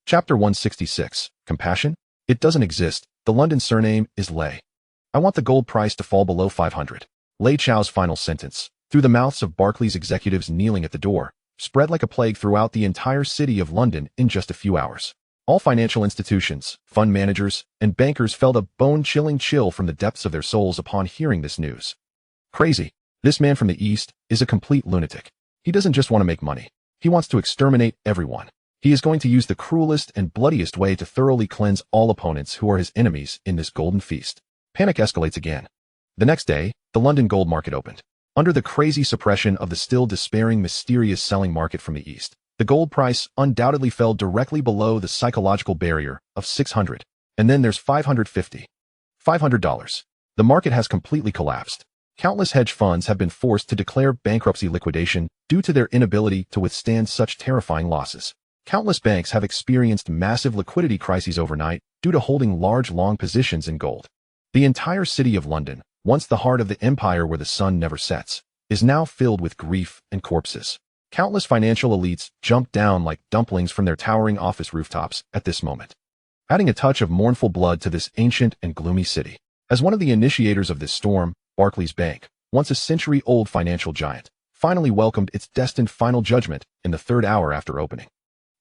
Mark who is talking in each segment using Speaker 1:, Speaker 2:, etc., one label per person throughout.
Speaker 1: Chapter 166. Compassion? It doesn't exist. The London surname is Lei. I want the gold price to fall below 500. Lei Chao's final sentence, through the mouths of Barclays executives kneeling at the door, spread like a plague throughout the entire city of London in just a few hours. All financial institutions, fund managers, and bankers felt a bone-chilling chill from the depths of their souls upon hearing this news. Crazy. This man from the East is a complete lunatic. He doesn't just want to make money. He wants to exterminate everyone. He is going to use the cruelest and bloodiest way to thoroughly cleanse all opponents who are his enemies in this golden feast. Panic escalates again. The next day, the London gold market opened. Under the crazy suppression of the still despairing mysterious selling market from the East, the gold price undoubtedly fell directly below the psychological barrier of 600. And then there's 550. $500. The market has completely collapsed. Countless hedge funds have been forced to declare bankruptcy liquidation due to their inability to withstand such terrifying losses. Countless banks have experienced massive liquidity crises overnight due to holding large long positions in gold. The entire city of London, once the heart of the empire where the sun never sets, is now filled with grief and corpses. Countless financial elites jump down like dumplings from their towering office rooftops at this moment, adding a touch of mournful blood to this ancient and gloomy city. As one of the initiators of this storm, Barclays Bank, once a century-old financial giant, finally welcomed its destined final judgment in the third hour after opening.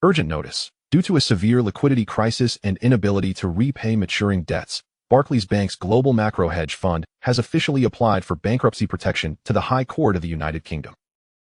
Speaker 1: Urgent notice. Due to a severe liquidity crisis and inability to repay maturing debts, Barclays Bank's global macro hedge fund has officially applied for bankruptcy protection to the High Court of the United Kingdom.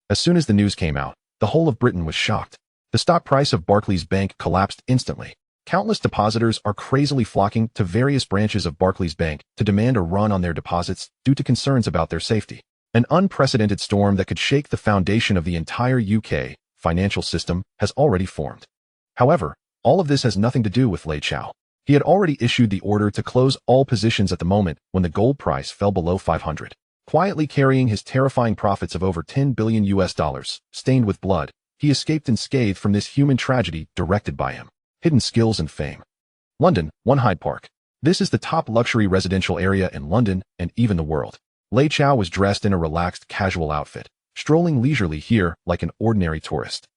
Speaker 1: As soon as the news came out, the whole of Britain was shocked. The stock price of Barclays Bank collapsed instantly. Countless depositors are crazily flocking to various branches of Barclays Bank to demand a run on their deposits due to concerns about their safety. An unprecedented storm that could shake the foundation of the entire UK financial system has already formed. However, all of this has nothing to do with Lei Chao. He had already issued the order to close all positions at the moment when the gold price fell below 500. Quietly carrying his terrifying profits of over $10 billion stained with blood, he escaped unscathed from this human tragedy directed by him. Hidden skills and fame. London, One Hyde Park. This is the top luxury residential area in London and even the world. Lei Chao was dressed in a relaxed, casual outfit, strolling leisurely here like an ordinary tourist.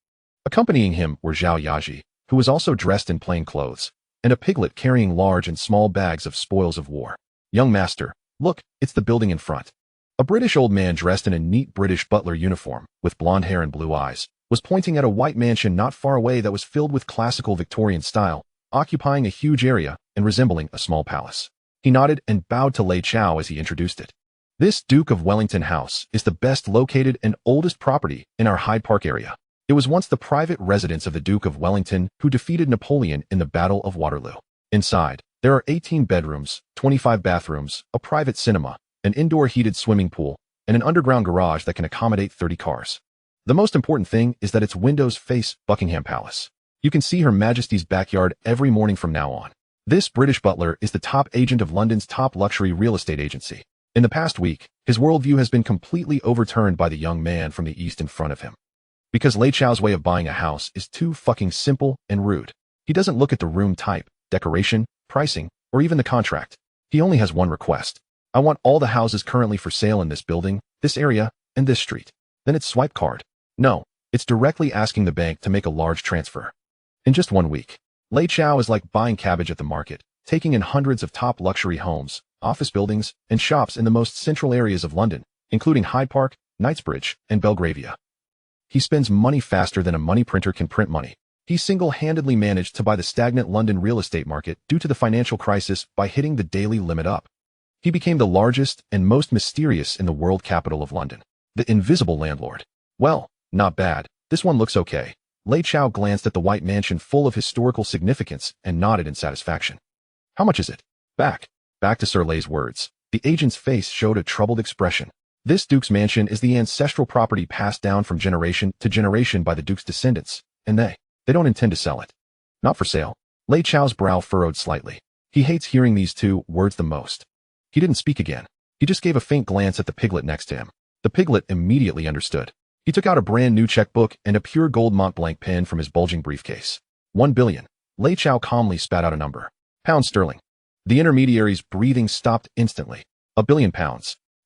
Speaker 1: Accompanying him were Zhao Yaji, who was also dressed in plain clothes, and a piglet carrying large and small bags of spoils of war. Young master, look, it's the building in front. A British old man dressed in a neat British butler uniform, with blonde hair and blue eyes, was pointing at a white mansion not far away that was filled with classical Victorian style, occupying a huge area and resembling a small palace. He nodded and bowed to Lei Chao as he introduced it. This Duke of Wellington house is the best located and oldest property in our Hyde Park area. It was once the private residence of the Duke of Wellington, who defeated Napoleon in the Battle of Waterloo. Inside, there are 18 bedrooms, 25 bathrooms, a private cinema, an indoor heated swimming pool, and an underground garage that can accommodate 30 cars. The most important thing is that its windows face Buckingham Palace. You can see Her Majesty's backyard every morning from now on. This British butler is the top agent of London's top luxury real estate agency. In the past week, his worldview has been completely overturned by the young man from the East in front of him. Because Lei Chao's way of buying a house is too fucking simple and rude. He doesn't look at the room type, decoration, pricing, or even the contract. He only has one request. I want all the houses currently for sale in this building, this area, and this street. Then it's swipe card. No, it's directly asking the bank to make a large transfer. In just 1 week, Lei Chao is like buying cabbage at the market, taking in hundreds of top luxury homes, office buildings, and shops in the most central areas of London, including Hyde Park, Knightsbridge, and Belgravia. He spends money faster than a money printer can print money. He single-handedly managed to buy the stagnant London real estate market due to the financial crisis by hitting the daily limit up. He became the largest and most mysterious in the world capital of London. The invisible landlord. Well, not bad. This one looks okay. Lei Chao glanced at the white mansion full of historical significance and nodded in satisfaction. How much is it? Back to Sir Lei's words. The agent's face showed a troubled expression. This Duke's mansion is the ancestral property passed down from generation to generation by the Duke's descendants, and they don't intend to sell it. Not for sale. Lei Chao's brow furrowed slightly. He hates hearing these two words the most. He didn't speak again. He just gave a faint glance at the piglet next to him. The piglet immediately understood. He took out a brand new checkbook and a pure gold Mont Blanc pen from his bulging briefcase. 1 billion. Lei Chao calmly spat out a number. Pounds sterling. The intermediary's breathing stopped instantly. £1 billion.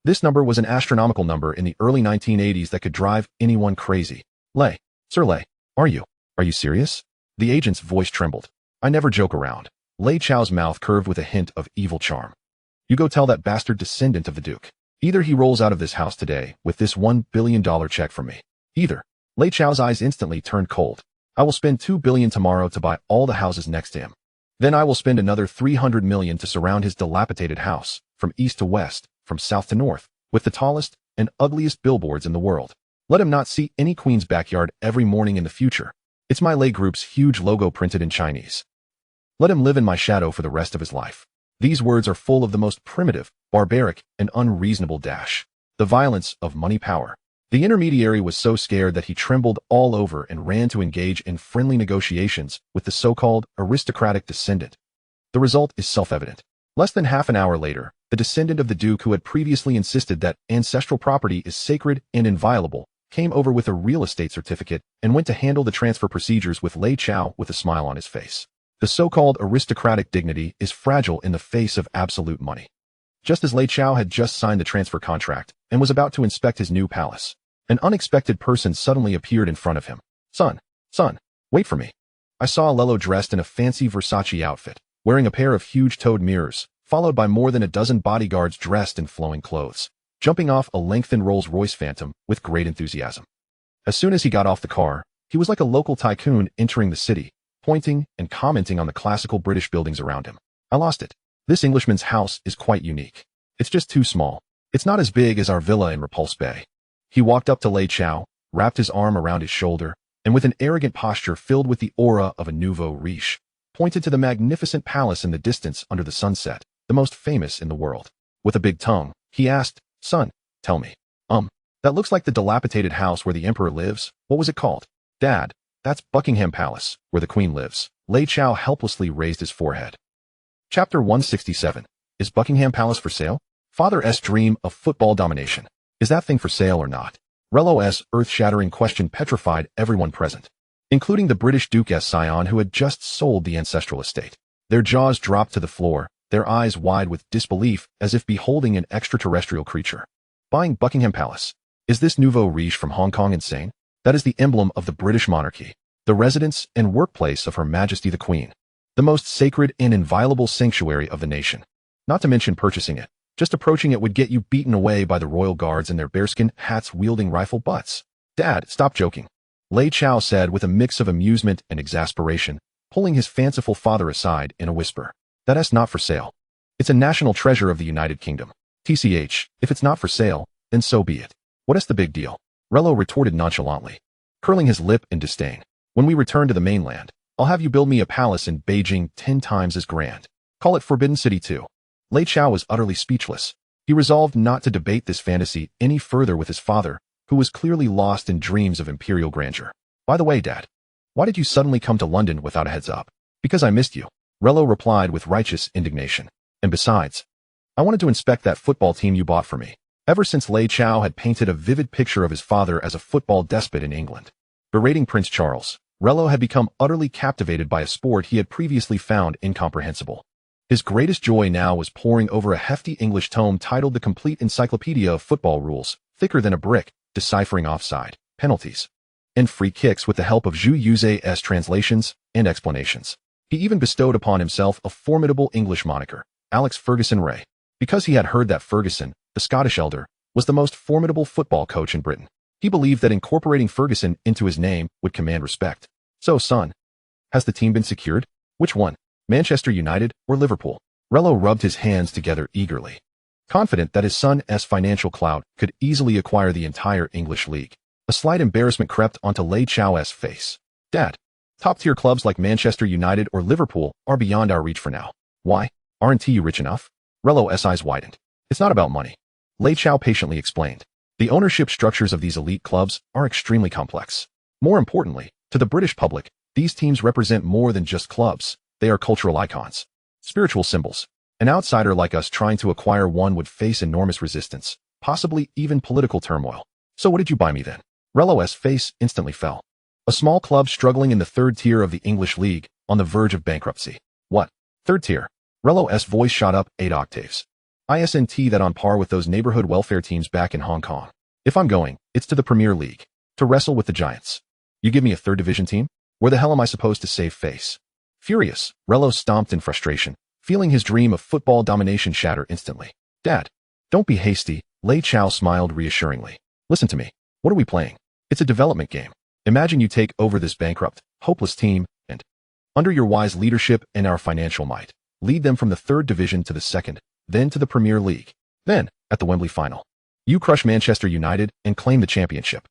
Speaker 1: This number was an astronomical number in the early 1980s that could drive anyone crazy. Sir Lei, are you serious? The agent's voice trembled. I never joke around. Lei Chao's mouth curved with a hint of evil charm. You go tell that bastard descendant of the Duke. Either he rolls out of this house today with this $1 billion check from me. Either. Lei Chao's eyes instantly turned cold. I will spend $2 billion tomorrow to buy all the houses next to him. Then I will spend another $300 million to surround his dilapidated house, from east to west, from south to north, with the tallest and ugliest billboards in the world. Let him not see any queen's backyard every morning in the future. It's my Lei Group's huge logo printed in Chinese. Let him live in my shadow for the rest of his life. These words are full of the most primitive, barbaric, and unreasonable dash. The violence of money power. The intermediary was so scared that he trembled all over and ran to engage in friendly negotiations with the so-called aristocratic descendant. The result is self-evident. Less than half an hour later, the descendant of the Duke who had previously insisted that ancestral property is sacred and inviolable came over with a real estate certificate and went to handle the transfer procedures with Lei Chao with a smile on his face. The so-called aristocratic dignity is fragile in the face of absolute money. Just as Lei Chao had just signed the transfer contract and was about to inspect his new palace, an unexpected person suddenly appeared in front of him. Son, wait for me. I saw Lei Lo dressed in a fancy Versace outfit, wearing a pair of huge-toed mirrors, followed by more than a dozen bodyguards dressed in flowing clothes, jumping off a lengthened Rolls-Royce Phantom with great enthusiasm. As soon as he got off the car, he was like a local tycoon entering the city, pointing and commenting on the classical British buildings around him. I lost it. This Englishman's house is quite unique. It's just too small. It's not as big as our villa in Repulse Bay. He walked up to Lei Chao, wrapped his arm around his shoulder, and with an arrogant posture filled with the aura of a nouveau riche, pointed to the magnificent palace in the distance under the sunset, the most famous in the world. With a big tongue, he asked, Son, tell me. That looks like the dilapidated house where the emperor lives. What was it called? Dad, that's Buckingham Palace, where the queen lives. Lei Chao helplessly raised his forehead. Chapter 167. Is Buckingham Palace for sale? Father's dream of football domination. Is that thing for sale or not? Relo's earth-shattering question petrified everyone present, including the British Duke's scion who had just sold the ancestral estate. Their jaws dropped to the floor, their eyes wide with disbelief as if beholding an extraterrestrial creature. Buying Buckingham Palace. Is this nouveau riche from Hong Kong insane? That is the emblem of the British monarchy, the residence and workplace of Her Majesty the Queen, the most sacred and inviolable sanctuary of the nation. Not to mention purchasing it. Just approaching it would get you beaten away by the royal guards and their bearskin hats wielding rifle butts. Dad, stop joking. Lei Chao said with a mix of amusement and exasperation, pulling his fanciful father aside in a whisper. That's not for sale. It's a national treasure of the United Kingdom. TCH, if it's not for sale, then so be it. What's the big deal? Relo retorted nonchalantly, curling his lip in disdain. When we return to the mainland, I'll have you build me a palace in Beijing 10 times as grand. Call it Forbidden City 2. Lei Chao was utterly speechless. He resolved not to debate this fantasy any further with his father, who was clearly lost in dreams of imperial grandeur. By the way, Dad, why did you suddenly come to London without a heads up? Because I missed you. Relo replied with righteous indignation. And besides, I wanted to inspect that football team you bought for me. Ever since Lei Chao had painted a vivid picture of his father as a football despot in England, berating Prince Charles, Relo had become utterly captivated by a sport he had previously found incomprehensible. His greatest joy now was poring over a hefty English tome titled The Complete Encyclopedia of Football Rules, thicker than a brick, deciphering offside, penalties, and free kicks with the help of Zhu Yuze's translations and explanations. He even bestowed upon himself a formidable English moniker, Alex Ferguson Ray, because he had heard that Ferguson, the Scottish elder, was the most formidable football coach in Britain. He believed that incorporating Ferguson into his name would command respect. So, son, has the team been secured? Which one? Manchester United or Liverpool? Relo rubbed his hands together eagerly, confident that his son's financial clout could easily acquire the entire English league. A slight embarrassment crept onto Lei Chao's face. Dad, top-tier clubs like Manchester United or Liverpool are beyond our reach for now. Why? Aren't you rich enough? Relo's eyes widened. It's not about money. Lei Chao patiently explained. The ownership structures of these elite clubs are extremely complex. More importantly, to the British public, these teams represent more than just clubs. They are cultural icons, spiritual symbols. An outsider like us trying to acquire one would face enormous resistance, possibly even political turmoil. So what did you buy me then? Relo's face instantly fell. A small club struggling in the third tier of the English league, on the verge of bankruptcy. What? Third tier? Relo's voice shot up 8 octaves. Isn't that on par with those neighborhood welfare teams back in Hong Kong? If I'm going, it's to the Premier League, to wrestle with the giants. You give me a third division team? Where the hell am I supposed to save face? Furious, Rello stomped in frustration, feeling his dream of football domination shatter instantly. Dad, don't be hasty, Lei Chao smiled reassuringly. Listen to me. What are we playing? It's a development game. Imagine you take over this bankrupt, hopeless team, and, under your wise leadership and our financial might, lead them from the 3rd division to the 2nd, then to the Premier League. Then, at the Wembley final, you crush Manchester United and claim the championship.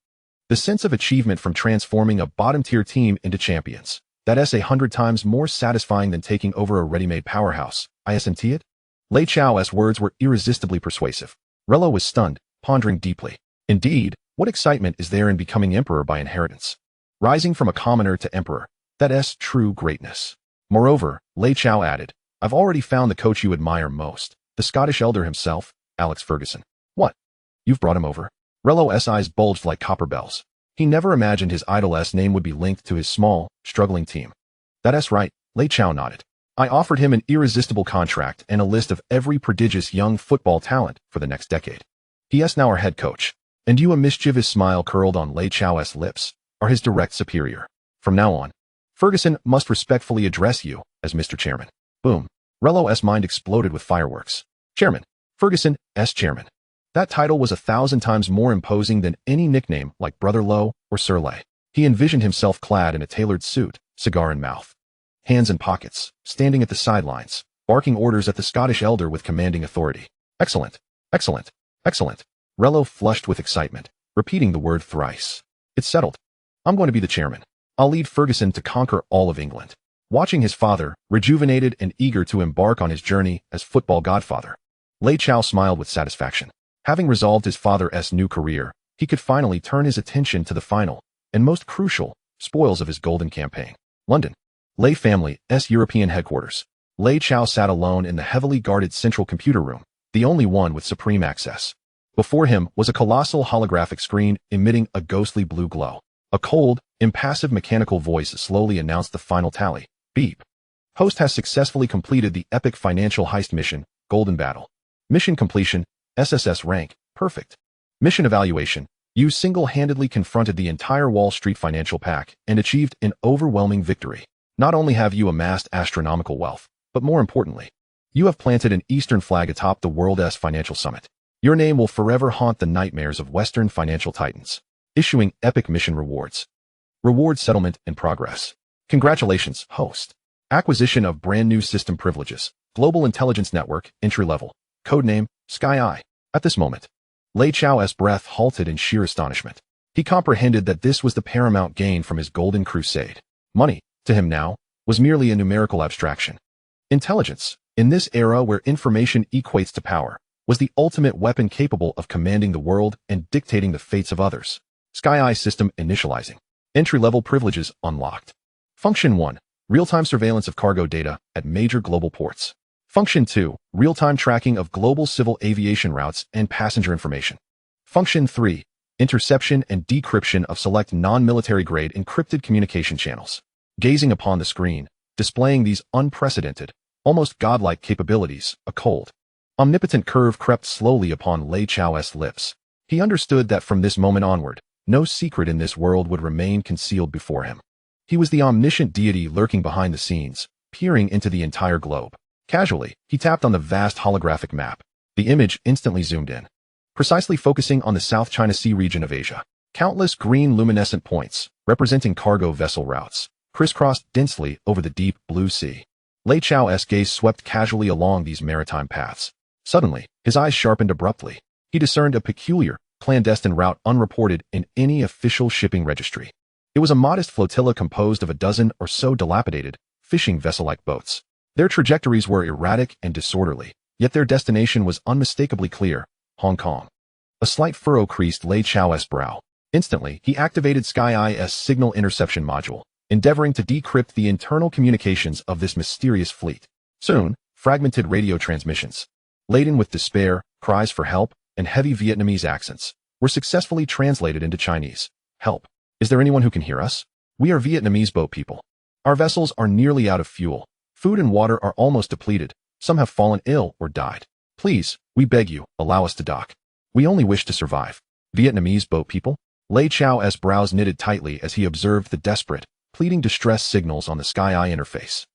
Speaker 1: The sense of achievement from transforming a bottom-tier team into champions, that's 100 times more satisfying than taking over a ready-made powerhouse, isn't it? Lei Chao's words were irresistibly persuasive. Rello was stunned, pondering deeply. Indeed, what excitement is there in becoming emperor by inheritance? Rising from a commoner to emperor, that's true greatness. Moreover, Lei Chao added, I've already found the coach you admire most, the Scottish elder himself, Alex Ferguson. What? You've brought him over? Rello's eyes bulged like copper bells. He never imagined his idol's name would be linked to his small, struggling team. That's right, Lei Chao nodded. I offered him an irresistible contract and a list of every prodigious young football talent for the next decade. He is now our head coach. And you, a mischievous smile curled on Lei Chao's lips, are his direct superior. From now on, Ferguson must respectfully address you as Mr. Chairman. Boom. Rello's mind exploded with fireworks. Chairman. Ferguson, S. Chairman. That title was 1,000 times more imposing than any nickname like Brother Lo or Sir Lei. He envisioned himself clad in a tailored suit, cigar in mouth, hands in pockets, standing at the sidelines, barking orders at the Scottish elder with commanding authority. Excellent, excellent, excellent. Rello flushed with excitement, repeating the word thrice. It's settled. I'm going to be the chairman. I'll lead Ferguson to conquer all of England. Watching his father, rejuvenated and eager to embark on his journey as football godfather, Lei Chao smiled with satisfaction. Having resolved his father's new career, he could finally turn his attention to the final, and most crucial, spoils of his golden campaign. London. Lei family's European headquarters. Lei Chao sat alone in the heavily guarded central computer room, the only one with supreme access. Before him was a colossal holographic screen emitting a ghostly blue glow. A cold, impassive mechanical voice slowly announced the final tally. Beep. Host has successfully completed the epic financial heist mission, Golden Battle. Mission completion, SSS rank, perfect. Mission evaluation, you single-handedly confronted the entire Wall Street financial pack and achieved an overwhelming victory. Not only have you amassed astronomical wealth, but more importantly, you have planted an Eastern flag atop the world's financial summit. Your name will forever haunt the nightmares of Western financial titans. Issuing epic mission rewards. Reward settlement in progress. Congratulations, host. Acquisition of brand new system privileges. Global Intelligence Network, entry level. Codename, Sky. At this moment, Lei Chao's breath halted in sheer astonishment. He comprehended that this was the paramount gain from his golden crusade. Money, to him now, was merely a numerical abstraction. Intelligence, in this era where information equates to power, was the ultimate weapon capable of commanding the world and dictating the fates of others. Sky system initializing. Entry-level privileges unlocked. Function 1, real-time surveillance of cargo data at major global ports. Function 2, real-time tracking of global civil aviation routes and passenger information. Function 3, interception and decryption of select non-military grade encrypted communication channels. Gazing upon the screen, displaying these unprecedented, almost godlike capabilities, a cold, omnipotent curve crept slowly upon Lei Chao's lips. He understood that from this moment onward, no secret in this world would remain concealed before him. He was the omniscient deity lurking behind the scenes, peering into the entire globe. Casually, he tapped on the vast holographic map. The image instantly zoomed in, precisely focusing on the South China Sea region of Asia. Countless green luminescent points, representing cargo vessel routes, crisscrossed densely over the deep blue sea. Lei Chao's gaze swept casually along these maritime paths. Suddenly, his eyes sharpened abruptly. He discerned a peculiar, clandestine route unreported in any official shipping registry. It was a modest flotilla composed of a dozen or so dilapidated, fishing vessel-like boats. Their trajectories were erratic and disorderly, yet their destination was unmistakably clear, Hong Kong. A slight furrow creased Lei Chao's brow. Instantly, he activated Sky's signal interception module, endeavoring to decrypt the internal communications of this mysterious fleet. Soon, fragmented radio transmissions, laden with despair, cries for help, and heavy Vietnamese accents, were successfully translated into Chinese. Help. Is there anyone who can hear us? We are Vietnamese boat people. Our vessels are nearly out of fuel. Food and water are almost depleted. Some have fallen ill or died. Please, we beg you, allow us to dock. We only wish to survive. Vietnamese boat people? Lei Chao's brows knitted tightly as he observed the desperate, pleading distress signals on the Sky-Eye interface.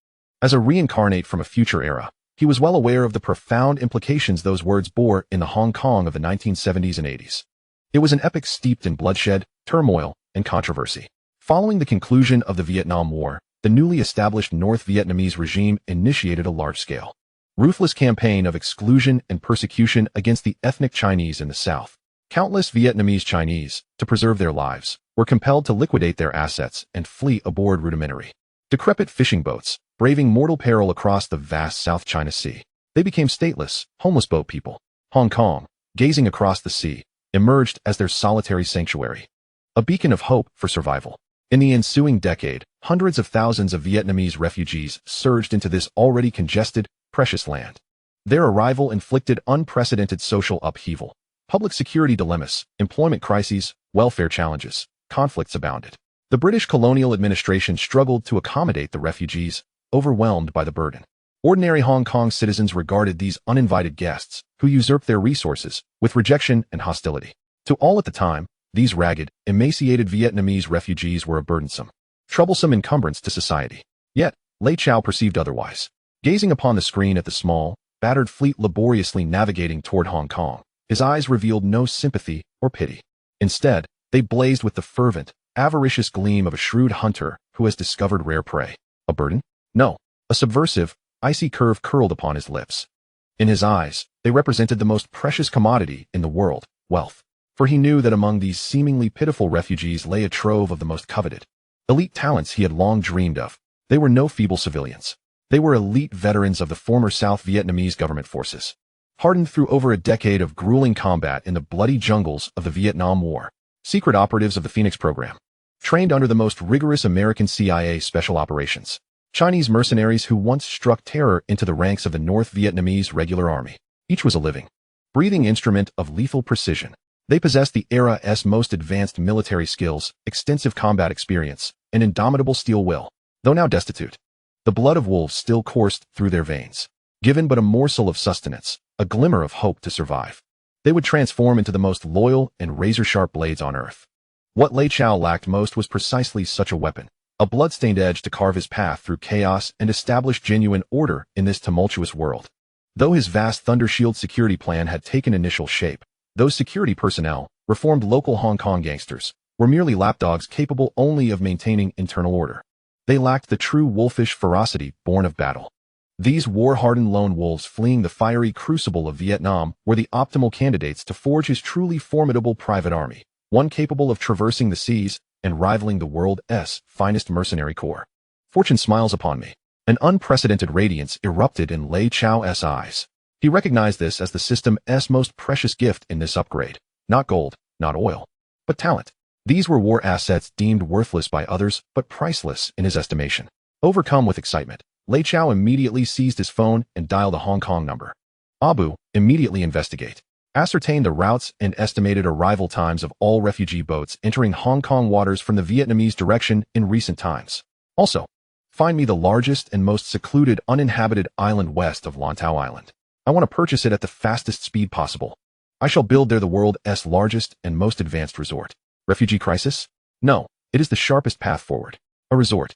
Speaker 1: As a reincarnate from a future era, he was well aware of the profound implications those words bore in the Hong Kong of the 1970s and 80s. It was an epic steeped in bloodshed, turmoil, and controversy. Following the conclusion of the Vietnam War, the newly established North Vietnamese regime initiated a large-scale, ruthless campaign of exclusion and persecution against the ethnic Chinese in the South. Countless Vietnamese Chinese, to preserve their lives, were compelled to liquidate their assets and flee aboard rudimentary, decrepit fishing boats, braving mortal peril across the vast South China Sea. They became stateless, homeless boat people. Hong Kong, gazing across the sea, emerged as their solitary sanctuary, a beacon of hope for survival. In the ensuing decade, hundreds of thousands of Vietnamese refugees surged into this already congested, precious land. Their arrival inflicted unprecedented social upheaval. Public security dilemmas, employment crises, welfare challenges, conflicts abounded. The British colonial administration struggled to accommodate the refugees, overwhelmed by the burden. Ordinary Hong Kong citizens regarded these uninvited guests, who usurped their resources, with rejection and hostility. To all at the time, these ragged, emaciated Vietnamese refugees were a burdensome, troublesome encumbrance to society. Yet, Lei Chao perceived otherwise. Gazing upon the screen at the small, battered fleet laboriously navigating toward Hong Kong, his eyes revealed no sympathy or pity. Instead, they blazed with the fervent, avaricious gleam of a shrewd hunter who has discovered rare prey. A burden? No. A subversive, icy curve curled upon his lips. In his eyes, they represented the most precious commodity in the world, wealth. For he knew that among these seemingly pitiful refugees lay a trove of the most coveted, elite talents he had long dreamed of. They were no feeble civilians. They were elite veterans of the former South Vietnamese government forces, hardened through over a decade of grueling combat in the bloody jungles of the Vietnam War, secret operatives of the Phoenix program, trained under the most rigorous American CIA special operations, Chinese mercenaries who once struck terror into the ranks of the North Vietnamese regular army. Each was a living, breathing instrument of lethal precision. They possessed the era's most advanced military skills, extensive combat experience, and indomitable steel will. Though now destitute, the blood of wolves still coursed through their veins. Given but a morsel of sustenance, a glimmer of hope to survive, they would transform into the most loyal and razor-sharp blades on earth. What Lei Chao lacked most was precisely such a weapon, a blood-stained edge to carve his path through chaos and establish genuine order in this tumultuous world. Though his vast Thunder Shield security plan had taken initial shape, those security personnel, reformed local Hong Kong gangsters, were merely lapdogs capable only of maintaining internal order. They lacked the true wolfish ferocity born of battle. These war-hardened lone wolves fleeing the fiery crucible of Vietnam were the optimal candidates to forge his truly formidable private army, one capable of traversing the seas and rivaling the world's finest mercenary corps. Fortune smiles upon me. An unprecedented radiance erupted in Lei Chao's eyes. He recognized this as the system's most precious gift in this upgrade. Not gold, not oil, but talent. These were war assets deemed worthless by others, but priceless in his estimation. Overcome with excitement, Lei Chao immediately seized his phone and dialed a Hong Kong number. Abu, immediately investigate. Ascertain the routes and estimated arrival times of all refugee boats entering Hong Kong waters from the Vietnamese direction in recent times. Also, find me the largest and most secluded uninhabited island west of Lantau Island. I want to purchase it at the fastest speed possible. I shall build there the world's largest and most advanced resort. Refugee crisis? No, it is the sharpest path forward. A resort.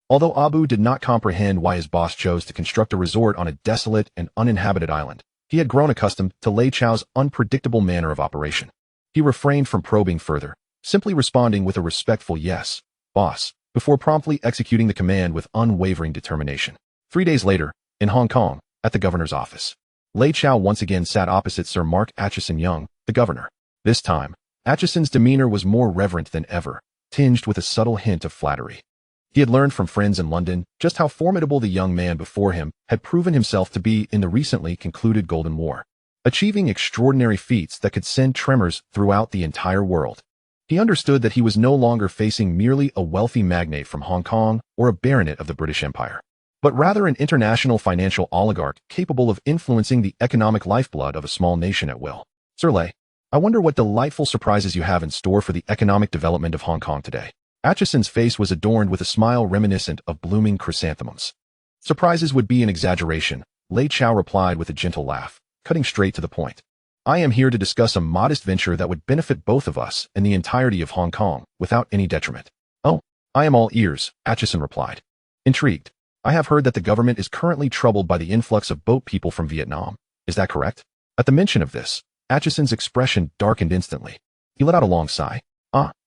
Speaker 1: Although Abu did not comprehend why his boss chose to construct a resort on a desolate and uninhabited island, he had grown accustomed to Lei Chao's unpredictable manner of operation. He refrained from probing further, simply responding with a respectful yes, boss, before promptly executing the command with unwavering determination. 3 days later, in Hong Kong, at the governor's office, Lei Chao once again sat opposite Sir Mark Atchison Young, the governor. This time, Atchison's demeanor was more reverent than ever, tinged with a subtle hint of flattery. He had learned from friends in London just how formidable the young man before him had proven himself to be in the recently concluded Golden War, achieving extraordinary feats that could send tremors throughout the entire world. He understood that he was no longer facing merely a wealthy magnate from Hong Kong or a baronet of the British Empire, but rather an international financial oligarch capable of influencing the economic lifeblood of a small nation at will. Sir Lei, I wonder what delightful surprises you have in store for the economic development of Hong Kong today. Atchison's face was adorned with a smile reminiscent of blooming chrysanthemums. Surprises would be an exaggeration, Lei Chao replied with a gentle laugh, cutting straight to the point. I am here to discuss a modest venture that would benefit both of us and the entirety of Hong Kong without any detriment. Oh, I am all ears, Atchison replied. Intrigued. I have heard that the government is currently troubled by the influx of boat people from Vietnam. Is that correct? At the mention of this, Atchison's expression darkened instantly. He let out a long sigh.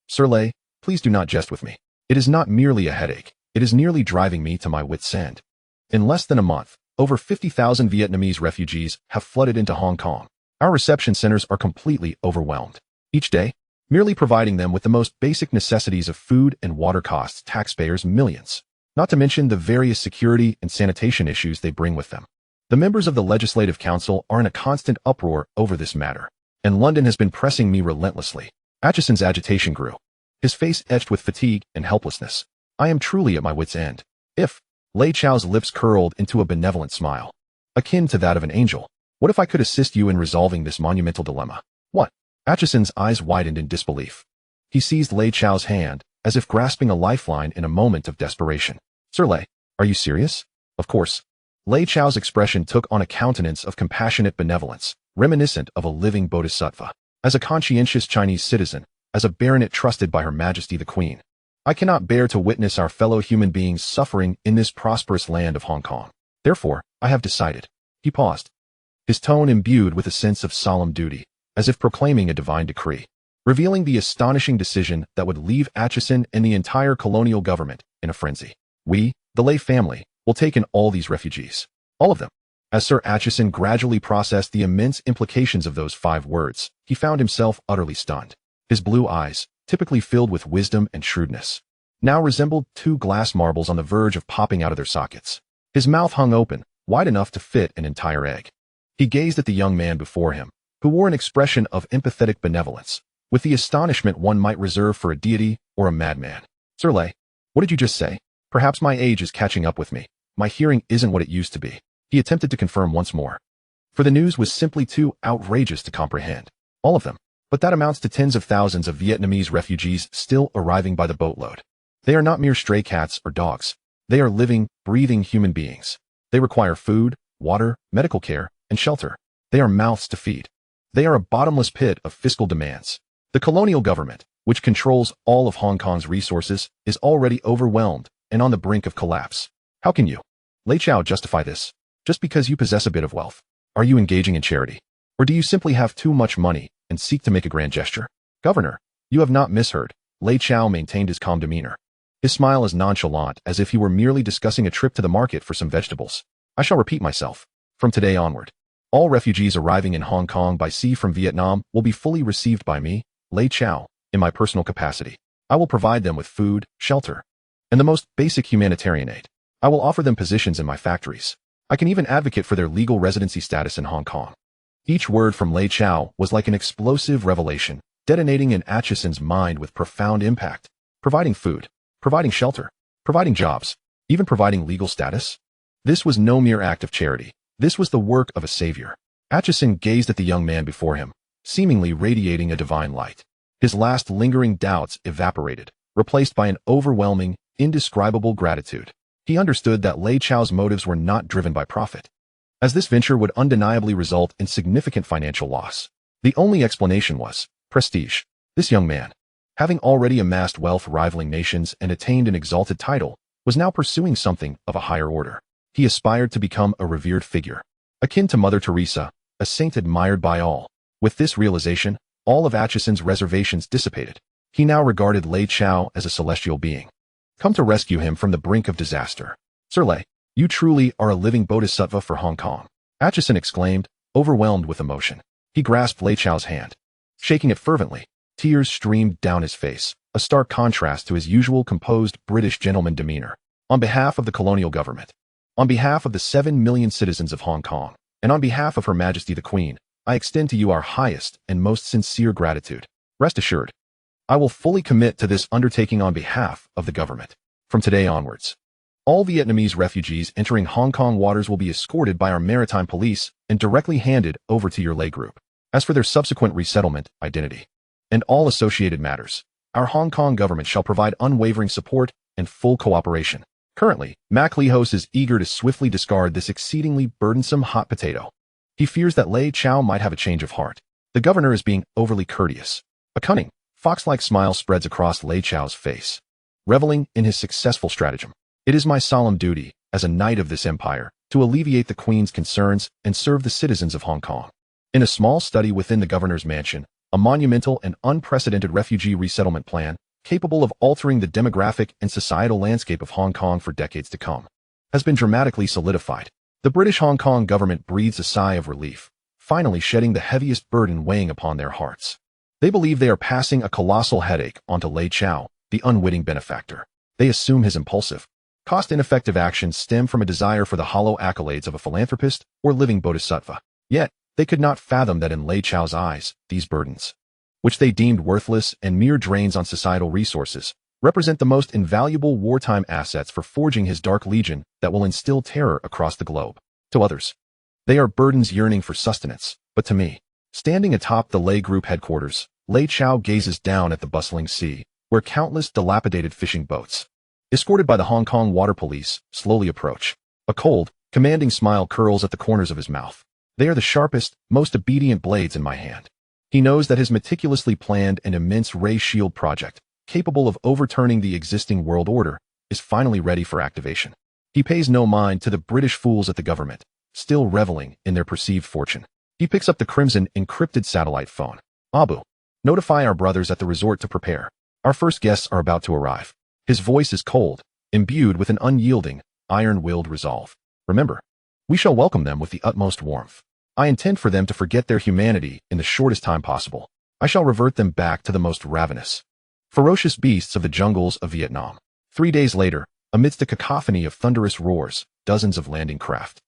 Speaker 1: Sir Lei, please do not jest with me. It is not merely a headache. It is nearly driving me to my wit's end. In less than a month, over 50,000 Vietnamese refugees have flooded into Hong Kong. Our reception centers are completely overwhelmed. Each day, merely providing them with the most basic necessities of food and water costs taxpayers millions, not to mention the various security and sanitation issues they bring with them. The members of the Legislative Council are in a constant uproar over this matter, and London has been pressing me relentlessly. Atchison's agitation grew, his face etched with fatigue and helplessness. I am truly at my wit's end. If Lei Chao's lips curled into a benevolent smile, akin to that of an angel. What if I could assist you in resolving this monumental dilemma? What? Atchison's eyes widened in disbelief. He seized Lei Chao's hand, as if grasping a lifeline in a moment of desperation. Sir Lei, are you serious? Of course. Lei Chao's expression took on a countenance of compassionate benevolence, reminiscent of a living bodhisattva. As a conscientious Chinese citizen, as a baronet trusted by Her Majesty the Queen, I cannot bear to witness our fellow human beings suffering in this prosperous land of Hong Kong. Therefore, I have decided. He paused, his tone imbued with a sense of solemn duty, as if proclaiming a divine decree, revealing the astonishing decision that would leave Atchison and the entire colonial government in a frenzy. We, the Lei family, will take in all these refugees. All of them. As Sir Atchison gradually processed the immense implications of those 5 words, he found himself utterly stunned. His blue eyes, typically filled with wisdom and shrewdness, now resembled 2 glass marbles on the verge of popping out of their sockets. His mouth hung open, wide enough to fit an entire egg. He gazed at the young man before him, who wore an expression of empathetic benevolence, with the astonishment one might reserve for a deity or a madman. Sir Lei, what did you just say? Perhaps my age is catching up with me. My hearing isn't what it used to be. He attempted to confirm once more, for the news was simply too outrageous to comprehend. All of them. But that amounts to tens of thousands of Vietnamese refugees still arriving by the boatload. They are not mere stray cats or dogs. They are living, breathing human beings. They require food, water, medical care, and shelter. They are mouths to feed. They are a bottomless pit of fiscal demands. The colonial government, which controls all of Hong Kong's resources, is already overwhelmed and on the brink of collapse. How can you, Lei Chao, justify this? Just because you possess a bit of wealth? Are you engaging in charity? Or do you simply have too much money and seek to make a grand gesture? Governor, you have not misheard. Lei Chao maintained his calm demeanor, his smile as nonchalant as if he were merely discussing a trip to the market for some vegetables. I shall repeat myself. From today onward, all refugees arriving in Hong Kong by sea from Vietnam will be fully received by me, Lei Chao, in my personal capacity. I will provide them with food, shelter, and the most basic humanitarian aid. I will offer them positions in my factories. I can even advocate for their legal residency status in Hong Kong. Each word from Lei Chao was like an explosive revelation, detonating in Atchison's mind with profound impact. Providing food, providing shelter, providing jobs, even providing legal status. This was no mere act of charity. This was the work of a savior. Atchison gazed at the young man before him, seemingly radiating a divine light. His last lingering doubts evaporated, replaced by an overwhelming, indescribable gratitude. He understood that Lei Chao's motives were not driven by profit, as this venture would undeniably result in significant financial loss. The only explanation was prestige. This young man, having already amassed wealth rivaling nations and attained an exalted title, was now pursuing something of a higher order. He aspired to become a revered figure, akin to Mother Teresa, a saint admired by all. With this realization, all of Atchison's reservations dissipated. He now regarded Lei Chao as a celestial being, come to rescue him from the brink of disaster. Sir Lei, you truly are a living bodhisattva for Hong Kong, Atchison exclaimed, overwhelmed with emotion. He grasped Lei Chao's hand, shaking it fervently. Tears streamed down his face, a stark contrast to his usual composed British gentleman demeanor. On behalf of the colonial government, on behalf of the 7 million citizens of Hong Kong, and on behalf of Her Majesty the Queen, I extend to you our highest and most sincere gratitude. Rest assured, I will fully commit to this undertaking on behalf of the government. From today onwards, all Vietnamese refugees entering Hong Kong waters will be escorted by our maritime police and directly handed over to your Lei group. As for their subsequent resettlement, identity, and all associated matters, our Hong Kong government shall provide unwavering support and full cooperation. Currently, Mac Lehos is eager to swiftly discard this exceedingly burdensome hot potato. He fears that Lei Chao might have a change of heart. The governor is being overly courteous. A cunning, fox-like smile spreads across Lei Chao's face. reveling in his successful stratagem. It is my solemn duty, as a knight of this empire, to alleviate the Queen's concerns and serve the citizens of Hong Kong. In a small study within the governor's mansion, a monumental and unprecedented refugee resettlement plan, capable of altering the demographic and societal landscape of Hong Kong for decades to come, has been dramatically solidified. The British Hong Kong government breathes a sigh of relief, finally shedding the heaviest burden weighing upon their hearts. They believe they are passing a colossal headache onto Lei Chao, the unwitting benefactor. They assume his impulsive, cost-ineffective actions stem from a desire for the hollow accolades of a philanthropist or living bodhisattva. Yet, they could not fathom that in Lei Chao's eyes, these burdens, which they deemed worthless and mere drains on societal resources, represent the most invaluable wartime assets for forging his dark legion that will instill terror across the globe. To others, they are burdens yearning for sustenance, but to me, standing atop the Lei Group headquarters, Lei Chao gazes down at the bustling sea, where countless dilapidated fishing boats, escorted by the Hong Kong Water Police, slowly approach. A cold, commanding smile curls at the corners of his mouth. They are the sharpest, most obedient blades in my hand. He knows that his meticulously planned and immense ray shield project, capable of overturning the existing world order, is finally ready for activation. He pays no mind to the British fools at the government, still reveling in their perceived fortune. He picks up the crimson encrypted satellite phone. Abu, notify our brothers at the resort to prepare. Our first guests are about to arrive. His voice is cold, imbued with an unyielding, iron-willed resolve. Remember, we shall welcome them with the utmost warmth. I intend for them to forget their humanity in the shortest time possible. I shall revert them back to the most ravenous, ferocious beasts of the jungles of Vietnam. 3 days later, amidst a cacophony of thunderous roars, dozens of landing craft,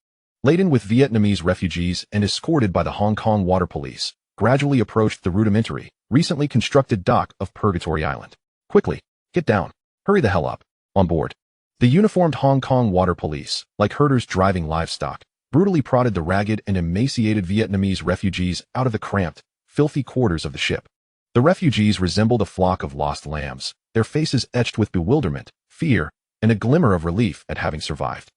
Speaker 1: laden with Vietnamese refugees and escorted by the Hong Kong Water Police, gradually approached the rudimentary, recently constructed dock of Purgatory Island. Quickly, get down. Hurry the hell up. On board. The uniformed Hong Kong Water Police, like herders driving livestock, brutally prodded the ragged and emaciated Vietnamese refugees out of the cramped, filthy quarters of the ship. The refugees resembled a flock of lost lambs, their faces etched with bewilderment, fear, and a glimmer of relief at having survived.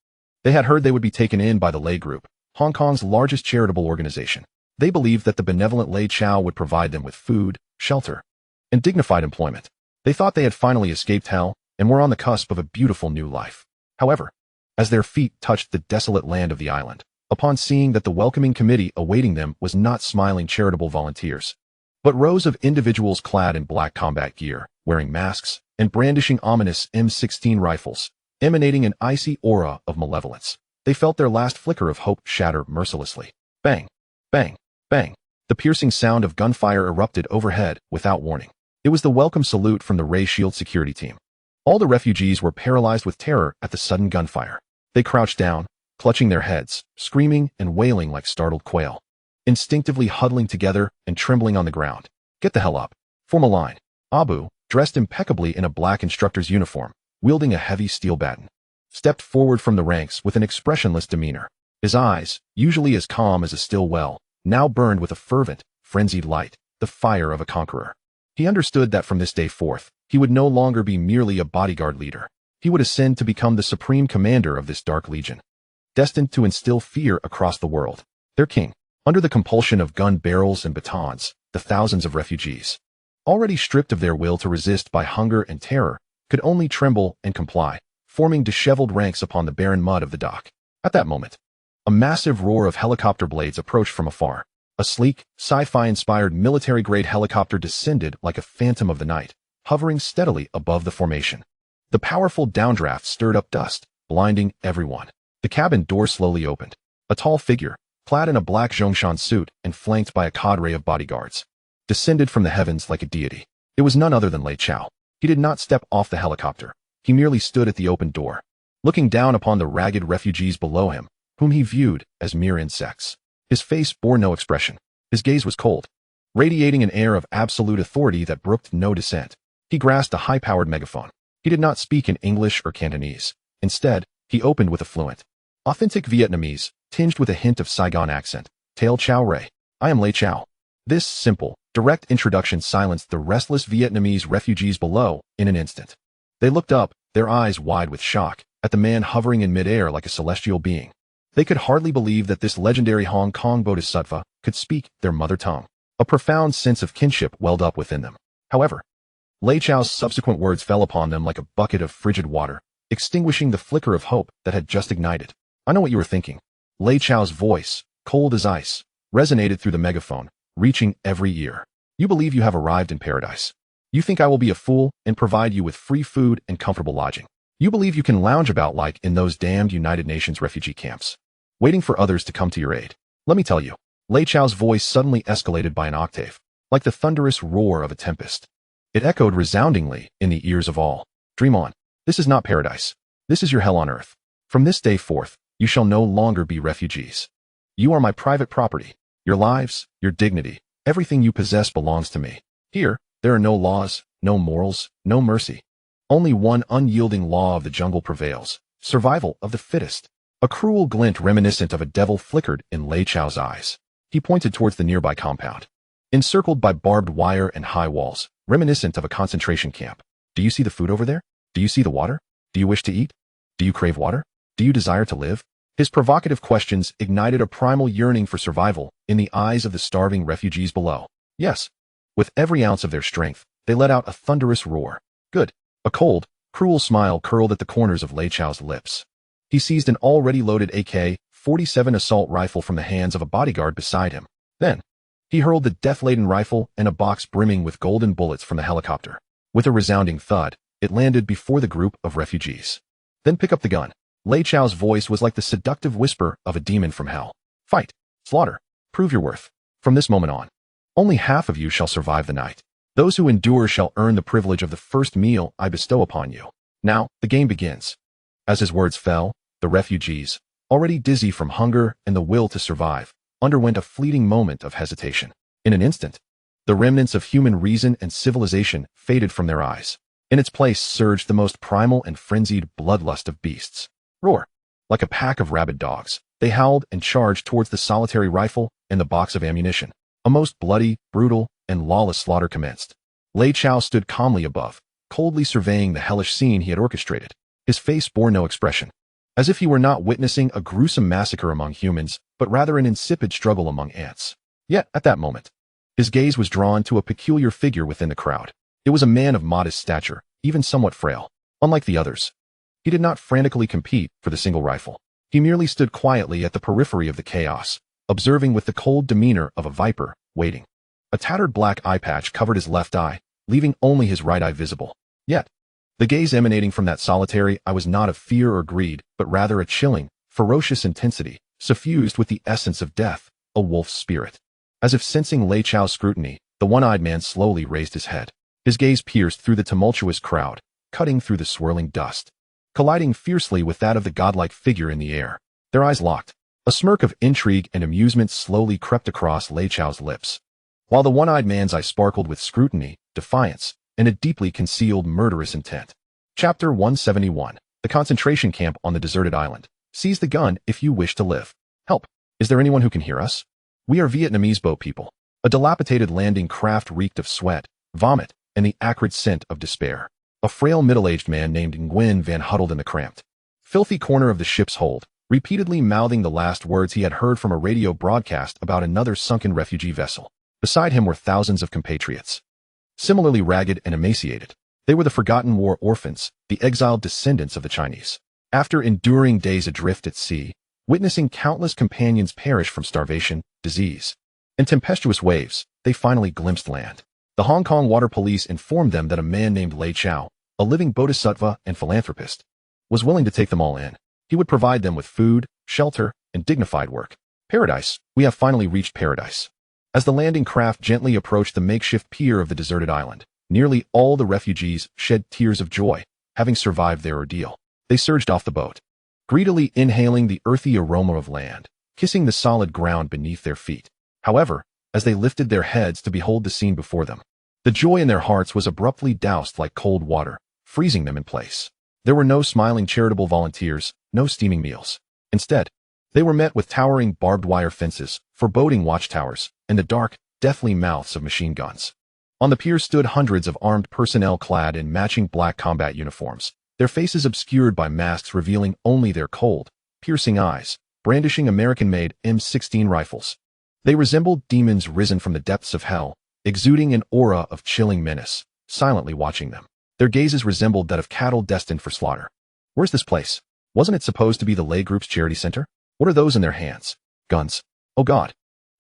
Speaker 1: They had heard they would be taken in by the Lei Group, Hong Kong's largest charitable organization. They believed that the benevolent Lei Chao would provide them with food, shelter, and dignified employment. They thought they had finally escaped hell and were on the cusp of a beautiful new life. However, as their feet touched the desolate land of the island, upon seeing that the welcoming committee awaiting them was not smiling charitable volunteers, but rows of individuals clad in black combat gear, wearing masks, and brandishing ominous M16 rifles, emanating an icy aura of malevolence, they felt their last flicker of hope shatter mercilessly. Bang! Bang! Bang! The piercing sound of gunfire erupted overhead without warning. It was the welcome salute from the Ray Shield security team. All the refugees were paralyzed with terror at the sudden gunfire. They crouched down, clutching their heads, screaming and wailing like startled quail, instinctively huddling together and trembling on the ground. Get the hell up. Form a line. Abu, dressed impeccably in a black instructor's uniform, wielding a heavy steel baton, stepped forward from the ranks with an expressionless demeanor. His eyes, usually as calm as a still well, now burned with a fervent, frenzied light, the fire of a conqueror. He understood that from this day forth, he would no longer be merely a bodyguard leader. He would ascend to become the supreme commander of this dark legion, destined to instill fear across the world. Their king, under the compulsion of gun barrels and batons, the thousands of refugees, already stripped of their will to resist by hunger and terror, could only tremble and comply, forming disheveled ranks upon the barren mud of the dock. At that moment, a massive roar of helicopter blades approached from afar. A sleek, sci-fi-inspired military-grade helicopter descended like a phantom of the night, hovering steadily above the formation. The powerful downdraft stirred up dust, blinding everyone. The cabin door slowly opened. A tall figure, clad in a black Zhongshan suit and flanked by a cadre of bodyguards, descended from the heavens like a deity. It was none other than Lei Chao. He did not step off the helicopter. He merely stood at the open door, looking down upon the ragged refugees below him, whom he viewed as mere insects. His face bore no expression. His gaze was cold, radiating an air of absolute authority that brooked no dissent. He grasped a high-powered megaphone. He did not speak in English or Cantonese. Instead, he opened with a fluent, authentic Vietnamese, tinged with a hint of Saigon accent. Tail Chao Ray. I am Lei Chao. This simple, direct introduction silenced the restless Vietnamese refugees below in an instant. They looked up, their eyes wide with shock, at the man hovering in midair like a celestial being. They could hardly believe that this legendary Hong Kong bodhisattva could speak their mother tongue. A profound sense of kinship welled up within them. However, Lei Chao's subsequent words fell upon them like a bucket of frigid water, extinguishing the flicker of hope that had just ignited. I know what you were thinking. Lei Chao's voice, cold as ice, resonated through the megaphone, reaching every ear. You believe you have arrived in paradise. You think I will be a fool and provide you with free food and comfortable lodging. You believe you can lounge about like in those damned United Nations refugee camps, waiting for others to come to your aid. Let me tell you. Lei Chao's voice suddenly escalated by an octave, like the thunderous roar of a tempest. It echoed resoundingly in the ears of all. Dream on. This is not paradise. This is your hell on earth. From this day forth, you shall no longer be refugees. You are my private property. Your lives, your dignity, everything you possess belongs to me. Here, there are no laws, no morals, no mercy. Only one unyielding law of the jungle prevails, survival of the fittest. A cruel glint reminiscent of a devil flickered in Lei Chao's eyes. He pointed towards the nearby compound, encircled by barbed wire and high walls, reminiscent of a concentration camp. Do you see the food over there? Do you see the water? Do you wish to eat? Do you crave water? Do you desire to live? His provocative questions ignited a primal yearning for survival in the eyes of the starving refugees below. Yes. With every ounce of their strength, they let out a thunderous roar. Good. A cold, cruel smile curled at the corners of Lei Chao's lips. He seized an already loaded AK-47 assault rifle from the hands of a bodyguard beside him. Then, he hurled the death-laden rifle and a box brimming with golden bullets from the helicopter. With a resounding thud, it landed before the group of refugees. Then pick up the gun. Lei Chao's voice was like the seductive whisper of a demon from hell. Fight. Slaughter. Prove your worth. From this moment on, only half of you shall survive the night. Those who endure shall earn the privilege of the first meal I bestow upon you. Now, the game begins. As his words fell, the refugees, already dizzy from hunger and the will to survive, underwent a fleeting moment of hesitation. In an instant, the remnants of human reason and civilization faded from their eyes. In its place surged the most primal and frenzied bloodlust of beasts. Roar. Like a pack of rabid dogs, they howled and charged towards the solitary rifle and the box of ammunition. A most bloody, brutal, and lawless slaughter commenced. Lei Chao stood calmly above, coldly surveying the hellish scene he had orchestrated. His face bore no expression, as if he were not witnessing a gruesome massacre among humans, but rather an insipid struggle among ants. Yet, at that moment, his gaze was drawn to a peculiar figure within the crowd. It was a man of modest stature, even somewhat frail. Unlike the others, he did not frantically compete for the single rifle. He merely stood quietly at the periphery of the chaos, observing with the cold demeanor of a viper, waiting. A tattered black eye patch covered his left eye, leaving only his right eye visible. Yet, the gaze emanating from that solitary eye was not of fear or greed, but rather a chilling, ferocious intensity, suffused with the essence of death, a wolf's spirit. As if sensing Lei Chao's scrutiny, the one-eyed man slowly raised his head. His gaze pierced through the tumultuous crowd, cutting through the swirling dust, colliding fiercely with that of the godlike figure in the air. Their eyes locked. A smirk of intrigue and amusement slowly crept across Lei Chao's lips, while the one-eyed man's eye sparkled with scrutiny, defiance, and a deeply concealed murderous intent. Chapter 171. The concentration camp on the deserted island. Seize the gun if you wish to live. Help. Is there anyone who can hear us? We are Vietnamese boat people. A dilapidated landing craft reeked of sweat, vomit, and the acrid scent of despair. A frail middle-aged man named Nguyen Van huddled in the cramped, filthy corner of the ship's hold, repeatedly mouthing the last words he had heard from a radio broadcast about another sunken refugee vessel. Beside him were thousands of compatriots, similarly ragged and emaciated. They were the forgotten war orphans, the exiled descendants of the Chinese. After enduring days adrift at sea, witnessing countless companions perish from starvation, disease, and tempestuous waves, they finally glimpsed land. The Hong Kong Water Police informed them that a man named Lei Chao, a living bodhisattva and philanthropist, was willing to take them all in. He would provide them with food, shelter, and dignified work. Paradise. We have finally reached paradise. As the landing craft gently approached the makeshift pier of the deserted island, nearly all the refugees shed tears of joy, having survived their ordeal. They surged off the boat, greedily inhaling the earthy aroma of land, kissing the solid ground beneath their feet. However, as they lifted their heads to behold the scene before them, the joy in their hearts was abruptly doused like cold water, freezing them in place. There were no smiling charitable volunteers, no steaming meals. Instead, they were met with towering barbed wire fences, foreboding watchtowers, and the dark, deathly mouths of machine guns. On the pier stood hundreds of armed personnel clad in matching black combat uniforms, their faces obscured by masks revealing only their cold, piercing eyes, brandishing American-made M16 rifles. They resembled demons risen from the depths of hell, exuding an aura of chilling menace. silently watching them. Their gazes resembled that of cattle destined for slaughter. Where's this place? Wasn't it supposed to be the Lei Group's charity center? What are those in their hands? Guns. Oh God.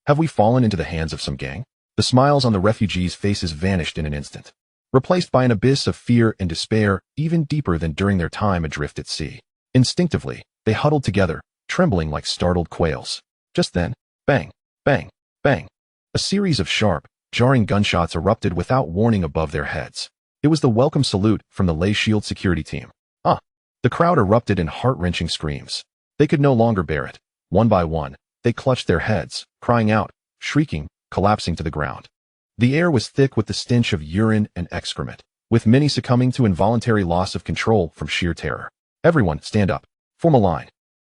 Speaker 1: Have we fallen into the hands of some gang? The smiles on the refugees' faces vanished in an instant, replaced by an abyss of fear and despair even deeper than during their time adrift at sea. Instinctively, they huddled together, trembling like startled quails. Just then, bang, bang, bang. A series of sharp, jarring gunshots erupted without warning above their heads. It was the welcome salute from the Lei Shield security team. The crowd erupted in heart-wrenching screams. They could no longer bear it. One by one, they clutched their heads, crying out, shrieking, collapsing to the ground. The air was thick with the stench of urine and excrement, with many succumbing to involuntary loss of control from sheer terror. Everyone, stand up. Form a line.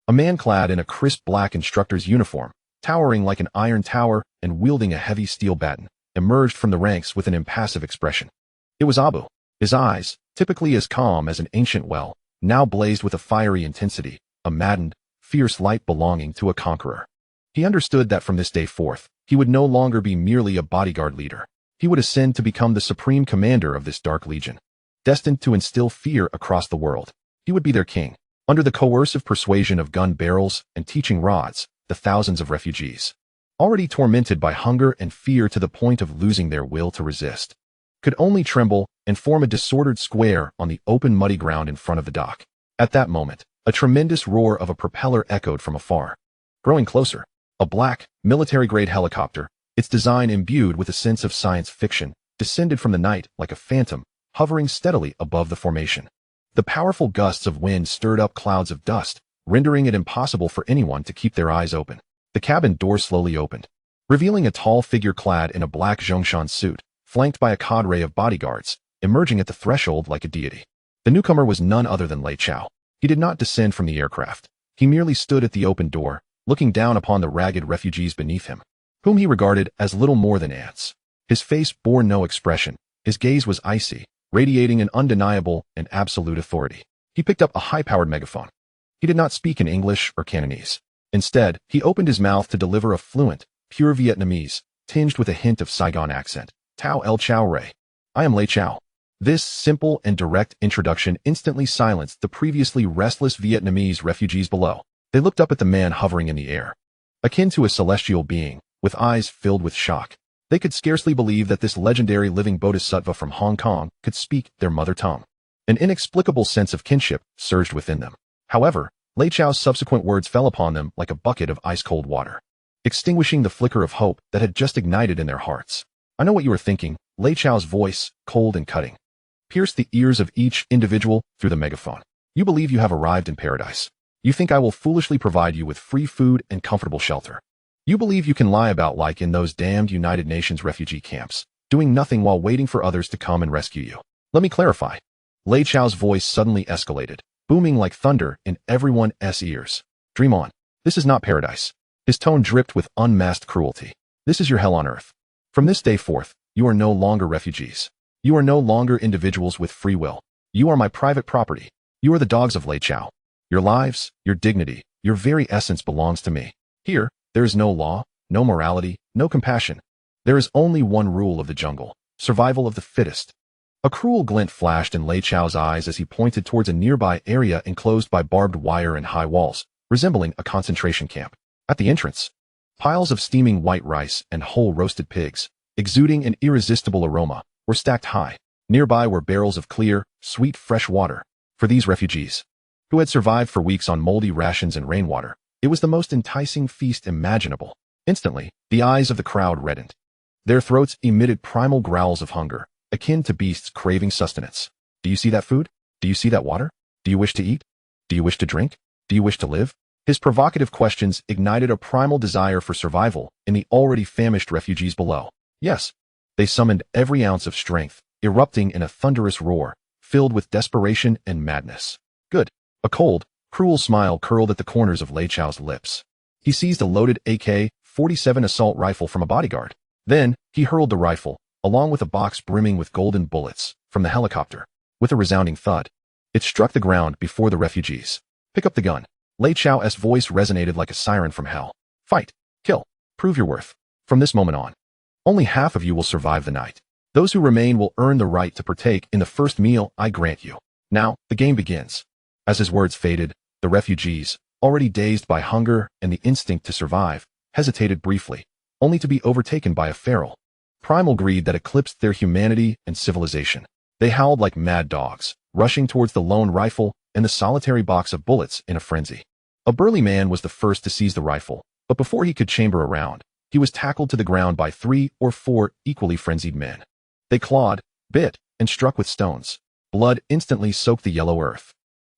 Speaker 1: A man clad in a crisp black instructor's uniform, towering like an iron tower and wielding a heavy steel baton, emerged from the ranks with an impassive expression. It was Abu. His eyes, typically as calm as an ancient well, now blazed with a fiery intensity, a maddened, fierce light belonging to a conqueror. He understood that from this day forth, he would no longer be merely a bodyguard leader. He would ascend to become the supreme commander of this dark legion, destined to instill fear across the world. He would be their king, under the coercive persuasion of gun barrels and teaching rods, the thousands of refugees, already tormented by hunger and fear to the point of losing their will to resist, could only tremble and form a disordered square on the open muddy ground in front of the dock. At that moment, a tremendous roar of a propeller echoed from afar. Growing closer, a black, military-grade helicopter, its design imbued with a sense of science fiction, descended from the night like a phantom, hovering steadily above the formation. The powerful gusts of wind stirred up clouds of dust, rendering it impossible for anyone to keep their eyes open. The cabin door slowly opened, revealing a tall figure clad in a black Zhongshan suit, flanked by a cadre of bodyguards, emerging at the threshold like a deity. The newcomer was none other than Lei Chao. He did not descend from the aircraft. He merely stood at the open door, looking down upon the ragged refugees beneath him, whom he regarded as little more than ants. His face bore no expression. His gaze was icy, radiating an undeniable and absolute authority. He picked up a high-powered megaphone. He did not speak in English or Cantonese. Instead, he opened his mouth to deliver a fluent, pure Vietnamese, tinged with a hint of Saigon accent. Tao El Chao Rei. I am Lei Chao. This simple and direct introduction instantly silenced the previously restless Vietnamese refugees below. They looked up at the man hovering in the air, akin to a celestial being, with eyes filled with shock. They could scarcely believe that this legendary living bodhisattva from Hong Kong could speak their mother tongue. An inexplicable sense of kinship surged within them. However, Lei Chao's subsequent words fell upon them like a bucket of ice-cold water, extinguishing the flicker of hope that had just ignited in their hearts. I know what you are thinking. Lei Chao's voice, cold and cutting, pierced the ears of each individual through the megaphone. You believe you have arrived in paradise. You think I will foolishly provide you with free food and comfortable shelter. You believe you can lie about like in those damned United Nations refugee camps, doing nothing while waiting for others to come and rescue you. Let me clarify. Lei Chao's voice suddenly escalated, booming like thunder in everyone's ears. Dream on. This is not paradise. His tone dripped with unmasked cruelty. This is your hell on earth. From this day forth, you are no longer refugees. You are no longer individuals with free will. You are my private property. You are the dogs of Lei Chao. Your lives, your dignity, your very essence belongs to me. Here, there is no law, no morality, no compassion. There is only one rule of the jungle, survival of the fittest. A cruel glint flashed in Lei Chao's eyes as he pointed towards a nearby area enclosed by barbed wire and high walls, resembling a concentration camp. At the entrance, piles of steaming white rice and whole roasted pigs, exuding an irresistible aroma, were stacked high. Nearby were barrels of clear, sweet fresh water. For these refugees, who had survived for weeks on moldy rations and rainwater, it was the most enticing feast imaginable. Instantly, the eyes of the crowd reddened. Their throats emitted primal growls of hunger, akin to beasts craving sustenance. Do you see that food? Do you see that water? Do you wish to eat? Do you wish to drink? Do you wish to live? His provocative questions ignited a primal desire for survival in the already famished refugees below. Yes, they summoned every ounce of strength, erupting in a thunderous roar, filled with desperation and madness. Good. A cold, cruel smile curled at the corners of Lei Chao's lips. He seized a loaded AK-47 assault rifle from a bodyguard. Then, he hurled the rifle, along with a box brimming with golden bullets, from the helicopter. With a resounding thud, it struck the ground before the refugees. Pick up the gun. Lei Chao's voice resonated like a siren from hell. Fight. Kill. Prove your worth. From this moment on, only half of you will survive the night. Those who remain will earn the right to partake in the first meal I grant you. Now, the game begins. As his words faded, the refugees, already dazed by hunger and the instinct to survive, hesitated briefly, only to be overtaken by a feral, primal greed that eclipsed their humanity and civilization. They howled like mad dogs, rushing towards the lone rifle and the solitary box of bullets in a frenzy. A burly man was the first to seize the rifle, but before he could chamber a round, he was tackled to the ground by 3 or 4 equally frenzied men. They clawed, bit, and struck with stones. Blood instantly soaked the yellow earth.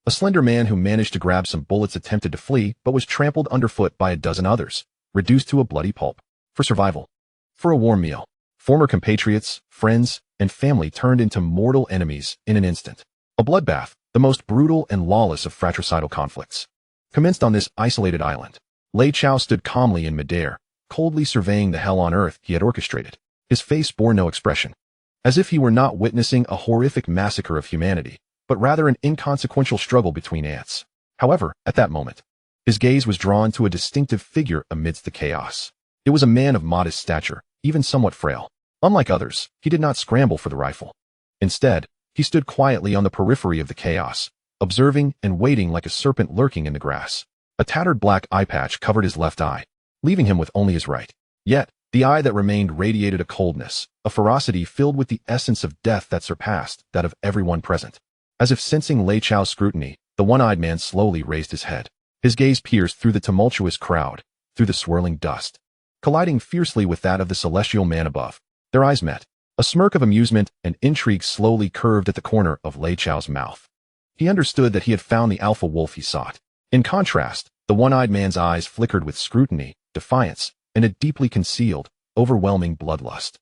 Speaker 1: A slender man who managed to grab some bullets attempted to flee but was trampled underfoot by a dozen others, reduced to a bloody pulp. For survival. For a warm meal. Former compatriots, friends, and family turned into mortal enemies in an instant. A bloodbath, the most brutal and lawless of fratricidal conflicts, commenced on this isolated island. Lei Chao stood calmly in midair, coldly surveying the hell on earth he had orchestrated. His face bore no expression, as if he were not witnessing a horrific massacre of humanity, but rather an inconsequential struggle between ants. However, at that moment, his gaze was drawn to a distinctive figure amidst the chaos. It was a man of modest stature, even somewhat frail. Unlike others, he did not scramble for the rifle. Instead, he stood quietly on the periphery of the chaos, observing and waiting like a serpent lurking in the grass. A tattered black eye patch covered his left eye, leaving him with only his right. Yet, the eye that remained radiated a coldness, a ferocity filled with the essence of death that surpassed that of everyone present. As if sensing Lei Chao's scrutiny, the one-eyed man slowly raised his head. His gaze pierced through the tumultuous crowd, through the swirling dust, colliding fiercely with that of the celestial man above. Their eyes met. A smirk of amusement and intrigue slowly curved at the corner of Lei Chao's mouth. He understood that he had found the alpha wolf he sought. In contrast, the one-eyed man's eyes flickered with scrutiny, defiance, and a deeply concealed, overwhelming bloodlust.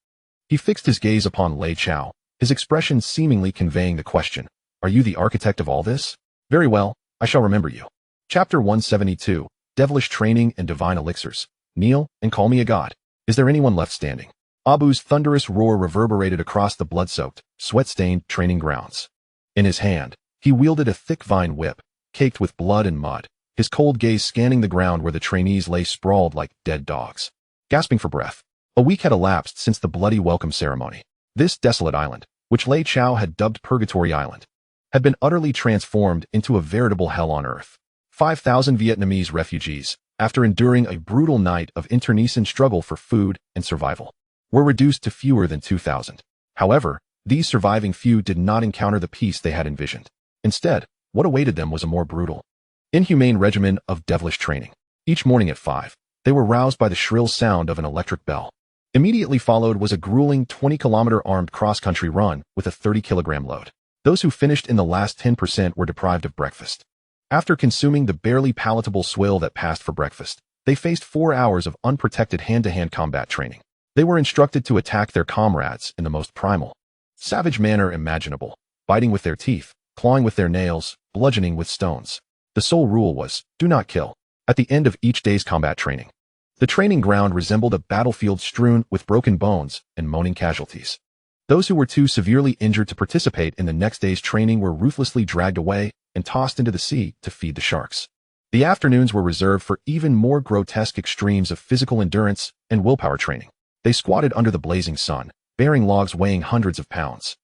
Speaker 1: He fixed his gaze upon Lei Chao, his expression seemingly conveying the question, "Are you the architect of all this? Very well, I shall remember you." Chapter 172, Devilish Training and Divine Elixirs. Kneel and call me a god. Is there anyone left standing? Abu's thunderous roar reverberated across the blood-soaked, sweat-stained training grounds. In his hand, he wielded a thick vine whip, caked with blood and mud, his cold gaze scanning the ground where the trainees lay sprawled like dead dogs, gasping for breath. A week had elapsed since the bloody welcome ceremony. This desolate island, which Lei Chao had dubbed Purgatory Island, had been utterly transformed into a veritable hell on earth. 5,000 Vietnamese refugees, after enduring a brutal night of internecine struggle for food and survival, were reduced to fewer than 2,000. However, these surviving few did not encounter the peace they had envisioned. Instead, what awaited them was a more brutal, inhumane regimen of devilish training. Each morning at 5, they were roused by the shrill sound of an electric bell. Immediately followed was a grueling 20-kilometer armed cross-country run with a 30-kilogram load. Those who finished in the last 10% were deprived of breakfast. After consuming the barely palatable swill that passed for breakfast, they faced 4 hours of unprotected hand-to-hand combat training. They were instructed to attack their comrades in the most primal, savage manner imaginable, biting with their teeth, clawing with their nails, bludgeoning with stones. The sole rule was, do not kill. At the end of each day's combat training, the training ground resembled a battlefield strewn with broken bones and moaning casualties. Those who were too severely injured to participate in the next day's training were ruthlessly dragged away and tossed into the sea to feed the sharks. The afternoons were reserved for even more grotesque extremes of physical endurance and willpower training. They squatted under the blazing sun, bearing logs weighing hundreds of pounds.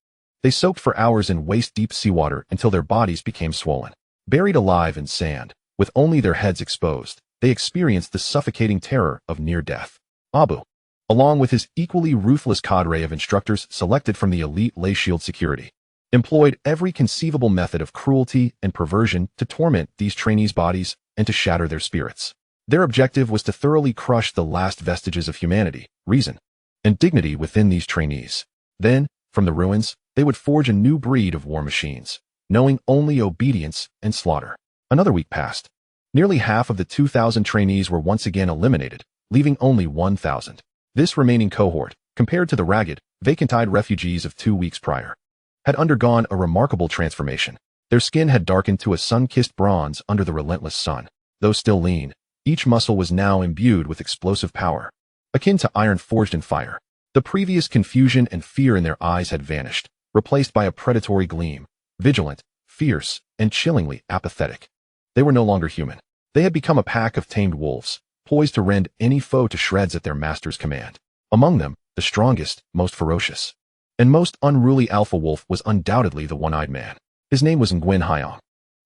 Speaker 1: They soaked for hours in waist-deep seawater until their bodies became swollen. Buried alive in sand, with only their heads exposed, they experienced the suffocating terror of near death. Abu, along with his equally ruthless cadre of instructors selected from the elite Lei Shield security, employed every conceivable method of cruelty and perversion to torment these trainees' bodies and to shatter their spirits. Their objective was to thoroughly crush the last vestiges of humanity, reason, and dignity within these trainees. Then, from the ruins, they would forge a new breed of war machines, knowing only obedience and slaughter. Another week passed. Nearly half of the 2,000 trainees were once again eliminated, leaving only 1,000. This remaining cohort, compared to the ragged, vacant-eyed refugees of 2 weeks prior, had undergone a remarkable transformation. Their skin had darkened to a sun-kissed bronze under the relentless sun. Though still lean, each muscle was now imbued with explosive power, akin to iron forged in fire. The previous confusion and fear in their eyes had vanished, replaced by a predatory gleam, vigilant, fierce, and chillingly apathetic. They were no longer human. They had become a pack of tamed wolves, poised to rend any foe to shreds at their master's command. Among them, the strongest, most ferocious, and most unruly alpha wolf was undoubtedly the one-eyed man. His name was Nguyen Hyong.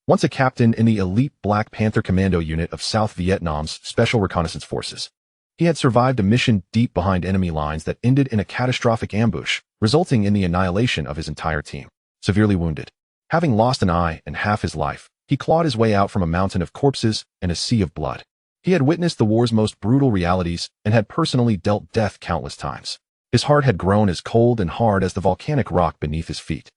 Speaker 1: Once a captain in the elite Black Panther Commando unit of South Vietnam's Special Reconnaissance Forces. He had survived a mission deep behind enemy lines that ended in a catastrophic ambush, resulting in the annihilation of his entire team. Severely wounded, having lost an eye and half his life, he clawed his way out from a mountain of corpses and a sea of blood. He had witnessed the war's most brutal realities and had personally dealt death countless times. His heart had grown as cold and hard as the volcanic rock beneath his feet.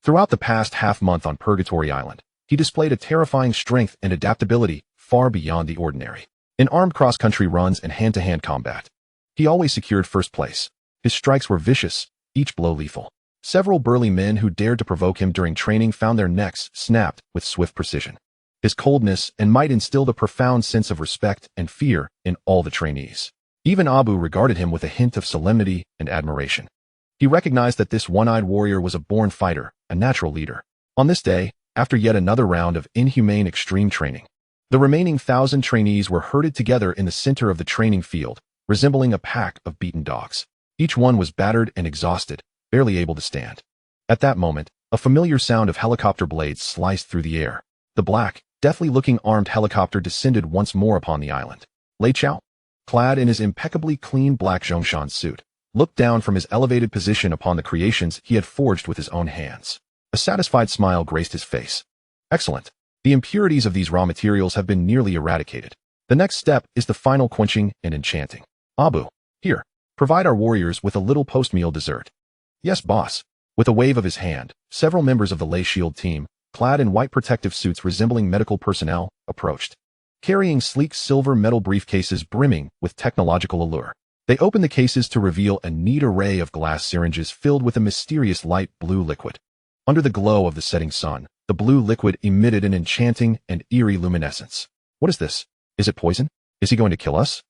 Speaker 1: Throughout the past half-month on Purgatory Island, he displayed a terrifying strength and adaptability far beyond the ordinary. In armed cross-country runs and hand-to-hand combat, he always secured first place. His strikes were vicious, each blow lethal. Several burly men who dared to provoke him during training found their necks snapped with swift precision. His coldness and might instilled a profound sense of respect and fear in all the trainees. Even Abu regarded him with a hint of solemnity and admiration. He recognized that this one-eyed warrior was a born fighter, a natural leader. On this day, after yet another round of inhumane extreme training, the remaining 1,000 trainees were herded together in the center of the training field, resembling a pack of beaten dogs. Each one was battered and exhausted, barely able to stand. At that moment, a familiar sound of helicopter blades sliced through the air. The black, deathly-looking armed helicopter descended once more upon the island. Lei Chao, clad in his impeccably clean black Zhongshan suit, looked down from his elevated position upon the creations he had forged with his own hands. A satisfied smile graced his face. Excellent. The impurities of these raw materials have been nearly eradicated. The next step is the final quenching and enchanting. Abu, here, provide our warriors with a little post-meal dessert. Yes, boss. With a wave of his hand, several members of the Lei Shield team, clad in white protective suits resembling medical personnel, approached, carrying sleek silver metal briefcases brimming with technological allure. They opened the cases to reveal a neat array of glass syringes filled with a mysterious light blue liquid. Under the glow of the setting sun, the blue liquid emitted an enchanting and eerie luminescence. What is this? Is it poison? Is he going to kill us?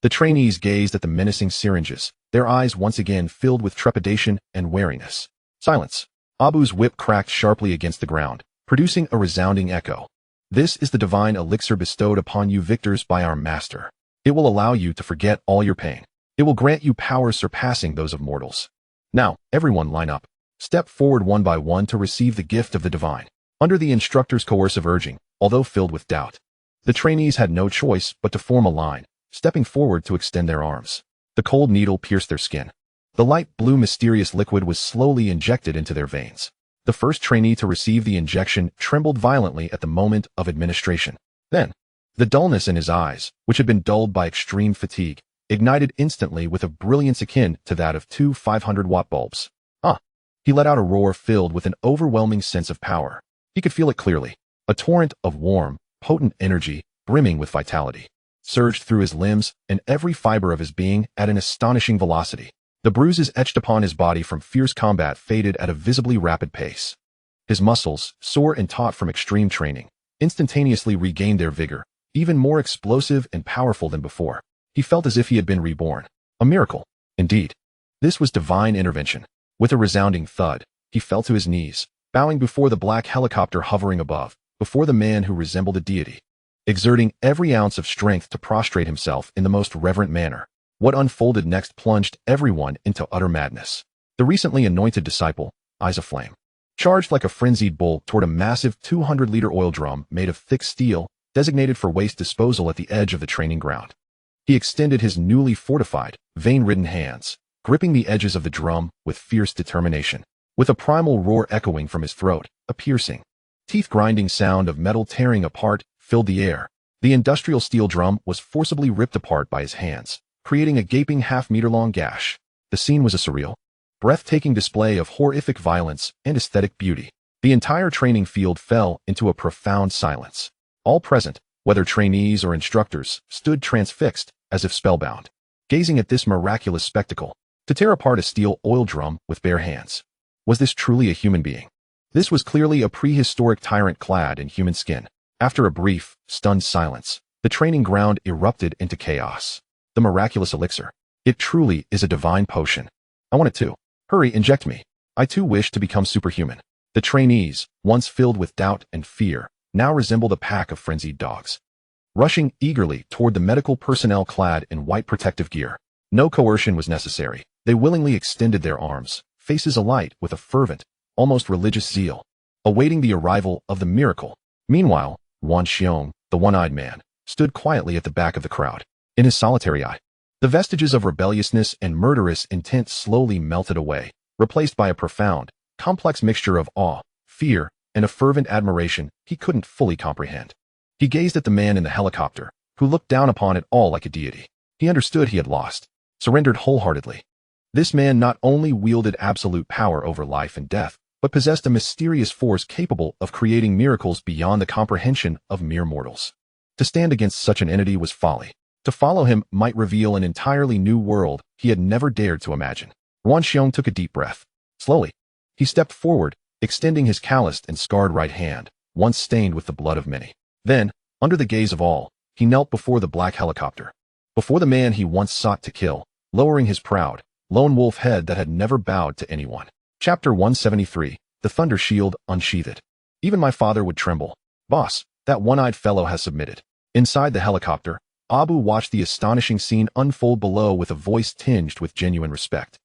Speaker 1: The trainees gazed at the menacing syringes, their eyes once again filled with trepidation and wariness. Silence. Abu's whip cracked sharply against the ground, producing a resounding echo. This is the divine elixir bestowed upon you victors by our master. It will allow you to forget all your pain. It will grant you powers surpassing those of mortals. Now, everyone line up. Step forward one by one to receive the gift of the divine. Under the instructor's coercive urging, although filled with doubt, the trainees had no choice but to form a line, stepping forward to extend their arms. The cold needle pierced their skin. The light blue mysterious liquid was slowly injected into their veins. The first trainee to receive the injection trembled violently at the moment of administration. Then, the dullness in his eyes, which had been dulled by extreme fatigue, ignited instantly with a brilliance akin to that of two 500-watt bulbs. He let out a roar filled with an overwhelming sense of power. He could feel it clearly. A torrent of warm, potent energy, brimming with vitality, surged through his limbs and every fiber of his being at an astonishing velocity. The bruises etched upon his body from fierce combat faded at a visibly rapid pace. His muscles, sore and taut from extreme training, instantaneously regained their vigor, even more explosive and powerful than before. He felt as if he had been reborn. A miracle, indeed. This was divine intervention. With a resounding thud, he fell to his knees, bowing before the black helicopter hovering above, before the man who resembled a deity, exerting every ounce of strength to prostrate himself in the most reverent manner. What unfolded next plunged everyone into utter madness. The recently anointed disciple, eyes aflame, charged like a frenzied bull toward a massive 200-liter oil drum made of thick steel, designated for waste disposal at the edge of the training ground. He extended his newly fortified, vein-ridden hands, gripping the edges of the drum with fierce determination. With a primal roar echoing from his throat, a piercing, teeth-grinding sound of metal tearing apart filled the air. The industrial steel drum was forcibly ripped apart by his hands, creating a gaping half-meter-long gash. The scene was a surreal, breathtaking display of horrific violence and aesthetic beauty. The entire training field fell into a profound silence. All present, whether trainees or instructors, stood transfixed, as if spellbound, gazing at this miraculous spectacle. To tear apart a steel oil drum with bare hands. Was this truly a human being? This was clearly a prehistoric tyrant clad in human skin. After a brief, stunned silence, the training ground erupted into chaos. The miraculous elixir. It truly is a divine potion. I want it too. Hurry, inject me. I too wish to become superhuman. The trainees, once filled with doubt and fear, now resembled a pack of frenzied dogs, rushing eagerly toward the medical personnel clad in white protective gear. No coercion was necessary. They willingly extended their arms, faces alight with a fervent, almost religious zeal, awaiting the arrival of the miracle. Meanwhile, Wan Xiong, the one-eyed man, stood quietly at the back of the crowd. In his solitary eye, the vestiges of rebelliousness and murderous intent slowly melted away, replaced by a profound, complex mixture of awe, fear, and a fervent admiration he couldn't fully comprehend. He gazed at the man in the helicopter, who looked down upon it all like a deity. He understood he had lost, surrendered wholeheartedly. This man not only wielded absolute power over life and death, but possessed a mysterious force capable of creating miracles beyond the comprehension of mere mortals. To stand against such an entity was folly. To follow him might reveal an entirely new world he had never dared to imagine. Wan Xiong took a deep breath. Slowly, he stepped forward, extending his calloused and scarred right hand, once stained with the blood of many. Then, under the gaze of all, he knelt before the black helicopter. Before the man he once sought to kill, lowering his proud, lone wolf head that had never bowed to anyone. Chapter 173, The Thunder Shield Unsheathed. Even my father would tremble. Boss, that one-eyed fellow has submitted. Inside the helicopter, Abu watched the astonishing scene unfold below with a voice tinged with genuine respect.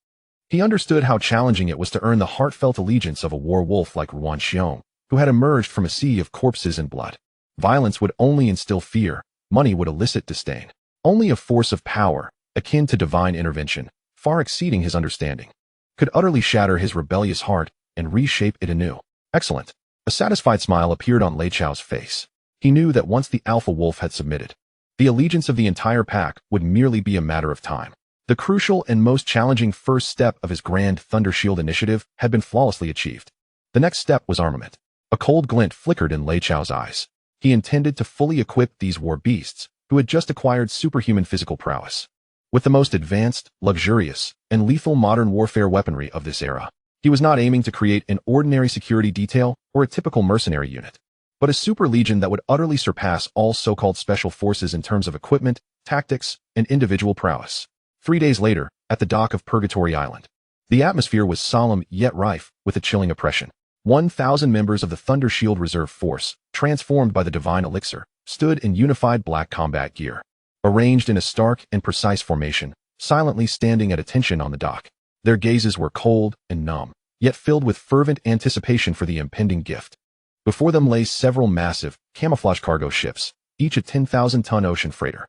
Speaker 1: He understood how challenging it was to earn the heartfelt allegiance of a war wolf like Wan Xiong, who had emerged from a sea of corpses and blood. Violence would only instill fear, money would elicit disdain. Only a force of power, akin to divine intervention, far exceeding his understanding, could utterly shatter his rebellious heart and reshape it anew. Excellent. A satisfied smile appeared on Lei Chao's face. He knew that once the alpha wolf had submitted, the allegiance of the entire pack would merely be a matter of time. The crucial and most challenging first step of his grand Thunder Shield initiative had been flawlessly achieved. The next step was armament. A cold glint flickered in Lei Chao's eyes. He intended to fully equip these war beasts, who had just acquired superhuman physical prowess, with the most advanced, luxurious, and lethal modern warfare weaponry of this era. He was not aiming to create an ordinary security detail or a typical mercenary unit, but a super legion that would utterly surpass all so-called special forces in terms of equipment, tactics, and individual prowess. 3 days later, at the dock of Purgatory Island, the atmosphere was solemn yet rife with a chilling oppression. 1,000 members of the Thunder Shield Reserve Force, transformed by the divine elixir, stood in unified black combat gear, arranged in a stark and precise formation, silently standing at attention on the dock. Their gazes were cold and numb, yet filled with fervent anticipation for the impending gift. Before them lay several massive, camouflage cargo ships, each a 10,000-ton ocean freighter.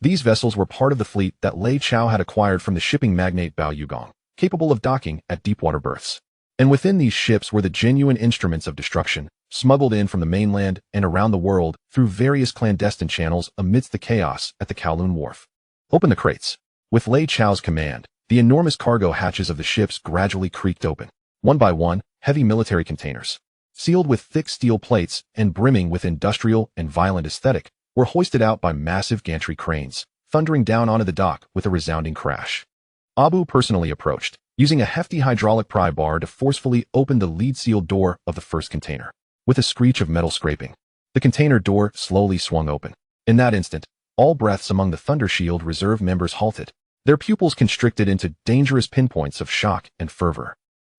Speaker 1: These vessels were part of the fleet that Lei Chao had acquired from the shipping magnate Bao Yugong, capable of docking at deep-water berths. And within these ships were the genuine instruments of destruction, smuggled in from the mainland and around the world through various clandestine channels amidst the chaos at the Kowloon Wharf. Open the crates. With Lei Chao's command, the enormous cargo hatches of the ships gradually creaked open. One by one, heavy military containers, sealed with thick steel plates and brimming with industrial and violent aesthetic, were hoisted out by massive gantry cranes, thundering down onto the dock with a resounding crash. Abu personally approached, using a hefty hydraulic pry bar to forcefully open the lead-sealed door of the first container. With a screech of metal scraping, the container door slowly swung open. In that instant, all breaths among the Thunder Shield Reserve members halted, their pupils constricted into dangerous pinpoints of shock and fervor.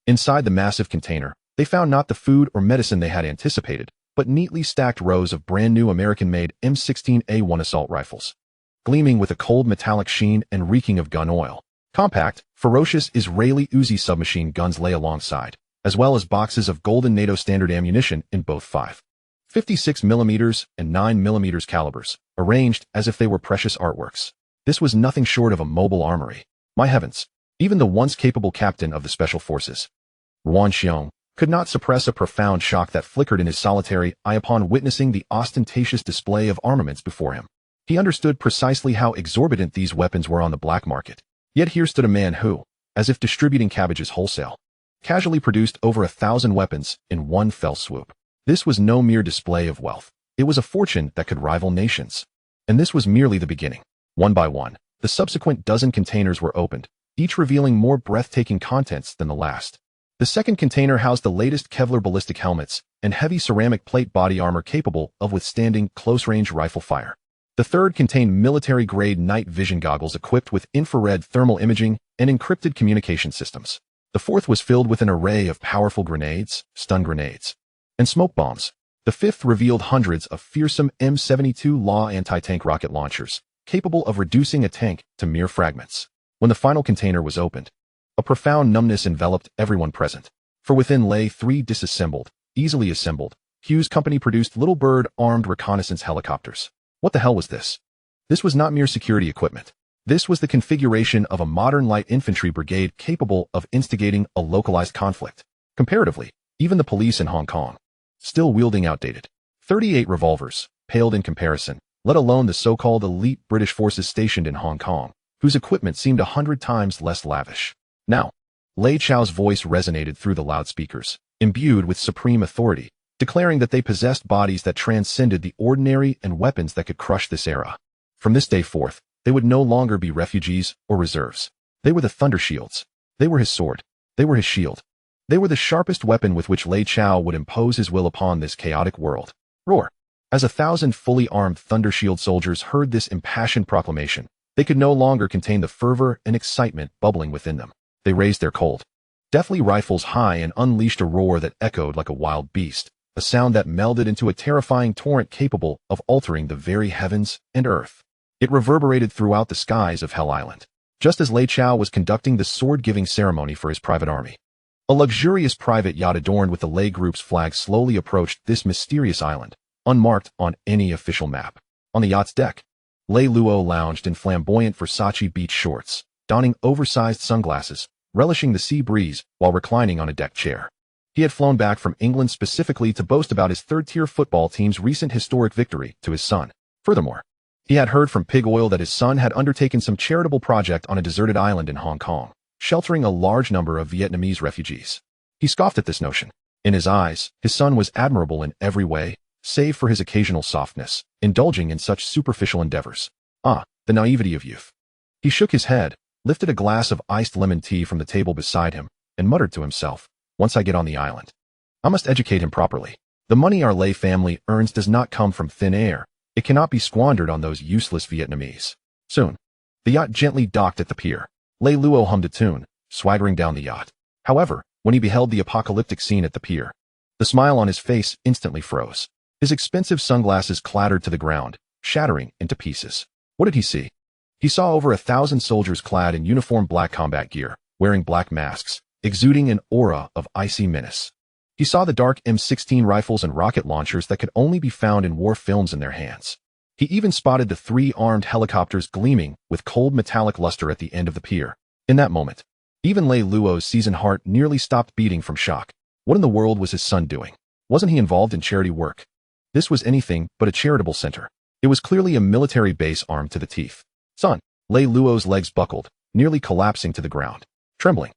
Speaker 1: Inside the massive container, they found not the food or medicine they had anticipated, but neatly stacked rows of brand-new American-made M16A1 assault rifles, gleaming with a cold metallic sheen and reeking of gun oil. Compact, ferocious Israeli Uzi submachine guns lay alongside, as well as boxes of golden NATO standard ammunition in both 5.56mm and 9mm calibers, arranged as if they were precious artworks. This was nothing short of a mobile armory. My heavens, even the once capable captain of the Special Forces, Wan Xiong, could not suppress a profound shock that flickered in his solitary eye upon witnessing the ostentatious display of armaments before him. He understood precisely how exorbitant these weapons were on the black market. Yet here stood a man who, as if distributing cabbages wholesale, casually produced over 1,000 weapons in one fell swoop. This was no mere display of wealth. It was a fortune that could rival nations. And this was merely the beginning. One by one, the subsequent dozen containers were opened, each revealing more breathtaking contents than the last. The second container housed the latest Kevlar ballistic helmets and heavy ceramic plate body armor capable of withstanding close-range rifle fire. The third contained military-grade night vision goggles equipped with infrared thermal imaging and encrypted communication systems. The fourth was filled with an array of powerful grenades, stun grenades, and smoke bombs. The fifth revealed hundreds of fearsome M72 Law anti-tank rocket launchers, capable of reducing a tank to mere fragments. When the final container was opened, A profound numbness enveloped everyone present. For within lay 3 disassembled, easily assembled, Hugh's company produced little bird-armed reconnaissance helicopters. What the hell was this? This was not mere security equipment. This was the configuration of a modern light infantry brigade capable of instigating a localized conflict. Comparatively, even the police in Hong Kong, still wielding outdated 38 revolvers, paled in comparison, let alone the so-called elite British forces stationed in Hong Kong, whose equipment seemed 100 times less lavish. Now, Lei Chao's voice resonated through the loudspeakers, imbued with supreme authority, declaring that they possessed bodies that transcended the ordinary and weapons that could crush this era. From this day forth, they would no longer be refugees or reserves. They were the thunder shields. They were his sword. They were his shield. They were the sharpest weapon with which Lei Chao would impose his will upon this chaotic world. Roar! As 1,000 fully armed thunder shield soldiers heard this impassioned proclamation, they could no longer contain the fervor and excitement bubbling within them. They raised their cold, deathly rifles high and unleashed a roar that echoed like a wild beast, a sound that melded into a terrifying torrent capable of altering the very heavens and earth. It reverberated throughout the skies of Hell Island, just as Lei Chao was conducting the sword-giving ceremony for his private army. A luxurious private yacht adorned with the Lei Group's flag slowly approached this mysterious island, unmarked on any official map. On the yacht's deck, Lei Luo lounged in flamboyant Versace beach shorts, donning oversized sunglasses, relishing the sea breeze while reclining on a deck chair. He had flown back from England specifically to boast about his third-tier football team's recent historic victory to his son. Furthermore, he had heard from Pig Oil that his son had undertaken some charitable project on a deserted island in Hong Kong, sheltering a large number of Vietnamese refugees. He scoffed at this notion. In his eyes, his son was admirable in every way, save for his occasional softness, indulging in such superficial endeavors. Ah, the naivety of youth. He shook his head, lifted a glass of iced lemon tea from the table beside him, and muttered to himself, "Once I get on the island, I must educate him properly. The money our Lei family earns does not come from thin air. It cannot be squandered on those useless Vietnamese." Soon, the yacht gently docked at the pier. Lei Luo hummed a tune, swaggering down the yacht. However, when he beheld the apocalyptic scene at the pier, the smile on his face instantly froze. His expensive sunglasses clattered to the ground, shattering into pieces. What did he see? He saw over 1,000 soldiers clad in uniform black combat gear, wearing black masks, exuding an aura of icy menace. He saw the dark M16 rifles and rocket launchers that could only be found in war films in their hands. He even spotted the 3 armed helicopters gleaming with cold metallic luster at the end of the pier. In that moment, even Lei Luo's seasoned heart nearly stopped beating from shock. What in the world was his son doing? Wasn't he involved in charity work? This was anything but a charitable center. It was clearly a military base armed to the teeth. "Son." Lei Luo's legs buckled, nearly collapsing to the ground. Trembling,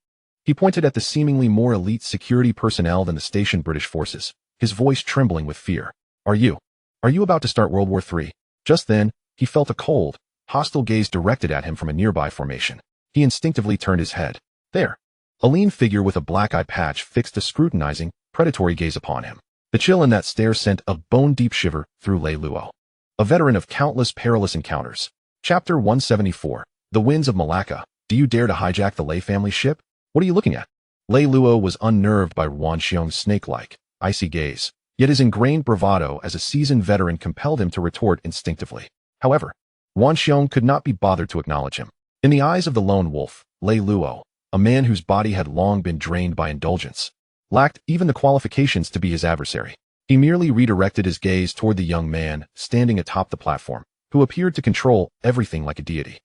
Speaker 1: he pointed at the seemingly more elite security personnel than the stationed British forces, his voice trembling with fear. Are you about to start World War III? Just then, he felt a cold, hostile gaze directed at him from a nearby formation. He instinctively turned his head. There, a lean figure with a black eye patch fixed a scrutinizing, predatory gaze upon him. The chill in that stare sent a bone-deep shiver through Lei Luo. A veteran of countless perilous encounters. Chapter 174. The Winds of Malacca. Do you dare to hijack the Lei family ship? What are you looking at? Lei Luo was unnerved by Wan Xiong's snake-like, icy gaze, yet his ingrained bravado as a seasoned veteran compelled him to retort instinctively. However, Wan Xiong could not be bothered to acknowledge him. In the eyes of the lone wolf, Lei Luo, a man whose body had long been drained by indulgence, lacked even the qualifications to be his adversary. He merely redirected his gaze toward the young man standing atop the platform, who appeared to control everything like a deity.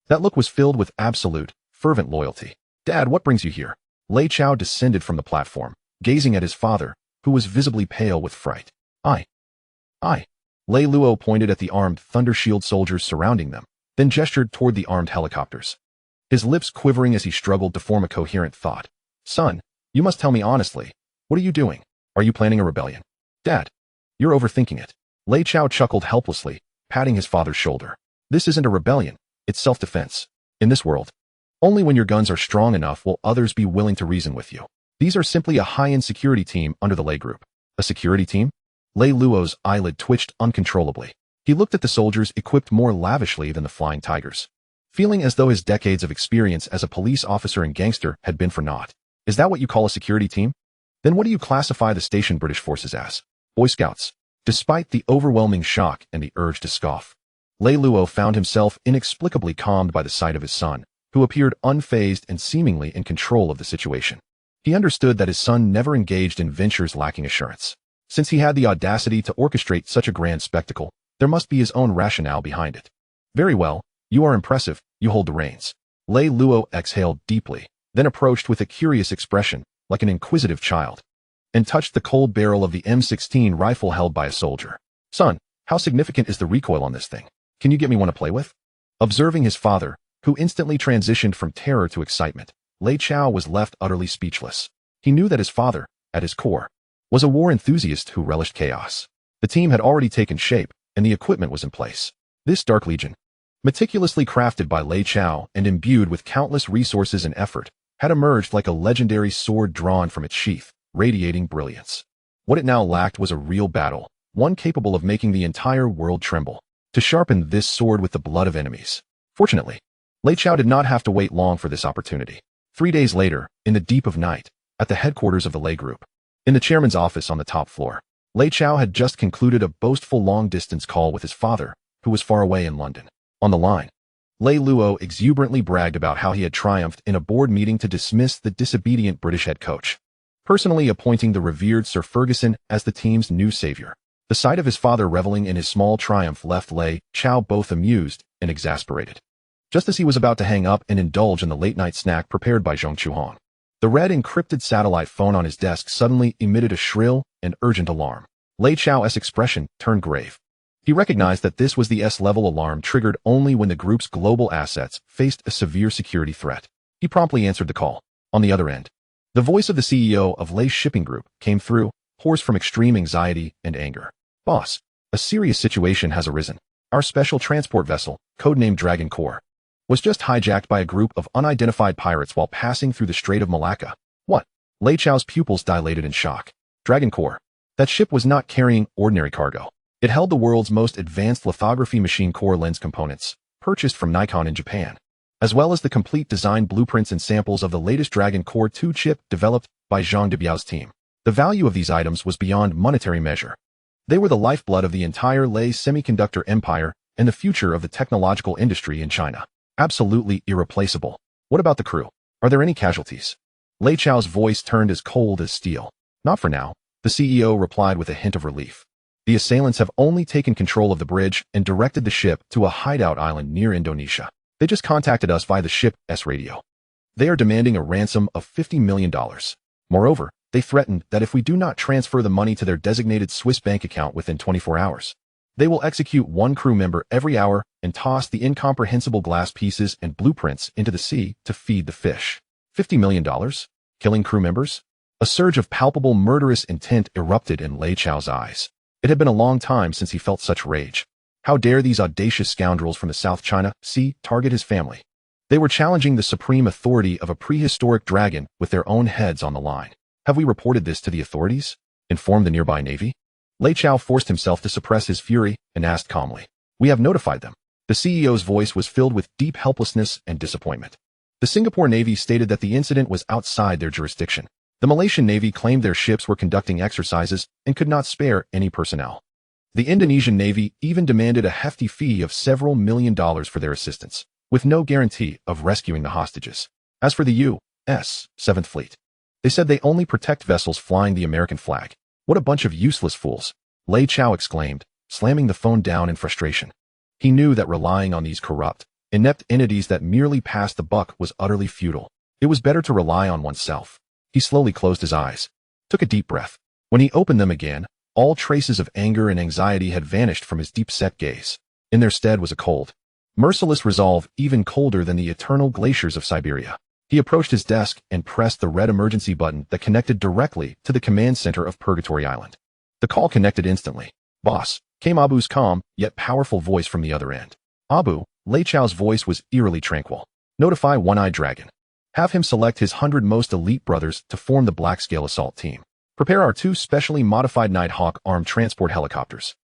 Speaker 1: That look was filled with absolute, fervent loyalty. "Dad, what brings you here?" Lei Chao descended from the platform, gazing at his father, who was visibly pale with fright. I. Lei Luo pointed at the armed thunder shield soldiers surrounding them, then gestured toward the armed helicopters, his lips quivering as he struggled to form a coherent thought. "Son, you must tell me honestly. What are you doing? Are you planning a rebellion?" "Dad, you're overthinking it." Lei Chao chuckled helplessly, patting his father's shoulder. "This isn't a rebellion, it's self-defense. In this world, only when your guns are strong enough will others be willing to reason with you. These are simply a high-end security team under the Lei Group." "A security team?" Lei Luo's eyelid twitched uncontrollably. He looked at the soldiers equipped more lavishly than the Flying Tigers, feeling as though his decades of experience as a police officer and gangster had been for naught. "Is that what you call a security team? Then what do you classify the stationed British forces as? Boy Scouts?" Despite the overwhelming shock and the urge to scoff, Lei Luo found himself inexplicably calmed by the sight of his son, who appeared unfazed and seemingly in control of the situation. He understood that his son never engaged in ventures lacking assurance. Since he had the audacity to orchestrate such a grand spectacle, there must be his own rationale behind it. Very well, you are impressive, you hold the reins. Lei Lo exhaled deeply, then approached with a curious expression, like an inquisitive child, and touched the cold barrel of the M16 rifle held by a soldier. Son, how significant is the recoil on this thing? Can you get me one to play with? Observing his father, who instantly transitioned from terror to excitement, Lei Chao was left utterly speechless. He knew that his father, at his core, was a war enthusiast who relished chaos. The team had already taken shape, and the equipment was in place. This Dark Legion, meticulously crafted by Lei Chao and imbued with countless resources and effort, had emerged like a legendary sword drawn from its sheath, radiating brilliance. What it now lacked was a real battle, one capable of making the entire world tremble. To sharpen this sword with the blood of enemies. Fortunately, Lei Chao did not have to wait long for this opportunity. 3 days later, in the deep of night, at the headquarters of the Lei Group, in the chairman's office on the top floor, Lei Chao had just concluded a boastful long-distance call with his father, who was far away in London. On the line, Lei Lo exuberantly bragged about how he had triumphed in a board meeting to dismiss the disobedient British head coach, personally appointing the revered Sir Ferguson as the team's new savior. The sight of his father reveling in his small triumph left Lei Chao both amused and exasperated. Just as he was about to hang up and indulge in the late-night snack prepared by Zhong Chuhong, the red encrypted satellite phone on his desk suddenly emitted a shrill and urgent alarm. Lei Chao's expression turned grave. He recognized that this was the S-level alarm triggered only when the group's global assets faced a severe security threat. He promptly answered the call. On the other end, the voice of the CEO of Lei Shipping Group came through, hoarse from extreme anxiety and anger. Boss, a serious situation has arisen. Our special transport vessel, codenamed Dragon Core, was just hijacked by a group of unidentified pirates while passing through the Strait of Malacca. What? Lei Chao's pupils dilated in shock. Dragon Core. That ship was not carrying ordinary cargo. It held the world's most advanced lithography machine core lens components, purchased from Nikon in Japan, as well as the complete design blueprints and samples of the latest Dragon Core 2 chip developed by Zhang Debiao's team. The value of these items was beyond monetary measure. They were the lifeblood of the entire Lei semiconductor empire and the future of the technological industry in China. Absolutely irreplaceable. What about the crew? Are there any casualties? Lei Chao's voice turned as cold as steel. Not for now, the CEO replied with a hint of relief. The assailants have only taken control of the bridge and directed the ship to a hideout island near Indonesia. They just contacted us via the ship's radio. They are demanding a ransom of $50 million. Moreover, they threatened that if we do not transfer the money to their designated Swiss bank account within 24 hours, they will execute one crew member every hour and toss the incomprehensible glass pieces and blueprints into the sea to feed the fish. $50 million? Killing crew members? A surge of palpable murderous intent erupted in Lei Chao's eyes. It had been a long time since he felt such rage. How dare these audacious scoundrels from the South China Sea target his family? They were challenging the supreme authority of a prehistoric dragon with their own heads on the line. Have we reported this to the authorities? Informed the nearby navy? Lei Chao forced himself to suppress his fury and asked calmly. We have notified them. The CEO's voice was filled with deep helplessness and disappointment. The Singapore Navy stated that the incident was outside their jurisdiction. The Malaysian Navy claimed their ships were conducting exercises and could not spare any personnel. The Indonesian Navy even demanded a hefty fee of several $1 million for their assistance, with no guarantee of rescuing the hostages. As for the U.S. 7th Fleet, they said they only protect vessels flying the American flag. What a bunch of useless fools, Lei Chao exclaimed, slamming the phone down in frustration. He knew that relying on these corrupt, inept entities that merely passed the buck was utterly futile. It was better to rely on oneself. He slowly closed his eyes, took a deep breath. When he opened them again, all traces of anger and anxiety had vanished from his deep-set gaze. In their stead was a cold, merciless resolve even colder than the eternal glaciers of Siberia. He approached his desk and pressed the red emergency button that connected directly to the command center of Purgatory Island. The call connected instantly. Boss, came Abu's calm, yet powerful voice from the other end. Abu, Lei Chao's voice was eerily tranquil. Notify One-Eyed Dragon. Have him select his 100 most elite brothers to form the Black Scale Assault Team. Prepare our 2 specially modified Nighthawk armed transport helicopters.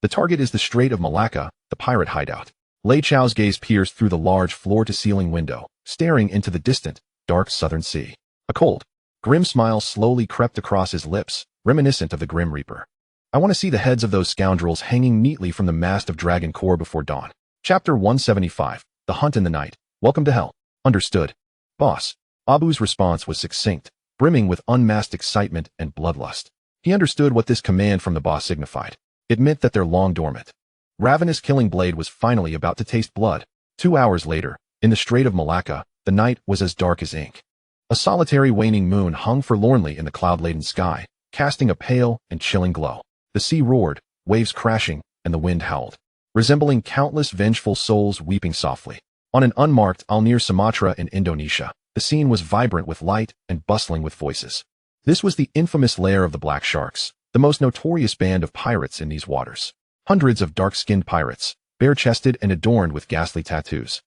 Speaker 1: The target is the Strait of Malacca, the pirate hideout. Lei Chao's gaze pierced through the large floor-to-ceiling window, staring into the distant, dark southern sea. A cold, grim smile slowly crept across his lips, reminiscent of the Grim Reaper. I want to see the heads of those scoundrels hanging neatly from the mast of Dragon Core before dawn. Chapter 175, The Hunt in the Night. Welcome to Hell. Understood. Boss. Abu's response was succinct, brimming with unmasked excitement and bloodlust. He understood what this command from the boss signified. It meant that their long-dormant, ravenous killing blade was finally about to taste blood. 2 hours later, in the Strait of Malacca, the night was as dark as ink. A solitary waning moon hung forlornly in the cloud-laden sky, casting a pale and chilling glow. The sea roared, waves crashing, and the wind howled, resembling countless vengeful souls weeping softly. On an unmarked isle near Sumatra in Indonesia, the scene was vibrant with light and bustling with voices. This was the infamous lair of the Black Sharks, the most notorious band of pirates in these waters. Hundreds of dark-skinned pirates, bare-chested and adorned with ghastly tattoos,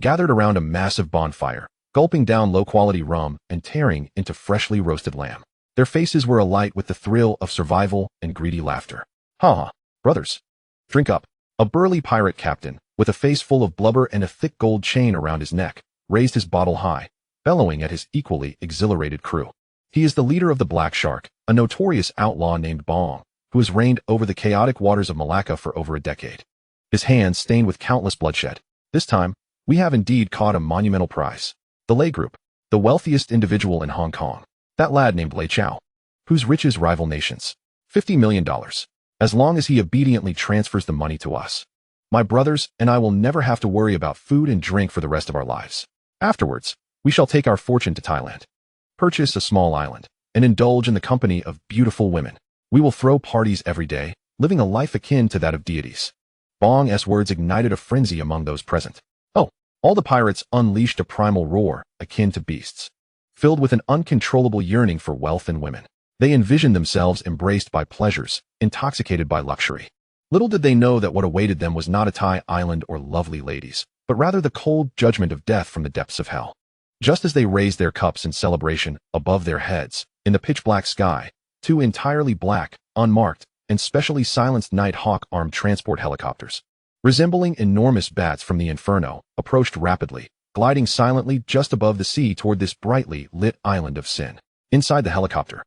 Speaker 1: gathered around a massive bonfire, gulping down low-quality rum and tearing into freshly roasted lamb. Their faces were alight with the thrill of survival and greedy laughter. "Ha, brothers. Drink up." A burly pirate captain, with a face full of blubber and a thick gold chain around his neck, raised his bottle high, bellowing at his equally exhilarated crew. He is the leader of the Black Shark, a notorious outlaw named Bong, who has reigned over the chaotic waters of Malacca for over a decade. His hands stained with countless bloodshed. "This time, we have indeed caught a monumental prize. The Lei Group, the wealthiest individual in Hong Kong. That lad named Lei Chao, whose riches rival nations. $50 million. As long as he obediently transfers the money to us. My brothers and I will never have to worry about food and drink for the rest of our lives. Afterwards, we shall take our fortune to Thailand, purchase a small island, and indulge in the company of beautiful women. We will throw parties every day, living a life akin to that of deities." Bong's words ignited a frenzy among those present. Oh, all the pirates unleashed a primal roar, akin to beasts, filled with an uncontrollable yearning for wealth and women. They envisioned themselves embraced by pleasures, intoxicated by luxury. Little did they know that what awaited them was not a Thai island or lovely ladies, but rather the cold judgment of death from the depths of hell. Just as they raised their cups in celebration, above their heads, in the pitch-black sky, 2 entirely black, unmarked, and specially silenced Night Hawk armed transport helicopters, resembling enormous bats from the inferno, approached rapidly, gliding silently just above the sea toward this brightly lit island of sin. Inside the helicopter,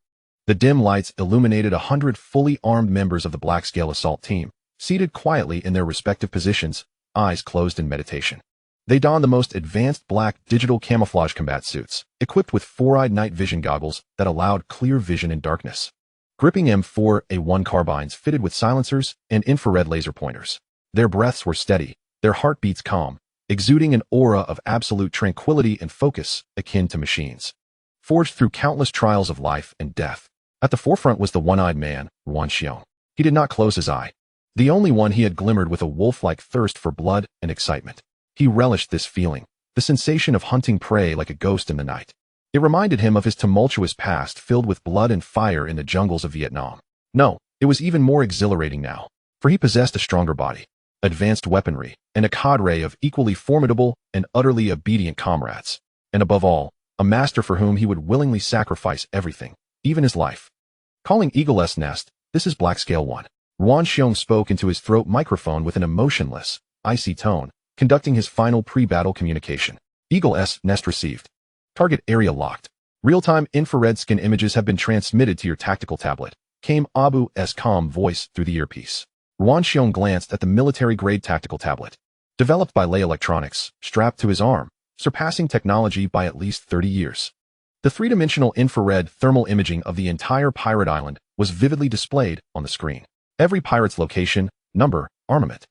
Speaker 1: the dim lights illuminated 100 fully armed members of the Black Scale Assault Team, seated quietly in their respective positions, eyes closed in meditation. They donned the most advanced black digital camouflage combat suits, equipped with 4-eyed night vision goggles that allowed clear vision in darkness. Gripping M4A1 carbines fitted with silencers and infrared laser pointers. Their breaths were steady, their heartbeats calm, exuding an aura of absolute tranquility and focus akin to machines, forged through countless trials of life and death. At the forefront was the one-eyed man, Ruan Xiong. He did not close his eye. The only one he had glimmered with a wolf-like thirst for blood and excitement. He relished this feeling, the sensation of hunting prey like a ghost in the night. It reminded him of his tumultuous past filled with blood and fire in the jungles of Vietnam. No, it was even more exhilarating now, for he possessed a stronger body, advanced weaponry, and a cadre of equally formidable and utterly obedient comrades. And above all, a master for whom he would willingly sacrifice everything, even his life. Calling Eagle's Nest, "This is Black Scale 1. Ruan Xiong spoke into his throat microphone with an emotionless, icy tone, conducting his final pre-battle communication. Eagle's Nest received. Target area locked. Real-time infrared scan images have been transmitted to your tactical tablet, came Abu's calm voice through the earpiece. Ruan Xiong glanced at the military-grade tactical tablet, developed by Lei Electronics, strapped to his arm, surpassing technology by at least 30 years. The three-dimensional infrared thermal imaging of the entire pirate island was vividly displayed on the screen. Every pirate's location, number, armament,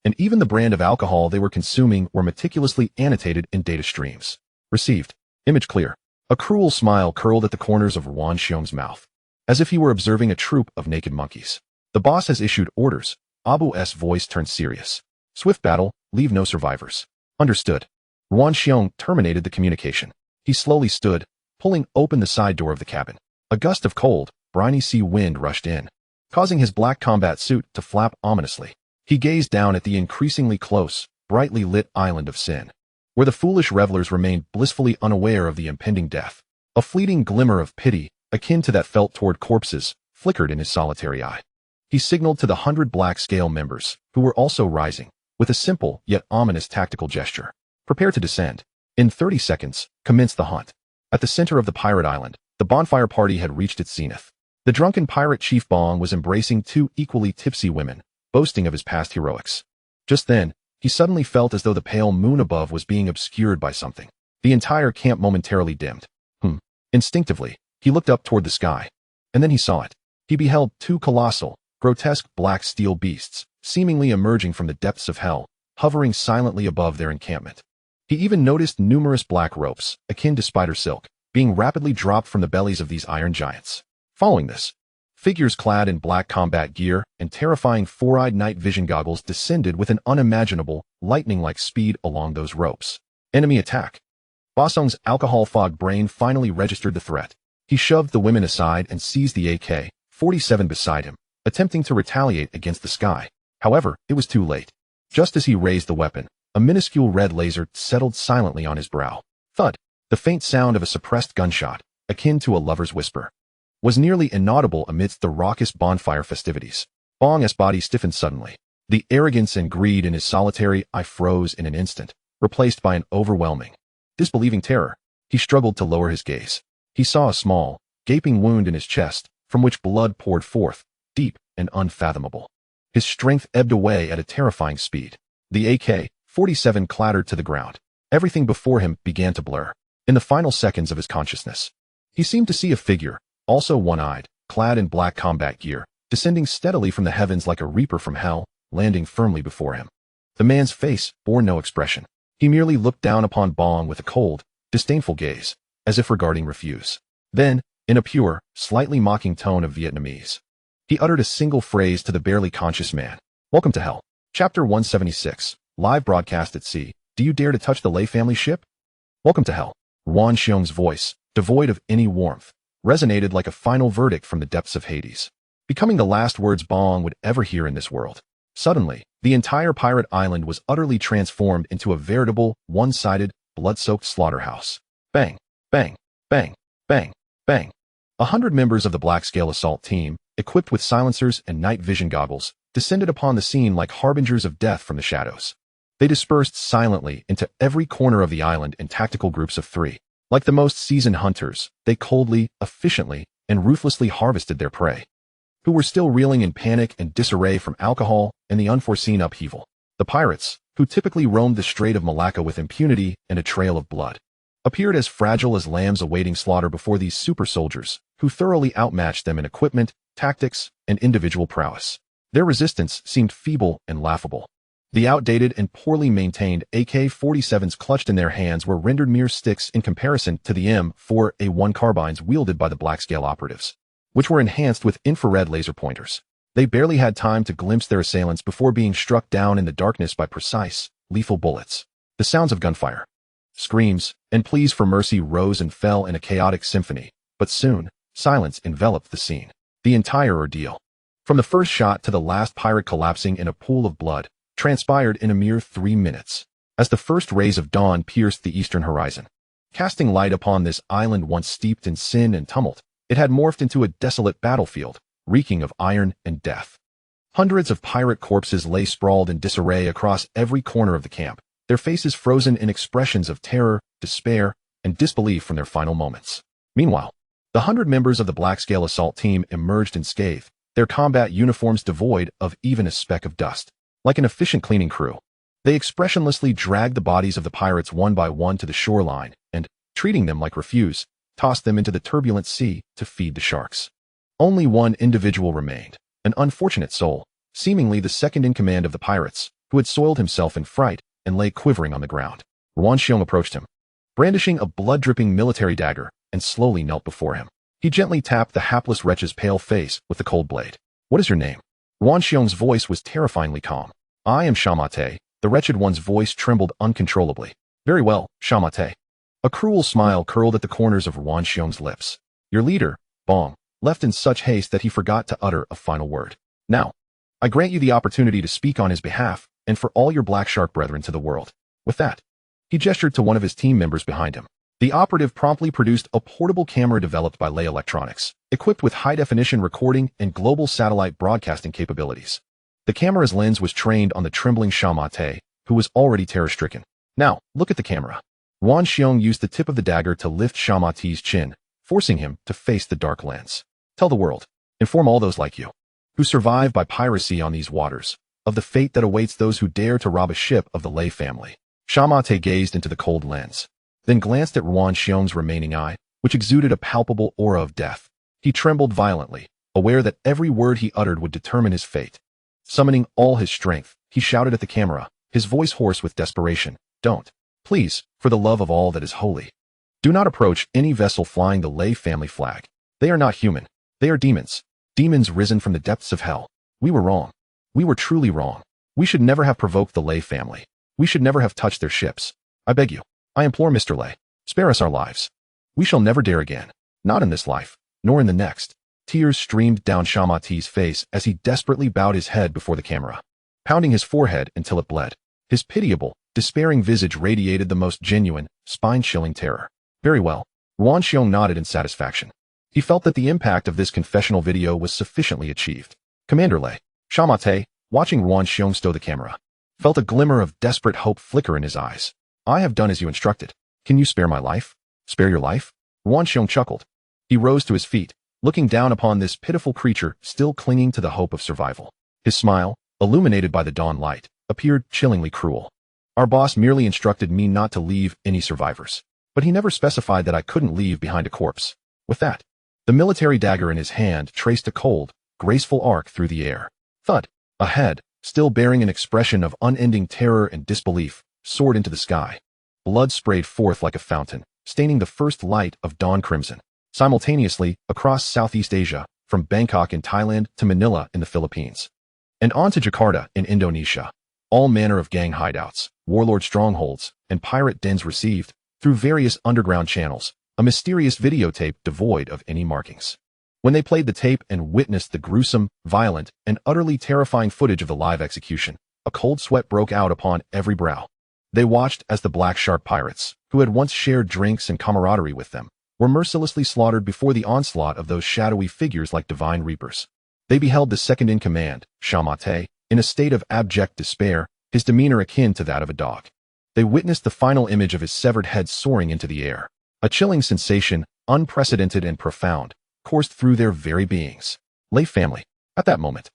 Speaker 1: and even the brand of alcohol they were consuming were meticulously annotated in data streams. Received. Image clear. A cruel smile curled at the corners of Ruan Xiong's mouth, as if he were observing a troop of naked monkeys. "The boss has issued orders." Abu's voice turned serious. "Swift battle, leave no survivors." "Understood." Ruan Xiong terminated the communication. He slowly stood, pulling open the side door of the cabin. A gust of cold, briny sea wind rushed in, causing his black combat suit to flap ominously. He gazed down at the increasingly close, brightly lit island of sin, where the foolish revelers remained blissfully unaware of the impending death. A fleeting glimmer of pity, akin to that felt toward corpses, flickered in his solitary eye. He signaled to the 100 Black Scale members, who were also rising, with a simple yet ominous tactical gesture. "Prepare to descend. In 30 seconds, commence the hunt." At the center of the pirate island, the bonfire party had reached its zenith. The drunken pirate chief Bong was embracing 2 equally tipsy women, boasting of his past heroics. Just then, he suddenly felt as though the pale moon above was being obscured by something. The entire camp momentarily dimmed. Instinctively, he looked up toward the sky. And then he saw it. He beheld two colossal, grotesque black steel beasts, seemingly emerging from the depths of hell, hovering silently above their encampment. He even noticed numerous black ropes, akin to spider silk, being rapidly dropped from the bellies of these iron giants. Following this, figures clad in black combat gear and terrifying four-eyed night vision goggles descended with an unimaginable, lightning-like speed along those ropes. Enemy attack. Bosong's alcohol-fogged brain finally registered the threat. He shoved the women aside and seized the AK-47 beside him, attempting to retaliate against the sky. However, it was too late. Just as he raised the weapon, a minuscule red laser settled silently on his brow. Thud. The faint sound of a suppressed gunshot, akin to a lover's whisper, was nearly inaudible amidst the raucous bonfire festivities. Bong's body stiffened suddenly. The arrogance and greed in his solitary eye froze in an instant, replaced by an overwhelming, disbelieving terror. He struggled to lower his gaze. He saw a small, gaping wound in his chest, from which blood poured forth, deep and unfathomable. His strength ebbed away at a terrifying speed. The AK-47 clattered to the ground. Everything before him began to blur. In the final seconds of his consciousness, he seemed to see a figure, also one-eyed, clad in black combat gear, descending steadily from the heavens like a reaper from hell, landing firmly before him. The man's face bore no expression. He merely looked down upon Bong with a cold, disdainful gaze, as if regarding refuse. Then, in a pure, slightly mocking tone of Vietnamese, he uttered a single phrase to the barely conscious man. Welcome to hell. Chapter 176, live broadcast at sea. Do you dare to touch the Lei family ship? Welcome to hell. Wan Xiong's voice, devoid of any warmth, resonated like a final verdict from the depths of Hades, becoming the last words Bong would ever hear in this world. Suddenly, the entire pirate island was utterly transformed into a veritable, one-sided, blood-soaked slaughterhouse. Bang, bang, bang, bang, bang. 100 members of the Black-Scale Assault Team, equipped with silencers and night vision goggles, descended upon the scene like harbingers of death from the shadows. They dispersed silently into every corner of the island in tactical groups of 3. Like the most seasoned hunters, they coldly, efficiently, and ruthlessly harvested their prey, who were still reeling in panic and disarray from alcohol and the unforeseen upheaval. The pirates, who typically roamed the Strait of Malacca with impunity and a trail of blood, appeared as fragile as lambs awaiting slaughter before these super soldiers, who thoroughly outmatched them in equipment, tactics, and individual prowess. Their resistance seemed feeble and laughable. The outdated and poorly maintained AK-47s clutched in their hands were rendered mere sticks in comparison to the M4A1 carbines wielded by the Black-Scale operatives, which were enhanced with infrared laser pointers. They barely had time to glimpse their assailants before being struck down in the darkness by precise, lethal bullets. The sounds of gunfire, screams, and pleas for mercy rose and fell in a chaotic symphony, but soon, silence enveloped the scene. The entire ordeal, from the first shot to the last pirate collapsing in a pool of blood, transpired in a mere 3 minutes, as the first rays of dawn pierced the eastern horizon. Casting light upon this island once steeped in sin and tumult, it had morphed into a desolate battlefield, reeking of iron and death. Hundreds of pirate corpses lay sprawled in disarray across every corner of the camp, their faces frozen in expressions of terror, despair, and disbelief from their final moments. Meanwhile, the 100 members of the Black-Scale Assault Team emerged unscathed, their combat uniforms devoid of even a speck of dust. Like an efficient cleaning crew, they expressionlessly dragged the bodies of the pirates one by one to the shoreline and, treating them like refuse, tossed them into the turbulent sea to feed the sharks. Only one individual remained, an unfortunate soul, seemingly the second in command of the pirates, who had soiled himself in fright and lay quivering on the ground. Wan Xiong approached him, brandishing a blood-dripping military dagger, and slowly knelt before him. He gently tapped the hapless wretch's pale face with the cold blade. "What is your name?" Wan Xiong's voice was terrifyingly calm. "I am Shamate." The wretched one's voice trembled uncontrollably. "Very well, Shamate." A cruel smile curled at the corners of Wan Xiong's lips. "Your leader, Bong, left in such haste that he forgot to utter a final word. Now, I grant you the opportunity to speak on his behalf and for all your black shark brethren to the world." With that, he gestured to one of his team members behind him. The operative promptly produced a portable camera developed by Lei Electronics, equipped with high-definition recording and global satellite broadcasting capabilities. The camera's lens was trained on the trembling Shamate, who was already terror-stricken. "Now, look at the camera." Wan Xiong used the tip of the dagger to lift Shamate's chin, forcing him to face the dark lens. "Tell the world, inform all those like you, who survive by piracy on these waters, of the fate that awaits those who dare to rob a ship of the Lei family." Shamate gazed into the cold lens. then glanced at Ruan Xiong's remaining eye, which exuded a palpable aura of death. He trembled violently, aware that every word he uttered would determine his fate. Summoning all his strength, he shouted at the camera, his voice hoarse with desperation, "Don't. Please, for the love of all that is holy. Do not approach any vessel flying the Lei family flag. They are not human. They are demons. Demons risen from the depths of hell. We were wrong. We were truly wrong. We should never have provoked the Lei family. We should never have touched their ships. I beg you. I implore Mr. Lei. Spare us our lives. We shall never dare again. Not in this life, nor in the next." Tears streamed down Shamati's face as he desperately bowed his head before the camera, pounding his forehead until it bled. His pitiable, despairing visage radiated the most genuine, spine-chilling terror. Very well. Ruan Xiong nodded in satisfaction. He felt that the impact of this confessional video was sufficiently achieved. Commander Lei, Shamate, watching Ruan Xiong stow the camera, felt a glimmer of desperate hope flicker in his eyes. "I have done as you instructed. Can you spare my life? Spare your life?" Ruan Xiong chuckled. He rose to his feet, looking down upon this pitiful creature still clinging to the hope of survival. His smile, illuminated by the dawn light, appeared chillingly cruel. "Our boss merely instructed me not to leave any survivors. But he never specified that I couldn't leave behind a corpse." With that, the military dagger in his hand traced a cold, graceful arc through the air. Thud. A head, still bearing an expression of unending terror and disbelief, soared into the sky. Blood sprayed forth like a fountain, staining the first light of dawn crimson. Simultaneously, across Southeast Asia, from Bangkok in Thailand to Manila in the Philippines, and on to Jakarta in Indonesia, all manner of gang hideouts, warlord strongholds, and pirate dens received, through various underground channels, a mysterious videotape devoid of any markings. When they played the tape and witnessed the gruesome, violent, and utterly terrifying footage of the live execution, a cold sweat broke out upon every brow. They watched as the Black Shark pirates, who had once shared drinks and camaraderie with them, were mercilessly slaughtered before the onslaught of those shadowy figures like divine reapers. They beheld the second-in-command, Shamate, in a state of abject despair, his demeanor akin to that of a dog. They witnessed the final image of his severed head soaring into the air. A chilling sensation, unprecedented and profound, coursed through their very beings. Lei family. At that moment,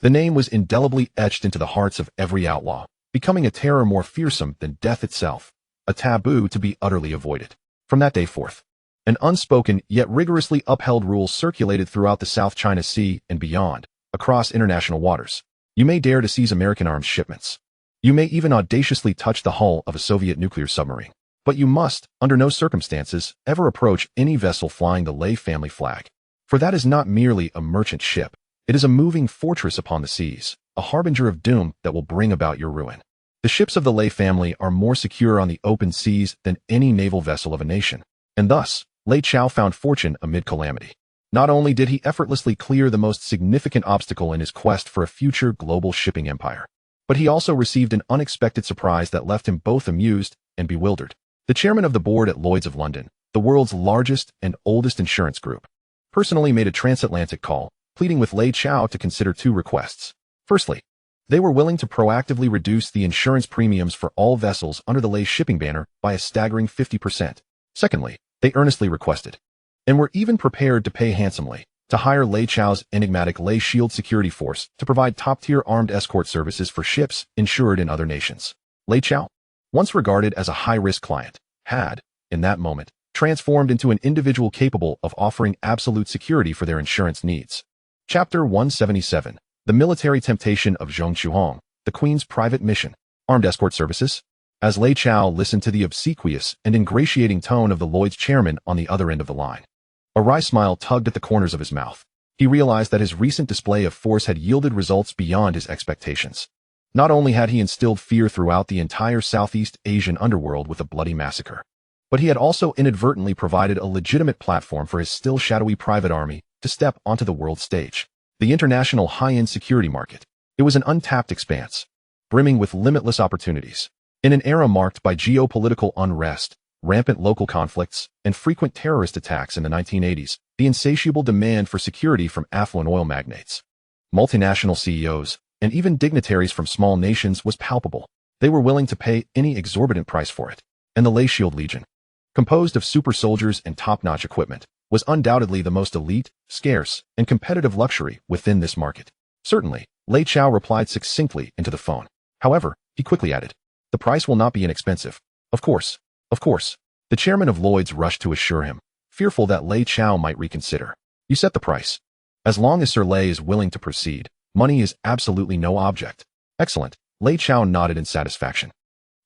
Speaker 1: the name was indelibly etched into the hearts of every outlaw, becoming a terror more fearsome than death itself, a taboo to be utterly avoided. From that day forth, an unspoken yet rigorously upheld rule circulated throughout the South China Sea and beyond, across international waters. You may dare to seize American arms shipments. You may even audaciously touch the hull of a Soviet nuclear submarine. But you must, under no circumstances, ever approach any vessel flying the Lei family flag. For that is not merely a merchant ship. It is a moving fortress upon the seas, a harbinger of doom that will bring about your ruin. The ships of the Lei family are more secure on the open seas than any naval vessel of a nation. And thus, Lei Chao found fortune amid calamity. Not only did he effortlessly clear the most significant obstacle in his quest for a future global shipping empire, but he also received an unexpected surprise that left him both amused and bewildered. The chairman of the board at Lloyd's of London, the world's largest and oldest insurance group, personally made a transatlantic call, pleading with Lei Chao to consider two requests. Firstly, they were willing to proactively reduce the insurance premiums for all vessels under the Lei shipping banner by a staggering 50%. Secondly, they earnestly requested, and were even prepared to pay handsomely, to hire Lei Chao's enigmatic Lei Shield security force to provide top-tier armed escort services for ships insured in other nations. Lei Chao, once regarded as a high-risk client, had, in that moment, transformed into an individual capable of offering absolute security for their insurance needs. Chapter 177. The Military Temptation of Zhong Chuhong, the Queen's Private Mission, Armed Escort Services. As Lei Chao listened to the obsequious and ingratiating tone of the Lloyd's chairman on the other end of the line, a wry smile tugged at the corners of his mouth. He realized that his recent display of force had yielded results beyond his expectations. Not only had he instilled fear throughout the entire Southeast Asian underworld with a bloody massacre, but he had also inadvertently provided a legitimate platform for his still shadowy private army to step onto the world stage. The international high-end security market. It was an untapped expanse, brimming with limitless opportunities. In an era marked by geopolitical unrest, rampant local conflicts, and frequent terrorist attacks in the 1980s, the insatiable demand for security from affluent oil magnates, multinational CEOs, and even dignitaries from small nations was palpable. They were willing to pay any exorbitant price for it. And the Lei Shield Legion, composed of super soldiers and top-notch equipment, was undoubtedly the most elite, scarce, and competitive luxury within this market. Certainly, Lei Chao replied succinctly into the phone. However, he quickly added, "The price will not be inexpensive. Of course, The chairman of Lloyd's rushed to assure him, fearful that Lei Chao might reconsider. You set the price. As long as Sir Lei is willing to proceed, money is absolutely no object. Excellent. Lei Chao nodded in satisfaction.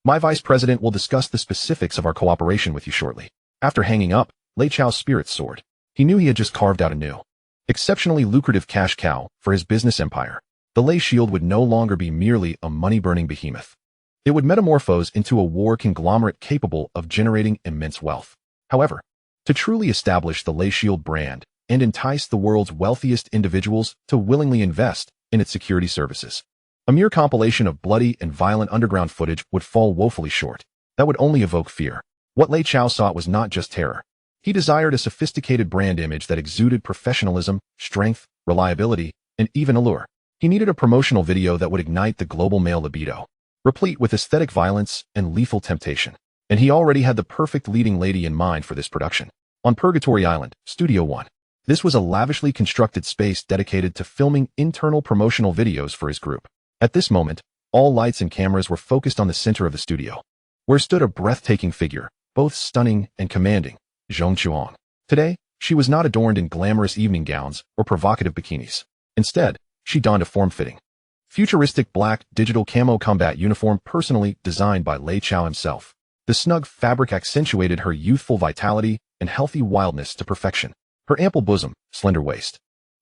Speaker 1: My vice president will discuss the specifics of our cooperation with you shortly. After hanging up, Lei Chao's spirits soared. He knew he had just carved out a new, exceptionally lucrative cash cow for his business empire. The Lei Shield would no longer be merely a money-burning behemoth. It would metamorphose into a war conglomerate capable of generating immense wealth. However, to truly establish the Lei Shield brand and entice the world's wealthiest individuals to willingly invest in its security services, a mere compilation of bloody and violent underground footage would fall woefully short. That would only evoke fear. What Lei Chao sought was not just terror. He desired a sophisticated brand image that exuded professionalism, strength, reliability, and even allure. He needed a promotional video that would ignite the global male libido, replete with aesthetic violence and lethal temptation. And he already had the perfect leading lady in mind for this production. On Purgatory Island, Studio One. This was a lavishly constructed space dedicated to filming internal promotional videos for his group. At this moment, all lights and cameras were focused on the center of the studio, where stood a breathtaking figure, both stunning and commanding, Zhong Chuang. Today, she was not adorned in glamorous evening gowns or provocative bikinis. Instead, she donned a form-fitting, futuristic black digital camo combat uniform personally designed by Lei Chao himself. The snug fabric accentuated her youthful vitality and healthy wildness to perfection. Her ample bosom, slender waist,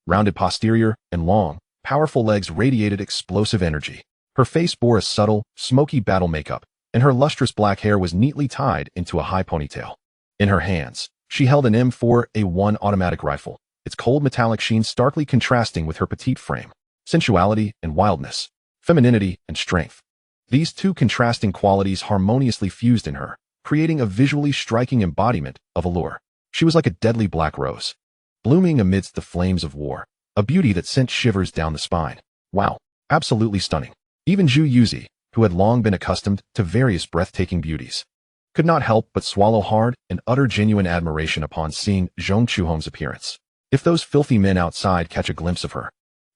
Speaker 1: rounded posterior, and long, powerful legs radiated explosive energy. Her face bore a subtle, smoky battle makeup, and her lustrous black hair was neatly tied into a high ponytail. In her hands, she held an M4A1 automatic rifle, its cold metallic sheen starkly contrasting with her petite frame, sensuality and wildness, femininity and strength. These two contrasting qualities harmoniously fused in her, creating a visually striking embodiment of allure. She was like a deadly black rose, blooming amidst the flames of war, a beauty that sent shivers down the spine. Wow, absolutely stunning. Even Zhu Yuzi, who had long been accustomed to various breathtaking beauties, could not help but swallow hard and utter genuine admiration upon seeing Zhong Chuhong's appearance. If those filthy men outside catch a glimpse of her,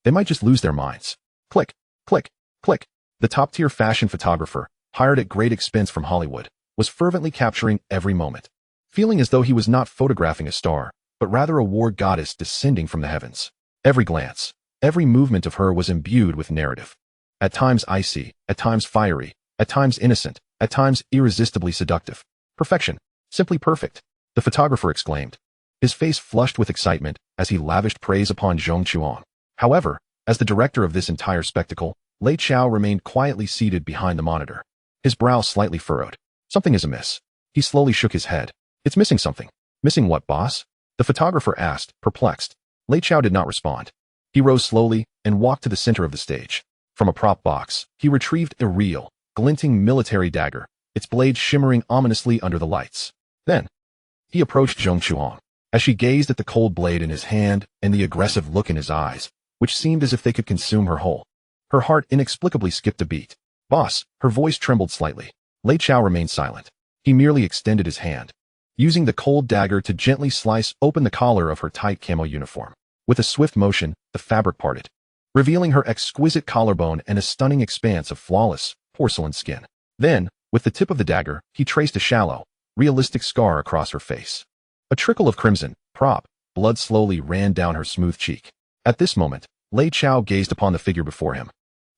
Speaker 1: they might just lose their minds. Click, click, click. The top-tier fashion photographer, hired at great expense from Hollywood, was fervently capturing every moment, feeling as though he was not photographing a star, but rather a war goddess descending from the heavens. Every glance, every movement of her was imbued with narrative. At times icy, at times fiery, at times innocent, at times irresistibly seductive. Perfection. Simply perfect, the photographer exclaimed, his face flushed with excitement as he lavished praise upon Zhong Chuang. However, as the director of this entire spectacle, Lei Chao remained quietly seated behind the monitor, his brow slightly furrowed. Something is amiss. He slowly shook his head. It's missing something. Missing what, boss? The photographer asked, perplexed. Lei Chao did not respond. He rose slowly and walked to the center of the stage. From a prop box, he retrieved a real, glinting military dagger, its blade shimmering ominously under the lights. Then, he approached Zhong Chuang. As she gazed at the cold blade in his hand and the aggressive look in his eyes, which seemed as if they could consume her whole, her heart inexplicably skipped a beat. Boss, her voice trembled slightly. Lei Chao remained silent. He merely extended his hand, using the cold dagger to gently slice open the collar of her tight camo uniform. With a swift motion, the fabric parted, revealing her exquisite collarbone and a stunning expanse of flawless, porcelain skin. Then, with the tip of the dagger, he traced a shallow, realistic scar across her face. A trickle of crimson, blood slowly ran down her smooth cheek. At this moment, Lei Chao gazed upon the figure before him,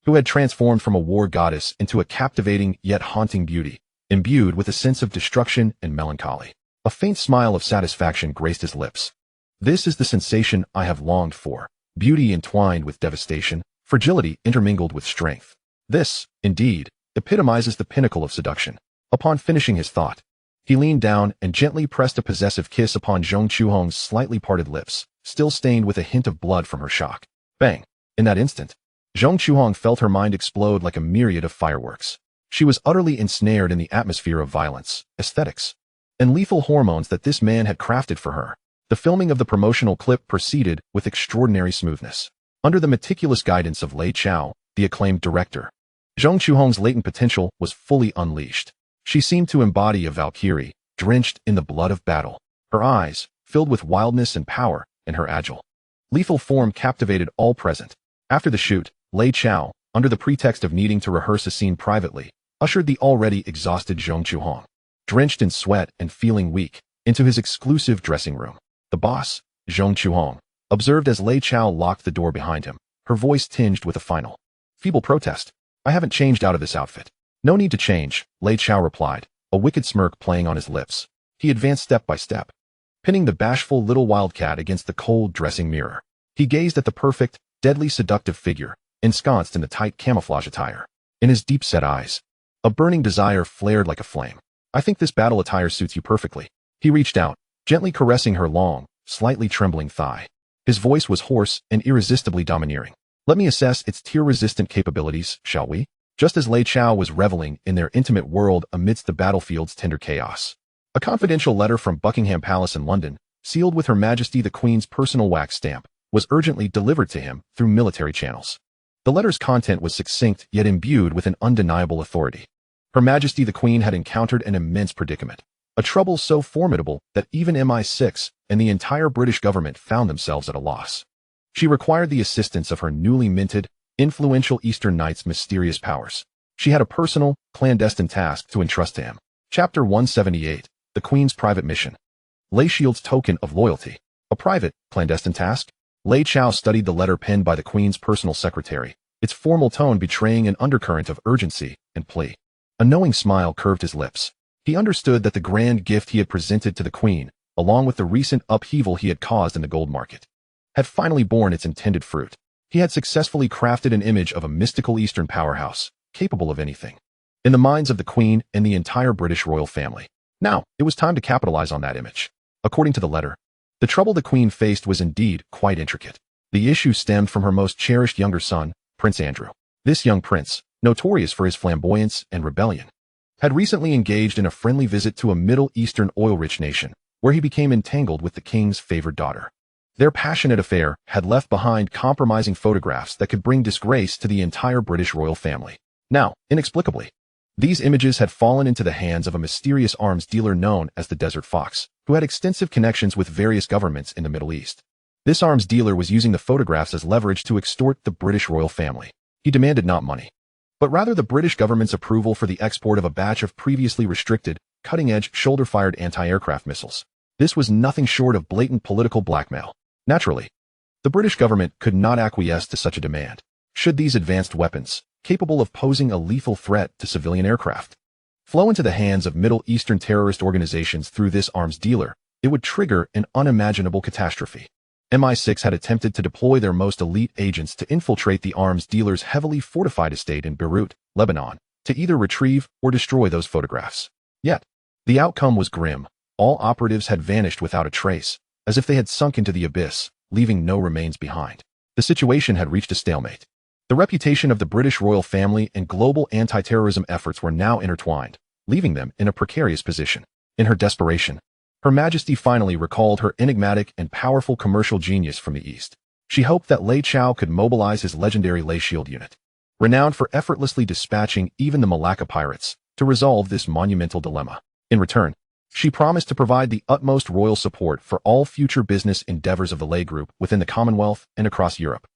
Speaker 1: who had transformed from a war goddess into a captivating yet haunting beauty, imbued with a sense of destruction and melancholy. A faint smile of satisfaction graced his lips. This is the sensation I have longed for, beauty entwined with devastation, fragility intermingled with strength. This, indeed, epitomizes the pinnacle of seduction. Upon finishing his thought, he leaned down and gently pressed a possessive kiss upon Zhong Chuhong's slightly parted lips, still stained with a hint of blood from her shock. Bang! In that instant, Zhong Chuhong felt her mind explode like a myriad of fireworks. She was utterly ensnared in the atmosphere of violence, aesthetics, and lethal hormones that this man had crafted for her. The filming of the promotional clip proceeded with extraordinary smoothness. Under the meticulous guidance of Lei Chao, the acclaimed director, Zhong Chuhong's latent potential was fully unleashed. She seemed to embody a Valkyrie, drenched in the blood of battle. Her eyes, filled with wildness and power, and her agile, lethal form captivated all present. After the shoot, Lei Chao, under the pretext of needing to rehearse a scene privately, ushered the already exhausted Zhong Chuhong drenched in sweat and feeling weak, into his exclusive dressing room. The boss, Zhong Chuhong, observed as Lei Chao locked the door behind him, her voice tinged with a final, feeble protest. I haven't changed out of this outfit. No need to change, Lei Chao replied, a wicked smirk playing on his lips. He advanced step by step, pinning the bashful little wildcat against the cold dressing mirror. He gazed at the perfect, deadly seductive figure, ensconced in the tight camouflage attire. In his deep-set eyes, a burning desire flared like a flame. I think this battle attire suits you perfectly. He reached out, gently caressing her long, slightly trembling thigh. His voice was hoarse and irresistibly domineering. Let me assess its tear-resistant capabilities, shall we? Just as Lei Chao was reveling in their intimate world amidst the battlefield's tender chaos. A confidential letter from Buckingham Palace in London, sealed with Her Majesty the Queen's personal wax stamp, was urgently delivered to him through military channels. The letter's content was succinct yet imbued with an undeniable authority. Her Majesty the Queen had encountered an immense predicament, a trouble so formidable that even MI6 and the entire British government found themselves at a loss. She required the assistance of her newly minted, influential Eastern Knight's mysterious powers. She had a personal, clandestine task to entrust to him. Chapter 178, The Queen's Private Mission. Lei Shield's Token of Loyalty. A private, clandestine task? Lei Chao studied the letter penned by the Queen's personal secretary, its formal tone betraying an undercurrent of urgency and plea. A knowing smile curved his lips. He understood that the grand gift he had presented to the Queen, along with the recent upheaval he had caused in the gold market, had finally borne its intended fruit. He had successfully crafted an image of a mystical Eastern powerhouse, capable of anything, in the minds of the Queen and the entire British royal family. Now, it was time to capitalize on that image. According to the letter, the trouble the Queen faced was indeed quite intricate. The issue stemmed from her most cherished younger son, Prince Andrew. This young prince, notorious for his flamboyance and rebellion, had recently engaged in a friendly visit to a Middle Eastern oil-rich nation, where he became entangled with the king's favored daughter. Their passionate affair had left behind compromising photographs that could bring disgrace to the entire British royal family. Now, inexplicably, these images had fallen into the hands of a mysterious arms dealer known as the Desert Fox, who had extensive connections with various governments in the Middle East. This arms dealer was using the photographs as leverage to extort the British royal family. He demanded not money, but rather the British government's approval for the export of a batch of previously restricted, cutting-edge, shoulder-fired anti-aircraft missiles. This was nothing short of blatant political blackmail. Naturally, the British government could not acquiesce to such a demand. Should these advanced weapons, capable of posing a lethal threat to civilian aircraft, flow into the hands of Middle Eastern terrorist organizations through this arms dealer, it would trigger an unimaginable catastrophe. MI6 had attempted to deploy their most elite agents to infiltrate the arms dealer's heavily fortified estate in Beirut, Lebanon, to either retrieve or destroy those photographs. Yet, the outcome was grim. All operatives had vanished without a trace, as if they had sunk into the abyss, leaving no remains behind. The situation had reached a stalemate. The reputation of the British royal family and global anti-terrorism efforts were now intertwined, leaving them in a precarious position. In her desperation, Her Majesty finally recalled her enigmatic and powerful commercial genius from the East. She hoped that Lei Chao could mobilize his legendary Lei Shield unit, renowned for effortlessly dispatching even the Malacca pirates, to resolve this monumental dilemma. In return, she promised to provide the utmost royal support for all future business endeavors of the Lei Group within the Commonwealth and across Europe.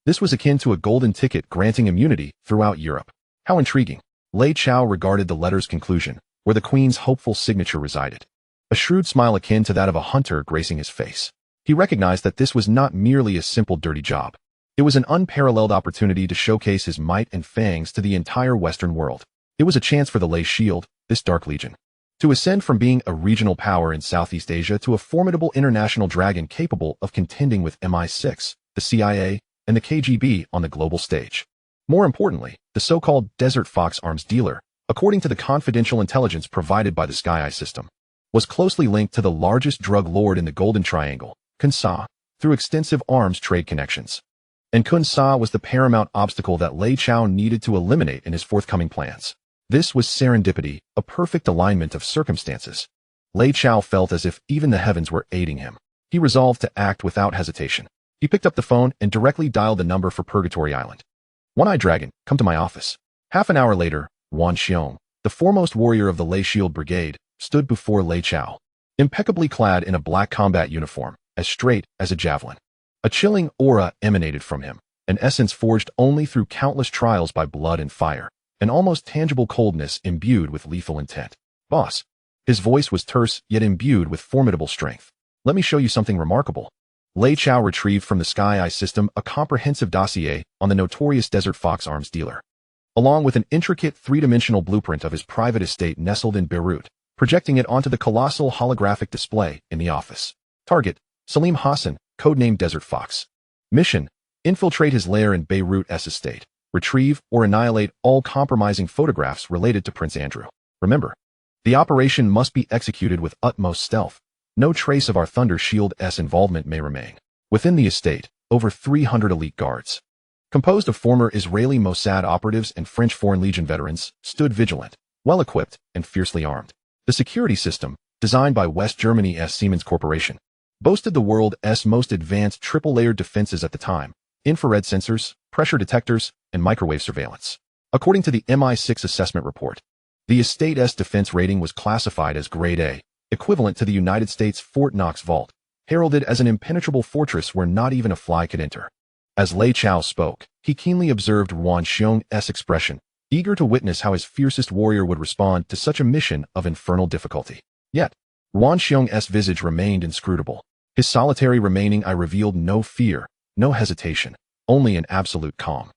Speaker 1: This was akin to a golden ticket granting immunity throughout Europe. How intriguing. Lei Chao regarded the letter's conclusion, where the Queen's hopeful signature resided. A shrewd smile akin to that of a hunter gracing his face. He recognized that this was not merely a simple dirty job. It was an unparalleled opportunity to showcase his might and fangs to the entire Western world. It was a chance for the Lei Shield, this dark legion, to ascend from being a regional power in Southeast Asia to a formidable international dragon capable of contending with MI6, the CIA, and the KGB on the global stage. More importantly, the so-called Desert Fox arms dealer, according to the confidential intelligence provided by the Sky system, was closely linked to the largest drug lord in the Golden Triangle, Kun Sa, through extensive arms trade connections. And Kun Sa was the paramount obstacle that Lei Chao needed to eliminate in his forthcoming plans. This was serendipity, a perfect alignment of circumstances. Lei Chao felt as if even the heavens were aiding him. He resolved to act without hesitation. He picked up the phone and directly dialed the number for Purgatory Island. One-Eyed Dragon, come to my office. Half an hour later, Wan Xiong, the foremost warrior of the Lei Shield Brigade, stood before Lei Chao, impeccably clad in a black combat uniform, as straight as a javelin. A chilling aura emanated from him, an essence forged only through countless trials by blood and fire, an almost tangible coldness imbued with lethal intent. Boss. His voice was terse yet imbued with formidable strength. Let me show you something remarkable. Lei Chao retrieved from the Sky system a comprehensive dossier on the notorious Desert Fox arms dealer, along with an intricate three-dimensional blueprint of his private estate nestled in Beirut, projecting it onto the colossal holographic display in the office. Target: Salim Hassan, codenamed Desert Fox. Mission: infiltrate his lair in Beirut's estate. Retrieve or annihilate all compromising photographs related to Prince Andrew. Remember, the operation must be executed with utmost stealth. No trace of our Thunder Shield's involvement may remain. Within the estate, over 300 elite guards, composed of former Israeli Mossad operatives and French Foreign Legion veterans, stood vigilant, well-equipped, and fiercely armed. The security system, designed by West Germany's Siemens Corporation, boasted the world's most advanced triple-layered defenses at the time: infrared sensors, pressure detectors, and microwave surveillance. According to the MI6 assessment report, the estate's defense rating was classified as Grade A, equivalent to the United States Fort Knox vault, heralded as an impenetrable fortress where not even a fly could enter. As Lei Chao spoke, he keenly observed Ruan Xiong's expression, eager to witness how his fiercest warrior would respond to such a mission of infernal difficulty. Yet, Ruan Xiong's visage remained inscrutable. His solitary remaining eye revealed no fear, no hesitation, only an absolute calm,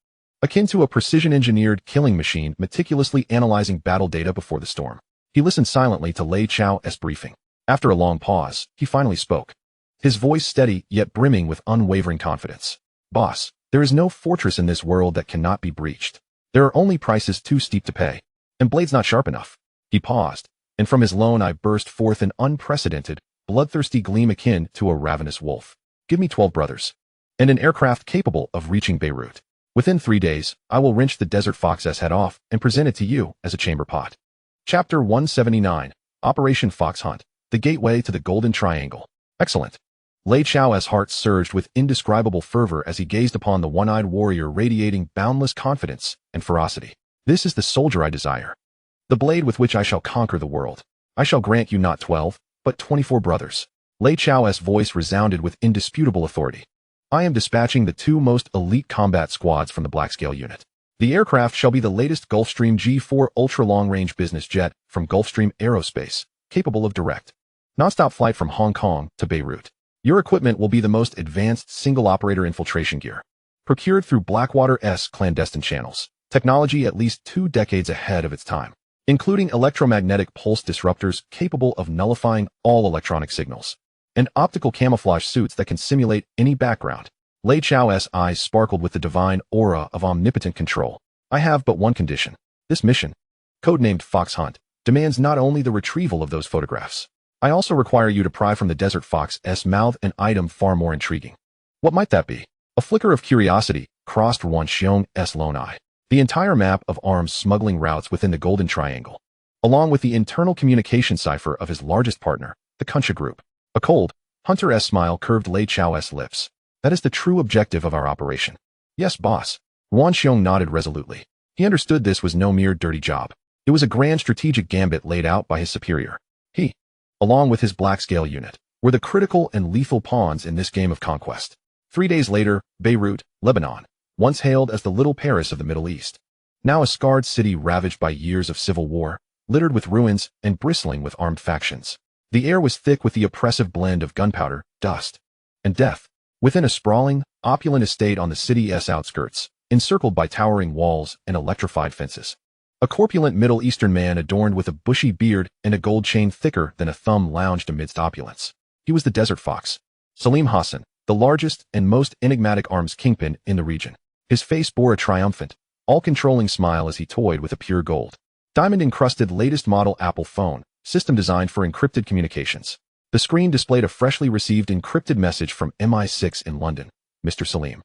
Speaker 1: akin to a precision-engineered killing machine meticulously analyzing battle data before the storm. He listened silently to Lei Chao's briefing. After a long pause, he finally spoke, his voice steady yet brimming with unwavering confidence. Boss, there is no fortress in this world that cannot be breached. There are only prices too steep to pay, and blades not sharp enough. He paused, and from his lone eye burst forth an unprecedented, bloodthirsty gleam akin to a ravenous wolf. Give me 12 brothers, and an aircraft capable of reaching Beirut. Within 3 days, I will wrench the Desert Fox's head off and present it to you as a chamber pot. Chapter 179, Operation Fox Hunt, the gateway to the Golden Triangle. Excellent. Lei Chao's heart surged with indescribable fervor as he gazed upon the one-eyed warrior radiating boundless confidence and ferocity. This is the soldier I desire, the blade with which I shall conquer the world. I shall grant you not 12, but 24 brothers. Lei Chao's voice resounded with indisputable authority. I am dispatching the 2 most elite combat squads from the Black Scale unit. The aircraft shall be the latest Gulfstream G4 ultra-long-range business jet from Gulfstream Aerospace, capable of direct, non-stop flight from Hong Kong to Beirut. Your equipment will be the most advanced single-operator infiltration gear, procured through Blackwater's clandestine channels, technology at least 2 decades ahead of its time, including electromagnetic pulse disruptors capable of nullifying all electronic signals, and optical camouflage suits that can simulate any background. Lei Chao's eyes sparkled with the divine aura of omnipotent control. I have but one condition. This mission, codenamed Fox Hunt, demands not only the retrieval of those photographs. I also require you to pry from the Desert Fox's mouth an item far more intriguing. What might that be? A flicker of curiosity crossed Ruan Xiong's lone eye. The entire map of arms smuggling routes within the Golden Triangle, along with the internal communication cipher of his largest partner, the Kuncha Group. A cold, hunter-esque smile curved Lei Chao's lips. That is the true objective of our operation. Yes, boss. Ruan Xiong nodded resolutely. He understood this was no mere dirty job. It was a grand strategic gambit laid out by his superior. He, along with his Black Scale unit, were the critical and lethal pawns in this game of conquest. 3 days later, Beirut, Lebanon, once hailed as the Little Paris of the Middle East, now a scarred city ravaged by years of civil war, littered with ruins and bristling with armed factions. The air was thick with the oppressive blend of gunpowder, dust, and death. Within a sprawling, opulent estate on the city's outskirts, encircled by towering walls and electrified fences, a corpulent Middle Eastern man adorned with a bushy beard and a gold chain thicker than a thumb lounged amidst opulence. He was the Desert Fox, Salim Hassan, the largest and most enigmatic arms kingpin in the region. His face bore a triumphant, all-controlling smile as he toyed with a pure gold, diamond-encrusted latest model Apple phone, system designed for encrypted communications. The screen displayed a freshly received encrypted message from MI6 in London. Mr. Salim,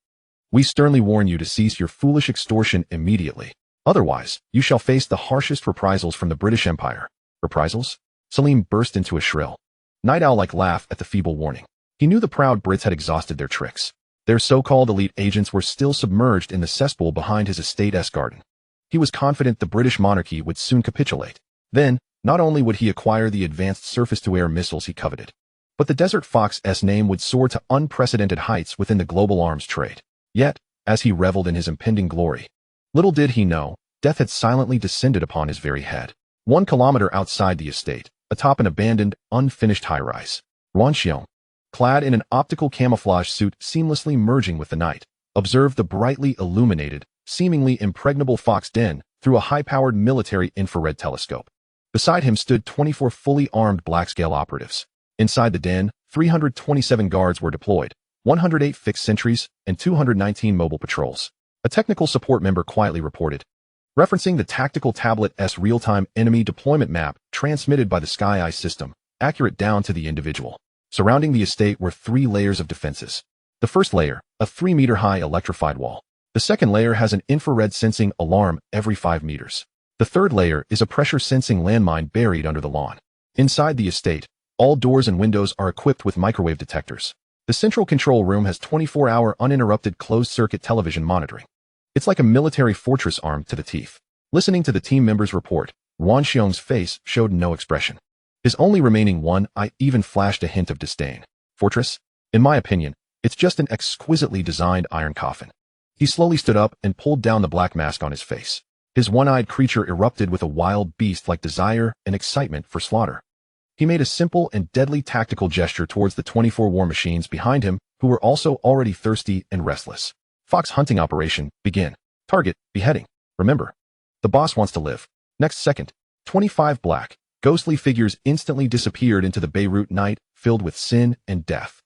Speaker 1: we sternly warn you to cease your foolish extortion immediately. Otherwise, you shall face the harshest reprisals from the British Empire. Reprisals? Salim burst into a shrill, night owl-like laugh at the feeble warning. He knew the proud Brits had exhausted their tricks. Their so-called elite agents were still submerged in the cesspool behind his estate's garden. He was confident the British monarchy would soon capitulate. Then, not only would he acquire the advanced surface-to-air missiles he coveted, but the Desert Fox's name would soar to unprecedented heights within the global arms trade. Yet, as he reveled in his impending glory, little did he know, death had silently descended upon his very head. 1 kilometer outside the estate, atop an abandoned, unfinished high-rise. Ruan Xiong, clad in an optical camouflage suit seamlessly merging with the night, observed the brightly illuminated, seemingly impregnable Fox den through a high-powered military infrared telescope. Beside him stood 24 fully armed black-scale operatives. Inside the den, 327 guards were deployed, 108 fixed sentries, and 219 mobile patrols. A technical support member quietly reported, referencing the tactical tablet's real-time enemy deployment map transmitted by the Sky system, accurate down to the individual. Surrounding the estate were 3 layers of defenses. The first layer, a 3-meter-high electrified wall. The second layer has an infrared sensing alarm every 5 meters. The third layer is a pressure-sensing landmine buried under the lawn. Inside the estate, all doors and windows are equipped with microwave detectors. The central control room has 24-hour uninterrupted closed-circuit television monitoring. It's like a military fortress armed to the teeth. Listening to the team members' report, Ruan Xiong's face showed no expression. His only remaining one eye even flashed a hint of disdain. Fortress? In my opinion, it's just an exquisitely designed iron coffin. He slowly stood up and pulled down the black mask on his face. His one-eyed creature erupted with a wild beast-like desire and excitement for slaughter. He made a simple and deadly tactical gesture towards the 24 war machines behind him, who were also already thirsty and restless. Fox hunting operation, begin. Target, beheading. Remember, the boss wants to live. Next second, 25 black, ghostly figures instantly disappeared into the Beirut night, filled with sin and death.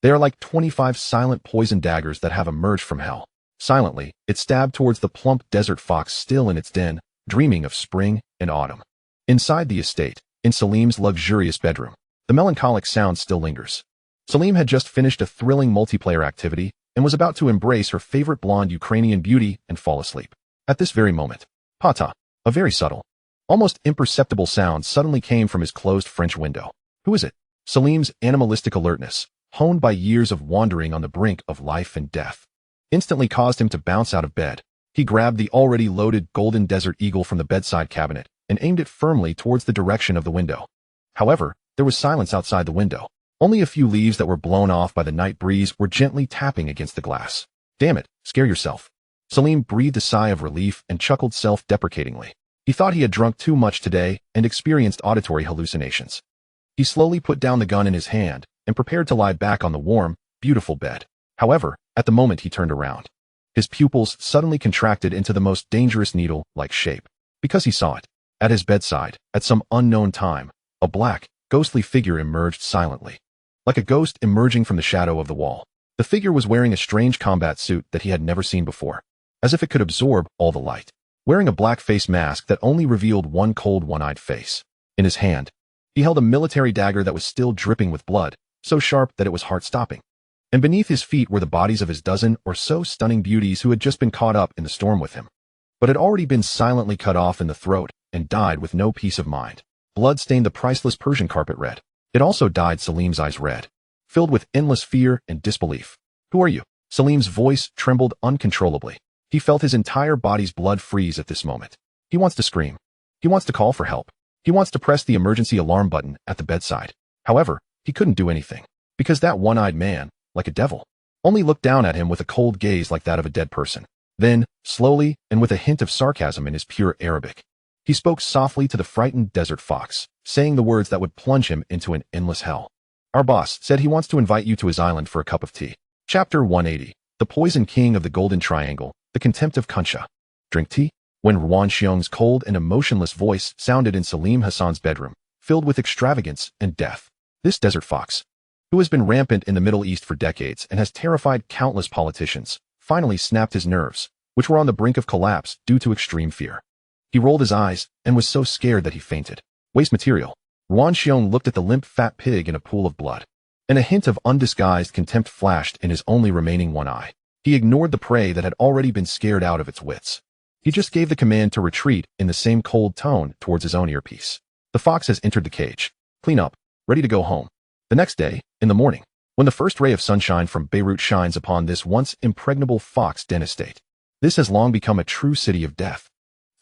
Speaker 1: They are like 25 silent poison daggers that have emerged from hell. Silently, it stabbed towards the plump desert fox still in its den, dreaming of spring and autumn. Inside the estate, in Salim's luxurious bedroom, the melancholic sound still lingers. Salim had just finished a thrilling multiplayer activity and was about to embrace her favorite blonde Ukrainian beauty and fall asleep. At this very moment, Pata, a very subtle, almost imperceptible sound suddenly came from his closed French window. Who is it? Salim's animalistic alertness, honed by years of wandering on the brink of life and death, instantly caused him to bounce out of bed. He grabbed the already loaded golden desert eagle from the bedside cabinet and aimed it firmly towards the direction of the window. However, there was silence outside the window. Only a few leaves that were blown off by the night breeze were gently tapping against the glass. Damn it, scare yourself. Salim breathed a sigh of relief and chuckled self-deprecatingly. He thought he had drunk too much today and experienced auditory hallucinations. He slowly put down the gun in his hand and prepared to lie back on the warm, beautiful bed. However, at the moment he turned around, his pupils suddenly contracted into the most dangerous needle-like shape, because he saw it. At his bedside, at some unknown time, a black, ghostly figure emerged silently. Like a ghost emerging from the shadow of the wall, the figure was wearing a strange combat suit that he had never seen before, as if it could absorb all the light. Wearing a black face mask that only revealed one cold, one-eyed face. In his hand, he held a military dagger that was still dripping with blood, so sharp that it was heart-stopping. And beneath his feet were the bodies of his dozen or so stunning beauties who had just been caught up in the storm with him, but had already been silently cut off in the throat and died with no peace of mind. Blood stained the priceless Persian carpet red. It also dyed Salim's eyes red, filled with endless fear and disbelief. Who are you? Salim's voice trembled uncontrollably. He felt his entire body's blood freeze at this moment. He wants to scream. He wants to call for help. He wants to press the emergency alarm button at the bedside. However, he couldn't do anything, because that one-eyed man, like a devil, only looked down at him with a cold gaze like that of a dead person. Then, slowly, and with a hint of sarcasm in his pure Arabic, he spoke softly to the frightened desert fox, saying the words that would plunge him into an endless hell. Our boss said he wants to invite you to his island for a cup of tea. Chapter 180. The Poison King of the Golden Triangle, the Contempt of Kunsha. Drink tea? When Ruan Xiong's cold and emotionless voice sounded in Salim Hassan's bedroom, filled with extravagance and death. This desert fox, who has been rampant in the Middle East for decades and has terrified countless politicians, finally snapped his nerves, which were on the brink of collapse due to extreme fear. He rolled his eyes and was so scared that he fainted. Waste material. Ruan Xiong looked at the limp fat pig in a pool of blood, and a hint of undisguised contempt flashed in his only remaining one eye. He ignored the prey that had already been scared out of its wits. He just gave the command to retreat in the same cold tone towards his own earpiece. The fox has entered the cage. Clean up. Ready to go home. The next day, in the morning, when the first ray of sunshine from Beirut shines upon this once impregnable fox den estate, this has long become a true city of death.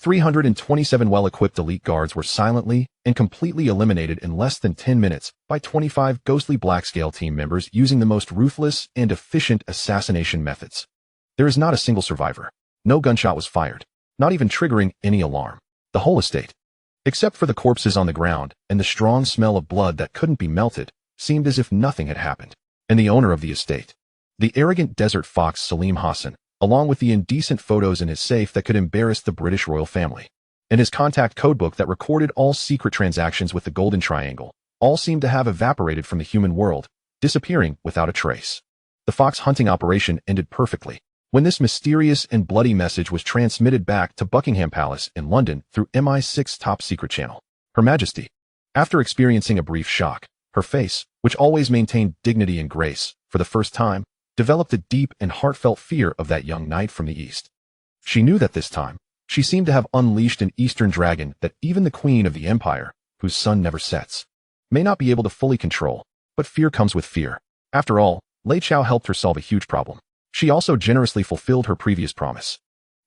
Speaker 1: 327 well-equipped elite guards were silently and completely eliminated in less than 10 minutes by 25 ghostly black-scale team members using the most ruthless and efficient assassination methods. There is not a single survivor. No gunshot was fired, not even triggering any alarm. The whole estate, Except for the corpses on the ground and the strong smell of blood that couldn't be melted, seemed as if nothing had happened. And the owner of the estate, the arrogant desert fox Salim Hassan, along with the indecent photos in his safe that could embarrass the British royal family, and his contact codebook that recorded all secret transactions with the Golden Triangle, all seemed to have evaporated from the human world, disappearing without a trace. The fox hunting operation ended perfectly when this mysterious and bloody message was transmitted back to Buckingham Palace in London through MI6 top secret channel. Her Majesty, after experiencing a brief shock, her face, which always maintained dignity and grace, for the first time, developed a deep and heartfelt fear of that young knight from the east. She knew that this time, she seemed to have unleashed an eastern dragon that even the queen of the empire, whose sun never sets, may not be able to fully control, but fear comes with fear. After all, Lei Chao helped her solve a huge problem. She also generously fulfilled her previous promise.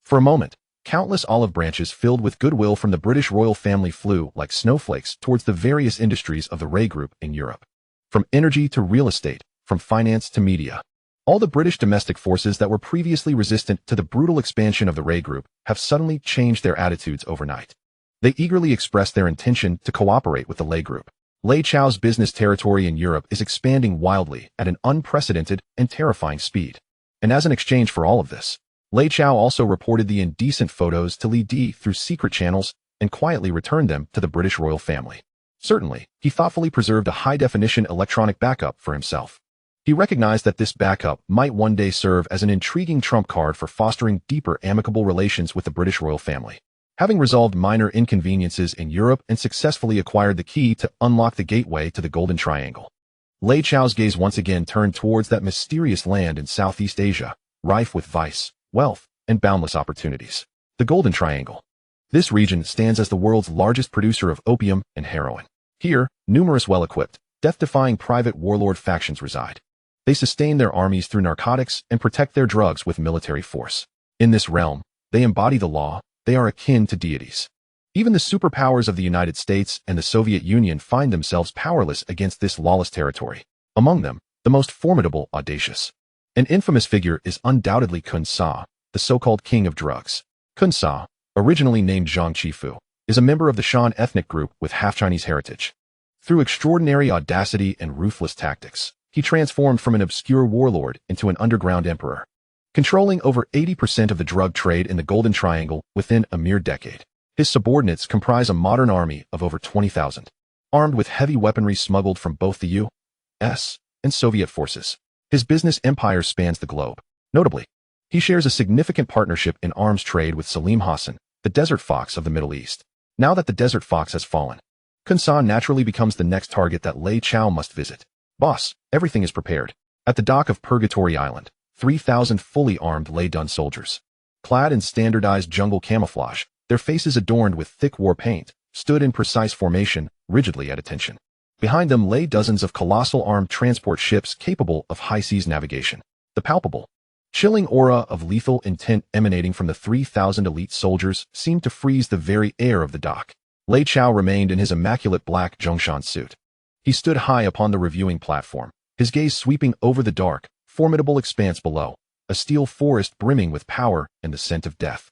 Speaker 1: For a moment, countless olive branches filled with goodwill from the British royal family flew like snowflakes towards the various industries of the Rei Group in Europe. From energy to real estate, from finance to media. All the British domestic forces that were previously resistant to the brutal expansion of the Rei Group have suddenly changed their attitudes overnight. They eagerly expressed their intention to cooperate with the Lei Group. Lei Chao's business territory in Europe is expanding wildly at an unprecedented and terrifying speed. And as an exchange for all of this, Lei Chao also reported the indecent photos to Li Di through secret channels and quietly returned them to the British royal family. Certainly, he thoughtfully preserved a high-definition electronic backup for himself. He recognized that this backup might one day serve as an intriguing trump card for fostering deeper amicable relations with the British royal family. Having resolved minor inconveniences in Europe and successfully acquired the key to unlock the gateway to the Golden Triangle, Lei Chao's gaze once again turned towards that mysterious land in Southeast Asia, rife with vice, wealth, and boundless opportunities. The Golden Triangle. This region stands as the world's largest producer of opium and heroin. Here, numerous well-equipped, death-defying private warlord factions reside. They sustain their armies through narcotics and protect their drugs with military force. In this realm, they embody the law, they are akin to deities. Even the superpowers of the United States and the Soviet Union find themselves powerless against this lawless territory. Among them, the most formidable, audacious, an infamous figure is undoubtedly Kun Sa, the so-called king of drugs. Kun Sa, originally named Zhang Qifu, is a member of the Shan ethnic group with half-Chinese heritage. Through extraordinary audacity and ruthless tactics, he transformed from an obscure warlord into an underground emperor, controlling over 80% of the drug trade in the Golden Triangle within a mere decade. His subordinates comprise a modern army of over 20,000, armed with heavy weaponry smuggled from both the U.S. and Soviet forces. His business empire spans the globe. Notably, he shares a significant partnership in arms trade with Salim Hassan, the desert fox of the Middle East. Now that the desert fox has fallen, Kun Sa naturally becomes the next target that Lei Chao must visit. Boss, everything is prepared. At the dock of Purgatory Island, 3,000 fully armed Lei Dun soldiers, clad in standardized jungle camouflage, their faces adorned with thick war paint, stood in precise formation, rigidly at attention. Behind them lay dozens of colossal armed transport ships capable of high-seas navigation. The palpable, chilling aura of lethal intent emanating from the 3,000 elite soldiers seemed to freeze the very air of the dock. Lei Chao remained in his immaculate black Zhongshan suit. He stood high upon the reviewing platform, his gaze sweeping over the dark, formidable expanse below, a steel forest brimming with power and the scent of death.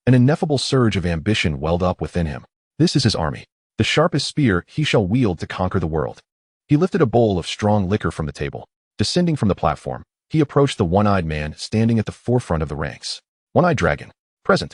Speaker 1: An ineffable surge of ambition welled up within him. This is his army. The sharpest spear he shall wield to conquer the world. He lifted a bowl of strong liquor from the table. Descending from the platform, he approached the one-eyed man standing at the forefront of the ranks. One-eyed dragon. Present.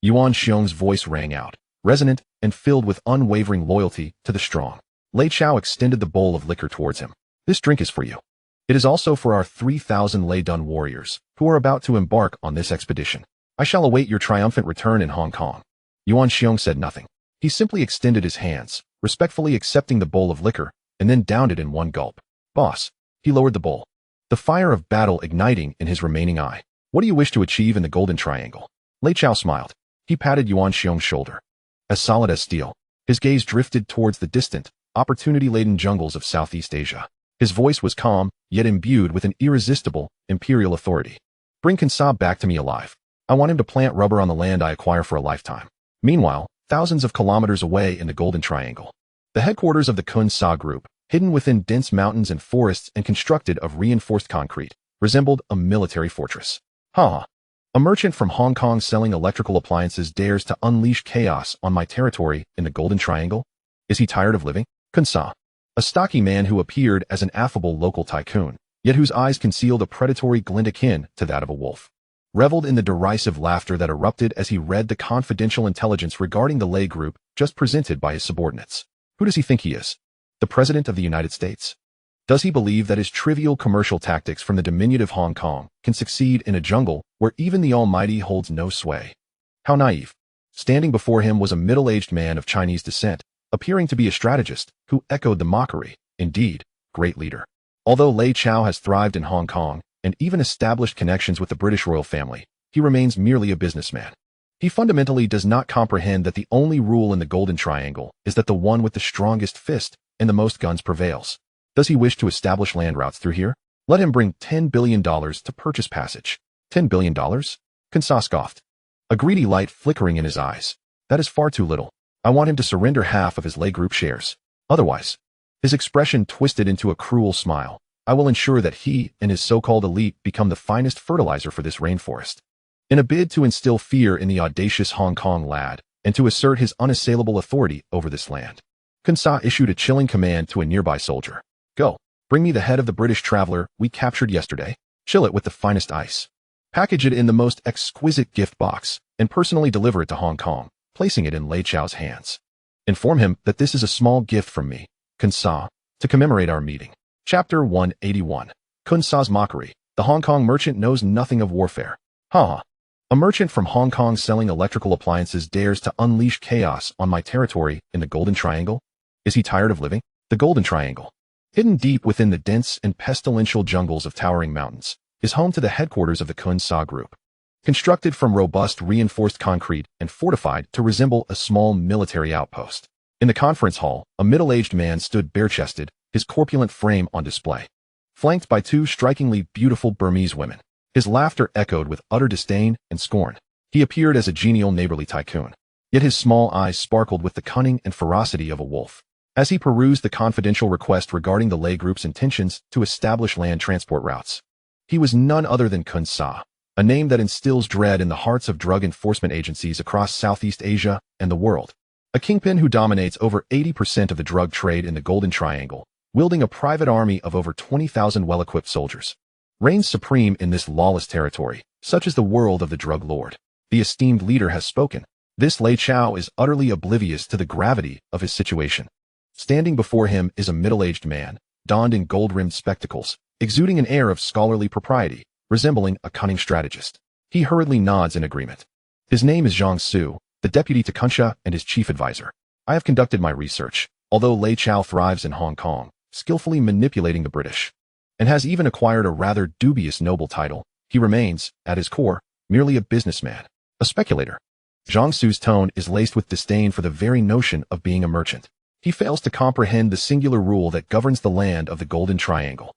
Speaker 1: Yuan Xiong's voice rang out, resonant and filled with unwavering loyalty to the strong. Lei Chao extended the bowl of liquor towards him. This drink is for you. It is also for our 3,000 Lei Dun warriors, who are about to embark on this expedition. I shall await your triumphant return in Hong Kong. Yuan Xiong said nothing. He simply extended his hands, respectfully accepting the bowl of liquor, and then downed it in one gulp. Boss. He lowered the bowl, the fire of battle igniting in his remaining eye. What do you wish to achieve in the Golden Triangle? Lei Chao smiled. He patted Yuan Xiong's shoulder. As solid as steel, his gaze drifted towards the distant, opportunity-laden jungles of Southeast Asia. His voice was calm, yet imbued with an irresistible, imperial authority. Bring Kun Sa back to me alive. I want him to plant rubber on the land I acquire for a lifetime. Meanwhile, thousands of kilometers away in the Golden Triangle, the headquarters of the Kun Sa Group, hidden within dense mountains and forests and constructed of reinforced concrete, resembled a military fortress. Ha! A merchant from Hong Kong selling electrical appliances dares to unleash chaos on my territory in the Golden Triangle? Is he tired of living? Kunsa, a stocky man who appeared as an affable local tycoon, yet whose eyes concealed a predatory glint akin to that of a wolf, reveled in the derisive laughter that erupted as he read the confidential intelligence regarding the Lei group just presented by his subordinates. Who does he think he is? The President of the United States? Does he believe that his trivial commercial tactics from the diminutive Hong Kong can succeed in a jungle where even the Almighty holds no sway? How naive. Standing before him was a middle-aged man of Chinese descent, appearing to be a strategist, who echoed the mockery. Indeed, great leader. Although Lei Chao has thrived in Hong Kong and even established connections with the British royal family, he remains merely a businessman. He fundamentally does not comprehend that the only rule in the Golden Triangle is that the one with the strongest fist and the most guns prevails. Does he wish to establish land routes through here? Let him bring $10 billion to purchase passage. $10 billion? Kunsa scoffed, a greedy light flickering in his eyes. That is far too little. I want him to surrender half of his Lei Group shares. Otherwise, his expression twisted into a cruel smile. I will ensure that he and his so-called elite become the finest fertilizer for this rainforest. In a bid to instill fear in the audacious Hong Kong lad and to assert his unassailable authority over this land, Kunsa issued a chilling command to a nearby soldier. Go, bring me the head of the British traveler we captured yesterday. Chill it with the finest ice. Package it in the most exquisite gift box and personally deliver it to Hong Kong, placing it in Lei Chao's hands. Inform him that this is a small gift from me, Kunsa, to commemorate our meeting. Chapter 181. Kunsa's mockery. The Hong Kong merchant knows nothing of warfare. Ha! A merchant from Hong Kong selling electrical appliances dares to unleash chaos on my territory in the Golden Triangle? Is he tired of living? The Golden Triangle, hidden deep within the dense and pestilential jungles of towering mountains, is home to the headquarters of the Kunsa Group. Constructed from robust reinforced concrete and fortified to resemble a small military outpost. In the conference hall, a middle-aged man stood bare-chested, his corpulent frame on display, flanked by two strikingly beautiful Burmese women. His laughter echoed with utter disdain and scorn. He appeared as a genial neighborly tycoon, yet his small eyes sparkled with the cunning and ferocity of a wolf. As he perused the confidential request regarding the Lei Group's intentions to establish land transport routes, he was none other than Kunsa, a name that instills dread in the hearts of drug enforcement agencies across Southeast Asia and the world. A kingpin who dominates over 80% of the drug trade in the Golden Triangle, wielding a private army of over 20,000 well-equipped soldiers, reigns supreme in this lawless territory. Such is the world of the drug lord. The esteemed leader has spoken. This Lei Chao is utterly oblivious to the gravity of his situation. Standing before him is a middle-aged man, donned in gold-rimmed spectacles, exuding an air of scholarly propriety, resembling a cunning strategist. He hurriedly nods in agreement. His name is Zhang Su, the deputy to Kunsa and his chief advisor. I have conducted my research, although Lei Chao thrives in Hong Kong, skillfully manipulating the British, and has even acquired a rather dubious noble title, he remains, at his core, merely a businessman, a speculator. Zhang Su's tone is laced with disdain for the very notion of being a merchant. He fails to comprehend the singular rule that governs the land of the Golden Triangle.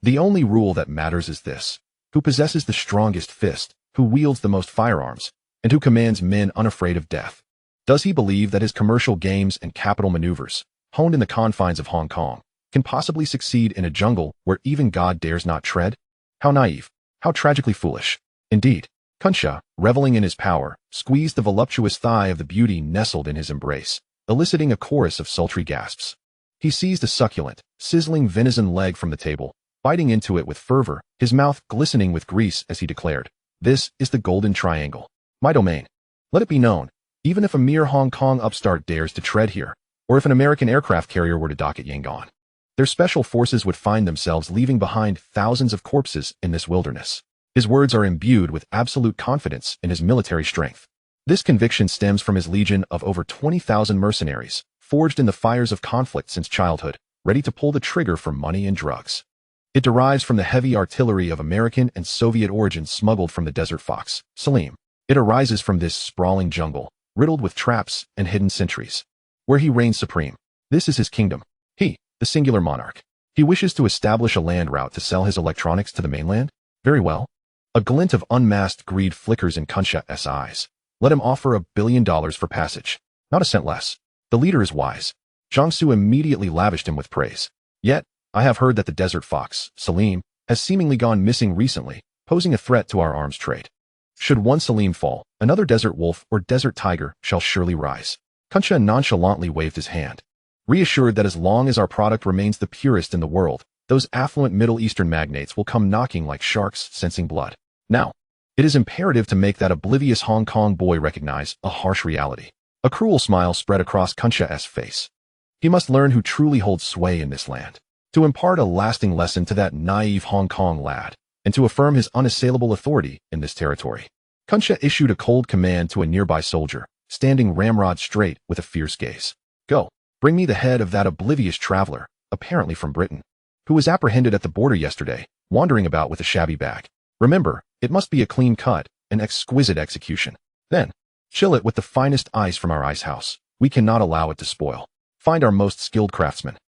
Speaker 1: The only rule that matters is this: who possesses the strongest fist, who wields the most firearms, and who commands men unafraid of death. Does he believe that his commercial games and capital maneuvers, honed in the confines of Hong Kong, can possibly succeed in a jungle where even God dares not tread? How naive, how tragically foolish. Indeed, Kunsa, reveling in his power, squeezed the voluptuous thigh of the beauty nestled in his embrace, eliciting a chorus of sultry gasps. He seized a succulent, sizzling venison leg from the table, biting into it with fervor, his mouth glistening with grease as he declared, "This is the Golden Triangle, my domain. Let it be known, even if a mere Hong Kong upstart dares to tread here, or if an American aircraft carrier were to dock at Yangon, their special forces would find themselves leaving behind thousands of corpses in this wilderness." His words are imbued with absolute confidence in his military strength. This conviction stems from his legion of over 20,000 mercenaries, forged in the fires of conflict since childhood, ready to pull the trigger for money and drugs. It derives from the heavy artillery of American and Soviet origin smuggled from the Desert Fox, Salim. It arises from this sprawling jungle, riddled with traps and hidden sentries, where he reigns supreme. This is his kingdom. He, the singular monarch. He wishes to establish a land route to sell his electronics to the mainland? Very well. A glint of unmasked greed flickers in Kunsa's eyes. Let him offer $1 billion for passage. Not a cent less. The leader is wise. Zhang Su immediately lavished him with praise. Yet, I have heard that the Desert Fox, Salim, has seemingly gone missing recently, posing a threat to our arms trade. Should one Salim fall, another desert wolf or desert tiger shall surely rise. Kuncha nonchalantly waved his hand, reassured that as long as our product remains the purest in the world, those affluent Middle Eastern magnates will come knocking like sharks sensing blood. Now, it is imperative to make that oblivious Hong Kong boy recognize a harsh reality. A cruel smile spread across Kuncha's face. He must learn who truly holds sway in this land, to impart a lasting lesson to that naive Hong Kong lad, and to affirm his unassailable authority in this territory. Kuncha issued a cold command to a nearby soldier, standing ramrod straight with a fierce gaze. Go, bring me the head of that oblivious traveler, apparently from Britain, who was apprehended at the border yesterday, wandering about with a shabby bag. Remember, it must be a clean cut, an exquisite execution. Then, chill it with the finest ice from our ice house. We cannot allow it to spoil. Find our most skilled craftsman,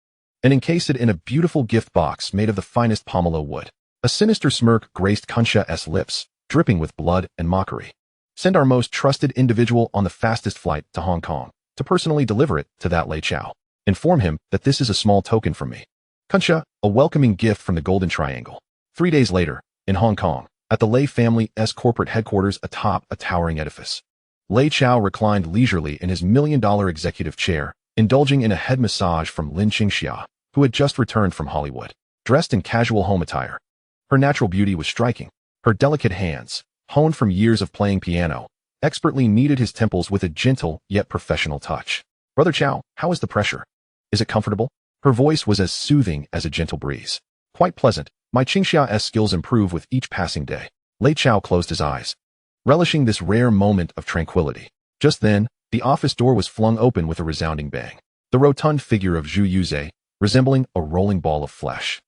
Speaker 1: and encase it in a beautiful gift box made of the finest pomelo wood. A sinister smirk graced Kuncha's lips, dripping with blood and mockery. Send our most trusted individual on the fastest flight to Hong Kong, to personally deliver it to that Lei Chao. Inform him that this is a small token from me. Kuncha, a welcoming gift from the Golden Triangle. 3 days later, in Hong Kong, at the Lei family's corporate headquarters atop a towering edifice. Lei Chao reclined leisurely in his million-dollar executive chair, indulging in a head massage from Lin Qingxia, who had just returned from Hollywood, dressed in casual home attire. Her natural beauty was striking. Her delicate hands, honed from years of playing piano, expertly kneaded his temples with a gentle yet professional touch. Brother Chao, how is the pressure? Is it comfortable? Her voice was as soothing as a gentle breeze. Quite pleasant. My Qingxia's skills improve with each passing day. Lei Chao closed his eyes, relishing this rare moment of tranquility. Just then, the office door was flung open with a resounding bang. The rotund figure of Zhu Yuze, resembling a rolling ball of flesh,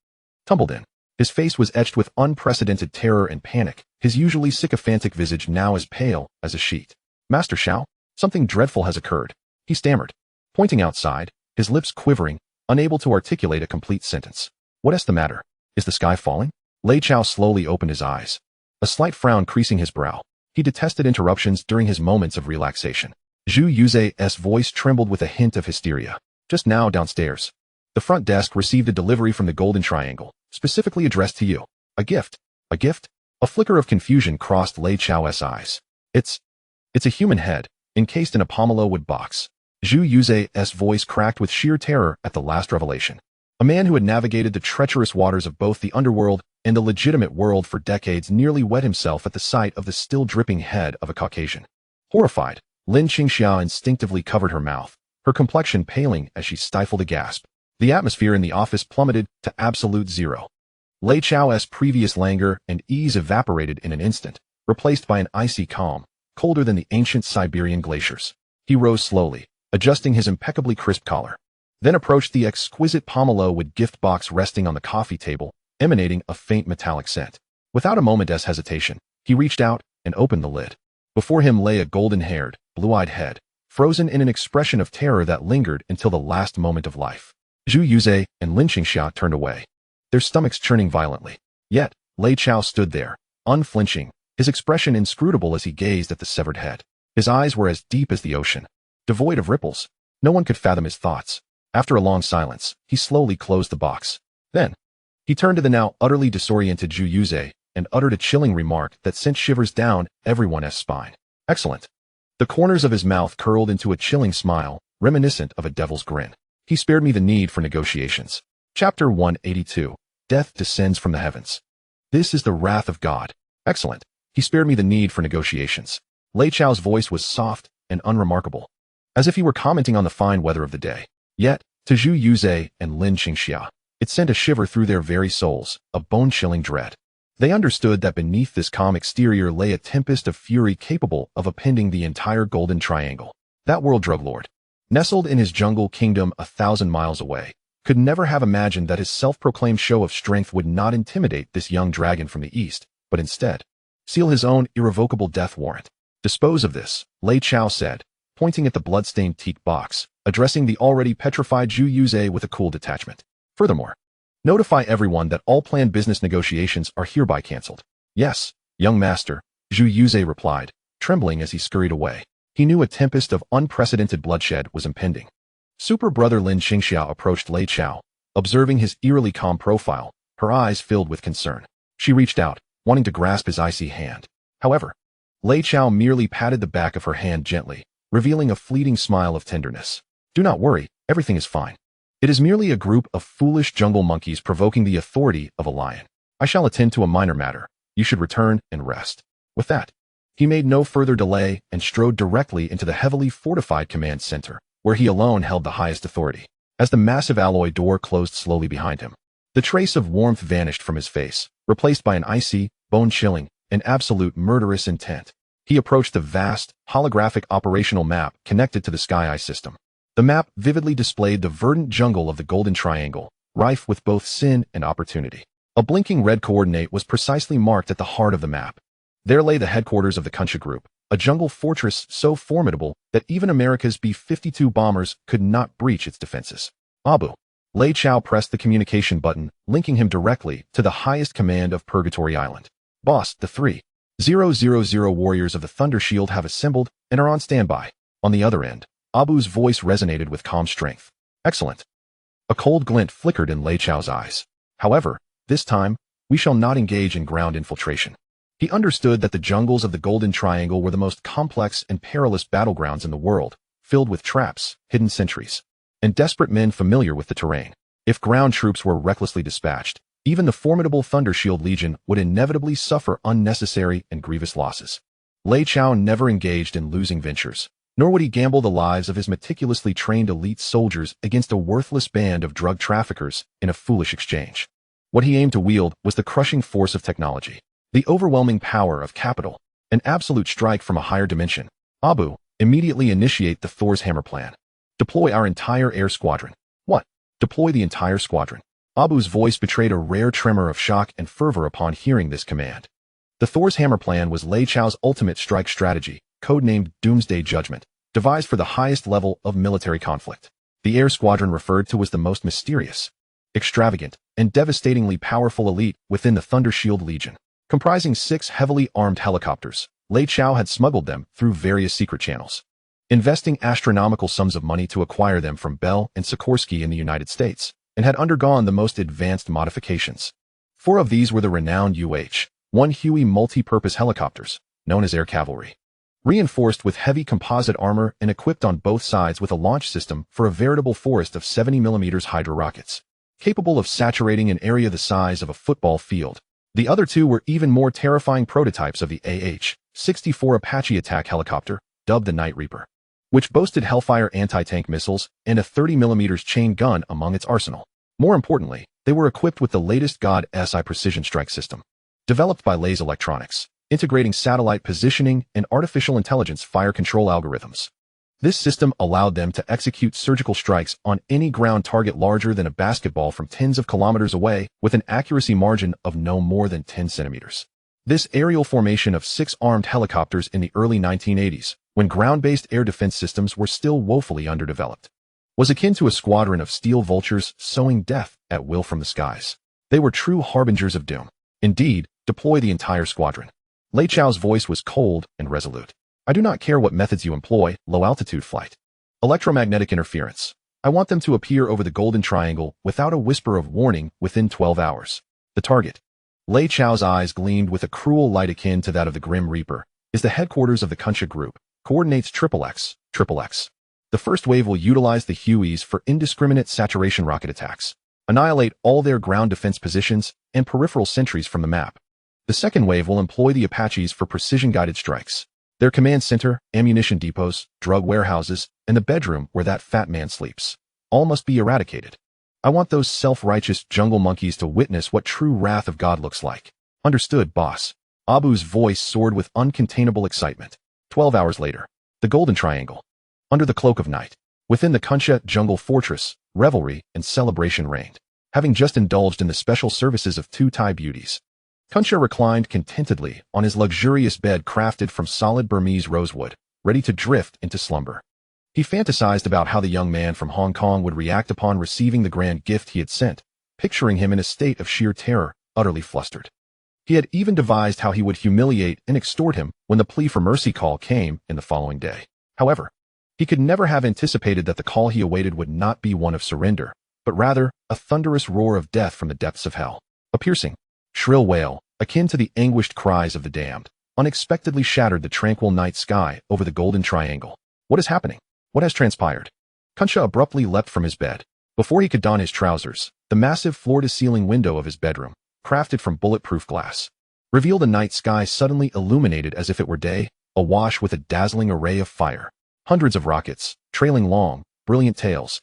Speaker 1: tumbled in. His face was etched with unprecedented terror and panic, his usually sycophantic visage now as pale as a sheet. Master Xiao, something dreadful has occurred, he stammered, pointing outside, his lips quivering, unable to articulate a complete sentence. What is the matter? Is the sky falling? Lei Chao slowly opened his eyes, a slight frown creasing his brow. He detested interruptions during his moments of relaxation. Zhu Yuze's voice trembled with a hint of hysteria. Just now downstairs, the front desk received a delivery from the Golden Triangle, specifically addressed to you. A gift? A gift? A flicker of confusion crossed Lei Chao's eyes. It's a human head, encased in a pomelo wood box. Zhu Yuze's voice cracked with sheer terror at the last revelation. A man who had navigated the treacherous waters of both the underworld and the legitimate world for decades nearly wet himself at the sight of the still dripping head of a Caucasian. Horrified, Lin Qingxia instinctively covered her mouth, her complexion paling as she stifled a gasp. The atmosphere in the office plummeted to absolute zero. Lei Chao's previous languor and ease evaporated in an instant, replaced by an icy calm, colder than the ancient Siberian glaciers. He rose slowly, adjusting his impeccably crisp collar, then approached the exquisite pomelo wood gift box resting on the coffee table, emanating a faint metallic scent. Without a moment's hesitation, he reached out and opened the lid. Before him lay a golden-haired, blue-eyed head, frozen in an expression of terror that lingered until the last moment of life. Zhu Yuze and Lin Qingxia turned away, their stomachs churning violently. Yet, Lei Chao stood there, unflinching, his expression inscrutable as he gazed at the severed head. His eyes were as deep as the ocean, devoid of ripples. No one could fathom his thoughts. After a long silence, he slowly closed the box. Then, he turned to the now utterly disoriented Zhu Yuze and uttered a chilling remark that sent shivers down everyone's spine. Excellent. The corners of his mouth curled into a chilling smile, reminiscent of a devil's grin. He spared me the need for negotiations. Chapter 182. Death descends from the heavens. This is the wrath of God. Excellent. He spared me the need for negotiations. Lei Chao's voice was soft and unremarkable, as if he were commenting on the fine weather of the day. Yet, to Zhu Yuze and Lin Qingxia, it sent a shiver through their very souls, a bone-chilling dread. They understood that beneath this calm exterior lay a tempest of fury capable of upending the entire Golden Triangle. That world drug lord, nestled in his jungle kingdom 1,000 miles away, could never have imagined that his self-proclaimed show of strength would not intimidate this young dragon from the east, but instead seal his own irrevocable death warrant. Dispose of this, Lei Chao said, pointing at the blood-stained teak box, addressing the already petrified Zhu Yuze with a cool detachment. Furthermore, notify everyone that all planned business negotiations are hereby cancelled. Yes, young master, Zhu Yuze replied, trembling as he scurried away. He knew a tempest of unprecedented bloodshed was impending. Super brother Lin Qingxia approached Lei Chao, observing his eerily calm profile, her eyes filled with concern. She reached out, wanting to grasp his icy hand. However, Lei Chao merely patted the back of her hand gently, revealing a fleeting smile of tenderness. Do not worry, everything is fine. It is merely a group of foolish jungle monkeys provoking the authority of a lion. I shall attend to a minor matter. You should return and rest. With that, he made no further delay and strode directly into the heavily fortified command center, where he alone held the highest authority. As the massive alloy door closed slowly behind him, the trace of warmth vanished from his face, replaced by an icy, bone-chilling, and absolute murderous intent. He approached the vast, holographic operational map connected to the Sky Eye system. The map vividly displayed the verdant jungle of the Golden Triangle, rife with both sin and opportunity. A blinking red coordinate was precisely marked at the heart of the map. There lay the headquarters of the Kuncha Group, a jungle fortress so formidable that even America's B-52 bombers could not breach its defenses. Abu. Lei Chao pressed the communication button, linking him directly to the highest command of Purgatory Island. Boss, the 3,000 warriors of the Thunder Shield have assembled and are on standby. On the other end, Abu's voice resonated with calm strength. Excellent. A cold glint flickered in Lei Chao's eyes. However, this time, we shall not engage in ground infiltration. He understood that the jungles of the Golden Triangle were the most complex and perilous battlegrounds in the world, filled with traps, hidden sentries, and desperate men familiar with the terrain. If ground troops were recklessly dispatched, even the formidable Thunder Shield Legion would inevitably suffer unnecessary and grievous losses. Lei Chao never engaged in losing ventures, nor would he gamble the lives of his meticulously trained elite soldiers against a worthless band of drug traffickers in a foolish exchange. What he aimed to wield was the crushing force of technology, the overwhelming power of capital, an absolute strike from a higher dimension. Abu, immediately initiate the Thor's Hammer plan. Deploy our entire air squadron. What? Deploy the entire squadron. Abu's voice betrayed a rare tremor of shock and fervor upon hearing this command. The Thor's Hammer plan was Lei Chao's ultimate strike strategy, codenamed Doomsday Judgment, devised for the highest level of military conflict. The air squadron referred to was the most mysterious, extravagant, and devastatingly powerful elite within the Thunder Shield Legion. Comprising 6 heavily armed helicopters, Lei Chao had smuggled them through various secret channels, investing astronomical sums of money to acquire them from Bell and Sikorsky in the United States, and had undergone the most advanced modifications. 4 of these were the renowned UH-1 Huey multi-purpose helicopters, known as air cavalry, reinforced with heavy composite armor and equipped on both sides with a launch system for a veritable forest of 70mm Hydra rockets, capable of saturating an area the size of a football field. The other 2 were even more terrifying prototypes of the AH-64 Apache attack helicopter, dubbed the Night Reaper, which boasted Hellfire anti-tank missiles and a 30mm chain gun among its arsenal. More importantly, they were equipped with the latest God-SI precision strike system, developed by Lays Electronics, integrating satellite positioning and artificial intelligence fire control algorithms. This system allowed them to execute surgical strikes on any ground target larger than a basketball from tens of kilometers away with an accuracy margin of no more than 10 centimeters. This aerial formation of 6 armed helicopters in the early 1980s, when ground-based air defense systems were still woefully underdeveloped, was akin to a squadron of steel vultures sowing death at will from the skies. They were true harbingers of doom. Indeed, deploy the entire squadron. Lei Chao's voice was cold and resolute. I do not care what methods you employ, low-altitude flight, electromagnetic interference. I want them to appear over the Golden Triangle without a whisper of warning within 12 hours. The target. Lei Chao's eyes gleamed with a cruel light akin to that of the Grim Reaper, is the headquarters of the Kuncha Group, coordinates XXX. The first wave will utilize the Hueys for indiscriminate saturation rocket attacks, annihilate all their ground defense positions and peripheral sentries from the map. The second wave will employ the Apaches for precision-guided strikes. Their command center, ammunition depots, drug warehouses, and the bedroom where that fat man sleeps, all must be eradicated. I want those self-righteous jungle monkeys to witness what true wrath of God looks like. Understood, boss. Abu's voice soared with uncontainable excitement. 12 hours later, the Golden Triangle. Under the cloak of night, within the Kuncha jungle fortress, revelry and celebration reigned. Having just indulged in the special services of 2 Thai beauties, Kuncha reclined contentedly on his luxurious bed crafted from solid Burmese rosewood, ready to drift into slumber. He fantasized about how the young man from Hong Kong would react upon receiving the grand gift he had sent, picturing him in a state of sheer terror, utterly flustered. He had even devised how he would humiliate and extort him when the plea for mercy call came in the following day. However, he could never have anticipated that the call he awaited would not be one of surrender, but rather a thunderous roar of death from the depths of hell. A piercing, shrill wail, akin to the anguished cries of the damned, unexpectedly shattered the tranquil night sky over the golden triangle. What is happening? What has transpired? Kunsha abruptly leapt from his bed. Before he could don his trousers, the massive floor-to-ceiling window of his bedroom, crafted from bulletproof glass, revealed a night sky suddenly illuminated as if it were day, awash with a dazzling array of fire. Hundreds of rockets, trailing long, brilliant tails,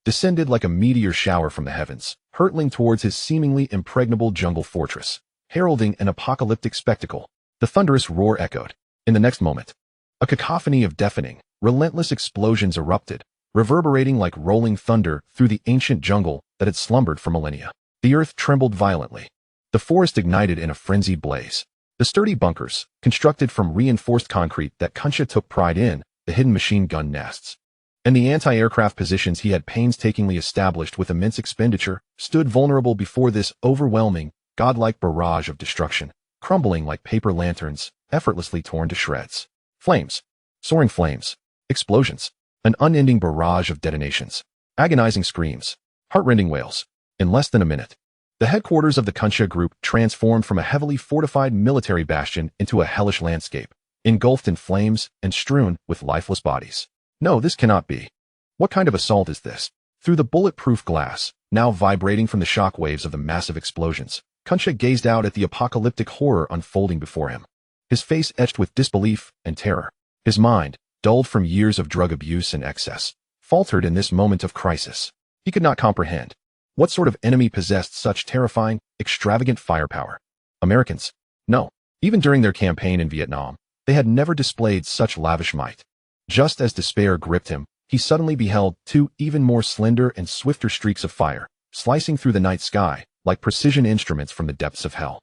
Speaker 1: descended like a meteor shower from the heavens, hurtling towards his seemingly impregnable jungle fortress, heralding an apocalyptic spectacle. The thunderous roar echoed. In the next moment, a cacophony of deafening, relentless explosions erupted, reverberating like rolling thunder through the ancient jungle that had slumbered for millennia. The earth trembled violently. The forest ignited in a frenzied blaze. The sturdy bunkers, constructed from reinforced concrete that Kunsha took pride in, the hidden machine gun nests, and the anti-aircraft positions he had painstakingly established with immense expenditure, stood vulnerable before this overwhelming, godlike barrage of destruction, crumbling like paper lanterns, effortlessly torn to shreds. Flames. Soaring flames. Explosions. An unending barrage of detonations. Agonizing screams. Heartrending wails. In less than a minute, the headquarters of the Kunsha group transformed from a heavily fortified military bastion into a hellish landscape, engulfed in flames and strewn with lifeless bodies. No, this cannot be. What kind of assault is this? Through the bulletproof glass, now vibrating from the shock waves of the massive explosions, Kunsha gazed out at the apocalyptic horror unfolding before him. His face etched with disbelief and terror. His mind, dulled from years of drug abuse and excess, faltered in this moment of crisis. He could not comprehend. What sort of enemy possessed such terrifying, extravagant firepower? Americans? No. Even during their campaign in Vietnam, they had never displayed such lavish might. Just as despair gripped him, he suddenly beheld two even more slender and swifter streaks of fire, slicing through the night sky, like precision instruments from the depths of hell.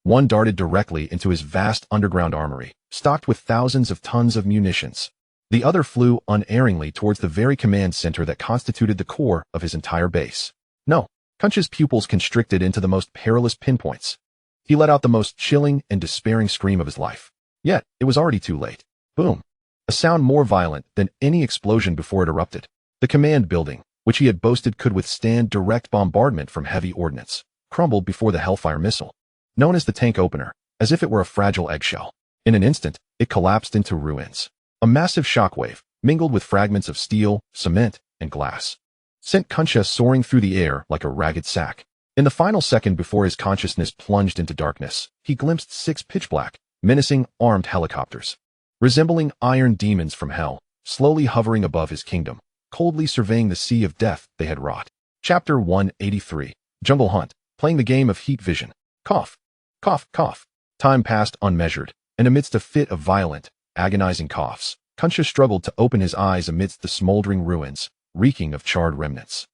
Speaker 1: One darted directly into his vast underground armory, stocked with thousands of tons of munitions. The other flew unerringly towards the very command center that constituted the core of his entire base. No, Kunsha's pupils constricted into the most perilous pinpoints. He let out the most chilling and despairing scream of his life. Yet, it was already too late. Boom. A sound more violent than any explosion before it erupted. The command building, which he had boasted could withstand direct bombardment from heavy ordnance, crumbled before the Hellfire missile. Known as the tank opener, as if it were a fragile eggshell. In an instant, it collapsed into ruins. A massive shockwave, mingled with fragments of steel, cement, and glass, sent Kunsha soaring through the air like a ragged sack. In the final second before his consciousness plunged into darkness, he glimpsed 6 pitch-black, menacing, armed helicopters, resembling iron demons from hell, slowly hovering above his kingdom, coldly surveying the sea of death they had wrought. Chapter 183. Jungle Hunt, playing the game of heat vision. Cough. Cough, cough. Time passed unmeasured, and amidst a fit of violent, agonizing coughs, Kunsha struggled to open his eyes amidst the smoldering ruins, reeking of charred remnants.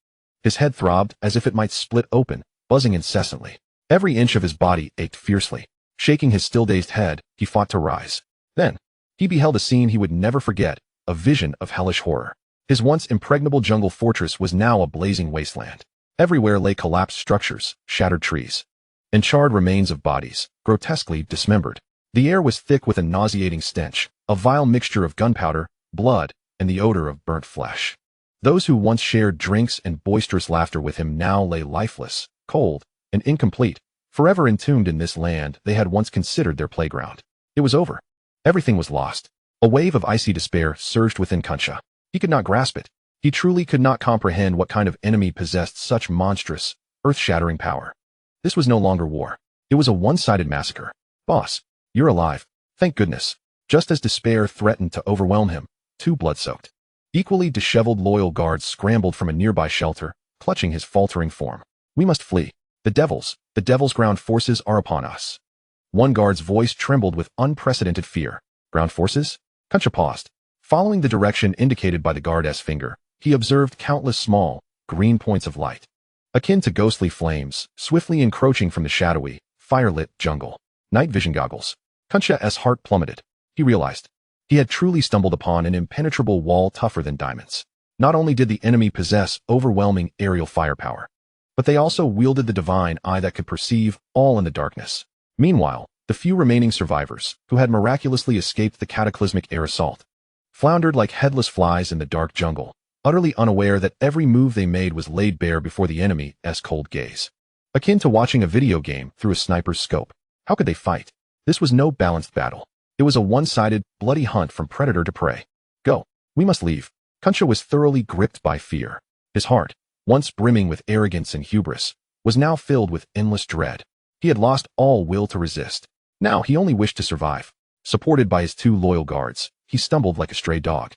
Speaker 1: His head throbbed as if it might split open, buzzing incessantly. Every inch of his body ached fiercely. Shaking his still-dazed head, he fought to rise. Then, he beheld a scene he would never forget, a vision of hellish horror. His once impregnable jungle fortress was now a blazing wasteland. Everywhere lay collapsed structures, shattered trees, and charred remains of bodies, grotesquely dismembered. The air was thick with a nauseating stench, a vile mixture of gunpowder, blood, and the odor of burnt flesh. Those who once shared drinks and boisterous laughter with him now lay lifeless, cold, and incomplete, forever entombed in this land they had once considered their playground. It was over. Everything was lost. A wave of icy despair surged within Kunsha. He could not grasp it. He truly could not comprehend what kind of enemy possessed such monstrous, earth-shattering power. This was no longer war. It was a one-sided massacre. Boss, you're alive. Thank goodness. Just as despair threatened to overwhelm him, 2 blood-soaked, equally disheveled loyal guards scrambled from a nearby shelter, clutching his faltering form. We must flee. The devil's ground forces are upon us. One guard's voice trembled with unprecedented fear. Ground forces? Kunsha paused. Following the direction indicated by the guard's finger, he observed countless small, green points of light, akin to ghostly flames, swiftly encroaching from the shadowy, firelit jungle. Night vision goggles. Kunsha's heart plummeted. He realized he had truly stumbled upon an impenetrable wall tougher than diamonds. Not only did the enemy possess overwhelming aerial firepower, but they also wielded the divine eye that could perceive all in the darkness. Meanwhile, the few remaining survivors, who had miraculously escaped the cataclysmic air assault, floundered like headless flies in the dark jungle, utterly unaware that every move they made was laid bare before the enemy's cold gaze. Akin to watching a video game through a sniper's scope. How could they fight? This was no balanced battle. It was a one-sided, bloody hunt from predator to prey. Go. We must leave. Kuncha was thoroughly gripped by fear. His heart, once brimming with arrogance and hubris, was now filled with endless dread. He had lost all will to resist. Now he only wished to survive. Supported by his 2 loyal guards, he stumbled like a stray dog,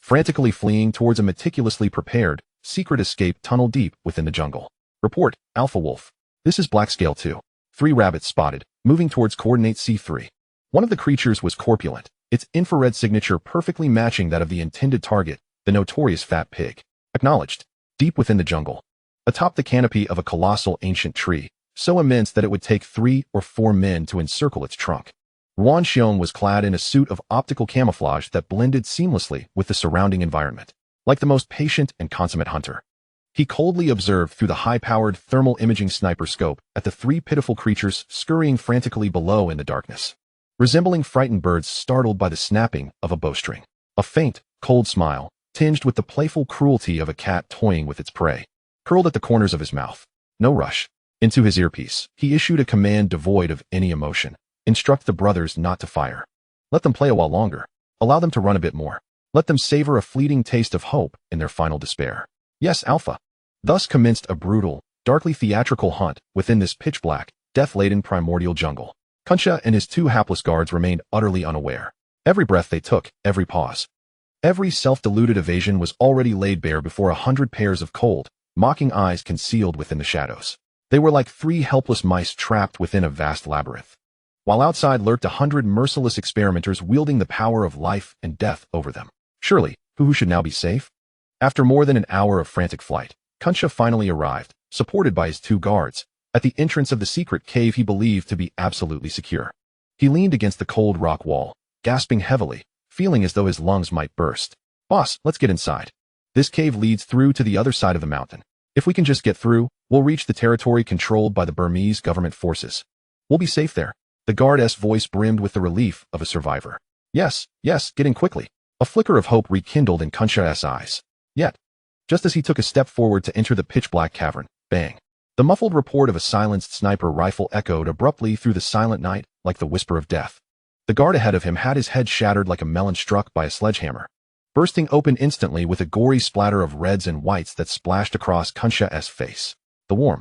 Speaker 1: frantically fleeing towards a meticulously prepared, secret escape tunnel deep within the jungle. Report, Alpha Wolf. This is Blackscale 2. 3 rabbits spotted, moving towards coordinate C3. One of the creatures was corpulent, its infrared signature perfectly matching that of the intended target, the notorious fat pig. Acknowledged. Deep within the jungle, atop the canopy of a colossal ancient tree, so immense that it would take 3 or 4 men to encircle its trunk. Ruan Xiong was clad in a suit of optical camouflage that blended seamlessly with the surrounding environment. Like the most patient and consummate hunter, he coldly observed through the high-powered thermal imaging sniper scope at the 3 pitiful creatures scurrying frantically below in the darkness, resembling frightened birds startled by the snapping of a bowstring. A faint, cold smile, tinged with the playful cruelty of a cat toying with its prey, curled at the corners of his mouth. No rush. Into his earpiece, he issued a command devoid of any emotion. Instruct the brothers not to fire. Let them play a while longer. Allow them to run a bit more. Let them savor a fleeting taste of hope in their final despair. Yes, Alpha. Thus commenced a brutal, darkly theatrical hunt within this pitch-black, death-laden primordial jungle. Kuncha and his 2 hapless guards remained utterly unaware. Every breath they took, every pause, every self-deluded evasion was already laid bare before 100 pairs of cold, mocking eyes concealed within the shadows. They were like 3 helpless mice trapped within a vast labyrinth, while outside lurked 100 merciless experimenters wielding the power of life and death over them. Surely, who should now be safe? After more than an hour of frantic flight, Kuncha finally arrived, supported by his 2 guards, at the entrance of the secret cave he believed to be absolutely secure. He leaned against the cold rock wall, gasping heavily, feeling as though his lungs might burst. Boss, let's get inside. This cave leads through to the other side of the mountain. If we can just get through, we'll reach the territory controlled by the Burmese government forces. We'll be safe there. The guard's voice brimmed with the relief of a survivor. Yes, get in quickly. A flicker of hope rekindled in Kuncha's eyes. Yet, just as he took a step forward to enter the pitch-black cavern, bang! The muffled report of a silenced sniper rifle echoed abruptly through the silent night like the whisper of death. The guard ahead of him had his head shattered like a melon struck by a sledgehammer, bursting open instantly with a gory splatter of reds and whites that splashed across Kuncha's face. The warm,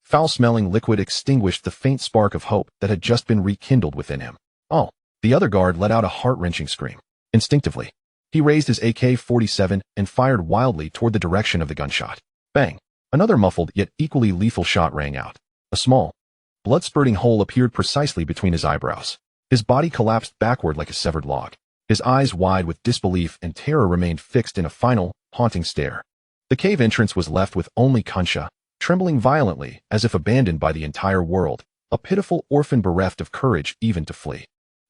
Speaker 1: foul-smelling liquid extinguished the faint spark of hope that had just been rekindled within him. Oh! The other guard let out a heart-wrenching scream. Instinctively, he raised his AK-47 and fired wildly toward the direction of the gunshot. Bang! Another muffled yet equally lethal shot rang out. A small, blood-spurting hole appeared precisely between his eyebrows. His body collapsed backward like a severed log. His eyes wide with disbelief and terror remained fixed in a final, haunting stare. The cave entrance was left with only Kuncha, trembling violently as if abandoned by the entire world, a pitiful orphan bereft of courage even to flee.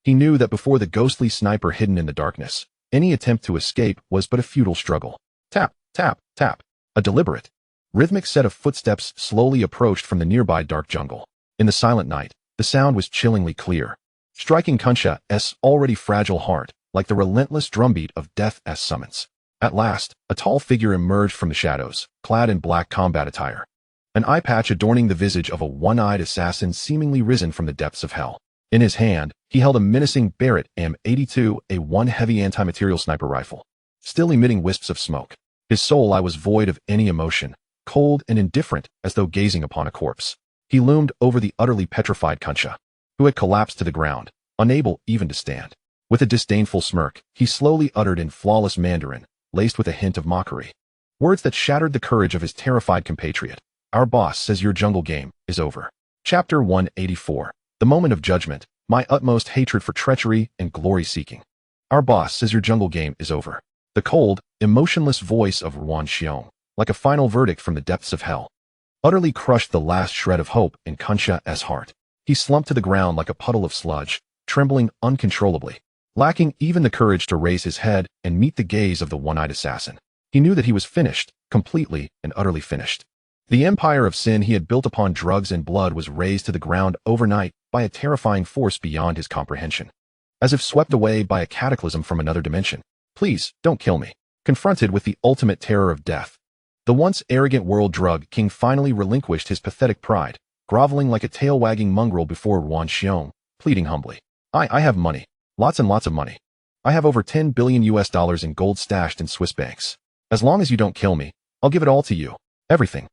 Speaker 1: He knew that before the ghostly sniper hidden in the darkness, any attempt to escape was but a futile struggle. Tap, tap, tap. A deliberate, rhythmic set of footsteps slowly approached from the nearby dark jungle. In the silent night, the sound was chillingly clear, striking Kuncha's already fragile heart like the relentless drumbeat of death's summons. At last, a tall figure emerged from the shadows, clad in black combat attire, an eye patch adorning the visage of a one-eyed assassin seemingly risen from the depths of hell. In his hand, he held a menacing Barrett M82, a one-heavy anti-material sniper rifle, still emitting wisps of smoke. His soul eye was void of any emotion, cold and indifferent as though gazing upon a corpse. He loomed over the utterly petrified Kuncha, who had collapsed to the ground, unable even to stand. With a disdainful smirk, he slowly uttered in flawless Mandarin, laced with a hint of mockery, words that shattered the courage of his terrified compatriot. Our boss says your jungle game is over. Chapter 184. The moment of judgment, my utmost hatred for treachery and glory-seeking. Our boss says your jungle game is over. The cold, emotionless voice of Ruan Xiong, like a final verdict from the depths of hell, utterly crushed the last shred of hope in Kuncha's heart. He slumped to the ground like a puddle of sludge, trembling uncontrollably, lacking even the courage to raise his head and meet the gaze of the one-eyed assassin. He knew that he was finished, completely and utterly finished. The empire of sin he had built upon drugs and blood was razed to the ground overnight by a terrifying force beyond his comprehension, as if swept away by a cataclysm from another dimension. Please, don't kill me. Confronted with the ultimate terror of death, the once arrogant world drug king finally relinquished his pathetic pride, groveling like a tail-wagging mongrel before Ruan Xiong, pleading humbly. I have money. Lots and lots of money. I have over 10 billion US dollars in gold stashed in Swiss banks. As long as you don't kill me, I'll give it all to you. Everything.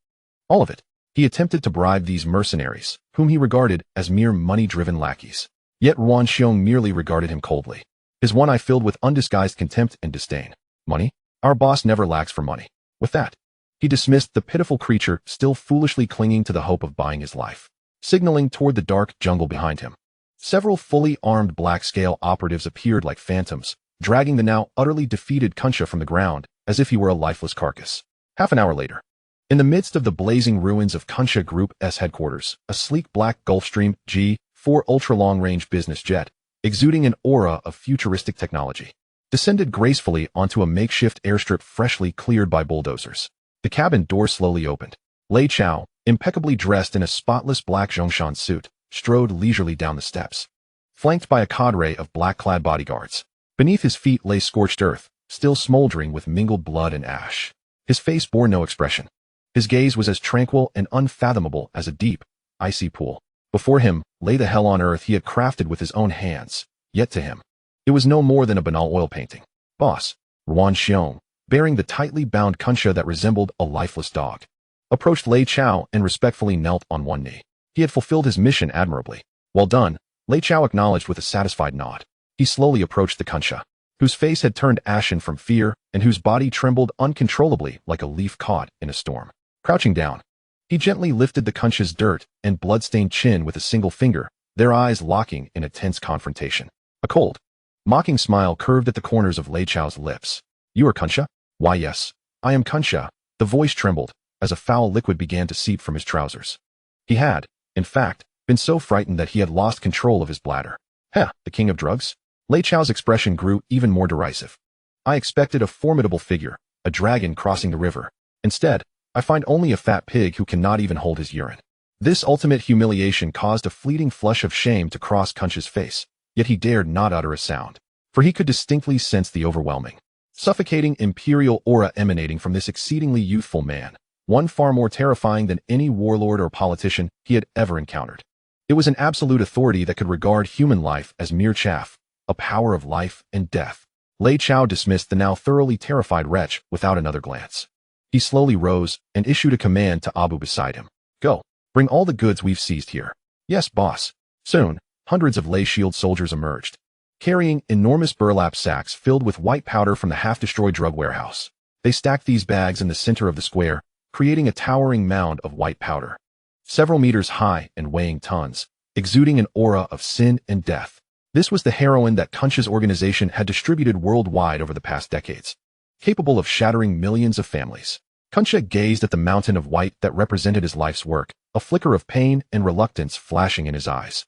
Speaker 1: All of it. He attempted to bribe these mercenaries, whom he regarded as mere money-driven lackeys. Yet Ruan Xiong merely regarded him coldly. His one eye filled with undisguised contempt and disdain. Money? Our boss never lacks for money. With that, he dismissed the pitiful creature still foolishly clinging to the hope of buying his life, signaling toward the dark jungle behind him. Several fully armed black-scale operatives appeared like phantoms, dragging the now utterly defeated Kunsha from the ground as if he were a lifeless carcass. Half an hour later, in the midst of the blazing ruins of Kunsha Group S headquarters, a sleek black Gulfstream G4 ultra-long-range business jet, exuding an aura of futuristic technology, descended gracefully onto a makeshift airstrip freshly cleared by bulldozers. The cabin door slowly opened. Lei Chao, impeccably dressed in a spotless black Zhongshan suit, strode leisurely down the steps, flanked by a cadre of black-clad bodyguards. Beneath his feet lay scorched earth, still smoldering with mingled blood and ash. His face bore no expression. His gaze was as tranquil and unfathomable as a deep, icy pool. Before him lay the hell on earth he had crafted with his own hands, yet to him, it was no more than a banal oil painting. Boss, Ruan Xiong, bearing the tightly bound Kunsha that resembled a lifeless dog, approached Lei Chao and respectfully knelt on one knee. He had fulfilled his mission admirably. Well done, Lei Chao acknowledged with a satisfied nod. He slowly approached the Kunsha, whose face had turned ashen from fear and whose body trembled uncontrollably like a leaf caught in a storm. Crouching down, he gently lifted the Kunsha's dirt and blood-stained chin with a single finger, their eyes locking in a tense confrontation. A cold, mocking smile curved at the corners of Lei Chao's lips. You are Kunsha? Why yes, I am Kunsha. The voice trembled as a foul liquid began to seep from his trousers. He had, in fact, been so frightened that he had lost control of his bladder. Heh, the king of drugs? Lei Chao's expression grew even more derisive. I expected a formidable figure, a dragon crossing the river. Instead, I find only a fat pig who cannot even hold his urine. This ultimate humiliation caused a fleeting flush of shame to cross Kunsha's face, yet he dared not utter a sound, for he could distinctly sense the overwhelming, suffocating imperial aura emanating from this exceedingly youthful man, one far more terrifying than any warlord or politician he had ever encountered. It was an absolute authority that could regard human life as mere chaff, a power of life and death. Lei Chao dismissed the now thoroughly terrified wretch without another glance. He slowly rose and issued a command to Abu beside him. Go, bring all the goods we've seized here. Yes, boss. Soon, hundreds of Lei Shield soldiers emerged, carrying enormous burlap sacks filled with white powder from the half-destroyed drug warehouse. They stacked these bags in the center of the square, creating a towering mound of white powder, several meters high and weighing tons, exuding an aura of sin and death. This was the heroin that Kunsha's organization had distributed worldwide over the past decades, capable of shattering millions of families. Kunsha gazed at the mountain of white that represented his life's work, a flicker of pain and reluctance flashing in his eyes.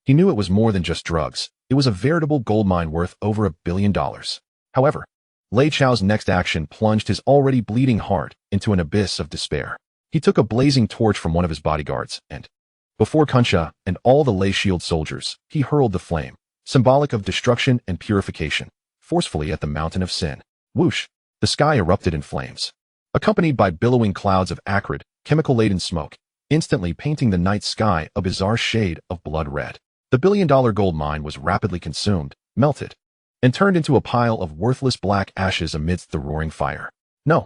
Speaker 1: He knew it was more than just drugs. It was a veritable goldmine worth over $1 billion. However, Lei Chao's next action plunged his already bleeding heart into an abyss of despair. He took a blazing torch from one of his bodyguards and, before Kunsha and all the Lei Shield soldiers, he hurled the flame, symbolic of destruction and purification, forcefully at the mountain of sin. Whoosh! The sky erupted in flames, accompanied by billowing clouds of acrid, chemical-laden smoke, instantly painting the night sky a bizarre shade of blood red. The billion-dollar gold mine was rapidly consumed, melted, and turned into a pile of worthless black ashes amidst the roaring fire. No.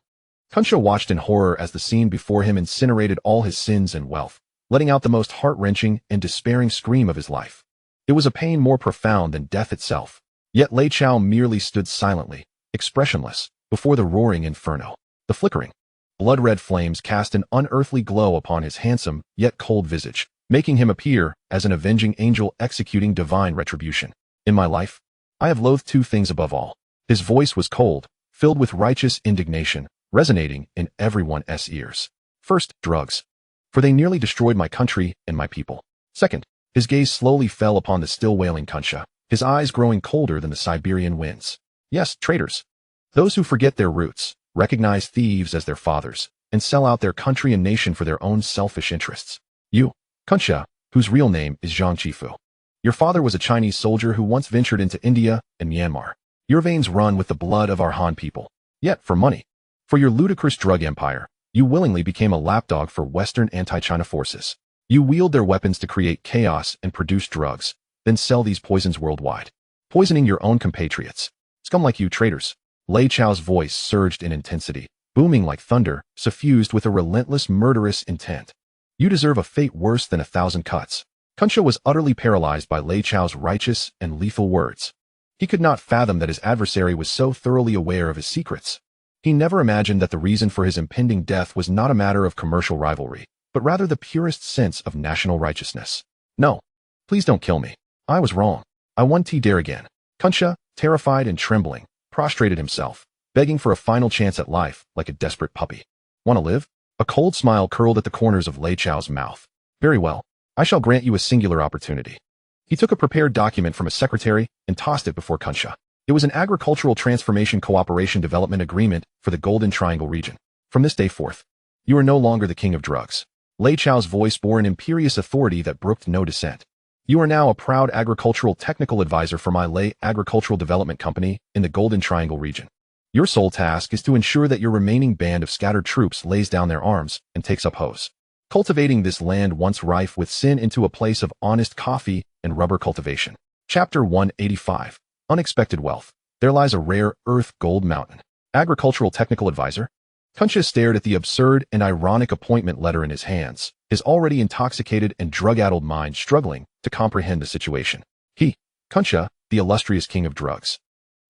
Speaker 1: Kunsha watched in horror as the scene before him incinerated all his sins and wealth, letting out the most heart-wrenching and despairing scream of his life. It was a pain more profound than death itself. Yet Lei Chao merely stood silently, expressionless, before the roaring inferno. The flickering, blood-red flames cast an unearthly glow upon his handsome, yet cold visage, making him appear as an avenging angel executing divine retribution. In my life, I have loathed two things above all. His voice was cold, filled with righteous indignation, resonating in everyone's ears. First, drugs, for they nearly destroyed my country and my people. Second, his gaze slowly fell upon the still wailing Kunsha, his eyes growing colder than the Siberian winds. Yes, traitors. Those who forget their roots, recognize thieves as their fathers, and sell out their country and nation for their own selfish interests. You, Kunsha, whose real name is Zhang Qifu. Your father was a Chinese soldier who once ventured into India and Myanmar. Your veins run with the blood of our Han people. Yet, for money, for your ludicrous drug empire, you willingly became a lapdog for Western anti-China forces. You wield their weapons to create chaos and produce drugs, then sell these poisons worldwide. Poisoning your own compatriots. Scum like you, traitors. Lei Chao's voice surged in intensity, booming like thunder, suffused with a relentless, murderous intent. You deserve a fate worse than 1,000 cuts. Kunsha was utterly paralyzed by Lei Chao's righteous and lethal words. He could not fathom that his adversary was so thoroughly aware of his secrets. He never imagined that the reason for his impending death was not a matter of commercial rivalry, but rather the purest sense of national righteousness. No, please don't kill me. I was wrong. I won't dare again. Kunsha, terrified and trembling, prostrated himself, begging for a final chance at life like a desperate puppy. Want to live? A cold smile curled at the corners of Lei Chao's mouth. Very well. I shall grant you a singular opportunity. He took a prepared document from a secretary and tossed it before Kunsha. It was an agricultural transformation cooperation development agreement for the Golden Triangle region. From this day forth, you are no longer the king of drugs. Lei Chao's voice bore an imperious authority that brooked no dissent. You are now a proud agricultural technical advisor for my Lei Agricultural Development Company in the Golden Triangle region. Your sole task is to ensure that your remaining band of scattered troops lays down their arms and takes up hoes, cultivating this land once rife with sin into a place of honest coffee and rubber cultivation. Chapter 185. Unexpected Wealth. There lies a rare earth gold mountain. Agricultural Technical Advisor? Kunsha stared at the absurd and ironic appointment letter in his hands, his already intoxicated and drug-addled mind struggling to comprehend the situation. He, Kunsha, the illustrious king of drugs,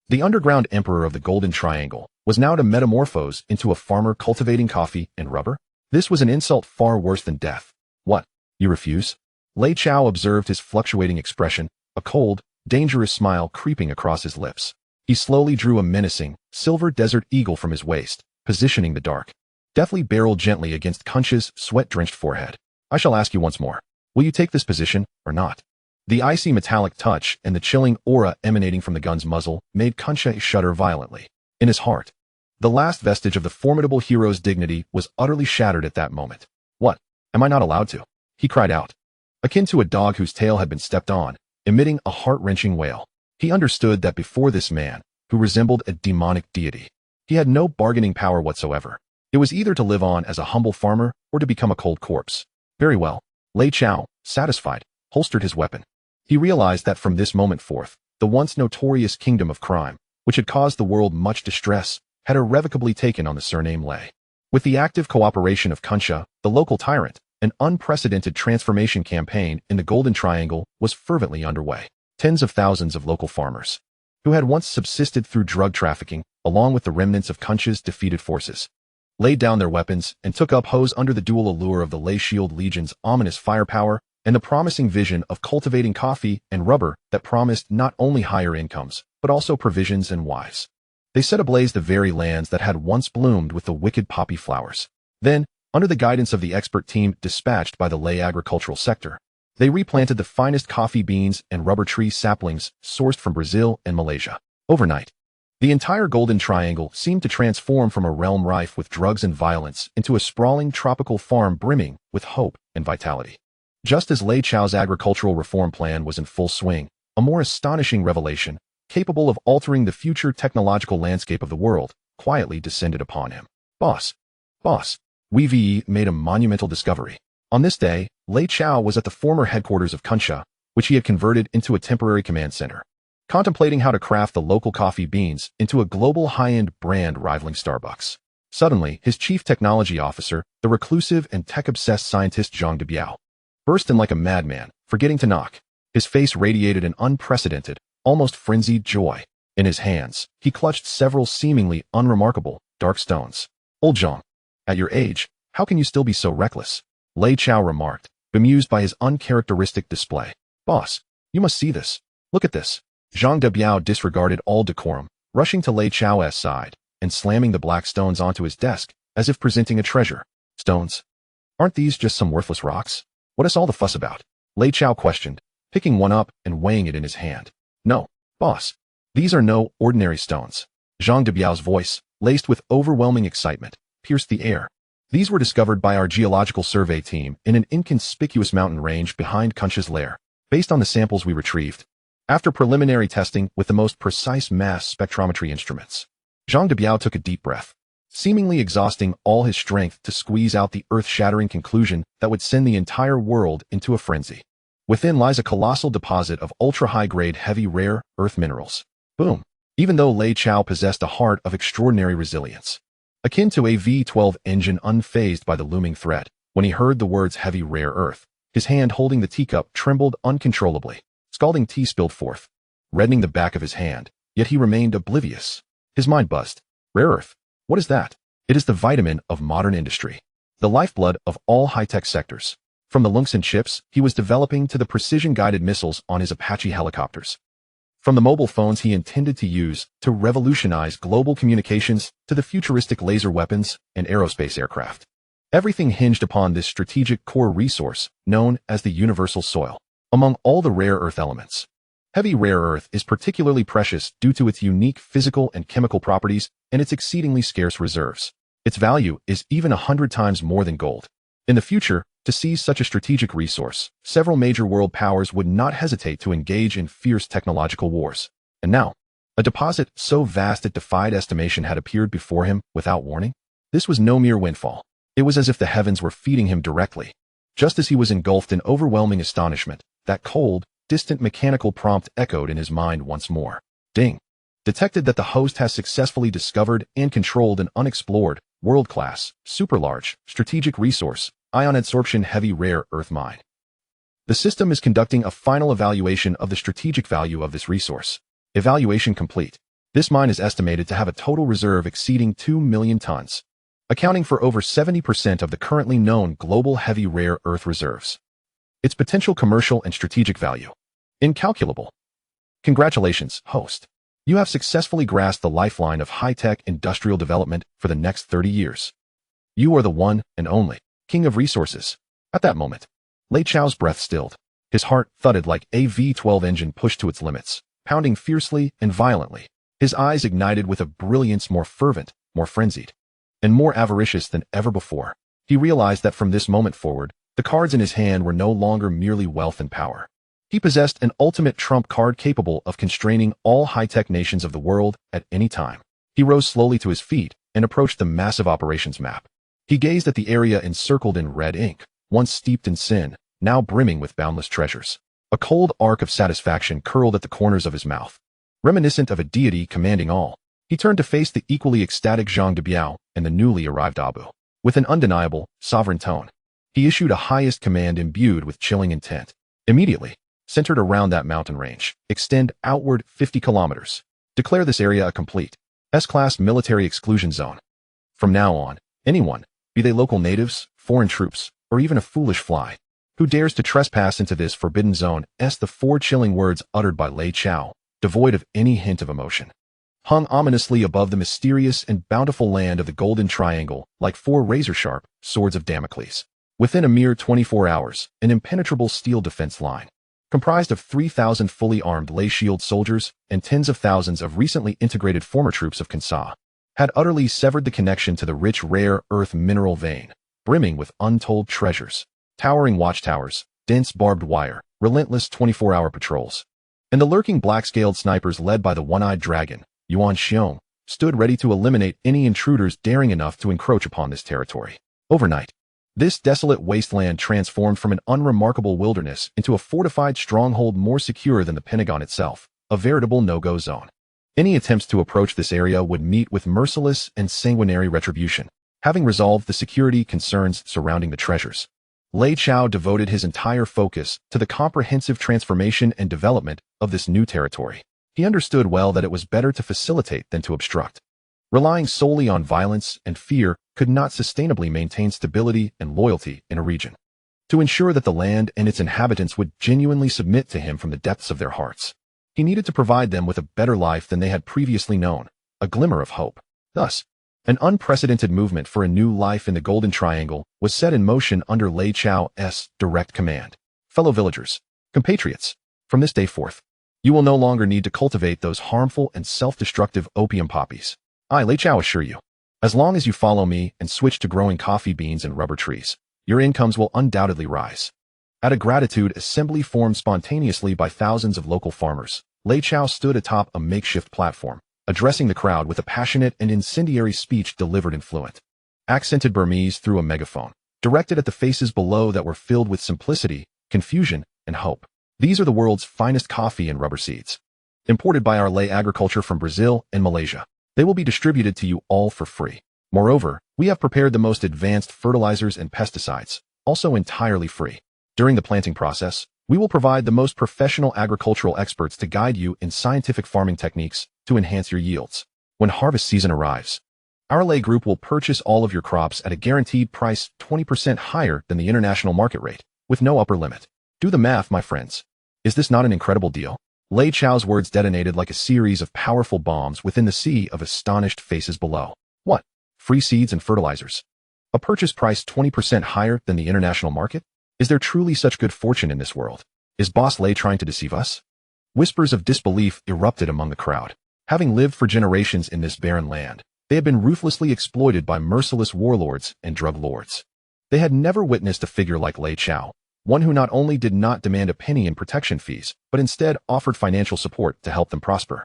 Speaker 1: the underground emperor of the Golden Triangle, was now to metamorphose into a farmer cultivating coffee and rubber? This was an insult far worse than death. What? You refuse? Lei Chao observed his fluctuating expression, a cold, dangerous smile creeping across his lips. He slowly drew a menacing, silver desert eagle from his waist, positioning the dark, deathly barrel gently against Kunsha's sweat-drenched forehead. I shall ask you once more. Will you take this position, or not? The icy metallic touch and the chilling aura emanating from the gun's muzzle made Kunsha shudder violently. In his heart, the last vestige of the formidable hero's dignity was utterly shattered at that moment. What? Am I not allowed to? He cried out, akin to a dog whose tail had been stepped on, emitting a heart-wrenching wail. He understood that before this man, who resembled a demonic deity, he had no bargaining power whatsoever. It was either to live on as a humble farmer or to become a cold corpse. Very well. Lei Chao, satisfied, holstered his weapon. He realized that from this moment forth, the once notorious kingdom of crime, which had caused the world much distress, had irrevocably taken on the surname Lei. With the active cooperation of Kunsha, the local tyrant, an unprecedented transformation campaign in the Golden Triangle was fervently underway. Tens of thousands of local farmers, who had once subsisted through drug trafficking, along with the remnants of Kunsha's defeated forces, laid down their weapons and took up hoes under the dual allure of the Lei Shield Legion's ominous firepower and the promising vision of cultivating coffee and rubber that promised not only higher incomes, but also provisions and wives. They set ablaze the very lands that had once bloomed with the wicked poppy flowers. Then, under the guidance of the expert team dispatched by the Lei agricultural sector, they replanted the finest coffee beans and rubber tree saplings sourced from Brazil and Malaysia. Overnight, the entire Golden Triangle seemed to transform from a realm rife with drugs and violence into a sprawling tropical farm brimming with hope and vitality. Just as Lei Chao's agricultural reform plan was in full swing, a more astonishing revelation, capable of altering the future technological landscape of the world, quietly descended upon him. Boss, we've made a monumental discovery. On this day, Lei Chao was at the former headquarters of Kunsha, which he had converted into a temporary command center, contemplating how to craft the local coffee beans into a global high-end brand rivaling Starbucks. Suddenly, his chief technology officer, the reclusive and tech-obsessed scientist Zhang Debiao, burst in like a madman, forgetting to knock. His face radiated an unprecedented, almost frenzied joy. In his hands, he clutched several seemingly unremarkable, dark stones. Old Zhang, at your age, how can you still be so reckless? Lei Chao remarked, bemused by his uncharacteristic display. Boss, you must see this. Look at this. Zhang Debiao disregarded all decorum, rushing to Lei Chao's side and slamming the black stones onto his desk as if presenting a treasure. Stones? Aren't these just some worthless rocks? What is all the fuss about? Lei Chao questioned, picking one up and weighing it in his hand. No, boss. These are no ordinary stones. Zhang Debiao's voice, laced with overwhelming excitement, pierced the air. These were discovered by our geological survey team in an inconspicuous mountain range behind Kunsha's lair, based on the samples we retrieved. After preliminary testing with the most precise mass spectrometry instruments, Zhang Debiao took a deep breath, seemingly exhausting all his strength to squeeze out the earth-shattering conclusion that would send the entire world into a frenzy. Within lies a colossal deposit of ultra-high-grade heavy rare earth minerals. Boom. Even though Lei Chao possessed a heart of extraordinary resilience, akin to a V-12 engine unfazed by the looming threat, when he heard the words heavy rare earth, his hand holding the teacup trembled uncontrollably. Scalding tea spilled forth, reddening the back of his hand, yet he remained oblivious. His mind buzzed. Rare earth. What is that? It is the vitamin of modern industry, the lifeblood of all high-tech sectors. From the Lungsan chips he was developing to the precision-guided missiles on his Apache helicopters. From the mobile phones he intended to use to revolutionize global communications to the futuristic laser weapons and aerospace aircraft. Everything hinged upon this strategic core resource known as the universal soil. Among all the rare earth elements, heavy rare earth is particularly precious due to its unique physical and chemical properties and its exceedingly scarce reserves. Its value is even 100 times more than gold. In the future, to seize such a strategic resource, several major world powers would not hesitate to engage in fierce technological wars. And now, a deposit so vast it defied estimation had appeared before him without warning. This was no mere windfall. It was as if the heavens were feeding him directly. Just as he was engulfed in overwhelming astonishment, that cold, distant mechanical prompt echoed in his mind once more. Ding. Detected that the host has successfully discovered and controlled an unexplored, world-class, super-large, strategic resource, ion adsorption heavy rare earth mine. The system is conducting a final evaluation of the strategic value of this resource. Evaluation complete. This mine is estimated to have a total reserve exceeding 2 million tons, accounting for over 70% of the currently known global heavy rare earth reserves. Its potential commercial and strategic value. Incalculable. Congratulations, host. You have successfully grasped the lifeline of high-tech industrial development for the next 30 years. You are the one and only king of resources. At that moment, Lei Chao's breath stilled. His heart thudded like a V-12 engine pushed to its limits, pounding fiercely and violently. His eyes ignited with a brilliance more fervent, more frenzied, and more avaricious than ever before. He realized that from this moment forward, the cards in his hand were no longer merely wealth and power. He possessed an ultimate trump card capable of constraining all high-tech nations of the world at any time. He rose slowly to his feet and approached the massive operations map. He gazed at the area encircled in red ink, once steeped in sin, now brimming with boundless treasures. A cold arc of satisfaction curled at the corners of his mouth. Reminiscent of a deity commanding all, he turned to face the equally ecstatic Zhang de Biao and the newly arrived Abu. With an undeniable, sovereign tone, he issued a highest command imbued with chilling intent. Immediately, centered around that mountain range, extend outward 50 kilometers. Declare this area a complete S-class military exclusion zone. From now on, anyone, be they local natives, foreign troops, or even a foolish fly, who dares to trespass into this forbidden zone, the 4 chilling words uttered by Lei Chao, devoid of any hint of emotion, hung ominously above the mysterious and bountiful land of the Golden Triangle like 4 razor-sharp swords of Damocles. Within a mere 24 hours, an impenetrable steel defense line, comprised of 3,000 fully armed Lei Shield soldiers and tens of thousands of recently integrated former troops of Kansa, had utterly severed the connection to the rich rare earth mineral vein, brimming with untold treasures, towering watchtowers, dense barbed wire, relentless 24-hour patrols. And the lurking black-scaled snipers led by the one-eyed dragon, Yuan Xiong, stood ready to eliminate any intruders daring enough to encroach upon this territory. Overnight, this desolate wasteland transformed from an unremarkable wilderness into a fortified stronghold more secure than the Pentagon itself, a veritable no-go zone. Any attempts to approach this area would meet with merciless and sanguinary retribution. Having resolved the security concerns surrounding the treasures, Lei Chao devoted his entire focus to the comprehensive transformation and development of this new territory. He understood well that it was better to facilitate than to obstruct. Relying solely on violence and fear could not sustainably maintain stability and loyalty in a region. To ensure that the land and its inhabitants would genuinely submit to him from the depths of their hearts, he needed to provide them with a better life than they had previously known, a glimmer of hope. Thus, an unprecedented movement for a new life in the Golden Triangle was set in motion under Lei Chao's direct command. Fellow villagers, compatriots, from this day forth, you will no longer need to cultivate those harmful and self-destructive opium poppies. I, Lei Chao, assure you, as long as you follow me and switch to growing coffee beans and rubber trees, your incomes will undoubtedly rise. At a gratitude assembly formed spontaneously by thousands of local farmers, Lei Chao stood atop a makeshift platform, addressing the crowd with a passionate and incendiary speech delivered in fluent, accented Burmese through a megaphone, directed at the faces below that were filled with simplicity, confusion, and hope. These are the world's finest coffee and rubber seeds. Imported by our Lei agriculture from Brazil and Malaysia. They will be distributed to you all for free. Moreover, we have prepared the most advanced fertilizers and pesticides, also entirely free. During the planting process, we will provide the most professional agricultural experts to guide you in scientific farming techniques to enhance your yields. When harvest season arrives, our Lei Group will purchase all of your crops at a guaranteed price 20% higher than the international market rate, with no upper limit. Do the math, my friends. Is this not an incredible deal? Lei Chao's words detonated like a series of powerful bombs within the sea of astonished faces below. What? Free seeds and fertilizers? A purchase price 20% higher than the international market? Is there truly such good fortune in this world? Is Boss Lei trying to deceive us? Whispers of disbelief erupted among the crowd. Having lived for generations in this barren land, they had been ruthlessly exploited by merciless warlords and drug lords. They had never witnessed a figure like Lei Chao, one who not only did not demand a penny in protection fees, but instead offered financial support to help them prosper.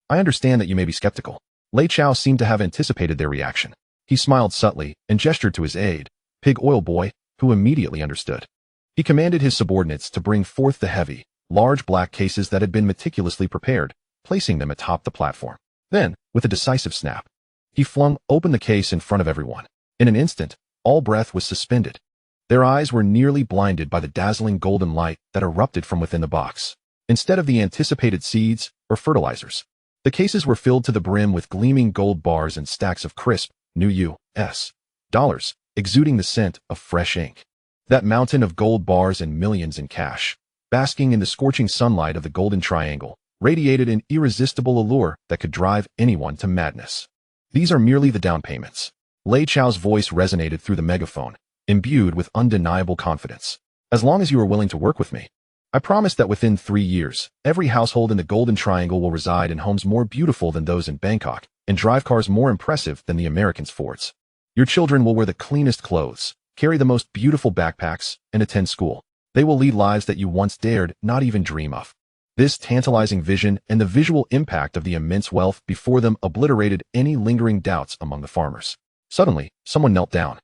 Speaker 1: I understand that you may be skeptical. Lei Chao seemed to have anticipated their reaction. He smiled subtly and gestured to his aide, Pig Oil Boy, who immediately understood. He commanded his subordinates to bring forth the heavy, large black cases that had been meticulously prepared, placing them atop the platform. Then, with a decisive snap, he flung open the case in front of everyone. In an instant, all breath was suspended. Their eyes were nearly blinded by the dazzling golden light that erupted from within the box. Instead of the anticipated seeds or fertilizers, the cases were filled to the brim with gleaming gold bars and stacks of crisp, new U.S. dollars, exuding the scent of fresh ink. That mountain of gold bars and millions in cash, basking in the scorching sunlight of the Golden Triangle, radiated an irresistible allure that could drive anyone to madness. These are merely the down payments. Lei Chao's voice resonated through the megaphone, imbued with undeniable confidence. As long as you are willing to work with me, I promise that within 3 years, every household in the Golden Triangle will reside in homes more beautiful than those in Bangkok and drive cars more impressive than the Americans' Fords. Your children will wear the cleanest clothes, carry the most beautiful backpacks, and attend school. They will lead lives that you once dared not even dream of. This tantalizing vision and the visual impact of the immense wealth before them obliterated any lingering doubts among the farmers. Suddenly, someone knelt down.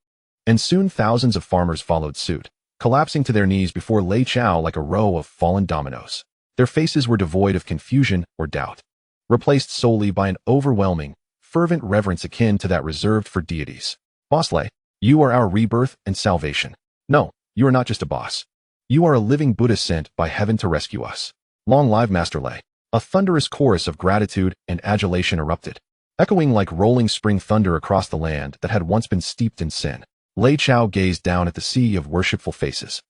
Speaker 1: And soon thousands of farmers followed suit, collapsing to their knees before Lei Chao like a row of fallen dominoes. Their faces were devoid of confusion or doubt, replaced solely by an overwhelming, fervent reverence akin to that reserved for deities. Boss Lei, you are our rebirth and salvation. No, you are not just a boss. You are a living Buddha sent by heaven to rescue us. Long live Master Lei. A thunderous chorus of gratitude and adulation erupted, echoing like rolling spring thunder across the land that had once been steeped in sin. Lei Chao gazed down at the sea of worshipful faces,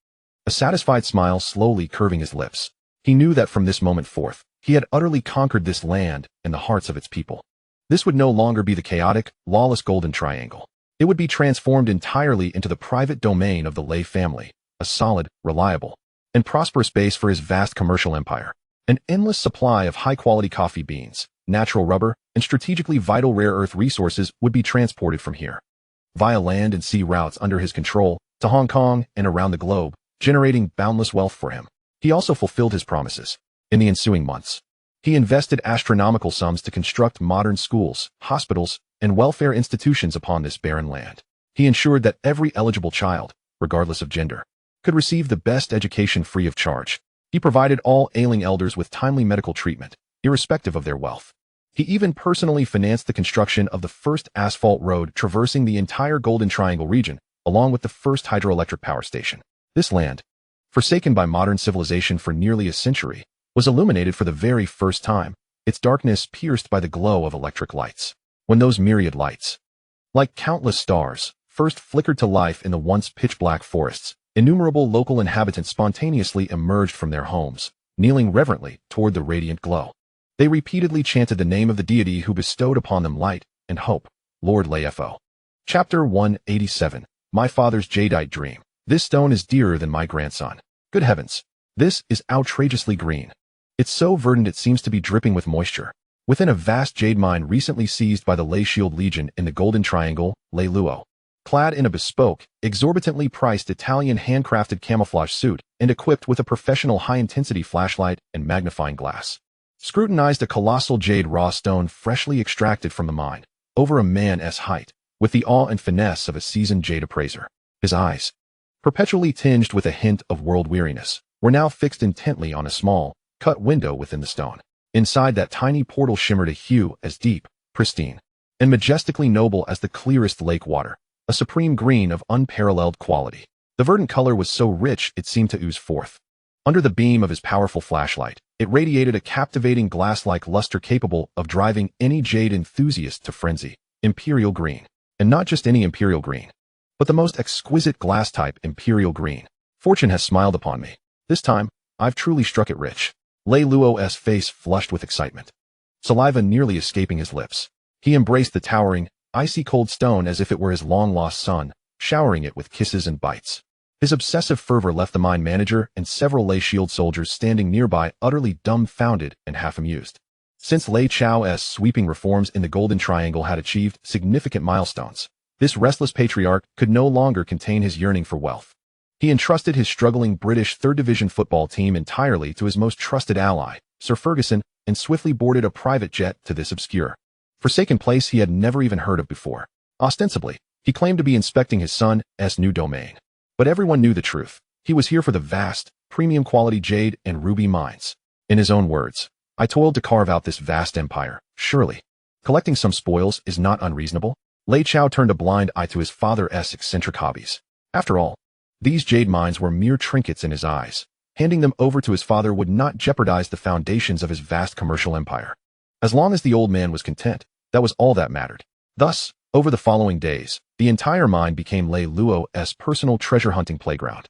Speaker 1: a satisfied smile slowly curving his lips. He knew that from this moment forth, he had utterly conquered this land and the hearts of its people. This would no longer be the chaotic, lawless Golden Triangle. It would be transformed entirely into the private domain of the Lei family, a solid, reliable, and prosperous base for his vast commercial empire. An endless supply of high-quality coffee beans, natural rubber, and strategically vital rare earth resources would be transported from here, via land and sea routes under his control, to Hong Kong and around the globe, generating boundless wealth for him. He also fulfilled his promises. In the ensuing months, he invested astronomical sums to construct modern schools, hospitals, and welfare institutions upon this barren land. He ensured that every eligible child, regardless of gender, could receive the best education free of charge. He provided all ailing elders with timely medical treatment, irrespective of their wealth. He even personally financed the construction of the first asphalt road traversing the entire Golden Triangle region, along with the first hydroelectric power station. This land, forsaken by modern civilization for nearly a century, was illuminated for the very first time, its darkness pierced by the glow of electric lights. When those myriad lights, like countless stars, first flickered to life in the once pitch-black forests, innumerable local inhabitants spontaneously emerged from their homes, kneeling reverently toward the radiant glow. They repeatedly chanted the name of the deity who bestowed upon them light and hope, Lord Lei Fo. Chapter 187. My father's jadeite dream. This stone is dearer than my grandson. Good heavens. This is outrageously green. It's so verdant it seems to be dripping with moisture. Within a vast jade mine recently seized by the Lei Shield Legion in the Golden Triangle, Lei Lo, clad in a bespoke, exorbitantly priced Italian handcrafted camouflage suit and equipped with a professional high-intensity flashlight and magnifying glass, scrutinized a colossal jade raw stone freshly extracted from the mine, over a man's height, with the awe and finesse of a seasoned jade appraiser. His eyes, perpetually tinged with a hint of world weariness, were now fixed intently on a small, cut window within the stone. Inside that tiny portal shimmered a hue as deep, pristine, and majestically noble as the clearest lake water, a supreme green of unparalleled quality. The verdant color was so rich it seemed to ooze forth. Under the beam of his powerful flashlight, it radiated a captivating glass-like luster capable of driving any jade enthusiast to frenzy. Imperial green. And not just any imperial green, but the most exquisite glass-type imperial green. Fortune has smiled upon me. This time, I've truly struck it rich. Lei Luo's face flushed with excitement, saliva nearly escaping his lips. He embraced the towering, icy-cold stone as if it were his long-lost son, showering it with kisses and bites. His obsessive fervor left the mine manager and several Lei Shield soldiers standing nearby utterly dumbfounded and half-amused. Since Lei Chao's sweeping reforms in the Golden Triangle had achieved significant milestones, this restless patriarch could no longer contain his yearning for wealth. He entrusted his struggling British 3rd Division football team entirely to his most trusted ally, Sir Ferguson, and swiftly boarded a private jet to this obscure, forsaken place he had never even heard of before. Ostensibly, he claimed to be inspecting his son's new domain. But everyone knew the truth. He was here for the vast, premium-quality jade and ruby mines. In his own words, I toiled to carve out this vast empire, surely. Collecting some spoils is not unreasonable. Lei Chao turned a blind eye to his father's eccentric hobbies. After all, these jade mines were mere trinkets in his eyes. Handing them over to his father would not jeopardize the foundations of his vast commercial empire. As long as the old man was content, that was all that mattered. Thus, over the following days, the entire mine became Lei Luo's personal treasure-hunting playground.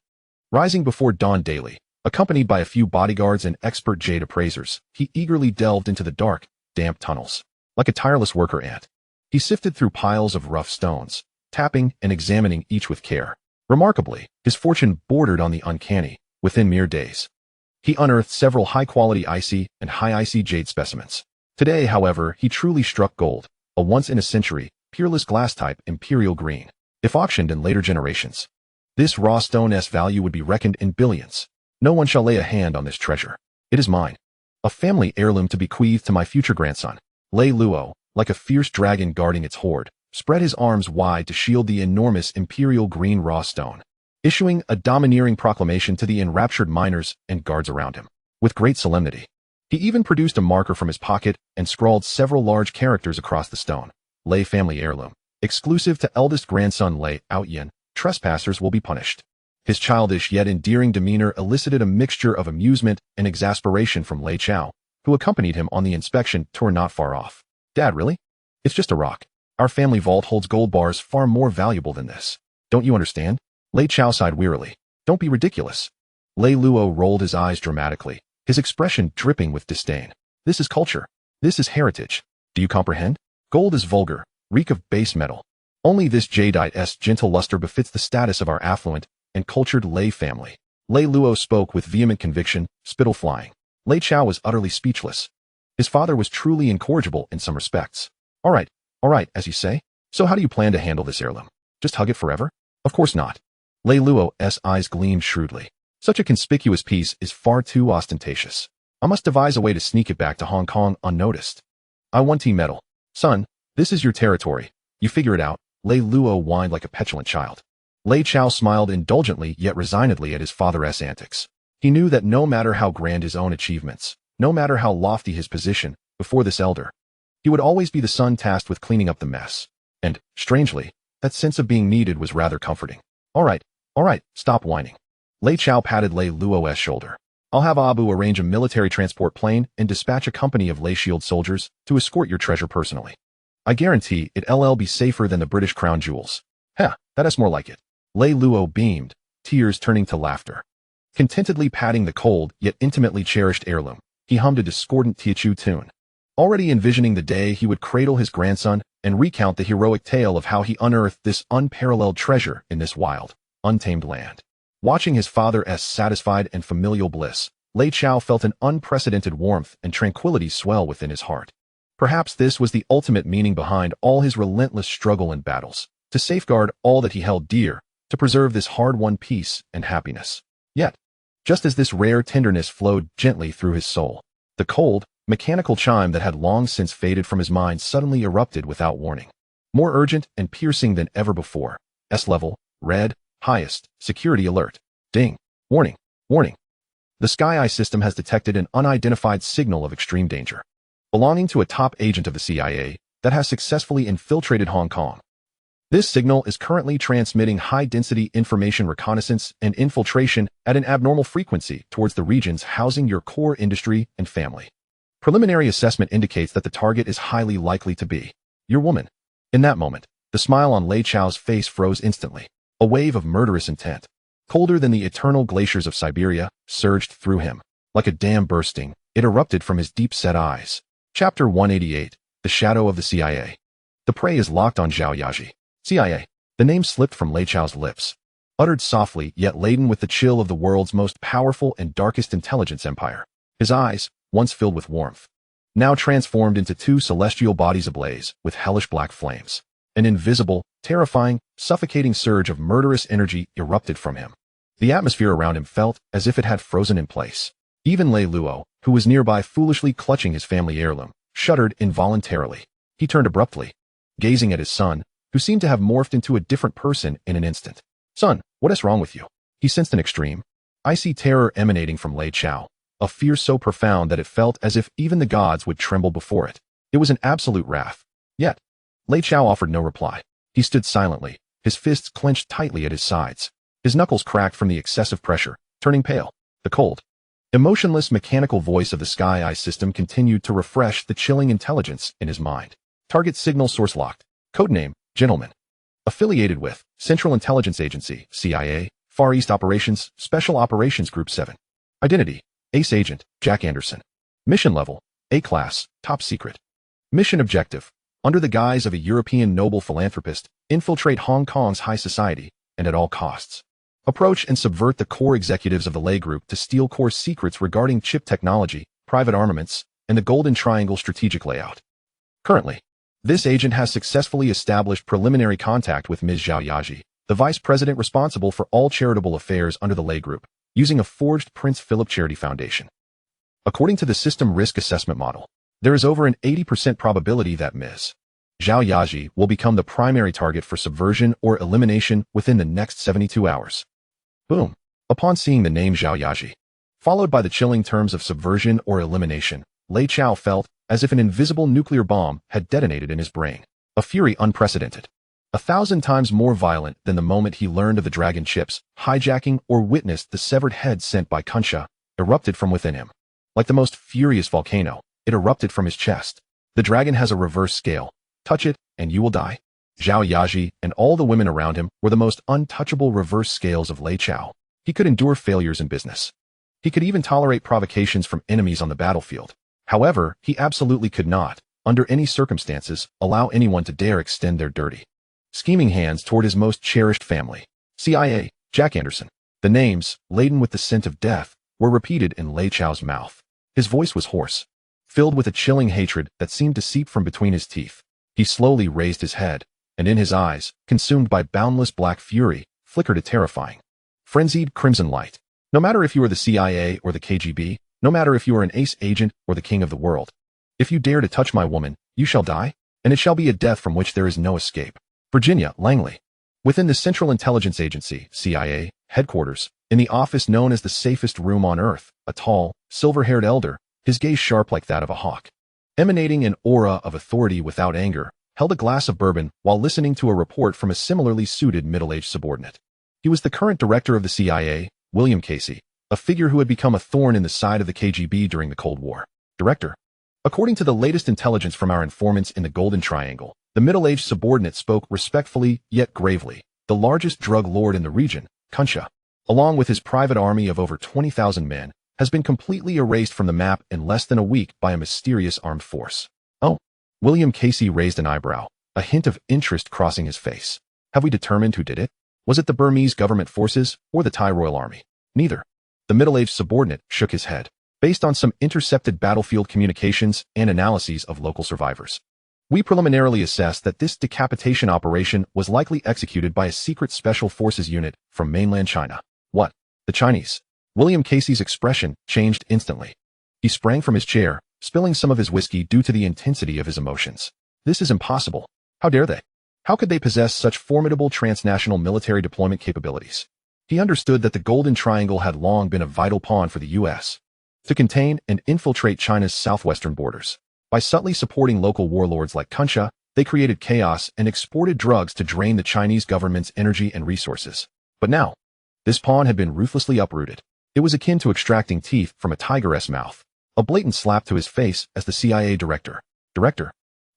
Speaker 1: Rising before dawn daily, accompanied by a few bodyguards and expert jade appraisers, he eagerly delved into the dark, damp tunnels. Like a tireless worker ant, he sifted through piles of rough stones, tapping and examining each with care. Remarkably, his fortune bordered on the uncanny. Within mere days, he unearthed several high-quality icy and high-icy jade specimens. Today, however, he truly struck gold, a once-in-a-century, peerless glass-type imperial green. If auctioned in later generations, this raw stone's value would be reckoned in billions. No one shall lay a hand on this treasure. It is mine. A family heirloom to bequeath to my future grandson. Lei Luo, like a fierce dragon guarding its hoard, spread his arms wide to shield the enormous imperial green raw stone, issuing a domineering proclamation to the enraptured miners and guards around him. With great solemnity, he even produced a marker from his pocket and scrawled several large characters across the stone. Lei family heirloom, exclusive to eldest grandson Lei Chao. Trespassers will be punished. His childish yet endearing demeanor elicited a mixture of amusement and exasperation from Lei Chao, who accompanied him on the inspection tour not far off. Dad, really? It's just a rock. Our family vault holds gold bars far more valuable than this. Don't you understand? Lei Chao sighed wearily. Don't be ridiculous. Lei Luo rolled his eyes dramatically, his expression dripping with disdain. This is culture. This is heritage. Do you comprehend? Gold is vulgar, reek of base metal. Only this jadeite's gentle luster befits the status of our affluent and cultured Lei family. Lei Luo spoke with vehement conviction, spittle flying. Lei Chao was utterly speechless. His father was truly incorrigible in some respects. All right, as you say. So how do you plan to handle this heirloom? Just hug it forever? Of course not. Lei Luo's eyes gleamed shrewdly. Such a conspicuous piece is far too ostentatious. I must devise a way to sneak it back to Hong Kong unnoticed. I want T-metal. Son, this is your territory. You figure it out. Lei Luo whined like a petulant child. Lei Chao smiled indulgently yet resignedly at his father's antics. He knew that no matter how grand his own achievements, no matter how lofty his position before this elder, he would always be the son tasked with cleaning up the mess. And, strangely, that sense of being needed was rather comforting. All right, stop whining. Lei Chao patted Lei Luo's shoulder. I'll have Abu arrange a military transport plane and dispatch a company of Lei Shield soldiers to escort your treasure personally. I guarantee it'll be safer than the British crown jewels. That's more like it. Lei Luo beamed, tears turning to laughter. Contentedly patting the cold yet intimately cherished heirloom, he hummed a discordant Teochew tune. Already envisioning the day he would cradle his grandson and recount the heroic tale of how he unearthed this unparalleled treasure in this wild, untamed land. Watching his father's satisfied and familial bliss, Lei Chao felt an unprecedented warmth and tranquility swell within his heart. Perhaps this was the ultimate meaning behind all his relentless struggle and battles, to safeguard all that he held dear, to preserve this hard-won peace and happiness. Yet, just as this rare tenderness flowed gently through his soul, the cold, mechanical chime that had long since faded from his mind suddenly erupted without warning. More urgent and piercing than ever before. S-level, red, highest, security alert. Ding. Warning. The Sky system has detected an unidentified signal of extreme danger, belonging to a top agent of the CIA that has successfully infiltrated Hong Kong. This signal is currently transmitting high-density information reconnaissance and infiltration at an abnormal frequency towards the regions housing your core industry and family. Preliminary assessment indicates that the target is highly likely to be your woman. In that moment, the smile on Lei Chao's face froze instantly. A wave of murderous intent, colder than the eternal glaciers of Siberia, surged through him. Like a dam bursting, it erupted from his deep-set eyes. Chapter 188, The Shadow of the CIA. The prey is locked on Zhao Yaji. CIA. The name slipped from Lei Chao's lips, uttered softly yet laden with the chill of the world's most powerful and darkest intelligence empire. His eyes, once filled with warmth, now transformed into two celestial bodies ablaze with hellish black flames. An invisible, terrifying, suffocating surge of murderous energy erupted from him. The atmosphere around him felt as if it had frozen in place. Even Lei Lo, who was nearby foolishly clutching his family heirloom, shuddered involuntarily. He turned abruptly, gazing at his son, who seemed to have morphed into a different person in an instant. Son, what is wrong with you? He sensed an extreme, icy terror emanating from Lei Chao, a fear so profound that it felt as if even the gods would tremble before it. It was an absolute wrath. Yet, Lei Chao offered no reply. He stood silently, his fists clenched tightly at his sides. His knuckles cracked from the excessive pressure, turning pale. The cold, emotionless mechanical voice of the Sky system continued to refresh the chilling intelligence in his mind. Target signal source locked. Codename, Gentleman. Affiliated with Central Intelligence Agency, CIA, Far East Operations, Special Operations Group 7. Identity, Ace Agent, Jack Anderson. Mission level, A-Class, Top Secret. Mission objective, under the guise of a European noble philanthropist, infiltrate Hong Kong's high society, and at all costs. Approach and subvert the core executives of the Lei Group to steal core secrets regarding chip technology, private armaments, and the Golden Triangle strategic layout. Currently, this agent has successfully established preliminary contact with Ms. Zhao Yaji, the vice president responsible for all charitable affairs under the Lei Group, using a forged Prince Philip Charity Foundation. According to the system risk assessment model, there is over an 80% probability that Ms. Zhao Yaji will become the primary target for subversion or elimination within the next 72 hours. Boom. Upon seeing the name Zhao Yaji, followed by the chilling terms of subversion or elimination, Lei Chao felt as if an invisible nuclear bomb had detonated in his brain. A fury unprecedented, 1,000 times more violent than the moment he learned of the dragon chips, hijacking or witnessed the severed head sent by Kunsha, erupted from within him. Like the most furious volcano, it erupted from his chest. The dragon has a reverse scale. Touch it, and you will die. Zhao Yaji and all the women around him were the most untouchable reverse scales of Lei Chao. He could endure failures in business. He could even tolerate provocations from enemies on the battlefield. However, he absolutely could not, under any circumstances, allow anyone to dare extend their dirty, scheming hands toward his most cherished family. CIA, Jack Anderson. The names, laden with the scent of death, were repeated in Lei Chao's mouth. His voice was hoarse, filled with a chilling hatred that seemed to seep from between his teeth. He slowly raised his head, and in his eyes, consumed by boundless black fury, flickered a terrifying, frenzied crimson light. No matter if you are the CIA or the KGB, no matter if you are an ace agent or the king of the world, if you dare to touch my woman, you shall die, and it shall be a death from which there is no escape. Virginia Langley. Within the Central Intelligence Agency, CIA, headquarters, in the office known as the safest room on earth, a tall, silver-haired elder, his gaze sharp like that of a hawk, emanating an aura of authority without anger, held a glass of bourbon while listening to a report from a similarly suited middle-aged subordinate. He was the current director of the CIA, William Casey, a figure who had become a thorn in the side of the KGB during the Cold War. Director. According to the latest intelligence from our informants in the Golden Triangle, the middle-aged subordinate spoke respectfully yet gravely. The largest drug lord in the region, Kunsha, along with his private army of over 20,000 men, has been completely erased from the map in less than a week by a mysterious armed force. Oh. William Casey raised an eyebrow, a hint of interest crossing his face. Have we determined who did it? Was it the Burmese government forces or the Thai Royal Army? Neither. The middle-aged subordinate shook his head, based on some intercepted battlefield communications and analyses of local survivors. We preliminarily assessed that this decapitation operation was likely executed by a secret special forces unit from mainland China. What? The Chinese? William Casey's expression changed instantly. He sprang from his chair, spilling some of his whiskey due to the intensity of his emotions. This is impossible. How dare they? How could they possess such formidable transnational military deployment capabilities? He understood that the Golden Triangle had long been a vital pawn for the U.S. to contain and infiltrate China's southwestern borders. By subtly supporting local warlords like Kuncha, they created chaos and exported drugs to drain the Chinese government's energy and resources. But now, this pawn had been ruthlessly uprooted. It was akin to extracting teeth from a tiger's mouth. A blatant slap to his face as the CIA director. Director,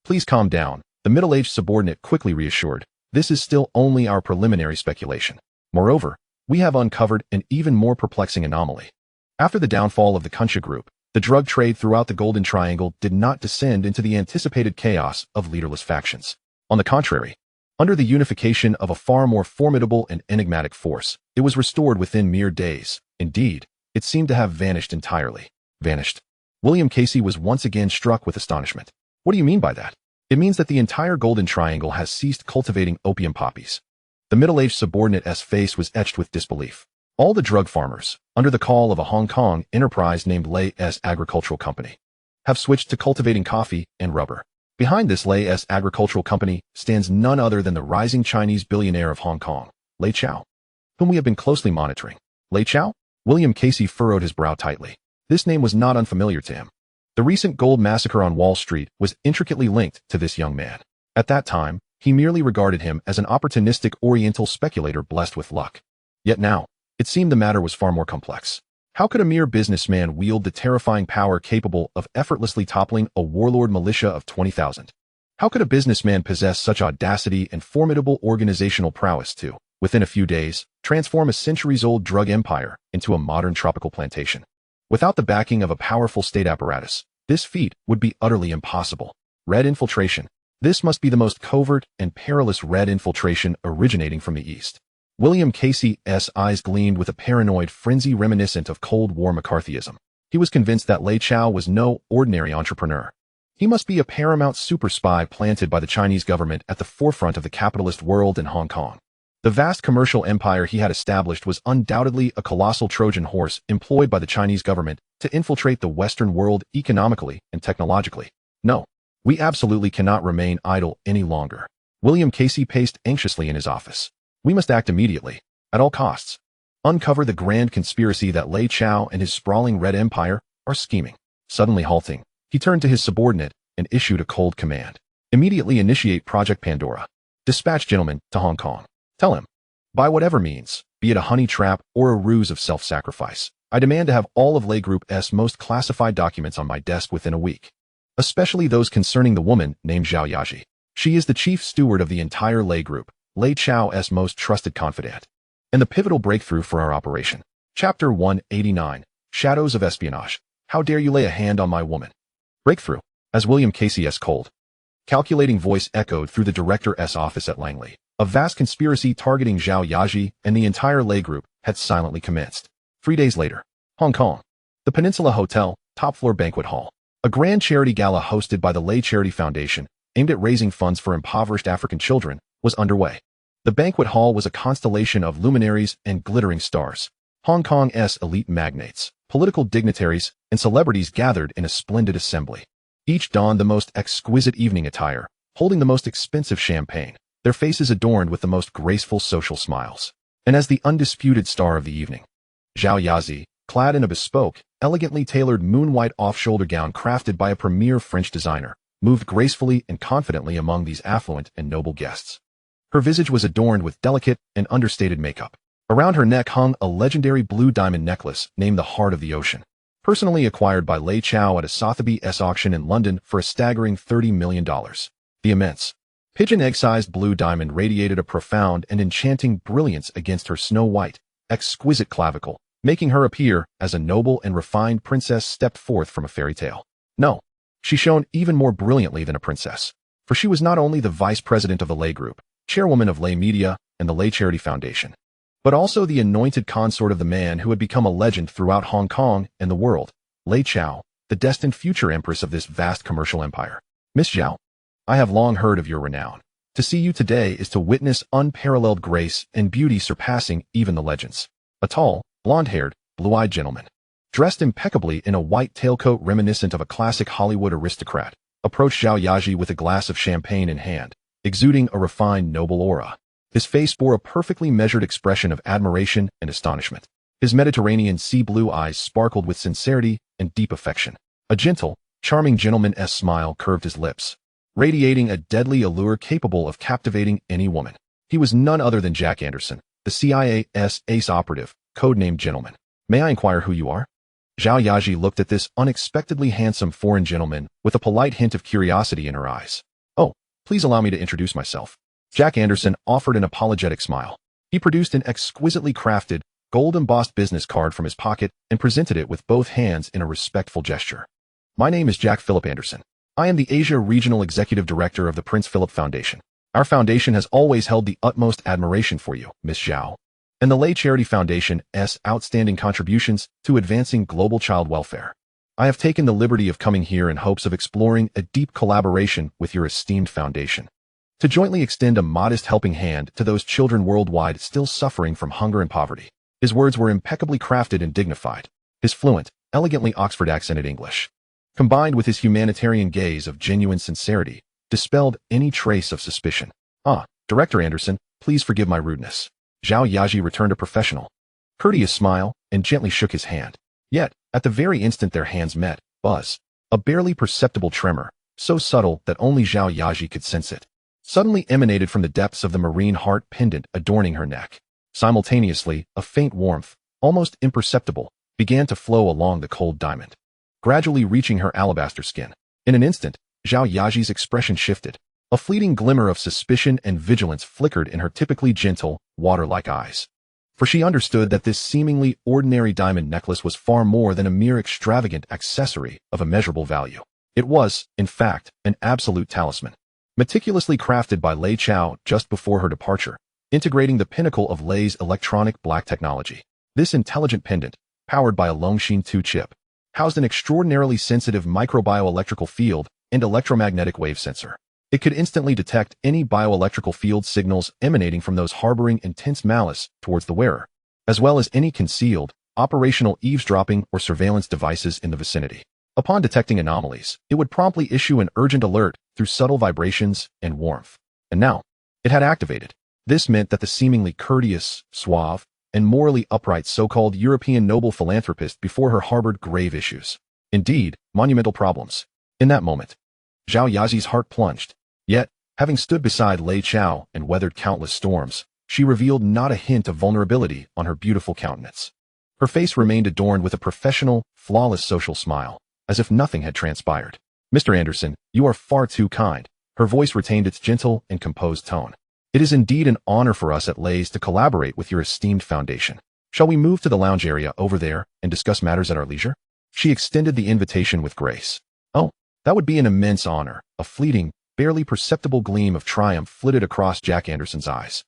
Speaker 1: please calm down, the middle-aged subordinate quickly reassured. This is still only our preliminary speculation. Moreover, we have uncovered an even more perplexing anomaly. After the downfall of the Kuncha group, the drug trade throughout the Golden Triangle did not descend into the anticipated chaos of leaderless factions. On the contrary, under the unification of a far more formidable and enigmatic force, it was restored within mere days. Indeed, it seemed to have vanished entirely. Vanished. William Casey was once again struck with astonishment. What do you mean by that? It means that the entire Golden Triangle has ceased cultivating opium poppies. The middle-aged subordinate's face was etched with disbelief. All the drug farmers, under the call of a Hong Kong enterprise named Lei's Agricultural Company, have switched to cultivating coffee and rubber. Behind this Lei's Agricultural Company stands none other than the rising Chinese billionaire of Hong Kong, Lei Chao, whom we have been closely monitoring. Lei Chao? William Casey furrowed his brow tightly. This name was not unfamiliar to him. The recent gold massacre on Wall Street was intricately linked to this young man. At that time, he merely regarded him as an opportunistic Oriental speculator blessed with luck. Yet now, it seemed the matter was far more complex. How could a mere businessman wield the terrifying power capable of effortlessly toppling a warlord militia of 20,000? How could a businessman possess such audacity and formidable organizational prowess to, within a few days, transform a centuries-old drug empire into a modern tropical plantation? Without the backing of a powerful state apparatus, this feat would be utterly impossible. Red infiltration. This must be the most covert and perilous red infiltration originating from the East. William Casey's eyes gleamed with a paranoid frenzy reminiscent of Cold War McCarthyism. He was convinced that Lei Chao was no ordinary entrepreneur. He must be a paramount super spy planted by the Chinese government at the forefront of the capitalist world in Hong Kong. The vast commercial empire he had established was undoubtedly a colossal Trojan horse employed by the Chinese government to infiltrate the Western world economically and technologically. No, we absolutely cannot remain idle any longer. William Casey paced anxiously in his office. We must act immediately, at all costs. Uncover the grand conspiracy that Lei Chao and his sprawling Red Empire are scheming. Suddenly halting, he turned to his subordinate and issued a cold command. Immediately initiate Project Pandora. Dispatch gentlemen to Hong Kong. Tell him, by whatever means, be it a honey trap or a ruse of self-sacrifice, I demand to have all of Lei Group's most classified documents on my desk within a week. Especially those concerning the woman named Zhao Yaji. She is the chief steward of the entire Lei Group, Lei Chao's most trusted confidant, and the pivotal breakthrough for our operation. Chapter 189, Shadows of Espionage. How dare you lay a hand on my woman? Breakthrough. As William Casey's cold, calculating voice echoed through the director's office at Langley, a vast conspiracy targeting Zhao Yaji and the entire Lei Group had silently commenced. 3 days later, Hong Kong. The Peninsula Hotel, top-floor banquet hall. A grand charity gala hosted by the Lei Charity Foundation, aimed at raising funds for impoverished African children, was underway. The banquet hall was a constellation of luminaries and glittering stars. Hong Kong's elite magnates, political dignitaries, and celebrities gathered in a splendid assembly. Each donned the most exquisite evening attire, holding the most expensive champagne, their faces adorned with the most graceful social smiles. And as the undisputed star of the evening, Zhao Yaji, clad in a bespoke, elegantly tailored moon-white off-shoulder gown crafted by a premier French designer, moved gracefully and confidently among these affluent and noble guests. Her visage was adorned with delicate and understated makeup. Around her neck hung a legendary blue diamond necklace named the Heart of the Ocean, personally acquired by Lei Chao at a Sotheby's auction in London for a staggering $30 million. The immense, pigeon egg-sized blue diamond radiated a profound and enchanting brilliance against her snow-white, exquisite clavicle, making her appear as a noble and refined princess stepped forth from a fairy tale. No, she shone even more brilliantly than a princess, for she was not only the vice president of the Lei Group, chairwoman of Lei Media and the Lei Charity Foundation, but also the anointed consort of the man who had become a legend throughout Hong Kong and the world, Lei Chao, the destined future empress of this vast commercial empire. Miss Zhao, I have long heard of your renown. To see you today is to witness unparalleled grace and beauty surpassing even the legends. A tall, blonde-haired, blue-eyed gentleman, dressed impeccably in a white tailcoat reminiscent of a classic Hollywood aristocrat, approached Zhao Yaji with a glass of champagne in hand, exuding a refined, noble aura. His face bore a perfectly measured expression of admiration and astonishment. His Mediterranean sea-blue eyes sparkled with sincerity and deep affection. A gentle, charming gentleman's smile curved his lips, radiating a deadly allure capable of captivating any woman. He was none other than Jack Anderson, the CIA's ace operative, codenamed Gentleman. May I inquire who you are? Zhao Yaji looked at this unexpectedly handsome foreign gentleman with a polite hint of curiosity in her eyes. Oh, please allow me to introduce myself. Jack Anderson offered an apologetic smile. He produced an exquisitely crafted, gold-embossed business card from his pocket and presented it with both hands in a respectful gesture. My name is Jack Philip Anderson. I am the Asia Regional Executive Director of the Prince Philip Foundation. Our foundation has always held the utmost admiration for you, Miss Zhao, and the Lei Charity Foundation's outstanding contributions to advancing global child welfare. I have taken the liberty of coming here in hopes of exploring a deep collaboration with your esteemed foundation, to jointly extend a modest helping hand to those children worldwide still suffering from hunger and poverty. His words were impeccably crafted and dignified. His fluent, elegantly Oxford-accented English, combined with his humanitarian gaze of genuine sincerity, dispelled any trace of suspicion. Director Anderson, please forgive my rudeness. Zhao Yaji returned a professional, courteous smile and gently shook his hand. Yet, at the very instant their hands met, a barely perceptible tremor, so subtle that only Zhao Yaji could sense it, suddenly emanated from the depths of the marine heart pendant adorning her neck. Simultaneously, a faint warmth, almost imperceptible, began to flow along the cold diamond, gradually reaching her alabaster skin. In an instant, Zhao Yaji's expression shifted. A fleeting glimmer of suspicion and vigilance flickered in her typically gentle, water-like eyes. For she understood that this seemingly ordinary diamond necklace was far more than a mere extravagant accessory of immeasurable value. It was, in fact, an absolute talisman, meticulously crafted by Lei Chao just before her departure, integrating the pinnacle of Lei's electronic black technology. This intelligent pendant, powered by a Longshin 2 chip, housed an extraordinarily sensitive microbioelectrical field and electromagnetic wave sensor. It could instantly detect any bioelectrical field signals emanating from those harboring intense malice towards the wearer, as well as any concealed, operational eavesdropping or surveillance devices in the vicinity. Upon detecting anomalies, it would promptly issue an urgent alert through subtle vibrations and warmth. And now, it had activated. This meant that the seemingly courteous, suave, and morally upright so-called European noble philanthropist before her harbored grave issues. Indeed, monumental problems. In that moment, Zhao Yaji's heart plunged. Yet, having stood beside Lei Chao and weathered countless storms, she revealed not a hint of vulnerability on her beautiful countenance. Her face remained adorned with a professional, flawless social smile, as if nothing had transpired. Mr. Anderson, you are far too kind. Her voice retained its gentle and composed tone. It is indeed an honor for us at Lei's to collaborate with your esteemed foundation. Shall we move to the lounge area over there and discuss matters at our leisure? She extended the invitation with grace. Oh, that would be an immense honor. A fleeting, barely perceptible gleam of triumph flitted across Jack Anderson's eyes.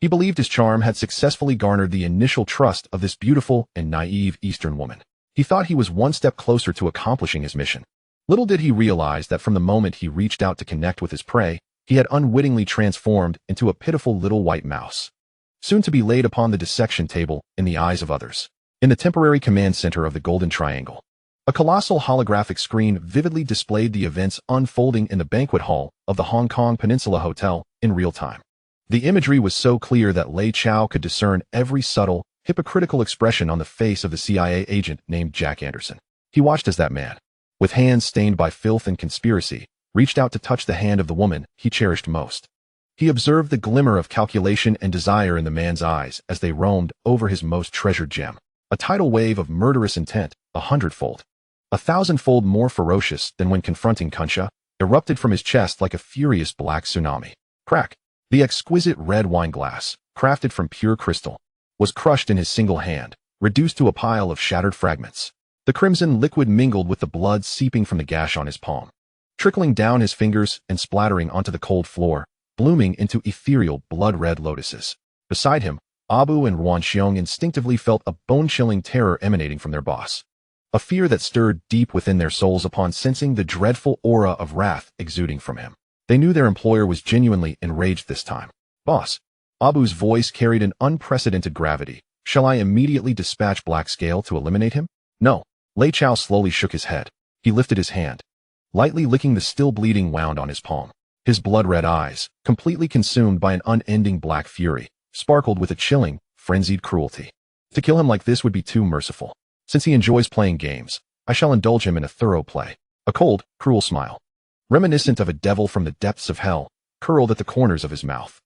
Speaker 1: He believed his charm had successfully garnered the initial trust of this beautiful and naive Eastern woman. He thought he was one step closer to accomplishing his mission. Little did he realize that from the moment he reached out to connect with his prey, he had unwittingly transformed into a pitiful little white mouse, soon to be laid upon the dissection table in the eyes of others. In the temporary command center of the Golden Triangle, a colossal holographic screen vividly displayed the events unfolding in the banquet hall of the Hong Kong Peninsula Hotel in real time. The imagery was so clear that Lei Chao could discern every subtle, hypocritical expression on the face of the CIA agent named Jack Anderson. He watched as that man, with hands stained by filth and conspiracy, reached out to touch the hand of the woman he cherished most. He observed the glimmer of calculation and desire in the man's eyes as they roamed over his most treasured gem. A tidal wave of murderous intent, 100-fold, 1,000-fold more ferocious than when confronting Kunsha, erupted from his chest like a furious black tsunami. Crack! The exquisite red wine glass, crafted from pure crystal, was crushed in his single hand, reduced to a pile of shattered fragments. The crimson liquid mingled with the blood seeping from the gash on his palm, trickling down his fingers and splattering onto the cold floor, blooming into ethereal blood-red lotuses. Beside him, Abu and Ruanxiong instinctively felt a bone-chilling terror emanating from their boss, a fear that stirred deep within their souls upon sensing the dreadful aura of wrath exuding from him. They knew their employer was genuinely enraged this time. Boss, Abu's voice carried an unprecedented gravity. Shall I immediately dispatch Black Scale to eliminate him? No. Lei Chao slowly shook his head. He lifted his hand, lightly licking the still bleeding wound on his palm. His blood-red eyes, completely consumed by an unending black fury, sparkled with a chilling, frenzied cruelty. To kill him like this would be too merciful. Since he enjoys playing games, I shall indulge him in a thorough play. A cold, cruel smile, reminiscent of a devil from the depths of hell, curled at the corners of his mouth.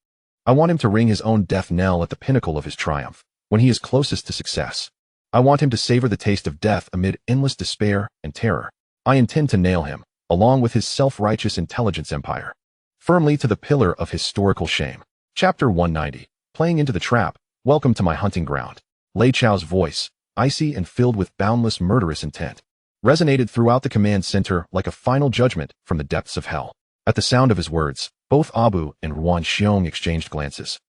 Speaker 1: I want him to ring his own death knell at the pinnacle of his triumph, when he is closest to success. I want him to savor the taste of death amid endless despair and terror. I intend to nail him, along with his self-righteous intelligence empire, firmly to the pillar of historical shame. Chapter 190. Playing into the trap. Welcome to my hunting ground. Lei Chao's voice, icy and filled with boundless murderous intent, resonated throughout the command center like a final judgment from the depths of hell. At the sound of his words, both Abu and Ruan Xiong exchanged glances,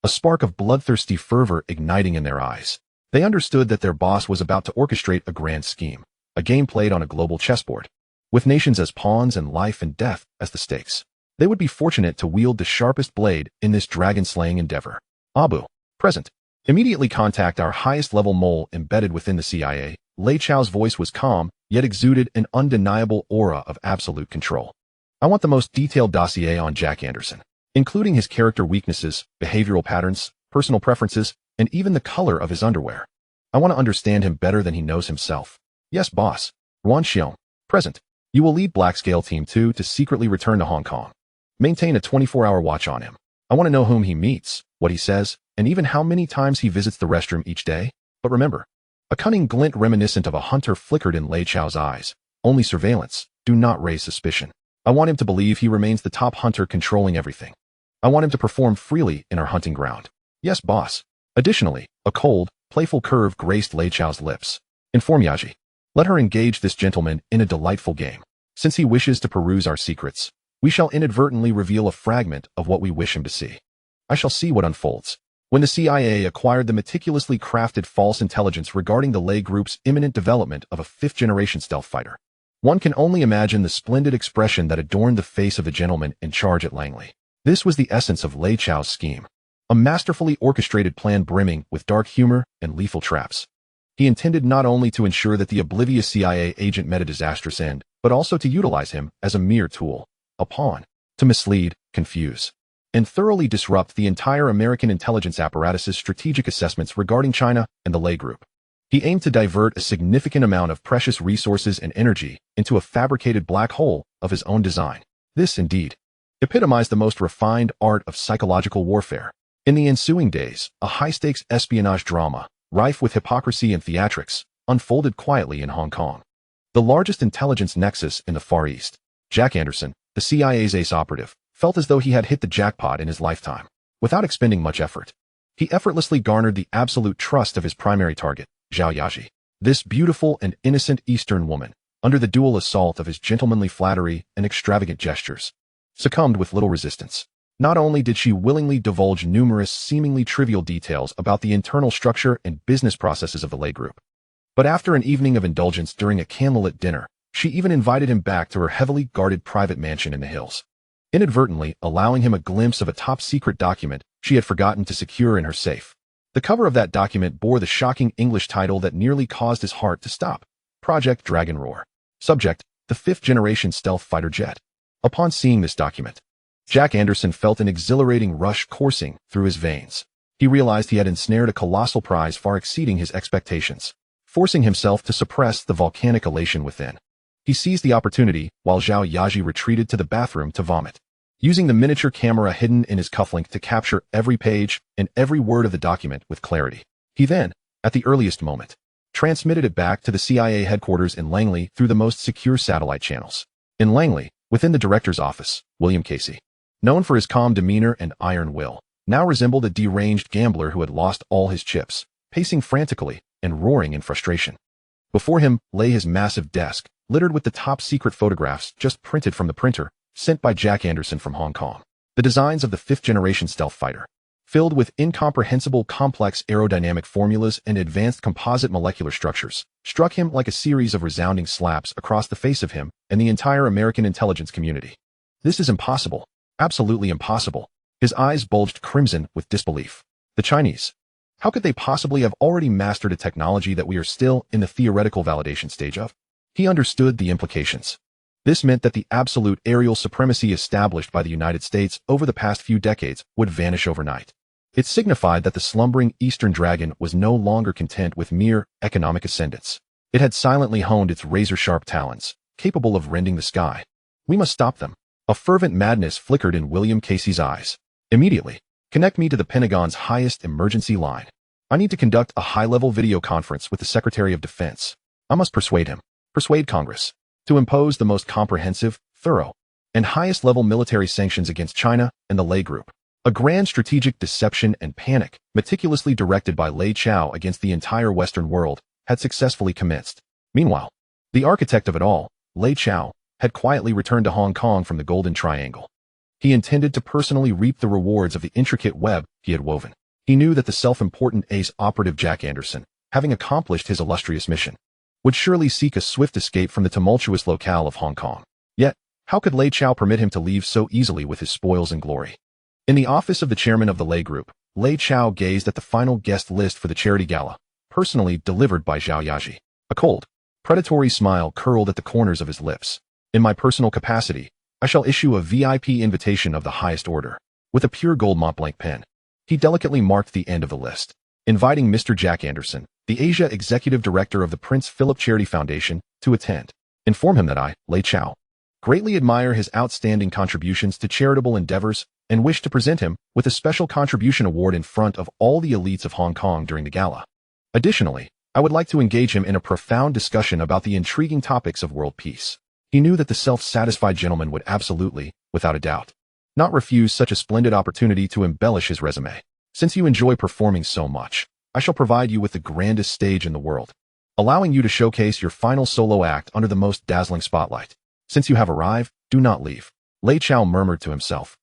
Speaker 1: a spark of bloodthirsty fervor igniting in their eyes. They understood that their boss was about to orchestrate a grand scheme, a game played on a global chessboard, with nations as pawns and life and death as the stakes. They would be fortunate to wield the sharpest blade in this dragon-slaying endeavor. Abu, present. Immediately contact our highest-level mole embedded within the CIA. Lei Chao's voice was calm, yet exuded an undeniable aura of absolute control. I want the most detailed dossier on Jack Anderson, including his character weaknesses, behavioral patterns, personal preferences, and even the color of his underwear. I want to understand him better than he knows himself. Yes, boss. Ruan Xiong, present. You will lead Black Scale Team 2 to secretly return to Hong Kong. Maintain a 24-hour watch on him. I want to know whom he meets, what he says, and even how many times he visits the restroom each day. But remember, a cunning glint reminiscent of a hunter flickered in Lei Chao's eyes. Only surveillance. Do not raise suspicion. I want him to believe he remains the top hunter controlling everything. I want him to perform freely in our hunting ground. Yes, boss. Additionally, a cold, playful curve graced Lei Chao's lips. Inform Yaji. Let her engage this gentleman in a delightful game. Since he wishes to peruse our secrets, we shall inadvertently reveal a fragment of what we wish him to see. I shall see what unfolds. When the CIA acquired the meticulously crafted false intelligence regarding the Lei Group's imminent development of a fifth-generation stealth fighter, one can only imagine the splendid expression that adorned the face of the gentleman in charge at Langley. This was the essence of Lei Chao's scheme, a masterfully orchestrated plan brimming with dark humor and lethal traps. He intended not only to ensure that the oblivious CIA agent met a disastrous end, but also to utilize him as a mere tool, a pawn, to mislead, confuse, and thoroughly disrupt the entire American intelligence apparatus's strategic assessments regarding China and the Lei Group. He aimed to divert a significant amount of precious resources and energy into a fabricated black hole of his own design. This, indeed, epitomized the most refined art of psychological warfare. In the ensuing days, a high-stakes espionage drama, rife with hypocrisy and theatrics, unfolded quietly in Hong Kong, the largest intelligence nexus in the Far East. Jack Anderson, the CIA's ace operative, felt as though he had hit the jackpot in his lifetime. Without expending much effort, he effortlessly garnered the absolute trust of his primary target, Zhao Yaji. This beautiful and innocent Eastern woman, under the dual assault of his gentlemanly flattery and extravagant gestures, succumbed with little resistance. Not only did she willingly divulge numerous seemingly trivial details about the internal structure and business processes of the Lei Group, but after an evening of indulgence during a candlelit dinner, she even invited him back to her heavily guarded private mansion in the hills, inadvertently allowing him a glimpse of a top-secret document she had forgotten to secure in her safe. The cover of that document bore the shocking English title that nearly caused his heart to stop: Project Dragon Roar. Subject: the fifth-generation stealth fighter jet. Upon seeing this document, Jack Anderson felt an exhilarating rush coursing through his veins. He realized he had ensnared a colossal prize far exceeding his expectations, forcing himself to suppress the volcanic elation within. He seized the opportunity while Zhao Yaji retreated to the bathroom to vomit, using the miniature camera hidden in his cufflink to capture every page and every word of the document with clarity. He then, at the earliest moment, transmitted it back to the CIA headquarters in Langley through the most secure satellite channels. In Langley, within the director's office, William Casey, known for his calm demeanor and iron will, now resembled a deranged gambler who had lost all his chips, pacing frantically and roaring in frustration. Before him lay his massive desk, littered with the top-secret photographs just printed from the printer, sent by Jack Anderson from Hong Kong. The designs of the fifth-generation stealth fighter, filled with incomprehensible complex aerodynamic formulas and advanced composite molecular structures, struck him like a series of resounding slaps across the face of him and the entire American intelligence community. This is impossible. Absolutely impossible. His eyes bulged crimson with disbelief. The Chinese. How could they possibly have already mastered a technology that we are still in the theoretical validation stage of? He understood the implications. This meant that the absolute aerial supremacy established by the United States over the past few decades would vanish overnight. It signified that the slumbering Eastern Dragon was no longer content with mere economic ascendance. It had silently honed its razor-sharp talons, capable of rending the sky. We must stop them. A fervent madness flickered in William Casey's eyes. Immediately, connect me to the Pentagon's highest emergency line. I need to conduct a high-level video conference with the Secretary of Defense. I must persuade Congress, to impose the most comprehensive, thorough, and highest-level military sanctions against China and the Lei Group. A grand strategic deception and panic, meticulously directed by Lei Chao against the entire Western world, had successfully commenced. Meanwhile, the architect of it all, Lei Chao, had quietly returned to Hong Kong from the Golden Triangle. He intended to personally reap the rewards of the intricate web he had woven. He knew that the self-important ace operative Jack Anderson, having accomplished his illustrious mission, would surely seek a swift escape from the tumultuous locale of Hong Kong. Yet, how could Lei Chao permit him to leave so easily with his spoils and glory? In the office of the chairman of the Lei Group, Lei Chao gazed at the final guest list for the charity gala, personally delivered by Zhao Yaji. A cold, predatory smile curled at the corners of his lips. In my personal capacity, I shall issue a VIP invitation of the highest order. With a pure gold Montblanc pen, he delicately marked the end of the list, inviting Mr. Jack Anderson, the Asia Executive Director of the Prince Philip Charity Foundation, to attend. Inform him that I, Lei Chao, greatly admire his outstanding contributions to charitable endeavors and wish to present him with a special contribution award in front of all the elites of Hong Kong during the gala. Additionally, I would like to engage him in a profound discussion about the intriguing topics of world peace. He knew that the self-satisfied gentleman would absolutely, without a doubt, not refuse such a splendid opportunity to embellish his resume. Since you enjoy performing so much, I shall provide you with the grandest stage in the world, allowing you to showcase your final solo act under the most dazzling spotlight. Since you have arrived, do not leave, Lei Chao murmured to himself,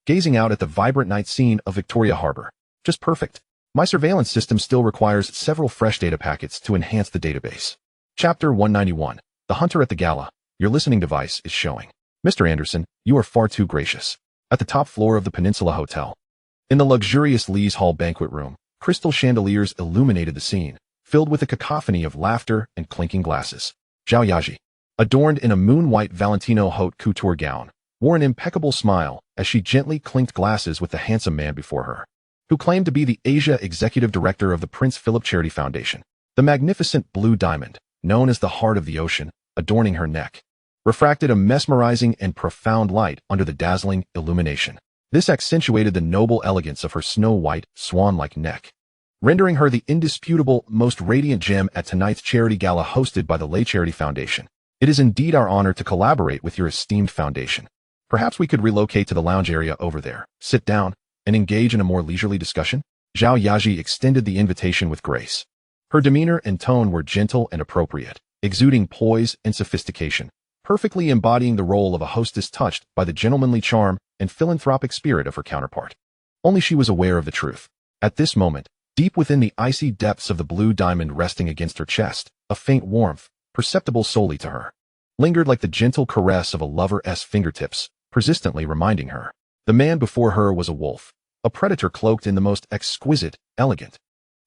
Speaker 1: gazing out at the vibrant night scene of Victoria Harbor. Just perfect. My surveillance system still requires several fresh data packets to enhance the database. Chapter 191. The Hunter at the Gala. Your listening device is showing. Mr. Anderson, you are far too gracious. At the top floor of the Peninsula Hotel, in the luxurious Lee's Hall banquet room, crystal chandeliers illuminated the scene, filled with a cacophony of laughter and clinking glasses. Zhao Yaji, adorned in a moon-white Valentino haute couture gown, wore an impeccable smile as she gently clinked glasses with the handsome man before her, who claimed to be the Asia Executive Director of the Prince Philip Charity Foundation. The magnificent blue diamond, known as the Heart of the Ocean, adorning her neck, refracted a mesmerizing and profound light under the dazzling illumination. This accentuated the noble elegance of her snow-white, swan-like neck, rendering her the indisputable, most radiant gem at tonight's charity gala hosted by the Lei Charity Foundation. It is indeed our honor to collaborate with your esteemed foundation. Perhaps we could relocate to the lounge area over there, sit down, and engage in a more leisurely discussion? Zhao Yaji extended the invitation with grace. Her demeanor and tone were gentle and appropriate, exuding poise and sophistication, perfectly embodying the role of a hostess touched by the gentlemanly charm and philanthropic spirit of her counterpart. Only she was aware of the truth. At this moment, deep within the icy depths of the blue diamond resting against her chest, a faint warmth, perceptible solely to her, lingered like the gentle caress of a lover's fingertips, persistently reminding her. The man before her was a wolf, a predator cloaked in the most exquisite, elegant,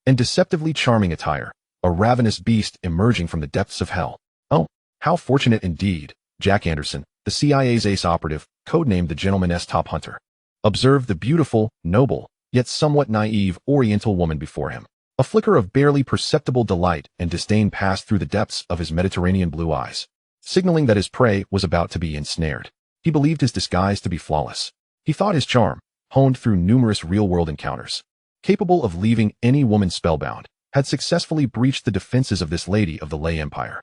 Speaker 1: and deceptively charming attire, a ravenous beast emerging from the depths of hell. Oh, how fortunate indeed, Jack Anderson, the CIA's ace operative, codenamed the Gentleman's Top Hunter, observed the beautiful, noble, yet somewhat naive Oriental woman before him. A flicker of barely perceptible delight and disdain passed through the depths of his Mediterranean blue eyes, signaling that his prey was about to be ensnared. He believed his disguise to be flawless. He thought his charm, honed through numerous real-world encounters, capable of leaving any woman spellbound, had successfully breached the defenses of this lady of the Lei Empire.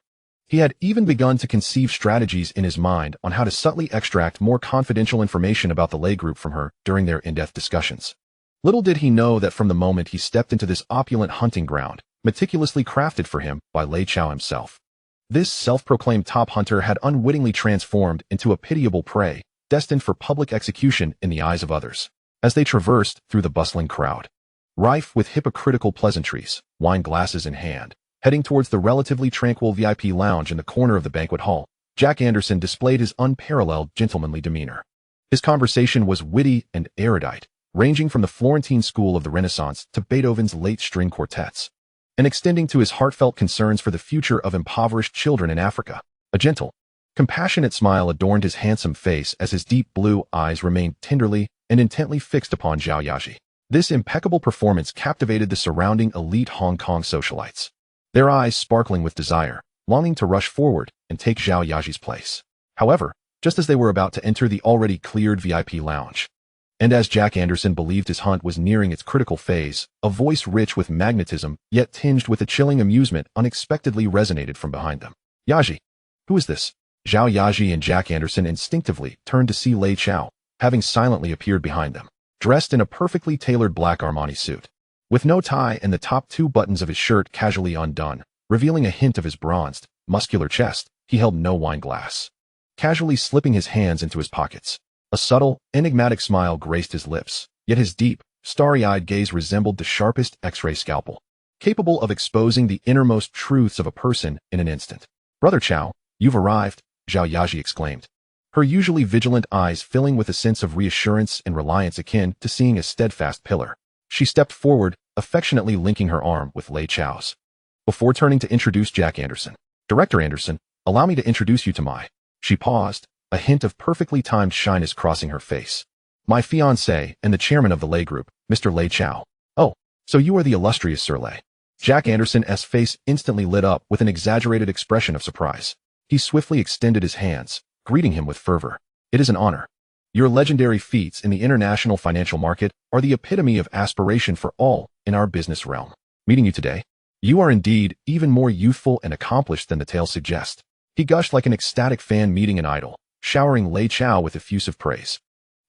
Speaker 1: He had even begun to conceive strategies in his mind on how to subtly extract more confidential information about the Lei Group from her during their in-depth discussions. Little did he know that from the moment he stepped into this opulent hunting ground, meticulously crafted for him by Lei Chao himself, this self-proclaimed top hunter had unwittingly transformed into a pitiable prey, destined for public execution in the eyes of others. As they traversed through the bustling crowd, rife with hypocritical pleasantries, wine glasses in hand, heading towards the relatively tranquil VIP lounge in the corner of the banquet hall, Jack Anderson displayed his unparalleled gentlemanly demeanor. His conversation was witty and erudite, ranging from the Florentine school of the Renaissance to Beethoven's late string quartets, and extending to his heartfelt concerns for the future of impoverished children in Africa. A gentle, Compassionate smile adorned his handsome face as his deep blue eyes remained tenderly and intently fixed upon Zhao Yaji. This impeccable performance captivated the surrounding elite Hong Kong socialites, their eyes sparkling with desire, longing to rush forward and take Zhao Yaji's place. However, just as they were about to enter the already cleared VIP lounge, and as Jack Anderson believed his hunt was nearing its critical phase, a voice rich with magnetism yet tinged with a chilling amusement unexpectedly resonated from behind them. Yaji, who is this? Zhao Yaji and Jack Anderson instinctively turned to see Lei Chao, having silently appeared behind them, dressed in a perfectly tailored black Armani suit, with no tie and the top 2 buttons of his shirt casually undone, revealing a hint of his bronzed, muscular chest. He held no wine glass, casually slipping his hands into his pockets. A subtle, enigmatic smile graced his lips, yet his deep, starry-eyed gaze resembled the sharpest X-ray scalpel, capable of exposing the innermost truths of a person in an instant. Brother Chao, you've arrived, Zhao Yaji exclaimed, her usually vigilant eyes filling with a sense of reassurance and reliance akin to seeing a steadfast pillar. She stepped forward, affectionately linking her arm with Lei Chao's. Before turning to introduce Jack Anderson, Director Anderson, allow me to introduce you to my... She paused, a hint of perfectly timed shyness crossing her face. My fiancé and the chairman of the Lei Group, Mr. Lei Chao. Oh, so you are the illustrious Sir Lei. Jack Anderson's face instantly lit up with an exaggerated expression of surprise. He swiftly extended his hands, greeting him with fervor. It is an honor. Your legendary feats in the international financial market are the epitome of aspiration for all in our business realm. Meeting you today, you are indeed even more youthful and accomplished than the tale suggests. He gushed like an ecstatic fan meeting an idol, showering Lei Chao with effusive praise.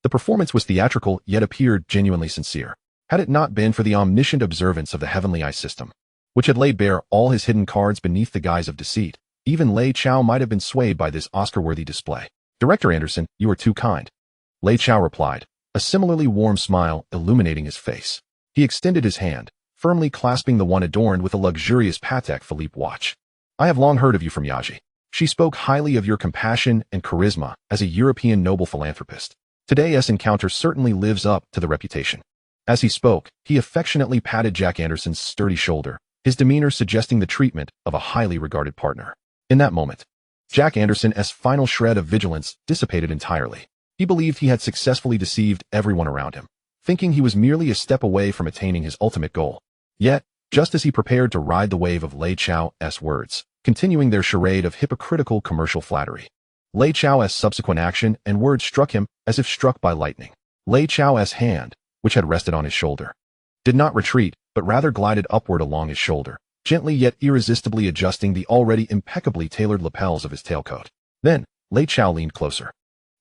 Speaker 1: The performance was theatrical yet appeared genuinely sincere. Had it not been for the omniscient observance of the heavenly eye system, which had laid bare all his hidden cards beneath the guise of deceit, even Lei Chao might have been swayed by this Oscar-worthy display. Director Anderson, you are too kind. Lei Chao replied, a similarly warm smile illuminating his face. He extended his hand, firmly clasping the one adorned with a luxurious Patek Philippe watch. I have long heard of you from Yaji. She spoke highly of your compassion and charisma as a European noble philanthropist. Today's encounter certainly lives up to the reputation. As he spoke, he affectionately patted Jack Anderson's sturdy shoulder, his demeanor suggesting the treatment of a highly regarded partner. In that moment, Jack Anderson's final shred of vigilance dissipated entirely. He believed he had successfully deceived everyone around him, thinking he was merely a step away from attaining his ultimate goal. Yet, just as he prepared to ride the wave of Lei Chao's words, continuing their charade of hypocritical commercial flattery, Lei Chao's subsequent action and words struck him as if struck by lightning. Lei Chao's hand, which had rested on his shoulder, did not retreat, but rather glided upward along his shoulder, gently yet irresistibly adjusting the already impeccably tailored lapels of his tailcoat. Then, Lei Chao leaned closer,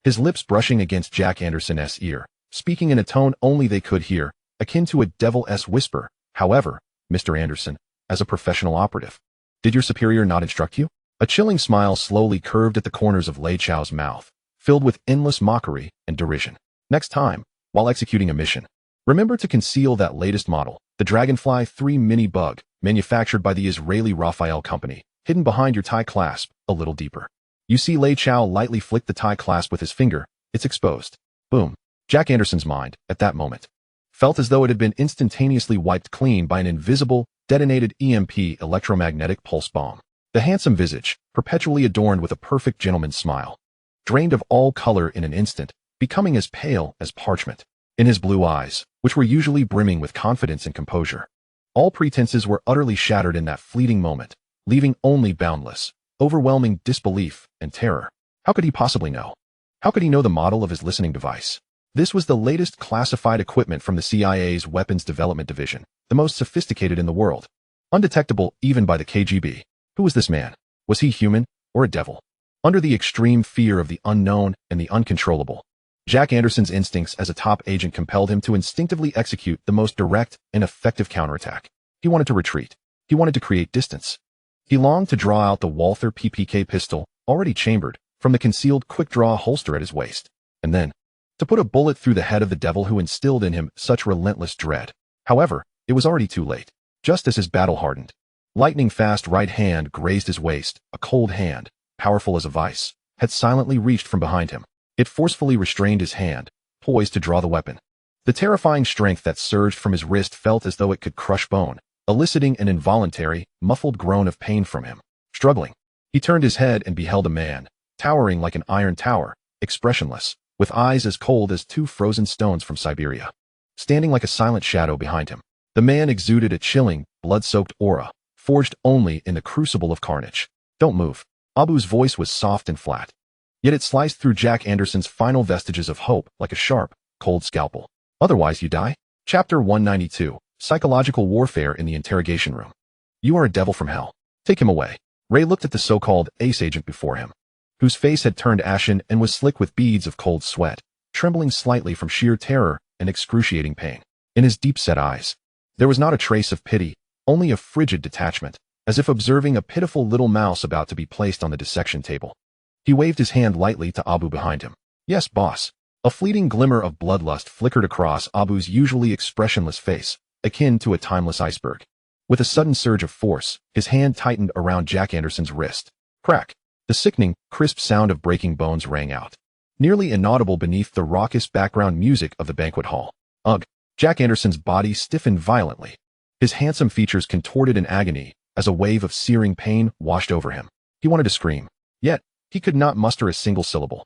Speaker 1: his lips brushing against Jack Anderson's ear, speaking in a tone only they could hear, akin to a devil's whisper. However, Mr. Anderson, as a professional operative, did your superior not instruct you? A chilling smile slowly curved at the corners of Lei Chao's mouth, filled with endless mockery and derision. Next time, while executing a mission, remember to conceal that latest model, the Dragonfly 3 Mini Bug, manufactured by the Israeli Raphael Company, hidden behind your tie clasp, a little deeper. You see Lei Chao lightly flicked the tie clasp with his finger. It's exposed. Boom. Jack Anderson's mind, at that moment, felt as though it had been instantaneously wiped clean by an invisible, detonated EMP electromagnetic pulse bomb. The handsome visage, perpetually adorned with a perfect gentleman's smile, drained of all color in an instant, becoming as pale as parchment. In his blue eyes, which were usually brimming with confidence and composure, all pretenses were utterly shattered in that fleeting moment, leaving only boundless, overwhelming disbelief and terror. How could he possibly know? How could he know the model of his listening device? This was the latest classified equipment from the CIA's Weapons Development Division, the most sophisticated in the world. Undetectable even by the KGB. Who was this man? Was he human or a devil? Under the extreme fear of the unknown and the uncontrollable, Jack Anderson's instincts as a top agent compelled him to instinctively execute the most direct and effective counterattack. He wanted to retreat. He wanted to create distance. He longed to draw out the Walther PPK pistol, already chambered, from the concealed quick-draw holster at his waist, and then to put a bullet through the head of the devil who instilled in him such relentless dread. However, it was already too late. Just as his battle-hardened, lightning-fast right hand grazed his waist, a cold hand, powerful as a vice, had silently reached from behind him. It forcefully restrained his hand, poised to draw the weapon. The terrifying strength that surged from his wrist felt as though it could crush bone, eliciting an involuntary, muffled groan of pain from him. Struggling, he turned his head and beheld a man, towering like an iron tower, expressionless, with eyes as cold as two frozen stones from Siberia. Standing like a silent shadow behind him, the man exuded a chilling, blood-soaked aura, forged only in the crucible of carnage. Don't move. Abu's voice was soft and flat, yet it sliced through Jack Anderson's final vestiges of hope like a sharp, cold scalpel. Otherwise you die? Chapter 192, Psychological Warfare in the Interrogation Room. You are a devil from hell. Take him away. Ray looked at the so-called ace agent before him, whose face had turned ashen and was slick with beads of cold sweat, trembling slightly from sheer terror and excruciating pain. In his deep-set eyes, there was not a trace of pity, only a frigid detachment, as if observing a pitiful little mouse about to be placed on the dissection table. He waved his hand lightly to Abu behind him. Yes, boss. A fleeting glimmer of bloodlust flickered across Abu's usually expressionless face, akin to a timeless iceberg. With a sudden surge of force, his hand tightened around Jack Anderson's wrist. Crack! The sickening, crisp sound of breaking bones rang out, nearly inaudible beneath the raucous background music of the banquet hall. Ugh! Jack Anderson's body stiffened violently. His handsome features contorted in agony as a wave of searing pain washed over him. He wanted to scream, yet he could not muster a single syllable.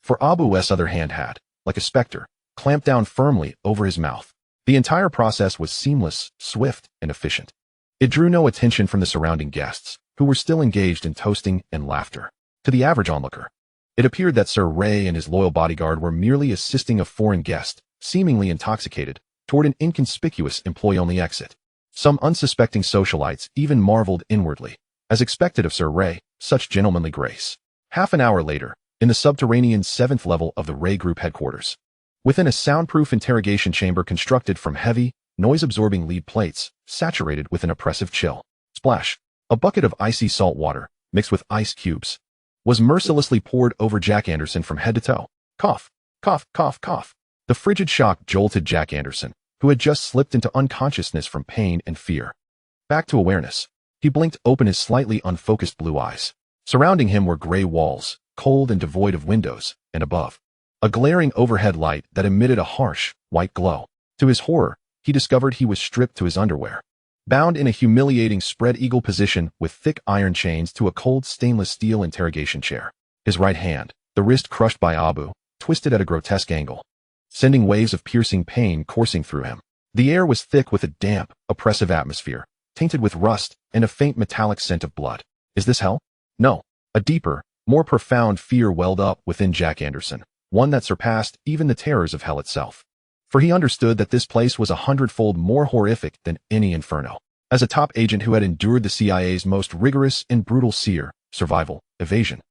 Speaker 1: For Abu's other hand had, like a specter, clamped down firmly over his mouth. The entire process was seamless, swift, and efficient. It drew no attention from the surrounding guests, who were still engaged in toasting and laughter. To the average onlooker, it appeared that Sir Ray and his loyal bodyguard were merely assisting a foreign guest, seemingly intoxicated, toward an inconspicuous employee-only exit. Some unsuspecting socialites even marveled inwardly, as expected of Sir Ray, such gentlemanly grace. Half an hour later, in the subterranean 7th level of the Ray Group headquarters, within a soundproof interrogation chamber constructed from heavy, noise-absorbing lead plates, saturated with an oppressive chill. Splash! A bucket of icy salt water, mixed with ice cubes, was mercilessly poured over Jack Anderson from head to toe. Cough! Cough! Cough! Cough! The frigid shock jolted Jack Anderson, who had just slipped into unconsciousness from pain and fear. Back to awareness, he blinked open his slightly unfocused blue eyes. Surrounding him were gray walls, cold and devoid of windows, and above, a glaring overhead light that emitted a harsh, white glow. To his horror, he discovered he was stripped to his underwear, bound in a humiliating spread-eagle position with thick iron chains to a cold stainless steel interrogation chair. His right hand, the wrist crushed by Abu, twisted at a grotesque angle, sending waves of piercing pain coursing through him. The air was thick with a damp, oppressive atmosphere, tainted with rust and a faint metallic scent of blood. Is this hell? No. A deeper, more profound fear welled up within Jack Anderson, one that surpassed even the terrors of hell itself. For he understood that this place was 100-fold more horrific than any inferno. As a top agent who had endured the CIA's most rigorous and brutal SEER, survival, evasion,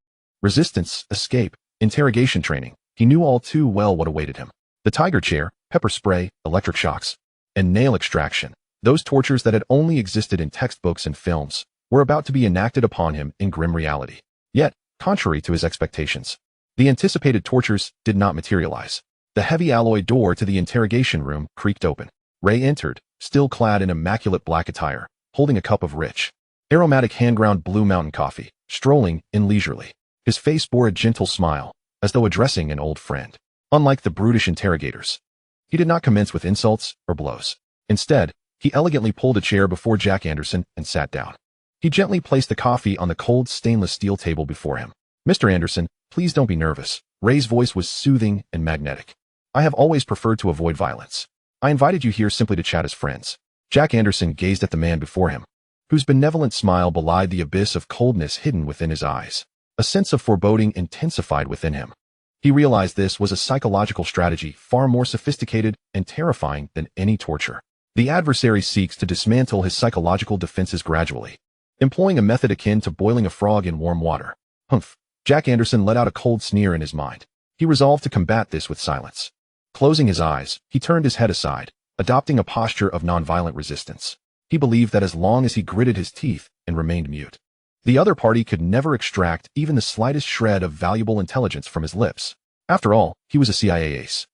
Speaker 1: resistance, escape, interrogation training, he knew all too well what awaited him. The tiger chair, pepper spray, electric shocks, and nail extraction, those tortures that had only existed in textbooks and films, were about to be enacted upon him in grim reality. Yet, contrary to his expectations, the anticipated tortures did not materialize. The heavy alloy door to the interrogation room creaked open. Ray entered, still clad in immaculate black attire, holding a cup of rich, aromatic hand-ground Blue Mountain coffee, strolling in leisurely. His face bore a gentle smile, as though addressing an old friend. Unlike the brutish interrogators, he did not commence with insults or blows. Instead, he elegantly pulled a chair before Jack Anderson and sat down. He gently placed the coffee on the cold stainless steel table before him. Mr. Anderson, please don't be nervous. Ray's voice was soothing and magnetic. I have always preferred to avoid violence. I invited you here simply to chat as friends. Jack Anderson gazed at the man before him, whose benevolent smile belied the abyss of coldness hidden within his eyes. A sense of foreboding intensified within him. He realized this was a psychological strategy far more sophisticated and terrifying than any torture. The adversary seeks to dismantle his psychological defenses gradually, employing a method akin to boiling a frog in warm water. Humph! Jack Anderson let out a cold sneer in his mind. He resolved to combat this with silence. Closing his eyes, he turned his head aside, adopting a posture of nonviolent resistance. He believed that as long as he gritted his teeth and remained mute, the other party could never extract even the slightest shred of valuable intelligence from his lips. After all, he was a CIA ace,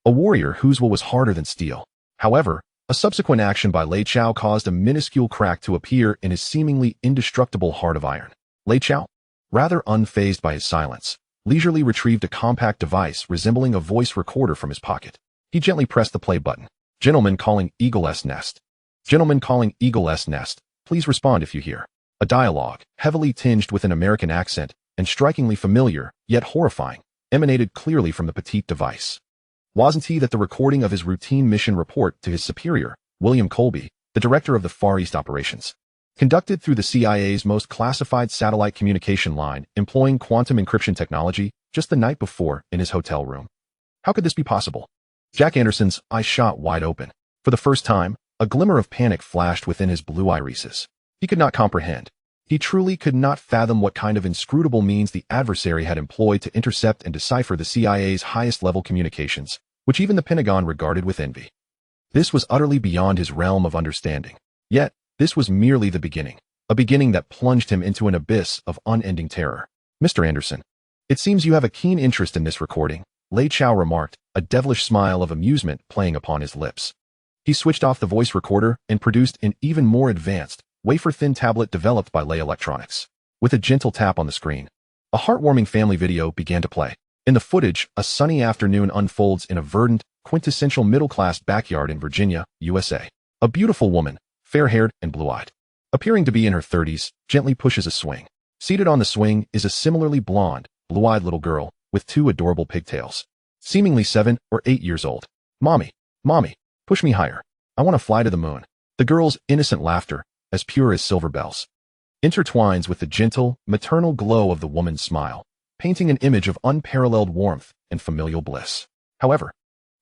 Speaker 1: a warrior whose will was harder than steel. However, a subsequent action by Lei Chao caused a minuscule crack to appear in his seemingly indestructible heart of iron. Lei Chao, rather unfazed by his silence, leisurely retrieved a compact device resembling a voice recorder from his pocket. He gently pressed the play button. Gentleman calling Eagle's Nest. Gentleman calling Eagle's Nest. Please respond if you hear. A dialogue, heavily tinged with an American accent and strikingly familiar, yet horrifying, emanated clearly from the petite device. Wasn't he that the recording of his routine mission report to his superior, William Colby, the director of the Far East operations, conducted through the CIA's most classified satellite communication line employing quantum encryption technology just the night before in his hotel room? How could this be possible? Jack Anderson's eyes shot wide open. For the first time, a glimmer of panic flashed within his blue irises. He could not comprehend. He truly could not fathom what kind of inscrutable means the adversary had employed to intercept and decipher the CIA's highest-level communications, which even the Pentagon regarded with envy. This was utterly beyond his realm of understanding. Yet, this was merely the beginning, a beginning that plunged him into an abyss of unending terror. Mr. Anderson, it seems you have a keen interest in this recording, Lei Chao remarked, a devilish smile of amusement playing upon his lips. He switched off the voice recorder and produced an even more advanced, wafer-thin tablet developed by Lei Electronics. With a gentle tap on the screen, a heartwarming family video began to play. In the footage, a sunny afternoon unfolds in a verdant, quintessential middle-class backyard in Virginia, USA. A beautiful woman, fair-haired and blue-eyed, appearing to be in her 30s, gently pushes a swing. Seated on the swing is a similarly blonde, blue-eyed little girl with 2 adorable pigtails, seemingly 7 or 8 years old. Mommy, push me higher. I want to fly to the moon. The girl's innocent laughter, as pure as silver bells, intertwines with the gentle, maternal glow of the woman's smile, painting an image of unparalleled warmth and familial bliss. However,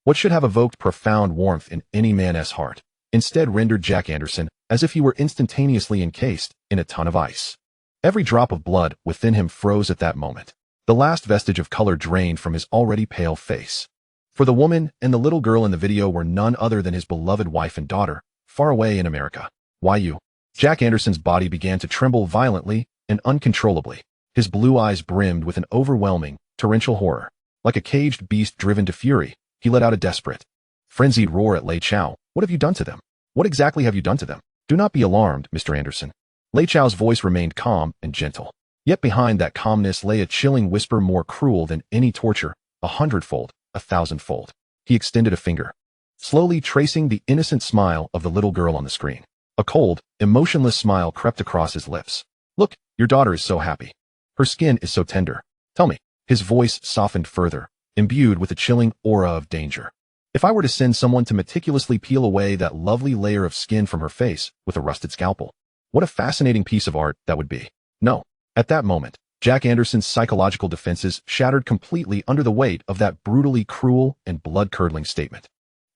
Speaker 1: what should have evoked profound warmth in any man's heart, instead rendered Jack Anderson as if he were instantaneously encased in a ton of ice. Every drop of blood within him froze at that moment. The last vestige of color drained from his already pale face. For the woman and the little girl in the video were none other than his beloved wife and daughter, far away in America. Why you? Jack Anderson's body began to tremble violently and uncontrollably. His blue eyes brimmed with an overwhelming, torrential horror. Like a caged beast driven to fury, he let out a desperate, frenzied roar at Lei Chao. What have you done to them? What exactly have you done to them? Do not be alarmed, Mr. Anderson. Lei Chao's voice remained calm and gentle. Yet behind that calmness lay a chilling whisper more cruel than any torture, 100-fold, 1,000-fold. He extended a finger, slowly tracing the innocent smile of the little girl on the screen. A cold, emotionless smile crept across his lips. Look, your daughter is so happy. Her skin is so tender. Tell me. His voice softened further, imbued with a chilling aura of danger. If I were to send someone to meticulously peel away that lovely layer of skin from her face with a rusted scalpel, what a fascinating piece of art that would be. No. At that moment, Jack Anderson's psychological defenses shattered completely under the weight of that brutally cruel and blood-curdling statement.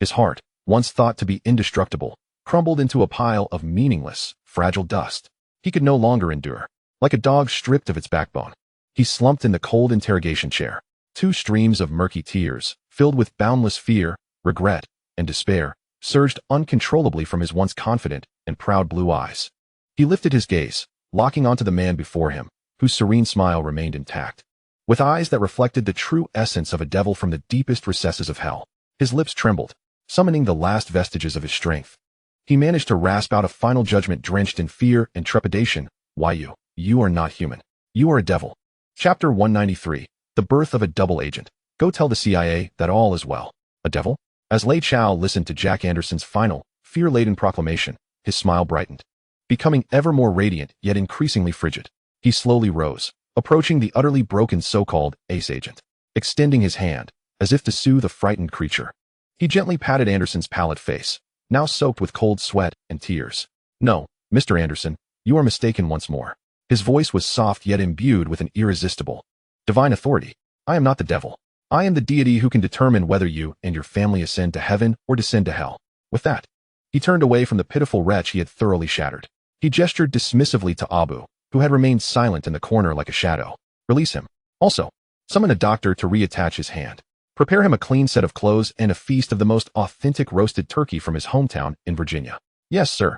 Speaker 1: His heart, once thought to be indestructible, crumbled into a pile of meaningless, fragile dust. He could no longer endure. Like a dog stripped of its backbone, he slumped in the cold interrogation chair. 2 streams of murky tears, filled with boundless fear, regret, and despair, surged uncontrollably from his once confident and proud blue eyes. He lifted his gaze, locking onto the man before him, whose serene smile remained intact. With eyes that reflected the true essence of a devil from the deepest recesses of hell, his lips trembled, summoning the last vestiges of his strength. He managed to rasp out a final judgment drenched in fear and trepidation. Why you? You are not human. You are a devil. Chapter 193. The Birth of a Double Agent. Go tell the CIA that all is well. A devil? As Lei Chao listened to Jack Anderson's final, fear-laden proclamation, his smile brightened, becoming ever more radiant yet increasingly frigid. He slowly rose, approaching the utterly broken so-called ace agent, extending his hand, as if to soothe a frightened creature. He gently patted Anderson's pallid face, now soaked with cold sweat and tears. No, Mr. Anderson, you are mistaken once more. His voice was soft yet imbued with an irresistible, divine authority. I am not the devil. I am the deity who can determine whether you and your family ascend to heaven or descend to hell. With that, he turned away from the pitiful wretch he had thoroughly shattered. He gestured dismissively to Abu, who had remained silent in the corner like a shadow. Release him. Also, summon a doctor to reattach his hand. Prepare him a clean set of clothes and a feast of the most authentic roasted turkey from his hometown in Virginia. Yes, sir.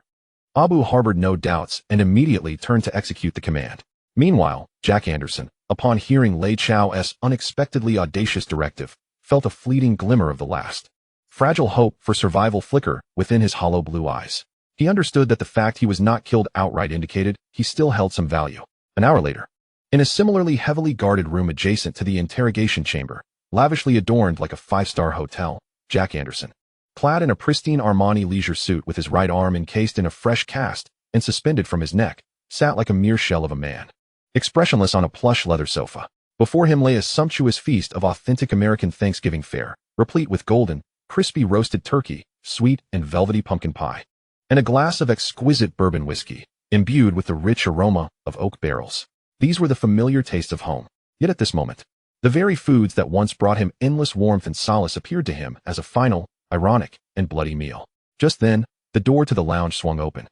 Speaker 1: Abu harbored no doubts and immediately turned to execute the command. Meanwhile, Jack Anderson, upon hearing Lei Chao's unexpectedly audacious directive, felt a fleeting glimmer of the last fragile hope for survival flicker within his hollow blue eyes. He understood that the fact he was not killed outright indicated he still held some value. An hour later, in a similarly heavily guarded room adjacent to the interrogation chamber, lavishly adorned like a 5-star hotel, Jack Anderson, clad in a pristine Armani leisure suit with his right arm encased in a fresh cast and suspended from his neck, sat like a mere shell of a man, expressionless on a plush leather sofa. Before him lay a sumptuous feast of authentic American Thanksgiving fare, replete with golden, crispy roasted turkey, sweet and velvety pumpkin pie, and a glass of exquisite bourbon whiskey, imbued with the rich aroma of oak barrels. These were the familiar tastes of home. Yet at this moment, the very foods that once brought him endless warmth and solace appeared to him as a final, ironic, and bloody meal. Just then, the door to the lounge swung open.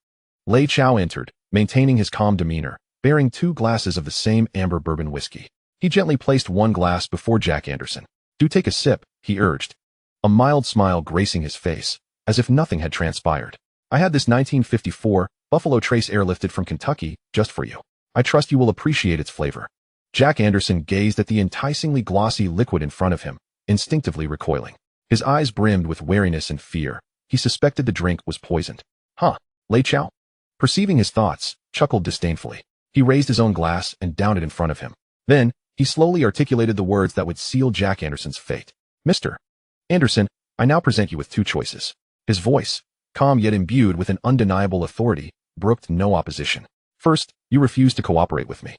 Speaker 1: Lei Chao entered, maintaining his calm demeanor, bearing 2 glasses of the same amber bourbon whiskey. He gently placed 1 glass before Jack Anderson. "Do take a sip," he urged, a mild smile gracing his face, as if nothing had transpired. "I had this 1954 Buffalo Trace airlifted from Kentucky just for you. I trust you will appreciate its flavor." Jack Anderson gazed at the enticingly glossy liquid in front of him, instinctively recoiling. His eyes brimmed with wariness and fear. He suspected the drink was poisoned. "Huh, Lei Chao?" Perceiving his thoughts, chuckled disdainfully. He raised his own glass and downed it in front of him. Then, he slowly articulated the words that would seal Jack Anderson's fate. "Mr. Anderson, I now present you with 2 choices." His voice, calm yet imbued with an undeniable authority, brooked no opposition. "First, you refuse to cooperate with me.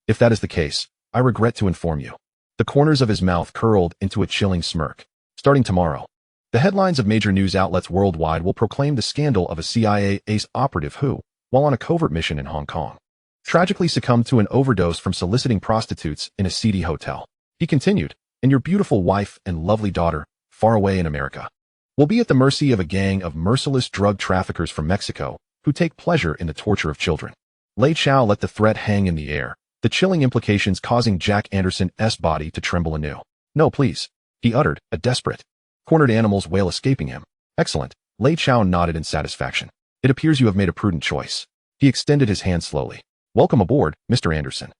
Speaker 1: If that is the case, I regret to inform you." The corners of his mouth curled into a chilling smirk. "Starting tomorrow, the headlines of major news outlets worldwide will proclaim the scandal of a CIA ace operative who, while on a covert mission in Hong Kong, tragically succumbed to an overdose from soliciting prostitutes in a seedy hotel." He continued, "And your beautiful wife and lovely daughter, far away in America, will be at the mercy of a gang of merciless drug traffickers from Mexico who take pleasure in the torture of children." Lei Chao let the threat hang in the air, the chilling implications causing Jack Anderson's body to tremble anew. "No, please," he uttered, a desperate, cornered animal's wail escaping him. "Excellent." Lei Chao nodded in satisfaction. "It appears you have made a prudent choice." He extended his hand slowly. "Welcome aboard, Mr. Anderson.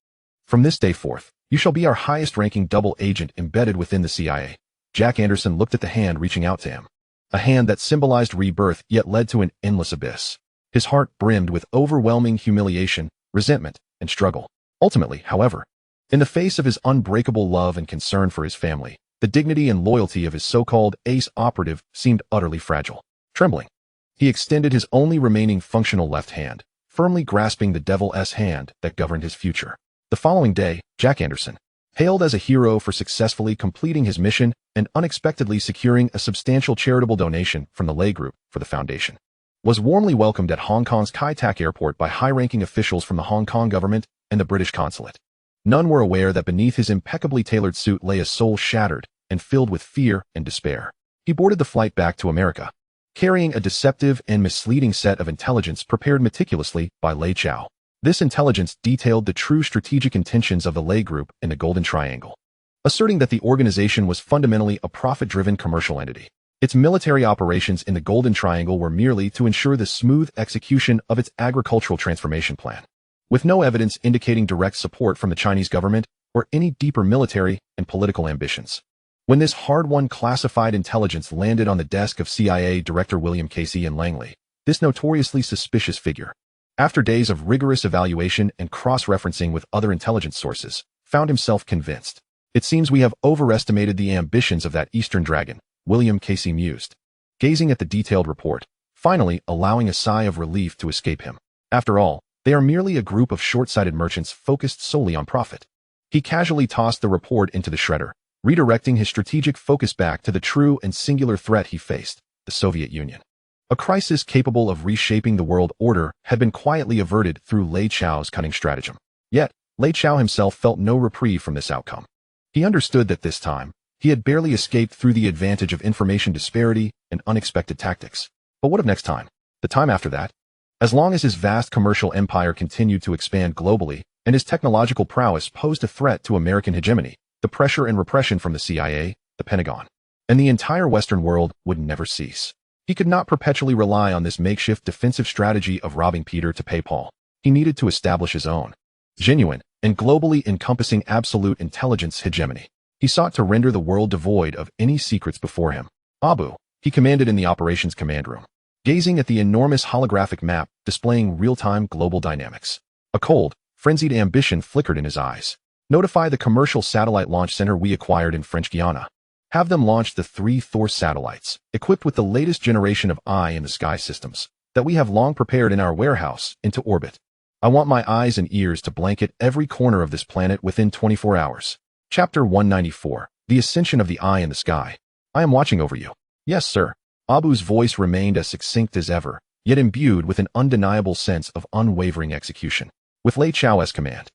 Speaker 1: From this day forth, you shall be our highest-ranking double agent embedded within the CIA." Jack Anderson looked at the hand reaching out to him. A hand that symbolized rebirth yet led to an endless abyss. His heart brimmed with overwhelming humiliation, resentment, and struggle. Ultimately, however, in the face of his unbreakable love and concern for his family, the dignity and loyalty of his so-called ace operative seemed utterly fragile. Trembling, he extended his only remaining functional left hand, firmly grasping the devil's hand that governed his future. The following day, Jack Anderson, hailed as a hero for successfully completing his mission and unexpectedly securing a substantial charitable donation from the Lei Group for the foundation, was warmly welcomed at Hong Kong's Kai Tak Airport by high-ranking officials from the Hong Kong government and the British consulate. None were aware that beneath his impeccably tailored suit lay a soul shattered and filled with fear and despair. He boarded the flight back to America, carrying a deceptive and misleading set of intelligence prepared meticulously by Lei Chao. This intelligence detailed the true strategic intentions of the Lei Group in the Golden Triangle, asserting that the organization was fundamentally a profit-driven commercial entity. Its military operations in the Golden Triangle were merely to ensure the smooth execution of its agricultural transformation plan, with no evidence indicating direct support from the Chinese government or any deeper military and political ambitions. When this hard-won classified intelligence landed on the desk of CIA Director William Casey in Langley, this notoriously suspicious figure, after days of rigorous evaluation and cross-referencing with other intelligence sources, found himself convinced. "It seems we have overestimated the ambitions of that Eastern Dragon," William Casey mused, gazing at the detailed report, finally allowing a sigh of relief to escape him. "After all, they are merely a group of short-sighted merchants focused solely on profit." He casually tossed the report into the shredder, redirecting his strategic focus back to the true and singular threat he faced, the Soviet Union. A crisis capable of reshaping the world order had been quietly averted through Lei Chao's cunning stratagem. Yet, Lei Chao himself felt no reprieve from this outcome. He understood that this time, he had barely escaped through the advantage of information disparity and unexpected tactics. But what of next time? The time after that? As long as his vast commercial empire continued to expand globally, and his technological prowess posed a threat to American hegemony, the pressure and repression from the CIA, the Pentagon, and the entire Western world would never cease. He could not perpetually rely on this makeshift defensive strategy of robbing Peter to pay Paul. He needed to establish his own, genuine, and globally encompassing absolute intelligence hegemony. He sought to render the world devoid of any secrets before him. "Abu," he commanded in the operations command room, gazing at the enormous holographic map displaying real-time global dynamics. A cold, frenzied ambition flickered in his eyes. "Notify the commercial satellite launch center we acquired in French Guiana. Have them launch the 3 Thor satellites, equipped with the latest generation of eye in the sky systems, that we have long prepared in our warehouse, into orbit. I want my eyes and ears to blanket every corner of this planet within 24 hours. Chapter 194. The Ascension of the Eye in the Sky. I am watching over you. Yes, sir. Abu's voice remained as succinct as ever, yet imbued with an undeniable sense of unwavering execution. With Lei Chao as command,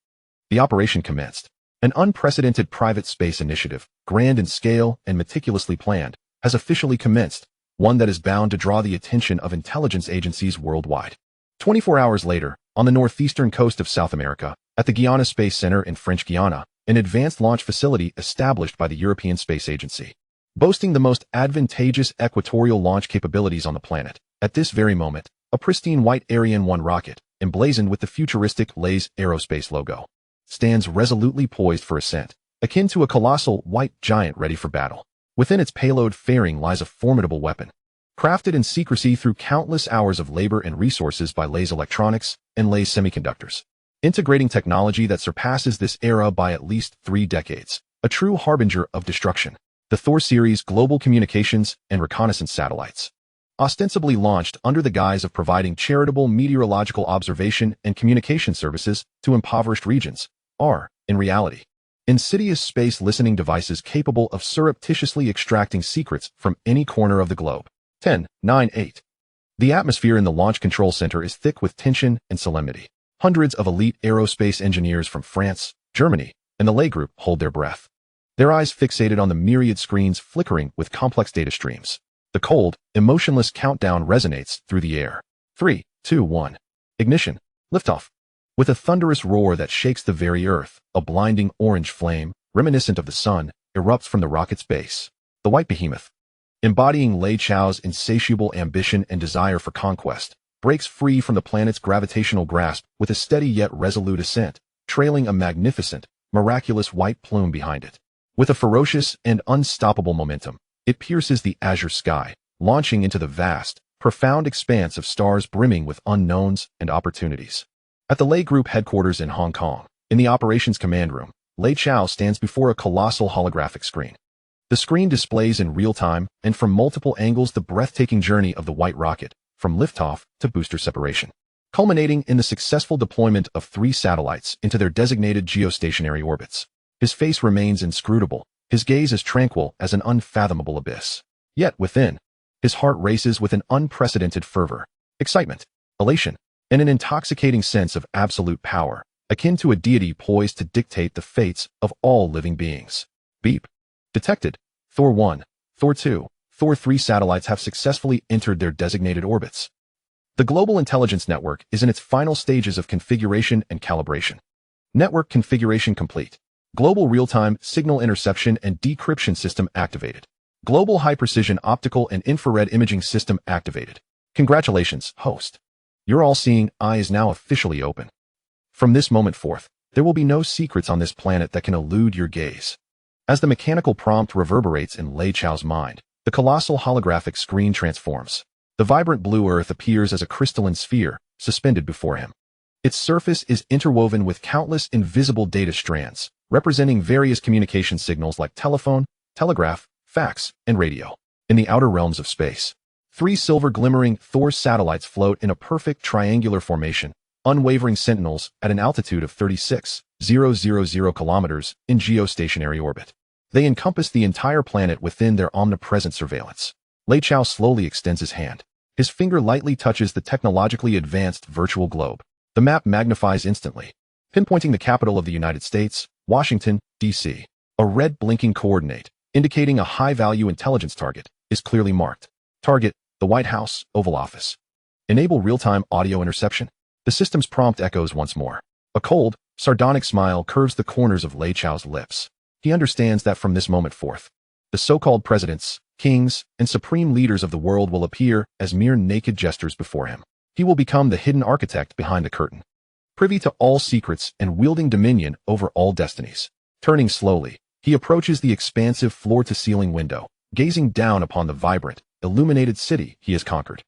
Speaker 1: the operation commenced. An unprecedented private space initiative, grand in scale and meticulously planned, has officially commenced, one that is bound to draw the attention of intelligence agencies worldwide. 24 hours later, on the northeastern coast of South America, at the Guiana Space Center in French Guiana, an advanced launch facility established by the European Space Agency, boasting the most advantageous equatorial launch capabilities on the planet. At this very moment, a pristine white Ariane 1 rocket, emblazoned with the futuristic Lei's aerospace logo, stands resolutely poised for ascent, akin to a colossal white giant ready for battle. Within its payload fairing lies a formidable weapon, crafted in secrecy through countless hours of labor and resources by Lei's electronics and Lei's semiconductors, integrating technology that surpasses this era by at least 3 decades, a true harbinger of destruction. The Thor series global communications and reconnaissance satellites, ostensibly launched under the guise of providing charitable meteorological observation and communication services to impoverished regions, are, in reality, insidious space listening devices capable of surreptitiously extracting secrets from any corner of the globe. 10.9.8. The atmosphere in the Launch Control Center is thick with tension and solemnity. Hundreds of elite aerospace engineers from France, Germany, and the Lei Group hold their breath, their eyes fixated on the myriad screens flickering with complex data streams. The cold, emotionless countdown resonates through the air. 3, 2, 1. Ignition. Liftoff. With a thunderous roar that shakes the very earth, a blinding orange flame, reminiscent of the sun, erupts from the rocket's base. The white behemoth, embodying Lei Chao's insatiable ambition and desire for conquest, breaks free from the planet's gravitational grasp with a steady yet resolute ascent, trailing a magnificent, miraculous white plume behind it. With a ferocious and unstoppable momentum, it pierces the azure sky, launching into the vast, profound expanse of stars brimming with unknowns and opportunities. At the Lei Group headquarters in Hong Kong, in the operations command room, Lei Chao stands before a colossal holographic screen. The screen displays in real time and from multiple angles the breathtaking journey of the white rocket, from liftoff to booster separation, culminating in the successful deployment of 3 satellites into their designated geostationary orbits. His face remains inscrutable, his gaze as tranquil as an unfathomable abyss. Yet within, his heart races with an unprecedented fervor, excitement, elation, and an intoxicating sense of absolute power, akin to a deity poised to dictate the fates of all living beings. Beep. Detected. Thor 1, Thor 2, Thor 3 satellites have successfully entered their designated orbits. The Global Intelligence Network is in its final stages of configuration and calibration. Network configuration complete. Global real-time signal interception and decryption system activated. Global high-precision optical and infrared imaging system activated. Congratulations, host. Your all-seeing eye is now officially open. From this moment forth, there will be no secrets on this planet that can elude your gaze. As the mechanical prompt reverberates in Lei Chao's mind, the colossal holographic screen transforms. The vibrant blue earth appears as a crystalline sphere, suspended before him. Its surface is interwoven with countless invisible data strands, representing various communication signals like telephone, telegraph, fax, and radio. In the outer realms of space, 3 silver glimmering Thor satellites float in a perfect triangular formation, unwavering sentinels at an altitude of 36,000 kilometers in geostationary orbit. They encompass the entire planet within their omnipresent surveillance. Lei Chao slowly extends his hand. His finger lightly touches the technologically advanced virtual globe. The map magnifies instantly, pinpointing the capital of the United States, Washington, D.C. A red blinking coordinate, indicating a high-value intelligence target, is clearly marked. Target, the White House, Oval Office. Enable real-time audio interception. The system's prompt echoes once more. A cold, sardonic smile curves the corners of Lei Chao's lips. He understands that from this moment forth, the so-called presidents, kings, and supreme leaders of the world will appear as mere naked jesters before him. He will become the hidden architect behind the curtain, privy to all secrets and wielding dominion over all destinies. Turning slowly, he approaches the expansive floor-to-ceiling window, gazing down upon the vibrant, illuminated city he has conquered.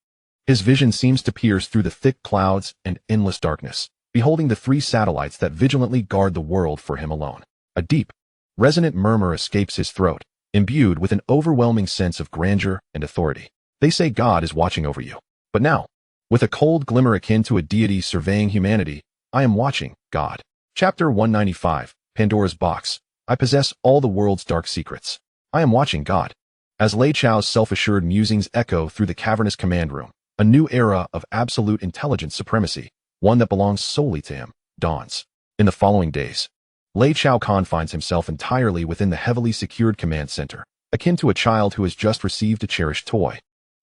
Speaker 1: His vision seems to pierce through the thick clouds and endless darkness, beholding the 3 satellites that vigilantly guard the world for him alone. A deep, resonant murmur escapes his throat, imbued with an overwhelming sense of grandeur and authority. They say God is watching over you. But now, with a cold glimmer akin to a deity surveying humanity, I am watching, God. Chapter 195, Pandora's Box. I possess all the world's dark secrets. I am watching God. As Lei Chao's self-assured musings echo through the cavernous command room, a new era of absolute intelligence supremacy, one that belongs solely to him, dawns. In the following days, Lei Chao confines himself entirely within the heavily secured command center, akin to a child who has just received a cherished toy.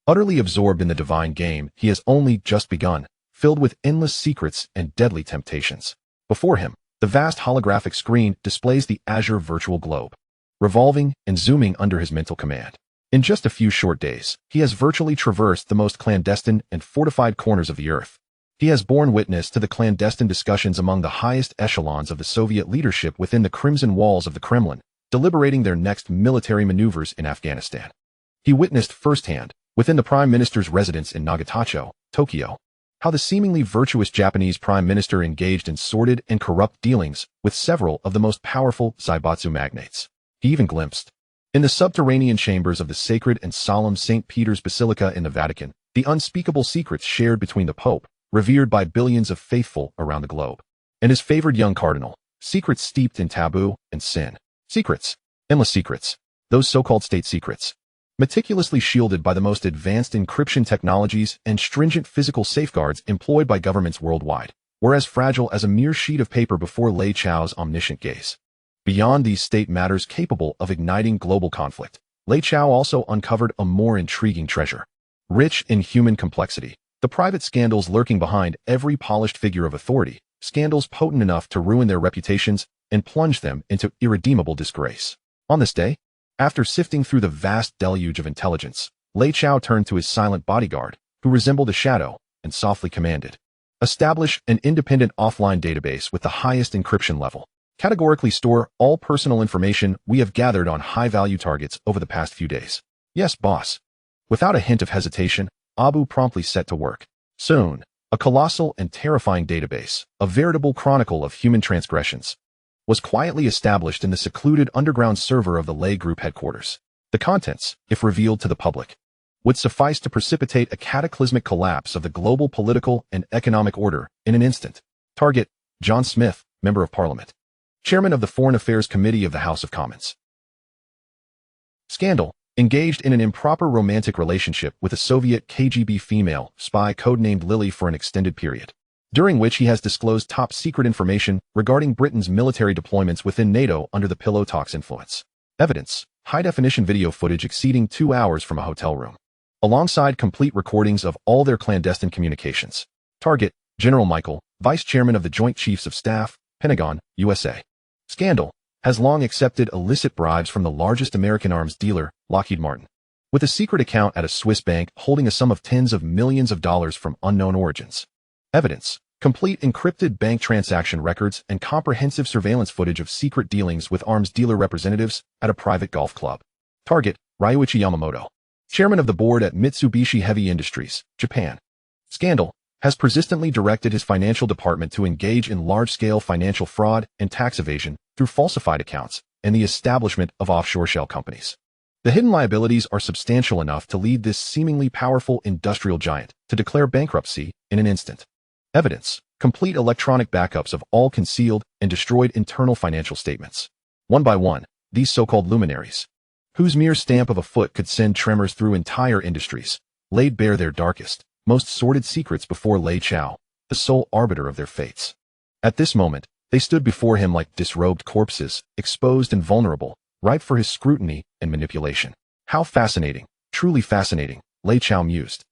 Speaker 1: Utterly absorbed in the divine game, he has only just begun, filled with endless secrets and deadly temptations. Before him, the vast holographic screen displays the azure virtual globe, revolving and zooming under his mental command. In just a few short days, he has virtually traversed the most clandestine and fortified corners of the earth. He has borne witness to the clandestine discussions among the highest echelons of the Soviet leadership within the crimson walls of the Kremlin, deliberating their next military maneuvers in Afghanistan. He witnessed firsthand, within the Prime Minister's residence in Nagatacho, Tokyo, how the seemingly virtuous Japanese Prime Minister engaged in sordid and corrupt dealings with several of the most powerful Zaibatsu magnates. He even glimpsed, in the subterranean chambers of the sacred and solemn St. Peter's Basilica in the Vatican, the unspeakable secrets shared between the Pope, revered by billions of faithful around the globe, and his favored young cardinal, secrets steeped in taboo and sin. Secrets, endless secrets, those so-called state secrets, meticulously shielded by the most advanced encryption technologies and stringent physical safeguards employed by governments worldwide, were as fragile as a mere sheet of paper before Lei Chao's omniscient gaze. Beyond these state matters capable of igniting global conflict, Lei Chao also uncovered a more intriguing treasure. Rich in human complexity, the private scandals lurking behind every polished figure of authority, scandals potent enough to ruin their reputations and plunge them into irredeemable disgrace. On this day, after sifting through the vast deluge of intelligence, Lei Chao turned to his silent bodyguard, who resembled a shadow, and softly commanded, "Establish an independent offline database with the highest encryption level. Categorically store all personal information we have gathered on high-value targets over the past few days." "Yes, boss." Without a hint of hesitation, Abu promptly set to work. Soon, a colossal and terrifying database, a veritable chronicle of human transgressions, was quietly established in the secluded underground server of the Lei Group headquarters. The contents, if revealed to the public, would suffice to precipitate a cataclysmic collapse of the global political and economic order in an instant. Target: John Smith, Member of Parliament, Chairman of the Foreign Affairs Committee of the House of Commons. Scandal: engaged in an improper romantic relationship with a Soviet KGB female spy codenamed Lily for an extended period, during which he has disclosed top-secret information regarding Britain's military deployments within NATO under the pillow talks influence. Evidence: high-definition video footage exceeding 2 hours from a hotel room, alongside complete recordings of all their clandestine communications. Target: General Michael, Vice Chairman of the Joint Chiefs of Staff, Pentagon, USA. Scandal: has long accepted illicit bribes from the largest American arms dealer, Lockheed Martin, with a secret account at a Swiss bank holding a sum of tens of millions of dollars from unknown origins. Evidence: complete encrypted bank transaction records and comprehensive surveillance footage of secret dealings with arms dealer representatives at a private golf club. Target: Ryuichi Yamamoto, Chairman of the Board at Mitsubishi Heavy Industries, Japan. Scandal: has persistently directed his financial department to engage in large-scale financial fraud and tax evasion through falsified accounts and the establishment of offshore shell companies. The hidden liabilities are substantial enough to lead this seemingly powerful industrial giant to declare bankruptcy in an instant. Evidence: complete electronic backups of all concealed and destroyed internal financial statements. One by one, these so-called luminaries, whose mere stamp of a foot could send tremors through entire industries, laid bare their darkest, most sordid secrets before Lei Chao, the sole arbiter of their fates. At this moment, they stood before him like disrobed corpses, exposed and vulnerable, ripe for his scrutiny and manipulation. How fascinating, truly fascinating, Lei Chao mused,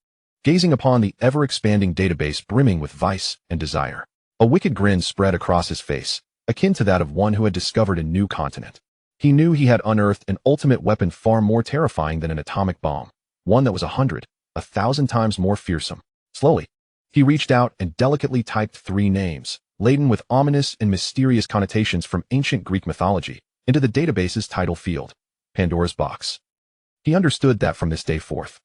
Speaker 1: gazing upon the ever-expanding database brimming with vice and desire. A wicked grin spread across his face, akin to that of one who had discovered a new continent. He knew he had unearthed an ultimate weapon far more terrifying than an atomic bomb, one that was 1,000 times more fearsome. Slowly, he reached out and delicately typed 3 names, laden with ominous and mysterious connotations from ancient Greek mythology, into the database's title field: Pandora's Box. He understood that from this day forth,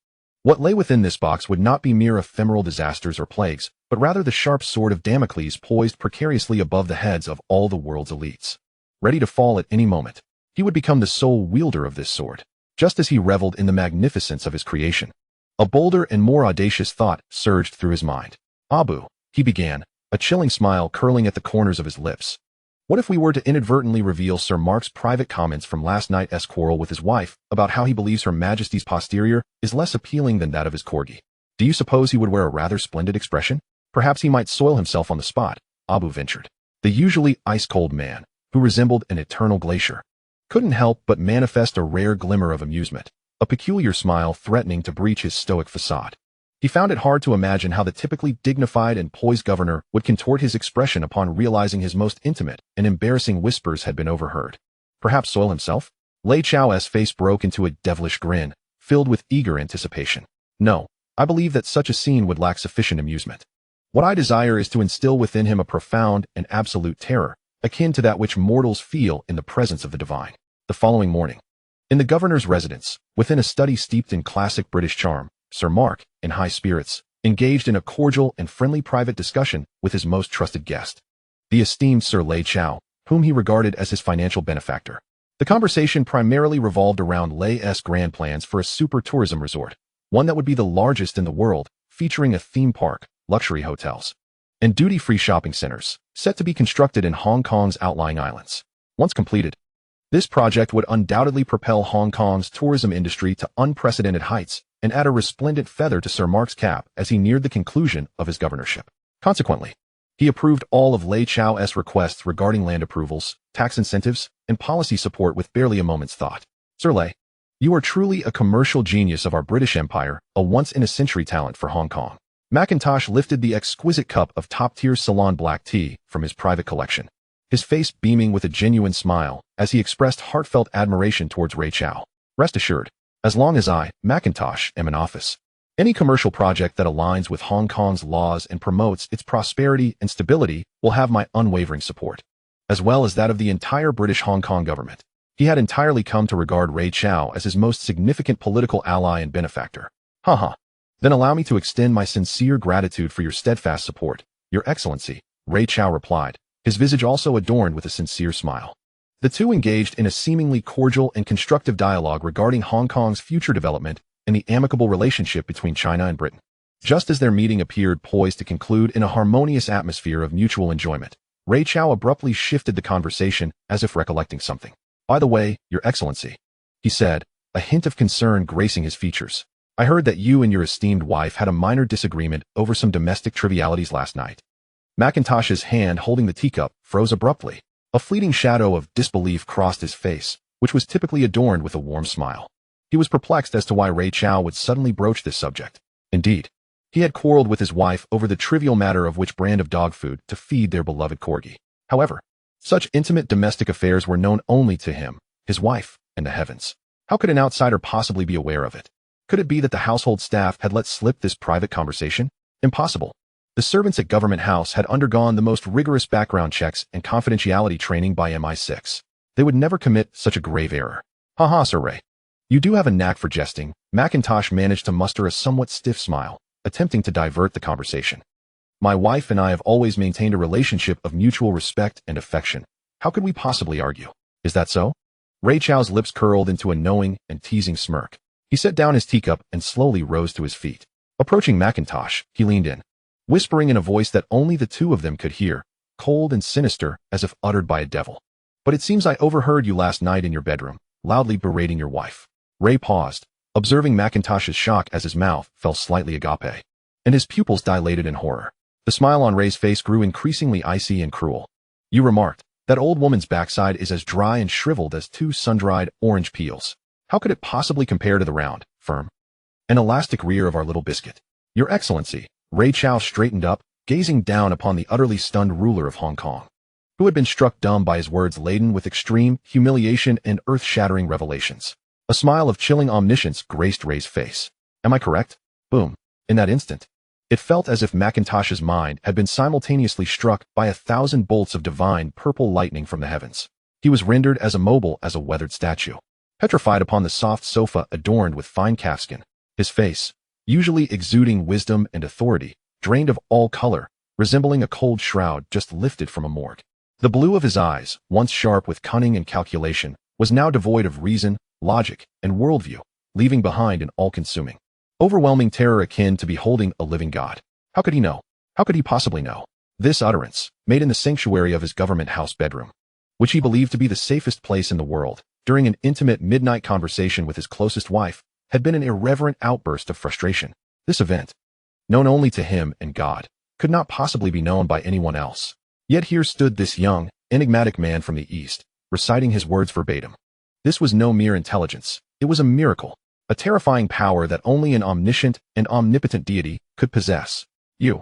Speaker 1: what lay within this box would not be mere ephemeral disasters or plagues, but rather the sharp sword of Damocles poised precariously above the heads of all the world's elites. Ready to fall at any moment, he would become the sole wielder of this sword, just as he reveled in the magnificence of his creation. A bolder and more audacious thought surged through his mind. "Abu," he began, a chilling smile curling at the corners of his lips. What if we were to inadvertently reveal Sir Mark's private comments from last night's quarrel with his wife about how he believes Her Majesty's posterior is less appealing than that of his corgi? Do you suppose he would wear a rather splendid expression? Perhaps he might soil himself on the spot, Abu ventured. The usually ice-cold man, who resembled an eternal glacier, couldn't help but manifest a rare glimmer of amusement, a peculiar smile threatening to breach his stoic facade. He found it hard to imagine how the typically dignified and poised governor would contort his expression upon realizing his most intimate and embarrassing whispers had been overheard. Perhaps soil himself? Lei Chao's face broke into a devilish grin, filled with eager anticipation. No, I believe that such a scene would lack sufficient amusement. What I desire is to instill within him a profound and absolute terror, akin to that which mortals feel in the presence of the divine. The following morning, in the governor's residence, within a study steeped in classic British charm, Sir Mark, in high spirits, engaged in a cordial and friendly private discussion with his most trusted guest, the esteemed Sir Lei Chao, whom he regarded as his financial benefactor. The conversation primarily revolved around Lei's grand plans for a super tourism resort, one that would be the largest in the world, featuring a theme park, luxury hotels, and duty-free shopping centers, set to be constructed in Hong Kong's outlying islands. Once completed, this project would undoubtedly propel Hong Kong's tourism industry to unprecedented heights and add a resplendent feather to Sir Mark's cap as he neared the conclusion of his governorship. Consequently, he approved all of Lei Chao's requests regarding land approvals, tax incentives, and policy support with barely a moment's thought. Sir Lei, you are truly a commercial genius of our British Empire, a once-in-a-century talent for Hong Kong. Macintosh lifted the exquisite cup of top-tier Ceylon black tea from his private collection, his face beaming with a genuine smile as he expressed heartfelt admiration towards Lei Chao. Rest assured, as long as I, Macintosh, am in office, any commercial project that aligns with Hong Kong's laws and promotes its prosperity and stability will have my unwavering support, as well as that of the entire British Hong Kong government. He had entirely come to regard Lei Chao as his most significant political ally and benefactor. Haha. Then allow me to extend my sincere gratitude for your steadfast support, Your Excellency, Lei Chao replied, his visage also adorned with a sincere smile. The two engaged in a seemingly cordial and constructive dialogue regarding Hong Kong's future development and the amicable relationship between China and Britain. Just as their meeting appeared poised to conclude in a harmonious atmosphere of mutual enjoyment, Lei Chao abruptly shifted the conversation as if recollecting something. By the way, Your Excellency, he said, a hint of concern gracing his features. I heard that you and your esteemed wife had a minor disagreement over some domestic trivialities last night. Macintosh's hand holding the teacup froze abruptly. A fleeting shadow of disbelief crossed his face, which was typically adorned with a warm smile. He was perplexed as to why Lei Chao would suddenly broach this subject. Indeed, he had quarreled with his wife over the trivial matter of which brand of dog food to feed their beloved corgi. However, such intimate domestic affairs were known only to him, his wife, and the heavens. How could an outsider possibly be aware of it? Could it be that the household staff had let slip this private conversation? Impossible. The servants at Government House had undergone the most rigorous background checks and confidentiality training by MI6. They would never commit such a grave error. Haha, Sir Ray. You do have a knack for jesting. Macintosh managed to muster a somewhat stiff smile, attempting to divert the conversation. My wife and I have always maintained a relationship of mutual respect and affection. How could we possibly argue? Is that so? Lei Chao's lips curled into a knowing and teasing smirk. He set down his teacup and slowly rose to his feet. Approaching Macintosh, he leaned in, whispering in a voice that only the two of them could hear, cold and sinister as if uttered by a devil. But it seems I overheard you last night in your bedroom, loudly berating your wife. Ray paused, observing Macintosh's shock as his mouth fell slightly agape, and his pupils dilated in horror. The smile on Ray's face grew increasingly icy and cruel. You remarked, that old woman's backside is as dry and shriveled as two sun-dried orange peels. How could it possibly compare to the round, firm, and elastic rear of our little biscuit? Your Excellency, Lei Chao straightened up, gazing down upon the utterly stunned ruler of Hong Kong, who had been struck dumb by his words laden with extreme humiliation and earth-shattering revelations. A smile of chilling omniscience graced Ray's face. Am I correct? Boom. In that instant, it felt as if Macintosh's mind had been simultaneously struck by 1,000 bolts of divine purple lightning from the heavens. He was rendered as immobile as a weathered statue, petrified upon the soft sofa adorned with fine calfskin. His face, usually exuding wisdom and authority, drained of all color, resembling a cold shroud just lifted from a morgue. The blue of his eyes, once sharp with cunning and calculation, was now devoid of reason, logic, and worldview, leaving behind an all-consuming, overwhelming terror akin to beholding a living god. How could he know? How could he possibly know? This utterance, made in the sanctuary of his government house bedroom, which he believed to be the safest place in the world, during an intimate midnight conversation with his closest wife, had been an irreverent outburst of frustration. This event, known only to him and God, could not possibly be known by anyone else. Yet here stood this young, enigmatic man from the East, reciting his words verbatim. This was no mere intelligence. It was a miracle, a terrifying power that only an omniscient and omnipotent deity could possess. You.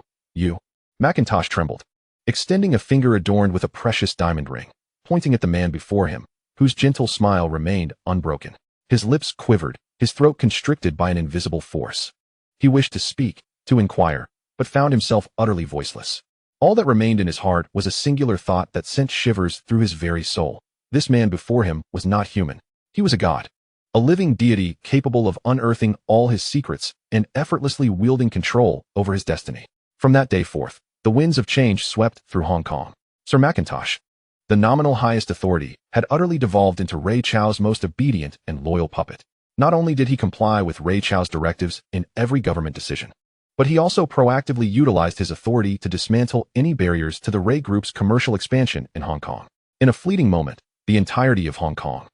Speaker 1: Macintosh trembled, extending a finger adorned with a precious diamond ring, pointing at the man before him, whose gentle smile remained unbroken. His lips quivered, his throat constricted by an invisible force. He wished to speak, to inquire, but found himself utterly voiceless. All that remained in his heart was a singular thought that sent shivers through his very soul. This man before him was not human. He was a god. A living deity capable of unearthing all his secrets and effortlessly wielding control over his destiny. From that day forth, the winds of change swept through Hong Kong. Sir Macintosh, the nominal highest authority, had utterly devolved into Lei Chao's most obedient and loyal puppet. Not only did he comply with Lei Chao's directives in every government decision, but he also proactively utilized his authority to dismantle any barriers to the Lei Group's commercial expansion in Hong Kong. In a fleeting moment, the entirety of Hong Kong,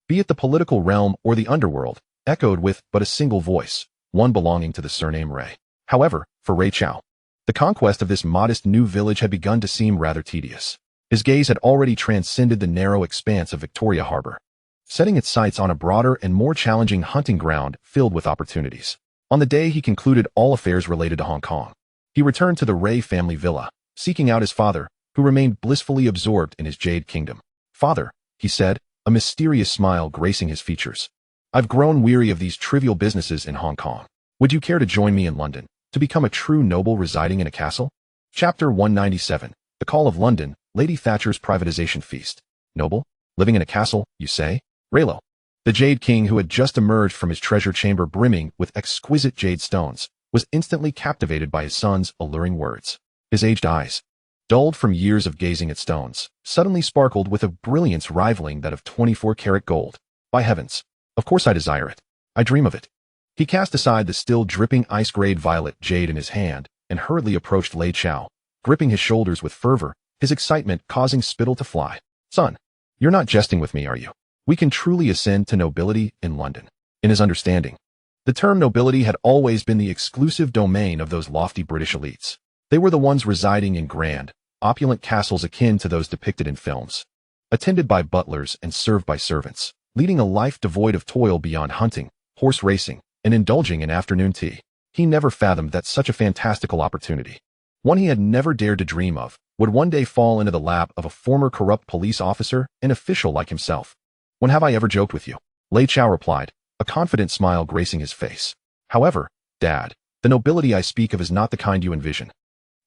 Speaker 1: be it the political realm or the underworld, echoed with but a single voice, one belonging to the surname Lei. However, for Lei Chao, the conquest of this modest new village had begun to seem rather tedious. His gaze had already transcended the narrow expanse of Victoria Harbor, setting its sights on a broader and more challenging hunting ground filled with opportunities. On the day he concluded all affairs related to Hong Kong, he returned to the Lei family villa, seeking out his father, who remained blissfully absorbed in his Jade Kingdom. "Father," he said, a mysterious smile gracing his features, "I've grown weary of these trivial businesses in Hong Kong. Would you care to join me in London, to become a true noble residing in a castle?" Chapter 197, The Call of London, Lady Thatcher's Privatization Feast. Noble? Living in a castle, you say? Lei Lo, the Jade King who had just emerged from his treasure chamber brimming with exquisite jade stones, was instantly captivated by his son's alluring words. His aged eyes, dulled from years of gazing at stones, suddenly sparkled with a brilliance rivaling that of 24-karat gold. "By heavens, of course I desire it. I dream of it." He cast aside the still dripping ice-grade violet jade in his hand and hurriedly approached Lei Chao, gripping his shoulders with fervor, his excitement causing spittle to fly. "Son, you're not jesting with me, are you? We can truly ascend to nobility in London." In his understanding, the term nobility had always been the exclusive domain of those lofty British elites. They were the ones residing in grand, opulent castles akin to those depicted in films, attended by butlers and served by servants, leading a life devoid of toil beyond hunting, horse racing, and indulging in afternoon tea. He never fathomed that such a fantastical opportunity, one he had never dared to dream of, would one day fall into the lap of a former corrupt police officer and official like himself. "When have I ever joked with you?" Lei Chao replied, a confident smile gracing his face. "However, Dad, the nobility I speak of is not the kind you envision,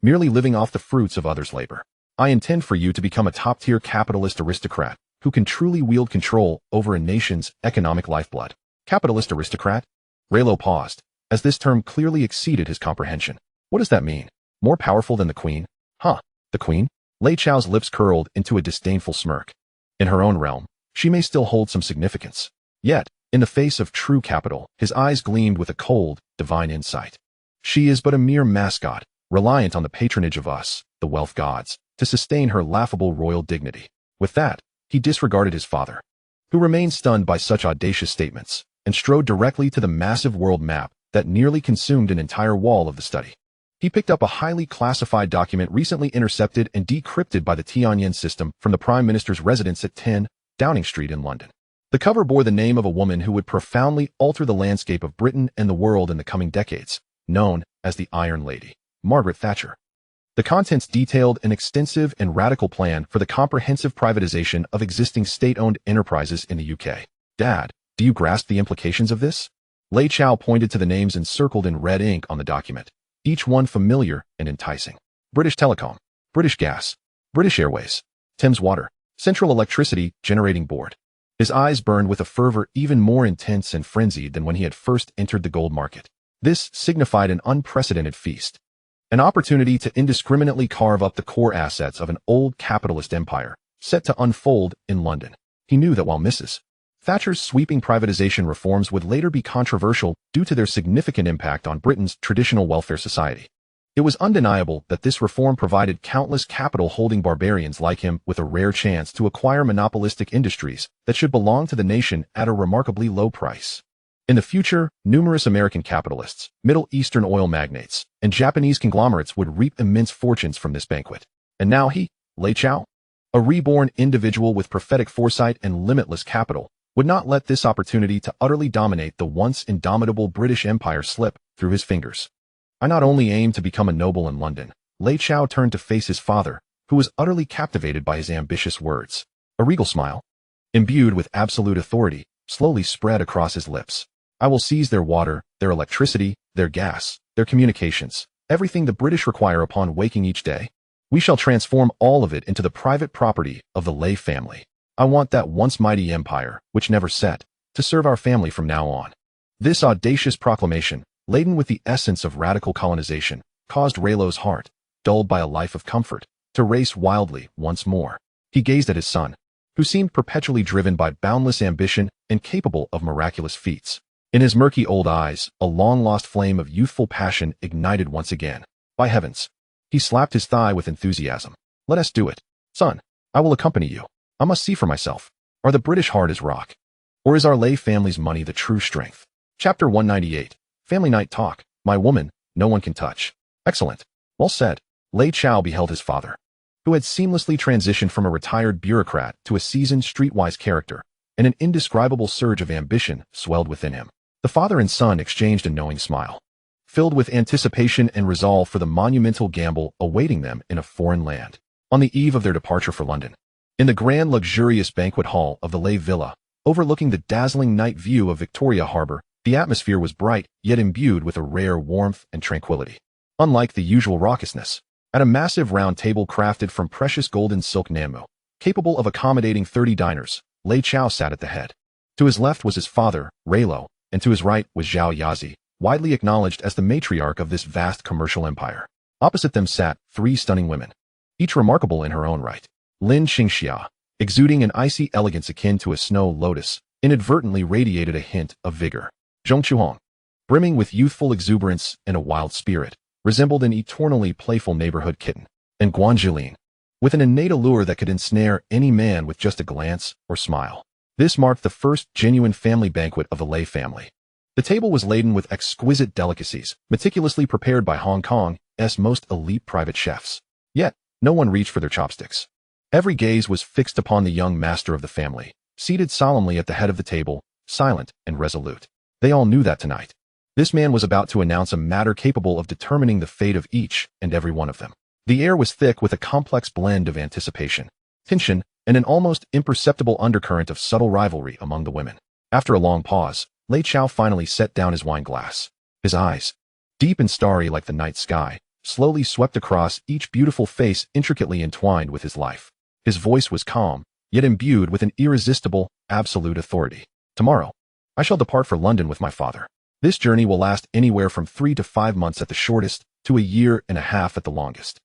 Speaker 1: merely living off the fruits of others' labor. I intend for you to become a top-tier capitalist aristocrat who can truly wield control over a nation's economic lifeblood." Capitalist aristocrat? Lei Lo paused, as this term clearly exceeded his comprehension. What does that mean? More powerful than the Queen? Huh, the Queen? Lei Chao's lips curled into a disdainful smirk. In her own realm, she may still hold some significance. Yet, in the face of true capital, his eyes gleamed with a cold, divine insight. She is but a mere mascot, reliant on the patronage of us, the wealth gods, to sustain her laughable royal dignity. With that, he disregarded his father, who remained stunned by such audacious statements, and strode directly to the massive world map that nearly consumed an entire wall of the study. He picked up a highly classified document recently intercepted and decrypted by the Tianyan system from the Prime Minister's residence at 10 Downing Street in London. The cover bore the name of a woman who would profoundly alter the landscape of Britain and the world in the coming decades, known as the Iron Lady, Margaret Thatcher. The contents detailed an extensive and radical plan for the comprehensive privatization of existing state-owned enterprises in the UK. "Dad, do you grasp the implications of this?" Lei Chao pointed to the names encircled in red ink on the document, each one familiar and enticing. British Telecom, British Gas, British Airways, Thames Water, Central Electricity Generating Board. His eyes burned with a fervor even more intense and frenzied than when he had first entered the gold market. This signified an unprecedented feast, an opportunity to indiscriminately carve up the core assets of an old capitalist empire, set to unfold in London. He knew that while Mrs. Thatcher's sweeping privatization reforms would later be controversial due to their significant impact on Britain's traditional welfare society, It was undeniable that this reform provided countless capital-holding barbarians like him with a rare chance to acquire monopolistic industries that should belong to the nation at a remarkably low price. In the future, numerous American capitalists, Middle Eastern oil magnates, and Japanese conglomerates would reap immense fortunes from this banquet. And now he, Lei Chao, a reborn individual with prophetic foresight and limitless capital, would not let this opportunity to utterly dominate the once indomitable British Empire slip through his fingers. I not only aim to become a noble in London. Lei Chao turned to face his father, who was utterly captivated by his ambitious words. A regal smile, imbued with absolute authority, slowly spread across his lips. I will seize their water, their electricity, their gas, their communications, everything the British require upon waking each day. We shall transform all of it into the private property of the Lei family. I want that once mighty empire, which never set, to serve our family from now on. This audacious proclamation, laden with the essence of radical colonization, caused Lei Lo's heart, dulled by a life of comfort, to race wildly once more. He gazed at his son, who seemed perpetually driven by boundless ambition and capable of miraculous feats. In his murky old eyes, a long-lost flame of youthful passion ignited once again. By heavens! He slapped his thigh with enthusiasm. Let us do it. Son, I will accompany you. I must see for myself. Are the British hard as rock? Or is our Lei family's money the true strength? Chapter 198. Family Night Talk. My woman, no one can touch. Excellent. Well said. Lei Chao beheld his father, who had seamlessly transitioned from a retired bureaucrat to a seasoned streetwise character, and an indescribable surge of ambition swelled within him. The father and son exchanged a knowing smile, filled with anticipation and resolve for the monumental gamble awaiting them in a foreign land. On the eve of their departure for London, in the grand luxurious banquet hall of the Lei Villa, overlooking the dazzling night view of Victoria Harbour, the atmosphere was bright, yet imbued with a rare warmth and tranquility. Unlike the usual raucousness, at a massive round table crafted from precious golden silk namu, capable of accommodating 30 diners, Lei Chao sat at the head. To his left was his father, Lei Lo, and to his right was Zhao Yazi, widely acknowledged as the matriarch of this vast commercial empire. Opposite them sat 3 stunning women, each remarkable in her own right. Lin Qingxia, exuding an icy elegance akin to a snow lotus, inadvertently radiated a hint of vigor. Zhong Chuhong, brimming with youthful exuberance and a wild spirit, resembled an eternally playful neighborhood kitten. And Guan Jilin, with an innate allure that could ensnare any man with just a glance or smile. This marked the first genuine family banquet of the Lei family. The table was laden with exquisite delicacies, meticulously prepared by Hong Kong's most elite private chefs. Yet, no one reached for their chopsticks. Every gaze was fixed upon the young master of the family, seated solemnly at the head of the table, silent and resolute. They all knew that tonight, this man was about to announce a matter capable of determining the fate of each and every one of them. The air was thick with a complex blend of anticipation, tension, and an almost imperceptible undercurrent of subtle rivalry among the women. After a long pause, Lei Chao finally set down his wine glass. His eyes, deep and starry like the night sky, slowly swept across each beautiful face intricately entwined with his life. His voice was calm, yet imbued with an irresistible, absolute authority. Tomorrow, I shall depart for London with my father. This journey will last anywhere from 3 to 5 months at the shortest, to a year and a half at the longest.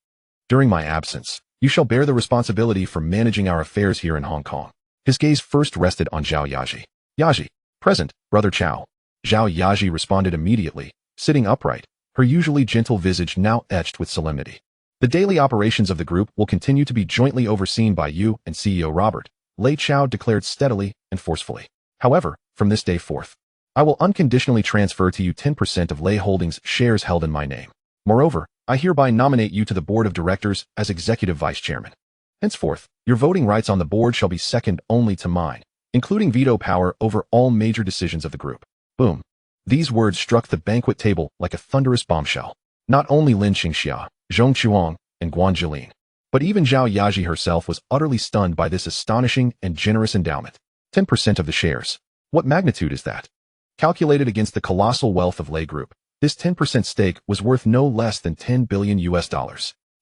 Speaker 1: During my absence, you shall bear the responsibility for managing our affairs here in Hong Kong. His gaze first rested on Zhao Yaji. Yaji, present, Brother Chao. Zhao Yaji responded immediately, sitting upright, her usually gentle visage now etched with solemnity. The daily operations of the group will continue to be jointly overseen by you and CEO Robert, Lei Chao declared steadily and forcefully. However, from this day forth, I will unconditionally transfer to you 10% of Lei Holdings shares held in my name. Moreover, I hereby nominate you to the board of directors as executive vice chairman. Henceforth, your voting rights on the board shall be second only to mine, including veto power over all major decisions of the group. Boom. These words struck the banquet table like a thunderous bombshell. Not only Lin Qingxia, Zhong Chuang, and Guan Jilin, but even Zhao Yaji herself was utterly stunned by this astonishing and generous endowment. 10% of the shares. What magnitude is that? Calculated against the colossal wealth of Lei Group, this 10% stake was worth no less than $10 billion.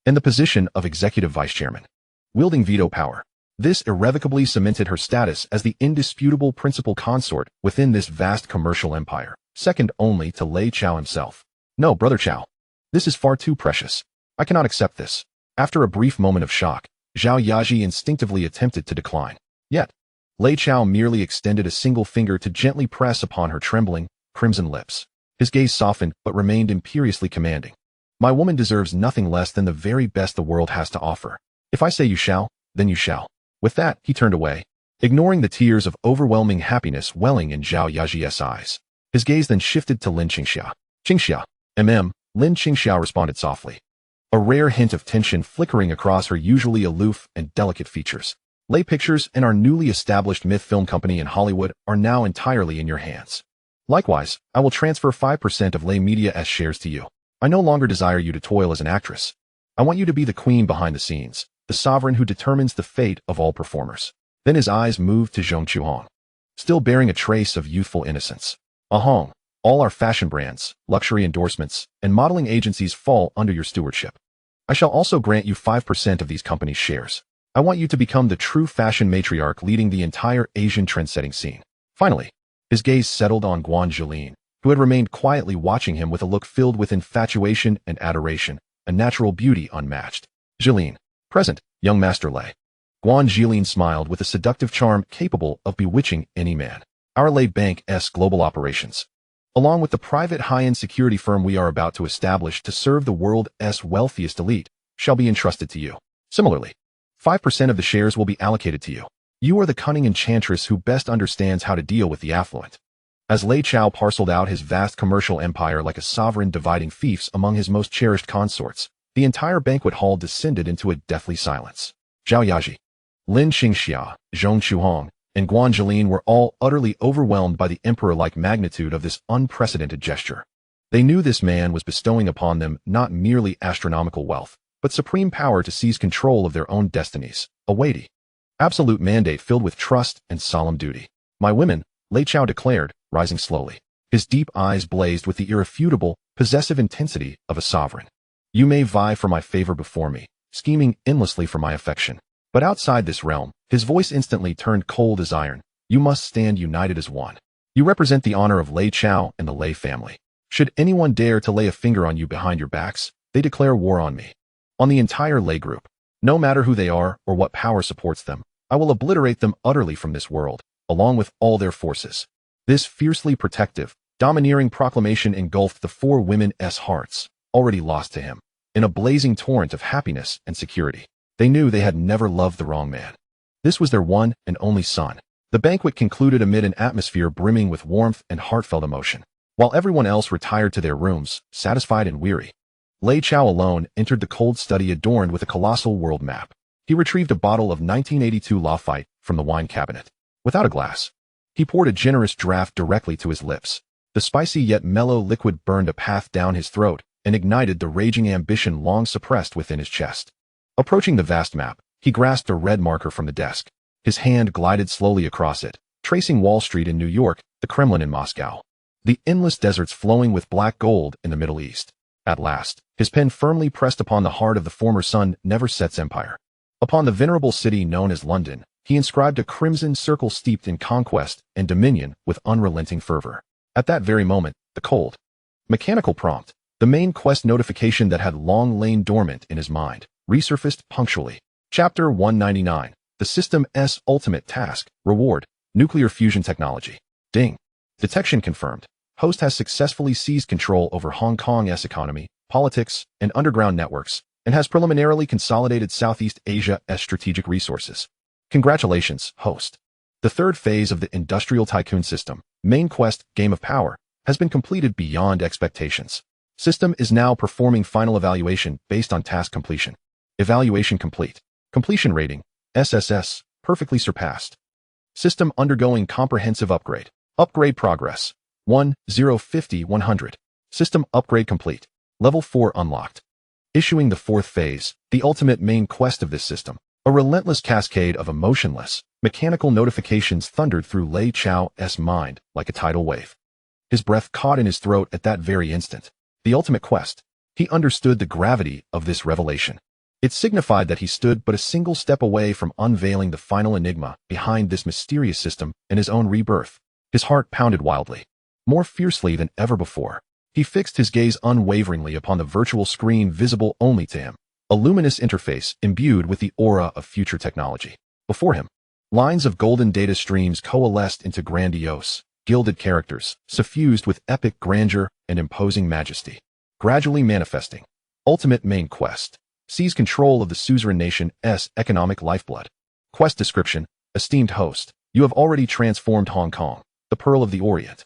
Speaker 1: And the position of executive vice chairman, wielding veto power. This irrevocably cemented her status as the indisputable principal consort within this vast commercial empire, second only to Lei Chao himself. No, Brother Chao. This is far too precious. I cannot accept this. After a brief moment of shock, Zhao Yaji instinctively attempted to decline. Yet, Lei Chao merely extended a single finger to gently press upon her trembling, crimson lips. His gaze softened but remained imperiously commanding. My woman deserves nothing less than the very best the world has to offer. If I say you shall, then you shall. With that, he turned away, ignoring the tears of overwhelming happiness welling in Zhao Yaji's eyes. His gaze then shifted to Lin Qingxia. Qingxia. Lin Qingxia responded softly, a rare hint of tension flickering across her usually aloof and delicate features. Lei Pictures and our newly established Myth Film Company in Hollywood are now entirely in your hands. Likewise, I will transfer 5% of Lei Media's shares to you. I no longer desire you to toil as an actress. I want you to be the queen behind the scenes, the sovereign who determines the fate of all performers. Then his eyes moved to Zhong Chuhong, still bearing a trace of youthful innocence. Ahong, all our fashion brands, luxury endorsements, and modeling agencies fall under your stewardship. I shall also grant you 5% of these companies' shares. I want you to become the true fashion matriarch leading the entire Asian trendsetting scene. Finally, his gaze settled on Guan Zhilin, who had remained quietly watching him with a look filled with infatuation and adoration, a natural beauty unmatched. Zhilin. Present, young Master Lei. Guan Zhilin smiled with a seductive charm capable of bewitching any man. Our Lei Bank's global operations, along with the private high-end security firm we are about to establish to serve the world's wealthiest elite, shall be entrusted to you. Similarly, 5% of the shares will be allocated to you. You are the cunning enchantress who best understands how to deal with the affluent. As Lei Chao parceled out his vast commercial empire like a sovereign dividing fiefs among his most cherished consorts, the entire banquet hall descended into a deathly silence. Zhao Yaji, Lin Qingxia, Zhong Chuhong, and Guan Zhilin were all utterly overwhelmed by the emperor-like magnitude of this unprecedented gesture. They knew this man was bestowing upon them not merely astronomical wealth, but supreme power to seize control of their own destinies, a weighty, absolute mandate filled with trust and solemn duty. My women, Lei Chao declared, rising slowly. His deep eyes blazed with the irrefutable, possessive intensity of a sovereign. You may vie for my favor before me, scheming endlessly for my affection. But outside this realm, his voice instantly turned cold as iron. You must stand united as one. You represent the honor of Lei Chao and the Lei family. Should anyone dare to lay a finger on you behind your backs, they declare war on me. On the entire Lei group. No matter who they are or what power supports them, I will obliterate them utterly from this world, along with all their forces. This fiercely protective, domineering proclamation engulfed the four women's hearts, already lost to him, in a blazing torrent of happiness and security. They knew they had never loved the wrong man. This was their one and only son. The banquet concluded amid an atmosphere brimming with warmth and heartfelt emotion. While everyone else retired to their rooms, satisfied and weary, Lei Chao alone entered the cold study adorned with a colossal world map. He retrieved a bottle of 1982 Lafite from the wine cabinet. Without a glass, he poured a generous draught directly to his lips. The spicy yet mellow liquid burned a path down his throat and ignited the raging ambition long suppressed within his chest. Approaching the vast map, he grasped a red marker from the desk. His hand glided slowly across it, tracing Wall Street in New York, the Kremlin in Moscow, the endless deserts flowing with black gold in the Middle East. At last, his pen firmly pressed upon the heart of the former Sun Never-Set's empire. Upon the venerable city known as London, he inscribed a crimson circle steeped in conquest and dominion with unrelenting fervor. At that very moment, the cold, mechanical prompt, the main quest notification that had long lain dormant in his mind, resurfaced punctually. Chapter 199. The System's Ultimate Task. Reward. Nuclear Fusion Technology. Ding. Detection confirmed. Host has successfully seized control over Hong Kong's economy, politics, and underground networks, and has preliminarily consolidated Southeast Asia's strategic resources. Congratulations, host. The third phase of the Industrial Tycoon system, main quest, Game of Power, has been completed beyond expectations. System is now performing final evaluation based on task completion. Evaluation complete. Completion rating, SSS, perfectly surpassed. System undergoing comprehensive upgrade. Upgrade progress, 1,050-100. System upgrade complete. Level 4 unlocked. Issuing the fourth phase, the ultimate main quest of this system. A relentless cascade of emotionless, mechanical notifications thundered through Lei Chao's mind like a tidal wave. His breath caught in his throat at that very instant. The ultimate quest. He understood the gravity of this revelation. It signified that he stood but a single step away from unveiling the final enigma behind this mysterious system and his own rebirth. His heart pounded wildly, more fiercely than ever before. He fixed his gaze unwaveringly upon the virtual screen visible only to him, a luminous interface imbued with the aura of future technology. Before him, lines of golden data streams coalesced into grandiose, gilded characters, suffused with epic grandeur and imposing majesty, gradually manifesting, Ultimate Main Quest. Seize control of the suzerain nation's economic lifeblood. Quest description. Esteemed host, you have already transformed Hong Kong, the Pearl of the Orient,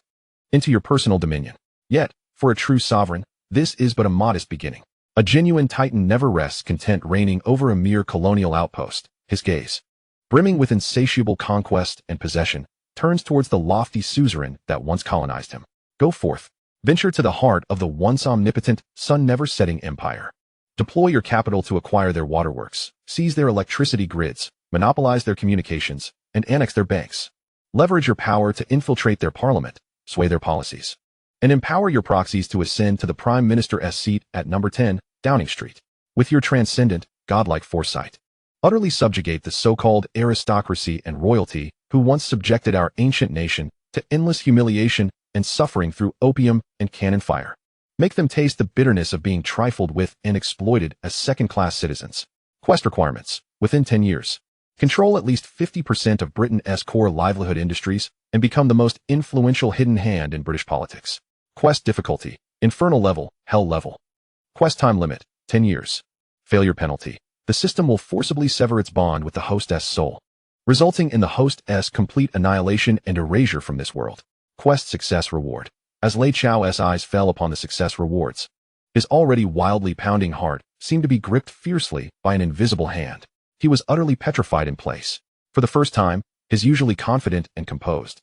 Speaker 1: into your personal dominion. Yet, for a true sovereign, this is but a modest beginning. A genuine titan never rests content reigning over a mere colonial outpost. His gaze, brimming with insatiable conquest and possession, turns towards the lofty suzerain that once colonized him. Go forth. Venture to the heart of the once omnipotent, sun-never-setting empire. Deploy your capital to acquire their waterworks, seize their electricity grids, monopolize their communications, and annex their banks. Leverage your power to infiltrate their parliament, sway their policies, and empower your proxies to ascend to the Prime Minister's seat at number 10, Downing Street. With your transcendent, godlike foresight, utterly subjugate the so-called aristocracy and royalty who once subjected our ancient nation to endless humiliation and suffering through opium and cannon fire. Make them taste the bitterness of being trifled with and exploited as second-class citizens. Quest requirements. Within 10 years. Control at least 50% of Britain's core livelihood industries and become the most influential hidden hand in British politics. Quest difficulty. Infernal level, hell level. Quest time limit. 10 years. Failure penalty. The system will forcibly sever its bond with the host's soul, resulting in the host's complete annihilation and erasure from this world. Quest success reward. As Lei Chao's eyes fell upon the success rewards, his already wildly pounding heart seemed to be gripped fiercely by an invisible hand. He was utterly petrified in place. For the first time, his usually confident and composed,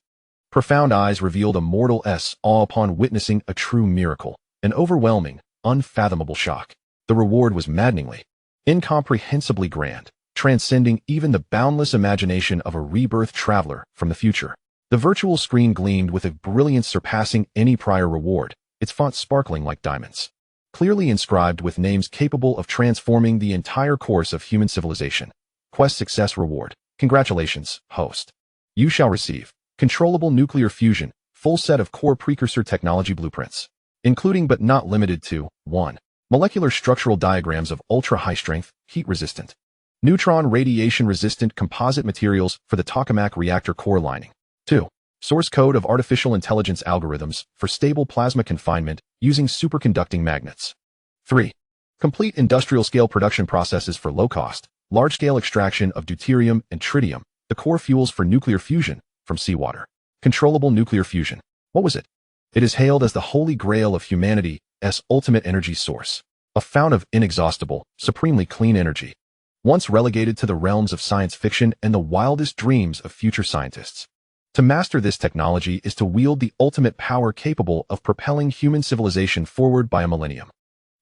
Speaker 1: profound eyes revealed a mortal's awe upon witnessing a true miracle, an overwhelming, unfathomable shock. The reward was maddeningly, incomprehensibly grand, transcending even the boundless imagination of a rebirth traveler from the future. The virtual screen gleamed with a brilliance surpassing any prior reward, its font sparkling like diamonds, clearly inscribed with names capable of transforming the entire course of human civilization. Quest success reward. Congratulations, host. You shall receive controllable nuclear fusion, full set of core precursor technology blueprints, including but not limited to 1. Molecular structural diagrams of ultra-high-strength, heat-resistant, neutron radiation-resistant composite materials for the tokamak reactor core lining. 2. Source code of artificial intelligence algorithms for stable plasma confinement using superconducting magnets. 3. Complete industrial-scale production processes for low-cost, large-scale extraction of deuterium and tritium, the core fuels for nuclear fusion, from seawater. Controllable nuclear fusion. What was it? It is hailed as the holy grail of humanity's ultimate energy source, a fount of inexhaustible, supremely clean energy, once relegated to the realms of science fiction and the wildest dreams of future scientists. To master this technology is to wield the ultimate power capable of propelling human civilization forward by a millennium.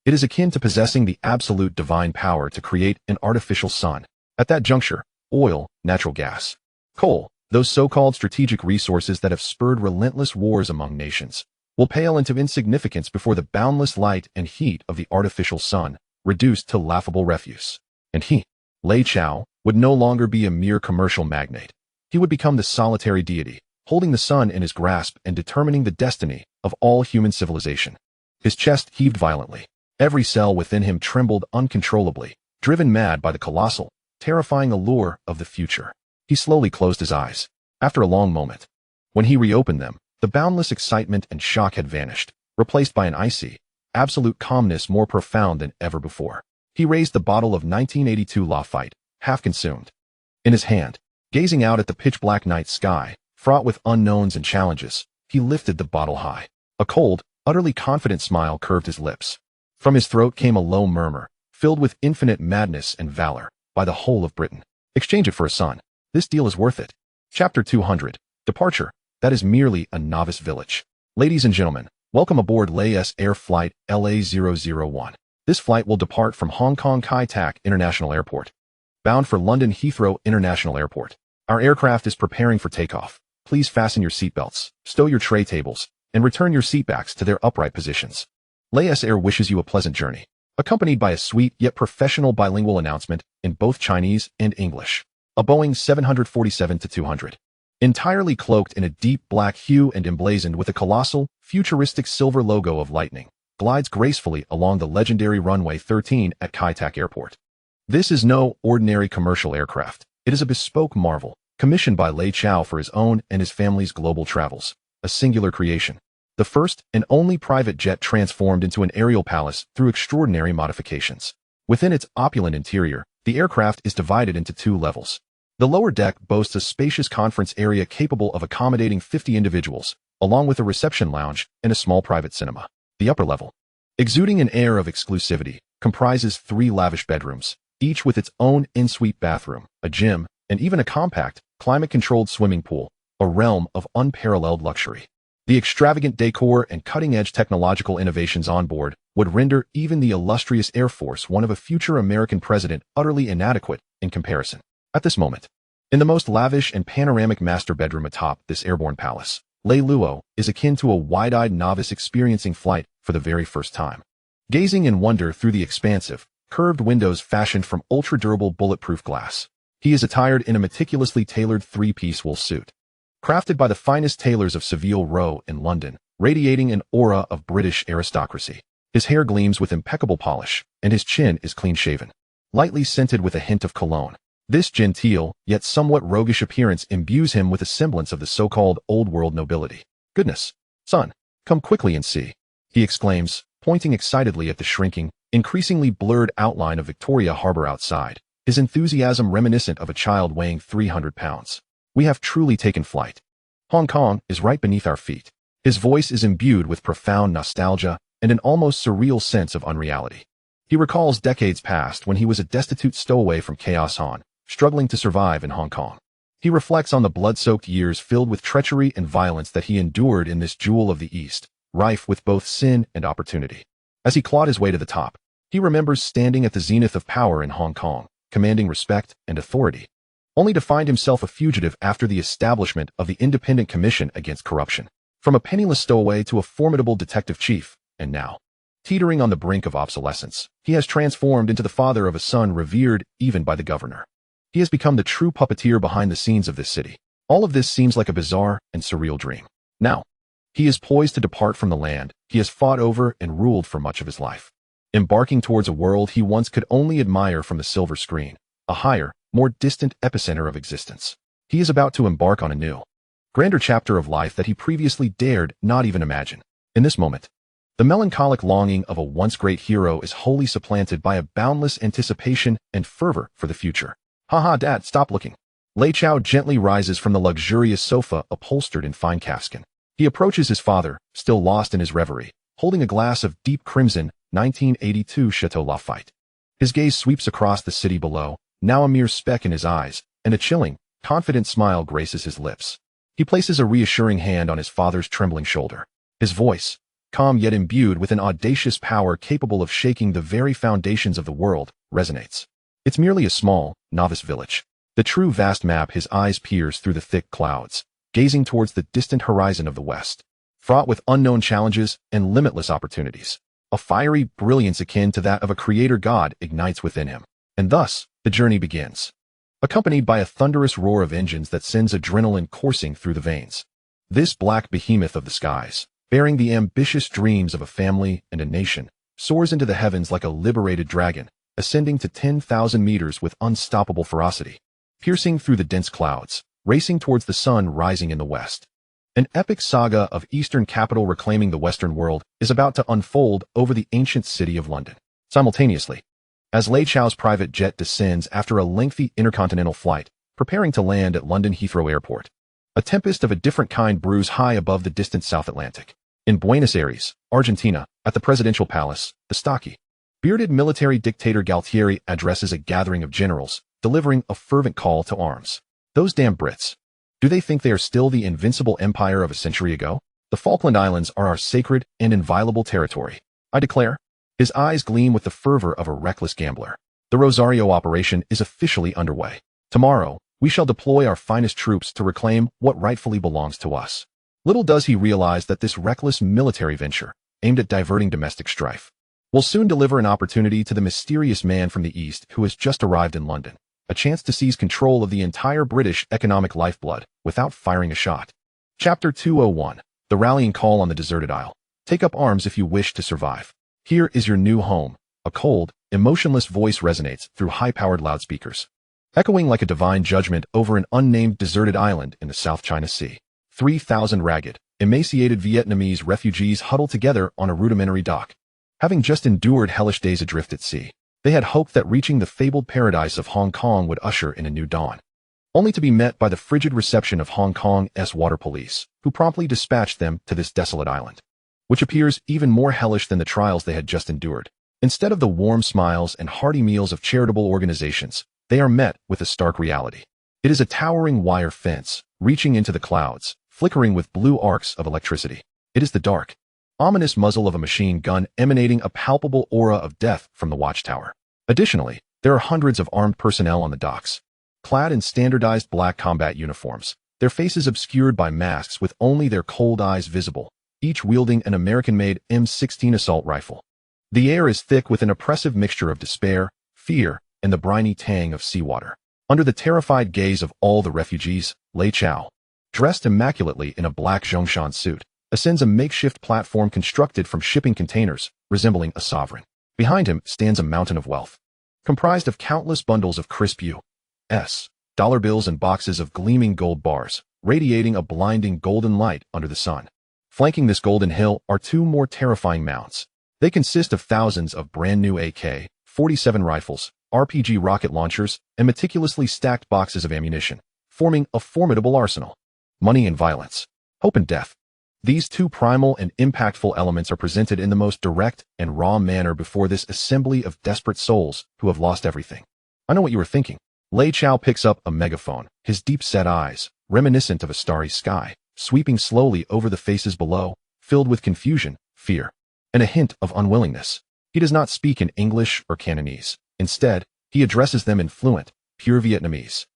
Speaker 1: It is akin to possessing the absolute divine power to create an artificial sun. At that juncture, oil, natural gas, coal, those so-called strategic resources that have spurred relentless wars among nations, will pale into insignificance before the boundless light and heat of the artificial sun, reduced to laughable refuse. And he, Lei Chao, would no longer be a mere commercial magnate. He would become the solitary deity, holding the sun in his grasp and determining the destiny of all human civilization. His chest heaved violently. Every cell within him trembled uncontrollably, driven mad by the colossal, terrifying allure of the future. He slowly closed his eyes. After a long moment, when he reopened them, the boundless excitement and shock had vanished, replaced by an icy, absolute calmness more profound than ever before. He raised the bottle of 1982 Lafite, half consumed, in his hand. Gazing out at the pitch-black night sky, fraught with unknowns and challenges, he lifted the bottle high. A cold, utterly confident smile curved his lips. From his throat came a low murmur, filled with infinite madness and valor, by the whole of Britain. Exchange it for a son. This deal is worth it. Chapter 200. Departure. That is merely a novice village. Ladies and gentlemen, welcome aboard Lei's Air Flight LA001. This flight will depart from Hong Kong Kai Tak International Airport, bound for London Heathrow International Airport. Our aircraft is preparing for takeoff. Please fasten your seatbelts, stow your tray tables, and return your seatbacks to their upright positions. Lei's Air wishes you a pleasant journey, accompanied by a sweet yet professional bilingual announcement in both Chinese and English. A Boeing 747-200, entirely cloaked in a deep black hue and emblazoned with a colossal, futuristic silver logo of lightning, glides gracefully along the legendary runway 13 at Kai Tak Airport. This is no ordinary commercial aircraft. It is a bespoke marvel, commissioned by Lei Chao for his own and his family's global travels, a singular creation. the first and only private jet transformed into an aerial palace through extraordinary modifications. Within its opulent interior, the aircraft is divided into 2 levels. The lower deck boasts a spacious conference area capable of accommodating 50 individuals, along with a reception lounge and a small private cinema. The upper level, exuding an air of exclusivity, comprises 3 lavish bedrooms, each with its own en-suite bathroom, a gym, and even a compact, climate-controlled swimming pool, a realm of unparalleled luxury. The extravagant decor and cutting-edge technological innovations on board would render even the illustrious Air Force One of a future American president utterly inadequate in comparison. At this moment, in the most lavish and panoramic master bedroom atop this airborne palace, Lei Lo is akin to a wide-eyed novice experiencing flight for the very first time. Gazing in wonder through the expansive, curved windows fashioned from ultra-durable bulletproof glass, he is attired in a meticulously tailored 3-piece wool suit, crafted by the finest tailors of Savile Row in London, radiating an aura of British aristocracy. His hair gleams with impeccable polish, and his chin is clean-shaven, lightly scented with a hint of cologne. This genteel, yet somewhat roguish appearance imbues him with a semblance of the so-called old-world nobility. "Goodness, son, come quickly and see," he exclaims, pointing excitedly at the shrinking, increasingly blurred outline of Victoria Harbour outside, his enthusiasm reminiscent of a child weighing 300 pounds. "We have truly taken flight. Hong Kong is right beneath our feet." His voice is imbued with profound nostalgia and an almost surreal sense of unreality. He recalls decades past when he was a destitute stowaway from Chaos Han, struggling to survive in Hong Kong. He reflects on the blood-soaked years filled with treachery and violence that he endured in this jewel of the East, rife with both sin and opportunity. As he clawed his way to the top, he remembers standing at the zenith of power in Hong Kong, commanding respect and authority, only to find himself a fugitive after the establishment of the Independent Commission Against Corruption. From a penniless stowaway to a formidable detective chief, and now, teetering on the brink of obsolescence, he has transformed into the father of a son revered even by the governor. He has become the true puppeteer behind the scenes of this city. All of this seems like a bizarre and surreal dream. Now, he is poised to depart from the land he has fought over and ruled for much of his life, embarking towards a world he once could only admire from the silver screen, a higher, more distant epicenter of existence. He is about to embark on a new, grander chapter of life that he previously dared not even imagine. In this moment, the melancholic longing of a once great hero is wholly supplanted by a boundless anticipation and fervor for the future. "Haha, Dad, stop looking." Lei Chao gently rises from the luxurious sofa upholstered in fine calfskin. He approaches his father, still lost in his reverie, holding a glass of deep crimson 1982 Chateau Lafite. His gaze sweeps across the city below, now a mere speck in his eyes, and a chilling, confident smile graces his lips. He places a reassuring hand on his father's trembling shoulder. His voice, calm yet imbued with an audacious power capable of shaking the very foundations of the world, resonates. It's merely a small, novice village. The true vast map his eyes pierce through the thick clouds, gazing towards the distant horizon of the west, fraught with unknown challenges and limitless opportunities. A fiery brilliance akin to that of a creator god ignites within him. And thus, the journey begins, accompanied by a thunderous roar of engines that sends adrenaline coursing through the veins. This black behemoth of the skies, bearing the ambitious dreams of a family and a nation, soars into the heavens like a liberated dragon, ascending to 10,000 meters with unstoppable ferocity, piercing through the dense clouds, racing towards the sun rising in the west. An epic saga of Eastern capital reclaiming the Western world is about to unfold over the ancient city of London. Simultaneously, as Lei Chao's private jet descends after a lengthy intercontinental flight, preparing to land at London Heathrow Airport, a tempest of a different kind brews high above the distant South Atlantic. In Buenos Aires, Argentina, at the presidential palace, the stocky, bearded military dictator Galtieri addresses a gathering of generals, delivering a fervent call to arms. Those damn Brits. Do they think they are still the invincible empire of a century ago? The Falkland Islands are our sacred and inviolable territory, I declare. His eyes gleam with the fervor of a reckless gambler. The Rosario operation is officially underway. Tomorrow, we shall deploy our finest troops to reclaim what rightfully belongs to us. Little does he realize that this reckless military venture, aimed at diverting domestic strife, will soon deliver an opportunity to the mysterious man from the East who has just arrived in London, a chance to seize control of the entire British economic lifeblood without firing a shot. Chapter 201, The Rallying Call on the Deserted Isle. Take up arms if you wish to survive. Here is your new home. A cold, emotionless voice resonates through high-powered loudspeakers, echoing like a divine judgment over an unnamed deserted island in the South China Sea. 3,000 ragged, emaciated Vietnamese refugees huddled together on a rudimentary dock. Having just endured hellish days adrift at sea, they had hoped that reaching the fabled paradise of Hong Kong would usher in a new dawn, only to be met by the frigid reception of Hong Kong's water police, who promptly dispatched them to this desolate island, which appears even more hellish than the trials they had just endured. Instead of the warm smiles and hearty meals of charitable organizations, they are met with a stark reality. It is a towering wire fence, reaching into the clouds, flickering with blue arcs of electricity. It is the dark, ominous muzzle of a machine gun emanating a palpable aura of death from the watchtower. Additionally, there are hundreds of armed personnel on the docks, clad in standardized black combat uniforms, their faces obscured by masks with only their cold eyes visible, each wielding an American-made M16 assault rifle. The air is thick with an oppressive mixture of despair, fear, and the briny tang of seawater. Under the terrified gaze of all the refugees, Lei Chao, dressed immaculately in a black Zhongshan suit, ascends a makeshift platform constructed from shipping containers, resembling a sovereign. Behind him stands a mountain of wealth, comprised of countless bundles of crisp U.S. dollar bills and boxes of gleaming gold bars, radiating a blinding golden light under the sun. Flanking this golden hill are two more terrifying mounds. They consist of thousands of brand-new AK-47 rifles, RPG rocket launchers, and meticulously stacked boxes of ammunition, forming a formidable arsenal. Money and violence, hope and death. These two primal and impactful elements are presented in the most direct and raw manner before this assembly of desperate souls who have lost everything. I know what you were thinking. Lei Chao picks up a megaphone, his deep-set eyes, reminiscent of a starry sky, sweeping slowly over the faces below, filled with confusion, fear, and a hint of unwillingness. He does not speak in English or Cantonese. Instead, he addresses them in fluent, pure Vietnamese.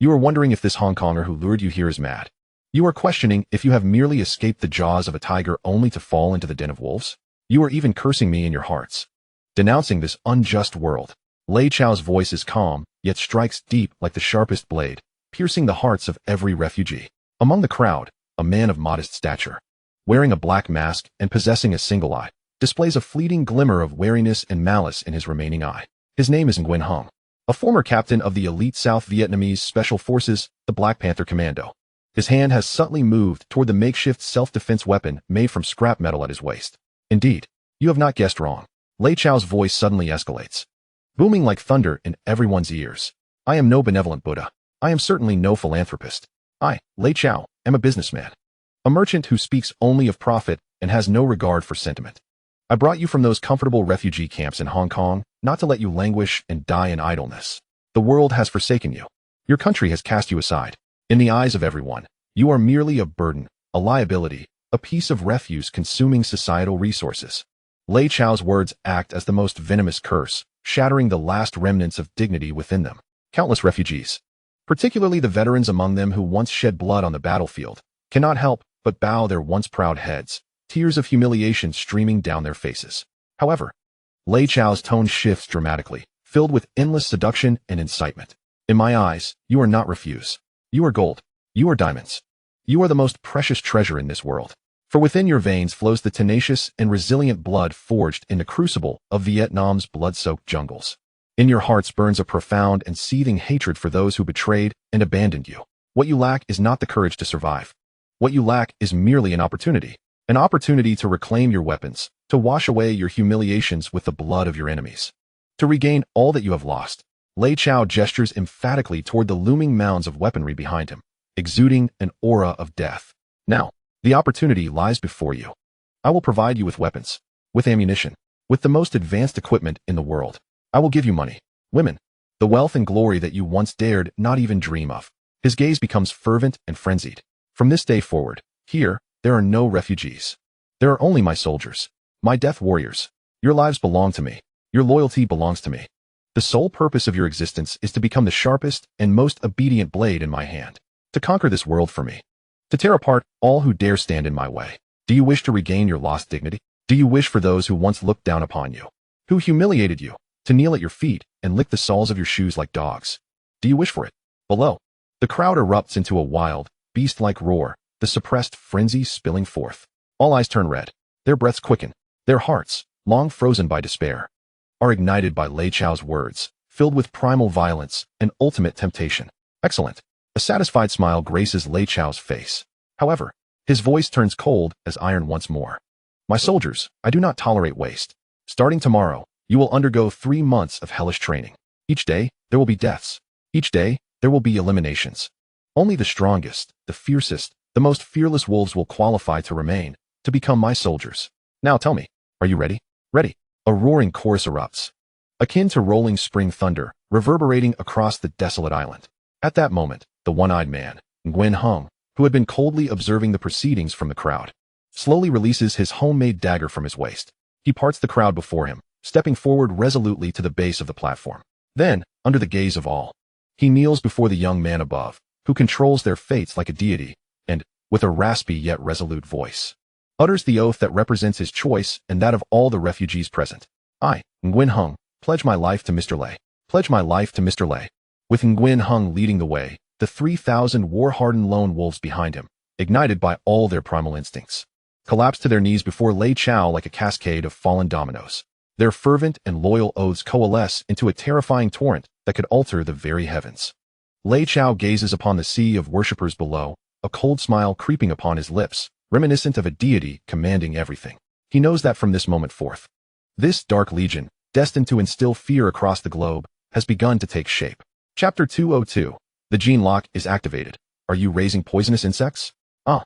Speaker 1: You are wondering if this Hong Konger who lured you here is mad. You are questioning if you have merely escaped the jaws of a tiger only to fall into the den of wolves. You are even cursing me in your hearts, denouncing this unjust world. Lei Chao's voice is calm, yet strikes deep like the sharpest blade, piercing the hearts of every refugee. Among the crowd, a man of modest stature, wearing a black mask and possessing a single eye, displays a fleeting glimmer of wariness and malice in his remaining eye. His name is Nguyen Hung, a former captain of the elite South Vietnamese Special Forces, the Black Panther Commando. His hand has subtly moved toward the makeshift self-defense weapon made from scrap metal at his waist. Indeed, you have not guessed wrong. Lei Chao's voice suddenly escalates, booming like thunder in everyone's ears. I am no benevolent Buddha. I am certainly no philanthropist. I, Lei Chao, am a businessman. A merchant who speaks only of profit and has no regard for sentiment. I brought you from those comfortable refugee camps in Hong Kong, not to let you languish and die in idleness. The world has forsaken you. Your country has cast you aside. In the eyes of everyone, you are merely a burden, a liability, a piece of refuse consuming societal resources. Lei Chao's words act as the most venomous curse, shattering the last remnants of dignity within them. Countless refugees, particularly the veterans among them who once shed blood on the battlefield, cannot help but bow their once proud heads, tears of humiliation streaming down their faces. However, Lei Chao's tone shifts dramatically, filled with endless seduction and incitement. In my eyes, you are not refuse. You are gold. You are diamonds. You are the most precious treasure in this world. For within your veins flows the tenacious and resilient blood forged in the crucible of Vietnam's blood-soaked jungles. In your hearts burns a profound and seething hatred for those who betrayed and abandoned you. What you lack is not the courage to survive. What you lack is merely an opportunity to reclaim your weapons, to wash away your humiliations with the blood of your enemies, to regain all that you have lost. Lei Chao gestures emphatically toward the looming mounds of weaponry behind him, exuding an aura of death. Now, the opportunity lies before you. I will provide you with weapons, with ammunition, with the most advanced equipment in the world. I will give you money, women, the wealth and glory that you once dared not even dream of. His gaze becomes fervent and frenzied. From this day forward, here, there are no refugees. There are only my soldiers, my death warriors. Your lives belong to me. Your loyalty belongs to me. The sole purpose of your existence is to become the sharpest and most obedient blade in my hand, to conquer this world for me, to tear apart all who dare stand in my way. Do you wish to regain your lost dignity? Do you wish for those who once looked down upon you, who humiliated you, to kneel at your feet and lick the soles of your shoes like dogs? Do you wish for it? Below, the crowd erupts into a wild, beast-like roar, the suppressed frenzy spilling forth. All eyes turn red, their breaths quicken, their hearts, long frozen by despair, are ignited by Lei Chao's words, filled with primal violence and ultimate temptation. Excellent. A satisfied smile graces Lei Chao's face. However, His voice turns cold as iron once more. My soldiers, I do not tolerate waste. Starting tomorrow, you will undergo 3 months of hellish training. Each day, there will be deaths. Each day, there will be eliminations. Only the strongest, the fiercest, the most fearless wolves will qualify to remain, to become my soldiers. Now tell me, are you ready? Ready. A roaring chorus erupts, akin to rolling spring thunder, reverberating across the desolate island. At that moment, the one-eyed man, Nguyen Hung, who had been coldly observing the proceedings from the crowd, slowly releases his homemade dagger from his waist. He parts the crowd before him, stepping forward resolutely to the base of the platform. Then, under the gaze of all, he kneels before the young man above, who controls their fates like a deity, and, with a raspy yet resolute voice, utters the oath that represents his choice and that of all the refugees present. I, Nguyen Hung, pledge my life to Mr. Lei. Pledge my life to Mr. Lei. With Nguyen Hung leading the way, the 3,000 war-hardened lone wolves behind him, ignited by all their primal instincts, collapsed to their knees before Lei Chao like a cascade of fallen dominoes. Their fervent and loyal oaths coalesce into a terrifying torrent that could alter the very heavens. Lei Chao gazes upon the sea of worshippers below, a cold smile creeping upon his lips, reminiscent of a deity commanding everything. He knows that from this moment forth, this dark legion, destined to instill fear across the globe, has begun to take shape. Chapter 202. The gene lock is activated. Are you raising poisonous insects? Ah.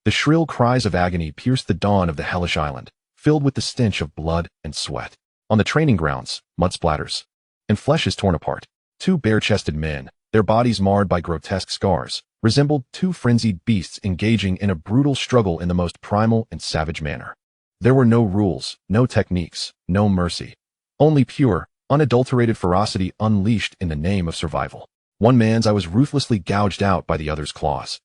Speaker 1: The shrill cries of agony pierce the dawn of the hellish island, filled with the stench of blood and sweat. On the training grounds, mud splatters, and flesh is torn apart. 2 bare-chested men, their bodies marred by grotesque scars, resembled 2 frenzied beasts engaging in a brutal struggle in the most primal and savage manner. There were no rules, no techniques, no mercy. Only pure, unadulterated ferocity unleashed in the name of survival. One man's eye was ruthlessly gouged out by the other's claws,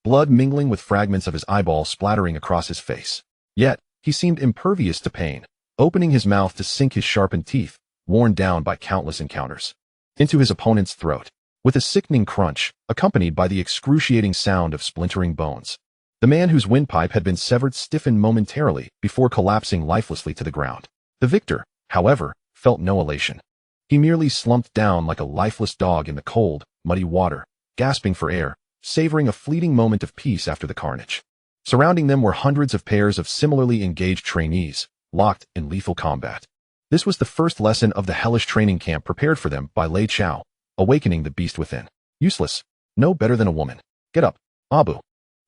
Speaker 1: blood mingling with fragments of his eyeball splattering across his face. Yet, he seemed impervious to pain, opening his mouth to sink his sharpened teeth, worn down by countless encounters, into his opponent's throat. With a sickening crunch, accompanied by the excruciating sound of splintering bones, the man whose windpipe had been severed stiffened momentarily before collapsing lifelessly to the ground. The victor, however, felt no elation. He merely slumped down like a lifeless dog in the cold, muddy water, gasping for air, savoring a fleeting moment of peace after the carnage. Surrounding them were hundreds of pairs of similarly engaged trainees, locked in lethal combat. This was the first lesson of the hellish training camp prepared for them by Lei Chao, awakening the beast within. Useless. No better than a woman. Get up. Abu,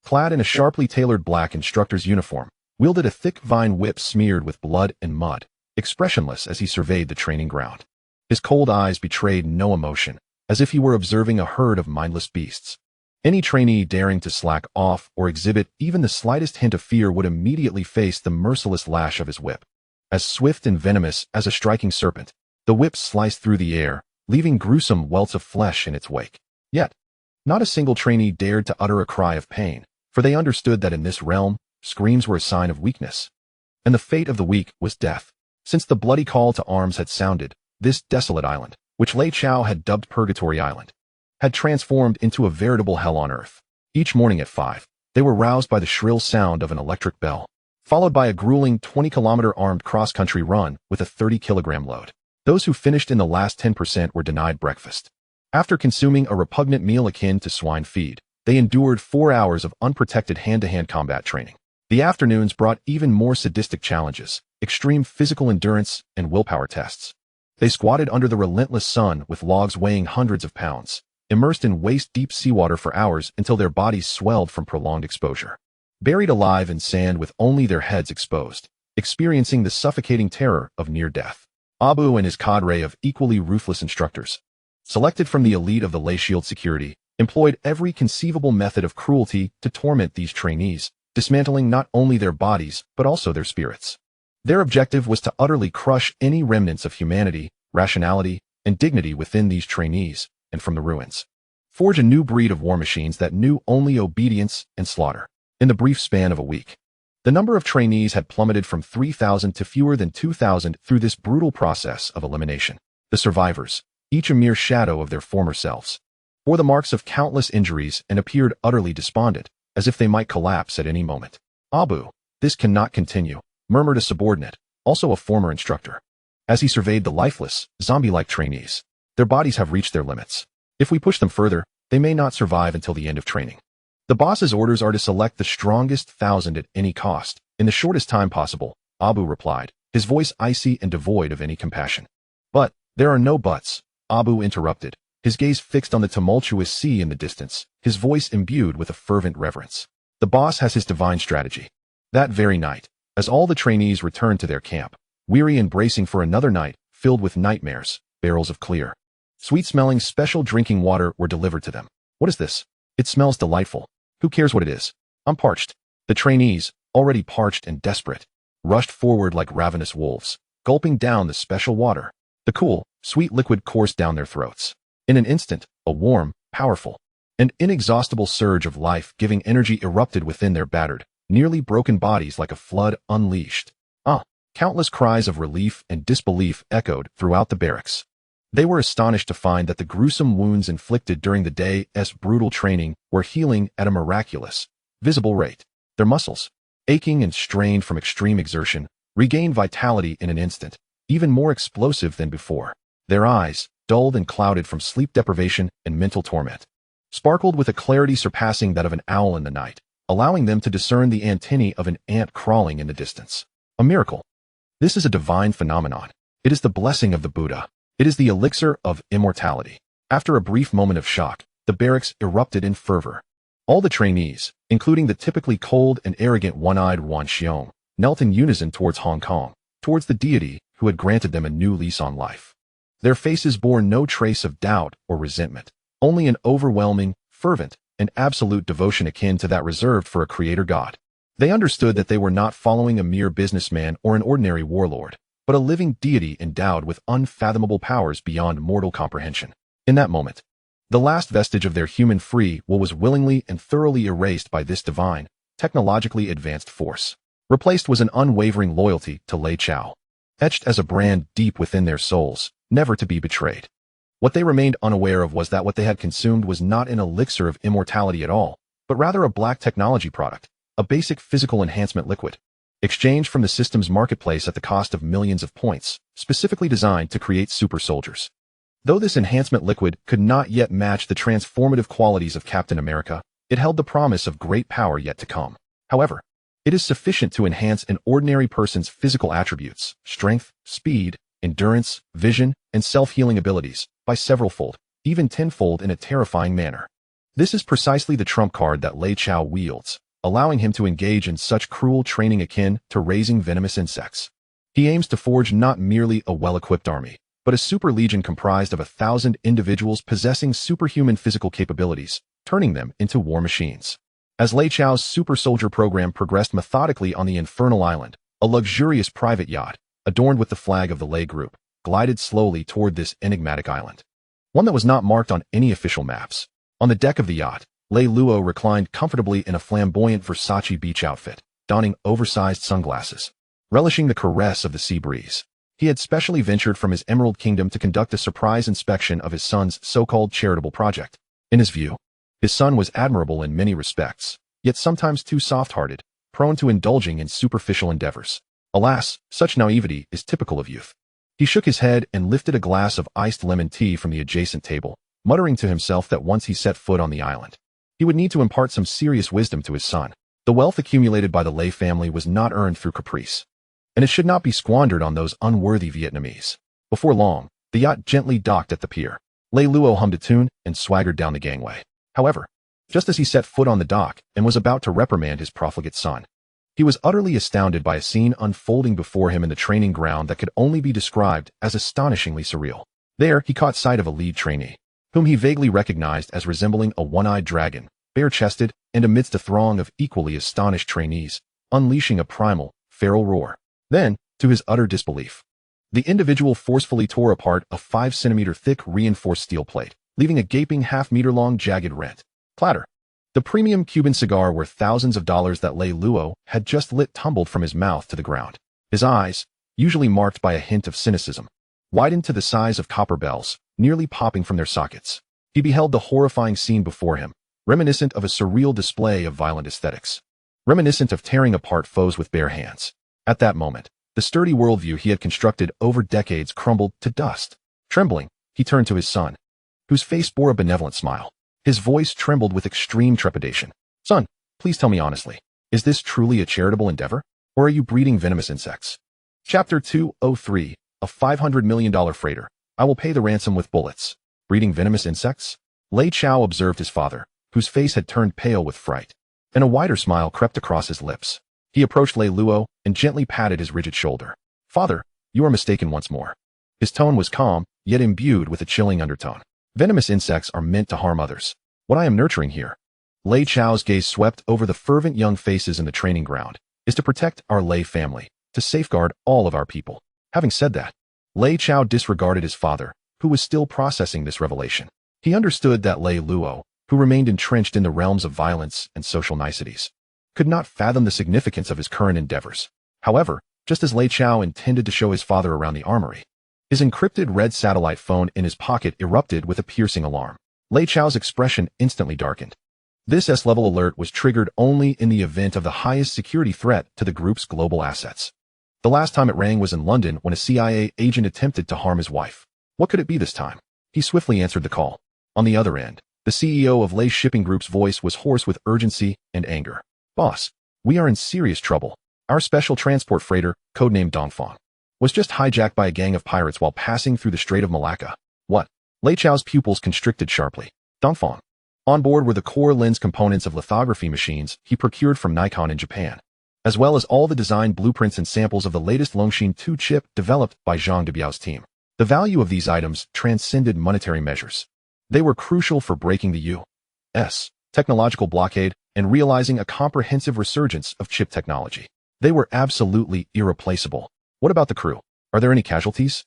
Speaker 1: clad in a sharply tailored black instructor's uniform, wielded a thick vine whip smeared with blood and mud, expressionless as he surveyed the training ground. His cold eyes betrayed no emotion, as if he were observing a herd of mindless beasts. Any trainee daring to slack off or exhibit even the slightest hint of fear would immediately face the merciless lash of his whip. As swift and venomous as a striking serpent, the whip sliced through the air, leaving gruesome welts of flesh in its wake. Yet, not a single trainee dared to utter a cry of pain, for they understood that in this realm, screams were a sign of weakness. And the fate of the weak was death. Since the bloody call to arms had sounded, this desolate island, which Lei Chao had dubbed Purgatory Island, had transformed into a veritable hell on earth. Each morning at 5, they were roused by the shrill sound of an electric bell, followed by a grueling 20-kilometer armed cross-country run with a 30-kilogram load. Those who finished in the last 10% were denied breakfast. After consuming a repugnant meal akin to swine feed, they endured 4 hours of unprotected hand-to-hand combat training. The afternoons brought even more sadistic challenges, extreme physical endurance, and willpower tests. They squatted under the relentless sun with logs weighing hundreds of pounds, immersed in waist-deep seawater for hours until their bodies swelled from prolonged exposure. Buried alive in sand with only their heads exposed, experiencing the suffocating terror of near death. Abu and his cadre of equally ruthless instructors, selected from the elite of the Lei Shield security, employed every conceivable method of cruelty to torment these trainees, dismantling not only their bodies but also their spirits. Their objective was to utterly crush any remnants of humanity, rationality, and dignity within these trainees, and from the ruins, forge a new breed of war machines that knew only obedience and slaughter. In the brief span of a week, the number of trainees had plummeted from 3,000 to fewer than 2,000 through this brutal process of elimination. The survivors, each a mere shadow of their former selves, bore the marks of countless injuries and appeared utterly despondent, as if they might collapse at any moment. Abu, this cannot continue, murmured a subordinate, also a former instructor, as he surveyed the lifeless, zombie-like trainees. Their bodies have reached their limits. If we push them further, they may not survive until the end of training. The boss's orders are to select the strongest 1,000 at any cost, in the shortest time possible, Abu replied, his voice icy and devoid of any compassion. But there are no buts, Abu interrupted, his gaze fixed on the tumultuous sea in the distance, his voice imbued with a fervent reverence. The boss has his divine strategy. That very night, as all the trainees returned to their camp, weary and bracing for another night filled with nightmares, barrels of clear, sweet-smelling special drinking water were delivered to them. What is this? It smells delightful. Who cares what it is? I'm parched. The trainees, already parched and desperate, rushed forward like ravenous wolves, gulping down the special water. The cool, sweet liquid coursed down their throats. In an instant, a warm, powerful, and inexhaustible surge of life-giving energy erupted within their battered, nearly broken bodies like a flood unleashed. Countless cries of relief and disbelief echoed throughout the barracks. They were astonished to find that the gruesome wounds inflicted during the day's brutal training were healing at a miraculous, visible rate. Their muscles, aching and strained from extreme exertion, regained vitality in an instant, even more explosive than before. Their eyes, dulled and clouded from sleep deprivation and mental torment, sparkled with a clarity surpassing that of an owl in the night, allowing them to discern the antennae of an ant crawling in the distance. A miracle. This is a divine phenomenon. It is the blessing of the Buddha. It is the elixir of immortality. After a brief moment of shock, the barracks erupted in fervor. All the trainees, including the typically cold and arrogant one-eyed Wan Xiong, knelt in unison towards Hong Kong, towards the deity who had granted them a new lease on life. Their faces bore no trace of doubt or resentment, only an overwhelming, fervent, and absolute devotion akin to that reserved for a creator god. They understood that they were not following a mere businessman or an ordinary warlord, but a living deity endowed with unfathomable powers beyond mortal comprehension. In that moment, the last vestige of their human free will was willingly and thoroughly erased by this divine, technologically advanced force. Replaced was an unwavering loyalty to Lei Chao, etched as a brand deep within their souls, never to be betrayed. What they remained unaware of was that what they had consumed was not an elixir of immortality at all, but rather a black technology product, a basic physical enhancement liquid, exchanged from the system's marketplace at the cost of millions of points, specifically designed to create super soldiers. Though this enhancement liquid could not yet match the transformative qualities of Captain America, it held the promise of great power yet to come. However, it is sufficient to enhance an ordinary person's physical attributes, strength, speed, endurance, vision, and self-healing abilities, by severalfold, even tenfold in a terrifying manner. This is precisely the trump card that Lei Chao wields, allowing him to engage in such cruel training akin to raising venomous insects. He aims to forge not merely a well-equipped army, but a super legion comprised of 1,000 individuals possessing superhuman physical capabilities, turning them into war machines. As Lei Chao's super soldier program progressed methodically on the Infernal Island, a luxurious private yacht, adorned with the flag of the Lei Group, glided slowly toward this enigmatic island. One that was not marked on any official maps. On the deck of the yacht, Lei Lo reclined comfortably in a flamboyant Versace beach outfit, donning oversized sunglasses. Relishing the caress of the sea breeze, he had specially ventured from his Emerald Kingdom to conduct a surprise inspection of his son's so-called charitable project. In his view, his son was admirable in many respects, yet sometimes too soft-hearted, prone to indulging in superficial endeavors. Alas, such naivety is typical of youth. He shook his head and lifted a glass of iced lemon tea from the adjacent table, muttering to himself that once he set foot on the island, he would need to impart some serious wisdom to his son. The wealth accumulated by the Lei family was not earned through caprice, and it should not be squandered on those unworthy Vietnamese. Before long, the yacht gently docked at the pier. Lei Luo hummed a tune and swaggered down the gangway. However, just as he set foot on the dock and was about to reprimand his profligate son, he was utterly astounded by a scene unfolding before him in the training ground that could only be described as astonishingly surreal. There, he caught sight of a lead trainee, whom he vaguely recognized as resembling a one-eyed dragon, bare-chested, and amidst a throng of equally astonished trainees, unleashing a primal, feral roar. Then, to his utter disbelief, the individual forcefully tore apart a 5-centimeter thick reinforced steel plate, leaving a gaping half-meter-long jagged rent. Clatter. The premium Cuban cigar worth thousands of dollars that Lei Luo had just lit tumbled from his mouth to the ground. His eyes, usually marked by a hint of cynicism, widened to the size of copper bells, nearly popping from their sockets. He beheld the horrifying scene before him, reminiscent of a surreal display of violent aesthetics, reminiscent of tearing apart foes with bare hands. At that moment, the sturdy worldview he had constructed over decades crumbled to dust. Trembling, he turned to his son, whose face bore a benevolent smile. His voice trembled with extreme trepidation. Son, please tell me honestly, is this truly a charitable endeavor? Or are you breeding venomous insects? Chapter 203, a $500 million freighter. I will pay the ransom with bullets. Breeding venomous insects? Lei Chao observed his father, whose face had turned pale with fright, and a wider smile crept across his lips. He approached Lei Lo and gently patted his rigid shoulder. Father, you are mistaken once more. His tone was calm, yet imbued with a chilling undertone. Venomous insects are meant to harm others. What I am nurturing here, Lei Chao's gaze swept over the fervent young faces in the training ground, is to protect our Lei family, to safeguard all of our people. Having said that, Lei Chao disregarded his father, who was still processing this revelation. He understood that Lei Lo, who remained entrenched in the realms of violence and social niceties, could not fathom the significance of his current endeavors. However, just as Lei Chao intended to show his father around the armory, his encrypted red satellite phone in his pocket erupted with a piercing alarm. Lei Chao's expression instantly darkened. This S-level alert was triggered only in the event of the highest security threat to the group's global assets. The last time it rang was in London when a CIA agent attempted to harm his wife. What could it be this time? He swiftly answered the call. On the other end, the CEO of Lei Shipping Group's voice was hoarse with urgency and anger. Boss, we are in serious trouble. Our special transport freighter, codenamed Dongfang, was just hijacked by a gang of pirates while passing through the Strait of Malacca. What? Lei Chao's pupils constricted sharply. Dongfang. On board were the core lens components of lithography machines he procured from Nikon in Japan, as well as all the design blueprints and samples of the latest Longshin 2 chip developed by Zhang Debiao's team. The value of these items transcended monetary measures. They were crucial for breaking the U.S. technological blockade and realizing a comprehensive resurgence of chip technology. They were absolutely irreplaceable. What about the crew? Are there any casualties?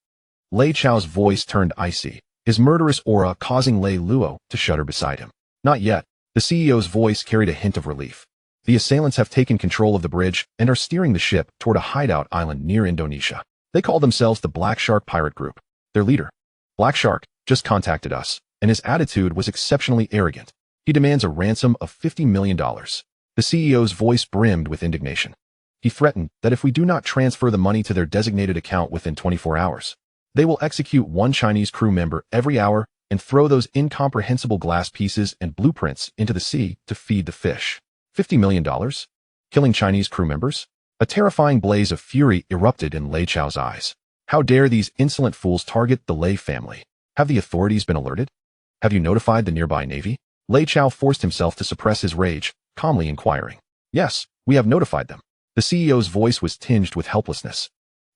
Speaker 1: Lei Chao's voice turned icy, his murderous aura causing Lei Lo to shudder beside him. Not yet. The CEO's voice carried a hint of relief. The assailants have taken control of the bridge and are steering the ship toward a hideout island near Indonesia. They call themselves the Black Shark Pirate Group. Their leader, Black Shark, just contacted us, and his attitude was exceptionally arrogant. He demands a ransom of $50 million. The CEO's voice brimmed with indignation. He threatened that if we do not transfer the money to their designated account within 24 hours, they will execute one Chinese crew member every hour and throw those incomprehensible glass pieces and blueprints into the sea to feed the fish. $50 million? Killing Chinese crew members? A terrifying blaze of fury erupted in Lei Chao's eyes. How dare these insolent fools target the Lei family? Have the authorities been alerted? Have you notified the nearby navy? Lei Chao forced himself to suppress his rage, calmly inquiring. Yes, we have notified them. The CEO's voice was tinged with helplessness.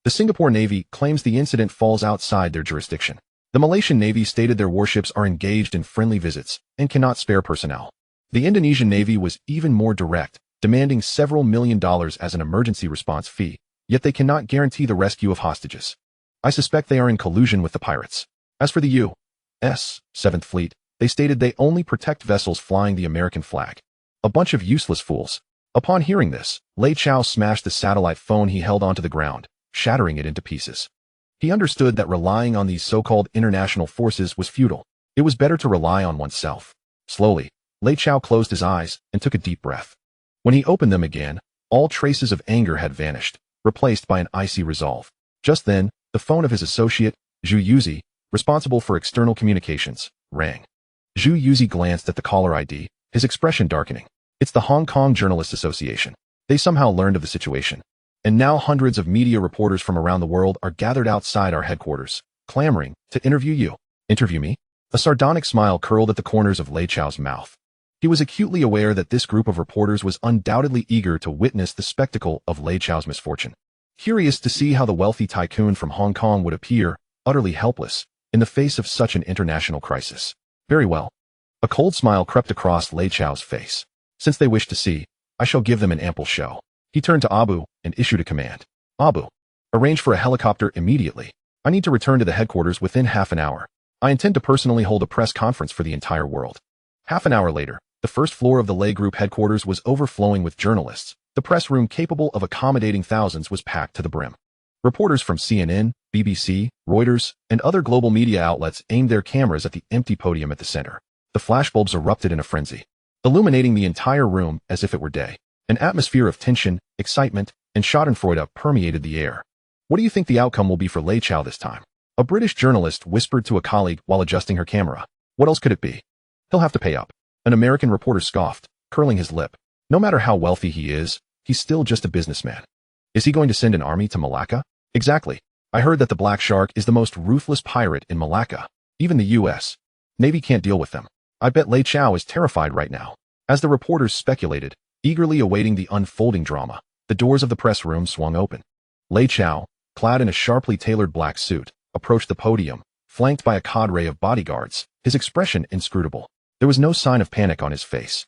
Speaker 1: The Singapore Navy claims the incident falls outside their jurisdiction. The Malaysian Navy stated their warships are engaged in friendly visits and cannot spare personnel. The Indonesian Navy was even more direct, demanding several $1 million as an emergency response fee, yet they cannot guarantee the rescue of hostages. I suspect they are in collusion with the pirates. As for the U.S. 7th Fleet, they stated they only protect vessels flying the American flag. A bunch of useless fools. Upon hearing this, Lei Chao smashed the satellite phone he held onto the ground, shattering it into pieces. He understood that relying on these so-called international forces was futile. It was better to rely on oneself. Slowly, Lei Chao closed his eyes and took a deep breath. When he opened them again, all traces of anger had vanished, replaced by an icy resolve. Just then, the phone of his associate, Zhu Yuzi, responsible for external communications, rang. Zhu Yuzi glanced at the caller ID, his expression darkening. It's the Hong Kong Journalists Association. They somehow learned of the situation. And now hundreds of media reporters from around the world are gathered outside our headquarters, clamoring to interview you. Interview me? A sardonic smile curled at the corners of Lei Chao's mouth. He was acutely aware that this group of reporters was undoubtedly eager to witness the spectacle of Lei Chao's misfortune. Curious to see how the wealthy tycoon from Hong Kong would appear, utterly helpless, in the face of such an international crisis. Very well. A cold smile crept across Lei Chao's face. Since they wish to see, I shall give them an ample show. He turned to Abu and issued a command. Abu, arrange for a helicopter immediately. I need to return to the headquarters within half an hour. I intend to personally hold a press conference for the entire world. Half an hour later, the first floor of the Lei Group headquarters was overflowing with journalists. The press room capable of accommodating thousands was packed to the brim. Reporters from CNN, BBC, Reuters, and other global media outlets aimed their cameras at the empty podium at the center. The flashbulbs erupted in a frenzy, illuminating the entire room as if it were day. An atmosphere of tension, excitement, and schadenfreude permeated the air. What do you think the outcome will be for Lei Chao this time? A British journalist whispered to a colleague while adjusting her camera. What else could it be? He'll have to pay up. An American reporter scoffed. curling his lip. No matter how wealthy he is, he's still just a businessman. Is he going to send an army to Malacca? Exactly. I heard that the Black Shark is the most ruthless pirate in Malacca. Even the U.S. Navy can't deal with them. I bet Lei Chao is terrified right now. As the reporters speculated, eagerly awaiting the unfolding drama, the doors of the press room swung open. Lei Chao, clad in a sharply tailored black suit, approached the podium, flanked by a cadre of bodyguards, his expression inscrutable. There was no sign of panic on his face.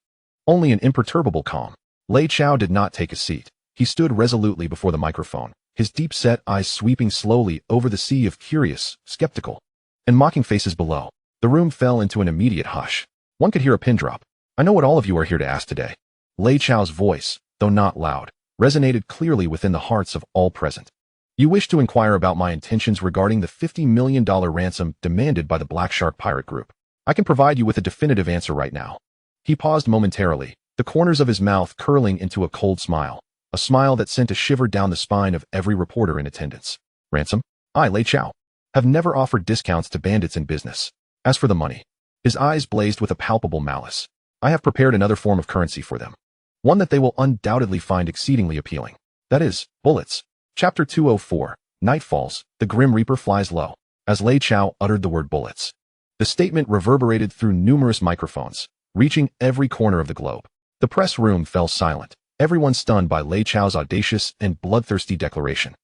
Speaker 1: Only an imperturbable calm. Lei Chao did not take a seat. He stood resolutely before the microphone, his deep-set eyes sweeping slowly over the sea of curious, skeptical, and mocking faces below. The room fell into an immediate hush. One could hear a pin drop. I know what all of you are here to ask today. Lei Chao's voice, though not loud, resonated clearly within the hearts of all present. You wish to inquire about my intentions regarding the $50 million ransom demanded by the Black Shark Pirate Group. I can provide you with a definitive answer right now. He paused momentarily, the corners of his mouth curling into a cold smile, a smile that sent a shiver down the spine of every reporter in attendance. Ransom? I, Lei Chao, have never offered discounts to bandits in business. As for the money, his eyes blazed with a palpable malice. I have prepared another form of currency for them. One that they will undoubtedly find exceedingly appealing. That is, bullets. Chapter 204, Night Falls, the Grim Reaper flies low. As Lei Chao uttered the word bullets, the statement reverberated through numerous microphones, reaching every corner of the globe. The press room fell silent, everyone stunned by Lei Chao's audacious and bloodthirsty declaration.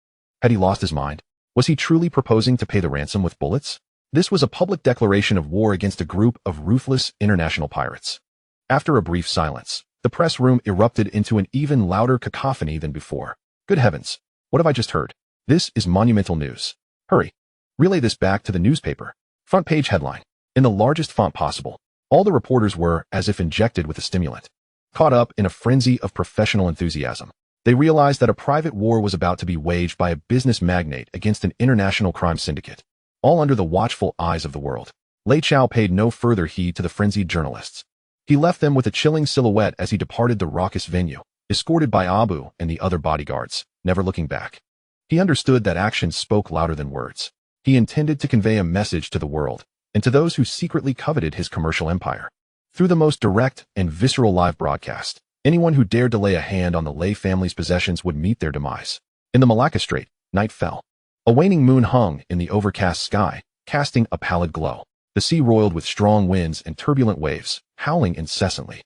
Speaker 1: Had he lost his mind? Was he truly proposing to pay the ransom with bullets? This was a public declaration of war against a group of ruthless international pirates. After a brief silence, the press room erupted into an even louder cacophony than before. Good heavens! What have I just heard? This is monumental news. Hurry. Relay this back to the newspaper. Front page headline. In the largest font possible. All the reporters were, as if injected with a stimulant, caught up in a frenzy of professional enthusiasm. They realized that a private war was about to be waged by a business magnate against an international crime syndicate, all under the watchful eyes of the world. Lei Chao paid no further heed to the frenzied journalists. He left them with a chilling silhouette as he departed the raucous venue, escorted by Abu and the other bodyguards, never looking back. He understood that actions spoke louder than words. He intended to convey a message to the world, and to those who secretly coveted his commercial empire. Through the most direct and visceral live broadcast, anyone who dared to lay a hand on the Lei family's possessions would meet their demise. In the Malacca Strait, night fell. A waning moon hung in the overcast sky, casting a pallid glow. The sea roiled with strong winds and turbulent waves, howling incessantly.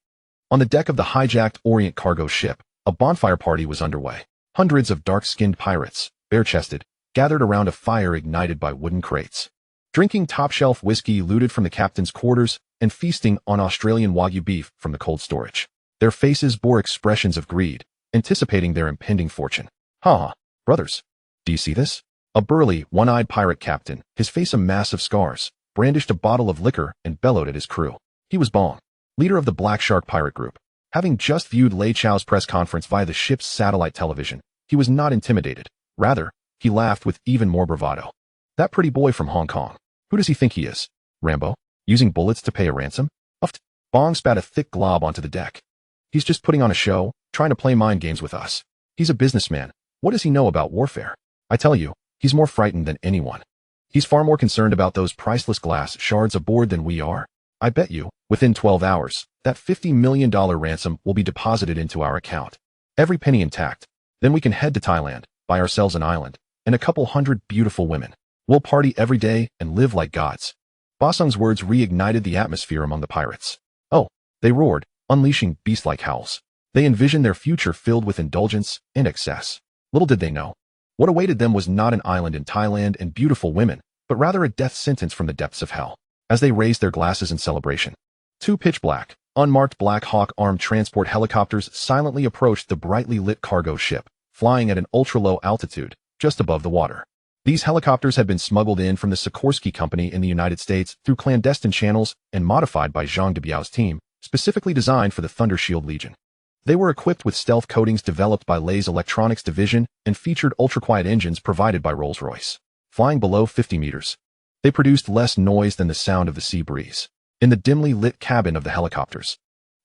Speaker 1: On the deck of the hijacked Orient cargo ship, a bonfire party was underway. Hundreds of dark-skinned pirates, bare-chested, gathered around a fire ignited by wooden crates, drinking top-shelf whiskey looted from the captain's quarters and feasting on Australian Wagyu beef from the cold storage. Their faces bore expressions of greed, anticipating their impending fortune. Brothers, do you see this? A burly, one-eyed pirate captain, his face a mass of scars, brandished a bottle of liquor and bellowed at his crew. He was Bong, leader of the Black Shark Pirate Group. Having just viewed Lei Chao's press conference via the ship's satellite television, he was not intimidated. Rather, he laughed with even more bravado. That pretty boy from Hong Kong. Who does he think he is? Rambo? Using bullets to pay a ransom? Uffed. Bong spat a thick glob onto the deck. He's just putting on a show, trying to play mind games with us. He's a businessman. What does he know about warfare? I tell you, he's more frightened than anyone. He's far more concerned about those priceless glass shards aboard than we are. I bet you, within 12 hours, that $50 million ransom will be deposited into our account. Every penny intact. Then we can head to Thailand, buy ourselves an island, and a couple hundred beautiful women. We'll party every day and live like gods. Bosung's words reignited the atmosphere among the pirates. Oh, they roared, unleashing beast-like howls. They envisioned their future filled with indulgence and excess. Little did they know, what awaited them was not an island in Thailand and beautiful women, but rather a death sentence from the depths of hell. As they raised their glasses in celebration, two pitch-black, unmarked Black Hawk armed transport helicopters silently approached the brightly lit cargo ship, flying at an ultra-low altitude, just above the water. These helicopters had been smuggled in from the Sikorsky Company in the United States through clandestine channels and modified by Zhang Debiao's team, specifically designed for the Thunder Shield Legion. They were equipped with stealth coatings developed by Lei's electronics division and featured ultra-quiet engines provided by Rolls-Royce. Flying below 50 meters, they produced less noise than the sound of the sea breeze. In the dimly lit cabin of the helicopters,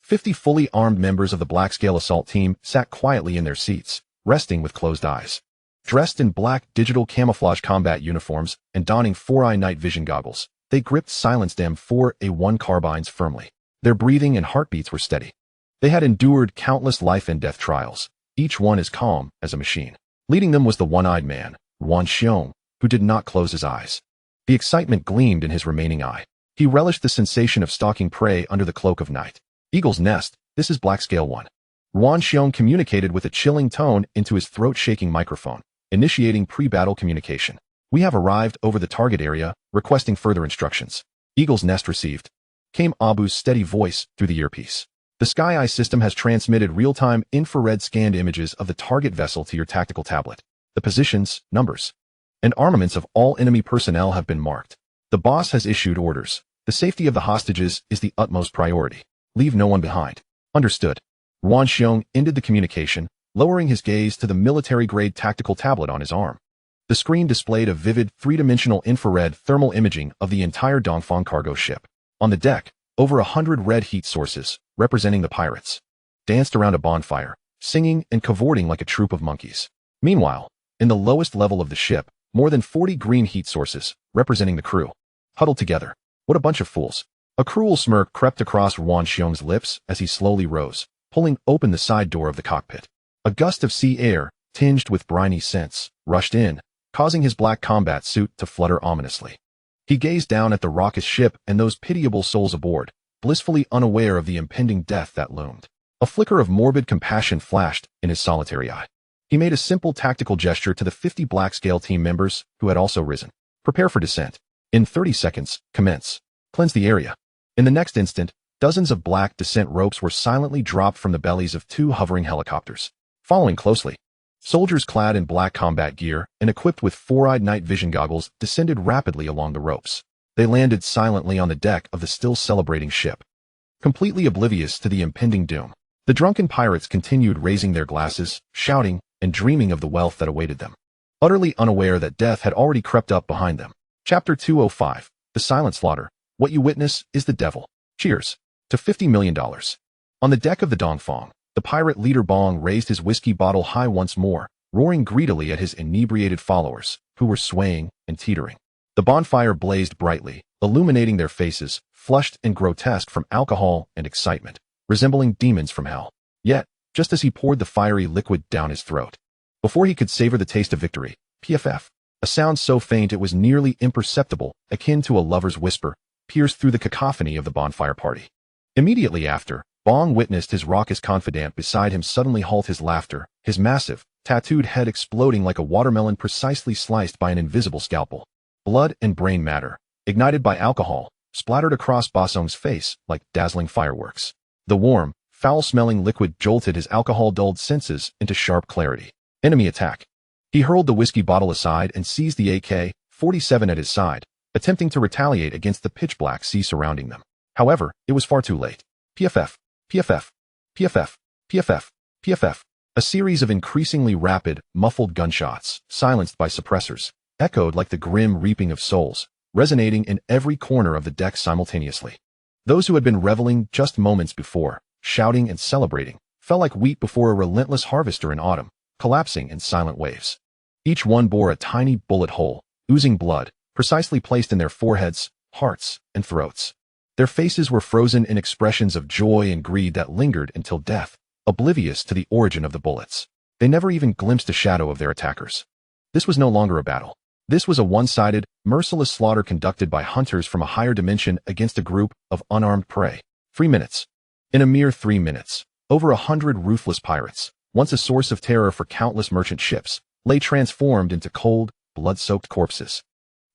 Speaker 1: 50 fully armed members of the Black Scale Assault Team sat quietly in their seats, resting with closed eyes. Dressed in black digital camouflage combat uniforms and donning 4-eye night vision goggles, they gripped silenced M4A1 carbines firmly. Their breathing and heartbeats were steady. They had endured countless life and death trials, each one as calm as a machine. Leading them was the one-eyed man, Wan Xiong, who did not close his eyes. The excitement gleamed in his remaining eye. He relished the sensation of stalking prey under the cloak of night. Eagle's Nest, this is Black Scale 1. Wan Xiong communicated with a chilling tone into his throat-shaking microphone, initiating pre-battle communication. We have arrived over the target area, requesting further instructions. Eagle's Nest received, came Abu's steady voice through the earpiece. The Sky Eye system has transmitted real-time infrared scanned images of the target vessel to your tactical tablet. The positions, numbers, and armaments of all enemy personnel have been marked. The boss has issued orders. The safety of the hostages is the utmost priority. Leave no one behind. Understood. Wan Xiong ended the communication, lowering his gaze to the military-grade tactical tablet on his arm. The screen displayed a vivid, three-dimensional infrared thermal imaging of the entire Dongfang cargo ship. On the deck, over 100 red heat sources, representing the pirates, danced around a bonfire, singing and cavorting like a troop of monkeys. Meanwhile, in the lowest level of the ship, more than 40 green heat sources, representing the crew, huddled together. What a bunch of fools. A cruel smirk crept across Wan Xiong's lips as he slowly rose, pulling open the side door of the cockpit. A gust of sea air, tinged with briny scents, rushed in, causing his black combat suit to flutter ominously. He gazed down at the raucous ship and those pitiable souls aboard, blissfully unaware of the impending death that loomed. A flicker of morbid compassion flashed in his solitary eye. He made a simple tactical gesture to the 50 Black Scale team members who had also risen. Prepare for descent. In 30 seconds, commence. Cleanse the area. In the next instant, dozens of black descent ropes were silently dropped from the bellies of 2 hovering helicopters. Following closely, soldiers clad in black combat gear and equipped with 4-eyed night vision goggles descended rapidly along the ropes. They landed silently on the deck of the still celebrating ship. Completely oblivious to the impending doom, the drunken pirates continued raising their glasses, shouting, and dreaming of the wealth that awaited them, utterly unaware that death had already crept up behind them. Chapter 205, The Silent Slaughter. What you witness is the devil. Cheers to $50 million. On the deck of the Dongfang, the pirate leader Bong raised his whiskey bottle high once more, roaring greedily at his inebriated followers, who were swaying and teetering. The bonfire blazed brightly, illuminating their faces, flushed and grotesque from alcohol and excitement, resembling demons from hell. Yet, just as he poured the fiery liquid down his throat, before he could savor the taste of victory, PFF, a sound so faint it was nearly imperceptible, akin to a lover's whisper, pierced through the cacophony of the bonfire party. Immediately after, Bong witnessed his raucous confidant beside him suddenly halt his laughter, his massive, tattooed head exploding like a watermelon precisely sliced by an invisible scalpel. Blood and brain matter, ignited by alcohol, splattered across Bosong's face like dazzling fireworks. The warm, foul-smelling liquid jolted his alcohol-dulled senses into sharp clarity. Enemy attack. He hurled the whiskey bottle aside and seized the AK-47 at his side, attempting to retaliate against the pitch-black sea surrounding them. However, it was far too late. PFF, PFF, PFF, PFF, PFF. A series of increasingly rapid, muffled gunshots, silenced by suppressors, echoed like the grim reaping of souls, resonating in every corner of the deck simultaneously. Those who had been reveling just moments before, shouting and celebrating, fell like wheat before a relentless harvester in autumn, collapsing in silent waves. Each one bore a tiny bullet hole, oozing blood, precisely placed in their foreheads, hearts, and throats. Their faces were frozen in expressions of joy and greed that lingered until death, oblivious to the origin of the bullets. They never even glimpsed a shadow of their attackers. This was no longer a battle. This was a one-sided, merciless slaughter conducted by hunters from a higher dimension against a group of unarmed prey. 3 minutes. In a mere 3 minutes, over 100 ruthless pirates, once a source of terror for countless merchant ships, lay transformed into cold, blood-soaked corpses.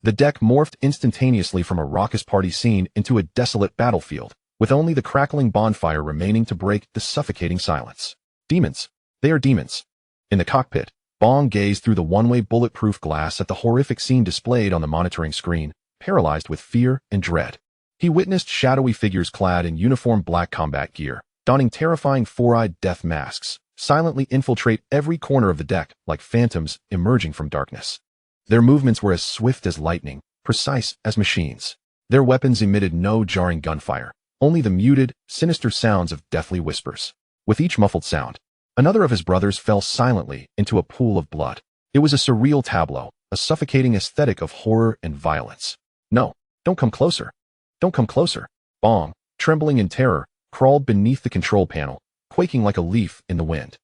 Speaker 1: The deck morphed instantaneously from a raucous party scene into a desolate battlefield, with only the crackling bonfire remaining to break the suffocating silence. Demons. They are demons. In the cockpit, Bong gazed through the one-way bulletproof glass at the horrific scene displayed on the monitoring screen, paralyzed with fear and dread. He witnessed shadowy figures clad in uniform black combat gear, donning terrifying 4-eyed death masks, silently infiltrate every corner of the deck like phantoms emerging from darkness. Their movements were as swift as lightning, precise as machines. Their weapons emitted no jarring gunfire, only the muted, sinister sounds of deathly whispers. With each muffled sound, another of his brothers fell silently into a pool of blood. It was a surreal tableau, a suffocating aesthetic of horror and violence. No, don't come closer. Don't come closer. Bong, trembling in terror, crawled beneath the control panel, quaking like a leaf in the wind.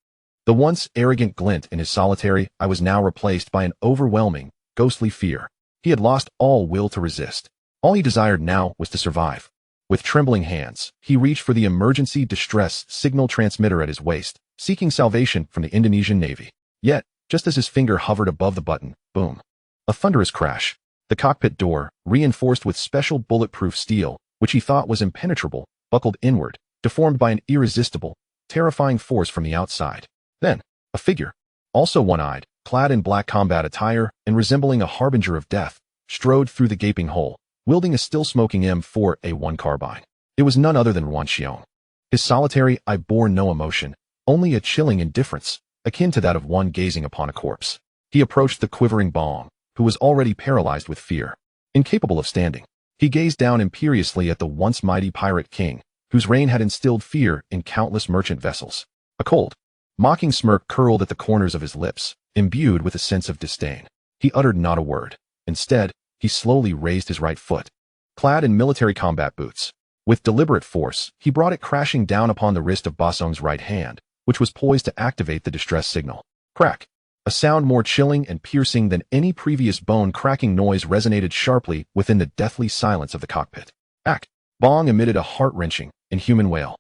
Speaker 1: The once arrogant glint in his solitary eye was now replaced by an overwhelming, ghostly fear. He had lost all will to resist. All he desired now was to survive. With trembling hands, he reached for the emergency distress signal transmitter at his waist, seeking salvation from the Indonesian Navy. Yet, just as his finger hovered above the button, boom. A thunderous crash. The cockpit door, reinforced with special bulletproof steel, which he thought was impenetrable, buckled inward, deformed by an irresistible, terrifying force from the outside. Then, a figure, also one-eyed, clad in black combat attire and resembling a harbinger of death, strode through the gaping hole, wielding a still-smoking M4A1 carbine. It was none other than Yuan Xiong. His solitary eye bore no emotion, only a chilling indifference, akin to that of one gazing upon a corpse. He approached the quivering Bong, who was already paralyzed with fear. Incapable of standing, he gazed down imperiously at the once mighty pirate king, whose reign had instilled fear in countless merchant vessels. A cold, mocking smirk curled at the corners of his lips, imbued with a sense of disdain. He uttered not a word. Instead, he slowly raised his right foot. Clad in military combat boots, with deliberate force, he brought it crashing down upon the wrist of Basong's right hand, which was poised to activate the distress signal. Crack! A sound more chilling and piercing than any previous bone-cracking noise resonated sharply within the deathly silence of the cockpit. Ack! Bong emitted a heart-wrenching, inhuman wail,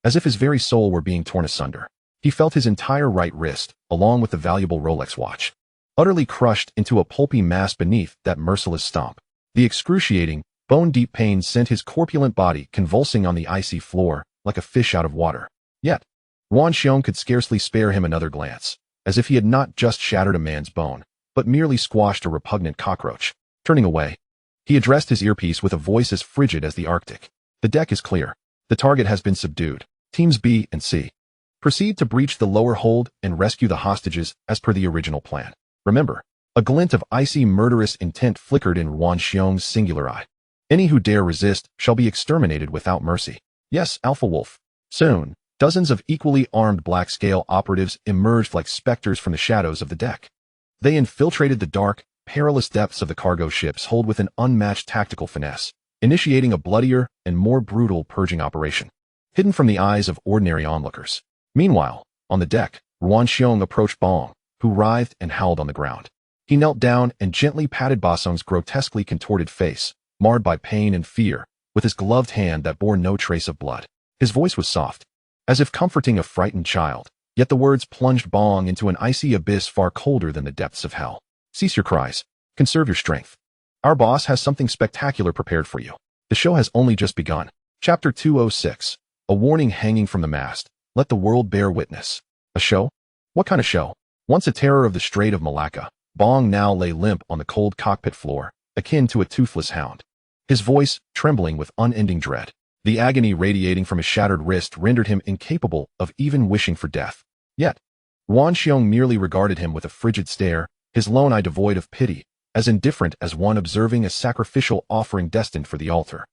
Speaker 1: as if his very soul were being torn asunder. He felt his entire right wrist, along with the valuable Rolex watch, utterly crushed into a pulpy mass beneath that merciless stomp. The excruciating, bone-deep pain sent his corpulent body convulsing on the icy floor like a fish out of water. Yet, Yuan Xiong could scarcely spare him another glance, as if he had not just shattered a man's bone, but merely squashed a repugnant cockroach. Turning away, he addressed his earpiece with a voice as frigid as the Arctic. The deck is clear. The target has been subdued. Teams B and C proceed to breach the lower hold and rescue the hostages as per the original plan. Remember, a glint of icy murderous intent flickered in Yuan Xiong's singular eye. Any who dare resist shall be exterminated without mercy. Yes, Alpha Wolf. Soon, dozens of equally armed black-scale operatives emerged like specters from the shadows of the deck. They infiltrated the dark, perilous depths of the cargo ship's hold with an unmatched tactical finesse, initiating a bloodier and more brutal purging operation, hidden from the eyes of ordinary onlookers. Meanwhile, on the deck, Yuan Xiong approached Bong, who writhed and howled on the ground. He knelt down and gently patted Basong's grotesquely contorted face, marred by pain and fear, with his gloved hand that bore no trace of blood. His voice was soft, as if comforting a frightened child, yet the words plunged Bong into an icy abyss far colder than the depths of hell. Cease your cries. Conserve your strength. Our boss has something spectacular prepared for you. The show has only just begun. Chapter 206. A warning hanging from the mast. Let the world bear witness. A show? What kind of show? Once a terror of the Strait of Malacca, Bong now lay limp on the cold cockpit floor, akin to a toothless hound. His voice trembling with unending dread. The agony radiating from his shattered wrist rendered him incapable of even wishing for death. Yet, Yuan Xiong merely regarded him with a frigid stare, his lone eye devoid of pity, as indifferent as one observing a sacrificial offering destined for the altar.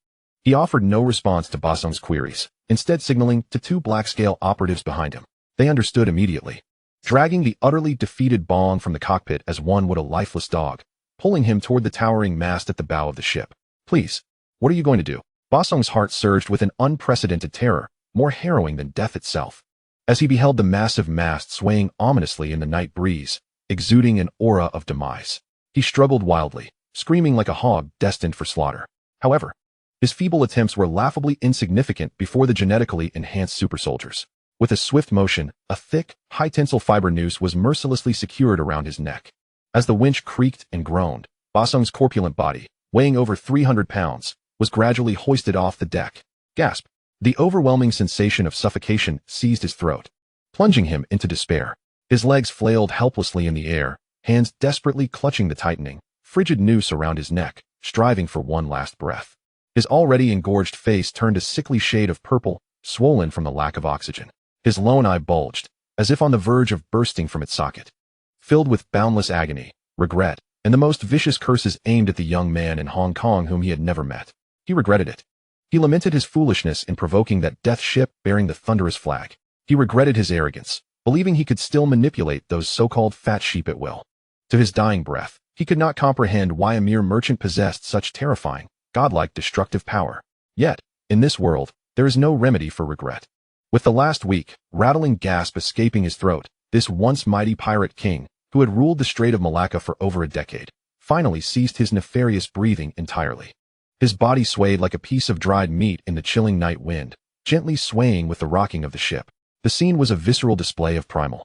Speaker 1: He offered no response to Basong's queries, instead signaling to two black-scale operatives behind him. They understood immediately, dragging the utterly defeated Bong from the cockpit as one would a lifeless dog, pulling him toward the towering mast at the bow of the ship. Please, what are you going to do? Basong's heart surged with an unprecedented terror, more harrowing than death itself, as he beheld the massive mast swaying ominously in the night breeze, exuding an aura of demise. He struggled wildly, screaming like a hog destined for slaughter. However, his feeble attempts were laughably insignificant before the genetically enhanced super soldiers. With a swift motion, a thick, high-tensile fiber noose was mercilessly secured around his neck. As the winch creaked and groaned, Basong's corpulent body, weighing over 300 pounds, was gradually hoisted off the deck. Gasp! The overwhelming sensation of suffocation seized his throat, plunging him into despair. His legs flailed helplessly in the air, hands desperately clutching the tightening, frigid noose around his neck, striving for one last breath. His already engorged face turned a sickly shade of purple, swollen from the lack of oxygen. His lone eye bulged, as if on the verge of bursting from its socket. Filled with boundless agony, regret, and the most vicious curses aimed at the young man in Hong Kong whom he had never met. He regretted it. He lamented his foolishness in provoking that death ship bearing the thunderous flag. He regretted his arrogance, believing he could still manipulate those so-called fat sheep at will. To his dying breath, he could not comprehend why a mere merchant possessed such terrifying, godlike destructive power. Yet, in this world, there is no remedy for regret. With the last weak, rattling gasp escaping his throat, this once mighty pirate king, who had ruled the Strait of Malacca for over a decade, finally ceased his nefarious breathing entirely. His body swayed like a piece of dried meat in the chilling night wind, gently swaying with the rocking of the ship. The scene was a visceral display of primal,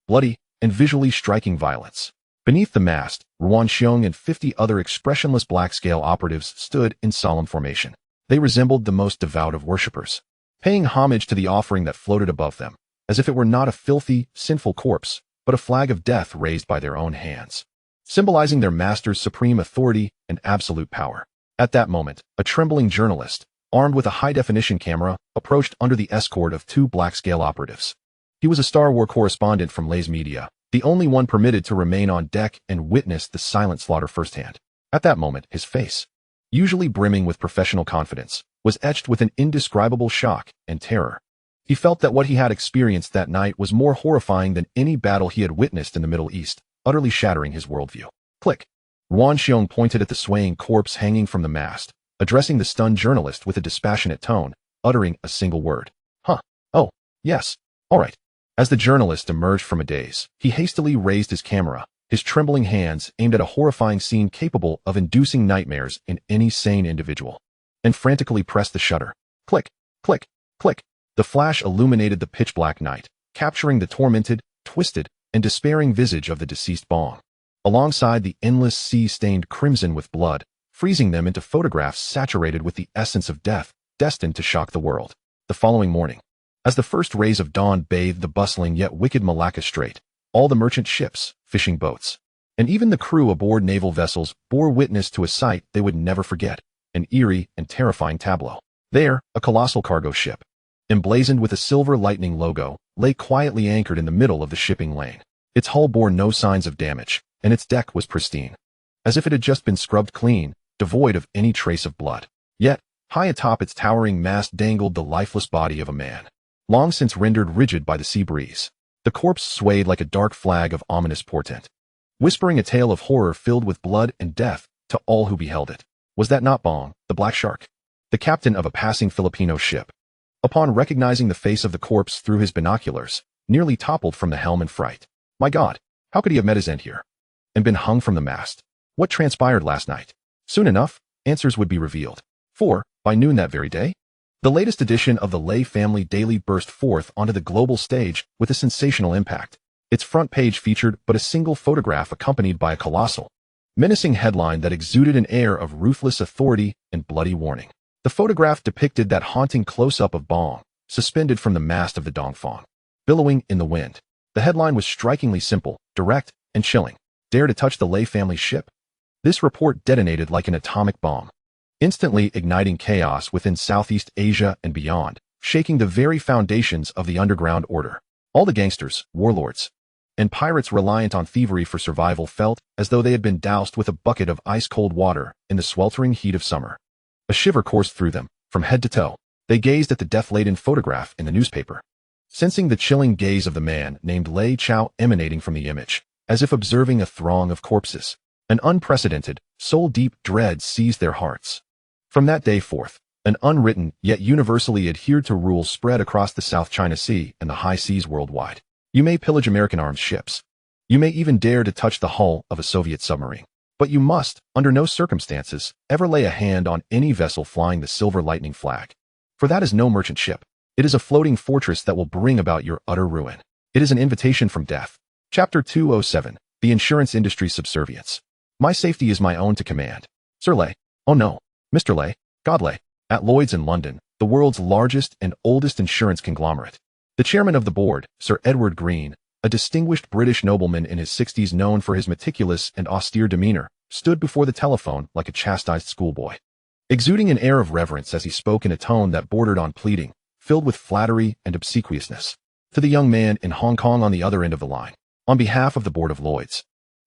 Speaker 1: bloody, and visually striking violence. Beneath the mast, Ruan Xiong and 50 other expressionless black-scale operatives stood in solemn formation. They resembled the most devout of worshippers, paying homage to the offering that floated above them, as if it were not a filthy, sinful corpse, but a flag of death raised by their own hands, symbolizing their master's supreme authority and absolute power. At that moment, a trembling journalist, armed with a high-definition camera, approached under the escort of 2 black-scale operatives. He was a Star Wars correspondent from Lei's media, the only one permitted to remain on deck and witness the silent slaughter firsthand. At that moment, his face, usually brimming with professional confidence, was etched with an indescribable shock and terror. He felt that what he had experienced that night was more horrifying than any battle he had witnessed in the Middle East, utterly shattering his worldview. Click. Ruan Xiong pointed at the swaying corpse hanging from the mast, addressing the stunned journalist with a dispassionate tone, uttering a single word. Huh. Oh, yes. All right. As the journalist emerged from a daze, he hastily raised his camera, his trembling hands aimed at a horrifying scene capable of inducing nightmares in any sane individual, and frantically pressed the shutter. Click, click, click. The flash illuminated the pitch-black night, capturing the tormented, twisted, and despairing visage of the deceased Bong, alongside the endless sea stained crimson with blood, freezing them into photographs saturated with the essence of death, destined to shock the world. The following morning, as the first rays of dawn bathed the bustling yet wicked Malacca Strait, all the merchant ships, fishing boats, and even the crew aboard naval vessels bore witness to a sight they would never forget, an eerie and terrifying tableau. There, a colossal cargo ship, emblazoned with a silver lightning logo, lay quietly anchored in the middle of the shipping lane. Its hull bore no signs of damage, and its deck was pristine, as if it had just been scrubbed clean, devoid of any trace of blood. Yet, high atop its towering mast dangled the lifeless body of a man, long since rendered rigid by the sea breeze. The corpse swayed like a dark flag of ominous portent, whispering a tale of horror filled with blood and death to all who beheld it. Was that not Bong, the Black Shark, the captain of a passing Filipino ship? Upon recognizing the face of the corpse through his binoculars, nearly toppled from the helm in fright. My God, how could he have met his end here? And been hung from the mast? What transpired last night? Soon enough, answers would be revealed. For, by noon that very day, the latest edition of the Lei family daily burst forth onto the global stage with a sensational impact. Its front page featured but a single photograph accompanied by a colossal, menacing headline that exuded an air of ruthless authority and bloody warning. The photograph depicted that haunting close-up of Bong, suspended from the mast of the Dongfang, billowing in the wind. The headline was strikingly simple, direct, and chilling. Dare to touch the Lei family ship? This report detonated like an atomic bomb, instantly igniting chaos within Southeast Asia and beyond, shaking the very foundations of the underground order. All the gangsters, warlords, and pirates reliant on thievery for survival felt as though they had been doused with a bucket of ice-cold water in the sweltering heat of summer. A shiver coursed through them, from head to toe. They gazed at the death-laden photograph in the newspaper, sensing the chilling gaze of the man named Lei Chao emanating from the image, as if observing a throng of corpses. An unprecedented, soul-deep dread seized their hearts. From that day forth, an unwritten yet universally adhered to rule spread across the South China Sea and the high seas worldwide. You may pillage American armed ships. You may even dare to touch the hull of a Soviet submarine. But you must, under no circumstances, ever lay a hand on any vessel flying the Silver Lightning flag. For that is no merchant ship. It is a floating fortress that will bring about your utter ruin. It is an invitation from death. Chapter 207, The Insurance Industry's Subservience. My safety is my own to command. Sir Lei. Oh no. Mr. Lei. God Lei. At Lloyd's in London, the world's largest and oldest insurance conglomerate. The chairman of the board, Sir Edward Green, a distinguished British nobleman in his 60s known for his meticulous and austere demeanor, stood before the telephone like a chastised schoolboy, exuding an air of reverence as he spoke in a tone that bordered on pleading, filled with flattery and obsequiousness. To the young man in Hong Kong on the other end of the line, on behalf of the board of Lloyd's,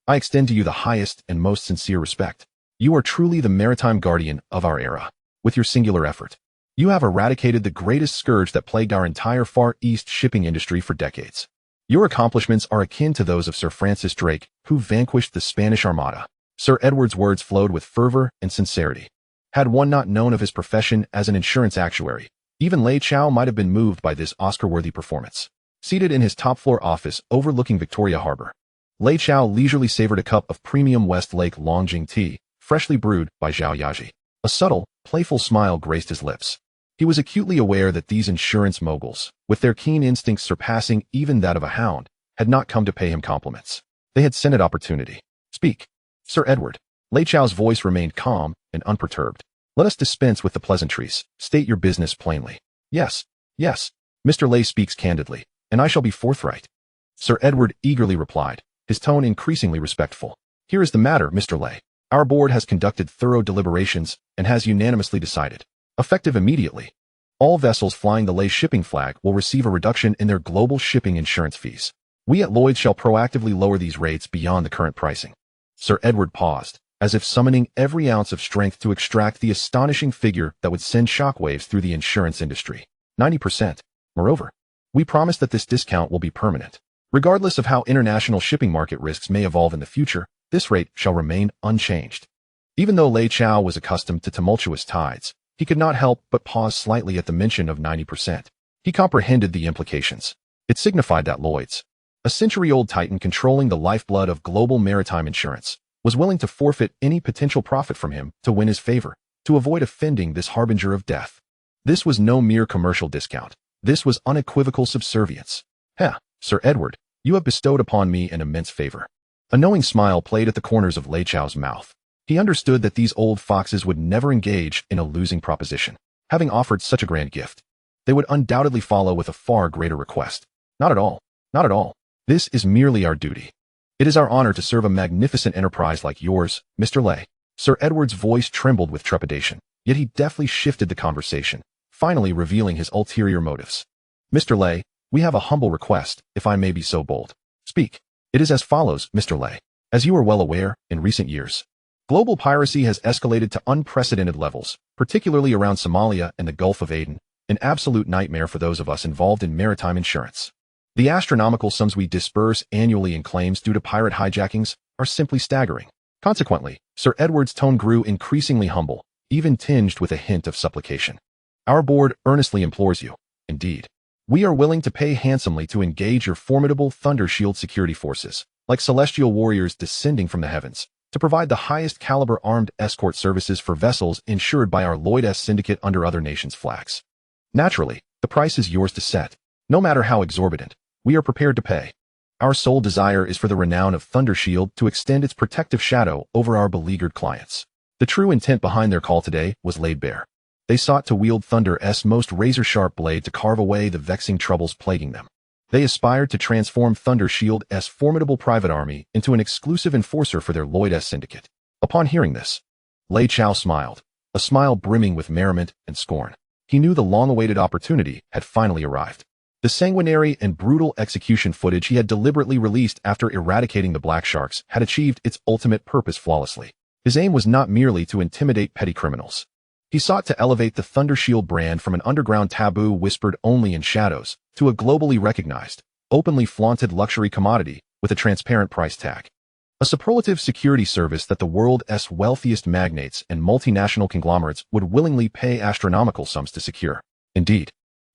Speaker 1: I extend to you the highest and most sincere respect. You are truly the maritime guardian of our era. With your singular effort, you have eradicated the greatest scourge that plagued our entire Far East shipping industry for decades. Your accomplishments are akin to those of Sir Francis Drake, who vanquished the Spanish Armada. Sir Edward's words flowed with fervor and sincerity. Had one not known of his profession as an insurance actuary, Even Lei Chao might have been moved by this Oscar-worthy performance. Seated in his top-floor office overlooking Victoria Harbor, Lei Chao leisurely savored a cup of premium West Lake Longjing tea, freshly brewed by Zhao Yaji. A subtle, playful smile graced his lips. He was acutely aware that these insurance moguls, with their keen instincts surpassing even that of a hound, had not come to pay him compliments. They had scented opportunity. Speak. Sir Edward. Lei Chao's voice remained calm and unperturbed. Let us dispense with the pleasantries. State your business plainly. Yes. Mr. Lei speaks candidly, and I shall be forthright. Sir Edward eagerly replied, his tone increasingly respectful. Here is the matter, Mr. Lei. Our board has conducted thorough deliberations and has unanimously decided, effective immediately, all vessels flying the Lei shipping flag will receive a reduction in their global shipping insurance fees. We at Lloyd's shall proactively lower these rates beyond the current pricing. Sir Edward paused, as if summoning every ounce of strength to extract the astonishing figure that would send shockwaves through the insurance industry. 90%. Moreover, we promise that this discount will be permanent. Regardless of how international shipping market risks may evolve in the future, this rate shall remain unchanged. Even though Lei Chao was accustomed to tumultuous tides, he could not help but pause slightly at the mention of 90%. He comprehended the implications. It signified that Lloyd's, a century-old titan controlling the lifeblood of global maritime insurance, was willing to forfeit any potential profit from him to win his favor, to avoid offending this harbinger of death. This was no mere commercial discount. This was unequivocal subservience. Sir Edward, you have bestowed upon me an immense favor. A knowing smile played at the corners of Lei Chao's mouth. He understood that these old foxes would never engage in a losing proposition. Having offered such a grand gift, they would undoubtedly follow with a far greater request. Not at all. This is merely our duty. It is our honor to serve a magnificent enterprise like yours, Mr. Lei. Sir Edward's voice trembled with trepidation, yet he deftly shifted the conversation, finally revealing his ulterior motives. Mr. Lei, we have a humble request, if I may be so bold. Speak. It is as follows, Mr. Lei. As you are well aware, in recent years, global piracy has escalated to unprecedented levels, particularly around Somalia and the Gulf of Aden, an absolute nightmare for those of us involved in maritime insurance. The astronomical sums we disperse annually in claims due to pirate hijackings are simply staggering. Consequently, Sir Edward's tone grew increasingly humble, even tinged with a hint of supplication. Our board earnestly implores you. Indeed, we are willing to pay handsomely to engage your formidable Thunder Shield security forces, like celestial warriors descending from the heavens, to provide the highest caliber armed escort services for vessels insured by our Lloyd's syndicate under other nations' flags. Naturally, the price is yours to set. No matter how exorbitant, we are prepared to pay. Our sole desire is for the renown of Thunder Shield to extend its protective shadow over our beleaguered clients. The true intent behind their call today was laid bare. They sought to wield Thunder's most razor-sharp blade to carve away the vexing troubles plaguing them. They aspired to transform Thunder Shield's formidable private army into an exclusive enforcer for their Lloyd's syndicate. Upon hearing this, Lei Chao smiled, a smile brimming with merriment and scorn. He knew the long-awaited opportunity had finally arrived. The sanguinary and brutal execution footage he had deliberately released after eradicating the Black Sharks had achieved its ultimate purpose flawlessly. His aim was not merely to intimidate petty criminals. He sought to elevate the Thunder Shield brand from an underground taboo whispered only in shadows to a globally recognized, openly flaunted luxury commodity with a transparent price tag. A superlative security service that the world's wealthiest magnates and multinational conglomerates would willingly pay astronomical sums to secure. Indeed,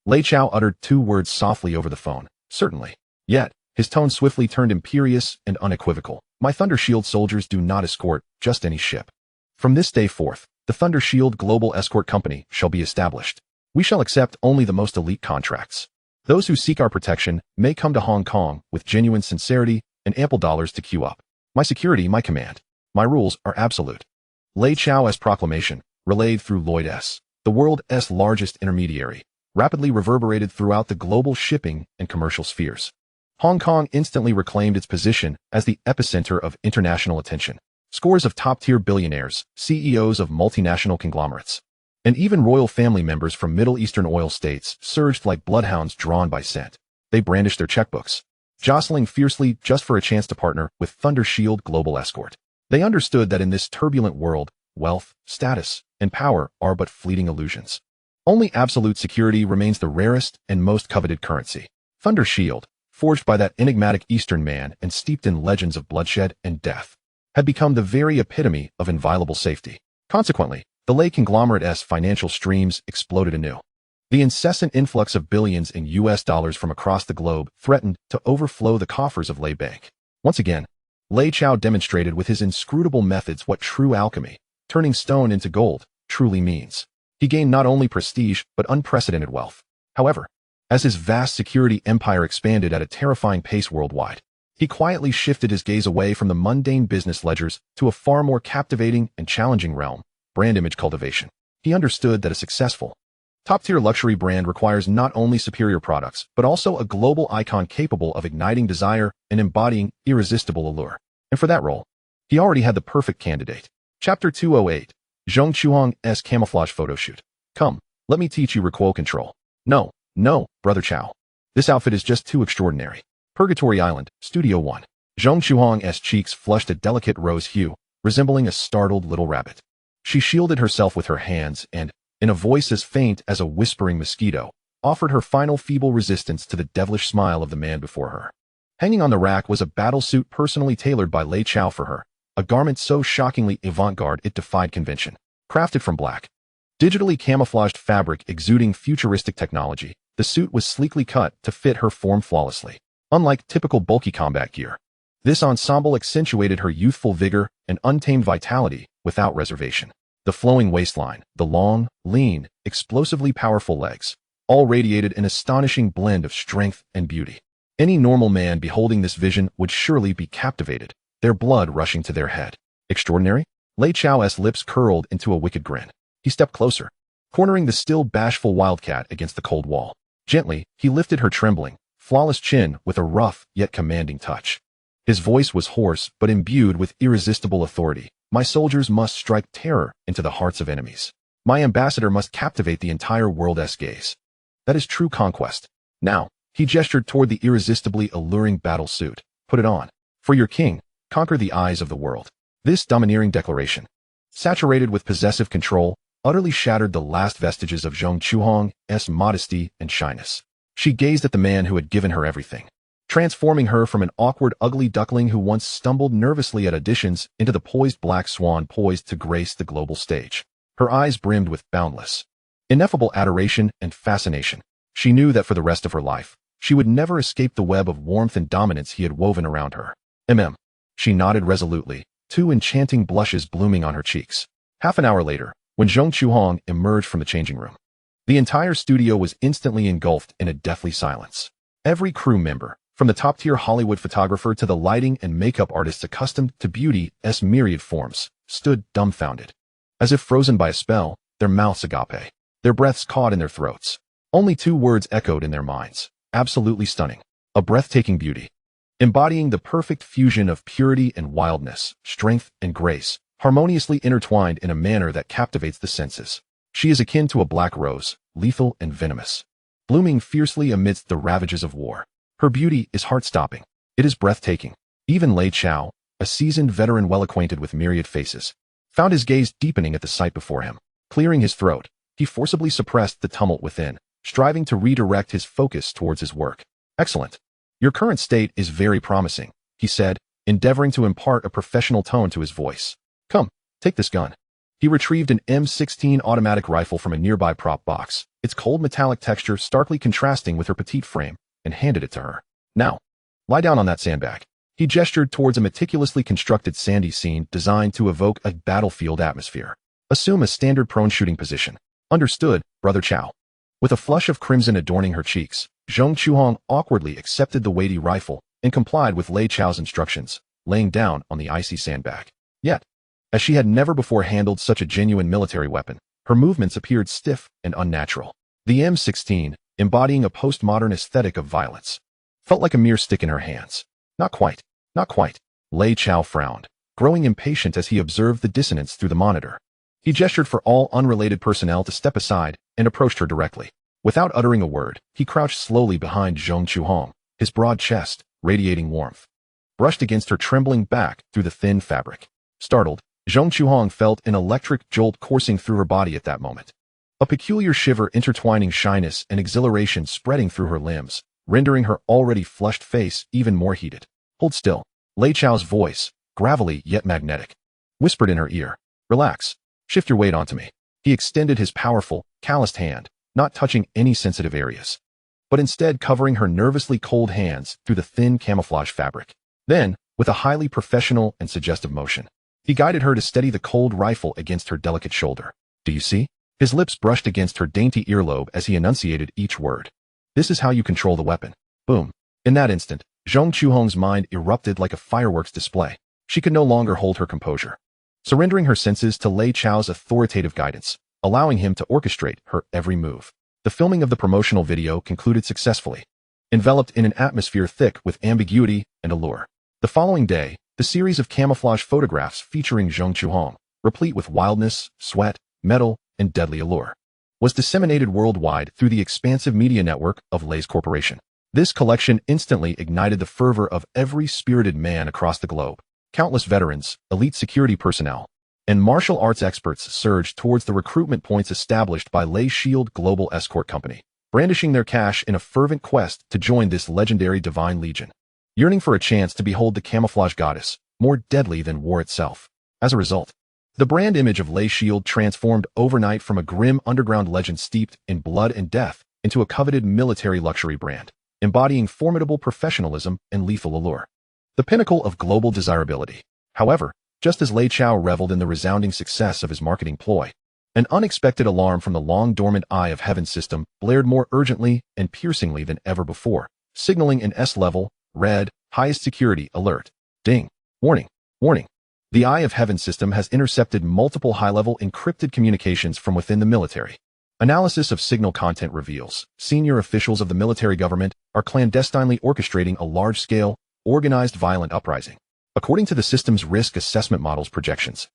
Speaker 1: Lei Chao uttered two words softly over the phone. Certainly. Yet, his tone swiftly turned imperious and unequivocal. My Thunder Shield soldiers do not escort just any ship. From this day forth, the Thunder Shield Global Escort Company shall be established. We shall accept only the most elite contracts. Those who seek our protection may come to Hong Kong with genuine sincerity and ample dollars to queue up. My security, my command. My rules are absolute. Lei Chao's proclamation, relayed through Lloyd's, the world's largest intermediary, rapidly reverberated throughout the global shipping and commercial spheres. Hong Kong instantly reclaimed its position as the epicenter of international attention. Scores of top-tier billionaires, CEOs of multinational conglomerates, and even royal family members from Middle Eastern oil states surged like bloodhounds drawn by scent. They brandished their checkbooks, jostling fiercely just for a chance to partner with Thunder Shield Global Escort. They understood that in this turbulent world, wealth, status, and power are but fleeting illusions. Only absolute security remains the rarest and most coveted currency. Thunder Shield, forged by that enigmatic Eastern man and steeped in legends of bloodshed and death, had become the very epitome of inviolable safety. Consequently, the Lei conglomerate's financial streams exploded anew. The incessant influx of billions in US dollars from across the globe threatened to overflow the coffers of Lei Bank. Once again, Lei Chao demonstrated with his inscrutable methods what true alchemy, turning stone into gold, truly means. He gained not only prestige but unprecedented wealth. However, as his vast security empire expanded at a terrifying pace worldwide, he quietly shifted his gaze away from the mundane business ledgers to a far more captivating and challenging realm, brand image cultivation. He understood that a successful, top-tier luxury brand requires not only superior products, but also a global icon capable of igniting desire and embodying irresistible allure. And for that role, he already had the perfect candidate. Chapter 208, Zhong Chuang's camouflage photoshoot. Come, let me teach you recoil control. No, Brother Chao. This outfit is just too extraordinary. Purgatory Island, Studio 1. Zhong Chuang's cheeks flushed a delicate rose hue, resembling a startled little rabbit. She shielded herself with her hands and, in a voice as faint as a whispering mosquito, offered her final feeble resistance to the devilish smile of the man before her. Hanging on the rack was a battle suit personally tailored by Lei Chao for her, a garment so shockingly avant-garde it defied convention. Crafted from black, digitally camouflaged fabric exuding futuristic technology, the suit was sleekly cut to fit her form flawlessly. Unlike typical bulky combat gear, this ensemble accentuated her youthful vigor and untamed vitality without reservation. The flowing waistline, the long, lean, explosively powerful legs, all radiated an astonishing blend of strength and beauty. Any normal man beholding this vision would surely be captivated, their blood rushing to their head. Extraordinary? Lei Chao's lips curled into a wicked grin. He stepped closer, cornering the still bashful wildcat against the cold wall. Gently, he lifted her trembling, flawless chin with a rough yet commanding touch. His voice was hoarse but imbued with irresistible authority. My soldiers must strike terror into the hearts of enemies. My ambassador must captivate the entire world's gaze. That is true conquest. Now, he gestured toward the irresistibly alluring battle suit. Put it on. For your king, conquer the eyes of the world. This domineering declaration, saturated with possessive control, utterly shattered the last vestiges of Zhong Chuang's modesty and shyness. She gazed at the man who had given her everything, transforming her from an awkward, ugly duckling who once stumbled nervously at auditions into the poised black swan poised to grace the global stage. Her eyes brimmed with boundless, ineffable adoration and fascination. She knew that for the rest of her life, she would never escape the web of warmth and dominance he had woven around her. She nodded resolutely, two enchanting blushes blooming on her cheeks. Half an hour later, when Zhong Chuang emerged from the changing room, the entire studio was instantly engulfed in a deathly silence. Every crew member, from the top-tier Hollywood photographer to the lighting and makeup artists accustomed to beauty's myriad forms, stood dumbfounded. As if frozen by a spell, their mouths agape, their breaths caught in their throats. Only two words echoed in their minds. Absolutely stunning. A breathtaking beauty, embodying the perfect fusion of purity and wildness, strength and grace, harmoniously intertwined in a manner that captivates the senses. She is akin to a black rose, lethal and venomous, blooming fiercely amidst the ravages of war. Her beauty is heart-stopping. It is breathtaking. Even Lei Chao, a seasoned veteran well acquainted with myriad faces, found his gaze deepening at the sight before him. Clearing his throat, he forcibly suppressed the tumult within, striving to redirect his focus towards his work. Excellent. Your current state is very promising, he said, endeavoring to impart a professional tone to his voice. Come, take this gun. He retrieved an M16 automatic rifle from a nearby prop box, its cold metallic texture starkly contrasting with her petite frame, and handed it to her. Now, lie down on that sandbag. He gestured towards a meticulously constructed sandy scene designed to evoke a battlefield atmosphere. Assume a standard prone shooting position. Understood, Brother Chao. With a flush of crimson adorning her cheeks, Zhong Chuang awkwardly accepted the weighty rifle and complied with Lei Chao's instructions, laying down on the icy sandbag. Yet, as she had never before handled such a genuine military weapon, her movements appeared stiff and unnatural. The M16, embodying a postmodern aesthetic of violence, felt like a mere stick in her hands. Not quite. Lei Chao frowned, growing impatient as he observed the dissonance through the monitor. He gestured for all unrelated personnel to step aside and approached her directly. Without uttering a word, he crouched slowly behind Zhong Chuang, his broad chest, radiating warmth, brushed against her trembling back through the thin fabric. Startled, Zhong Chuang felt an electric jolt coursing through her body at that moment. A peculiar shiver intertwining shyness and exhilaration spreading through her limbs, rendering her already flushed face even more heated. Hold still. Lei Chao's voice, gravelly yet magnetic, whispered in her ear. Relax. Shift your weight onto me. He extended his powerful, calloused hand, not touching any sensitive areas, but instead covering her nervously cold hands through the thin camouflage fabric. Then, with a highly professional and suggestive motion, he guided her to steady the cold rifle against her delicate shoulder. Do you see? His lips brushed against her dainty earlobe as he enunciated each word. This is how you control the weapon. Boom. In that instant, Zhong Chuhong's mind erupted like a fireworks display. She could no longer hold her composure. Surrendering her senses to Lei Chao's authoritative guidance, allowing him to orchestrate her every move. The filming of the promotional video concluded successfully, enveloped in an atmosphere thick with ambiguity and allure. The following day, the series of camouflage photographs featuring Zhong Chuhong, replete with wildness, sweat, metal, and deadly allure, was disseminated worldwide through the expansive media network of Lei's corporation. This collection instantly ignited the fervor of every spirited man across the globe. Countless veterans, elite security personnel, and martial arts experts surged towards the recruitment points established by Lei Shield Global Escort Company, brandishing their cash in a fervent quest to join this legendary divine legion, yearning for a chance to behold the camouflage goddess, more deadly than war itself. As a result, the brand image of Lei Shield transformed overnight from a grim underground legend steeped in blood and death into a coveted military luxury brand, embodying formidable professionalism and lethal allure. The pinnacle of global desirability. However, just as Lei Chao reveled in the resounding success of his marketing ploy, an unexpected alarm from the long-dormant Eye of Heaven system blared more urgently and piercingly than ever before, signaling an S-level, red, highest security alert. Ding. Warning. Warning. The Eye of Heaven system has intercepted multiple high-level encrypted communications from within the military. Analysis of signal content reveals senior officials of the military government are clandestinely orchestrating a large-scale, organized violent uprising. According to the system's risk assessment model's projections,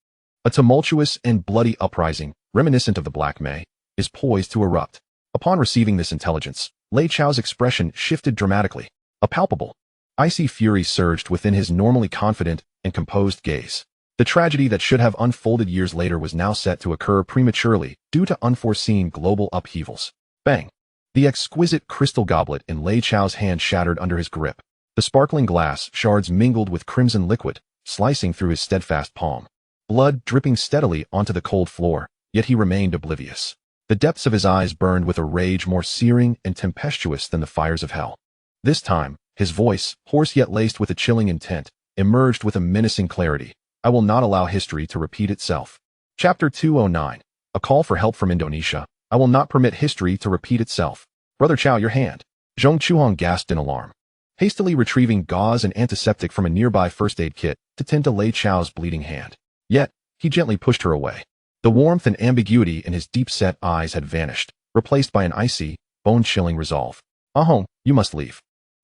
Speaker 1: a tumultuous and bloody uprising, reminiscent of the Black May, is poised to erupt. Upon receiving this intelligence, Lei Chao's expression shifted dramatically. A palpable, icy fury surged within his normally confident and composed gaze. The tragedy that should have unfolded years later was now set to occur prematurely due to unforeseen global upheavals. Bang! The exquisite crystal goblet in Lei Chao's hand shattered under his grip. The sparkling glass shards mingled with crimson liquid, slicing through his steadfast palm. Blood dripping steadily onto the cold floor, yet he remained oblivious. The depths of his eyes burned with a rage more searing and tempestuous than the fires of hell. This time, his voice, hoarse yet laced with a chilling intent, emerged with a menacing clarity. I will not allow history to repeat itself. Chapter 209. A call for help from Indonesia. I will not permit history to repeat itself. Brother Chao, your hand. Zhong Chuhong gasped in alarm, hastily retrieving gauze and antiseptic from a nearby first aid kit to tend to Lei Chao's bleeding hand. Yet, he gently pushed her away. The warmth and ambiguity in his deep-set eyes had vanished, replaced by an icy, bone-chilling resolve. Ahong, you must leave.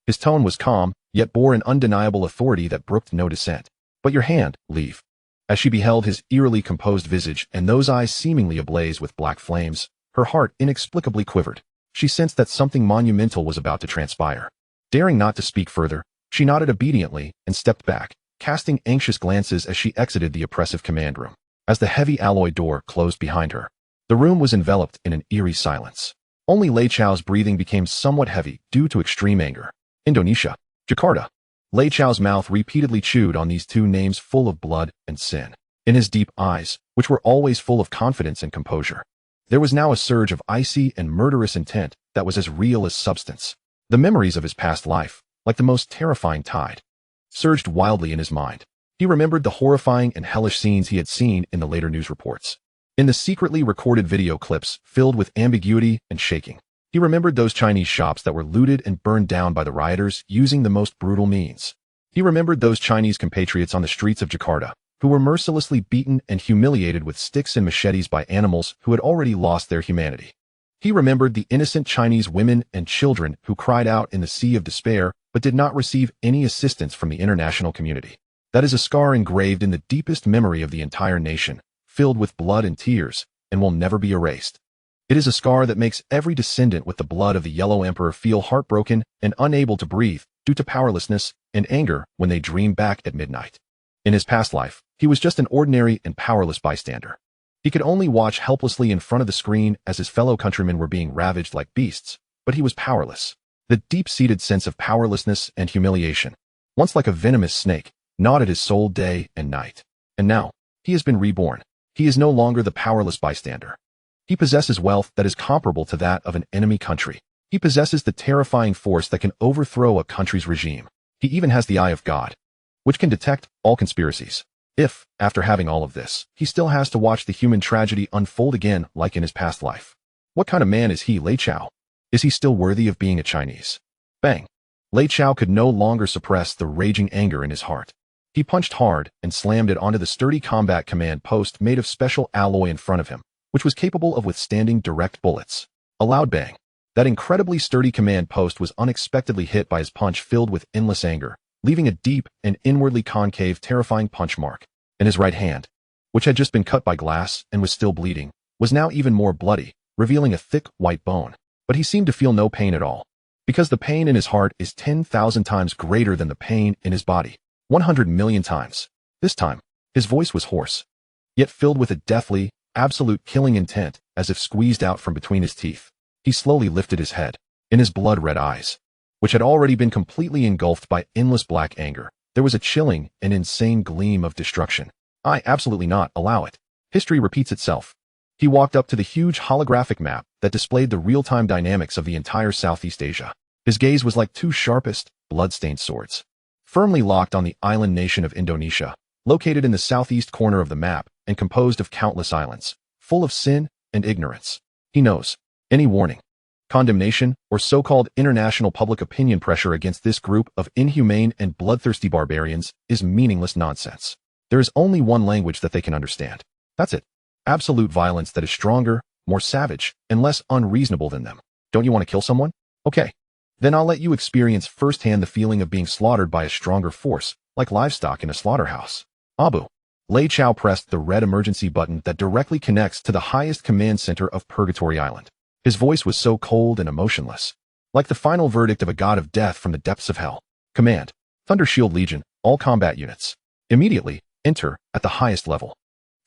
Speaker 1: His tone was calm, yet bore an undeniable authority that brooked no dissent. But your hand, leave. As she beheld his eerily composed visage and those eyes seemingly ablaze with black flames, her heart inexplicably quivered. She sensed that something monumental was about to transpire. Daring not to speak further, she nodded obediently and stepped back, casting anxious glances as she exited the oppressive command room. As the heavy alloy door closed behind her, the room was enveloped in an eerie silence. Only Lei Chao's breathing became somewhat heavy due to extreme anger. Indonesia. Jakarta. Lei Chao's mouth repeatedly chewed on these two names full of blood and sin. In his deep eyes, which were always full of confidence and composure, there was now a surge of icy and murderous intent that was as real as substance. The memories of his past life, like the most terrifying tide, surged wildly in his mind. He remembered the horrifying and hellish scenes he had seen in the later news reports, in the secretly recorded video clips filled with ambiguity and shaking. He remembered those Chinese shops that were looted and burned down by the rioters using the most brutal means. He remembered those Chinese compatriots on the streets of Jakarta, who were mercilessly beaten and humiliated with sticks and machetes by animals who had already lost their humanity. He remembered the innocent Chinese women and children who cried out in the sea of despair but did not receive any assistance from the international community. That is a scar engraved in the deepest memory of the entire nation, filled with blood and tears, and will never be erased. It is a scar that makes every descendant with the blood of the Yellow Emperor feel heartbroken and unable to breathe due to powerlessness and anger when they dream back at midnight. In his past life, he was just an ordinary and powerless bystander. He could only watch helplessly in front of the screen as his fellow countrymen were being ravaged like beasts, but he was powerless. The deep-seated sense of powerlessness and humiliation, once like a venomous snake, gnawed at his soul day and night. And now, he has been reborn. He is no longer the powerless bystander. He possesses wealth that is comparable to that of an enemy country. He possesses the terrifying force that can overthrow a country's regime. He even has the eye of God, which can detect all conspiracies. If, after having all of this, he still has to watch the human tragedy unfold again like in his past life. What kind of man is he, Lei Chao? Is he still worthy of being a Chinese? Bang! Lei Chao could no longer suppress the raging anger in his heart. He punched hard and slammed it onto the sturdy combat command post made of special alloy in front of him, which was capable of withstanding direct bullets. A loud bang. That incredibly sturdy command post was unexpectedly hit by his punch filled with endless anger, leaving a deep and inwardly concave terrifying punch mark. And his right hand, which had just been cut by glass and was still bleeding, was now even more bloody, revealing a thick white bone. But he seemed to feel no pain at all, because the pain in his heart is 10,000 times greater than the pain in his body. 100 million times. This time, his voice was hoarse, yet filled with a deathly, absolute killing intent as if squeezed out from between his teeth. He slowly lifted his head. In his blood-red eyes, which had already been completely engulfed by endless black anger, there was a chilling and insane gleam of destruction. I absolutely not allow it. History repeats itself. He walked up to the huge holographic map that displayed the real-time dynamics of the entire Southeast Asia. His gaze was like two sharpest, blood-stained swords, firmly locked on the island nation of Indonesia, located in the southeast corner of the map and composed of countless islands, full of sin and ignorance. He knows. Any warning, condemnation, or so-called international public opinion pressure against this group of inhumane and bloodthirsty barbarians is meaningless nonsense. There is only one language that they can understand. That's it. Absolute violence that is stronger, more savage, and less unreasonable than them. Don't you want to kill someone? Okay. Then I'll let you experience firsthand the feeling of being slaughtered by a stronger force, like livestock in a slaughterhouse. Abu. Lei Chao pressed the red emergency button that directly connects to the highest command center of Purgatory Island. His voice was so cold and emotionless, like the final verdict of a god of death from the depths of hell. Command. Thunder Shield Legion, all combat units. Immediately, enter at the highest level.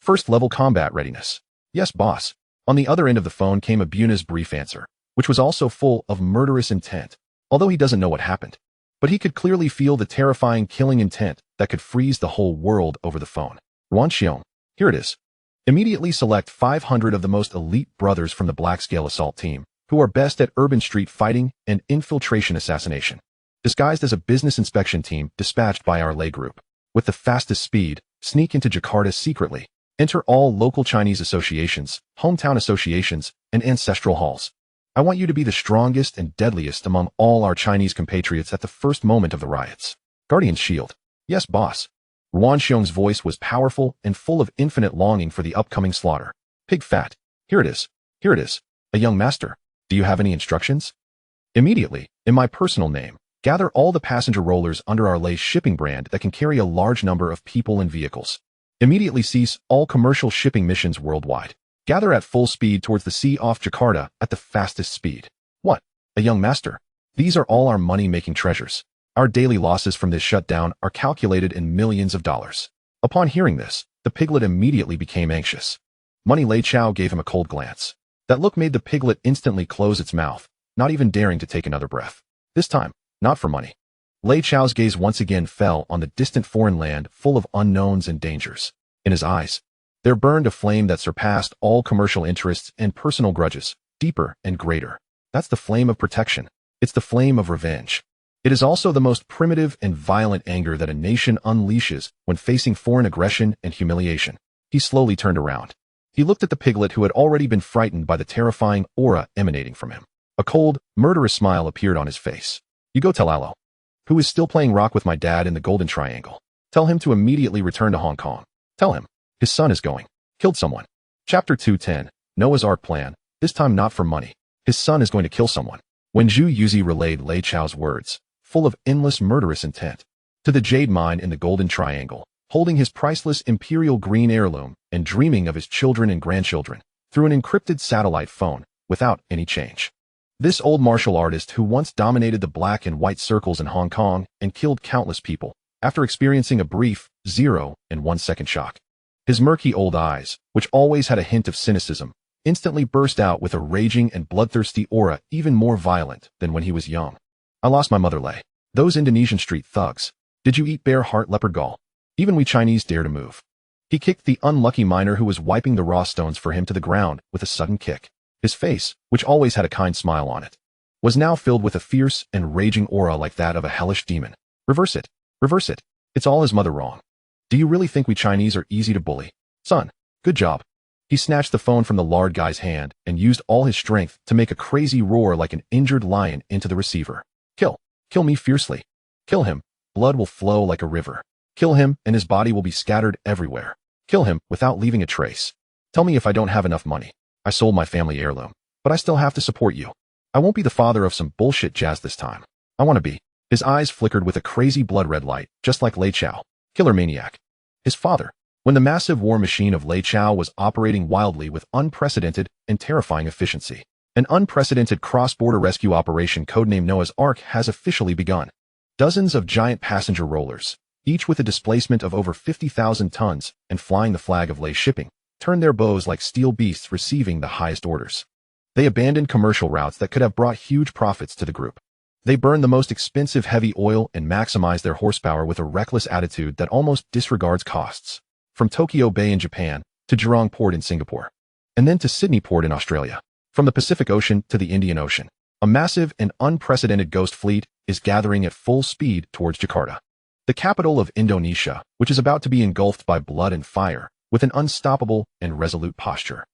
Speaker 1: First level combat readiness. Yes, boss. On the other end of the phone came Abuna's brief answer, which was also full of murderous intent, although he doesn't know what happened. But he could clearly feel the terrifying killing intent that could freeze the whole world over the phone. Ruanxiong. Here it is. Immediately select 500 of the most elite brothers from the Black Scale Assault team, who are best at urban street fighting and infiltration assassination. Disguised as a business inspection team dispatched by our Lei group. With the fastest speed, sneak into Jakarta secretly. Enter all local Chinese associations, hometown associations, and ancestral halls. I want you to be the strongest and deadliest among all our Chinese compatriots at the first moment of the riots. Guardian's Shield. Yes, boss. Ruanxiong's voice was powerful and full of infinite longing for the upcoming slaughter. Pig fat. Here it is. Here it is. A young master. Do you have any instructions? Immediately, in my personal name, gather all the passenger rollers under our Lei shipping brand that can carry a large number of people and vehicles. Immediately cease all commercial shipping missions worldwide. Gather at full speed towards the sea off Jakarta at the fastest speed. What? A young master. These are all our money-making treasures. Our daily losses from this shutdown are calculated in millions of dollars. Upon hearing this, the piglet immediately became anxious. Money Lei Chao gave him a cold glance. That look made the piglet instantly close its mouth, not even daring to take another breath. This time, not for money. Lei Chao's gaze once again fell on the distant foreign land full of unknowns and dangers. In his eyes, there burned a flame that surpassed all commercial interests and personal grudges, deeper and greater. That's the flame of protection. It's the flame of revenge. It is also the most primitive and violent anger that a nation unleashes when facing foreign aggression and humiliation. He slowly turned around. He looked at the piglet who had already been frightened by the terrifying aura emanating from him. A cold, murderous smile appeared on his face. You go tell Alo, who is still playing rock with my dad in the Golden Triangle. Tell him to immediately return to Hong Kong. Tell him. His son is going. Killed someone. Chapter 210. Noah's Ark Plan. This time not for money. His son is going to kill someone. When Zhu Yuzi relayed Lei Chao's words, full of endless murderous intent, to the jade mine in the Golden Triangle, holding his priceless imperial green heirloom and dreaming of his children and grandchildren, through an encrypted satellite phone, without any change. This old martial artist who once dominated the black and white circles in Hong Kong and killed countless people, after experiencing a brief 0 and 1 second shock. His murky old eyes, which always had a hint of cynicism, instantly burst out with a raging and bloodthirsty aura even more violent than when he was young. I lost my mother, Lei. Those Indonesian street thugs. Did you eat bear heart leopard gall? Even we Chinese dare to move. He kicked the unlucky miner who was wiping the raw stones for him to the ground with a sudden kick. His face, which always had a kind smile on it, was now filled with a fierce and raging aura like that of a hellish demon. Reverse it. Reverse it. It's all his mother wrong. Do you really think we Chinese are easy to bully? Son, good job. He snatched the phone from the lard guy's hand and used all his strength to make a crazy roar like an injured lion into the receiver. Kill. Kill me fiercely. Kill him. Blood will flow like a river. Kill him and his body will be scattered everywhere. Kill him without leaving a trace. Tell me if I don't have enough money. I sold my family heirloom, but I still have to support you. I won't be the father of some bullshit jazz this time. I want to be. His eyes flickered with a crazy blood-red light, just like Lei Chao, killer maniac. His father. When the massive war machine of Lei Chao was operating wildly with unprecedented and terrifying efficiency. An unprecedented cross-border rescue operation codenamed Noah's Ark has officially begun. Dozens of giant passenger rollers, each with a displacement of over 50,000 tons and flying the flag of Lei shipping, turned their bows like steel beasts receiving the highest orders. They abandoned commercial routes that could have brought huge profits to the group. They burned the most expensive heavy oil and maximized their horsepower with a reckless attitude that almost disregards costs. From Tokyo Bay in Japan to Jurong Port in Singapore, and then to Sydney Port in Australia. From the Pacific Ocean to the Indian Ocean, a massive and unprecedented ghost fleet is gathering at full speed towards Jakarta, the capital of Indonesia, which is about to be engulfed by blood and fire, with an unstoppable and resolute posture.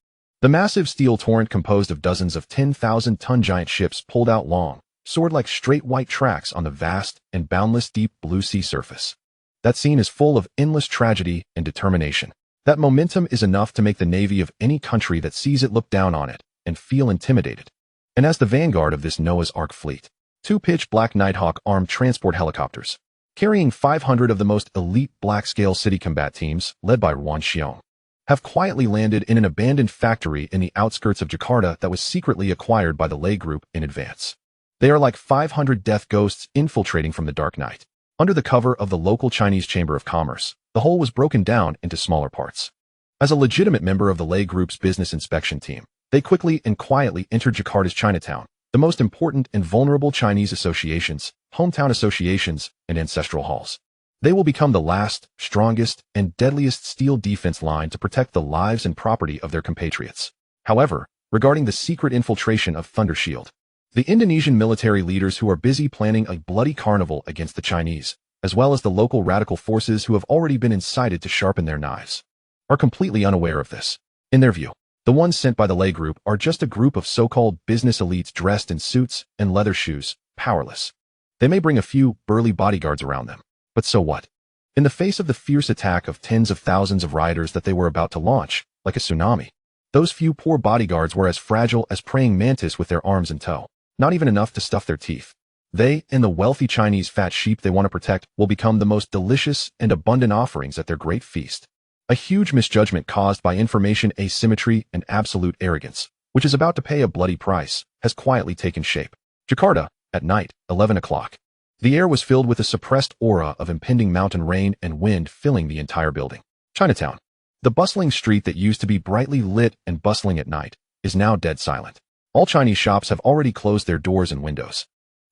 Speaker 1: The massive steel torrent composed of dozens of 10,000-ton giant ships pulled out long, soared like straight white tracks on the vast and boundless deep blue sea surface. That scene is full of endless tragedy and determination. That momentum is enough to make the navy of any country that sees it look down on it and feel intimidated. And as the vanguard of this Noah's Ark fleet, two pitch black Nighthawk armed transport helicopters, carrying 500 of the most elite black-scale city combat teams, led by Ruan Xiong, have quietly landed in an abandoned factory in the outskirts of Jakarta that was secretly acquired by the Lei Group in advance. They are like 500 death ghosts infiltrating from the dark night. Under the cover of the local Chinese Chamber of Commerce, the whole was broken down into smaller parts. As a legitimate member of the Lei Group's business inspection team, they quickly and quietly entered Jakarta's Chinatown, the most important and vulnerable Chinese associations, hometown associations, and ancestral halls. They will become the last, strongest, and deadliest steel defense line to protect the lives and property of their compatriots. However, regarding the secret infiltration of Thunder Shield, the Indonesian military leaders who are busy planning a bloody carnival against the Chinese, as well as the local radical forces who have already been incited to sharpen their knives, are completely unaware of this. In their view, the ones sent by the Lei Group are just a group of so-called business elites dressed in suits and leather shoes, powerless. They may bring a few burly bodyguards around them, but so what? In the face of the fierce attack of tens of thousands of rioters that they were about to launch, like a tsunami, those few poor bodyguards were as fragile as praying mantis with their arms in tow. Not even enough to stuff their teeth. They and the wealthy Chinese fat sheep they want to protect will become the most delicious and abundant offerings at their great feast. A huge misjudgment caused by information asymmetry and absolute arrogance, which is about to pay a bloody price, has quietly taken shape. Jakarta, at night, 11 o'clock. The air was filled with a suppressed aura of impending mountain rain and wind filling the entire building. Chinatown, the bustling street that used to be brightly lit and bustling at night, is now dead silent. All Chinese shops have already closed their doors and windows,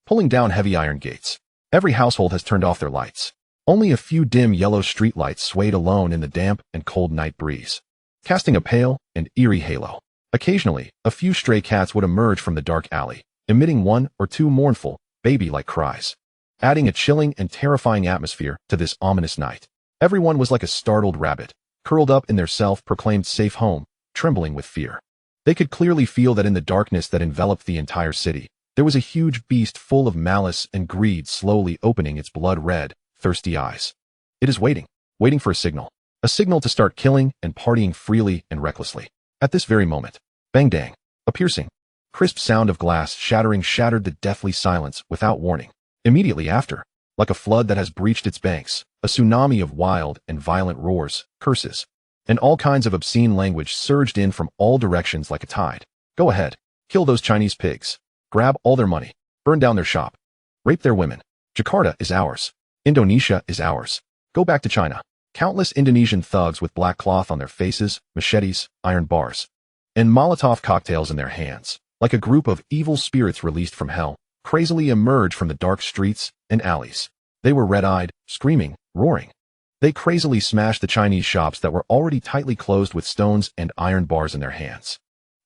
Speaker 1: pulling down heavy iron gates. Every household has turned off their lights. Only a few dim yellow streetlights swayed alone in the damp and cold night breeze, casting a pale and eerie halo. Occasionally, a few stray cats would emerge from the dark alley, emitting one or two mournful, baby-like cries, adding a chilling and terrifying atmosphere to this ominous night. Everyone was like a startled rabbit, curled up in their self-proclaimed safe home, trembling with fear. They could clearly feel that in the darkness that enveloped the entire city, there was a huge beast full of malice and greed slowly opening its blood-red, thirsty eyes. It is waiting for a signal to start killing and partying freely and recklessly. At this very moment, bang-dang, a piercing, crisp sound of glass shattering shattered the deathly silence without warning. Immediately after, like a flood that has breached its banks, a tsunami of wild and violent roars, curses, and all kinds of obscene language surged in from all directions like a tide. Go ahead, kill those Chinese pigs, grab all their money, burn down their shop, rape their women. Jakarta is ours. Indonesia is ours. Go back to China. Countless Indonesian thugs with black cloth on their faces, machetes, iron bars, and Molotov cocktails in their hands, like a group of evil spirits released from hell, crazily emerged from the dark streets and alleys. They were red-eyed, screaming, roaring. They crazily smashed the Chinese shops that were already tightly closed with stones and iron bars in their hands.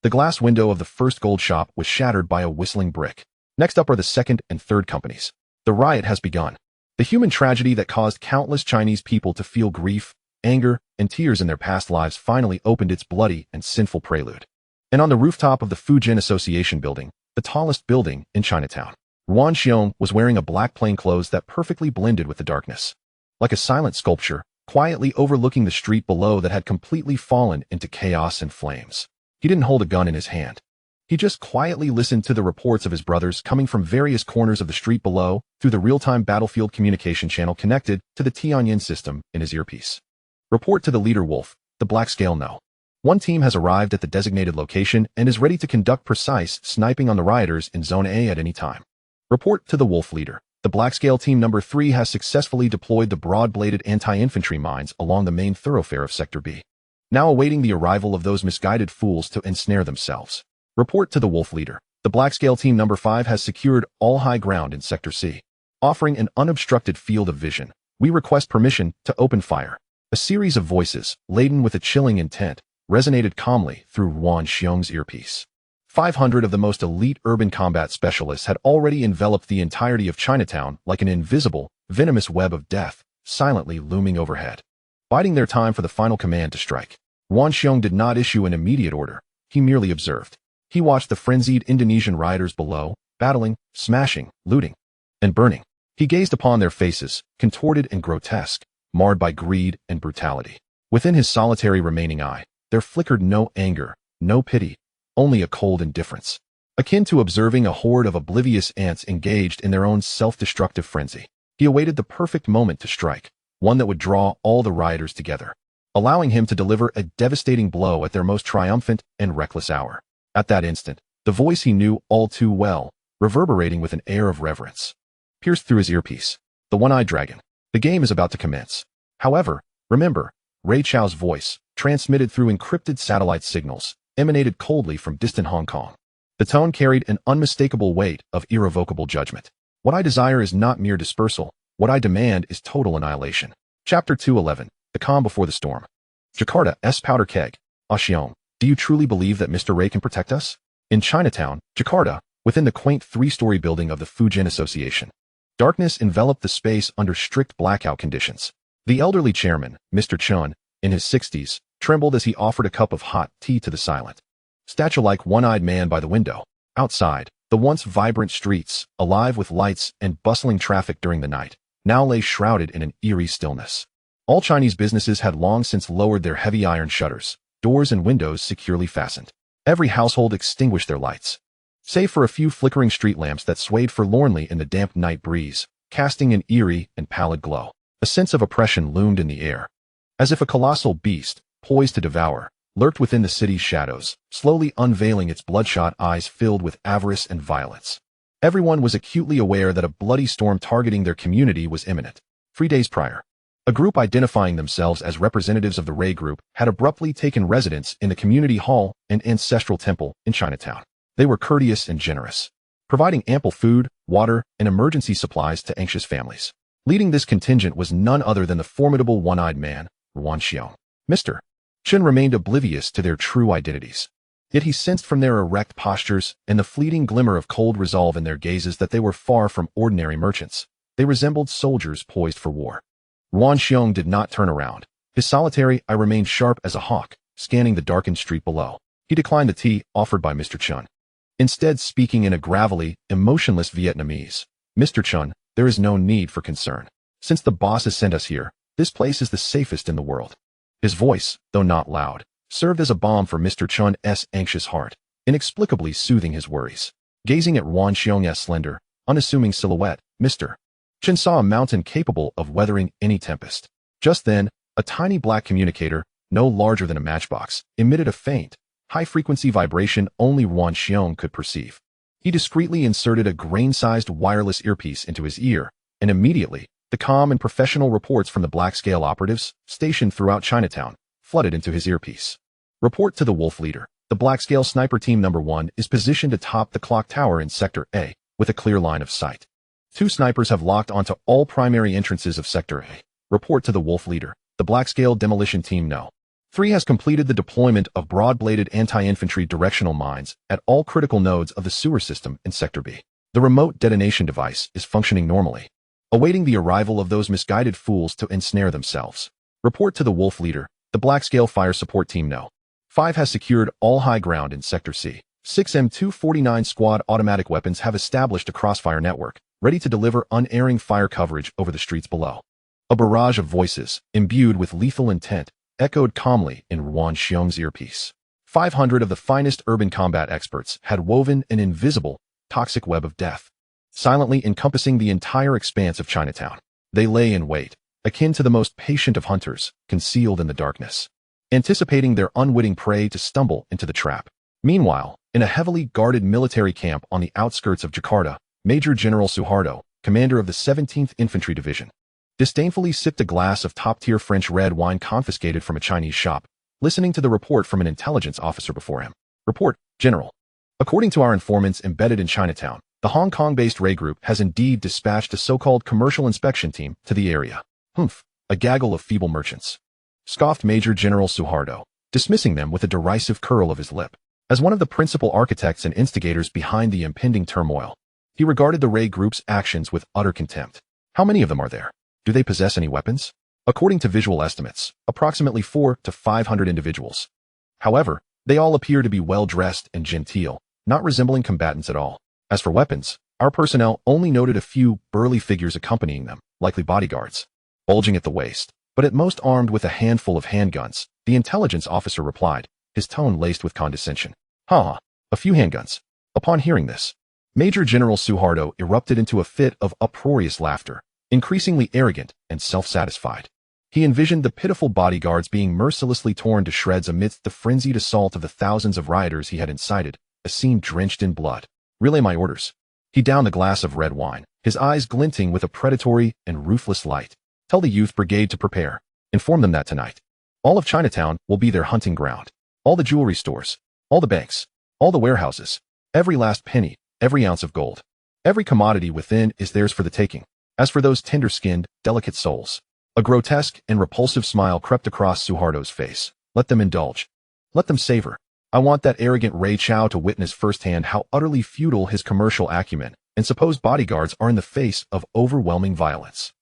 Speaker 1: The glass window of the first gold shop was shattered by a whistling brick. Next up are the second and third companies. The riot has begun. The human tragedy that caused countless Chinese people to feel grief, anger, and tears in their past lives finally opened its bloody and sinful prelude. And on the rooftop of the Fujin Association building, the tallest building in Chinatown, Yuan Xiong was wearing a black plainclothes that perfectly blended with the darkness. Like a silent sculpture, quietly overlooking the street below that had completely fallen into chaos and flames. He didn't hold a gun in his hand. He just quietly listened to the reports of his brothers coming from various corners of the street below through the real-time battlefield communication channel connected to the Tianyin system in his earpiece. Report to the leader Wolf, the Black Scale no. One team has arrived at the designated location and is ready to conduct precise sniping on the rioters in Zone A at any time. Report to the Wolf leader. The Black Scale Team Number 3 has successfully deployed the broad-bladed anti-infantry mines along the main thoroughfare of Sector B, now awaiting the arrival of those misguided fools to ensnare themselves. Report to the Wolf leader. The Black Scale Team Number 5 has secured all high ground in Sector C. Offering an unobstructed field of vision, we request permission to open fire. A series of voices, laden with a chilling intent, resonated calmly through Yuan Xiong's earpiece. 500 of the most elite urban combat specialists had already enveloped the entirety of Chinatown like an invisible, venomous web of death, silently looming overhead. Biding their time for the final command to strike, Yuan Xiong did not issue an immediate order. He merely observed. He watched the frenzied Indonesian rioters below, battling, smashing, looting, and burning. He gazed upon their faces, contorted and grotesque, marred by greed and brutality. Within his solitary remaining eye, there flickered no anger, no pity, only a cold indifference, akin to observing a horde of oblivious ants engaged in their own self-destructive frenzy. He awaited the perfect moment to strike, one that would draw all the rioters together, allowing him to deliver a devastating blow at their most triumphant and reckless hour. At that instant, the voice he knew all too well, reverberating with an air of reverence, pierced through his earpiece. The one-eyed dragon. The game is about to commence. However, remember, Lei Chao's voice, transmitted through encrypted satellite signals, emanated coldly from distant Hong Kong. The tone carried an unmistakable weight of irrevocable judgment. What I desire is not mere dispersal. What I demand is total annihilation. Chapter 211. The Calm Before the Storm. Jakarta, S. Powder Keg. Xiong, do you truly believe that Mr. Ray can protect us? In Chinatown, Jakarta, within the quaint three-story building of the Fujin Association, darkness enveloped the space under strict blackout conditions. The elderly chairman, Mr. Chun, in his 60s, trembled as he offered a cup of hot tea to the silent, statue-like one-eyed man by the window. Outside, the once vibrant streets, alive with lights and bustling traffic during the night, now lay shrouded in an eerie stillness. All Chinese businesses had long since lowered their heavy iron shutters, doors and windows securely fastened. Every household extinguished their lights, save for a few flickering street lamps that swayed forlornly in the damp night breeze, casting an eerie and pallid glow. A sense of oppression loomed in the air, as if a colossal beast, poised to devour, lurked within the city's shadows, slowly unveiling its bloodshot eyes filled with avarice and violence. Everyone was acutely aware that a bloody storm targeting their community was imminent. 3 days prior, a group identifying themselves as representatives of the Ray Group had abruptly taken residence in the community hall and ancestral temple in Chinatown. They were courteous and generous, providing ample food, water, and emergency supplies to anxious families. Leading this contingent was none other than the formidable one-eyed man, Yuan Xiong. Mr. Chen remained oblivious to their true identities. Yet he sensed from their erect postures and the fleeting glimmer of cold resolve in their gazes that they were far from ordinary merchants. They resembled soldiers poised for war. Yuan Xiong did not turn around. His solitary eye remained sharp as a hawk, scanning the darkened street below. He declined the tea offered by Mr. Chen, instead speaking in a gravelly, emotionless Vietnamese. Mr. Chen, there is no need for concern. Since the boss has sent us here, this place is the safest in the world. His voice, though not loud, served as a balm for Mr. Chun's anxious heart, inexplicably soothing his worries. Gazing at Yuan Xiong's slender, unassuming silhouette, Mr. Chen saw a mountain capable of weathering any tempest. Just then, a tiny black communicator, no larger than a matchbox, emitted a faint, high-frequency vibration only Yuan Xiong could perceive. He discreetly inserted a grain-sized wireless earpiece into his ear, and immediately, the calm and professional reports from the black-scale operatives, stationed throughout Chinatown, flooded into his earpiece. Report to the Wolf leader. The black-scale sniper team number 1 is positioned atop the clock tower in Sector A, with a clear line of sight. 2 snipers have locked onto all primary entrances of Sector A. Report to the Wolf Leader. The Black-Scale Demolition Team No. 3 has completed the deployment of broad-bladed anti-infantry directional mines at all critical nodes of the sewer system in Sector B. The remote detonation device is functioning normally, awaiting the arrival of those misguided fools to ensnare themselves. Report to the Wolf Leader. The Black-Scale Fire Support Team No. 5 has secured all high ground in Sector C. 6 M249 squad automatic weapons have established a crossfire network, ready to deliver unerring fire coverage over the streets below. A barrage of voices, imbued with lethal intent, echoed calmly in Ruan Xiong's earpiece. 500 of the finest urban combat experts had woven an invisible, toxic web of death, silently encompassing the entire expanse of Chinatown. They lay in wait, akin to the most patient of hunters, concealed in the darkness, anticipating their unwitting prey to stumble into the trap. Meanwhile, in a heavily guarded military camp on the outskirts of Jakarta, Major General Suharto, commander of the 17th Infantry Division, disdainfully sipped a glass of top-tier French red wine confiscated from a Chinese shop, listening to the report from an intelligence officer before him. Report, General. According to our informants embedded in Chinatown, the Hong Kong-based Ray Group has indeed dispatched a so-called commercial inspection team to the area. Humph, a gaggle of feeble merchants, scoffed Major General Suharto, dismissing them with a derisive curl of his lip. As one of the principal architects and instigators behind the impending turmoil, he regarded the Ray Group's actions with utter contempt. How many of them are there? Do they possess any weapons? According to visual estimates, approximately 400 to 500 individuals. However, they all appear to be well-dressed and genteel, not resembling combatants at all. As for weapons, our personnel only noted a few burly figures accompanying them, likely bodyguards, bulging at the waist, but at most armed with a handful of handguns, the intelligence officer replied, his tone laced with condescension. A few handguns. Upon hearing this, Major General Suharto erupted into a fit of uproarious laughter, increasingly arrogant and self-satisfied. He envisioned the pitiful bodyguards being mercilessly torn to shreds amidst the frenzied assault of the thousands of rioters he had incited, a scene drenched in blood. Relay my orders. He downed a glass of red wine, his eyes glinting with a predatory and ruthless light. Tell the youth brigade to prepare. Inform them that tonight, all of Chinatown will be their hunting ground. All the jewelry stores, all the banks, all the warehouses, every last penny, every ounce of gold, every commodity within is theirs for the taking. As for those tender-skinned, delicate souls, a grotesque and repulsive smile crept across Suharto's face. Let them indulge. Let them savor. I want that arrogant Lei Chao to witness firsthand how utterly futile his commercial acumen and supposed bodyguards are in the face of overwhelming violence.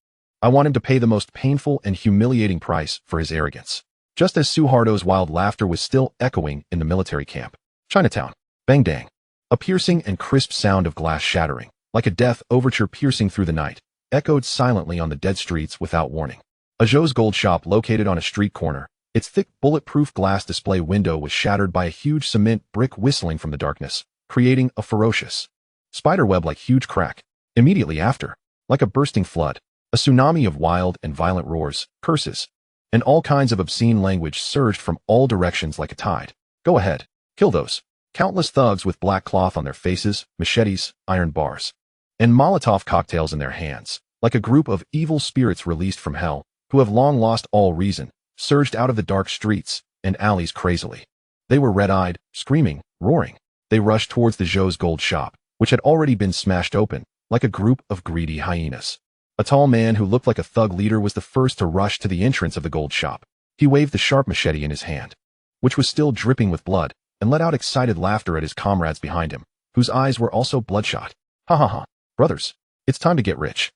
Speaker 1: I want him to pay the most painful and humiliating price for his arrogance. Just as Suharto's wild laughter was still echoing in the military camp. Chinatown. Bang dang. A piercing and crisp sound of glass shattering, like a death overture piercing through the night, echoed silently on the dead streets without warning. A Zhou's gold shop located on a street corner, its thick bulletproof glass display window was shattered by a huge cement brick whistling from the darkness, creating a ferocious spiderweb like huge crack. Immediately after, like a bursting flood, a tsunami of wild and violent roars, curses, and all kinds of obscene language surged from all directions like a tide. Go ahead, kill those countless thugs with black cloth on their faces, machetes, iron bars, and Molotov cocktails in their hands, like a group of evil spirits released from hell, who have long lost all reason, surged out of the dark streets and alleys crazily. They were red-eyed, screaming, roaring. They rushed towards the Zhou's gold shop, which had already been smashed open, like a group of greedy hyenas. A tall man who looked like a thug leader was the first to rush to the entrance of the gold shop. He waved the sharp machete in his hand, which was still dripping with blood, and let out excited laughter at his comrades behind him, whose eyes were also bloodshot. Ha ha ha. Brothers, it's time to get rich.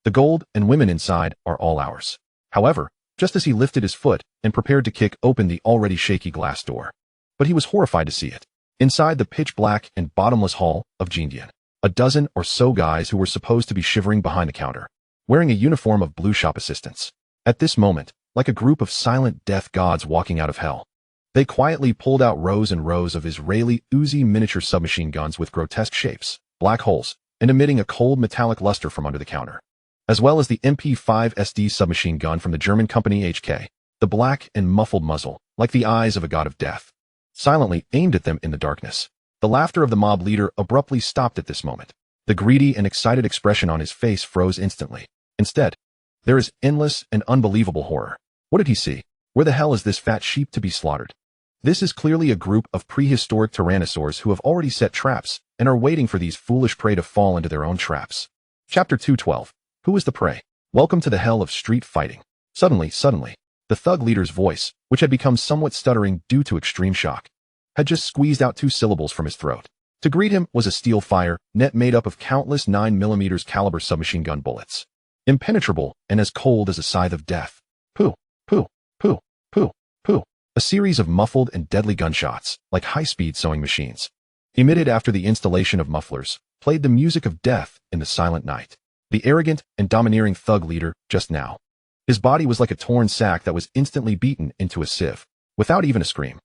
Speaker 1: The gold and women inside are all ours. However, just as he lifted his foot and prepared to kick open the already shaky glass door, but he was horrified to see it. Inside the pitch-black and bottomless hall of Jindian, a dozen or so guys who were supposed to be shivering behind the counter, wearing a uniform of blue shop assistants. At this moment, like a group of silent death gods walking out of hell, they quietly pulled out rows and rows of Israeli Uzi miniature submachine guns with grotesque shapes, black holes, and emitting a cold metallic luster from under the counter, as well as the MP5 SD submachine gun from the German company HK, the black and muffled muzzle, like the eyes of a god of death, silently aimed at them in the darkness. The laughter of the mob leader abruptly stopped at this moment. The greedy and excited expression on his face froze instantly. Instead, there is endless and unbelievable horror. What did he see? Where the hell is this fat sheep to be slaughtered? This is clearly a group of prehistoric tyrannosaurs who have already set traps and are waiting for these foolish prey to fall into their own traps. Chapter 212. Who is the prey? Welcome to the hell of street fighting. Suddenly, the thug leader's voice, which had become somewhat stuttering due to extreme shock, had just squeezed out 2 syllables from his throat. To greet him was a steel fire net made up of countless 9mm caliber submachine gun bullets, impenetrable and as cold as a scythe of death. Pooh, pooh, pooh, pooh, pooh. A series of muffled and deadly gunshots, like high-speed sewing machines, emitted after the installation of mufflers, played the music of death in the silent night. The arrogant and domineering thug leader just now. His body was like a torn sack that was instantly beaten into a sieve, without even a scream,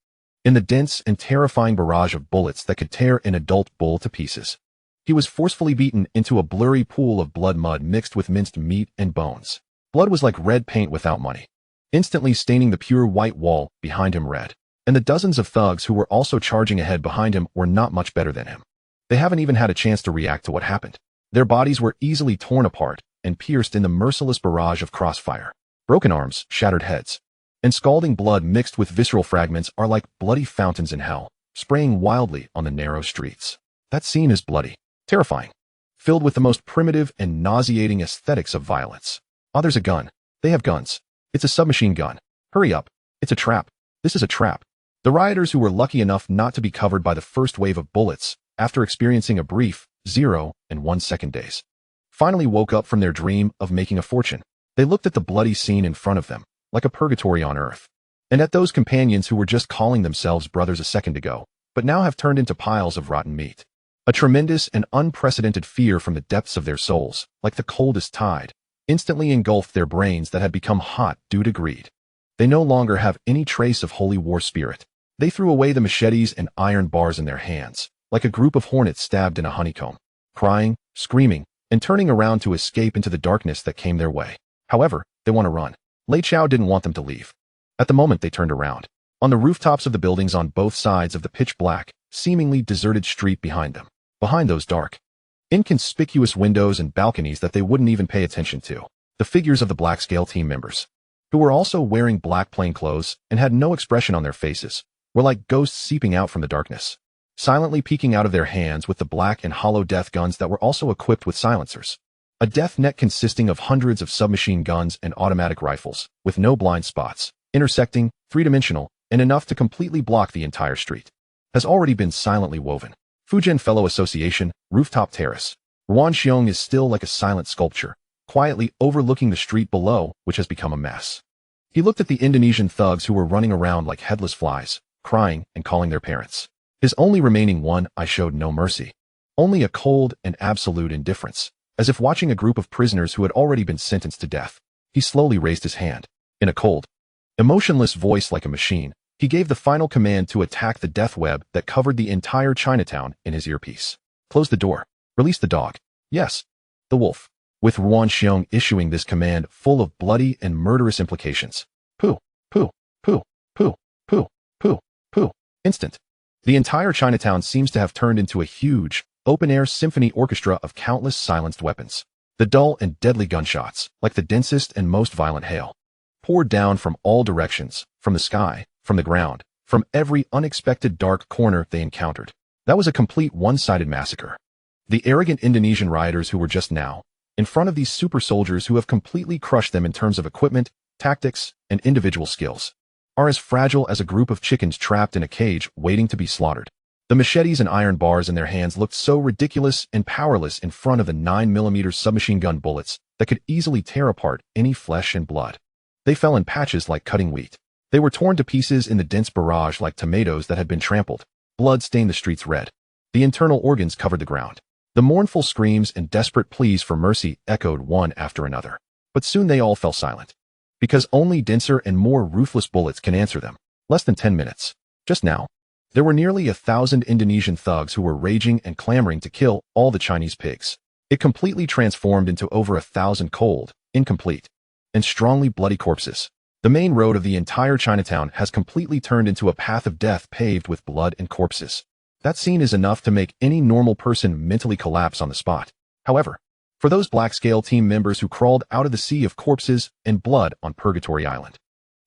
Speaker 1: in the dense and terrifying barrage of bullets that could tear an adult bull to pieces. He was forcefully beaten into a blurry pool of blood mud mixed with minced meat and bones. Blood was like red paint without money, instantly staining the pure white wall behind him red. And the dozens of thugs who were also charging ahead behind him were not much better than him. They haven't even had a chance to react to what happened. Their bodies were easily torn apart and pierced in the merciless barrage of crossfire. Broken arms, shattered heads, and scalding blood mixed with visceral fragments are like bloody fountains in hell, spraying wildly on the narrow streets. That scene is bloody, terrifying, filled with the most primitive and nauseating aesthetics of violence. Oh, there's a gun. They have guns. It's a submachine gun. Hurry up. It's a trap. This is a trap. The rioters who were lucky enough not to be covered by the first wave of bullets, after experiencing a brief 0 and 1 second days, finally woke up from their dream of making a fortune. They looked at the bloody scene in front of them, like a purgatory on earth, and at those companions who were just calling themselves brothers a second ago, but now have turned into piles of rotten meat. A tremendous and unprecedented fear from the depths of their souls, like the coldest tide, instantly engulfed their brains that had become hot due to greed. They no longer have any trace of holy war spirit. They threw away the machetes and iron bars in their hands, like a group of hornets stabbed in a honeycomb, crying, screaming, and turning around to escape into the darkness that came their way. However, they want to run. Lei Chao didn't want them to leave. At the moment they turned around, on the rooftops of the buildings on both sides of the pitch-black, seemingly deserted street behind them, behind those dark, inconspicuous windows and balconies that they wouldn't even pay attention to, the figures of the Black Scale team members, who were also wearing black plainclothes and had no expression on their faces, were like ghosts seeping out from the darkness, silently peeking out of their hands with the black and hollow death guns that were also equipped with silencers. A death net consisting of hundreds of submachine guns and automatic rifles, with no blind spots, intersecting, three-dimensional, and enough to completely block the entire street, has already been silently woven. Fujian Fellow Association, Rooftop Terrace. Ruanxiong is still like a silent sculpture, quietly overlooking the street below, which has become a mess. He looked at the Indonesian thugs who were running around like headless flies, crying and calling their parents. His only remaining one eye showed no mercy, only a cold and absolute indifference. As if watching a group of prisoners who had already been sentenced to death. He slowly raised his hand. In a cold, emotionless voice like a machine, he gave the final command to attack the death web that covered the entire Chinatown in his earpiece. Close the door. Release the dog. Yes, the wolf. With Ruanxiong issuing this command full of bloody and murderous implications. Pooh, pooh, pooh, pooh, pooh, pooh, pooh. Instant. The entire Chinatown seems to have turned into a huge, open-air symphony orchestra of countless silenced weapons. The dull and deadly gunshots, like the densest and most violent hail, poured down from all directions, from the sky, from the ground, from every unexpected dark corner they encountered. That was a complete one-sided massacre. The arrogant Indonesian rioters who were just now, in front of these super soldiers who have completely crushed them in terms of equipment, tactics, and individual skills, are as fragile as a group of chickens trapped in a cage waiting to be slaughtered. The machetes and iron bars in their hands looked so ridiculous and powerless in front of the 9mm submachine gun bullets that could easily tear apart any flesh and blood. They fell in patches like cutting wheat. They were torn to pieces in the dense barrage like tomatoes that had been trampled. Blood stained the streets red. The internal organs covered the ground. The mournful screams and desperate pleas for mercy echoed one after another. But soon they all fell silent. Because only denser and more ruthless bullets can answer them. Less than 10 minutes. Just now, there were nearly 1,000 Indonesian thugs who were raging and clamoring to kill all the Chinese pigs. It completely transformed into over 1,000 cold, incomplete, and strongly bloody corpses. The main road of the entire Chinatown has completely turned into a path of death paved with blood and corpses. That scene is enough to make any normal person mentally collapse on the spot. However, for those Black Scale team members who crawled out of the sea of corpses and blood on Purgatory Island,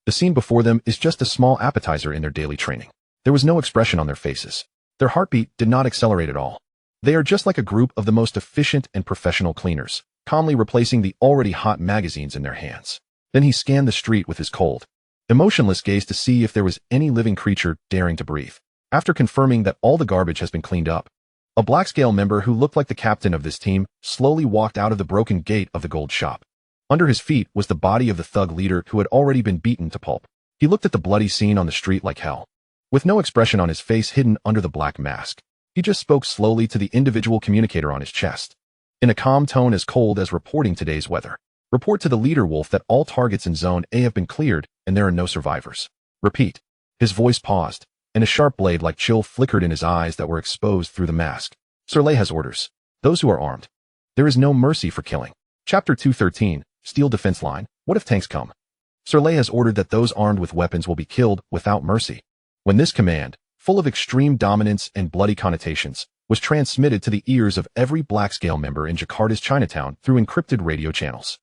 Speaker 1: the scene before them is just a small appetizer in their daily training. There was no expression on their faces. Their heartbeat did not accelerate at all. They are just like a group of the most efficient and professional cleaners, calmly replacing the already hot magazines in their hands. Then he scanned the street with his cold, emotionless gaze to see if there was any living creature daring to breathe. After confirming that all the garbage has been cleaned up, a black-scale member who looked like the captain of this team slowly walked out of the broken gate of the gold shop. Under his feet was the body of the thug leader who had already been beaten to pulp. He looked at the bloody scene on the street like hell, with no expression on his face hidden under the black mask. He just spoke slowly to the individual communicator on his chest, in a calm tone as cold as reporting today's weather. Report to the leader wolf that all targets in Zone A have been cleared and there are no survivors. Repeat. His voice paused, and a sharp blade-like chill flickered in his eyes that were exposed through the mask. Sir Lei has orders. Those who are armed. There is no mercy for killing. Chapter 213, Steel Defense Line. What if tanks come? Sir Lei has ordered that those armed with weapons will be killed without mercy. When this command, full of extreme dominance and bloody connotations, was transmitted to the ears of every black-scale member in Jakarta's Chinatown through encrypted radio channels,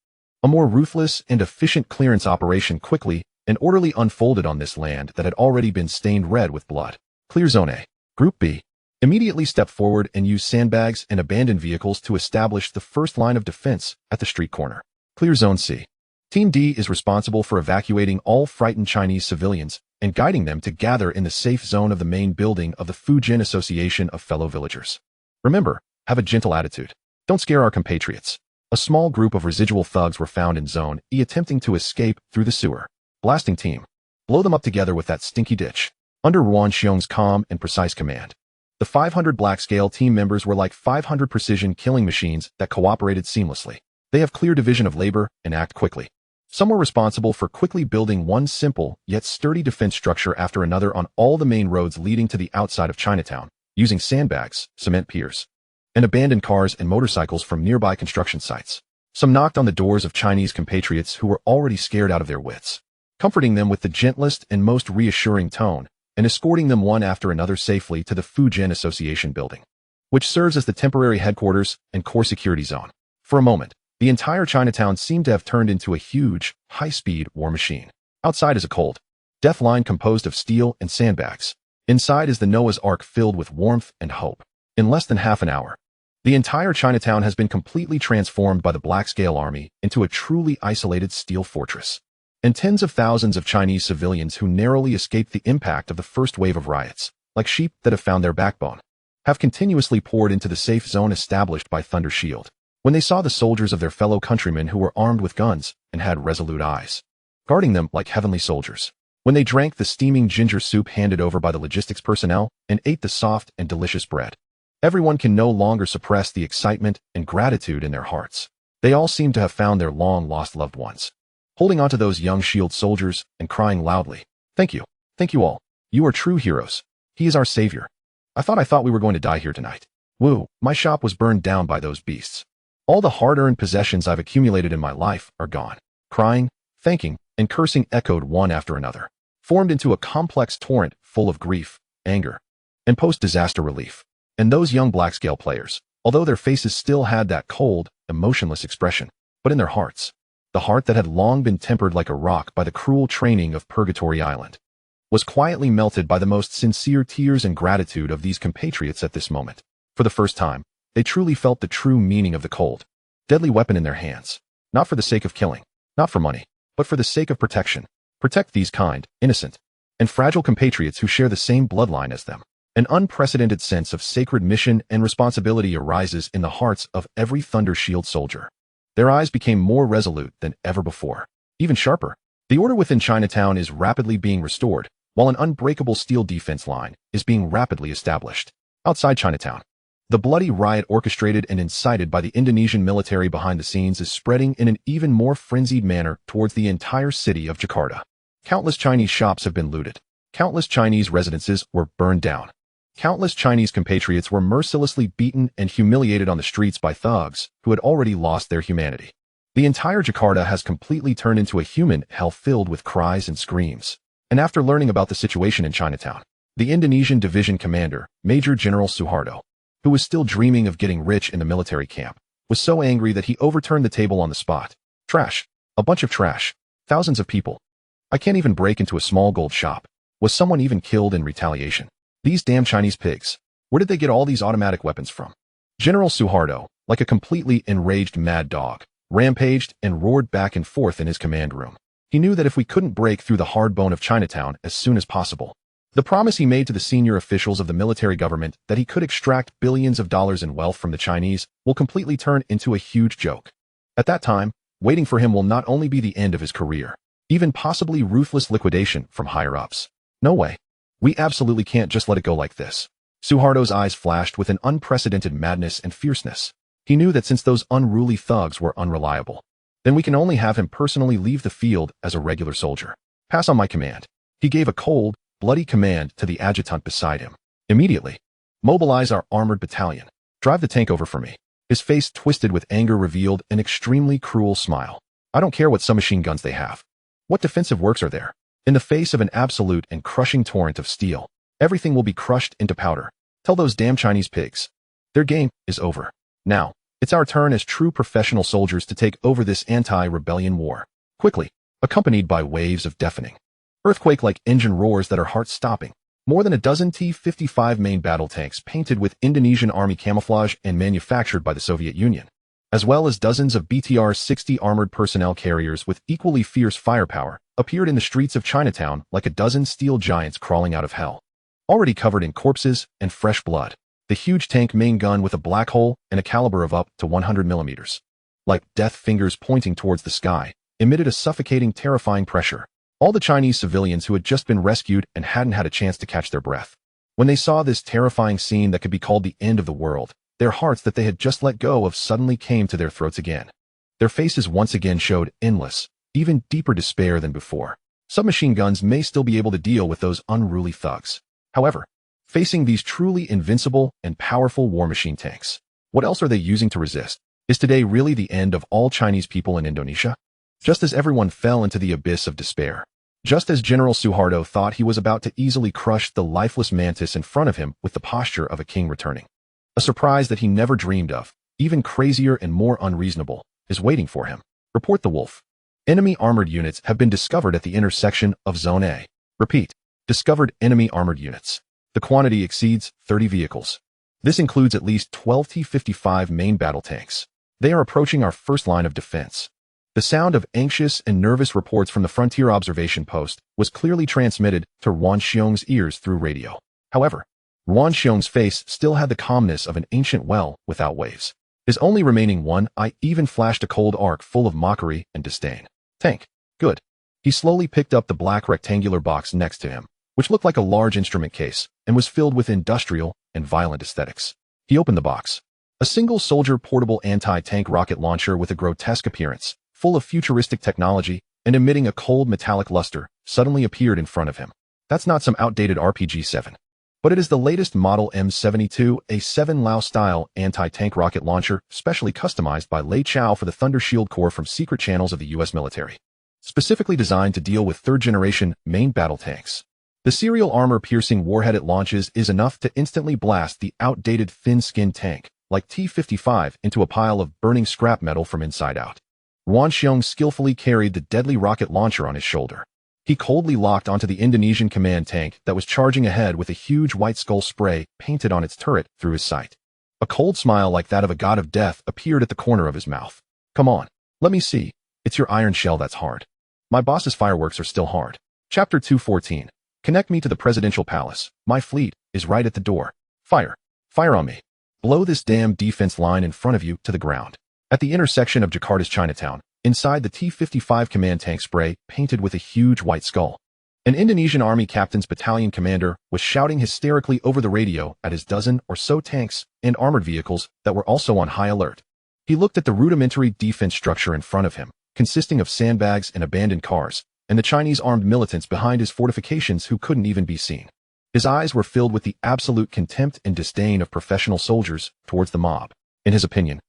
Speaker 1: a more ruthless and efficient clearance operation quickly and orderly unfolded on this land that had already been stained red with blood. Clear Zone A. Group B. Immediately step forward and use sandbags and abandoned vehicles to establish the first line of defense at the street corner. Clear Zone C. Team D is responsible for evacuating all frightened Chinese civilians and guiding them to gather in the safe zone of the main building of the Fujin Association of Fellow Villagers. Remember, have a gentle attitude. Don't scare our compatriots. A small group of residual thugs were found in Zone E attempting to escape through the sewer. Blasting team. Blow them up together with that stinky ditch. Under Ruan Xiong's calm and precise command, the 500 black-scale team members were like 500 precision killing machines that cooperated seamlessly. They have clear division of labor and act quickly. Some were responsible for quickly building one simple yet sturdy defense structure after another on all the main roads leading to the outside of Chinatown, using sandbags, cement piers, and abandoned cars and motorcycles from nearby construction sites. Some knocked on the doors of Chinese compatriots who were already scared out of their wits, comforting them with the gentlest and most reassuring tone, and escorting them one after another safely to the Fujin Association building, which serves as the temporary headquarters and core security zone. For a moment, the entire Chinatown seemed to have turned into a huge, high-speed war machine. Outside is a cold, death line composed of steel and sandbags. Inside is the Noah's Ark filled with warmth and hope. In less than half an hour, the entire Chinatown has been completely transformed by the black-scale army into a truly isolated steel fortress. And tens of thousands of Chinese civilians who narrowly escaped the impact of the first wave of riots, like sheep that have found their backbone, have continuously poured into the safe zone established by Thunder Shield. When they saw the soldiers of their fellow countrymen who were armed with guns and had resolute eyes, guarding them like heavenly soldiers. When they drank the steaming ginger soup handed over by the logistics personnel and ate the soft and delicious bread, everyone can no longer suppress the excitement and gratitude in their hearts. They all seem to have found their long-lost loved ones, holding onto those young shield soldiers and crying loudly, "Thank you. Thank you all. You are true heroes. He is our savior. I thought we were going to die here tonight. Woo, my shop was burned down by those beasts. All the hard-earned possessions I've accumulated in my life are gone." Crying, thanking, and cursing echoed one after another, formed into a complex torrent full of grief, anger, and post-disaster relief. And those young black-scale players, although their faces still had that cold, emotionless expression, but in their hearts, the heart that had long been tempered like a rock by the cruel training of Purgatory Island, was quietly melted by the most sincere tears and gratitude of these compatriots at this moment. For the first time, they truly felt the true meaning of the cold, deadly weapon in their hands, not for the sake of killing, not for money, but for the sake of protection. Protect these kind, innocent, and fragile compatriots who share the same bloodline as them. An unprecedented sense of sacred mission and responsibility arises in the hearts of every Thunder Shield soldier. Their eyes became more resolute than ever before, even sharper. The order within Chinatown is rapidly being restored, while an unbreakable steel defense line is being rapidly established. Outside Chinatown, the bloody riot orchestrated and incited by the Indonesian military behind the scenes is spreading in an even more frenzied manner towards the entire city of Jakarta. Countless Chinese shops have been looted. Countless Chinese residences were burned down. Countless Chinese compatriots were mercilessly beaten and humiliated on the streets by thugs who had already lost their humanity. The entire Jakarta has completely turned into a human hell filled with cries and screams. And after learning about the situation in Chinatown, the Indonesian division commander, Major General Suharto, who was still dreaming of getting rich in the military camp, was so angry that he overturned the table on the spot. Trash. A bunch of trash. Thousands of people. I can't even break into a small gold shop. Was someone even killed in retaliation? These damn Chinese pigs. Where did they get all these automatic weapons from? General Suharto, like a completely enraged mad dog, rampaged, and roared back and forth in his command room. He knew that if we couldn't break through the hard bone of Chinatown as soon as possible, the promise he made to the senior officials of the military government that he could extract billions of dollars in wealth from the Chinese will completely turn into a huge joke. At that time, waiting for him will not only be the end of his career, even possibly ruthless liquidation from higher-ups. No way. We absolutely can't just let it go like this. Suharto's eyes flashed with an unprecedented madness and fierceness. He knew that since those unruly thugs were unreliable, then we can only have him personally leave the field as a regular soldier. Pass on my command. He gave a cold, bloody command to the adjutant beside him. Immediately, mobilize our armored battalion. Drive the tank over for me. His face twisted with anger revealed an extremely cruel smile. I don't care what submachine guns they have. What defensive works are there? In the face of an absolute and crushing torrent of steel, everything will be crushed into powder. Tell those damn Chinese pigs. Their game is over. Now, it's our turn as true professional soldiers to take over this anti-rebellion war. Quickly, accompanied by waves of deafening, earthquake-like engine roars that are heart-stopping. More than a dozen T-55 main battle tanks painted with Indonesian Army camouflage and manufactured by the Soviet Union, as well as dozens of BTR-60 armored personnel carriers with equally fierce firepower, appeared in the streets of Chinatown like a dozen steel giants crawling out of hell. Already covered in corpses and fresh blood, the huge tank main gun with a black hole and a caliber of up to 100 millimeters, like death fingers pointing towards the sky, emitted a suffocating, terrifying pressure. All the Chinese civilians who had just been rescued and hadn't had a chance to catch their breath, when they saw this terrifying scene that could be called the end of the world, their hearts that they had just let go of suddenly came to their throats again. Their faces once again showed endless, even deeper despair than before. Submachine guns may still be able to deal with those unruly thugs. However, facing these truly invincible and powerful war machine tanks, what else are they using to resist? Is today really the end of all Chinese people in Indonesia? Just as everyone fell into the abyss of despair, just as General Suharto thought he was about to easily crush the lifeless mantis in front of him with the posture of a king returning, a surprise that he never dreamed of, even crazier and more unreasonable, is waiting for him. Report the wolf. Enemy armored units have been discovered at the intersection of Zone A. Repeat. Discovered enemy armored units. The quantity exceeds 30 vehicles. This includes at least 12 T-55 main battle tanks. They are approaching our first line of defense. The sound of anxious and nervous reports from the frontier observation post was clearly transmitted to Ruan Xiong's ears through radio. However, Ruan Xiong's face still had the calmness of an ancient well without waves. His only remaining one eye even flashed a cold arc full of mockery and disdain. Tank. Good. He slowly picked up the black rectangular box next to him, which looked like a large instrument case and was filled with industrial and violent aesthetics. He opened the box. A single-soldier portable anti-tank rocket launcher with a grotesque appearance, full of futuristic technology and emitting a cold metallic luster, suddenly appeared in front of him. That's not some outdated RPG-7, but it is the latest model M72, a 7-Lao-style anti-tank rocket launcher specially customized by Lei Chao for the Thunder Shield Corps from secret channels of the U.S. military, specifically designed to deal with third-generation main battle tanks. The serial armor-piercing warhead it launches is enough to instantly blast the outdated thin-skinned tank, like T-55, into a pile of burning scrap metal from inside out. Ruan Xiong skillfully carried the deadly rocket launcher on his shoulder. He coldly locked onto the Indonesian command tank that was charging ahead with a huge white skull spray painted on its turret through his sight. A cold smile like that of a god of death appeared at the corner of his mouth. Come on, let me see. It's your iron shell that's hard. My boss's fireworks are still hard. Chapter 214. Connect me to the presidential palace. My fleet is right at the door. Fire. Fire on me. Blow this damn defense line in front of you to the ground. At the intersection of Jakarta's Chinatown, inside the T-55 command tank spray painted with a huge white skull, an Indonesian Army captain's battalion commander was shouting hysterically over the radio at his dozen or so tanks and armored vehicles that were also on high alert. He looked at the rudimentary defense structure in front of him, consisting of sandbags and abandoned cars, and the Chinese armed militants behind his fortifications who couldn't even be seen. His eyes were filled with the absolute contempt and disdain of professional soldiers towards the mob. In his opinion,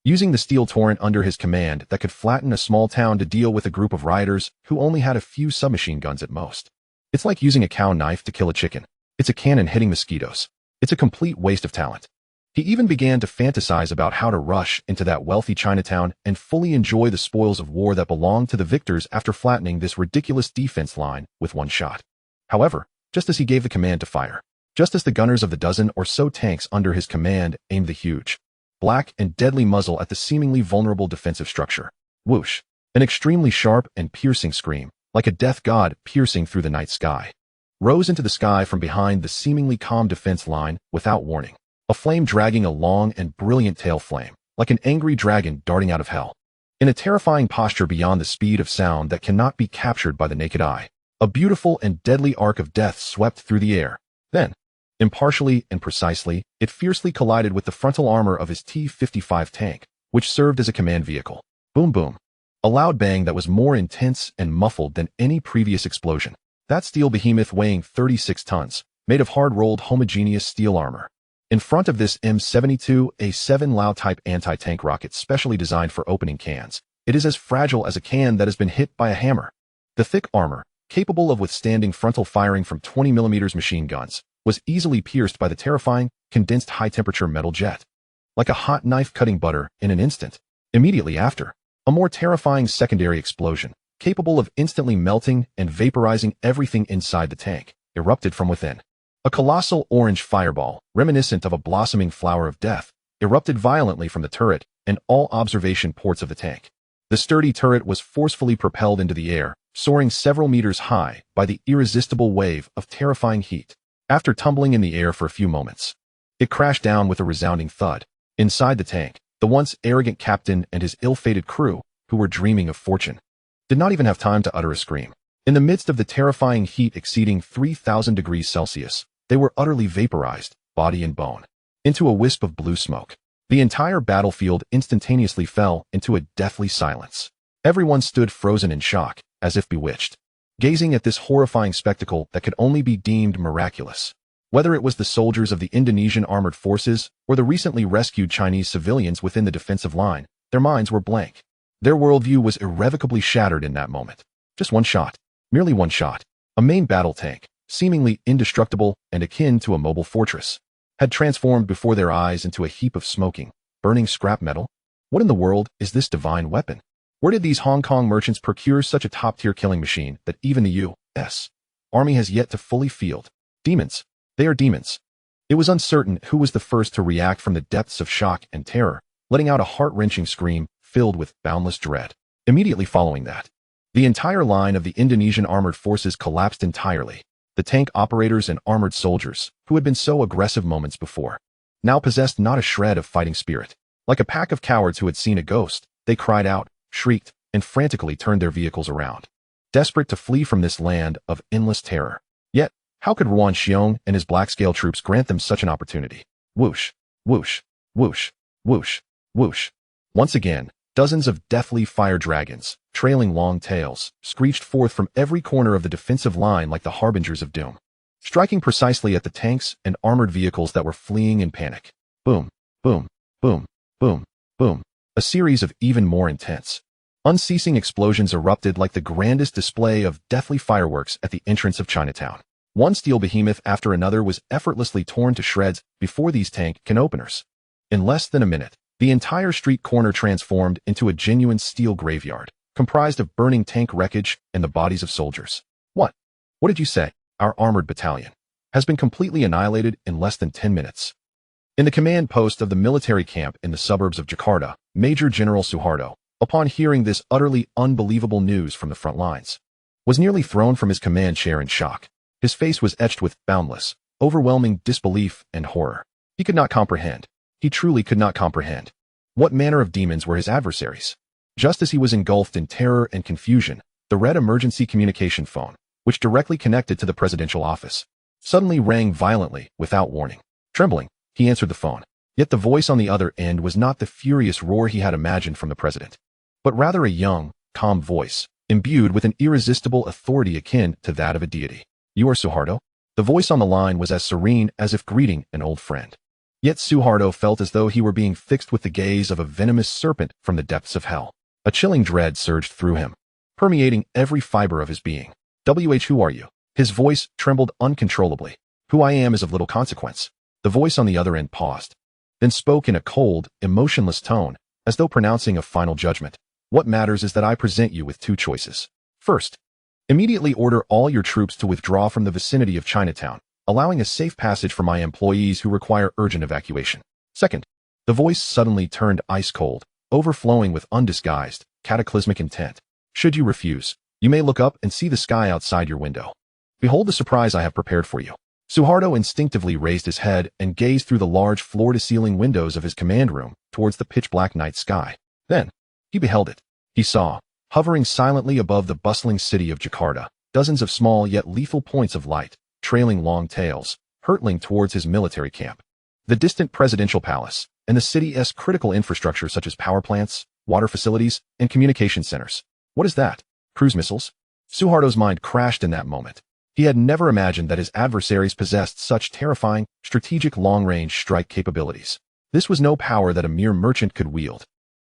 Speaker 1: using the steel torrent under his command that could flatten a small town to deal with a group of rioters who only had a few submachine guns at most. It's like using a cow knife to kill a chicken. It's a cannon hitting mosquitoes. It's a complete waste of talent. He even began to fantasize about how to rush into that wealthy Chinatown and fully enjoy the spoils of war that belonged to the victors after flattening this ridiculous defense line with one shot. However, just as he gave the command to fire, just as the gunners of the dozen or so tanks under his command aimed the huge, black and deadly muzzle at the seemingly vulnerable defensive structure. Whoosh! An extremely sharp and piercing scream, like a death god piercing through the night sky, rose into the sky from behind the seemingly calm defense line without warning. A flame dragging a long and brilliant tail flame, like an angry dragon darting out of hell. In a terrifying posture beyond the speed of sound that cannot be captured by the naked eye, a beautiful and deadly arc of death swept through the air. Then, impartially and precisely, it fiercely collided with the frontal armor of his T-55 tank, which served as a command vehicle. Boom boom. A loud bang that was more intense and muffled than any previous explosion. That steel behemoth weighing 36 tons, made of hard-rolled homogeneous steel armor. In front of this M72, a 7-Lao-type anti-tank rocket specially designed for opening cans, it is as fragile as a can that has been hit by a hammer. The thick armor, capable of withstanding frontal firing from 20mm machine guns, was easily pierced by the terrifying, condensed high-temperature metal jet. Like a hot knife cutting butter in an instant. Immediately after, a more terrifying secondary explosion, capable of instantly melting and vaporizing everything inside the tank, erupted from within. A colossal orange fireball, reminiscent of a blossoming flower of death, erupted violently from the turret and all observation ports of the tank. The sturdy turret was forcefully propelled into the air, soaring several meters high by the irresistible wave of terrifying heat. After tumbling in the air for a few moments, it crashed down with a resounding thud. Inside the tank, the once arrogant captain and his ill-fated crew, who were dreaming of fortune, did not even have time to utter a scream. In the midst of the terrifying heat exceeding 3,000 degrees Celsius, they were utterly vaporized, body and bone, into a wisp of blue smoke. The entire battlefield instantaneously fell into a deathly silence. Everyone stood frozen in shock, as if bewitched, gazing at this horrifying spectacle that could only be deemed miraculous. Whether it was the soldiers of the Indonesian armored forces or the recently rescued Chinese civilians within the defensive line, their minds were blank. Their worldview was irrevocably shattered in that moment. Just one shot. Merely one shot. A main battle tank, seemingly indestructible and akin to a mobile fortress, had transformed before their eyes into a heap of smoking, burning scrap metal. What in the world is this divine weapon? Where did these Hong Kong merchants procure such a top-tier killing machine that even the U.S. Army has yet to fully field? Demons. They are demons. It was uncertain who was the first to react from the depths of shock and terror, letting out a heart-wrenching scream filled with boundless dread. Immediately following that, the entire line of the Indonesian armored forces collapsed entirely. The tank operators and armored soldiers, who had been so aggressive moments before, now possessed not a shred of fighting spirit. Like a pack of cowards who had seen a ghost, they cried out, shrieked, and frantically turned their vehicles around, desperate to flee from this land of endless terror. Yet, how could Ruan Xiong and his black-scale troops grant them such an opportunity? Whoosh, whoosh, whoosh, whoosh, whoosh. Once again, dozens of deathly fire dragons, trailing long tails, screeched forth from every corner of the defensive line like the harbingers of doom, striking precisely at the tanks and armored vehicles that were fleeing in panic. Boom, boom, boom, boom, boom. A series of even more intense, unceasing explosions erupted like the grandest display of deathly fireworks at the entrance of Chinatown. One steel behemoth after another was effortlessly torn to shreds before these tank can openers. In less than a minute, the entire street corner transformed into a genuine steel graveyard, comprised of burning tank wreckage and the bodies of soldiers. What? What did you say? Our armored battalion has been completely annihilated in less than 10 minutes. In the command post of the military camp in the suburbs of Jakarta, Major General Suharto, upon hearing this utterly unbelievable news from the front lines, was nearly thrown from his command chair in shock. His face was etched with boundless, overwhelming disbelief and horror. He could not comprehend. He truly could not comprehend. What manner of demons were his adversaries? Just as he was engulfed in terror and confusion, the red emergency communication phone, which directly connected to the presidential office, suddenly rang violently without warning. Trembling, he answered the phone. Yet the voice on the other end was not the furious roar he had imagined from the president, but rather a young, calm voice, imbued with an irresistible authority akin to that of a deity. You are Suharto? The voice on the line was as serene as if greeting an old friend. Yet Suharto felt as though he were being fixed with the gaze of a venomous serpent from the depths of hell. A chilling dread surged through him, permeating every fiber of his being. Who are you? His voice trembled uncontrollably. Who I am is of little consequence. The voice on the other end paused, then spoke in a cold, emotionless tone, as though pronouncing a final judgment. What matters is that I present you with two choices. First, immediately order all your troops to withdraw from the vicinity of Chinatown, allowing a safe passage for my employees who require urgent evacuation. Second, The voice suddenly turned ice cold, overflowing with undisguised, cataclysmic intent. Should you refuse, you may look up and see the sky outside your window. Behold the surprise I have prepared for you. Suharto instinctively raised his head and gazed through the large floor-to-ceiling windows of his command room towards the pitch-black night sky. Then, he beheld it. He saw, hovering silently above the bustling city of Jakarta, dozens of small yet lethal points of light, trailing long tails, hurtling towards his military camp. The distant presidential palace, and the city's critical infrastructure such as power plants, water facilities, and communication centers. What is that? Cruise missiles? Suharto's mind crashed in that moment. He had never imagined that his adversaries possessed such terrifying, strategic long-range strike capabilities. This was no power that a mere merchant could wield.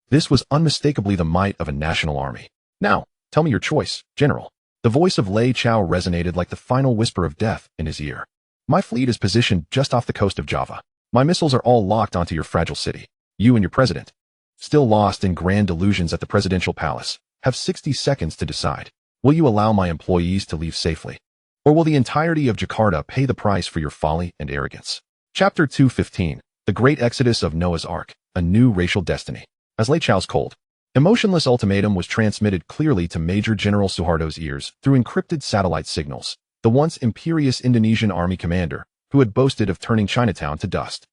Speaker 1: This was unmistakably the might of a national army. Now, tell me your choice, General. The voice of Lei Chao resonated like the final whisper of death in his ear. My fleet is positioned just off the coast of Java. My missiles are all locked onto your fragile city. You and your president, still lost in grand delusions at the presidential palace, have 60 seconds to decide. Will you allow my employees to leave safely? Or will the entirety of Jakarta pay the price for your folly and arrogance? Chapter 215, The Great Exodus of Noah's Ark, A New Racial Destiny. As Lei Chao's cold, emotionless ultimatum was transmitted clearly to Major General Suharto's ears through encrypted satellite signals, the once imperious Indonesian army commander, who had boasted of turning Chinatown to dust,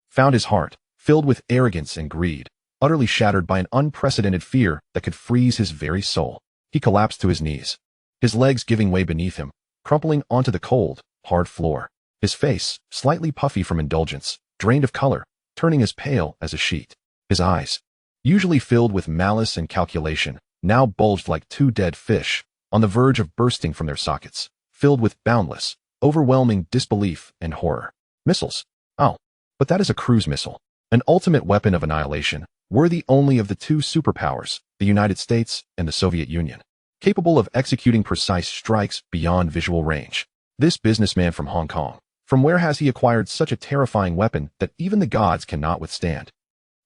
Speaker 1: found his heart, filled with arrogance and greed, utterly shattered by an unprecedented fear that could freeze his very soul. He collapsed to his knees, his legs giving way beneath him, crumpling onto the cold, hard floor. His face, slightly puffy from indulgence, drained of color, turning as pale as a sheet. His eyes, usually filled with malice and calculation, now bulged like two dead fish, on the verge of bursting from their sockets, filled with boundless, overwhelming disbelief and horror. Missiles. Oh, but that is a cruise missile. An ultimate weapon of annihilation, worthy only of the two superpowers, the United States and the Soviet Union, capable of executing precise strikes beyond visual range. This businessman from Hong Kong, from where has he acquired such a terrifying weapon that even the gods cannot withstand?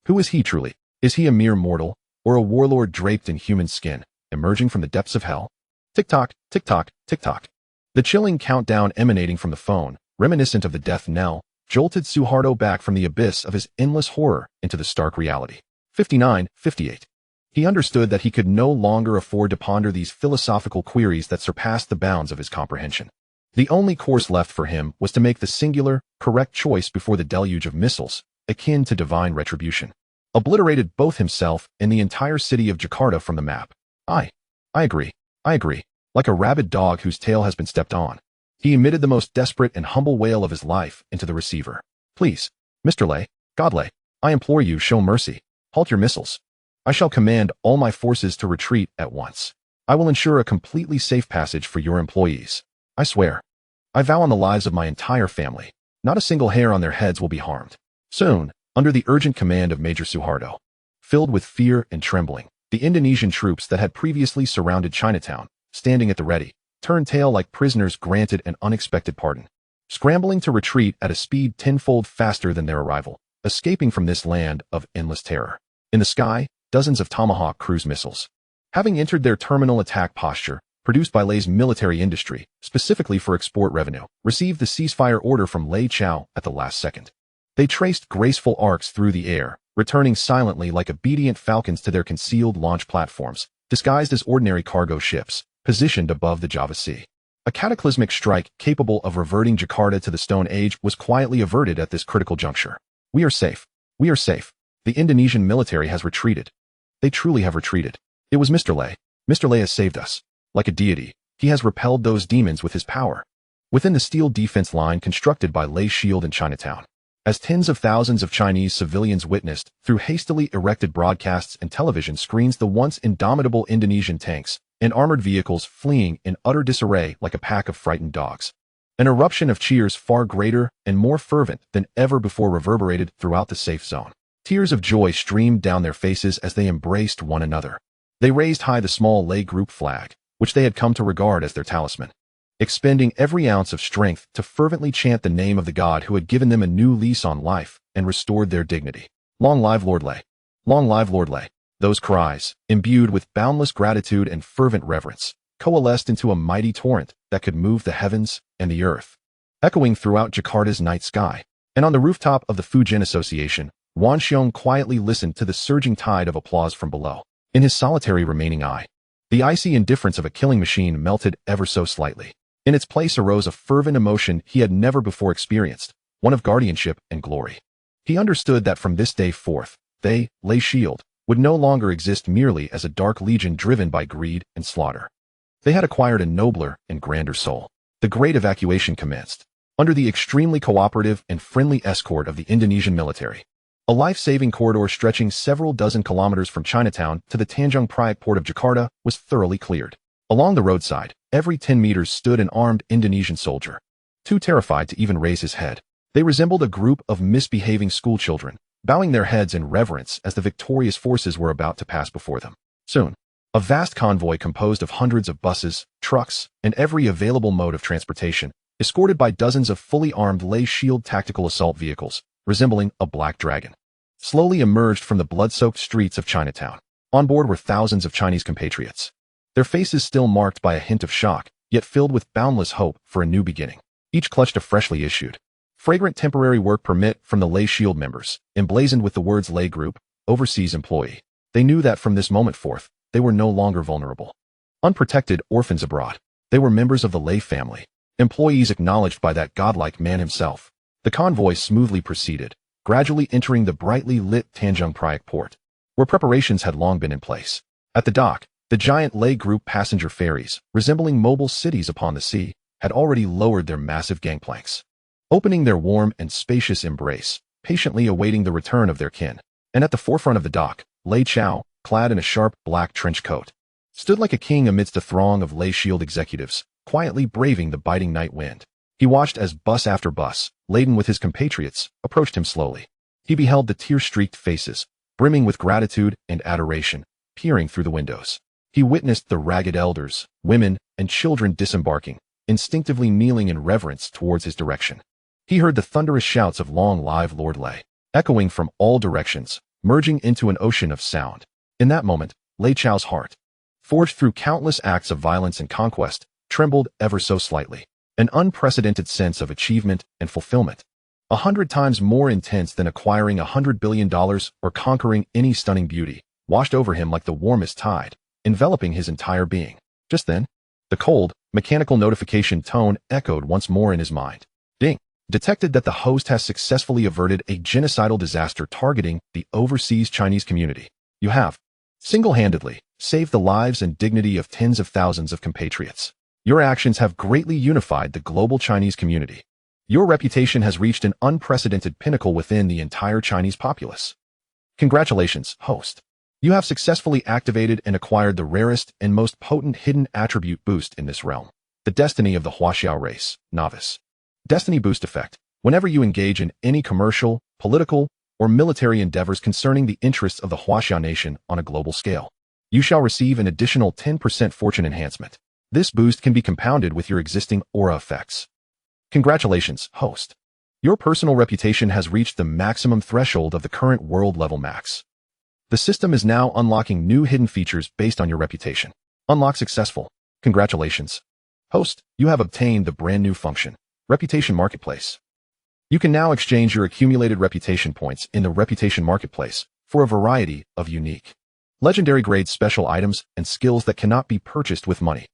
Speaker 1: Who is he truly? Is he a mere mortal, or a warlord draped in human skin, emerging from the depths of hell? Tick-tock, tick-tock, tick-tock. The chilling countdown emanating from the phone, reminiscent of the death knell, jolted Suharto back from the abyss of his endless horror into the stark reality. 59, 58. He understood that he could no longer afford to ponder these philosophical queries that surpassed the bounds of his comprehension. The only course left for him was to make the singular, correct choice before the deluge of missiles, akin to divine retribution, obliterated both himself and the entire city of Jakarta from the map. I agree. Like a rabid dog whose tail has been stepped on, he emitted the most desperate and humble wail of his life into the receiver. Please, Mr. Lei, God Lei, I implore you, show mercy. Halt your missiles. I shall command all my forces to retreat at once. I will ensure a completely safe passage for your employees. I swear. I vow on the lives of my entire family. Not a single hair on their heads will be harmed. Soon, under the urgent command of Major Suharto, filled with fear and trembling, the Indonesian troops that had previously surrounded Chinatown, standing at the ready, turned tail like prisoners granted an unexpected pardon, scrambling to retreat at a speed tenfold faster than their arrival, escaping from this land of endless terror. In the sky, dozens of Tomahawk cruise missiles, having entered their terminal attack posture, produced by Lei's military industry, specifically for export revenue, received the ceasefire order from Lei Chao at the last second. They traced graceful arcs through the air, returning silently like obedient falcons to their concealed launch platforms, disguised as ordinary cargo ships, positioned above the Java Sea. A cataclysmic strike capable of reverting Jakarta to the Stone Age was quietly averted at this critical juncture. We are safe. We are safe. The Indonesian military has retreated. They truly have retreated. It was Mr. Lei. Mr. Lei has saved us. Like a deity, he has repelled those demons with his power. Within the steel defense line constructed by Lei's shield in Chinatown, as tens of thousands of Chinese civilians witnessed through hastily erected broadcasts and television screens the once indomitable Indonesian tanks and armored vehicles fleeing in utter disarray like a pack of frightened dogs. An eruption of cheers far greater and more fervent than ever before reverberated throughout the safe zone. Tears of joy streamed down their faces as they embraced one another. They raised high the small Lei group flag, which they had come to regard as their talisman, expending every ounce of strength to fervently chant the name of the god who had given them a new lease on life and restored their dignity. Long live Lord Lei! Long live Lord Lei! Those cries, imbued with boundless gratitude and fervent reverence, coalesced into a mighty torrent that could move the heavens and the earth, echoing throughout Jakarta's night sky. And on the rooftop of the Fujian Association, Wan Xiong quietly listened to the surging tide of applause from below. In his solitary remaining eye, the icy indifference of a killing machine melted ever so slightly. In its place arose a fervent emotion he had never before experienced, one of guardianship and glory. He understood that from this day forth, they, Lei Shield, would no longer exist merely as a dark legion driven by greed and slaughter. They had acquired a nobler and grander soul. The great evacuation commenced, under the extremely cooperative and friendly escort of the Indonesian military. A life-saving corridor stretching several dozen kilometers from Chinatown to the Tanjung Priok port of Jakarta was thoroughly cleared. Along the roadside, every 10 meters stood an armed Indonesian soldier, too terrified to even raise his head. They resembled a group of misbehaving schoolchildren, bowing their heads in reverence as the victorious forces were about to pass before them. Soon, a vast convoy composed of hundreds of buses, trucks, and every available mode of transportation, escorted by dozens of fully armed Lei Shield tactical assault vehicles, resembling a black dragon, slowly emerged from the blood-soaked streets of Chinatown. On board were thousands of Chinese compatriots, their faces still marked by a hint of shock, yet filled with boundless hope for a new beginning. Each clutched a freshly issued, fragrant temporary work permit from the Lei Shield members, emblazoned with the words Lei Group, Overseas Employee. They knew that from this moment forth, they were no longer vulnerable. Unprotected orphans abroad, they were members of the Lei family, employees acknowledged by that godlike man himself. The convoy smoothly proceeded, gradually entering the brightly lit Tanjung Priok port, where preparations had long been in place. At the dock, the giant Lei Group passenger ferries, resembling mobile cities upon the sea, had already lowered their massive gangplanks, opening their warm and spacious embrace, patiently awaiting the return of their kin. And at the forefront of the dock, Lei Chao, clad in a sharp black trench coat, stood like a king amidst a throng of Lei Shield executives, quietly braving the biting night wind. He watched as bus after bus, laden with his compatriots, approached him slowly. He beheld the tear-streaked faces, brimming with gratitude and adoration, peering through the windows. He witnessed the ragged elders, women, and children disembarking, instinctively kneeling in reverence towards his direction. He heard the thunderous shouts of "Long live Lord Lei," echoing from all directions, merging into an ocean of sound. In that moment, Lei Chao's heart, forged through countless acts of violence and conquest, trembled ever so slightly. An unprecedented sense of achievement and fulfillment, 100 times more intense than acquiring $100 billion or conquering any stunning beauty, washed over him like the warmest tide, enveloping his entire being. Just then, the cold, mechanical notification tone echoed once more in his mind. Ding! Detected that the host has successfully averted a genocidal disaster targeting the overseas Chinese community. You have, single-handedly, saved the lives and dignity of tens of thousands of compatriots. Your actions have greatly unified the global Chinese community. Your reputation has reached an unprecedented pinnacle within the entire Chinese populace. Congratulations, host. You have successfully activated and acquired the rarest and most potent hidden attribute boost in this realm, the destiny of the Huaxiao race, novice. Destiny boost effect. Whenever you engage in any commercial, political, or military endeavors concerning the interests of the Huaxiao nation on a global scale, you shall receive an additional 10% fortune enhancement. This boost can be compounded with your existing aura effects. Congratulations, host. Your personal reputation has reached the maximum threshold of the current world level max. The system is now unlocking new hidden features based on your reputation. Unlock successful. Congratulations. Host, you have obtained the brand new function, Reputation Marketplace. You can now exchange your accumulated reputation points in the Reputation Marketplace for a variety of unique, legendary grade special items and skills that cannot be purchased with money.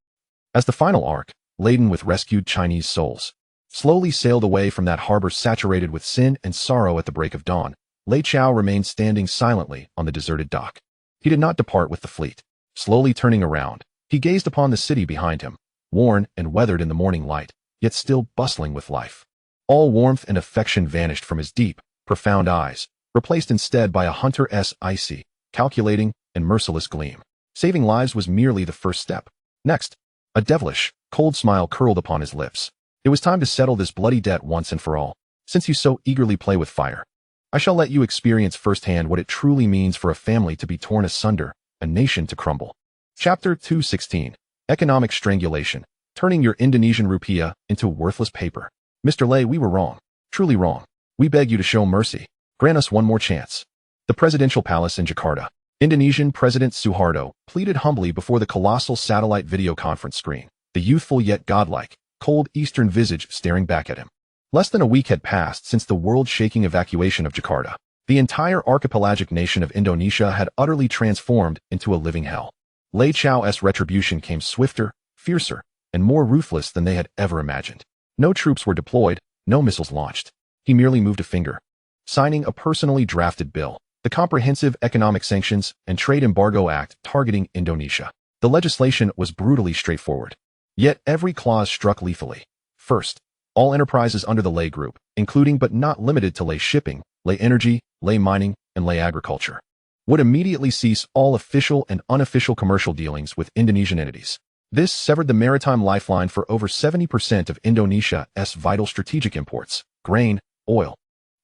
Speaker 1: As the final arc, laden with rescued Chinese souls, slowly sailed away from that harbor saturated with sin and sorrow at the break of dawn, Lei Chao remained standing silently on the deserted dock. He did not depart with the fleet. Slowly turning around, he gazed upon the city behind him, worn and weathered in the morning light, yet still bustling with life. All warmth and affection vanished from his deep, profound eyes, replaced instead by a hunter's icy, calculating, and merciless gleam. Saving lives was merely the first step. Next, a devilish, cold smile curled upon his lips. It was time to settle this bloody debt once and for all. Since you so eagerly play with fire, I shall let you experience firsthand what it truly means for a family to be torn asunder, a nation to crumble. Chapter 216. Economic Strangulation. Turning your Indonesian rupiah into worthless paper. Mr. Lei, we were wrong. Truly wrong. We beg you to show mercy. Grant us one more chance. The presidential palace in Jakarta. Indonesian President Suharto pleaded humbly before the colossal satellite video conference screen, the youthful yet godlike, cold eastern visage staring back at him. Less than a week had passed since the world-shaking evacuation of Jakarta. The entire archipelagic nation of Indonesia had utterly transformed into a living hell. Lei Chao's retribution came swifter, fiercer, and more ruthless than they had ever imagined. No troops were deployed, no missiles launched. He merely moved a finger, signing a personally drafted bill, the Comprehensive Economic Sanctions and Trade Embargo Act targeting Indonesia. The legislation was brutally straightforward. Yet every clause struck lethally. First, all enterprises under the Lei Group, including but not limited to Lei Shipping, Lei Energy, Lei Mining, and Lei Agriculture, would immediately cease all official and unofficial commercial dealings with Indonesian entities. This severed the maritime lifeline for over 70% of Indonesia's vital strategic imports, grain, oil,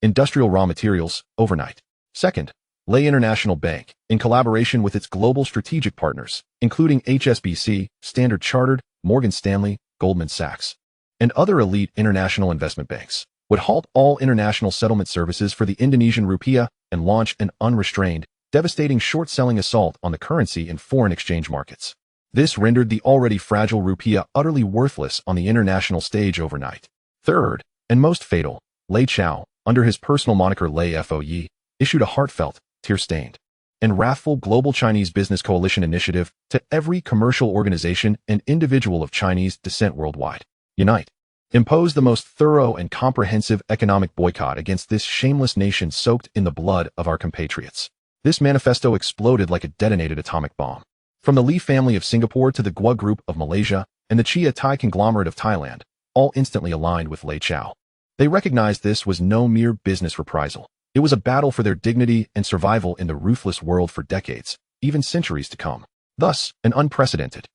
Speaker 1: industrial raw materials, overnight. Second, Lei International Bank, in collaboration with its global strategic partners, including HSBC, Standard Chartered, Morgan Stanley, Goldman Sachs, and other elite international investment banks, would halt all international settlement services for the Indonesian rupiah and launch an unrestrained, devastating short-selling assault on the currency in foreign exchange markets. This rendered the already fragile rupiah utterly worthless on the international stage overnight. Third, and most fatal, Lei Chao, under his personal moniker Lei Foye, issued a heartfelt, tear-stained, and wrathful global Chinese business coalition initiative to every commercial organization and individual of Chinese descent worldwide. Unite. Impose the most thorough and comprehensive economic boycott against this shameless nation soaked in the blood of our compatriots. This manifesto exploded like a detonated atomic bomb. From the Lee family of Singapore to the Gua Group of Malaysia and the Chia Thai conglomerate of Thailand, all instantly aligned with Lei Chao. They recognized this was no mere business reprisal. It was a battle for their dignity and survival in the ruthless world for decades, even centuries to come. Thus, an unprecedented,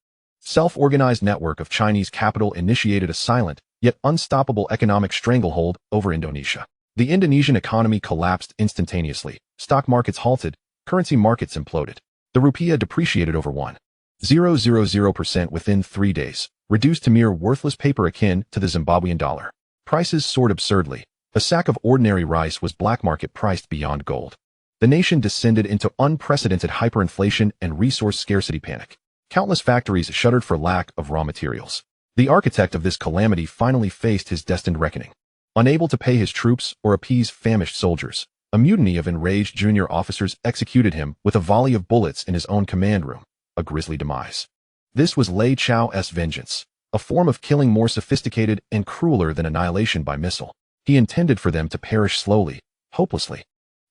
Speaker 1: self-organized network of Chinese capital initiated a silent, yet unstoppable economic stranglehold over Indonesia. The Indonesian economy collapsed instantaneously, stock markets halted, currency markets imploded. The rupiah depreciated over 1,000% within 3 days, reduced to mere worthless paper akin to the Zimbabwean dollar. Prices soared absurdly. A sack of ordinary rice was black market priced beyond gold. The nation descended into unprecedented hyperinflation and resource scarcity panic. Countless factories shuttered for lack of raw materials. The architect of this calamity finally faced his destined reckoning. Unable to pay his troops or appease famished soldiers, a mutiny of enraged junior officers executed him with a volley of bullets in his own command room, a grisly demise. This was Lei Chao's vengeance, a form of killing more sophisticated and crueler than annihilation by missile. He intended for them to perish slowly, hopelessly,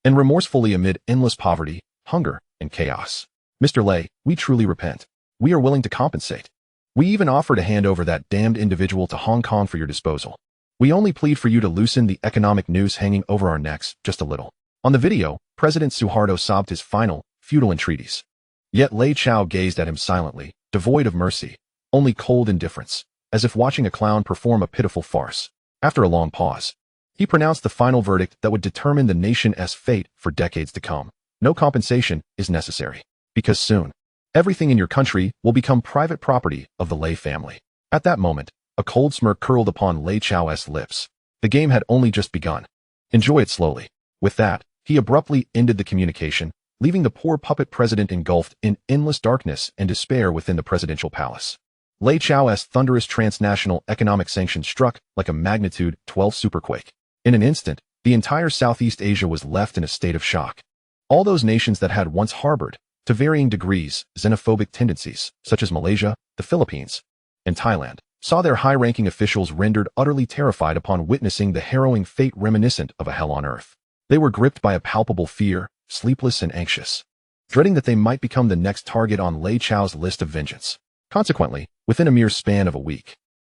Speaker 1: and remorsefully amid endless poverty, hunger, and chaos. Mr. Lei, we truly repent. We are willing to compensate. We even offer to hand over that damned individual to Hong Kong for your disposal. We only plead for you to loosen the economic noose hanging over our necks just a little. On the video, President Suharto sobbed his final, futile entreaties. Yet Lei Chao gazed at him silently, devoid of mercy, only cold indifference, as if watching a clown perform a pitiful farce. After a long pause, he pronounced the final verdict that would determine the nation's fate for decades to come. No compensation is necessary, because soon, everything in your country will become private property of the Lei family. At that moment, a cold smirk curled upon Lei Chao's lips. The game had only just begun. Enjoy it slowly. With that, he abruptly ended the communication, leaving the poor puppet president engulfed in endless darkness and despair within the presidential palace. Lei Chao's thunderous transnational economic sanction struck like a magnitude 12 superquake. In an instant, the entire Southeast Asia was left in a state of shock. All those nations that had once harbored, to varying degrees, xenophobic tendencies, such as Malaysia, the Philippines, and Thailand, saw their high-ranking officials rendered utterly terrified upon witnessing the harrowing fate reminiscent of a hell on earth. They were gripped by a palpable fear, sleepless and anxious, dreading that they might become the next target on Lei Chao's list of vengeance. Consequently, within a mere span of a week,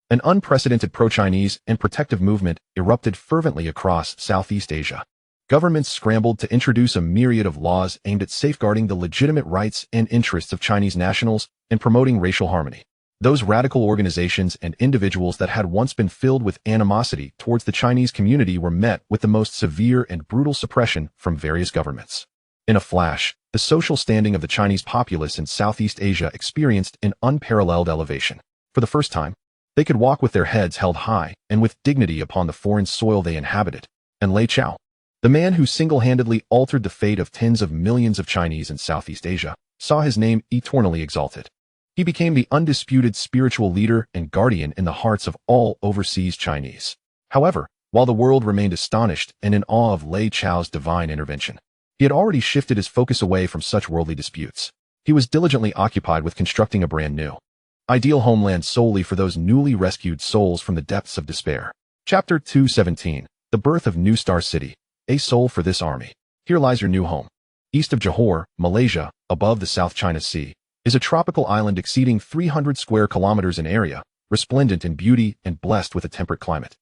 Speaker 1: an unprecedented pro-Chinese and protective movement erupted fervently across Southeast Asia. Governments scrambled to introduce a myriad of laws aimed at safeguarding the legitimate rights and interests of Chinese nationals and promoting racial harmony. Those radical organizations and individuals that had once been filled with animosity towards the Chinese community were met with the most severe and brutal suppression from various governments. In a flash, the social standing of the Chinese populace in Southeast Asia experienced an unparalleled elevation. For the first time, they could walk with their heads held high and with dignity upon the foreign soil they inhabited. And Lei Chao, the man who single-handedly altered the fate of tens of millions of Chinese in Southeast Asia, saw his name eternally exalted. He became the undisputed spiritual leader and guardian in the hearts of all overseas Chinese. However, while the world remained astonished and in awe of Lei Chao's divine intervention. He had already shifted his focus away from such worldly disputes. He was diligently occupied with constructing a brand new, ideal homeland solely for those newly rescued souls from the depths of despair. Chapter 217. The Birth of New Star City. A soul for this army. Here lies your new home. East of Johor, Malaysia, above the South China Sea, is a tropical island exceeding 300 square kilometers in area, resplendent in beauty and blessed with a temperate climate.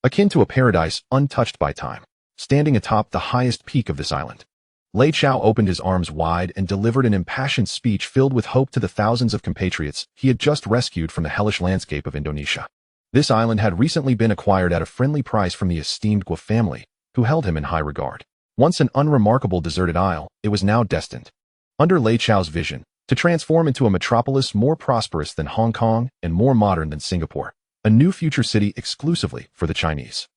Speaker 1: Akin to a paradise untouched by time. Standing atop the highest peak of this island, Lei Chao opened his arms wide and delivered an impassioned speech filled with hope to the thousands of compatriots he had just rescued from the hellish landscape of Indonesia. This island had recently been acquired at a friendly price from the esteemed Guo family, who held him in high regard. Once an unremarkable deserted isle, it was now destined, under Lei Chao's vision, to transform into a metropolis more prosperous than Hong Kong and more modern than Singapore, a new future city exclusively for the Chinese.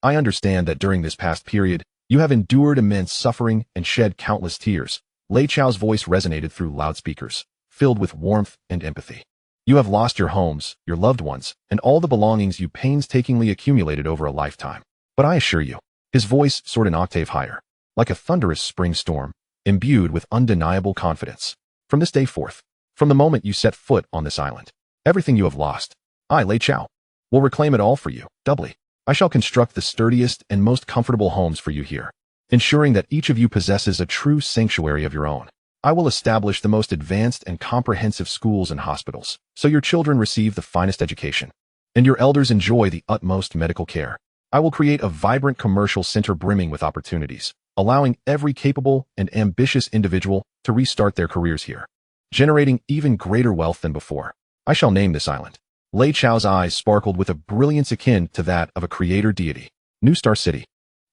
Speaker 1: I understand that during this past period, you have endured immense suffering and shed countless tears. Lei Chao's voice resonated through loudspeakers, filled with warmth and empathy. You have lost your homes, your loved ones, and all the belongings you painstakingly accumulated over a lifetime. But I assure you, his voice soared an octave higher, like a thunderous spring storm, imbued with undeniable confidence. From this day forth, from the moment you set foot on this island, everything you have lost, I, Lei Chao, will reclaim it all for you, doubly. I shall construct the sturdiest and most comfortable homes for you here, ensuring that each of you possesses a true sanctuary of your own. I will establish the most advanced and comprehensive schools and hospitals, so your children receive the finest education, and your elders enjoy the utmost medical care. I will create a vibrant commercial center brimming with opportunities, allowing every capable and ambitious individual to restart their careers here, generating even greater wealth than before. I shall name this island. Lei Chao's eyes sparkled with a brilliance akin to that of a creator deity. New Star City.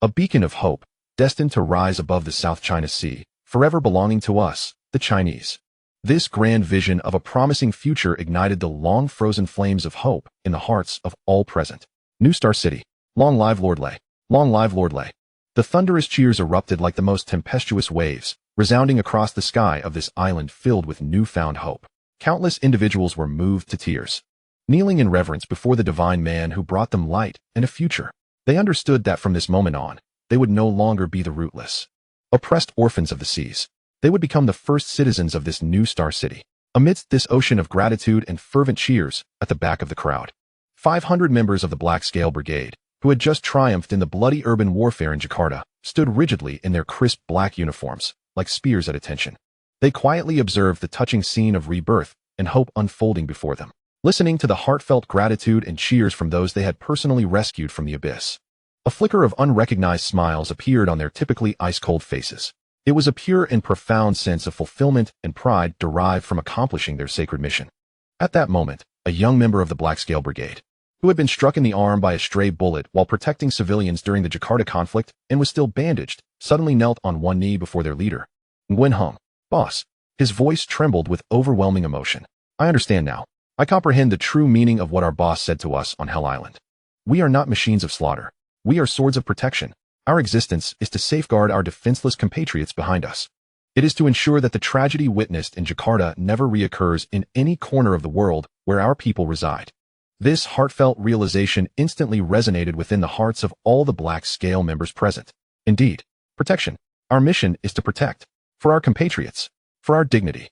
Speaker 1: A beacon of hope, destined to rise above the South China Sea, forever belonging to us, the Chinese. This grand vision of a promising future ignited the long-frozen flames of hope in the hearts of all present. New Star City. Long live Lord Lei. Long live Lord Lei. The thunderous cheers erupted like the most tempestuous waves, resounding across the sky of this island filled with newfound hope. Countless individuals were moved to tears, kneeling in reverence before the divine man who brought them light and a future. They understood that from this moment on, they would no longer be the rootless, oppressed orphans of the seas. They would become the first citizens of this new star city. Amidst this ocean of gratitude and fervent cheers, at the back of the crowd, 500 members of the Black Scale Brigade, who had just triumphed in the bloody urban warfare in Jakarta, stood rigidly in their crisp black uniforms, like spears at attention. They quietly observed the touching scene of rebirth and hope unfolding before them, listening to the heartfelt gratitude and cheers from those they had personally rescued from the abyss. A flicker of unrecognized smiles appeared on their typically ice-cold faces. It was a pure and profound sense of fulfillment and pride derived from accomplishing their sacred mission. At that moment, a young member of the Black Scale Brigade, who had been struck in the arm by a stray bullet while protecting civilians during the Jakarta conflict and was still bandaged, suddenly knelt on one knee before their leader. Nguyen Hung, boss. His voice trembled with overwhelming emotion. I understand now. I comprehend the true meaning of what our boss said to us on Hell Island. We are not machines of slaughter. We are swords of protection. Our existence is to safeguard our defenseless compatriots behind us. It is to ensure that the tragedy witnessed in Jakarta never reoccurs in any corner of the world where our people reside. This heartfelt realization instantly resonated within the hearts of all the Black Scale members present. Indeed, protection. Our mission is to protect. For our compatriots. For our dignity.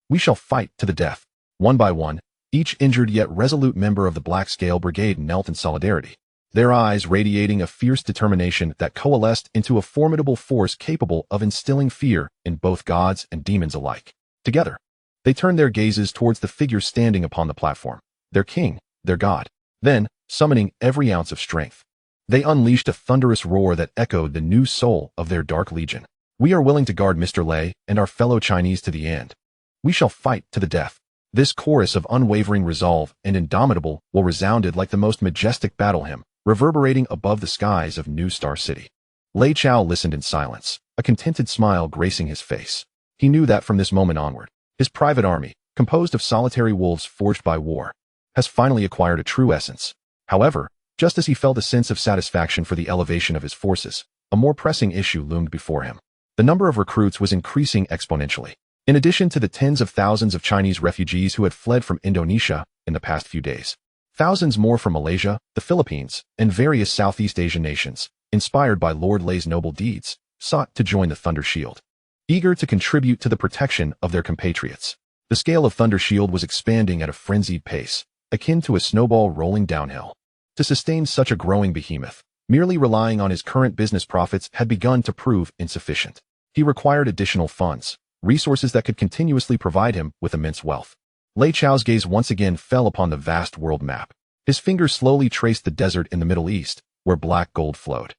Speaker 1: We shall fight to the death. One by one, each injured yet resolute member of the Black Scale Brigade knelt in solidarity, their eyes radiating a fierce determination that coalesced into a formidable force capable of instilling fear in both gods and demons alike. Together, they turned their gazes towards the figure standing upon the platform, their king, their god. Then, summoning every ounce of strength, they unleashed a thunderous roar that echoed the new soul of their dark legion. We are willing to guard Mr. Lei and our fellow Chinese to the end. We shall fight to the death. This chorus of unwavering resolve and indomitable will resounded like the most majestic battle hymn, reverberating above the skies of New Star City. Lei Chao listened in silence, a contented smile gracing his face. He knew that from this moment onward, his private army, composed of solitary wolves forged by war, has finally acquired a true essence. However, just as he felt a sense of satisfaction for the elevation of his forces, a more pressing issue loomed before him. The number of recruits was increasing exponentially. In addition to the tens of thousands of Chinese refugees who had fled from Indonesia in the past few days, Thousands more from Malaysia, the Philippines, and various Southeast Asian nations, inspired by Lord Lei's noble deeds, sought to join the Thunder Shield, eager to contribute to the protection of their compatriots. The scale of Thunder Shield was expanding at a frenzied pace, akin to a snowball rolling downhill. To sustain such a growing behemoth, merely relying on his current business profits had begun to prove insufficient. He required additional funds, resources that could continuously provide him with immense wealth. Lei Chao's gaze once again fell upon the vast world map. His fingers slowly traced the desert in the Middle East, where black gold flowed,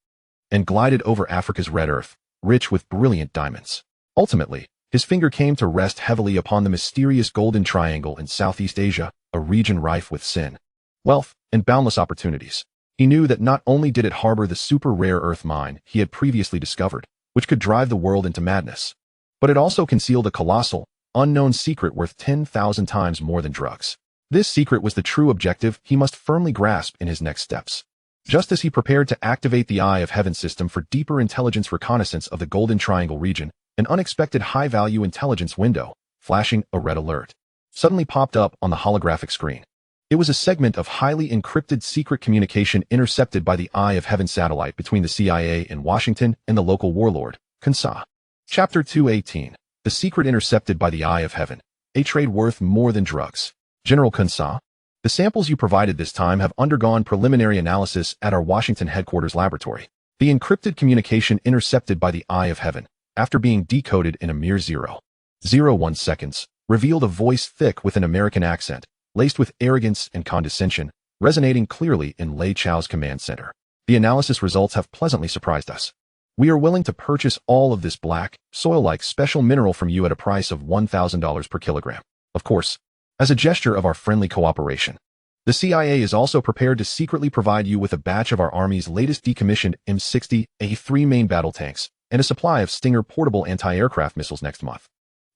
Speaker 1: and glided over Africa's red earth, rich with brilliant diamonds. Ultimately, his finger came to rest heavily upon the mysterious Golden Triangle in Southeast Asia, a region rife with sin, wealth, and boundless opportunities. He knew that not only did it harbor the super-rare earth mine he had previously discovered, which could drive the world into madness, but it also concealed a colossal, unknown secret worth 10,000 times more than drugs. This secret was the true objective he must firmly grasp in his next steps. Just as he prepared to activate the Eye of Heaven system for deeper intelligence reconnaissance of the Golden Triangle region, an unexpected high-value intelligence window, flashing a red alert, suddenly popped up on the holographic screen. It was a segment of highly encrypted secret communication intercepted by the Eye of Heaven satellite between the CIA in Washington and the local warlord, Kunsa. Chapter 218. The secret intercepted by the Eye of Heaven. A trade worth more than drugs. General Kunsa, the samples you provided this time have undergone preliminary analysis at our Washington headquarters laboratory. The encrypted communication intercepted by the Eye of Heaven, after being decoded in a mere 0.01 seconds, revealed a voice thick with an American accent, laced with arrogance and condescension, resonating clearly in Lei Chao's command center. The analysis results have pleasantly surprised us. We are willing to purchase all of this black, soil-like special mineral from you at a price of $1,000 per kilogram. Of course, as a gesture of our friendly cooperation. The CIA is also prepared to secretly provide you with a batch of our Army's latest decommissioned M60 A3 main battle tanks and a supply of Stinger portable anti-aircraft missiles next month,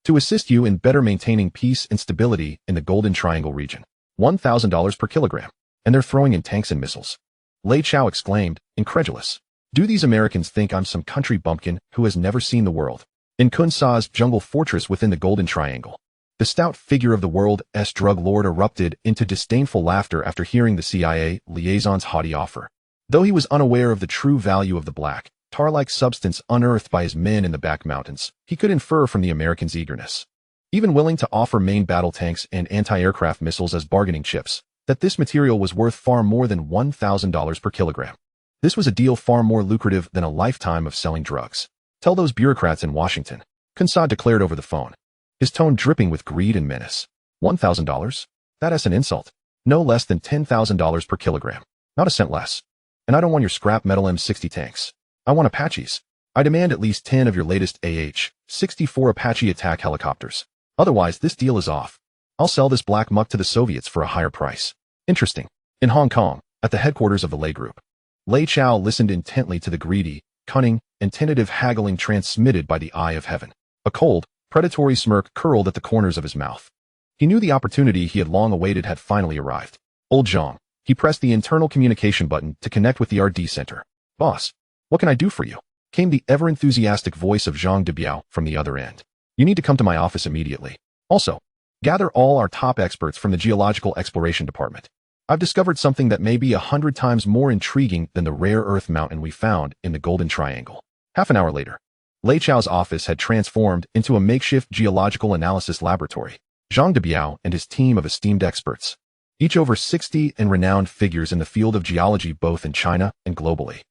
Speaker 1: to assist you in better maintaining peace and stability in the Golden Triangle region. $1,000 per kilogram. And they're throwing in tanks and missiles. Lei Chao exclaimed, incredulous. Do these Americans think I'm some country bumpkin who has never seen the world? In Kunsa's jungle fortress within the Golden Triangle, the stout figure of the world's drug lord erupted into disdainful laughter after hearing the CIA liaison's haughty offer. Though he was unaware of the true value of the black, tar-like substance unearthed by his men in the back mountains, he could infer from the Americans' eagerness, even willing to offer main battle tanks and anti-aircraft missiles as bargaining chips, that this material was worth far more than $1,000 per kilogram. This was a deal far more lucrative than a lifetime of selling drugs. Tell those bureaucrats in Washington, Kunsa declared over the phone, his tone dripping with greed and menace. $1,000? That's an insult. No less than $10,000 per kilogram. Not a cent less. And I don't want your scrap metal M60 tanks. I want Apaches. I demand at least 10 of your latest AH-64 Apache attack helicopters. Otherwise, this deal is off. I'll sell this black muck to the Soviets for a higher price. Interesting. In Hong Kong, at the headquarters of the Lei Group, Lei Chao listened intently to the greedy, cunning, and tentative haggling transmitted by the Eye of Heaven. A cold, predatory smirk curled at the corners of his mouth. He knew the opportunity he had long awaited had finally arrived. Old Zhang, he pressed the internal communication button to connect with the RD center. Boss, what can I do for you? Came the ever-enthusiastic voice of Zhang Debiao from the other end. You need to come to my office immediately. Also, gather all our top experts from the Geological Exploration Department. I've discovered something that may be 100 times more intriguing than the rare earth mountain we found in the Golden Triangle. Half an hour later, Lei Chao's office had transformed into a makeshift geological analysis laboratory. Zhang Debiao and his team of esteemed experts, each over 60 and renowned figures in the field of geology both in China and globally,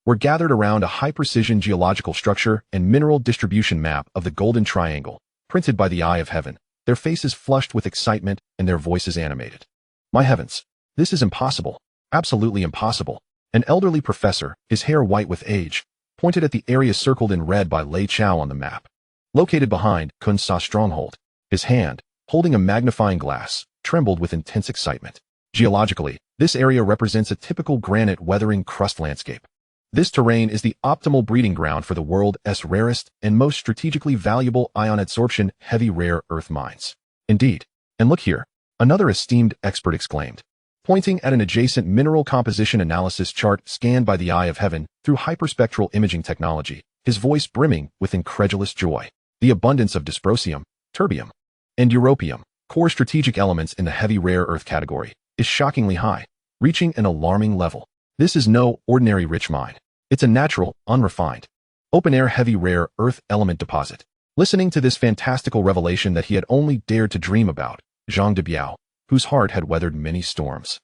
Speaker 1: were gathered around a high-precision geological structure and mineral distribution map of the Golden Triangle, printed by the Eye of Heaven, their faces flushed with excitement and their voices animated. My heavens, this is impossible, absolutely impossible. An elderly professor, his hair white with age, pointed at the area circled in red by Lei Chao on the map. Located behind Kunsa's stronghold, his hand, holding a magnifying glass, trembled with intense excitement. Geologically, this area represents a typical granite weathering crust landscape. This terrain is the optimal breeding ground for the world's rarest and most strategically valuable ion adsorption heavy rare earth mines. Indeed. And look here, another esteemed expert exclaimed, pointing at an adjacent mineral composition analysis chart scanned by the Eye of Heaven through hyperspectral imaging technology, his voice brimming with incredulous joy. The abundance of dysprosium, terbium, and europium, core strategic elements in the heavy rare earth category, is shockingly high, reaching an alarming level. This is no ordinary rich mine. It's a natural, unrefined, open-air heavy rare earth element deposit. Listening to this fantastical revelation that he had only dared to dream about, Zhang Debiao, whose heart had weathered many storms,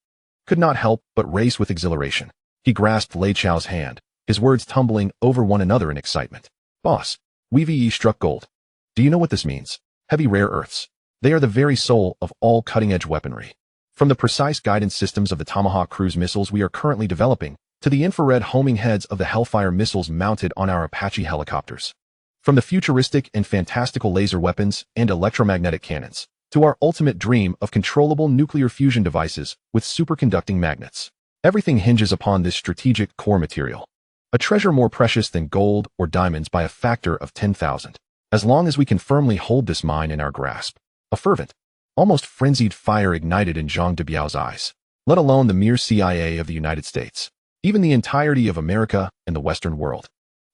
Speaker 1: could not help but race with exhilaration. He grasped Lei Chao's hand, his words tumbling over one another in excitement. Boss, we've struck gold. Do you know what this means? Heavy rare earths. They are the very soul of all cutting-edge weaponry. From the precise guidance systems of the Tomahawk cruise missiles we are currently developing, to the infrared homing heads of the Hellfire missiles mounted on our Apache helicopters. From the futuristic and fantastical laser weapons and electromagnetic cannons, to our ultimate dream of controllable nuclear fusion devices with superconducting magnets. Everything hinges upon this strategic core material. A treasure more precious than gold or diamonds by a factor of 10,000. As long as we can firmly hold this mine in our grasp. A fervent, almost frenzied fire ignited in Zhang Debiao's eyes. Let alone the mere CIA of the United States. Even the entirety of America and the Western world.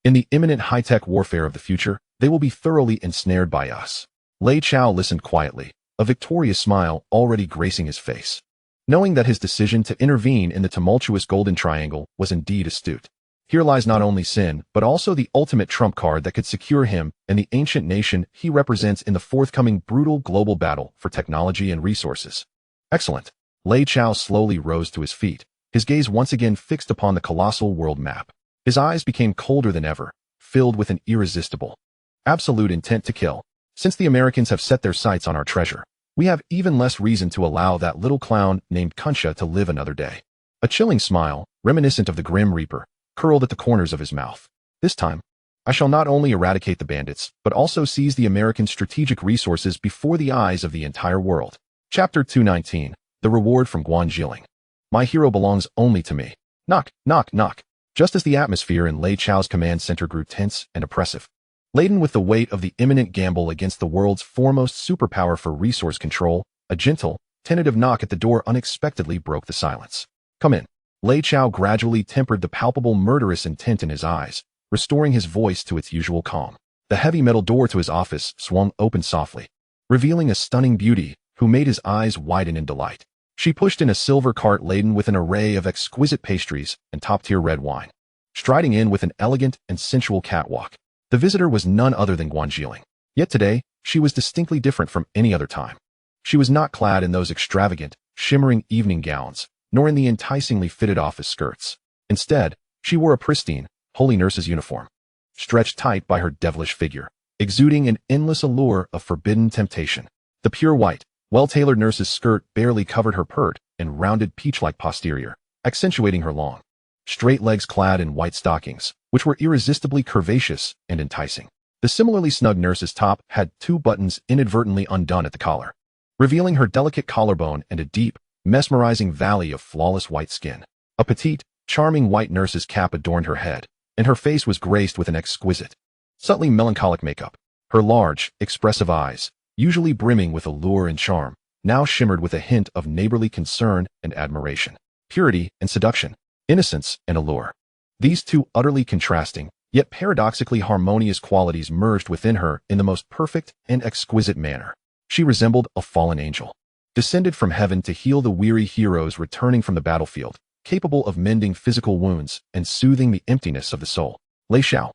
Speaker 1: In the imminent high-tech warfare of the future, they will be thoroughly ensnared by us. Lei Chao listened quietly, a victorious smile already gracing his face. Knowing that his decision to intervene in the tumultuous Golden Triangle was indeed astute. Here lies not only sin, but also the ultimate trump card that could secure him and the ancient nation he represents in the forthcoming brutal global battle for technology and resources. Excellent. Lei Chao slowly rose to his feet, his gaze once again fixed upon the colossal world map. His eyes became colder than ever, filled with an irresistible, absolute intent to kill. Since the Americans have set their sights on our treasure, we have even less reason to allow that little clown named Kunsha to live another day. A chilling smile, reminiscent of the Grim Reaper, curled at the corners of his mouth. This time, I shall not only eradicate the bandits, but also seize the American strategic resources before the eyes of the entire world. Chapter 219, The Reward from Guanjiling. My hero belongs only to me. Knock, knock, knock. Just as the atmosphere in Lei Chao's command center grew tense and oppressive, laden with the weight of the imminent gamble against the world's foremost superpower for resource control, a gentle, tentative knock at the door unexpectedly broke the silence. Come in. Lei Chao gradually tempered the palpable murderous intent in his eyes, restoring his voice to its usual calm. The heavy metal door to his office swung open softly, revealing a stunning beauty who made his eyes widen in delight. She pushed in a silver cart laden with an array of exquisite pastries and top-tier red wine, striding in with an elegant and sensual catwalk. The visitor was none other than Guanjiling. Yet today, she was distinctly different from any other time. She was not clad in those extravagant, shimmering evening gowns, nor in the enticingly fitted office skirts. Instead, she wore a pristine, holy nurse's uniform, stretched tight by her devilish figure, exuding an endless allure of forbidden temptation. The pure white, well-tailored nurse's skirt barely covered her pert and rounded peach-like posterior, accentuating her long, straight legs clad in white stockings, which were irresistibly curvaceous and enticing. The similarly snug nurse's top had 2 buttons inadvertently undone at the collar, revealing her delicate collarbone and a deep, mesmerizing valley of flawless white skin. A petite, charming white nurse's cap adorned her head, and her face was graced with an exquisite, subtly melancholic makeup. Her large, expressive eyes, usually brimming with allure and charm, now shimmered with a hint of neighborly concern and admiration, purity and seduction, innocence and allure. These two utterly contrasting, yet paradoxically harmonious qualities merged within her in the most perfect and exquisite manner. She resembled a fallen angel, descended from heaven to heal the weary heroes returning from the battlefield, capable of mending physical wounds and soothing the emptiness of the soul. Lei Chao.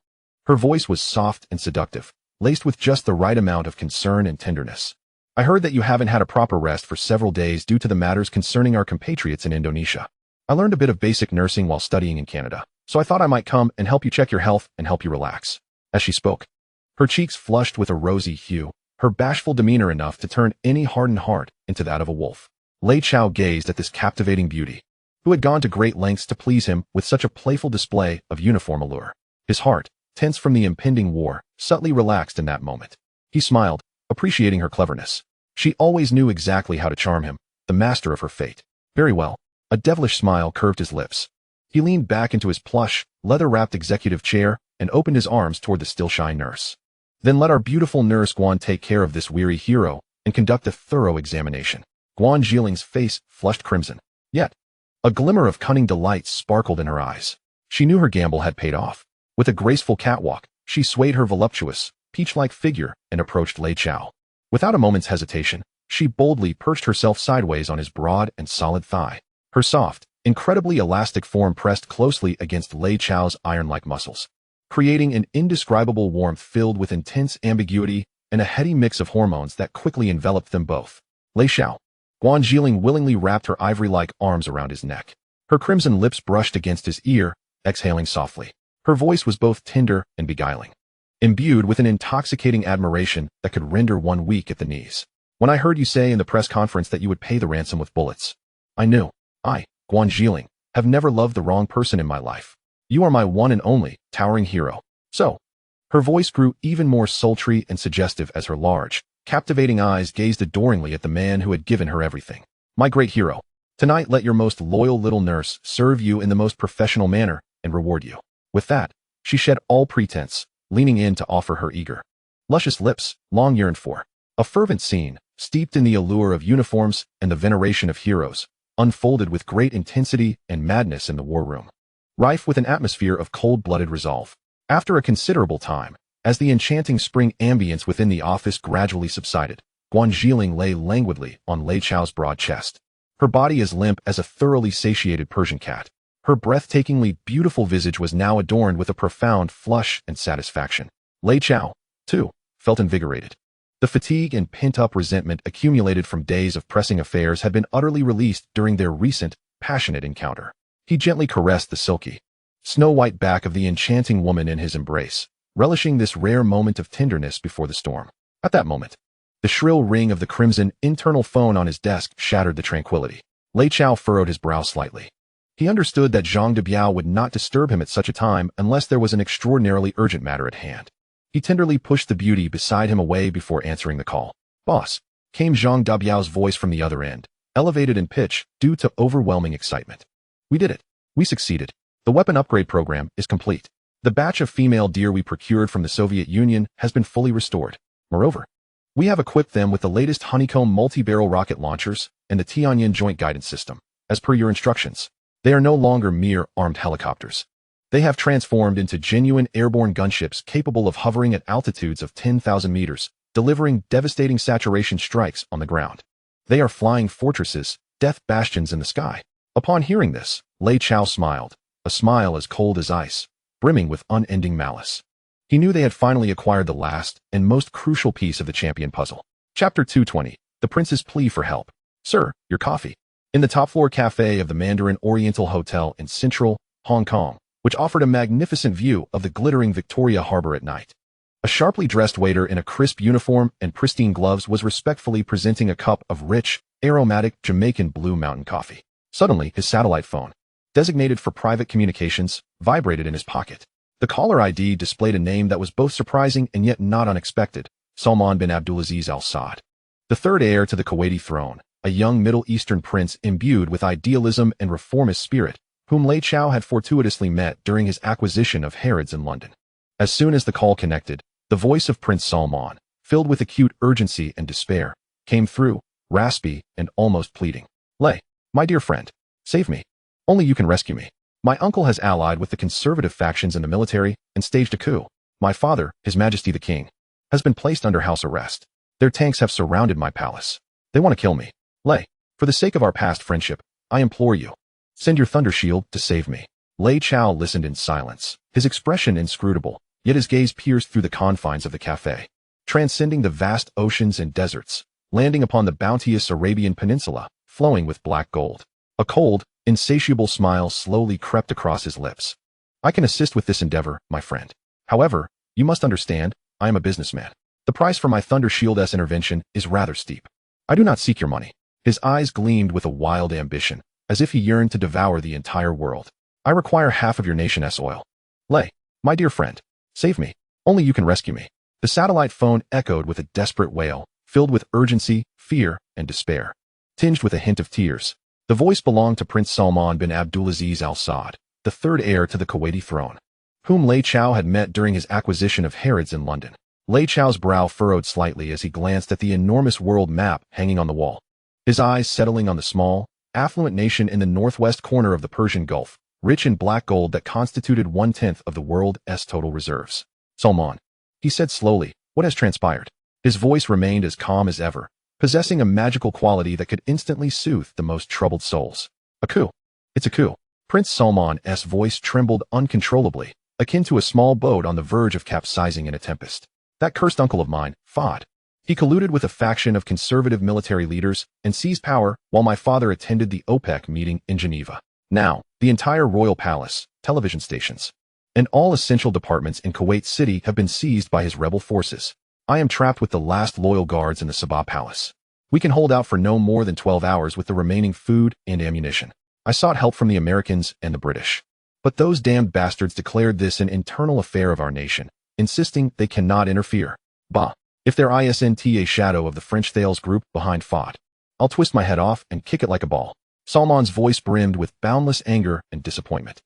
Speaker 1: Her voice was soft and seductive, laced with just the right amount of concern and tenderness. I heard that you haven't had a proper rest for several days due to the matters concerning our compatriots in Indonesia. I learned a bit of basic nursing while studying in Canada, so I thought I might come and help you check your health and help you relax. As she spoke, her cheeks flushed with a rosy hue, her bashful demeanor enough to turn any hardened heart into that of a wolf. Lei Chao gazed at this captivating beauty, who had gone to great lengths to please him with such a playful display of uniform allure. His heart, tense from the impending war, subtly relaxed in that moment. He smiled, appreciating her cleverness. She always knew exactly how to charm him, the master of her fate. Very well. A devilish smile curved his lips. He leaned back into his plush, leather-wrapped executive chair and opened his arms toward the still-shy nurse. Then let our beautiful nurse Guan take care of this weary hero and conduct a thorough examination. Guanjiling's face flushed crimson. Yet, a glimmer of cunning delight sparkled in her eyes. She knew her gamble had paid off. With a graceful catwalk, she swayed her voluptuous, peach-like figure and approached Lei Chao. Without a moment's hesitation, She boldly perched herself sideways on his broad and solid thigh. Her soft, incredibly elastic form pressed closely against Lei Chao's iron-like muscles, creating an indescribable warmth filled with intense ambiguity and a heady mix of hormones that quickly enveloped them both. Lei Chao. Guanjiling willingly wrapped her ivory-like arms around his neck. Her crimson lips brushed against his ear, exhaling softly. Her voice was both tender and beguiling, imbued with an intoxicating admiration that could render one weak at the knees. When I heard you say in the press conference that you would pay the ransom with bullets, I knew. I, Guanjiling, have never loved the wrong person in my life. You are my one and only, towering hero. So, her voice grew even more sultry and suggestive as her large, captivating eyes gazed adoringly at the man who had given her everything. My great hero, tonight let your most loyal little nurse serve you in the most professional manner and reward you. With that, she shed all pretense, leaning in to offer her eager, luscious lips, long yearned for. A fervent scene, steeped in the allure of uniforms and the veneration of heroes, unfolded with great intensity and madness in the war room, rife with an atmosphere of cold-blooded resolve. After a considerable time, as the enchanting spring ambience within the office gradually subsided, Guanjiling lay languidly on Lei Chao's broad chest. Her body as limp as a thoroughly satiated Persian cat. Her breathtakingly beautiful visage was now adorned with a profound flush and satisfaction. Lei Chao, too, felt invigorated. The fatigue and pent-up resentment accumulated from days of pressing affairs had been utterly released during their recent, passionate encounter. He gently caressed the silky, snow-white back of the enchanting woman in his embrace, relishing this rare moment of tenderness before the storm. At that moment, the shrill ring of the crimson internal phone on his desk shattered the tranquility. Lei Chao furrowed his brow slightly. He understood that Zhang de Biao would not disturb him at such a time unless there was an extraordinarily urgent matter at hand. He tenderly pushed the beauty beside him away before answering the call. Boss, came Zhang de Biao's voice from the other end, elevated in pitch due to overwhelming excitement. We did it. We succeeded. The weapon upgrade program is complete. The batch of female deer we procured from the Soviet Union has been fully restored. Moreover, we have equipped them with the latest honeycomb multi-barrel rocket launchers and the Tianyin Joint Guidance System. As per your instructions, they are no longer mere armed helicopters. They have transformed into genuine airborne gunships capable of hovering at altitudes of 10,000 meters, delivering devastating saturation strikes on the ground. They are flying fortresses, death bastions in the sky. Upon hearing this, Lei Chao smiled, a smile as cold as ice, brimming with unending malice. He knew they had finally acquired the last and most crucial piece of the champion puzzle. Chapter 220, The Prince's Plea for Help. Sir, your coffee. In the top-floor cafe of the Mandarin Oriental Hotel in central Hong Kong, which offered a magnificent view of the glittering Victoria Harbor at night. A sharply dressed waiter in a crisp uniform and pristine gloves was respectfully presenting a cup of rich, aromatic Jamaican Blue Mountain coffee. Suddenly, his satellite phone, designated for private communications, vibrated in his pocket. The caller ID displayed a name that was both surprising and yet not unexpected, Salman bin Abdulaziz Al Saud, the third heir to the Kuwaiti throne, a young Middle Eastern prince imbued with idealism and reformist spirit, whom Lei Chao had fortuitously met during his acquisition of Harrods in London. As soon as the call connected, the voice of Prince Salman, filled with acute urgency and despair, came through, raspy and almost pleading. Lei, my dear friend, save me. Only you can rescue me. My uncle has allied with the conservative factions in the military and staged a coup. My father, His Majesty the King, has been placed under house arrest. Their tanks have surrounded my palace. They want to kill me. Lei, for the sake of our past friendship, I implore you, send your thunder shield to save me. Lei Chao listened in silence, his expression inscrutable, yet his gaze pierced through the confines of the cafe, transcending the vast oceans and deserts, landing upon the bounteous Arabian Peninsula, flowing with black gold. A cold, insatiable smile slowly crept across his lips. I can assist with this endeavor, my friend. However, you must understand, I am a businessman. The price for my Thunder Shield's intervention is rather steep. I do not seek your money. His eyes gleamed with a wild ambition, as if he yearned to devour the entire world. I require half of your nation's oil. Lei, my dear friend, save me. Only you can rescue me. The satellite phone echoed with a desperate wail, filled with urgency, fear, and despair, tinged with a hint of tears. The voice belonged to Prince Salman bin Abdulaziz Al Saud, the third heir to the Kuwaiti throne, whom Lei Chao had met during his acquisition of Harrods in London. Lei Chao's brow furrowed slightly as he glanced at the enormous world map hanging on the wall, his eyes settling on the small, affluent nation in the northwest corner of the Persian Gulf, rich in black gold that constituted 1/10 of the world's total reserves. Salman, he said slowly, what has transpired? His voice remained as calm as ever, possessing a magical quality that could instantly soothe the most troubled souls. A coup. It's a coup. Prince Salman's voice trembled uncontrollably, akin to a small boat on the verge of capsizing in a tempest. That cursed uncle of mine, Fahd. He colluded with a faction of conservative military leaders and seized power while my father attended the OPEC meeting in Geneva. Now, the entire royal palace, television stations, and all essential departments in Kuwait City have been seized by his rebel forces. I am trapped with the last loyal guards in the Sabah Palace. We can hold out for no more than 12 hours with the remaining food and ammunition. I sought help from the Americans and the British. But those damned bastards declared this an internal affair of our nation, insisting they cannot interfere. Bah! If there isn't a shadow of the French Thales group behind Fahd, I'll twist my head off and kick it like a ball. Salman's voice brimmed with boundless anger and disappointment.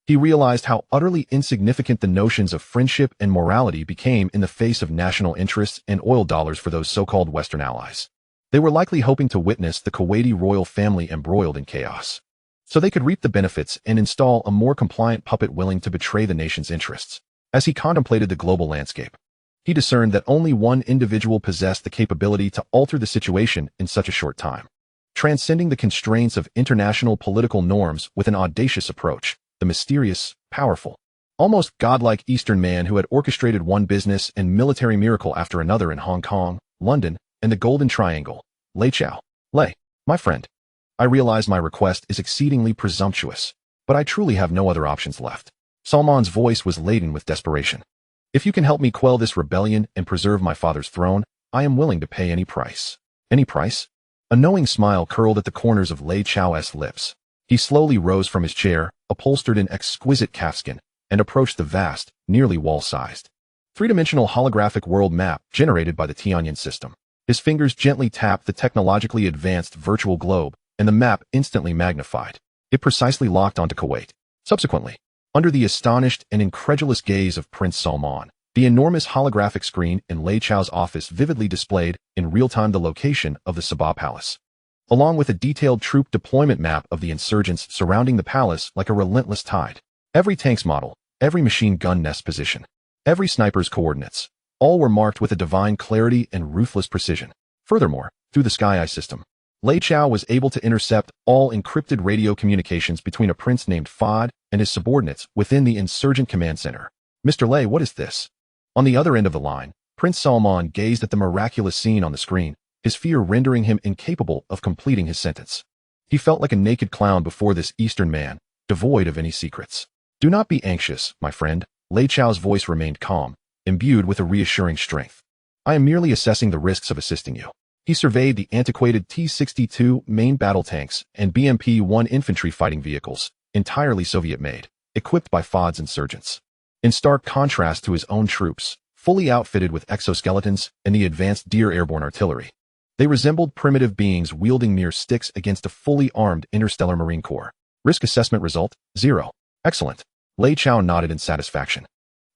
Speaker 1: He realized how utterly insignificant the notions of friendship and morality became in the face of national interests and oil dollars for those so-called Western allies. They were likely hoping to witness the Kuwaiti royal family embroiled in chaos, so they could reap the benefits and install a more compliant puppet willing to betray the nation's interests. As he contemplated the global landscape, he discerned that only one individual possessed the capability to alter the situation in such a short time, transcending the constraints of international political norms with an audacious approach, the mysterious, powerful, almost godlike Eastern man who had orchestrated one business and military miracle after another in Hong Kong, London, and the Golden Triangle. Lei Chao. Lei, my friend. I realize my request is exceedingly presumptuous, but I truly have no other options left. Salman's voice was laden with desperation. If you can help me quell this rebellion and preserve my father's throne, I am willing to pay any price. Any price? A knowing smile curled at the corners of Lei Chao's lips. He slowly rose from his chair, upholstered in exquisite calfskin, and approached the vast, nearly wall-sized, three-dimensional holographic world map generated by the Tianyan system. His fingers gently tapped the technologically advanced virtual globe, and the map instantly magnified. It precisely locked onto Kuwait. Subsequently, under the astonished and incredulous gaze of Prince Salman, the enormous holographic screen in Lei Chao's office vividly displayed in real time the location of the Sabah Palace, along with a detailed troop deployment map of the insurgents surrounding the palace like a relentless tide. Every tank's model, every machine gun nest position, every sniper's coordinates, all were marked with a divine clarity and ruthless precision. Furthermore, through the Sky Eye system, Lei Chao was able to intercept all encrypted radio communications between a prince named Fahd and his subordinates within the insurgent command center. Mr. Lei, what is this? On the other end of the line, Prince Salman gazed at the miraculous scene on the screen, his fear rendering him incapable of completing his sentence. He felt like a naked clown before this Eastern man, devoid of any secrets. Do not be anxious, my friend. Lei Chao's voice remained calm, imbued with a reassuring strength. I am merely assessing the risks of assisting you. He surveyed the antiquated T-62 main battle tanks and BMP-1 infantry fighting vehicles, entirely Soviet-made, equipped by Fahd's insurgents. In stark contrast to his own troops, fully outfitted with exoskeletons and the advanced Deer airborne artillery, they resembled primitive beings wielding mere sticks against a fully armed interstellar Marine Corps. Risk assessment result, 0. Excellent. Lei Chao nodded in satisfaction.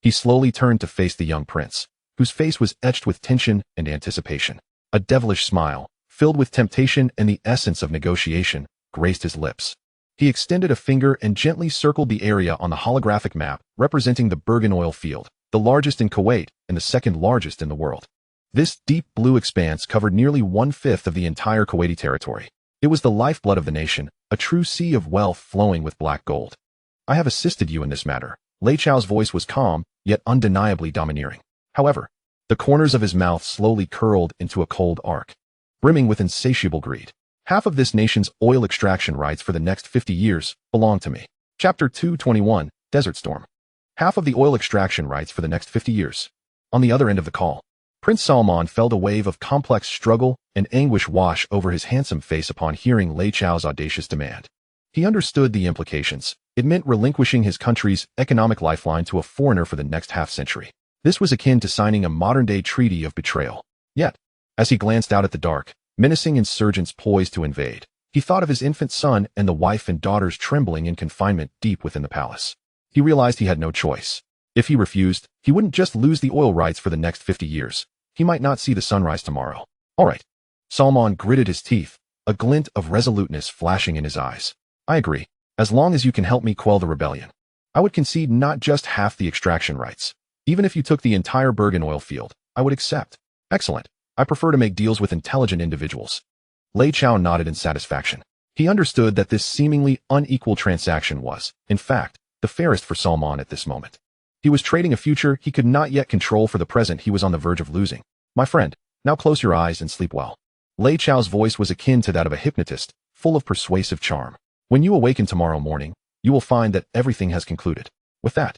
Speaker 1: He slowly turned to face the young prince, whose face was etched with tension and anticipation. A devilish smile, filled with temptation and the essence of negotiation, graced his lips. He extended a finger and gently circled the area on the holographic map representing the Bergen oil field, the largest in Kuwait and the second largest in the world. This deep blue expanse covered nearly 1/5 of the entire Kuwaiti territory. It was the lifeblood of the nation, a true sea of wealth flowing with black gold. I have assisted you in this matter. Lei Chao's voice was calm, yet undeniably domineering. However, the corners of his mouth slowly curled into a cold arc, brimming with insatiable greed. Half of this nation's oil extraction rights for the next 50 years belong to me. Chapter 221, Desert Storm. Half of the oil extraction rights for the next 50 years. On the other end of the call, Prince Salman felt a wave of complex struggle and anguish wash over his handsome face upon hearing Lei Chao's audacious demand. He understood the implications. It meant relinquishing his country's economic lifeline to a foreigner for the next half-century. This was akin to signing a modern-day treaty of betrayal. Yet, as he glanced out at the dark, menacing insurgents poised to invade, he thought of his infant son and the wife and daughters trembling in confinement deep within the palace. He realized he had no choice. If he refused, he wouldn't just lose the oil rights for the next 50 years. He might not see the sunrise tomorrow. All right. Salman gritted his teeth, a glint of resoluteness flashing in his eyes. I agree. As long as you can help me quell the rebellion, I would concede not just half the extraction rights. Even if you took the entire Bergen oil field, I would accept. Excellent. I prefer to make deals with intelligent individuals. Lei Chao nodded in satisfaction. He understood that this seemingly unequal transaction was, in fact, the fairest for Salman at this moment. He was trading a future he could not yet control for the present he was on the verge of losing. My friend, now close your eyes and sleep well. Lei Chao's voice was akin to that of a hypnotist, full of persuasive charm. When you awaken tomorrow morning, you will find that everything has concluded. With that,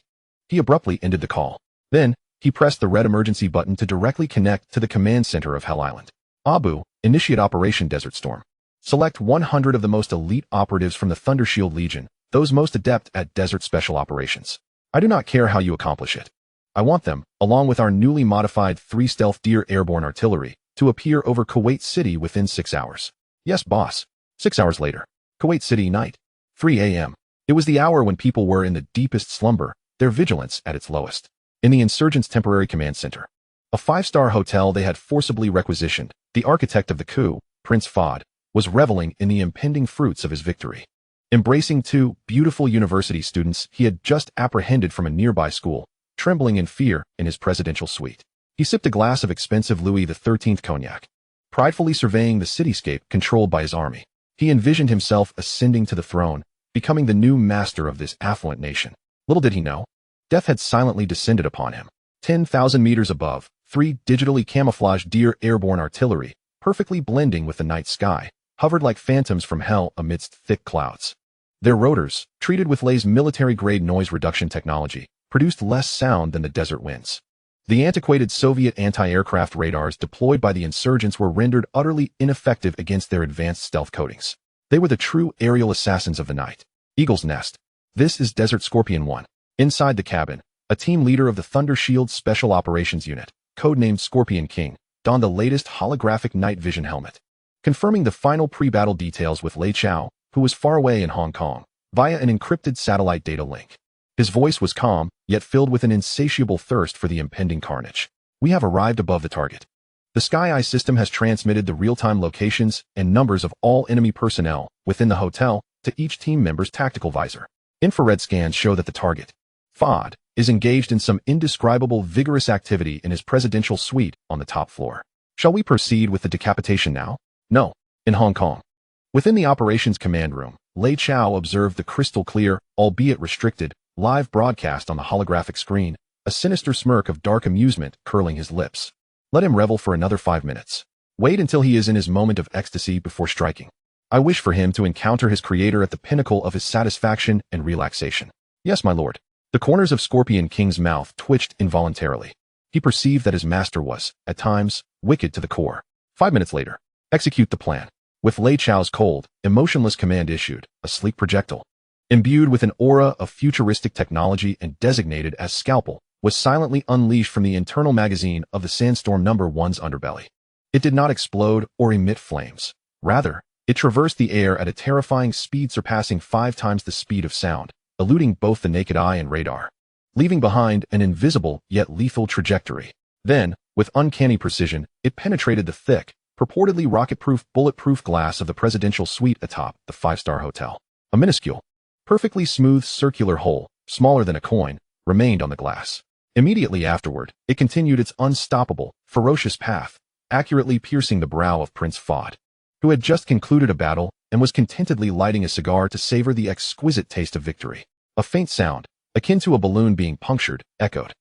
Speaker 1: he abruptly ended the call. Then, he pressed the red emergency button to directly connect to the command center of Hell Island. Abu, initiate Operation Desert Storm. Select 100 of the most elite operatives from the Thundershield Legion, those most adept at desert special operations. I do not care how you accomplish it. I want them, along with our newly modified 3 stealth deer airborne artillery, to appear over Kuwait City within 6 hours. Yes, boss. 6 hours later. Kuwait City night. 3 a.m. It was the hour when people were in the deepest slumber, their vigilance at its lowest. In the insurgents' temporary command center, a 5-star hotel they had forcibly requisitioned, the architect of the coup, Prince Fahd, was reveling in the impending fruits of his victory. Embracing 2 beautiful university students he had just apprehended from a nearby school, trembling in fear in his presidential suite. He sipped a glass of expensive Louis XIII cognac, pridefully surveying the cityscape controlled by his army. He envisioned himself ascending to the throne, becoming the new master of this affluent nation. Little did he know, death had silently descended upon him. 10,000 meters above, 3 digitally camouflaged deer airborne artillery, perfectly blending with the night sky, hovered like phantoms from hell amidst thick clouds. Their rotors, treated with Lei's military-grade noise reduction technology, produced less sound than the desert winds. The antiquated Soviet anti-aircraft radars deployed by the insurgents were rendered utterly ineffective against their advanced stealth coatings. They were the true aerial assassins of the night. Eagle's Nest. This is Desert Scorpion 1. Inside the cabin, a team leader of the Thunder Shield Special Operations Unit, codenamed Scorpion King, donned the latest holographic night vision helmet. Confirming the final pre-battle details with Lei Chao, who was far away in Hong Kong, via an encrypted satellite data link. His voice was calm, yet filled with an insatiable thirst for the impending carnage. We have arrived above the target. The Sky system has transmitted the real-time locations and numbers of all enemy personnel within the hotel to each team member's tactical visor. Infrared scans show that the target, Fahd, is engaged in some indescribable vigorous activity in his presidential suite on the top floor. Shall we proceed with the decapitation now? No. In Hong Kong. Within the operations command room, Lei Chao observed the crystal-clear, albeit restricted, live broadcast on the holographic screen, a sinister smirk of dark amusement curling his lips. Let him revel for another 5 minutes. Wait until he is in his moment of ecstasy before striking. I wish for him to encounter his creator at the pinnacle of his satisfaction and relaxation. Yes, my lord. The corners of Scorpion King's mouth twitched involuntarily. He perceived that his master was, at times, wicked to the core. 5 minutes later. Execute the plan. With Lei Chao's cold, emotionless command issued, a sleek projectile, imbued with an aura of futuristic technology and designated as Scalpel, was silently unleashed from the internal magazine of the Sandstorm No. 1's underbelly. It did not explode or emit flames. Rather, it traversed the air at a terrifying speed surpassing 5 times the speed of sound, eluding both the naked eye and radar, leaving behind an invisible yet lethal trajectory. Then, with uncanny precision, it penetrated the thick, purportedly rocket-proof, bulletproof glass of the presidential suite atop the 5-star hotel. A minuscule, perfectly smooth circular hole, smaller than a coin, remained on the glass. Immediately afterward, it continued its unstoppable, ferocious path, accurately piercing the brow of Prince Fahd, who had just concluded a battle and was contentedly lighting a cigar to savor the exquisite taste of victory. A faint sound, akin to a balloon being punctured, echoed.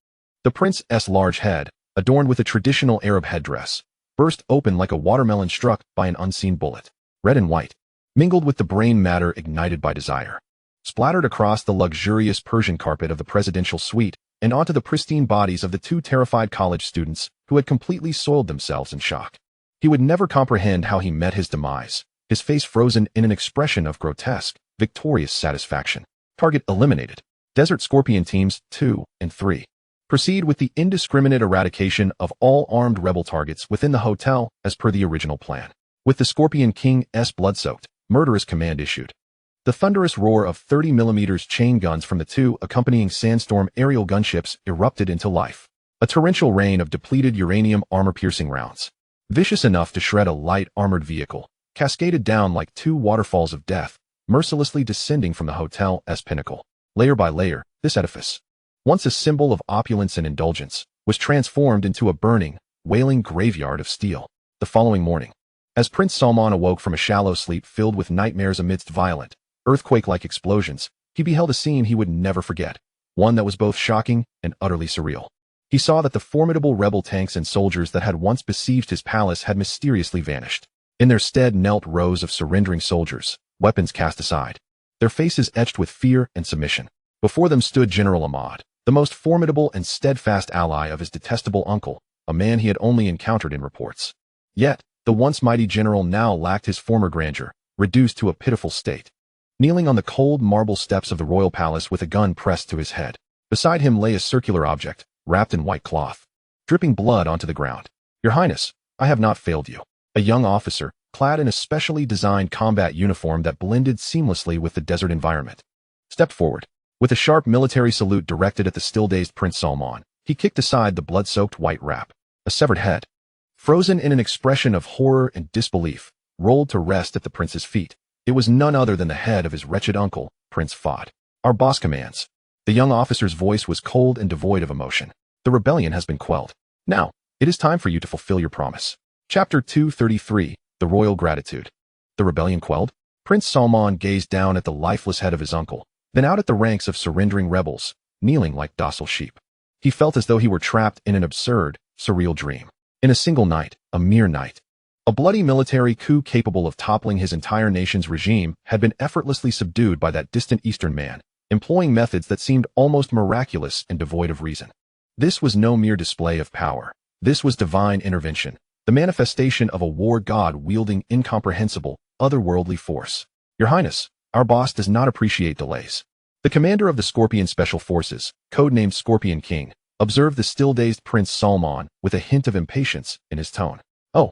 Speaker 1: The prince's large head, adorned with a traditional Arab headdress, burst open like a watermelon struck by an unseen bullet. Red and white, mingled with the brain matter ignited by desire, splattered across the luxurious Persian carpet of the presidential suite and onto the pristine bodies of the 2 terrified college students who had completely soiled themselves in shock. He would never comprehend how he met his demise, his face frozen in an expression of grotesque, victorious satisfaction. Target eliminated. Desert Scorpion Teams 2 and 3. Proceed with the indiscriminate eradication of all armed rebel targets within the hotel as per the original plan. With the Scorpion King's blood-soaked, murderous command issued. The thunderous roar of 30mm chain guns from the 2 accompanying Sandstorm aerial gunships erupted into life. A torrential rain of depleted uranium armor-piercing rounds, vicious enough to shred a light armored vehicle, cascaded down like 2 waterfalls of death, mercilessly descending from the hotel's pinnacle. Layer by layer, this edifice, once a symbol of opulence and indulgence, was transformed into a burning, wailing graveyard of steel. The following morning, as Prince Salman awoke from a shallow sleep filled with nightmares amidst violent, earthquake-like explosions, he beheld a scene he would never forget, one that was both shocking and utterly surreal. He saw that the formidable rebel tanks and soldiers that had once besieged his palace had mysteriously vanished. In their stead knelt rows of surrendering soldiers, weapons cast aside, their faces etched with fear and submission. Before them stood General Ahmad, the most formidable and steadfast ally of his detestable uncle, a man he had only encountered in reports. Yet, the once mighty general now lacked his former grandeur, reduced to a pitiful state. Kneeling on the cold marble steps of the royal palace with a gun pressed to his head, beside him lay a circular object, wrapped in white cloth, dripping blood onto the ground. "Your Highness, I have not failed you." A young officer, clad in a specially designed combat uniform that blended seamlessly with the desert environment, stepped forward. With a sharp military salute directed at the still-dazed Prince Salman, he kicked aside the blood-soaked white wrap. A severed head, frozen in an expression of horror and disbelief, rolled to rest at the prince's feet. It was none other than the head of his wretched uncle, Prince Fahd. "Our boss commands." The young officer's voice was cold and devoid of emotion. "The rebellion has been quelled. Now, it is time for you to fulfill your promise." Chapter 233, The Royal Gratitude. The rebellion quelled? Prince Salman gazed down at the lifeless head of his uncle, then out at the ranks of surrendering rebels, kneeling like docile sheep. He felt as though he were trapped in an absurd, surreal dream. In a single night, a mere night, a bloody military coup capable of toppling his entire nation's regime had been effortlessly subdued by that distant Eastern man, employing methods that seemed almost miraculous and devoid of reason. This was no mere display of power. This was divine intervention, the manifestation of a war god wielding incomprehensible, otherworldly force. "Your Highness, our boss does not appreciate delays." The commander of the Scorpion Special Forces, codenamed Scorpion King, observed the still-dazed Prince Salman with a hint of impatience in his tone. Oh,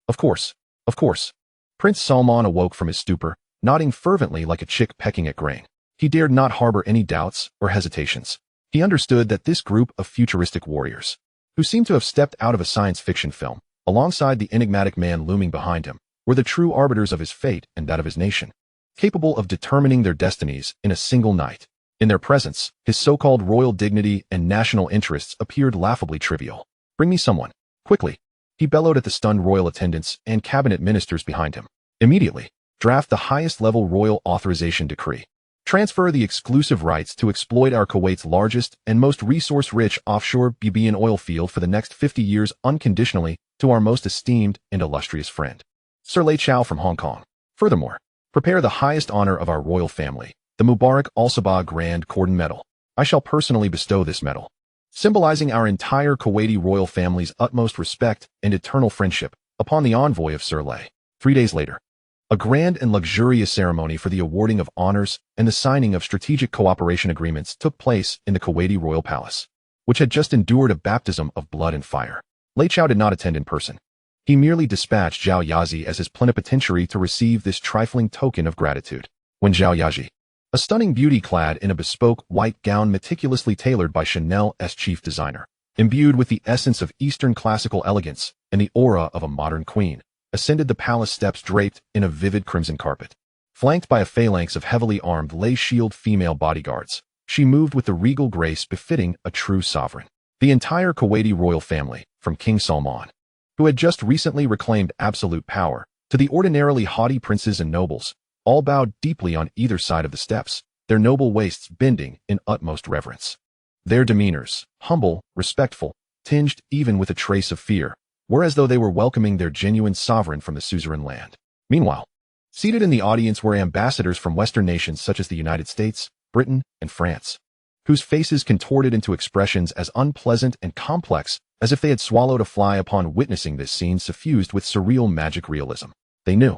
Speaker 1: of course, of course." Prince Salman awoke from his stupor, nodding fervently like a chick pecking at grain. He dared not harbor any doubts or hesitations. He understood that this group of futuristic warriors, who seemed to have stepped out of a science fiction film, alongside the enigmatic man looming behind him, were the true arbiters of his fate and that of his nation, capable of determining their destinies in a single night. In their presence, his so-called royal dignity and national interests appeared laughably trivial. "Bring me someone, quickly," he bellowed at the stunned royal attendants and cabinet ministers behind him. "Immediately, draft the highest-level royal authorization decree. Transfer the exclusive rights to exploit our Kuwait's largest and most resource-rich offshore Bibian oil field for the next 50 years unconditionally to our most esteemed and illustrious friend, Sir Lei Chao from Hong Kong. Furthermore, prepare the highest honor of our royal family, the Mubarak Al-Sabah Grand Cordon Medal. I shall personally bestow this medal, symbolizing our entire Kuwaiti royal family's utmost respect and eternal friendship, upon the envoy of Sir Lei." 3 days later, a grand and luxurious ceremony for the awarding of honors and the signing of strategic cooperation agreements took place in the Kuwaiti royal palace, which had just endured a baptism of blood and fire. Lei Chao did not attend in person. He merely dispatched Zhao Yazi as his plenipotentiary to receive this trifling token of gratitude. When Zhao Yazi, a stunning beauty clad in a bespoke white gown meticulously tailored by Chanel's chief designer, imbued with the essence of Eastern classical elegance and the aura of a modern queen, ascended the palace steps draped in a vivid crimson carpet. Flanked by a phalanx of heavily armed lace-shielded female bodyguards, she moved with the regal grace befitting a true sovereign. The entire Kuwaiti royal family, from King Salman, who had just recently reclaimed absolute power, to the ordinarily haughty princes and nobles, all bowed deeply on either side of the steps, their noble waists bending in utmost reverence. Their demeanors, humble, respectful, tinged even with a trace of fear, were as though they were welcoming their genuine sovereign from the suzerain land. Meanwhile, seated in the audience were ambassadors from Western nations such as the United States, Britain, and France, whose faces contorted into expressions as unpleasant and complex as if they had swallowed a fly upon witnessing this scene suffused with surreal magic realism. They knew,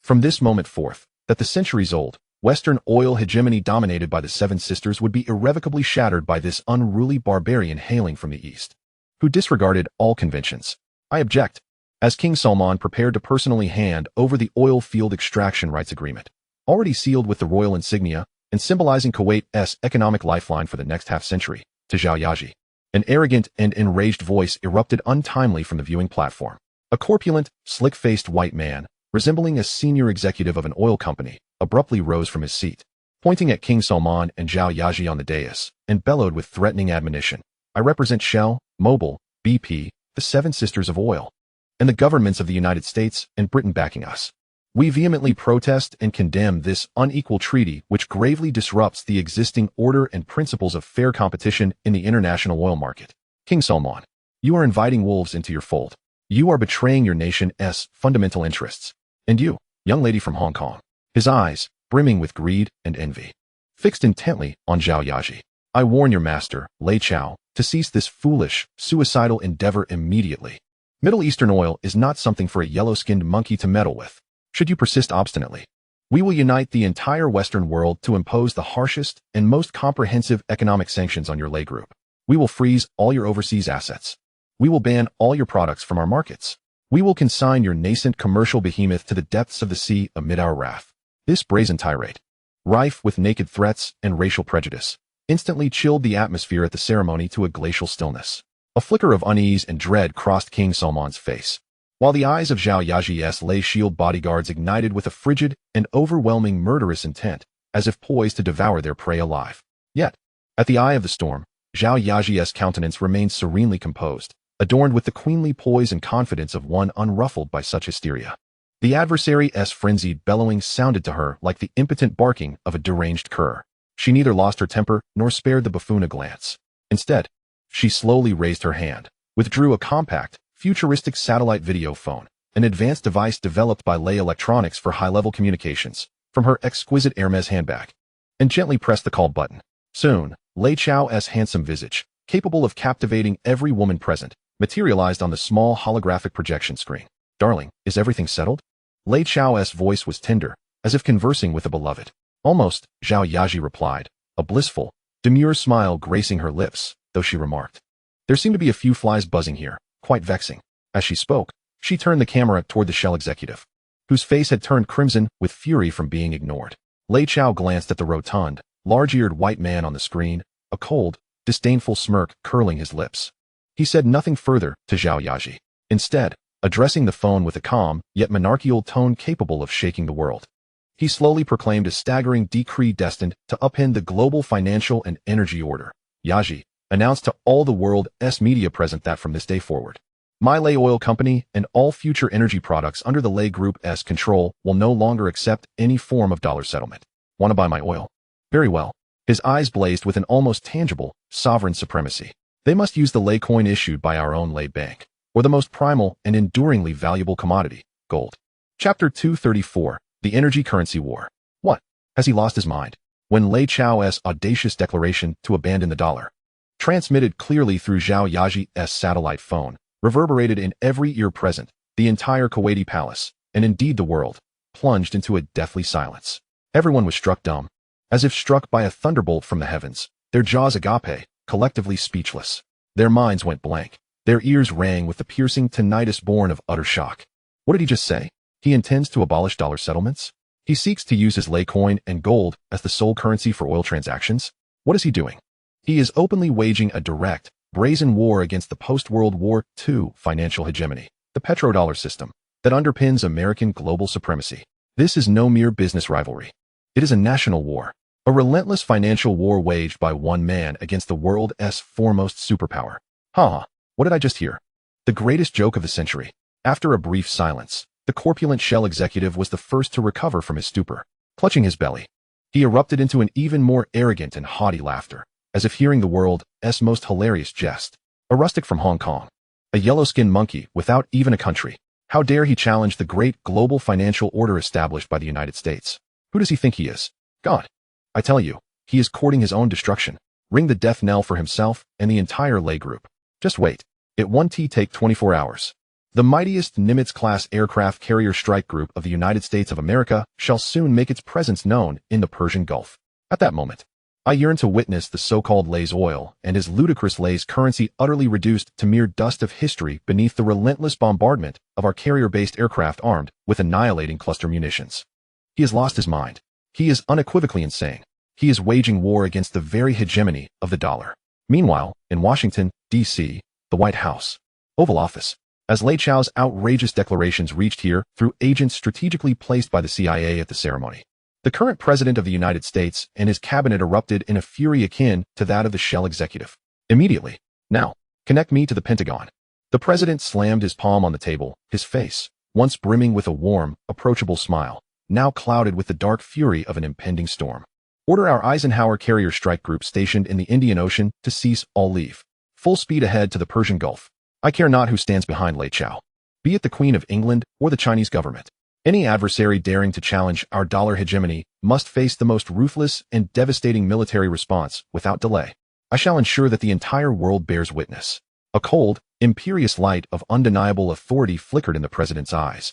Speaker 1: from this moment forth, that the centuries-old, Western oil hegemony dominated by the Seven Sisters would be irrevocably shattered by this unruly barbarian hailing from the East, who disregarded all conventions. "I object," as King Salman prepared to personally hand over the oil field extraction rights agreement, already sealed with the royal insignia and symbolizing Kuwait's economic lifeline for the next half-century, to Zhao Yaji. An arrogant and enraged voice erupted untimely from the viewing platform. A corpulent, slick-faced white man, resembling a senior executive of an oil company, abruptly rose from his seat, pointing at King Salman and Zhao Yaji on the dais, and bellowed with threatening admonition. "I represent Shell, Mobil, BP, the Seven Sisters of Oil, and the governments of the United States and Britain backing us. We vehemently protest and condemn this unequal treaty which gravely disrupts the existing order and principles of fair competition in the international oil market. King Salman, you are inviting wolves into your fold. You are betraying your nation's fundamental interests. And you, young lady from Hong Kong, his eyes, brimming with greed and envy, fixed intently on Zhao Yaji. I warn your master, Lei Chao, to cease this foolish, suicidal endeavor immediately. Middle Eastern oil is not something for a yellow-skinned monkey to meddle with. Should you persist obstinately, we will unite the entire Western world to impose the harshest and most comprehensive economic sanctions on your Lei group. We will freeze all your overseas assets. We will ban all your products from our markets. We will consign your nascent commercial behemoth to the depths of the sea amid our wrath. This brazen tirade, rife with naked threats and racial prejudice, instantly chilled the atmosphere at the ceremony to a glacial stillness. A flicker of unease and dread crossed King Salman's face, while the eyes of Zhao Yaji's Lei Shield bodyguards ignited with a frigid and overwhelming murderous intent, as if poised to devour their prey alive. Yet, at the eye of the storm, Zhao Yaji's countenance remained serenely composed, adorned with the queenly poise and confidence of one unruffled by such hysteria. The adversary's frenzied bellowing sounded to her like the impotent barking of a deranged cur. She neither lost her temper nor spared the buffoon a glance. Instead, she slowly raised her hand, withdrew a compact, futuristic satellite video phone, an advanced device developed by Lei Electronics for high-level communications, from her exquisite Hermes handbag, and gently pressed the call button. Soon, Lei Chao's handsome visage, capable of captivating every woman present, materialized on the small holographic projection screen. Darling, is everything settled? Lei Chao's voice was tender, as if conversing with a beloved. Almost, Zhao Yaji replied, a blissful, demure smile gracing her lips, though she remarked, there seem to be a few flies buzzing here, quite vexing. As she spoke, she turned the camera toward the Shell executive, whose face had turned crimson with fury from being ignored. Lei Chao glanced at the rotund, large-eared white man on the screen, a cold, disdainful smirk curling his lips. He said nothing further to Zhao Yaji, instead, addressing the phone with a calm, yet monarchical tone capable of shaking the world. He slowly proclaimed a staggering decree destined to upend the global financial and energy order. Yaji announced to all the world's media present that from this day forward, my Lei Oil Company and all future energy products under the Lei Group's control will no longer accept any form of dollar settlement. Want to buy my oil? Very well. His eyes blazed with an almost tangible, sovereign supremacy. They must use the Lei coin issued by our own Lei Bank, or the most primal and enduringly valuable commodity, gold. Chapter 234, The Energy Currency War. What? Has he lost his mind? When Lei Chao's audacious declaration to abandon the dollar, transmitted clearly through Zhao Yaji's satellite phone, reverberated in every ear present, the entire Kuwaiti palace, and indeed the world, plunged into a deathly silence. Everyone was struck dumb, as if struck by a thunderbolt from the heavens, their jaws agape, collectively speechless. Their minds went blank, their ears rang with the piercing tinnitus born of utter shock. What did he just say? He intends to abolish dollar settlements? He seeks to use his Lei coin and gold as the sole currency for oil transactions? What is he doing? He is openly waging a direct, brazen war against the post-World War II financial hegemony, the petrodollar system, that underpins American global supremacy. This is no mere business rivalry. It is a national war, a relentless financial war waged by one man against the world's foremost superpower. What did I just hear? The greatest joke of the century. After a brief silence, the corpulent Shell executive was the first to recover from his stupor. Clutching his belly, he erupted into an even more arrogant and haughty laughter, as if hearing the world's most hilarious jest. A rustic from Hong Kong, a yellow-skinned monkey without even a country. How dare he challenge the great global financial order established by the United States? Who does he think he is? God. I tell you, he is courting his own destruction. Ring the death knell for himself and the entire Lei Group. Just wait. It won't take 24 hours. The mightiest Nimitz-class aircraft carrier strike group of the United States of America shall soon make its presence known in the Persian Gulf. At that moment, I yearn to witness the so-called Lei's oil and his ludicrous Lei's currency utterly reduced to mere dust of history beneath the relentless bombardment of our carrier-based aircraft armed with annihilating cluster munitions. He has lost his mind. He is unequivocally insane. He is waging war against the very hegemony of the dollar. Meanwhile, in Washington, D.C., the White House, Oval Office, as Lei Chao's outrageous declarations reached here through agents strategically placed by the CIA at the ceremony, the current president of the United States and his cabinet erupted in a fury akin to that of the Shell executive. Immediately. Now, connect me to the Pentagon. The president slammed his palm on the table, his face, once brimming with a warm, approachable smile, now clouded with the dark fury of an impending storm. Order our Eisenhower carrier strike group stationed in the Indian Ocean to cease all leave. Full speed ahead to the Persian Gulf. I care not who stands behind Lei Chao. Be it the Queen of England or the Chinese government. Any adversary daring to challenge our dollar hegemony must face the most ruthless and devastating military response without delay. I shall ensure that the entire world bears witness. A cold, imperious light of undeniable authority flickered in the president's eyes,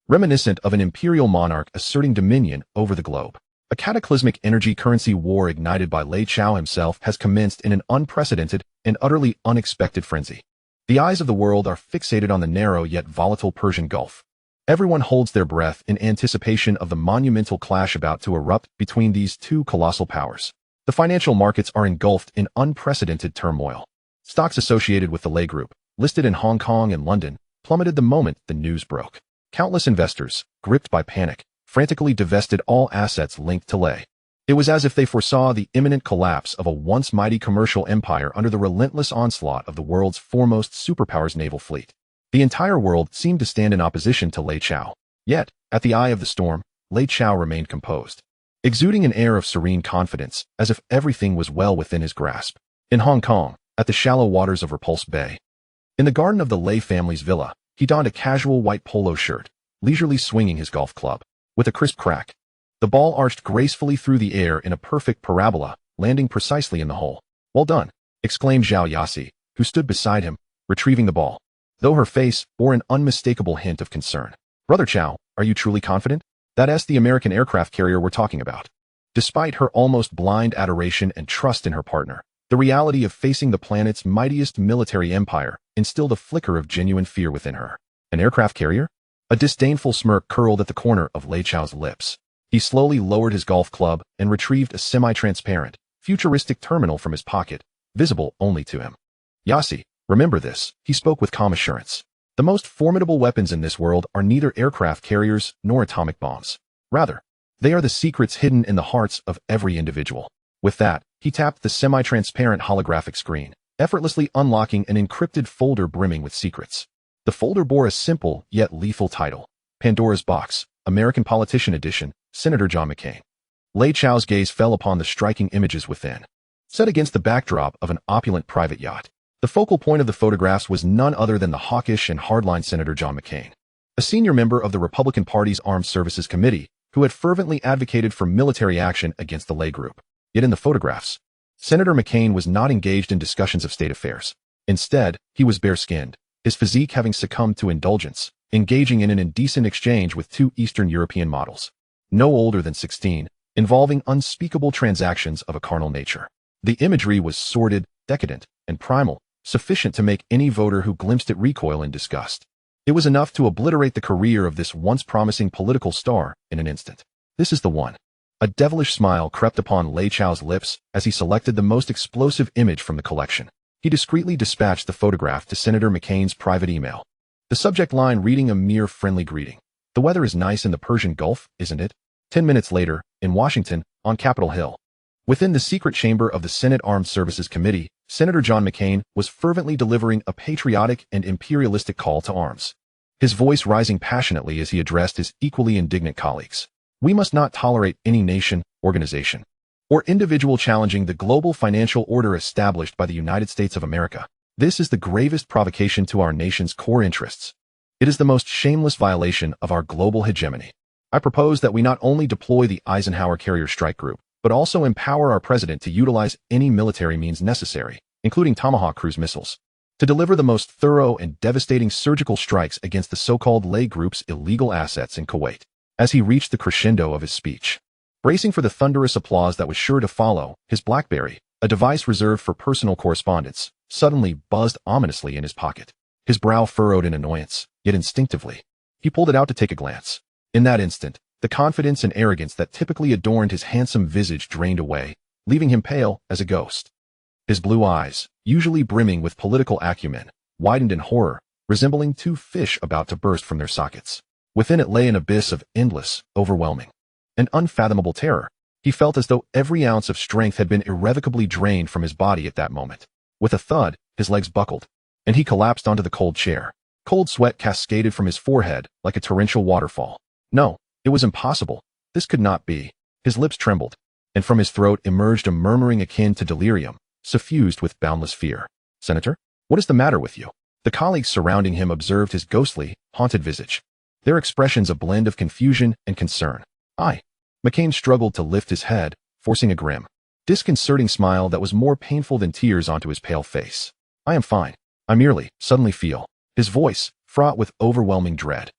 Speaker 1: reminiscent of an imperial monarch asserting dominion over the globe. A cataclysmic energy currency war ignited by Lei Chao himself has commenced in an unprecedented and utterly unexpected frenzy. The eyes of the world are fixated on the narrow yet volatile Persian Gulf. Everyone holds their breath in anticipation of the monumental clash about to erupt between these two colossal powers. The financial markets are engulfed in unprecedented turmoil. Stocks associated with the Lei Group, listed in Hong Kong and London, plummeted the moment the news broke. Countless investors, gripped by panic, frantically divested all assets linked to Lei. It was as if they foresaw the imminent collapse of a once mighty commercial empire under the relentless onslaught of the world's foremost superpower's naval fleet. The entire world seemed to stand in opposition to Lei Chao. Yet, at the eye of the storm, Lei Chao remained composed, exuding an air of serene confidence, as if everything was well within his grasp. In Hong Kong, at the shallow waters of Repulse Bay, in the garden of the Lei family's villa, he donned a casual white polo shirt, leisurely swinging his golf club. With a crisp crack, the ball arched gracefully through the air in a perfect parabola, landing precisely in the hole. "Well done," exclaimed Zhao Yasi, who stood beside him, retrieving the ball, though her face bore an unmistakable hint of concern. "Brother Chao, are you truly confident? That's the American aircraft carrier we're talking about." Despite her almost blind adoration and trust in her partner, the reality of facing the planet's mightiest military empire instilled a flicker of genuine fear within her. An aircraft carrier? A disdainful smirk curled at the corner of Lei Chao's lips. He slowly lowered his golf club and retrieved a semi-transparent, futuristic terminal from his pocket, visible only to him. "Yasi, remember this," he spoke with calm assurance. "The most formidable weapons in this world are neither aircraft carriers nor atomic bombs. Rather, they are the secrets hidden in the hearts of every individual." With that, he tapped the semi-transparent holographic screen, effortlessly unlocking an encrypted folder brimming with secrets. The folder bore a simple yet lethal title: Pandora's Box, American Politician Edition, Senator John McCain. Lei Chao's gaze fell upon the striking images within. Set against the backdrop of an opulent private yacht, the focal point of the photographs was none other than the hawkish and hardline Senator John McCain, a senior member of the Republican Party's Armed Services Committee who had fervently advocated for military action against the Lei Group. Yet in the photographs, Senator McCain was not engaged in discussions of state affairs. Instead, he was bare-skinned, his physique having succumbed to indulgence, engaging in an indecent exchange with two Eastern European models, no older than 16, involving unspeakable transactions of a carnal nature. The imagery was sordid, decadent, and primal, sufficient to make any voter who glimpsed it recoil in disgust. It was enough to obliterate the career of this once promising political star in an instant. "This is the one." A devilish smile crept upon Lei Chao's lips as he selected the most explosive image from the collection. He discreetly dispatched the photograph to Senator McCain's private email, the subject line reading a mere friendly greeting. "The weather is nice in the Persian Gulf, isn't it?" 10 minutes later, in Washington, on Capitol Hill, within the secret chamber of the Senate Armed Services Committee, Senator John McCain was fervently delivering a patriotic and imperialistic call to arms, his voice rising passionately as he addressed his equally indignant colleagues. "We must not tolerate any nation, organization, or individual challenging the global financial order established by the United States of America. This is the gravest provocation to our nation's core interests. It is the most shameless violation of our global hegemony. I propose that we not only deploy the Eisenhower Carrier Strike Group, but also empower our president to utilize any military means necessary, including Tomahawk cruise missiles, to deliver the most thorough and devastating surgical strikes against the so-called Lei Group's illegal assets in Kuwait." As he reached the crescendo of his speech, bracing for the thunderous applause that was sure to follow, his BlackBerry, a device reserved for personal correspondence, suddenly buzzed ominously in his pocket. His brow furrowed in annoyance, yet instinctively, he pulled it out to take a glance. In that instant, the confidence and arrogance that typically adorned his handsome visage drained away, leaving him pale as a ghost. His blue eyes, usually brimming with political acumen, widened in horror, resembling two fish about to burst from their sockets. Within it lay an abyss of endless, overwhelming, and unfathomable terror. He felt as though every ounce of strength had been irrevocably drained from his body at that moment. With a thud, his legs buckled, and he collapsed onto the cold chair. Cold sweat cascaded from his forehead like a torrential waterfall. No, it was impossible. This could not be. His lips trembled, and from his throat emerged a murmuring akin to delirium, suffused with boundless fear. Senator, what is the matter with you? The colleagues surrounding him observed his ghostly, haunted visage. Their expressions a blend of confusion and concern. McCain struggled to lift his head, forcing a grim, disconcerting smile that was more painful than tears onto his pale face. I am fine. I merely, suddenly feel. His voice, fraught with overwhelming dread,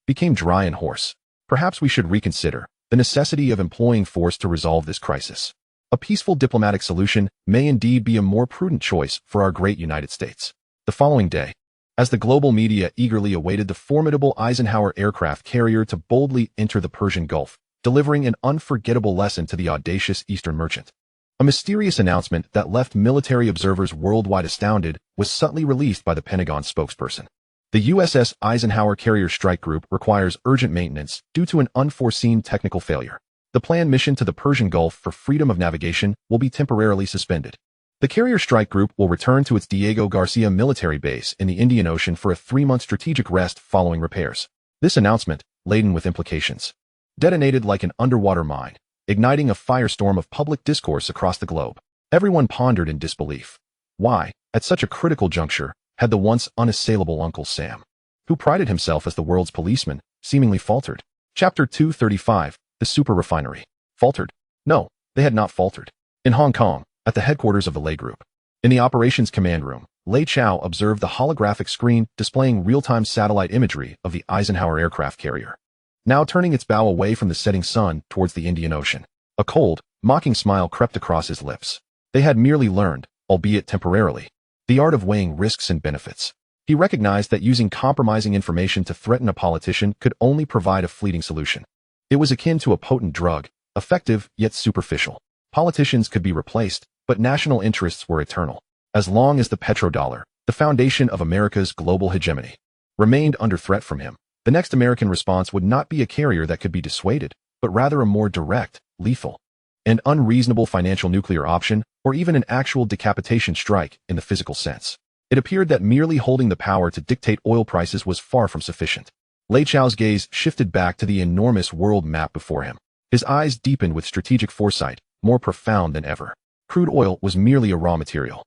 Speaker 1: became dry and hoarse. Perhaps we should reconsider the necessity of employing force to resolve this crisis. A peaceful diplomatic solution may indeed be a more prudent choice for our great United States. The following day, as the global media eagerly awaited the formidable Eisenhower aircraft carrier to boldly enter the Persian Gulf, delivering an unforgettable lesson to the audacious Eastern merchant, a mysterious announcement that left military observers worldwide astounded was subtly released by the Pentagon spokesperson. The USS Eisenhower Carrier Strike Group requires urgent maintenance due to an unforeseen technical failure. The planned mission to the Persian Gulf for freedom of navigation will be temporarily suspended. The Carrier Strike Group will return to its Diego Garcia military base in the Indian Ocean for a 3-month strategic rest following repairs. This announcement, laden with implications, detonated like an underwater mine, igniting a firestorm of public discourse across the globe. Everyone pondered in disbelief. Why, at such a critical juncture, had the once unassailable Uncle Sam, who prided himself as the world's policeman, seemingly faltered? Chapter 235, The Super Refinery. Faltered? No, they had not faltered. In Hong Kong, at the headquarters of the Lei Group, in the operations command room, Lei Chao observed the holographic screen displaying real-time satellite imagery of the Eisenhower aircraft carrier, now turning its bow away from the setting sun towards the Indian Ocean. A cold, mocking smile crept across his lips. They had merely learned, albeit temporarily, the art of weighing risks and benefits. He recognized that using compromising information to threaten a politician could only provide a fleeting solution. It was akin to a potent drug, effective yet superficial. Politicians could be replaced, but national interests were eternal. As long as the petrodollar, the foundation of America's global hegemony, remained under threat from him, the next American response would not be a carrier that could be dissuaded, but rather a more direct, lethal, and unreasonable financial nuclear option, or even an actual decapitation strike in the physical sense. It appeared that merely holding the power to dictate oil prices was far from sufficient. Lei Chao's gaze shifted back to the enormous world map before him. His eyes deepened with strategic foresight, more profound than ever. Crude oil was merely a raw material,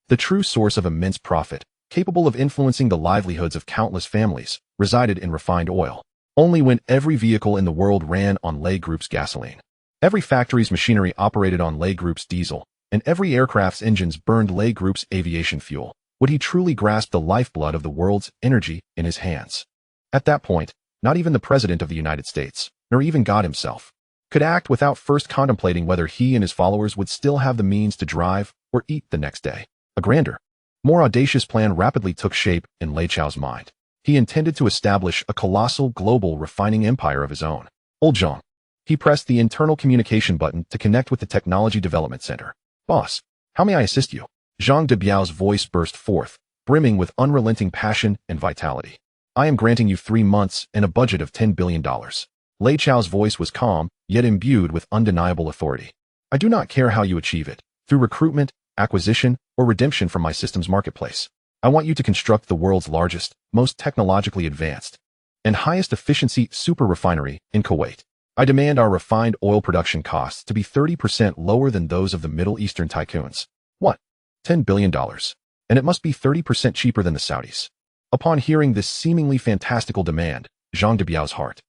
Speaker 1: the true source of immense profit, capable of influencing the livelihoods of countless families, resided in refined oil. Only when every vehicle in the world ran on Lei Group's gasoline, every factory's machinery operated on Lei Group's diesel, and every aircraft's engines burned Lei Group's aviation fuel, would he truly grasp the lifeblood of the world's energy in his hands. At that point, not even the President of the United States, nor even God himself, could act without first contemplating whether he and his followers would still have the means to drive or eat the next day. A grander, more audacious plan rapidly took shape in Lei Chao's mind. He intended to establish a colossal global refining empire of his own. Old Zhang. He pressed the internal communication button to connect with the Technology Development Center. Boss, how may I assist you? Zhang de Biao's voice burst forth, brimming with unrelenting passion and vitality. I am granting you 3 months and a budget of $10 billion. Lei Chao's voice was calm, yet imbued with undeniable authority. I do not care how you achieve it, through recruitment, acquisition, or redemption from my system's marketplace. I want you to construct the world's largest, most technologically advanced, and highest efficiency super refinery in Kuwait. I demand our refined oil production costs to be 30% lower than those of the Middle Eastern tycoons. What? $10 billion. And it must be 30% cheaper than the Saudis. Upon hearing this seemingly fantastical demand, Zhang de Biao's heart,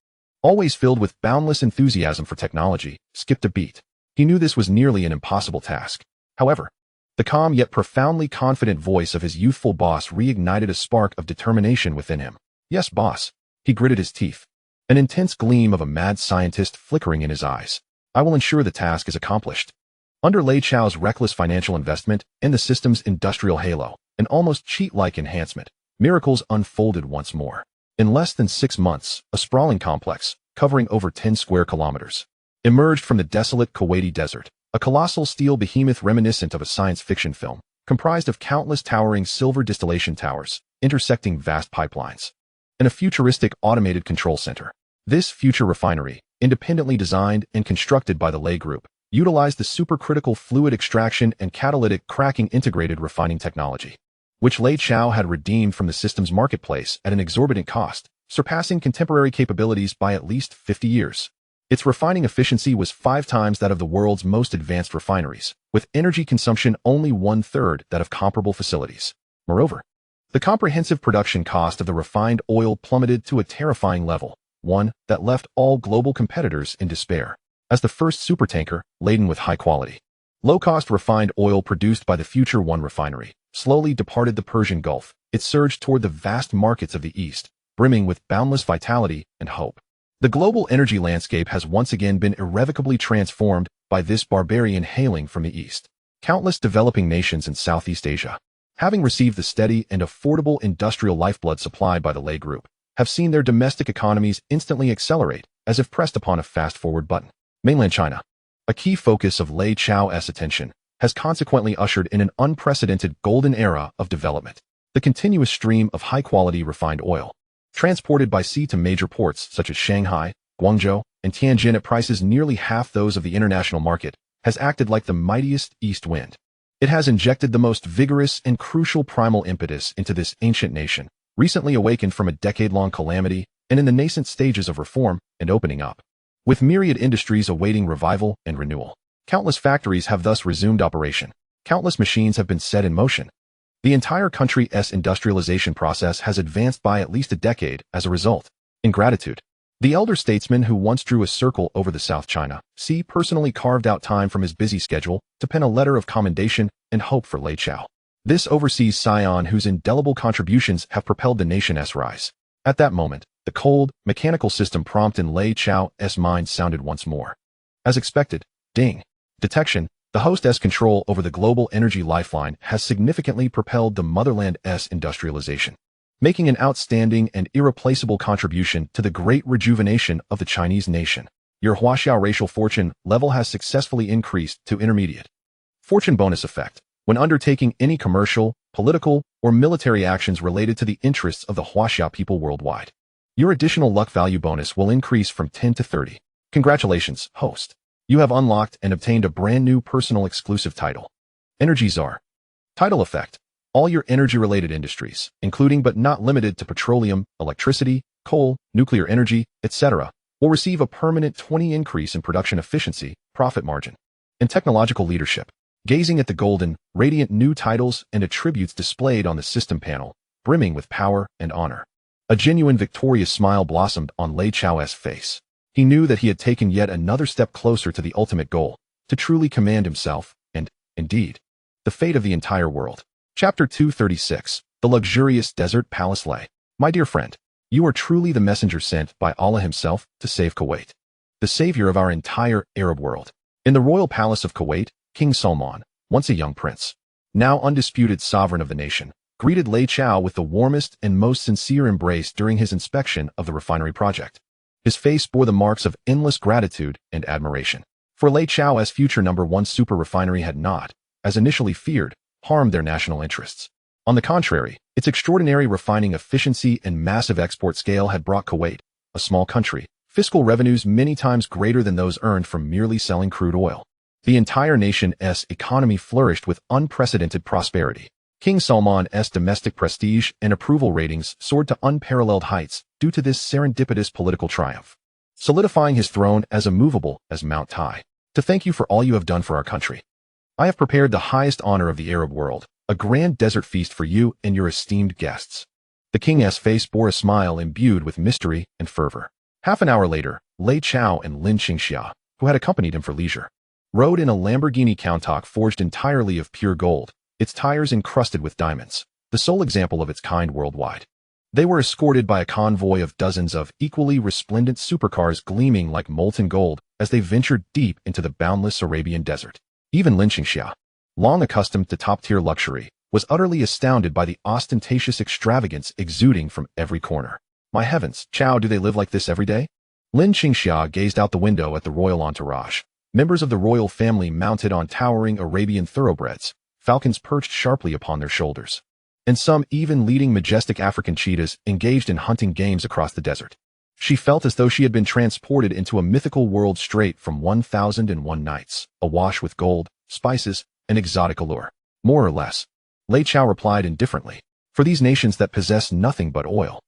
Speaker 1: always filled with boundless enthusiasm for technology, skipped a beat. He knew this was nearly an impossible task. However, the calm yet profoundly confident voice of his youthful boss reignited a spark of determination within him. Yes, boss. He gritted his teeth, an intense gleam of a mad scientist flickering in his eyes. I will ensure the task is accomplished. Under Lei Chao's reckless financial investment and the system's industrial halo, an almost cheat-like enhancement, miracles unfolded once more. In less than 6 months, a sprawling complex, covering over 10 square kilometers, emerged from the desolate Kuwaiti desert, a colossal steel behemoth reminiscent of a science fiction film, comprised of countless towering silver distillation towers, intersecting vast pipelines, and a futuristic automated control center. This future refinery, independently designed and constructed by the Lei Group, utilized the supercritical fluid extraction and catalytic cracking integrated refining technology. which Lei Chao had redeemed from the system's marketplace at an exorbitant cost, surpassing contemporary capabilities by at least 50 years. Its refining efficiency was 5 times that of the world's most advanced refineries, with energy consumption only 1/3 that of comparable facilities. Moreover, the comprehensive production cost of the refined oil plummeted to a terrifying level, one that left all global competitors in despair. As the first supertanker laden with high-quality, low-cost refined oil produced by the Future One refinery slowly departed the Persian Gulf, it surged toward the vast markets of the East, brimming with boundless vitality and hope. The global energy landscape has once again been irrevocably transformed by this barbarian hailing from the East. Countless developing nations in Southeast Asia, having received the steady and affordable industrial lifeblood supplied by the Lei Group, have seen their domestic economies instantly accelerate as if pressed upon a fast-forward button. Mainland China, a key focus of Lei Chao's attention, has consequently ushered in an unprecedented golden era of development. The continuous stream of high-quality refined oil, transported by sea to major ports such as Shanghai, Guangzhou, and Tianjin at prices nearly half those of the international market, has acted like the mightiest east wind. It has injected the most vigorous and crucial primal impetus into this ancient nation, recently awakened from a decade-long calamity and in the nascent stages of reform and opening up. With myriad industries awaiting revival and renewal, countless factories have thus resumed operation. Countless machines have been set in motion. The entire country's industrialization process has advanced by at least a decade as a result. In gratitude, the elder statesman who once drew a circle over the South China Sea personally carved out time from his busy schedule to pen a letter of commendation and hope for Lei Chao, this overseas scion whose indelible contributions have propelled the nation's rise. At that moment, the cold, mechanical system prompt in Lei Chao's mind sounded once more. As expected, ding. Detection, the host's control over the global energy lifeline has significantly propelled the motherland's industrialization, making an outstanding and irreplaceable contribution to the great rejuvenation of the Chinese nation. Your Huaxiao racial fortune level has successfully increased to intermediate. Fortune bonus effect. When undertaking any commercial, political, or military actions related to the interests of the Huaxiao people worldwide, your additional luck value bonus will increase from 10 to 30. Congratulations, host. You have unlocked and obtained a brand new personal exclusive title, Energy Czar. Title effect. All your energy-related industries, including but not limited to petroleum, electricity, coal, nuclear energy, etc., will receive a permanent 20 increase in production efficiency, profit margin, and technological leadership. Gazing at the golden, radiant new titles and attributes displayed on the system panel, brimming with power and honor, a genuine victorious smile blossomed on Lei Chao's face. He knew that he had taken yet another step closer to the ultimate goal, to truly command himself, and, indeed, the fate of the entire world. Chapter 236, The Luxurious Desert Palace Lei. My dear friend, you are truly the messenger sent by Allah himself to save Kuwait, the savior of our entire Arab world. In the royal palace of Kuwait, King Salman, once a young prince, now undisputed sovereign of the nation, greeted Lei Chao with the warmest and most sincere embrace during his inspection of the refinery project. His face bore the marks of endless gratitude and admiration. For Lei Chao's future #1 super refinery had not, as initially feared, harmed their national interests. On the contrary, its extraordinary refining efficiency and massive export scale had brought Kuwait, a small country, fiscal revenues many times greater than those earned from merely selling crude oil. The entire nation's economy flourished with unprecedented prosperity. King Salman's domestic prestige and approval ratings soared to unparalleled heights due to this serendipitous political triumph, solidifying his throne as immovable as Mount Tai. To thank you for all you have done for our country, I have prepared the highest honor of the Arab world, a grand desert feast for you and your esteemed guests. The king's face bore a smile imbued with mystery and fervor. Half an hour later, Lei Chao and Lin Qingxia, who had accompanied him for leisure, rode in a Lamborghini Countach forged entirely of pure gold, its tires encrusted with diamonds, the sole example of its kind worldwide. They were escorted by a convoy of dozens of equally resplendent supercars gleaming like molten gold as they ventured deep into the boundless Arabian desert. Even Lin Qingxia, long accustomed to top-tier luxury, was utterly astounded by the ostentatious extravagance exuding from every corner. My heavens, Chao, do they live like this every day? Lin Qingxia gazed out the window at the royal entourage, members of the royal family mounted on towering Arabian thoroughbreds, falcons perched sharply upon their shoulders, and some even leading majestic African cheetahs engaged in hunting games across the desert. She felt as though she had been transported into a mythical world straight from 1001 Nights, awash with gold, spices, and exotic allure. More or less, Lei Chao replied indifferently. For these nations that possess nothing but oil,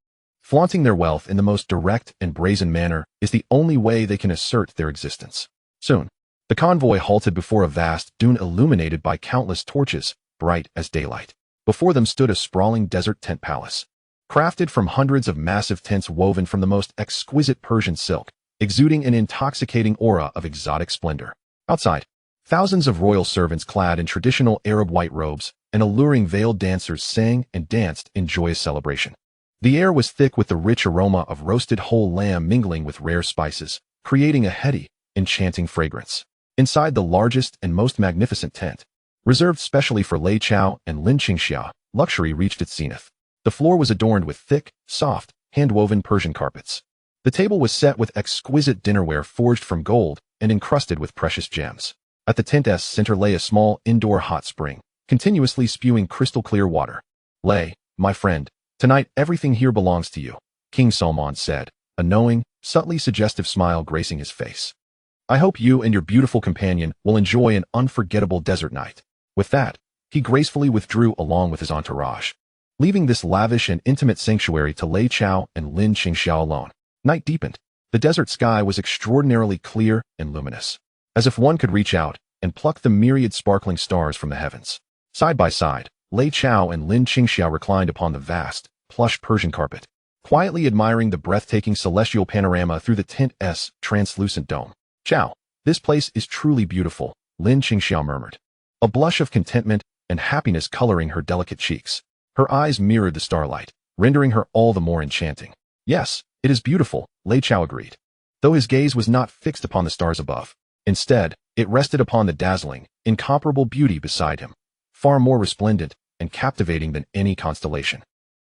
Speaker 1: flaunting their wealth in the most direct and brazen manner is the only way they can assert their existence. Soon, the convoy halted before a vast dune illuminated by countless torches, bright as daylight. Before them stood a sprawling desert tent palace, crafted from hundreds of massive tents woven from the most exquisite Persian silk, exuding an intoxicating aura of exotic splendor. Outside, thousands of royal servants clad in traditional Arab white robes and alluring veiled dancers sang and danced in joyous celebration. The air was thick with the rich aroma of roasted whole lamb mingling with rare spices, creating a heady, enchanting fragrance. Inside the largest and most magnificent tent, reserved specially for Lei Chao and Lin Qingxia, luxury reached its zenith. The floor was adorned with thick, soft, hand-woven Persian carpets. The table was set with exquisite dinnerware forged from gold and encrusted with precious gems. At the tent's center lay a small indoor hot spring, continuously spewing crystal-clear water. "Lei, my friend, tonight everything here belongs to you," King Salman said, a knowing, subtly suggestive smile gracing his face. "I hope you and your beautiful companion will enjoy an unforgettable desert night." With that, he gracefully withdrew along with his entourage, leaving this lavish and intimate sanctuary to Lei Chao and Lin Qingxia alone. Night deepened. The desert sky was extraordinarily clear and luminous, as if one could reach out and pluck the myriad sparkling stars from the heavens. Side by side, Lei Chao and Lin Qingxia reclined upon the vast, plush Persian carpet, quietly admiring the breathtaking celestial panorama through the tent's translucent dome. "Chao, this place is truly beautiful," Lin Qingxia murmured, a blush of contentment and happiness coloring her delicate cheeks. Her eyes mirrored the starlight, rendering her all the more enchanting. "Yes, it is beautiful," Lei Chao agreed, though his gaze was not fixed upon the stars above. Instead, it rested upon the dazzling, incomparable beauty beside him, far more resplendent and captivating than any constellation.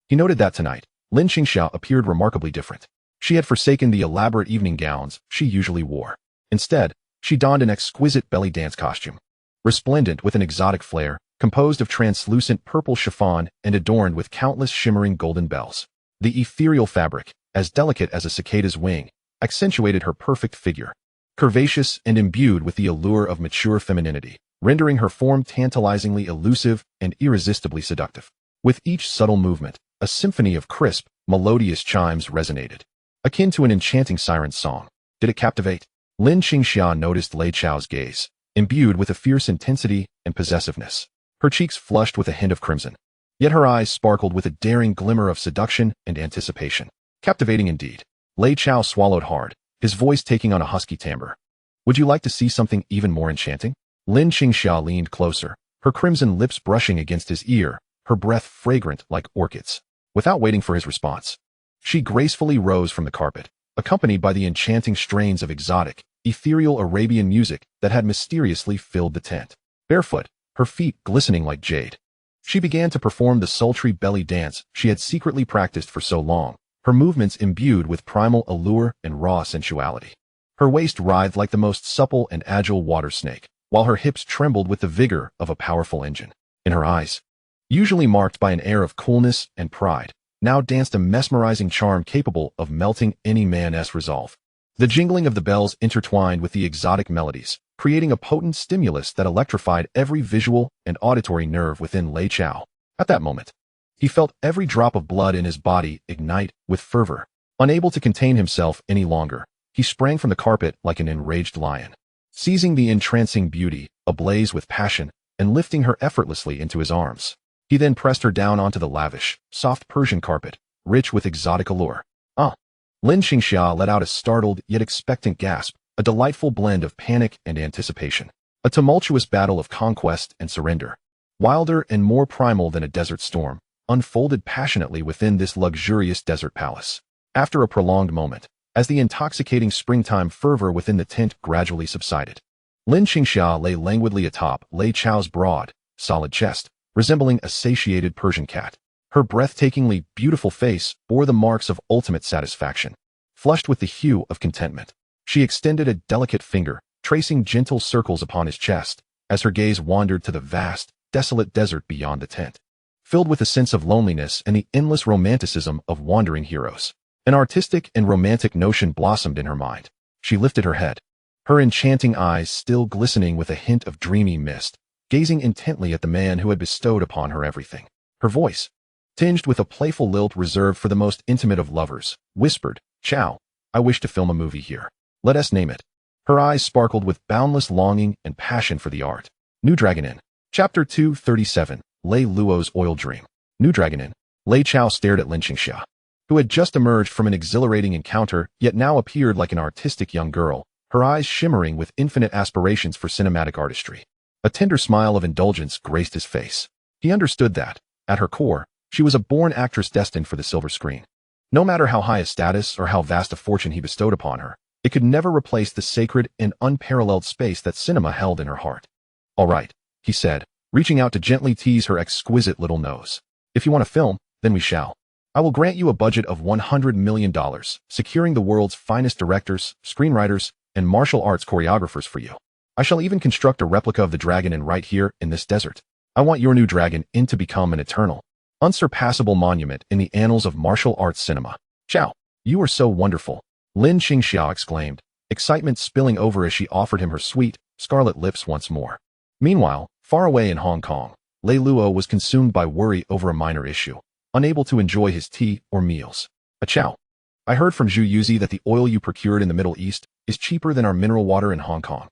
Speaker 1: He noted that tonight, Lin Qingxia appeared remarkably different. She had forsaken the elaborate evening gowns she usually wore. Instead, she donned an exquisite belly dance costume, resplendent with an exotic flair, composed of translucent purple chiffon and adorned with countless shimmering golden bells. The ethereal fabric, as delicate as a cicada's wing, accentuated her perfect figure, curvaceous and imbued with the allure of mature femininity, rendering her form tantalizingly elusive and irresistibly seductive. With each subtle movement, a symphony of crisp, melodious chimes resonated, akin to an enchanting siren's song. Did it captivate? Lin Qingxia noticed Lei Chao's gaze, imbued with a fierce intensity and possessiveness. Her cheeks flushed with a hint of crimson, yet her eyes sparkled with a daring glimmer of seduction and anticipation. Captivating indeed. Lei Chao swallowed hard, his voice taking on a husky timbre. "Would you like to see something even more enchanting?" Lin Qingxia leaned closer, her crimson lips brushing against his ear, her breath fragrant like orchids. Without waiting for his response, she gracefully rose from the carpet, accompanied by the enchanting strains of exotic, ethereal Arabian music that had mysteriously filled the tent. Barefoot, her feet glistening like jade, she began to perform the sultry belly dance she had secretly practiced for so long, her movements imbued with primal allure and raw sensuality. Her waist writhed like the most supple and agile water snake, while her hips trembled with the vigor of a powerful engine. In her eyes, usually marked by an air of coolness and pride, now danced a mesmerizing charm capable of melting any man's resolve. The jingling of the bells intertwined with the exotic melodies, creating a potent stimulus that electrified every visual and auditory nerve within Lei Chao. At that moment, he felt every drop of blood in his body ignite with fervor. Unable to contain himself any longer, he sprang from the carpet like an enraged lion, seizing the entrancing beauty, ablaze with passion, and lifting her effortlessly into his arms. He then pressed her down onto the lavish, soft Persian carpet, rich with exotic allure. "Ah!" Lin Qingxia let out a startled yet expectant gasp, a delightful blend of panic and anticipation. A tumultuous battle of conquest and surrender, wilder and more primal than a desert storm, unfolded passionately within this luxurious desert palace. After a prolonged moment, as the intoxicating springtime fervor within the tent gradually subsided, Lin Qingxia lay languidly atop Lei Chao's broad, solid chest, resembling a satiated Persian cat. Her breathtakingly beautiful face bore the marks of ultimate satisfaction. Flushed with the hue of contentment, she extended a delicate finger, tracing gentle circles upon his chest, as her gaze wandered to the vast, desolate desert beyond the tent. Filled with a sense of loneliness and the endless romanticism of wandering heroes, an artistic and romantic notion blossomed in her mind. She lifted her head, her enchanting eyes still glistening with a hint of dreamy mist, gazing intently at the man who had bestowed upon her everything. Her voice, tinged with a playful lilt reserved for the most intimate of lovers, whispered, "Chao, I wish to film a movie here. Let us name it." Her eyes sparkled with boundless longing and passion for the art. New Dragon Inn. Chapter 237, Lei Luo's Oil Dream. New Dragon Inn. Lei Chao stared at Lin Qingxia, who had just emerged from an exhilarating encounter yet now appeared like an artistic young girl, her eyes shimmering with infinite aspirations for cinematic artistry. A tender smile of indulgence graced his face. He understood that, at her core, she was a born actress destined for the silver screen. No matter how high a status or how vast a fortune he bestowed upon her, it could never replace the sacred and unparalleled space that cinema held in her heart. "All right," he said, reaching out to gently tease her exquisite little nose. "If you want to film, then we shall. I will grant you a budget of $100 million, securing the world's finest directors, screenwriters, and martial arts choreographers for you. I shall even construct a replica of the Dragon Inn right here in this desert. I want your new Dragon Inn to become an eternal, unsurpassable monument in the annals of martial arts cinema. Chao, you are so wonderful," Lin Qingxia exclaimed, excitement spilling over as she offered him her sweet, scarlet lips once more. Meanwhile, far away in Hong Kong, Lei Luo was consumed by worry over a minor issue, unable to enjoy his tea or meals. "Chao, I heard from Zhu Yuzi that the oil you procured in the Middle East is cheaper than our mineral water in Hong Kong."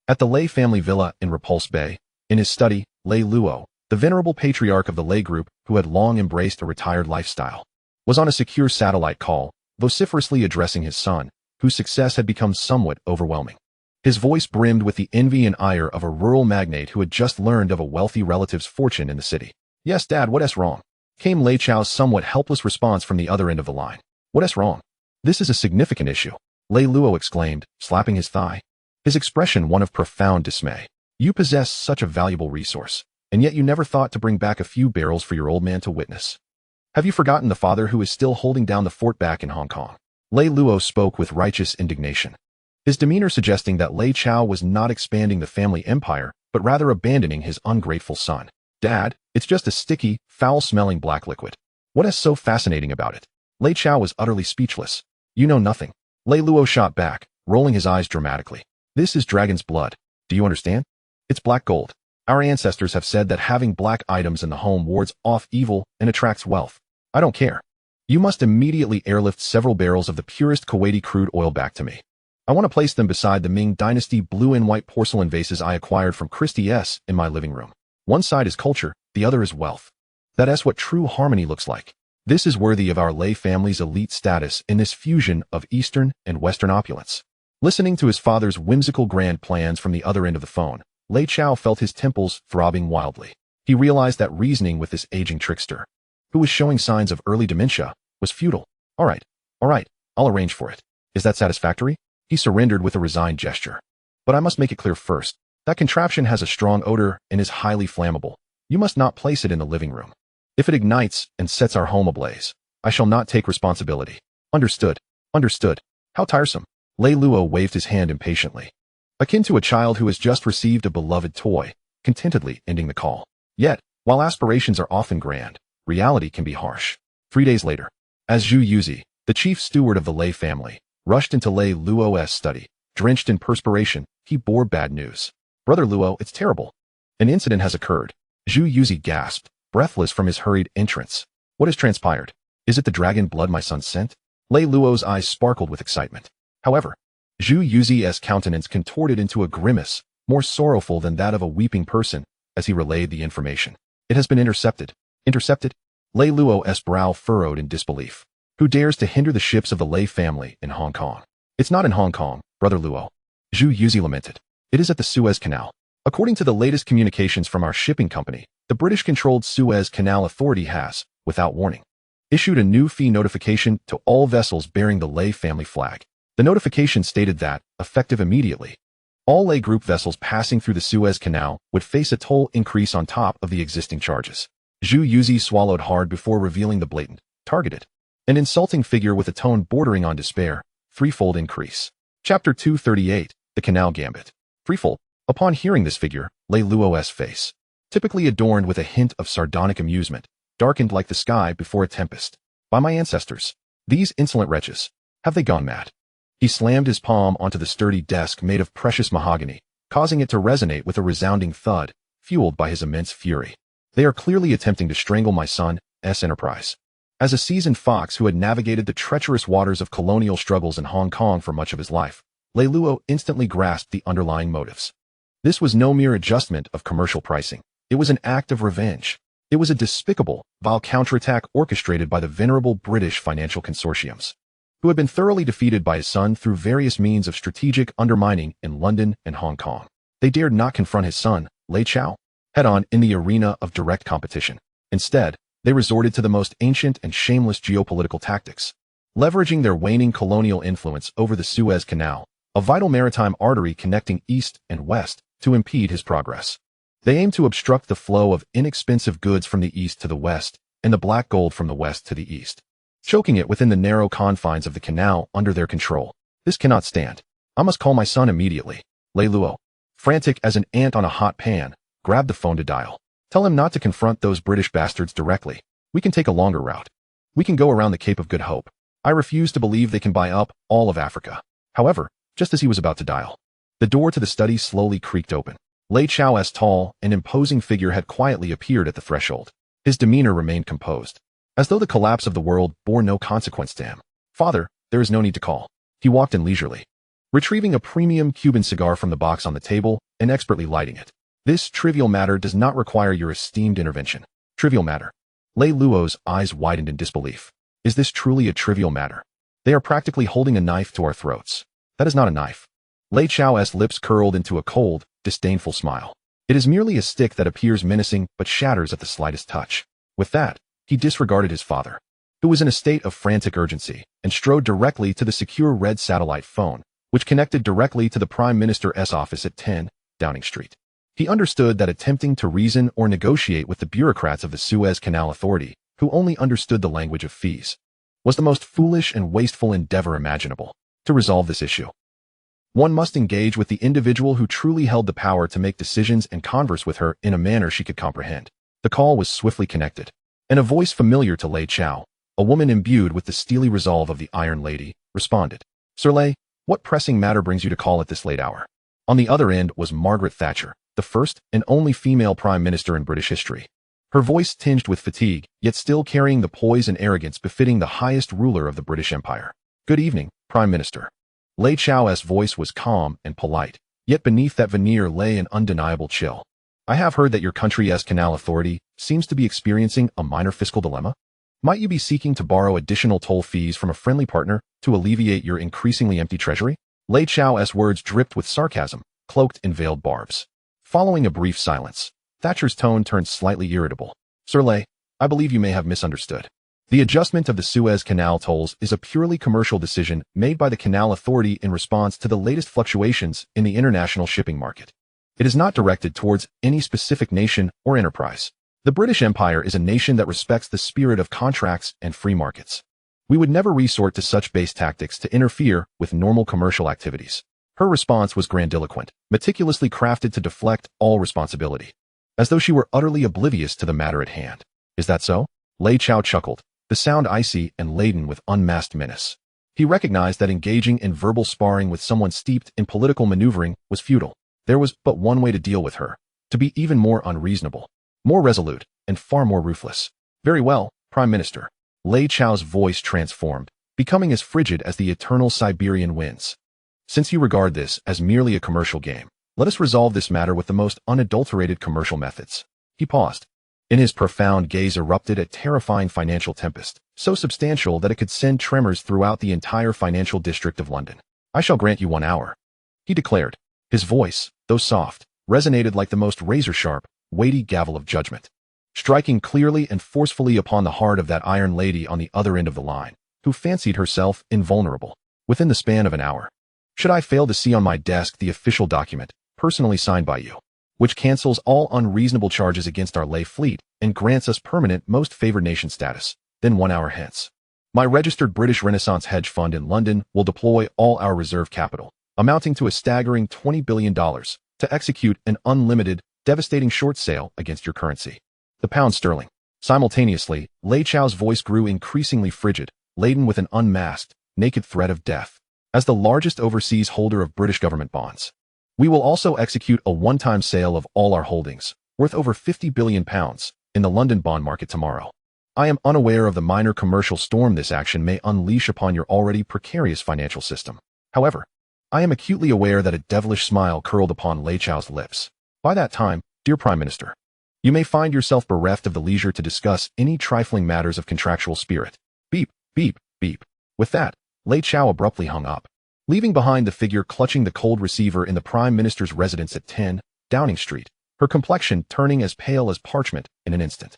Speaker 1: At the Lei family villa in Repulse Bay, in his study, Lei Luo, the venerable patriarch of the Lei group who had long embraced a retired lifestyle, was on a secure satellite call, vociferously addressing his son, whose success had become somewhat overwhelming. His voice brimmed with the envy and ire of a rural magnate who had just learned of a wealthy relative's fortune in the city. "Yes, Dad, what's wrong?" came Lei Chao's somewhat helpless response from the other end of the line. "What's wrong? This is a significant issue," Lei Luo exclaimed, slapping his thigh, his expression one of profound dismay. "You possess such a valuable resource, and yet you never thought to bring back a few barrels for your old man to witness. Have you forgotten the father who is still holding down the fort back in Hong Kong?" Lei Luo spoke with righteous indignation, his demeanor suggesting that Lei Chao was not expanding the family empire, but rather abandoning his ungrateful son. "Dad, it's just a sticky, foul-smelling black liquid. What is so fascinating about it?" Lei Chao was utterly speechless. "You know nothing." Lei Luo shot back, rolling his eyes dramatically. "This is dragon's blood. Do you understand? It's black gold. Our ancestors have said that having black items in the home wards off evil and attracts wealth. I don't care. You must immediately airlift several barrels of the purest Kuwaiti crude oil back to me. I want to place them beside the Ming Dynasty blue and white porcelain vases I acquired from Christie S. in my living room. One side is culture, the other is wealth. That's what true harmony looks like. This is worthy of our Lei family's elite status in this fusion of Eastern and Western opulence." Listening to his father's whimsical grand plans from the other end of the phone, Lei Chao felt his temples throbbing wildly. He realized that reasoning with this aging trickster, who was showing signs of early dementia, was futile. All right, I'll arrange for it. Is that satisfactory?" He surrendered with a resigned gesture. "But I must make it clear first. That contraption has a strong odor and is highly flammable. You must not place it in the living room. If it ignites and sets our home ablaze, I shall not take responsibility." "Understood. How tiresome." Lei Luo waved his hand impatiently, akin to a child who has just received a beloved toy, contentedly ending the call. Yet, while aspirations are often grand, reality can be harsh. 3 days later, as Zhu Yuzi, the chief steward of the Lei family, rushed into Lei Luo's study, drenched in perspiration, he bore bad news. "Brother Luo, it's terrible. An incident has occurred." Zhu Yuzi gasped, breathless from his hurried entrance. "What has transpired? Is it the dragon blood my son sent?" Lei Luo's eyes sparkled with excitement. However, Zhu Yuzi's countenance contorted into a grimace, more sorrowful than that of a weeping person, as he relayed the information. "It has been intercepted." "Intercepted?" Lei Luo's brow furrowed in disbelief. "Who dares to hinder the ships of the Lei family in Hong Kong?" "It's not in Hong Kong, Brother Luo," Zhu Yuzi lamented. "It is at the Suez Canal. According to the latest communications from our shipping company, the British-controlled Suez Canal Authority has, without warning, issued a new fee notification to all vessels bearing the Lei family flag. The notification stated that, effective immediately, all Lei Group vessels passing through the Suez Canal would face a toll increase on top of the existing charges." Zhu Yuzi swallowed hard before revealing the blatant, targeted, and insulting figure with a tone bordering on despair. "Threefold increase." Chapter 238, The Canal Gambit. Threefold. Upon hearing this figure, Lei Luo's face, typically adorned with a hint of sardonic amusement, darkened like the sky before a tempest. "By my ancestors, these insolent wretches, have they gone mad?" He slammed his palm onto the sturdy desk made of precious mahogany, causing it to resonate with a resounding thud, fueled by his immense fury. They are clearly attempting to strangle my son's enterprise. As a seasoned fox who had navigated the treacherous waters of colonial struggles in Hong Kong for much of his life, Lei Lo instantly grasped the underlying motives. This was no mere adjustment of commercial pricing. It was an act of revenge. It was a despicable, vile counterattack orchestrated by the venerable British financial consortiums, who had been thoroughly defeated by his son through various means of strategic undermining in London and Hong Kong. They dared not confront his son, Lei Chao, head-on in the arena of direct competition. Instead, they resorted to the most ancient and shameless geopolitical tactics, leveraging their waning colonial influence over the Suez Canal, a vital maritime artery connecting east and west, to impede his progress. They aimed to obstruct the flow of inexpensive goods from the east to the west and the black gold from the west to the east, choking it within the narrow confines of the canal under their control. This cannot stand. I must call my son immediately. Lei Lo, frantic as an ant on a hot pan, grabbed the phone to dial. Tell him not to confront those British bastards directly. We can take a longer route. We can go around the Cape of Good Hope. I refuse to believe they can buy up all of Africa. However, just as he was about to dial, the door to the study slowly creaked open. Lei Chao's tall and imposing figure had quietly appeared at the threshold. His demeanor remained composed, as though the collapse of the world bore no consequence to him. Father, there is no need to call. He walked in leisurely, retrieving a premium Cuban cigar from the box on the table and expertly lighting it. This trivial matter does not require your esteemed intervention. Trivial matter. Lei Luo's eyes widened in disbelief. Is this truly a trivial matter? They are practically holding a knife to our throats. That is not a knife. Lei Chao's lips curled into a cold, disdainful smile. It is merely a stick that appears menacing but shatters at the slightest touch. With that, he disregarded his father, who was in a state of frantic urgency, and strode directly to the secure red satellite phone, which connected directly to the Prime Minister's office at 10 Downing Street. He understood that attempting to reason or negotiate with the bureaucrats of the Suez Canal Authority, who only understood the language of fees, was the most foolish and wasteful endeavor imaginable. To resolve this issue, one must engage with the individual who truly held the power to make decisions and converse with her in a manner she could comprehend. The call was swiftly connected, and a voice familiar to Lei Chao, a woman imbued with the steely resolve of the Iron Lady, responded. Sir Lei, what pressing matter brings you to call at this late hour? On the other end was Margaret Thatcher, the first and only female prime minister in British history. Her voice tinged with fatigue, yet still carrying the poise and arrogance befitting the highest ruler of the British Empire. Good evening, Prime Minister. Lei Chao's voice was calm and polite, yet beneath that veneer lay an undeniable chill. I have heard that your country's canal authority seems to be experiencing a minor fiscal dilemma. Might you be seeking to borrow additional toll fees from a friendly partner to alleviate your increasingly empty treasury? Lei Chao's words dripped with sarcasm, cloaked in veiled barbs. Following a brief silence, Thatcher's tone turned slightly irritable. Sir Lei, I believe you may have misunderstood. The adjustment of the Suez Canal tolls is a purely commercial decision made by the Canal Authority in response to the latest fluctuations in the international shipping market. It is not directed towards any specific nation or enterprise. The British Empire is a nation that respects the spirit of contracts and free markets. We would never resort to such base tactics to interfere with normal commercial activities. Her response was grandiloquent, meticulously crafted to deflect all responsibility, as though she were utterly oblivious to the matter at hand. Is that so? Lei Chao chuckled, the sound icy and laden with unmasked menace. He recognized that engaging in verbal sparring with someone steeped in political maneuvering was futile. There was but one way to deal with her, to be even more unreasonable, more resolute, and far more ruthless. Very well, Prime Minister. Lei Chao's voice transformed, becoming as frigid as the eternal Siberian winds. Since you regard this as merely a commercial game, let us resolve this matter with the most unadulterated commercial methods. He paused. In his profound gaze erupted a terrifying financial tempest, so substantial that it could send tremors throughout the entire financial district of London. I shall grant you 1 hour, he declared. His voice, though soft, resonated like the most razor-sharp, weighty gavel of judgment, striking clearly and forcefully upon the heart of that Iron Lady on the other end of the line, who fancied herself invulnerable. Within the span of an hour, should I fail to see on my desk the official document, personally signed by you, which cancels all unreasonable charges against our lay fleet and grants us permanent most favored nation status, then 1 hour hence, my registered British Renaissance hedge fund in London will deploy all our reserve capital, amounting to a staggering $20 billion, to execute an unlimited, devastating short sale against your currency, the pound sterling. Simultaneously, Lei Chao's voice grew increasingly frigid, laden with an unmasked, naked threat of death. As the largest overseas holder of British government bonds, we will also execute a one-time sale of all our holdings, worth over £50 billion, in the London bond market tomorrow. I am unaware of the minor commercial storm this action may unleash upon your already precarious financial system. However, I am acutely aware that a devilish smile curled upon Lei Chao's lips. By that time, dear Prime Minister, you may find yourself bereft of the leisure to discuss any trifling matters of contractual spirit. Beep, beep, beep. With that, Lei Chao abruptly hung up, leaving behind the figure clutching the cold receiver in the Prime Minister's residence at 10 Downing Street, her complexion turning as pale as parchment in an instant.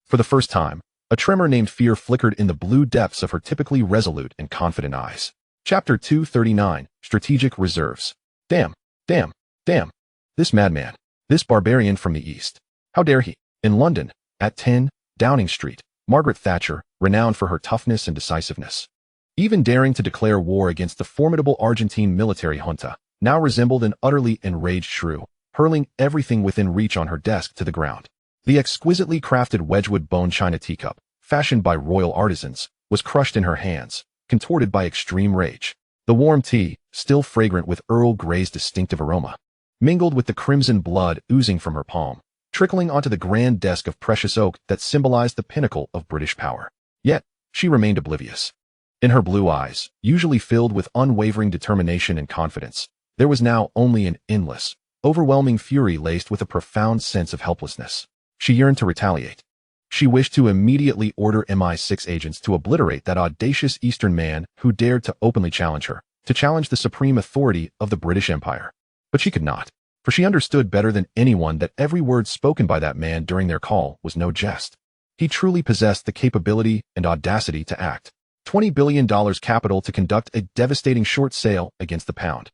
Speaker 1: For the first time, a tremor named fear flickered in the blue depths of her typically resolute and confident eyes. Chapter 239, Strategic Reserves. Damn, damn, damn. This madman, this barbarian from the East. How dare he? In London, at 10 Downing Street, Margaret Thatcher, renowned for her toughness and decisiveness, even daring to declare war against the formidable Argentine military junta, now resembled an utterly enraged shrew, hurling everything within reach on her desk to the ground. The exquisitely crafted Wedgwood bone china teacup, fashioned by royal artisans, was crushed in her hands, contorted by extreme rage. The warm tea, still fragrant with Earl Grey's distinctive aroma, mingled with the crimson blood oozing from her palm, trickling onto the grand desk of precious oak that symbolized the pinnacle of British power. Yet, she remained oblivious. In her blue eyes, usually filled with unwavering determination and confidence, there was now only an endless, overwhelming fury laced with a profound sense of helplessness. She yearned to retaliate. She wished to immediately order MI6 agents to obliterate that audacious Eastern man who dared to openly challenge her, to challenge the supreme authority of the British Empire. But she could not, for she understood better than anyone that every word spoken by that man during their call was no jest. He truly possessed the capability and audacity to act. $20 billion capital to conduct a devastating short sale against the pound.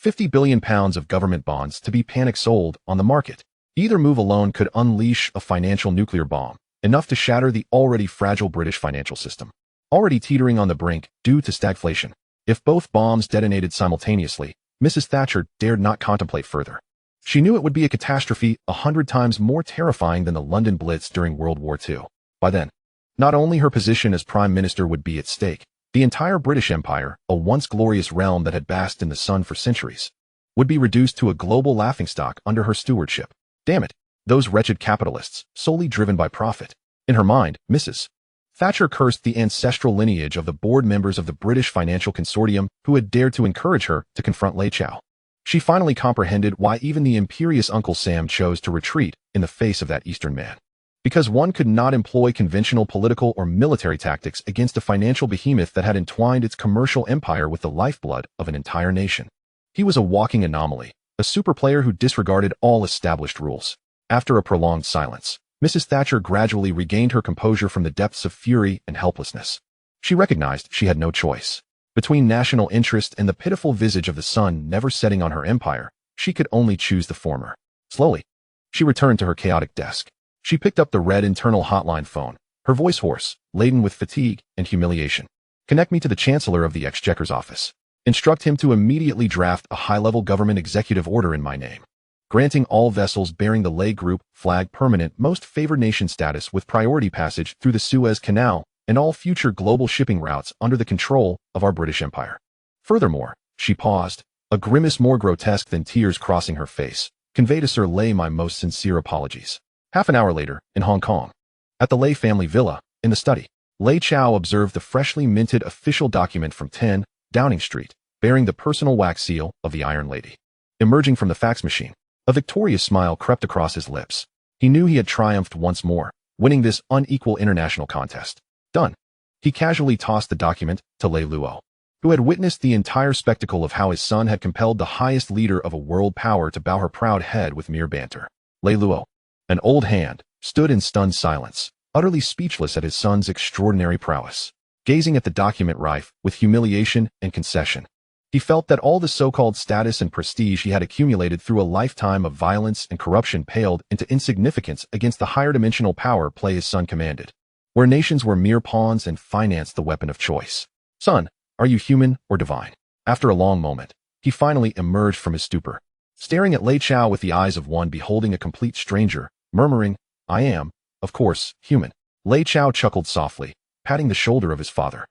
Speaker 1: £50 billion of government bonds to be panic sold on the market. Either move alone could unleash a financial nuclear bomb, enough to shatter the already fragile British financial system, already teetering on the brink due to stagflation. If both bombs detonated simultaneously, Mrs. Thatcher dared not contemplate further. She knew it would be a catastrophe 100 times more terrifying than the London Blitz during World War II. By then, not only her position as Prime Minister would be at stake, the entire British Empire, a once glorious realm that had basked in the sun for centuries, would be reduced to a global laughingstock under her stewardship. Damn it, those wretched capitalists, solely driven by profit. In her mind, Mrs. Thatcher cursed the ancestral lineage of the board members of the British Financial Consortium who had dared to encourage her to confront Lei Chao. She finally comprehended why even the imperious Uncle Sam chose to retreat in the face of that Eastern man. Because one could not employ conventional political or military tactics against a financial behemoth that had entwined its commercial empire with the lifeblood of an entire nation. He was a walking anomaly, a super player who disregarded all established rules. After a prolonged silence, Mrs. Thatcher gradually regained her composure from the depths of fury and helplessness. She recognized she had no choice. Between national interest and the pitiful visage of the sun never setting on her empire, she could only choose the former. Slowly, she returned to her chaotic desk. She picked up the red internal hotline phone, her voice hoarse, laden with fatigue and humiliation. Connect me to the Chancellor of the Exchequer's office. Instruct him to immediately draft a high-level government executive order in my name, granting all vessels bearing the Lei Group flag permanent most favored nation status with priority passage through the Suez Canal and all future global shipping routes under the control of our British Empire. Furthermore, she paused, a grimace more grotesque than tears crossing her face. Convey to Sir Lei my most sincere apologies. Half an hour later, in Hong Kong, at the Lei family villa, in the study, Lei Chao observed the freshly minted official document from 10 Downing Street, bearing the personal wax seal of the Iron Lady. Emerging from the fax machine, a victorious smile crept across his lips. He knew he had triumphed once more, winning this unequal international contest. Done. He casually tossed the document to Lei Lo, who had witnessed the entire spectacle of how his son had compelled the highest leader of a world power to bow her proud head with mere banter. Lei Lo, an old hand, stood in stunned silence, utterly speechless at his son's extraordinary prowess, gazing at the document rife with humiliation and concession. He felt that all the so-called status and prestige he had accumulated through a lifetime of violence and corruption paled into insignificance against the higher dimensional power play his son commanded, where nations were mere pawns and finance the weapon of choice. Son, are you human or divine? After a long moment, he finally emerged from his stupor, staring at Lei Chao with the eyes of one beholding a complete stranger, murmuring, I am, of course, human. Lei Chao chuckled softly, patting the shoulder of his father,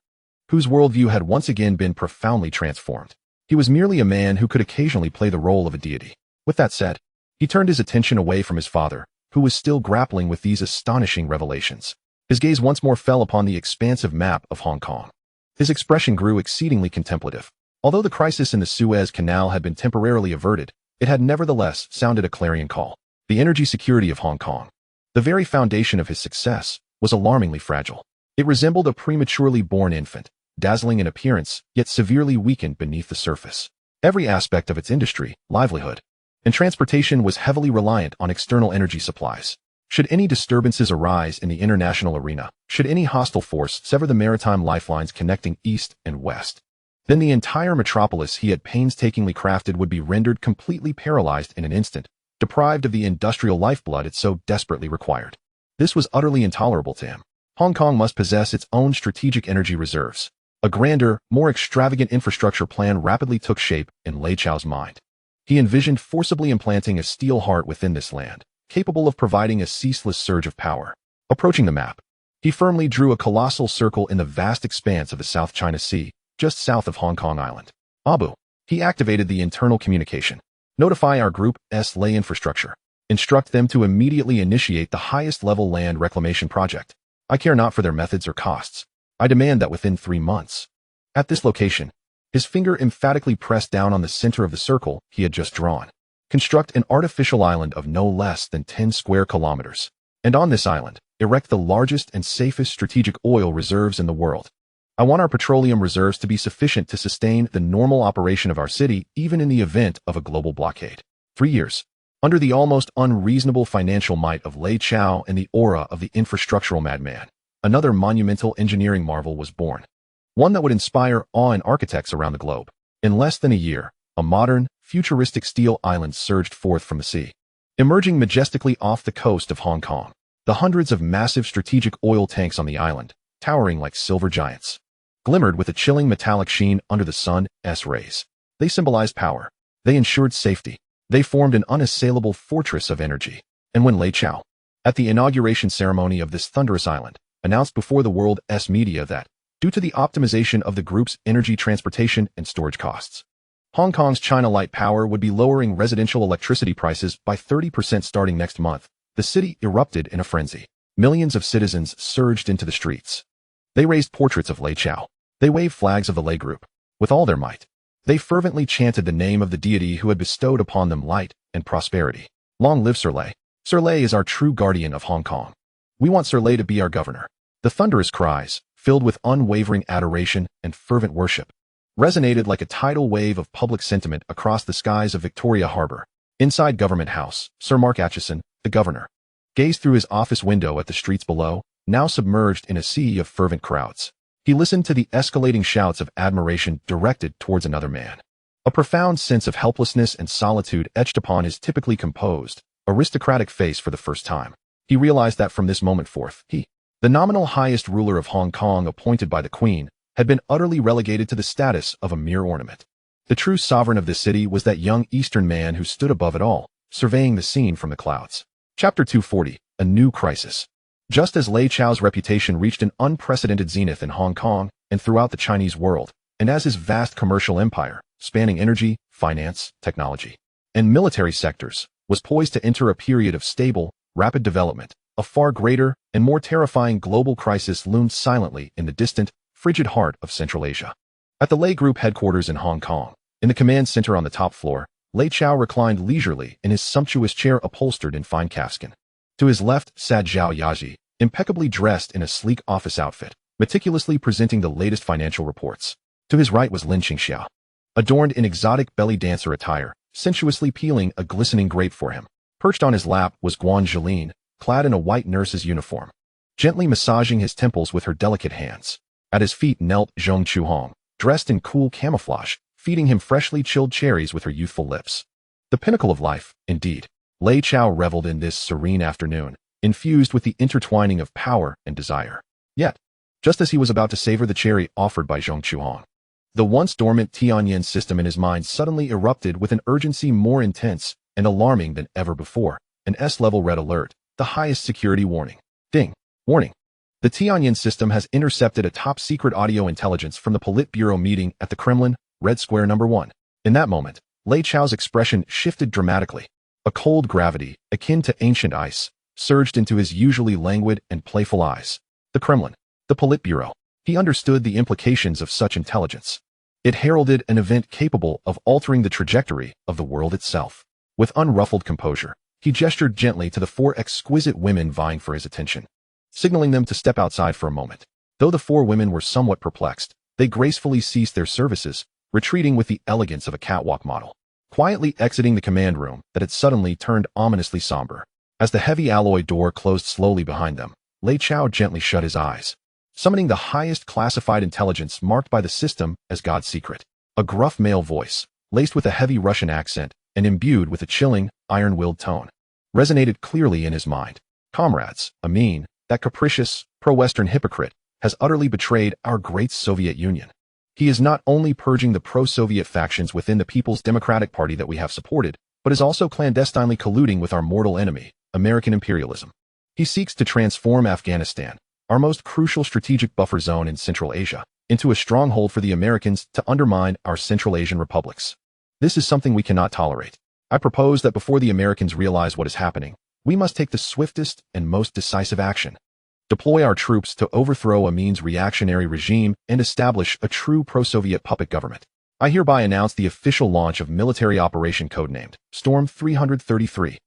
Speaker 1: whose worldview had once again been profoundly transformed. He was merely a man who could occasionally play the role of a deity. With that said, he turned his attention away from his father, who was still grappling with these astonishing revelations. His gaze once more fell upon the expansive map of Hong Kong. His expression grew exceedingly contemplative. Although the crisis in the Suez Canal had been temporarily averted, it had nevertheless sounded a clarion call. The energy security of Hong Kong, the very foundation of his success, was alarmingly fragile. It resembled a prematurely born infant, dazzling in appearance, yet severely weakened beneath the surface. Every aspect of its industry, livelihood, and transportation was heavily reliant on external energy supplies. Should any disturbances arise in the international arena, should any hostile force sever the maritime lifelines connecting east and west, then the entire metropolis he had painstakingly crafted would be rendered completely paralyzed in an instant, deprived of the industrial lifeblood it so desperately required. This was utterly intolerable to him. Hong Kong must possess its own strategic energy reserves. A grander, more extravagant infrastructure plan rapidly took shape in Lei Chao's mind. He envisioned forcibly implanting a steel heart within this land, capable of providing a ceaseless surge of power. Approaching the map, he firmly drew a colossal circle in the vast expanse of the South China Sea, just south of Hong Kong Island. Abu. He activated the internal communication. Notify our group's lay infrastructure. Instruct them to immediately initiate the highest level land reclamation project. I care not for their methods or costs. I demand that within 3 months. At this location, his finger emphatically pressed down on the center of the circle he had just drawn. Construct an artificial island of no less than 10 square kilometers. And on this island, erect the largest and safest strategic oil reserves in the world. I want our petroleum reserves to be sufficient to sustain the normal operation of our city even in the event of a global blockade. 3 years. Under the almost unreasonable financial might of Lei Chao and the aura of the infrastructural madman, another monumental engineering marvel was born. One that would inspire awe in architects around the globe. In less than a year, a modern, futuristic steel island surged forth from the sea. Emerging majestically off the coast of Hong Kong, the hundreds of massive strategic oil tanks on the island, towering like silver giants, glimmered with a chilling metallic sheen under the sun's rays. They symbolized power. They ensured safety. They formed an unassailable fortress of energy. And when Lei Chao, at the inauguration ceremony of this thunderous island, announced before the world's media that, due to the optimization of the group's energy transportation and storage costs, Hong Kong's China Light Power would be lowering residential electricity prices by 30% starting next month, the city erupted in a frenzy. Millions of citizens surged into the streets. They raised portraits of Lei Chao. They waved flags of the Lei Group. With all their might, they fervently chanted the name of the deity who had bestowed upon them light and prosperity. Long live Sir Lei. Sir Lei is our true guardian of Hong Kong. We want Sir Lei to be our governor. The thunderous cries, filled with unwavering adoration and fervent worship, resonated like a tidal wave of public sentiment across the skies of Victoria Harbour. Inside Government House, Sir Mark Atchison, the governor, gazed through his office window at the streets below, now submerged in a sea of fervent crowds. He listened to the escalating shouts of admiration directed towards another man. A profound sense of helplessness and solitude etched upon his typically composed, aristocratic face for the first time. He realized that from this moment forth, he, the nominal highest ruler of Hong Kong appointed by the Queen, had been utterly relegated to the status of a mere ornament. The true sovereign of the city was that young Eastern man who stood above it all, surveying the scene from the clouds. Chapter 240, A New Crisis. Just as Lei Chao's reputation reached an unprecedented zenith in Hong Kong and throughout the Chinese world, and as his vast commercial empire, spanning energy, finance, technology, and military sectors, was poised to enter a period of stable, rapid development, a far greater and more terrifying global crisis loomed silently in the distant, frigid heart of Central Asia. At the Lei Group headquarters in Hong Kong, in the command center on the top floor, Lei Chao reclined leisurely in his sumptuous chair upholstered in fine calfskin. To his left sat Zhao Yaji, impeccably dressed in a sleek office outfit, meticulously presenting the latest financial reports. To his right was Lin Qingxiao, adorned in exotic belly dancer attire, sensuously peeling a glistening grape for him. Perched on his lap was Guan Zhilin, clad in a white nurse's uniform, gently massaging his temples with her delicate hands. At his feet knelt Zhong Chuhong, dressed in cool camouflage, feeding him freshly chilled cherries with her youthful lips. The pinnacle of life, indeed. Lei Chao reveled in this serene afternoon, infused with the intertwining of power and desire. Yet, just as he was about to savor the cherry offered by Zhong Chuhong, the once dormant Tianyan system in his mind suddenly erupted with an urgency more intense and alarming than ever before. An S-level red alert, the highest security warning. Ding. Warning. The Tianyan system has intercepted a top-secret audio intelligence from the Politburo meeting at the Kremlin, Red Square No. 1. In that moment, Lei Chao's expression shifted dramatically. A cold gravity, akin to ancient ice, surged into his usually languid and playful eyes. The Kremlin. The Politburo. He understood the implications of such intelligence. It heralded an event capable of altering the trajectory of the world itself. With unruffled composure, he gestured gently to the 4 exquisite women vying for his attention, signaling them to step outside for a moment. Though the 4 women were somewhat perplexed, they gracefully ceased their services, retreating with the elegance of a catwalk model, quietly exiting the command room that had suddenly turned ominously somber. As the heavy alloy door closed slowly behind them, Lei Chao gently shut his eyes, summoning the highest classified intelligence marked by the system as God's secret. A gruff male voice, laced with a heavy Russian accent and imbued with a chilling, iron-willed tone, resonated clearly in his mind. Comrades, Amin, that capricious, pro-Western hypocrite, has utterly betrayed our great Soviet Union. He is not only purging the pro-Soviet factions within the People's Democratic Party that we have supported, but is also clandestinely colluding with our mortal enemy, American imperialism. He seeks to transform Afghanistan, our most crucial strategic buffer zone in Central Asia, into a stronghold for the Americans to undermine our Central Asian republics. This is something we cannot tolerate. I propose that before the Americans realize what is happening, we must take the swiftest and most decisive action. Deploy our troops to overthrow Amin's reactionary regime and establish a true pro-Soviet puppet government. I hereby announce the official launch of military operation codenamed Storm 333.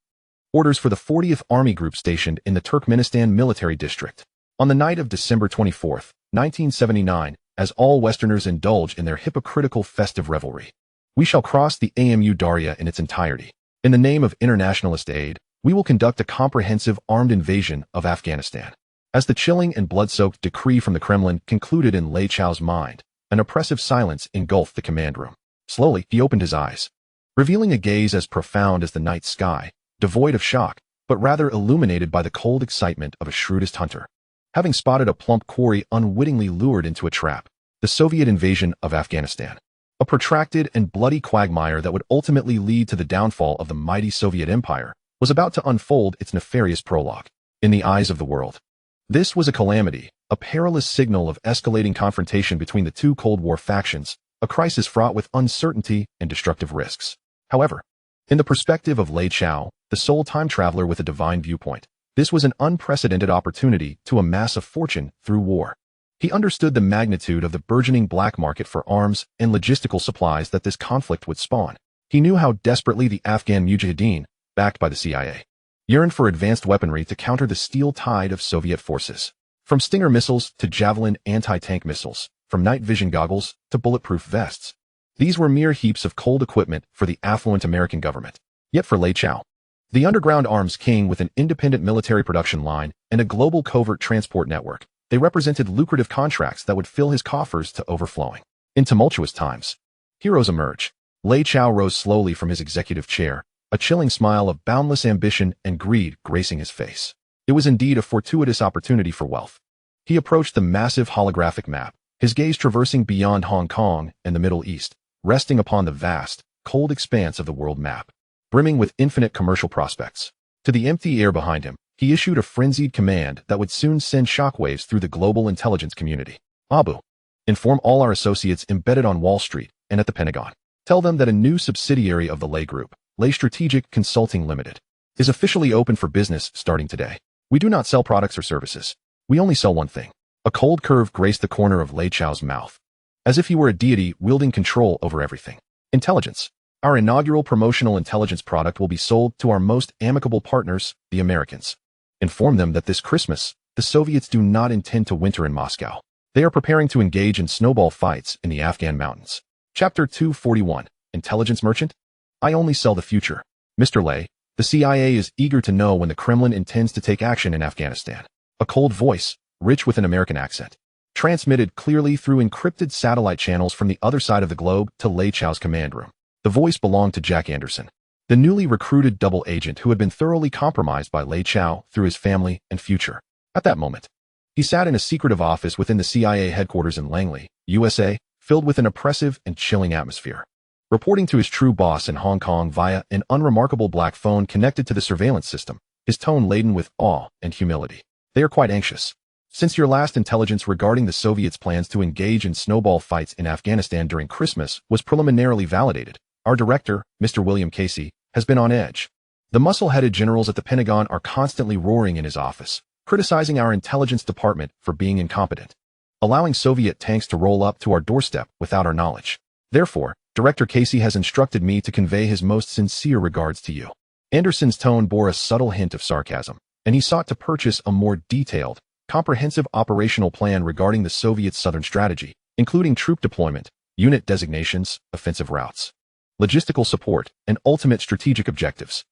Speaker 1: Orders for the 40th Army Group stationed in the Turkmenistan Military District. On the night of December 24, 1979, as all Westerners indulge in their hypocritical festive revelry, we shall cross the Amu Darya in its entirety. In the name of internationalist aid, we will conduct a comprehensive armed invasion of Afghanistan. As the chilling and blood-soaked decree from the Kremlin concluded in Lei Chao's mind, an oppressive silence engulfed the command room. Slowly, he opened his eyes, revealing a gaze as profound as the night sky, devoid of shock, but rather illuminated by the cold excitement of a shrewdest hunter. Having spotted a plump quarry unwittingly lured into a trap, the Soviet invasion of Afghanistan, a protracted and bloody quagmire that would ultimately lead to the downfall of the mighty Soviet Empire, was about to unfold its nefarious prologue. In the eyes of the world, this was a calamity, a perilous signal of escalating confrontation between the 2 Cold War factions, a crisis fraught with uncertainty and destructive risks. However, in the perspective of Lei Chao, the sole time traveler with a divine viewpoint, this was an unprecedented opportunity to amass a fortune through war. He understood the magnitude of the burgeoning black market for arms and logistical supplies that this conflict would spawn. He knew how desperately the Afghan Mujahideen, backed by the CIA, yearned for advanced weaponry to counter the steel tide of Soviet forces. From Stinger missiles to Javelin anti-tank missiles, from night vision goggles to bulletproof vests, these were mere heaps of cold equipment for the affluent American government. Yet for Lei Chao, the underground arms king with an independent military production line and a global covert transport network, they represented lucrative contracts that would fill his coffers to overflowing. In tumultuous times, heroes emerge. Lei Chao rose slowly from his executive chair, a chilling smile of boundless ambition and greed gracing his face. It was indeed a fortuitous opportunity for wealth. He approached the massive holographic map, his gaze traversing beyond Hong Kong and the Middle East, resting upon the vast, cold expanse of the world map, brimming with infinite commercial prospects. To the empty air behind him, he issued a frenzied command that would soon send shockwaves through the global intelligence community. Abu, inform all our associates embedded on Wall Street and at the Pentagon. Tell them that a new subsidiary of the Lei Group, Lei Strategic Consulting Limited, is officially open for business starting today. We do not sell products or services. We only sell one thing. A cold curve graced the corner of Lei Chao's mouth, as if he were a deity wielding control over everything. Intelligence. Our inaugural promotional intelligence product will be sold to our most amicable partners, the Americans. Inform them that this Christmas, the Soviets do not intend to winter in Moscow. They are preparing to engage in snowball fights in the Afghan mountains. Chapter 241. Intelligence Merchant? I only sell the future. Mr. Lei, the CIA is eager to know when the Kremlin intends to take action in Afghanistan. A cold voice, rich with an American accent, transmitted clearly through encrypted satellite channels from the other side of the globe to Lei Chao's command room. The voice belonged to Jack Anderson, the newly recruited double agent who had been thoroughly compromised by Lei Chao through his family and future. At that moment, he sat in a secretive office within the CIA headquarters in Langley, USA, filled with an oppressive and chilling atmosphere. Reporting to his true boss in Hong Kong via an unremarkable black phone connected to the surveillance system, his tone laden with awe and humility. They are quite anxious. Since your last intelligence regarding the Soviets' plans to engage in snowball fights in Afghanistan during Christmas was preliminarily validated, our director, Mr. William Casey, has been on edge. The muscle-headed generals at the Pentagon are constantly roaring in his office, criticizing our intelligence department for being incompetent, allowing Soviet tanks to roll up to our doorstep without our knowledge. Therefore, Director Casey has instructed me to convey his most sincere regards to you. Anderson's tone bore a subtle hint of sarcasm, and he sought to purchase a more detailed, comprehensive operational plan regarding the Soviet southern strategy, including troop deployment, unit designations, offensive routes, logistical support, and ultimate strategic objectives.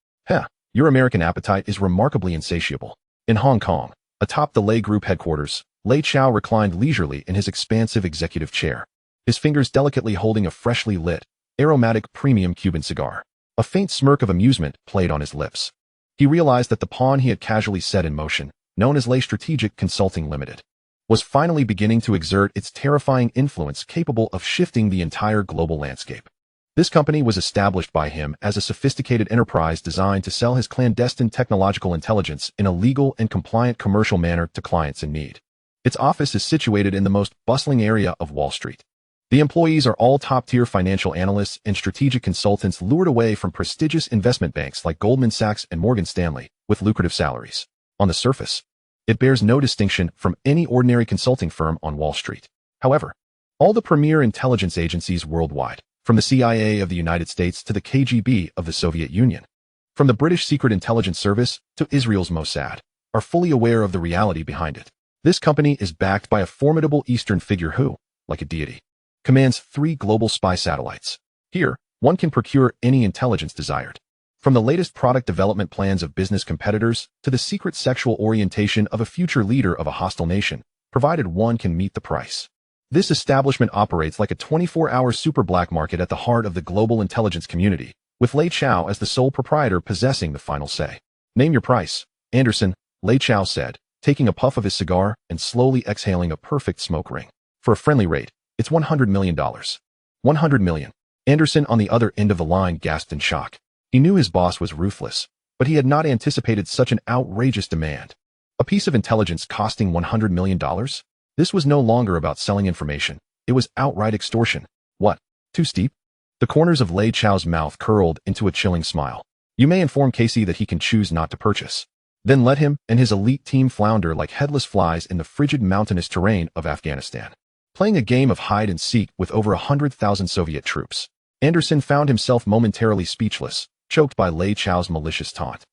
Speaker 1: Your American appetite is remarkably insatiable. In Hong Kong, atop the Lei Group headquarters, Lei Chao reclined leisurely in his expansive executive chair, his fingers delicately holding a freshly lit, aromatic premium Cuban cigar. A faint smirk of amusement played on his lips. He realized that the pawn he had casually set in motion, known as Lei Strategic Consulting Limited, was finally beginning to exert its terrifying influence capable of shifting the entire global landscape. This company was established by him as a sophisticated enterprise designed to sell his clandestine technological intelligence in a legal and compliant commercial manner to clients in need. Its office is situated in the most bustling area of Wall Street. The employees are all top-tier financial analysts and strategic consultants lured away from prestigious investment banks like Goldman Sachs and Morgan Stanley, with lucrative salaries. On the surface, it bears no distinction from any ordinary consulting firm on Wall Street. However, all the premier intelligence agencies worldwide, from the CIA of the United States to the KGB of the Soviet Union, from the British Secret Intelligence Service to Israel's Mossad, are fully aware of the reality behind it. This company is backed by a formidable Eastern figure who, like a deity, commands 3 global spy satellites. Here, one can procure any intelligence desired, from the latest product development plans of business competitors to the secret sexual orientation of a future leader of a hostile nation, provided one can meet the price. This establishment operates like a 24-hour super black market at the heart of the global intelligence community, with Lei Chao as the sole proprietor possessing the final say. Name your price, Anderson, Lei Chao said, taking a puff of his cigar and slowly exhaling a perfect smoke ring. For a friendly rate, it's $100 million. $100 million. Anderson on the other end of the line gasped in shock. He knew his boss was ruthless, but he had not anticipated such an outrageous demand. A piece of intelligence costing $100 million? This was no longer about selling information. It was outright extortion. What? Too steep? The corners of Lei Chao's mouth curled into a chilling smile. You may inform Casey that he can choose not to purchase. Then let him and his elite team flounder like headless flies in the frigid mountainous terrain of Afghanistan, playing a game of hide-and-seek with over 100,000 Soviet troops. Anderson found himself momentarily speechless, choked by Lei Chao's malicious taunt.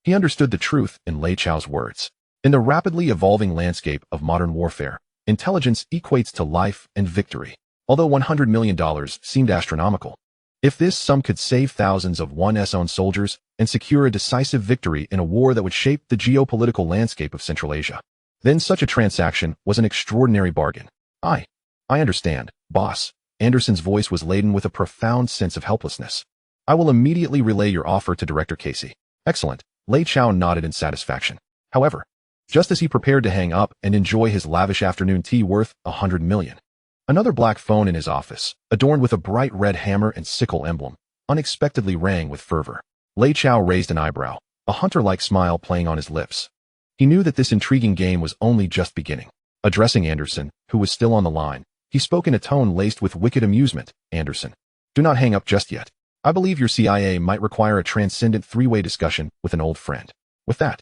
Speaker 1: He understood the truth in Lei Chao's words. In the rapidly evolving landscape of modern warfare, intelligence equates to life and victory, although $100 million seemed astronomical. If this sum could save thousands of one's own soldiers and secure a decisive victory in a war that would shape the geopolitical landscape of Central Asia, then such a transaction was an extraordinary bargain. I understand, boss. Anderson's voice was laden with a profound sense of helplessness. I will immediately relay your offer to Director Casey. Excellent. Lei Chao nodded in satisfaction. However, just as he prepared to hang up and enjoy his lavish afternoon tea worth $100 million, another black phone in his office, adorned with a bright red hammer and sickle emblem, unexpectedly rang with fervor. Lei Chao raised an eyebrow, a hunter-like smile playing on his lips. He knew that this intriguing game was only just beginning. Addressing Anderson, who was still on the line, he spoke in a tone laced with wicked amusement. Anderson, do not hang up just yet. I believe your CIA might require a transcendent 3-way discussion with an old friend. With that,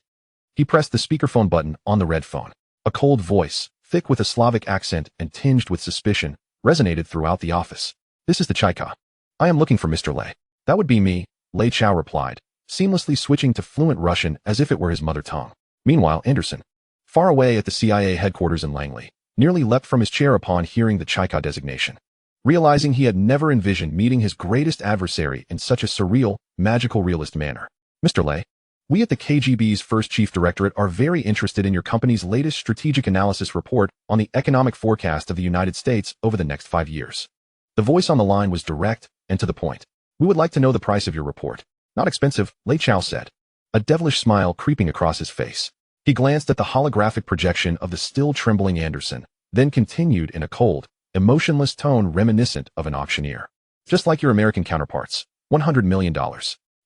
Speaker 1: he pressed the speakerphone button on the red phone. A cold voice, thick with a Slavic accent and tinged with suspicion, resonated throughout the office. This is the Chaika. I am looking for Mr. Lei. That would be me, Lei Chao replied, seamlessly switching to fluent Russian as if it were his mother tongue. Meanwhile, Anderson, far away at the CIA headquarters in Langley, nearly leapt from his chair upon hearing the Chaika designation. Realizing he had never envisioned meeting his greatest adversary in such a surreal, magical realist manner. Mr. Lei, we at the KGB's First Chief Directorate are very interested in your company's latest strategic analysis report on the economic forecast of the United States over the next 5 years. The voice on the line was direct and to the point. We would like to know the price of your report. Not expensive, Lei Chao said, a devilish smile creeping across his face. He glanced at the holographic projection of the still trembling Anderson, then continued in a cold, emotionless tone reminiscent of an auctioneer. Just like your American counterparts. $100 million.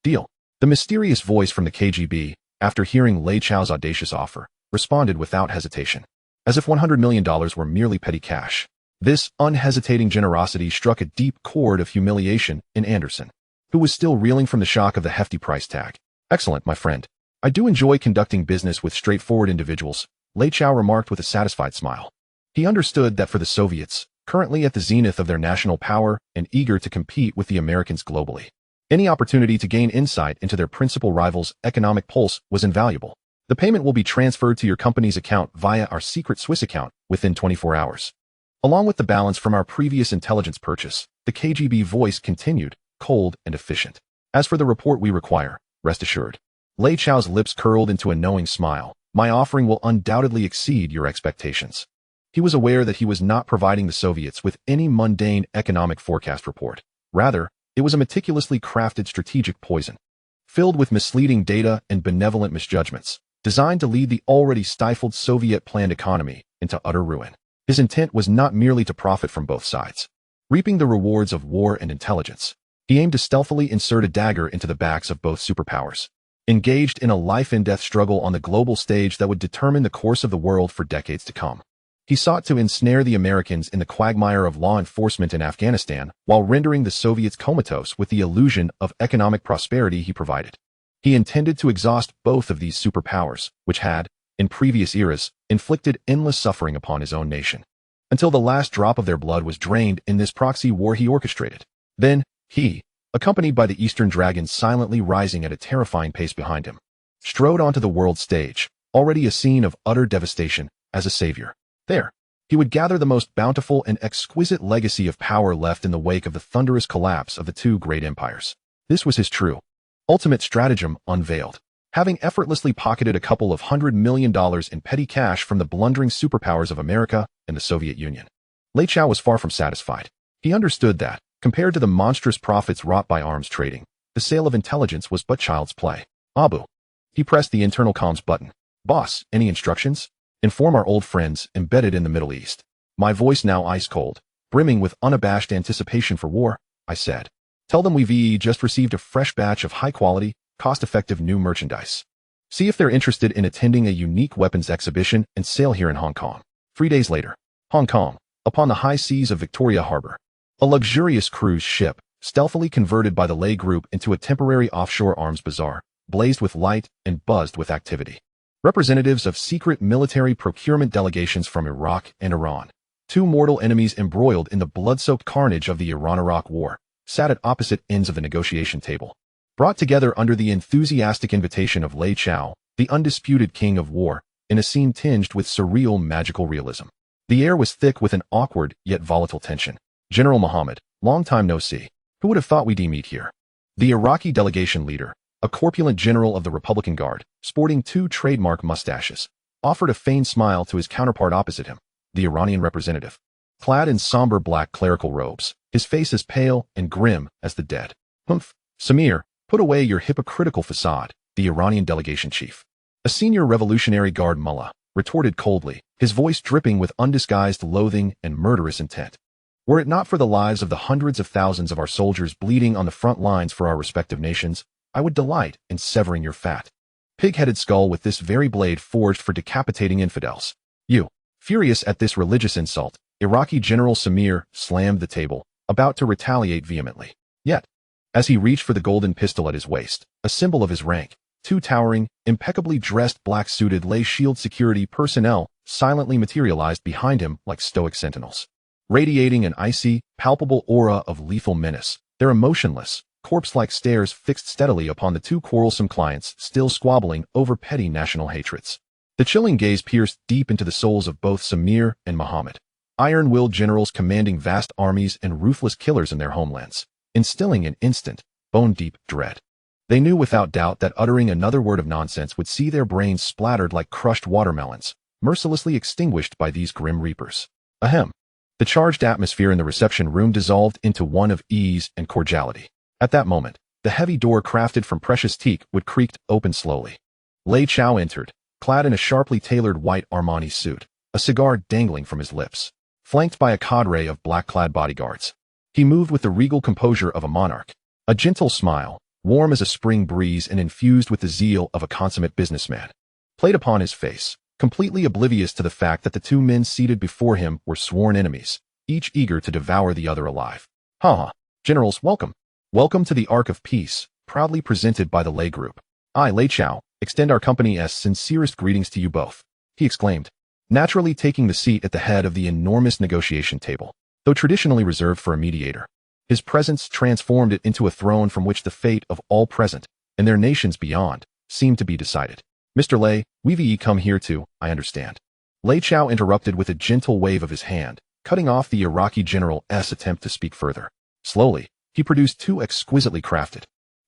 Speaker 1: Deal. The mysterious voice from the KGB, after hearing Lei Chao's audacious offer, responded without hesitation, as if $100 million were merely petty cash. This unhesitating generosity struck a deep chord of humiliation in Anderson, who was still reeling from the shock of the hefty price tag. Excellent, my friend. I do enjoy conducting business with straightforward individuals, Lei Chao remarked with a satisfied smile. He understood that for the Soviets, currently at the zenith of their national power and eager to compete with the Americans globally, any opportunity to gain insight into their principal rival's economic pulse was invaluable. The payment will be transferred to your company's account via our secret Swiss account within 24 hours. Along with the balance from our previous intelligence purchase, the KGB voice continued, cold and efficient. As for the report we require, rest assured. Lei Chao's lips curled into a knowing smile. My offering will undoubtedly exceed your expectations. He was aware that he was not providing the Soviets with any mundane economic forecast report. Rather, it was a meticulously crafted strategic poison, filled with misleading data and benevolent misjudgments, designed to lead the already stifled Soviet planned economy into utter ruin. His intent was not merely to profit from both sides, reaping the rewards of war and intelligence. He aimed to stealthily insert a dagger into the backs of both superpowers, engaged in a life-and-death struggle on the global stage that would determine the course of the world for decades to come. He sought to ensnare the Americans in the quagmire of law enforcement in Afghanistan while rendering the Soviets comatose with the illusion of economic prosperity he provided. He intended to exhaust both of these superpowers, which had, in previous eras, inflicted endless suffering upon his own nation, until the last drop of their blood was drained in this proxy war he orchestrated. Then, he, accompanied by the Eastern Dragons silently rising at a terrifying pace behind him, strode onto the world stage, already a scene of utter devastation, as a savior. There, he would gather the most bountiful and exquisite legacy of power left in the wake of the thunderous collapse of the two great empires. This was his true, ultimate stratagem unveiled. Having effortlessly pocketed a couple of $100 million in petty cash from the blundering superpowers of America and the Soviet Union, Lei Chao was far from satisfied. He understood that, compared to the monstrous profits wrought by arms trading, the sale of intelligence was but child's play. Abu. He pressed the internal comms button. Boss, any instructions? Inform our old friends embedded in the Middle East. My voice now ice-cold, brimming with unabashed anticipation for war, I said. Tell them we've just received a fresh batch of high-quality, cost-effective new merchandise. See if they're interested in attending a unique weapons exhibition and sale here in Hong Kong. 3 days later, Hong Kong, upon the high seas of Victoria Harbor. A luxurious cruise ship, stealthily converted by the Lei Group into a temporary offshore arms bazaar, blazed with light and buzzed with activity. Representatives of secret military procurement delegations from Iraq and Iran, two mortal enemies embroiled in the blood-soaked carnage of the Iran-Iraq War, sat at opposite ends of the negotiation table. Brought together under the enthusiastic invitation of Lei Chao, the undisputed king of war, in a scene tinged with surreal magical realism. The air was thick with an awkward yet volatile tension. General Muhammad, long time no see. Who would have thought we'd meet here? The Iraqi delegation leader, a corpulent general of the Republican Guard, sporting two trademark mustaches, offered a feigned smile to his counterpart opposite him, the Iranian representative, clad in somber black clerical robes, his face as pale and grim as the dead. Humph, Samir, put away your hypocritical facade, the Iranian delegation chief. A senior Revolutionary Guard mullah retorted coldly, his voice dripping with undisguised loathing and murderous intent. Were it not for the lives of the hundreds of thousands of our soldiers bleeding on the front lines for our respective nations, I would delight in severing your fat, pig-headed skull with this very blade forged for decapitating infidels. You, furious at this religious insult, Iraqi General Samir slammed the table, about to retaliate vehemently. Yet, as he reached for the golden pistol at his waist, a symbol of his rank, two towering, impeccably dressed black-suited Lei Shield security personnel silently materialized behind him like stoic sentinels, radiating an icy, palpable aura of lethal menace. Their emotionless, corpse-like stares fixed steadily upon the two quarrelsome clients still squabbling over petty national hatreds. The chilling gaze pierced deep into the souls of both Samir and Muhammad, iron-willed generals commanding vast armies and ruthless killers in their homelands, instilling an instant, bone-deep dread. They knew without doubt that uttering another word of nonsense would see their brains splattered like crushed watermelons, mercilessly extinguished by these grim reapers. Ahem. The charged atmosphere in the reception room dissolved into one of ease and cordiality. At that moment, the heavy door crafted from precious teak would creaked open slowly. Lei Chao entered, clad in a sharply tailored white Armani suit, a cigar dangling from his lips, flanked by a cadre of black-clad bodyguards. He moved with the regal composure of a monarch, a gentle smile, warm as a spring breeze and infused with the zeal of a consummate businessman, played upon his face, completely oblivious to the fact that the two men seated before him were sworn enemies, each eager to devour the other alive. Ha! Generals, welcome. Welcome to the Ark of Peace, proudly presented by the Lei Group. I, Lei Chao, extend our company's sincerest greetings to you both, he exclaimed, naturally taking the seat at the head of the enormous negotiation table, though traditionally reserved for a mediator. His presence transformed it into a throne from which the fate of all present, and their nations beyond, seemed to be decided. Mr. Lei, we've come here to, I understand. Lei Chao interrupted with a gentle wave of his hand, cutting off the Iraqi general's attempt to speak further. Slowly, he produced two exquisitely crafted,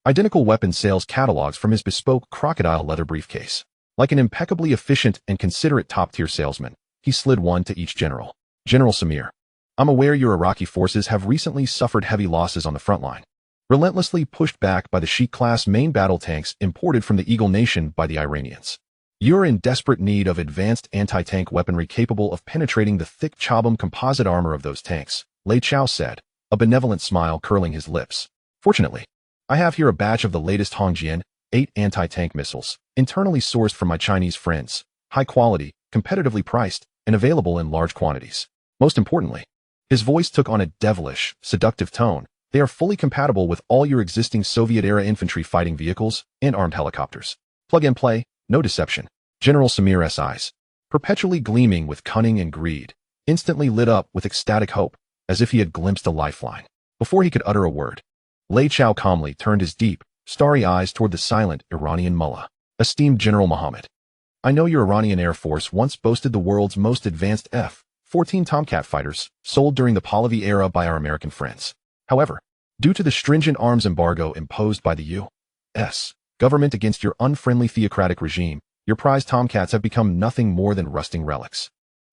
Speaker 1: identical weapon sales catalogs from his bespoke crocodile leather briefcase. Like an impeccably efficient and considerate top-tier salesman, he slid one to each general. General Samir, I'm aware your Iraqi forces have recently suffered heavy losses on the front line, relentlessly pushed back by the Sheikh-class main battle tanks imported from the Eagle Nation by the Iranians. You're in desperate need of advanced anti-tank weaponry capable of penetrating the thick Chabam composite armor of those tanks, Lei Chao said, a benevolent smile curling his lips. Fortunately, I have here a batch of the latest Hongjian 8 anti-tank missiles, internally sourced from my Chinese friends, high quality, competitively priced, and available in large quantities. Most importantly, his voice took on a devilish, seductive tone. They are fully compatible with all your existing Soviet-era infantry fighting vehicles and armed helicopters. Plug and play, no deception. General Samir's eyes, perpetually gleaming with cunning and greed, instantly lit up with ecstatic hope, as if he had glimpsed a lifeline. Before he could utter a word, Lei Chao calmly turned his deep, starry eyes toward the silent Iranian mullah. Esteemed General Muhammad, I know your Iranian Air Force once boasted the world's most advanced F-14 Tomcat fighters, sold during the Pahlavi era by our American friends. However, due to the stringent arms embargo imposed by the U.S. government against your unfriendly theocratic regime, your prized Tomcats have become nothing more than rusting relics.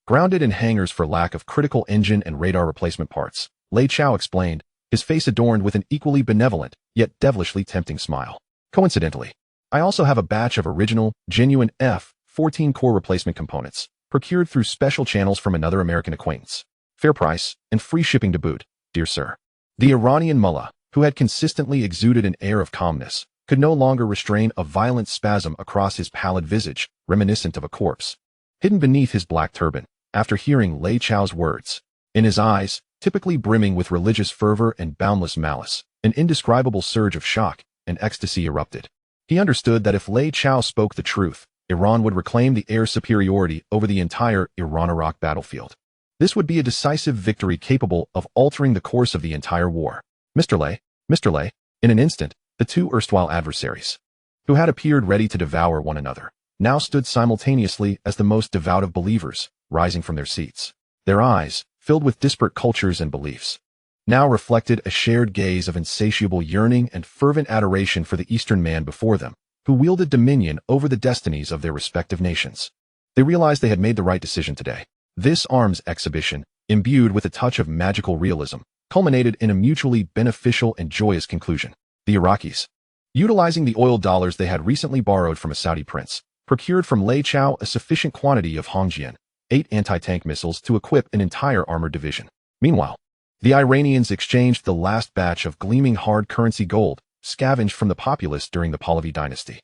Speaker 1: Grounded in hangars for lack of critical engine and radar replacement parts, Lei Chao explained, his face adorned with an equally benevolent, yet devilishly tempting smile. Coincidentally, I also have a batch of original, genuine F-14 core replacement components, procured through special channels from another American acquaintance. Fair price, and free shipping to boot, dear sir. The Iranian mullah, who had consistently exuded an air of calmness, could no longer restrain a violent spasm across his pallid visage, reminiscent of a corpse. Hidden beneath his black turban, after hearing Lei Chao's words, in his eyes, typically brimming with religious fervor and boundless malice, an indescribable surge of shock and ecstasy erupted. He understood that if Lei Chao spoke the truth, Iran would reclaim the air superiority over the entire Iran-Iraq battlefield. This would be a decisive victory capable of altering the course of the entire war. Mr. Lei, in an instant, the two erstwhile adversaries, who had appeared ready to devour one another, now stood simultaneously as the most devout of believers, rising from their seats. Their eyes, filled with disparate cultures and beliefs, now reflected a shared gaze of insatiable yearning and fervent adoration for the Eastern man before them, who wielded dominion over the destinies of their respective nations. They realized they had made the right decision today. This arms exhibition, imbued with a touch of magical realism, culminated in a mutually beneficial and joyous conclusion. The Iraqis, utilizing the oil dollars they had recently borrowed from a Saudi prince, procured from Lei Chao a sufficient quantity of Hongjian 8 anti-tank missiles to equip an entire armored division. Meanwhile, the Iranians exchanged the last batch of gleaming hard currency gold, scavenged from the populace during the Pahlavi dynasty,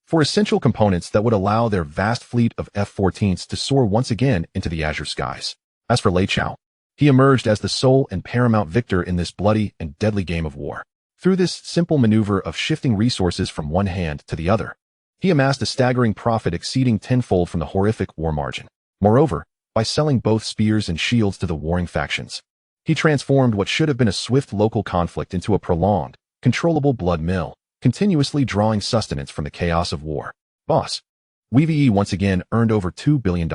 Speaker 1: for essential components that would allow their vast fleet of F-14s to soar once again into the azure skies. As for Lei Chao, he emerged as the sole and paramount victor in this bloody and deadly game of war. Through this simple maneuver of shifting resources from one hand to the other, he amassed a staggering profit exceeding tenfold from the horrific war margin. Moreover, by selling both spears and shields to the warring factions, he transformed what should have been a swift local conflict into a prolonged, controllable blood mill, continuously drawing sustenance from the chaos of war. Boss, we've once again earned over $2 billion.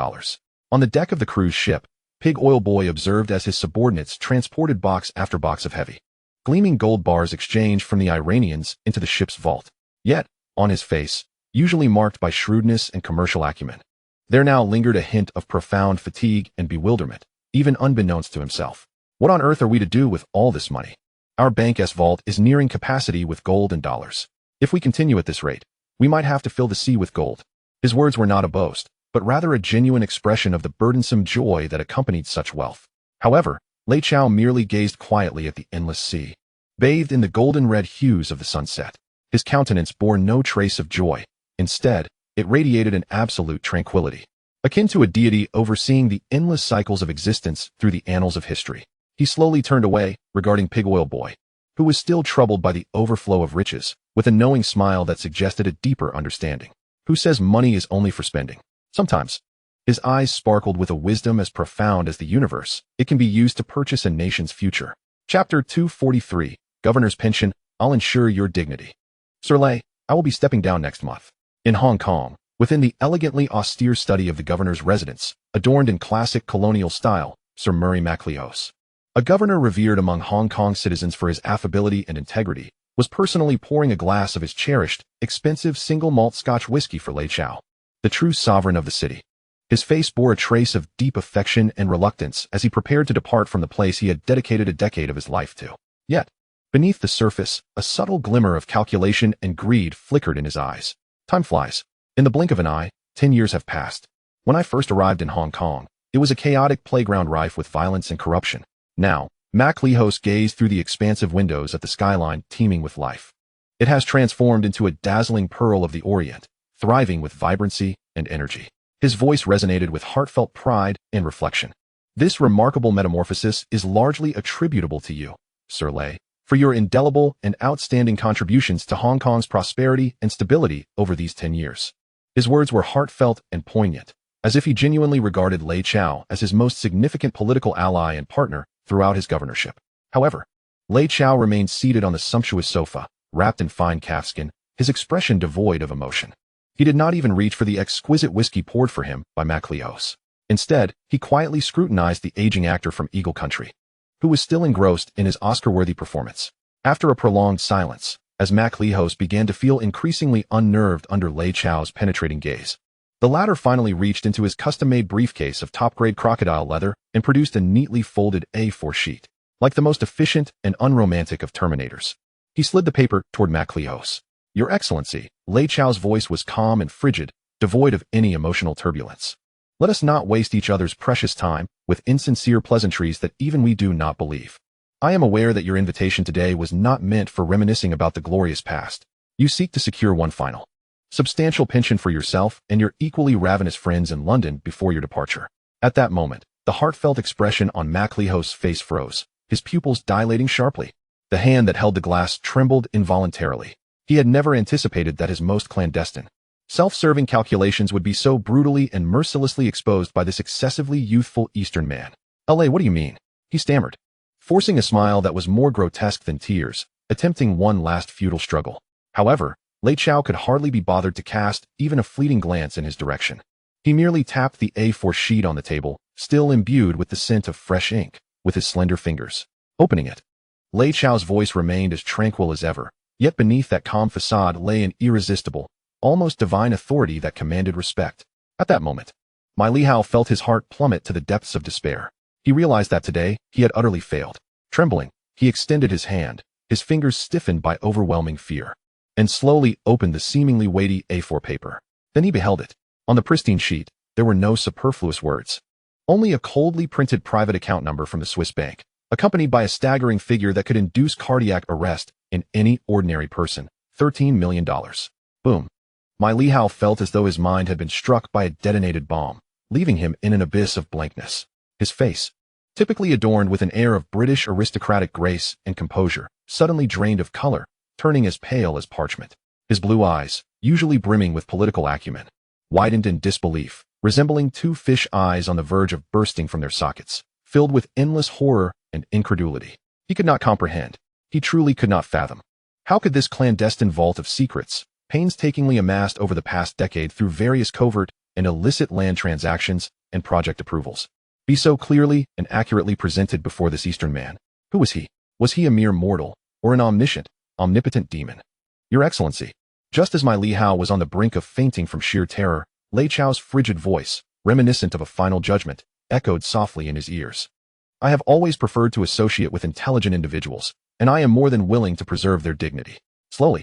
Speaker 1: On the deck of the cruise ship, Pig Oil Boy observed as his subordinates transported box after box of heavy, gleaming gold bars exchanged from the Iranians into the ship's vault. Yet, on his face, usually marked by shrewdness and commercial acumen, there now lingered a hint of profound fatigue and bewilderment, even unbeknownst to himself. What on earth are we to do with all this money? Our bank's vault is nearing capacity with gold and dollars. If we continue at this rate, we might have to fill the sea with gold. His words were not a boast, but rather a genuine expression of the burdensome joy that accompanied such wealth. However, Lei Chao merely gazed quietly at the endless sea, bathed in the golden-red hues of the sunset. His countenance bore no trace of joy. Instead, it radiated an absolute tranquility, akin to a deity overseeing the endless cycles of existence through the annals of history. He slowly turned away, regarding Pig Oil Boy, who was still troubled by the overflow of riches, with a knowing smile that suggested a deeper understanding. Who says money is only for spending? Sometimes. His eyes sparkled with a wisdom as profound as the universe. It can be used to purchase a nation's future. Chapter 243, Governor's Pension. I'll ensure your dignity. Sir Lei, I will be stepping down next month. In Hong Kong, within the elegantly austere study of the governor's residence, adorned in classic colonial style, Sir Murray MacLeose, a governor revered among Hong Kong citizens for his affability and integrity, was personally pouring a glass of his cherished, expensive single malt Scotch whiskey for Lei Chao, the true sovereign of the city. His face bore a trace of deep affection and reluctance as he prepared to depart from the place he had dedicated a decade of his life to. Yet, beneath the surface, a subtle glimmer of calculation and greed flickered in his eyes. Time flies. In the blink of an eye, 10 years have passed. When I first arrived in Hong Kong, it was a chaotic playground rife with violence and corruption. Now, MacLeose gazed through the expansive windows at the skyline teeming with life. It has transformed into a dazzling pearl of the Orient, thriving with vibrancy and energy. His voice resonated with heartfelt pride and reflection. This remarkable metamorphosis is largely attributable to you, Sir Lei, for your indelible and outstanding contributions to Hong Kong's prosperity and stability over these 10 years. His words were heartfelt and poignant, as if he genuinely regarded Lei Chao as his most significant political ally and partner throughout his governorship. However, Lei Chao remained seated on the sumptuous sofa, wrapped in fine calfskin, his expression devoid of emotion. He did not even reach for the exquisite whiskey poured for him by MacLeose. Instead, he quietly scrutinized the aging actor from Eagle Country, who was still engrossed in his Oscar-worthy performance. After a prolonged silence, as MacLeose began to feel increasingly unnerved under Lei Chao's penetrating gaze, the latter finally reached into his custom-made briefcase of top-grade crocodile leather and produced a neatly folded A4 sheet, like the most efficient and unromantic of Terminators. He slid the paper toward MacLeose. Your Excellency, Lei Chao's voice was calm and frigid, devoid of any emotional turbulence. Let us not waste each other's precious time with insincere pleasantries that even we do not believe. I am aware that your invitation today was not meant for reminiscing about the glorious past. You seek to secure one final, substantial pension for yourself and your equally ravenous friends in London before your departure. At that moment, the heartfelt expression on MacLeose's face froze, his pupils dilating sharply. The hand that held the glass trembled involuntarily. He had never anticipated that his most clandestine, self-serving calculations would be so brutally and mercilessly exposed by this excessively youthful Eastern man. Lei, what do you mean? He stammered, forcing a smile that was more grotesque than tears, attempting one last futile struggle. However, Lei Chao could hardly be bothered to cast even a fleeting glance in his direction. He merely tapped the A4 sheet on the table, still imbued with the scent of fresh ink, with his slender fingers. Opening it, Lei Chao's voice remained as tranquil as ever. Yet beneath that calm facade lay an irresistible, almost divine authority that commanded respect. At that moment, MacLeose felt his heart plummet to the depths of despair. He realized that today he had utterly failed. Trembling, he extended his hand, his fingers stiffened by overwhelming fear, and slowly opened the seemingly weighty A4 paper. Then he beheld it. On the pristine sheet, there were no superfluous words. Only a coldly printed private account number from the Swiss bank, accompanied by a staggering figure that could induce cardiac arrest in any ordinary person. $13 million. Boom. MacLeose felt as though his mind had been struck by a detonated bomb, leaving him in an abyss of blankness. His face, typically adorned with an air of British aristocratic grace and composure, suddenly drained of color, turning as pale as parchment. His blue eyes, usually brimming with political acumen, widened in disbelief, resembling two fish eyes on the verge of bursting from their sockets, filled with endless horror and incredulity. He could not comprehend. He truly could not fathom. How could this clandestine vault of secrets, painstakingly amassed over the past decade through various covert and illicit land transactions and project approvals, be so clearly and accurately presented before this Eastern man? Who was he? Was he a mere mortal, or an omniscient, omnipotent demon? Your Excellency, just as MacLeose was on the brink of fainting from sheer terror, Lei Chao's frigid voice, reminiscent of a final judgment, echoed softly in his ears. I have always preferred to associate with intelligent individuals, and I am more than willing to preserve their dignity. Slowly,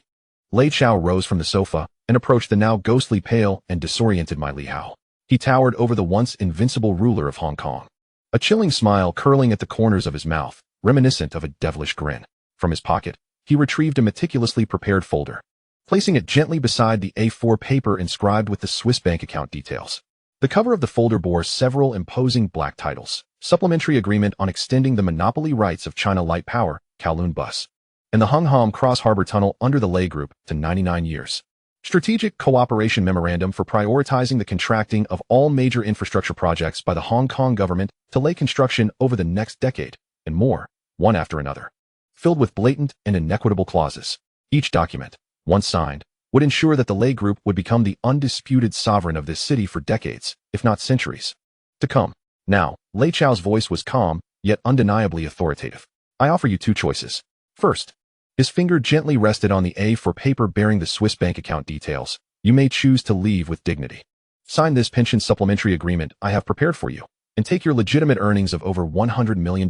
Speaker 1: Lei Chao rose from the sofa and approached the now ghostly pale and disoriented MacLeose. He towered over the once invincible ruler of Hong Kong, a chilling smile curling at the corners of his mouth, reminiscent of a devilish grin. From his pocket, he retrieved a meticulously prepared folder, placing it gently beside the A4 paper inscribed with the Swiss bank account details. The cover of the folder bore several imposing black titles: Supplementary Agreement on Extending the Monopoly Rights of China Light Power, Kowloon Bus. and the Hung Hom Cross Harbor Tunnel under the Lei Group to 99 years. Strategic Cooperation Memorandum for prioritizing the contracting of all major infrastructure projects by the Hong Kong government to lay construction over the next decade, and more, one after another. Filled with blatant and inequitable clauses. Each document, once signed, would ensure that the Lei Group would become the undisputed sovereign of this city for decades, if not centuries, to come. Now, Lei Chao's voice was calm, yet undeniably authoritative. I offer you two choices. First, his finger gently rested on the A for paper bearing the Swiss bank account details. You may choose to leave with dignity. Sign this pension supplementary agreement I have prepared for you, and take your legitimate earnings of over $100 million,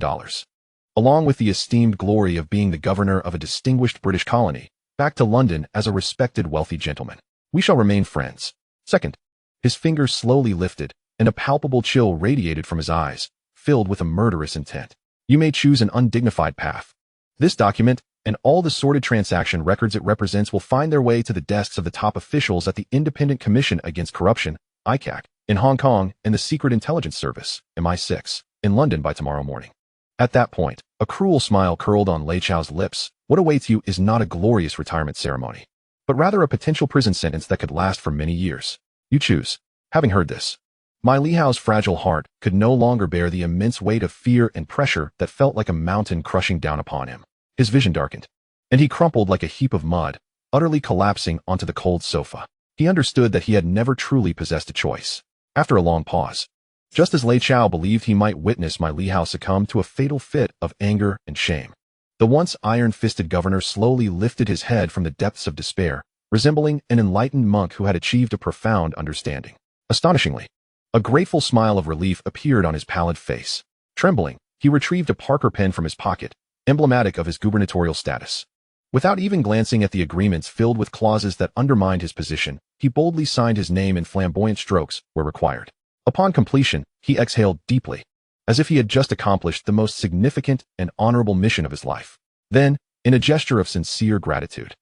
Speaker 1: along with the esteemed glory of being the governor of a distinguished British colony, back to London as a respected wealthy gentleman. We shall remain friends. Second, his fingers slowly lifted, and a palpable chill radiated from his eyes, filled with a murderous intent. You may choose an undignified path. This document, and all the sordid transaction records it represents, will find their way to the desks of the top officials at the Independent Commission Against Corruption, ICAC, in Hong Kong, and the Secret Intelligence Service, MI6, in London by tomorrow morning. At that point, a cruel smile curled on Lei Chao's lips. What awaits you is not a glorious retirement ceremony, but rather a potential prison sentence that could last for many years. You choose. Having heard this, my Li Hao's fragile heart could no longer bear the immense weight of fear and pressure that felt like a mountain crushing down upon him. His vision darkened, and he crumpled like a heap of mud, utterly collapsing onto the cold sofa. He understood that he had never truly possessed a choice. After a long pause, just as Lei Chao believed he might witness my Li Hao succumb to a fatal fit of anger and shame, the once iron-fisted governor slowly lifted his head from the depths of despair, resembling an enlightened monk who had achieved a profound understanding. Astonishingly, a grateful smile of relief appeared on his pallid face. Trembling, he retrieved a Parker pen from his pocket, emblematic of his gubernatorial status. Without even glancing at the agreements filled with clauses that undermined his position, he boldly signed his name in flamboyant strokes where required. Upon completion, he exhaled deeply, as if he had just accomplished the most significant and honorable mission of his life. Then, in a gesture of sincere gratitude,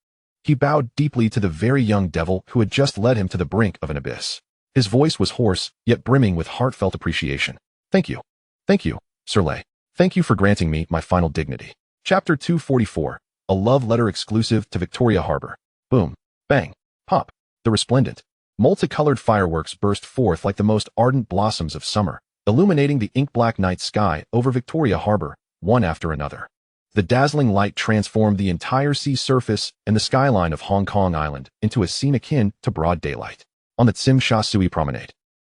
Speaker 1: he bowed deeply to the very young devil who had just led him to the brink of an abyss. His voice was hoarse, yet brimming with heartfelt appreciation. Thank you. Thank you, Sir Lei. Thank you for granting me my final dignity. Chapter 244, a love letter exclusive to Victoria Harbor. Boom, bang, pop. The resplendent, multicolored fireworks burst forth like the most ardent blossoms of summer, illuminating the ink-black night sky over Victoria Harbor, one after another. The dazzling light transformed the entire sea surface and the skyline of Hong Kong Island into a scene akin to broad daylight. On the Tsim Sha Tsui Promenade,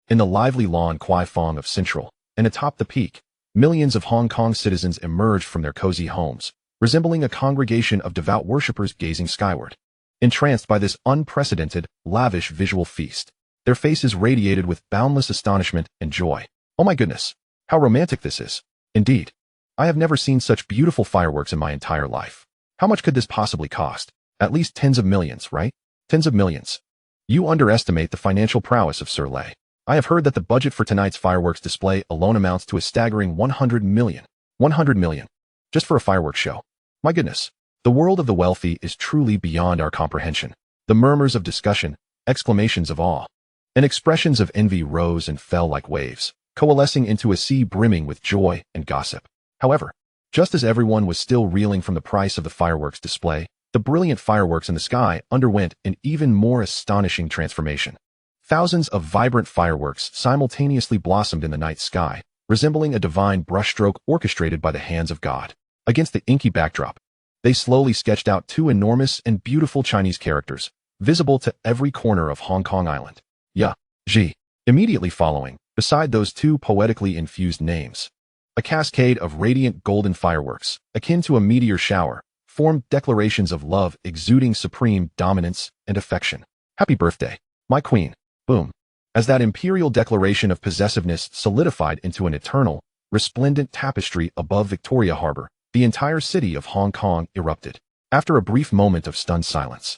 Speaker 1: in the lively lawn Kwai Fong of Central, and atop the peak, millions of Hong Kong citizens emerged from their cozy homes, resembling a congregation of devout worshippers gazing skyward. Entranced by this unprecedented, lavish visual feast, their faces radiated with boundless astonishment and joy. Oh my goodness, how romantic this is. Indeed, I have never seen such beautiful fireworks in my entire life. How much could this possibly cost? At least tens of millions, right? Tens of millions. You underestimate the financial prowess of Sir Lei. I have heard that the budget for tonight's fireworks display alone amounts to a staggering 100 million. 100 million. Just for a fireworks show. My goodness. The world of the wealthy is truly beyond our comprehension. The murmurs of discussion, exclamations of awe, and expressions of envy rose and fell like waves, coalescing into a sea brimming with joy and gossip. However, just as everyone was still reeling from the price of the fireworks display, the brilliant fireworks in the sky underwent an even more astonishing transformation. Thousands of vibrant fireworks simultaneously blossomed in the night sky, resembling a divine brushstroke orchestrated by the hands of God. Against the inky backdrop, they slowly sketched out two enormous and beautiful Chinese characters, visible to every corner of Hong Kong Island. Ya, Ji. Immediately following, beside those two poetically infused names, a cascade of radiant golden fireworks, akin to a meteor shower, formed declarations of love exuding supreme dominance and affection. Happy birthday, my queen. Boom. As that imperial declaration of possessiveness solidified into an eternal, resplendent tapestry above Victoria Harbor, the entire city of Hong Kong erupted. After a brief moment of stunned silence,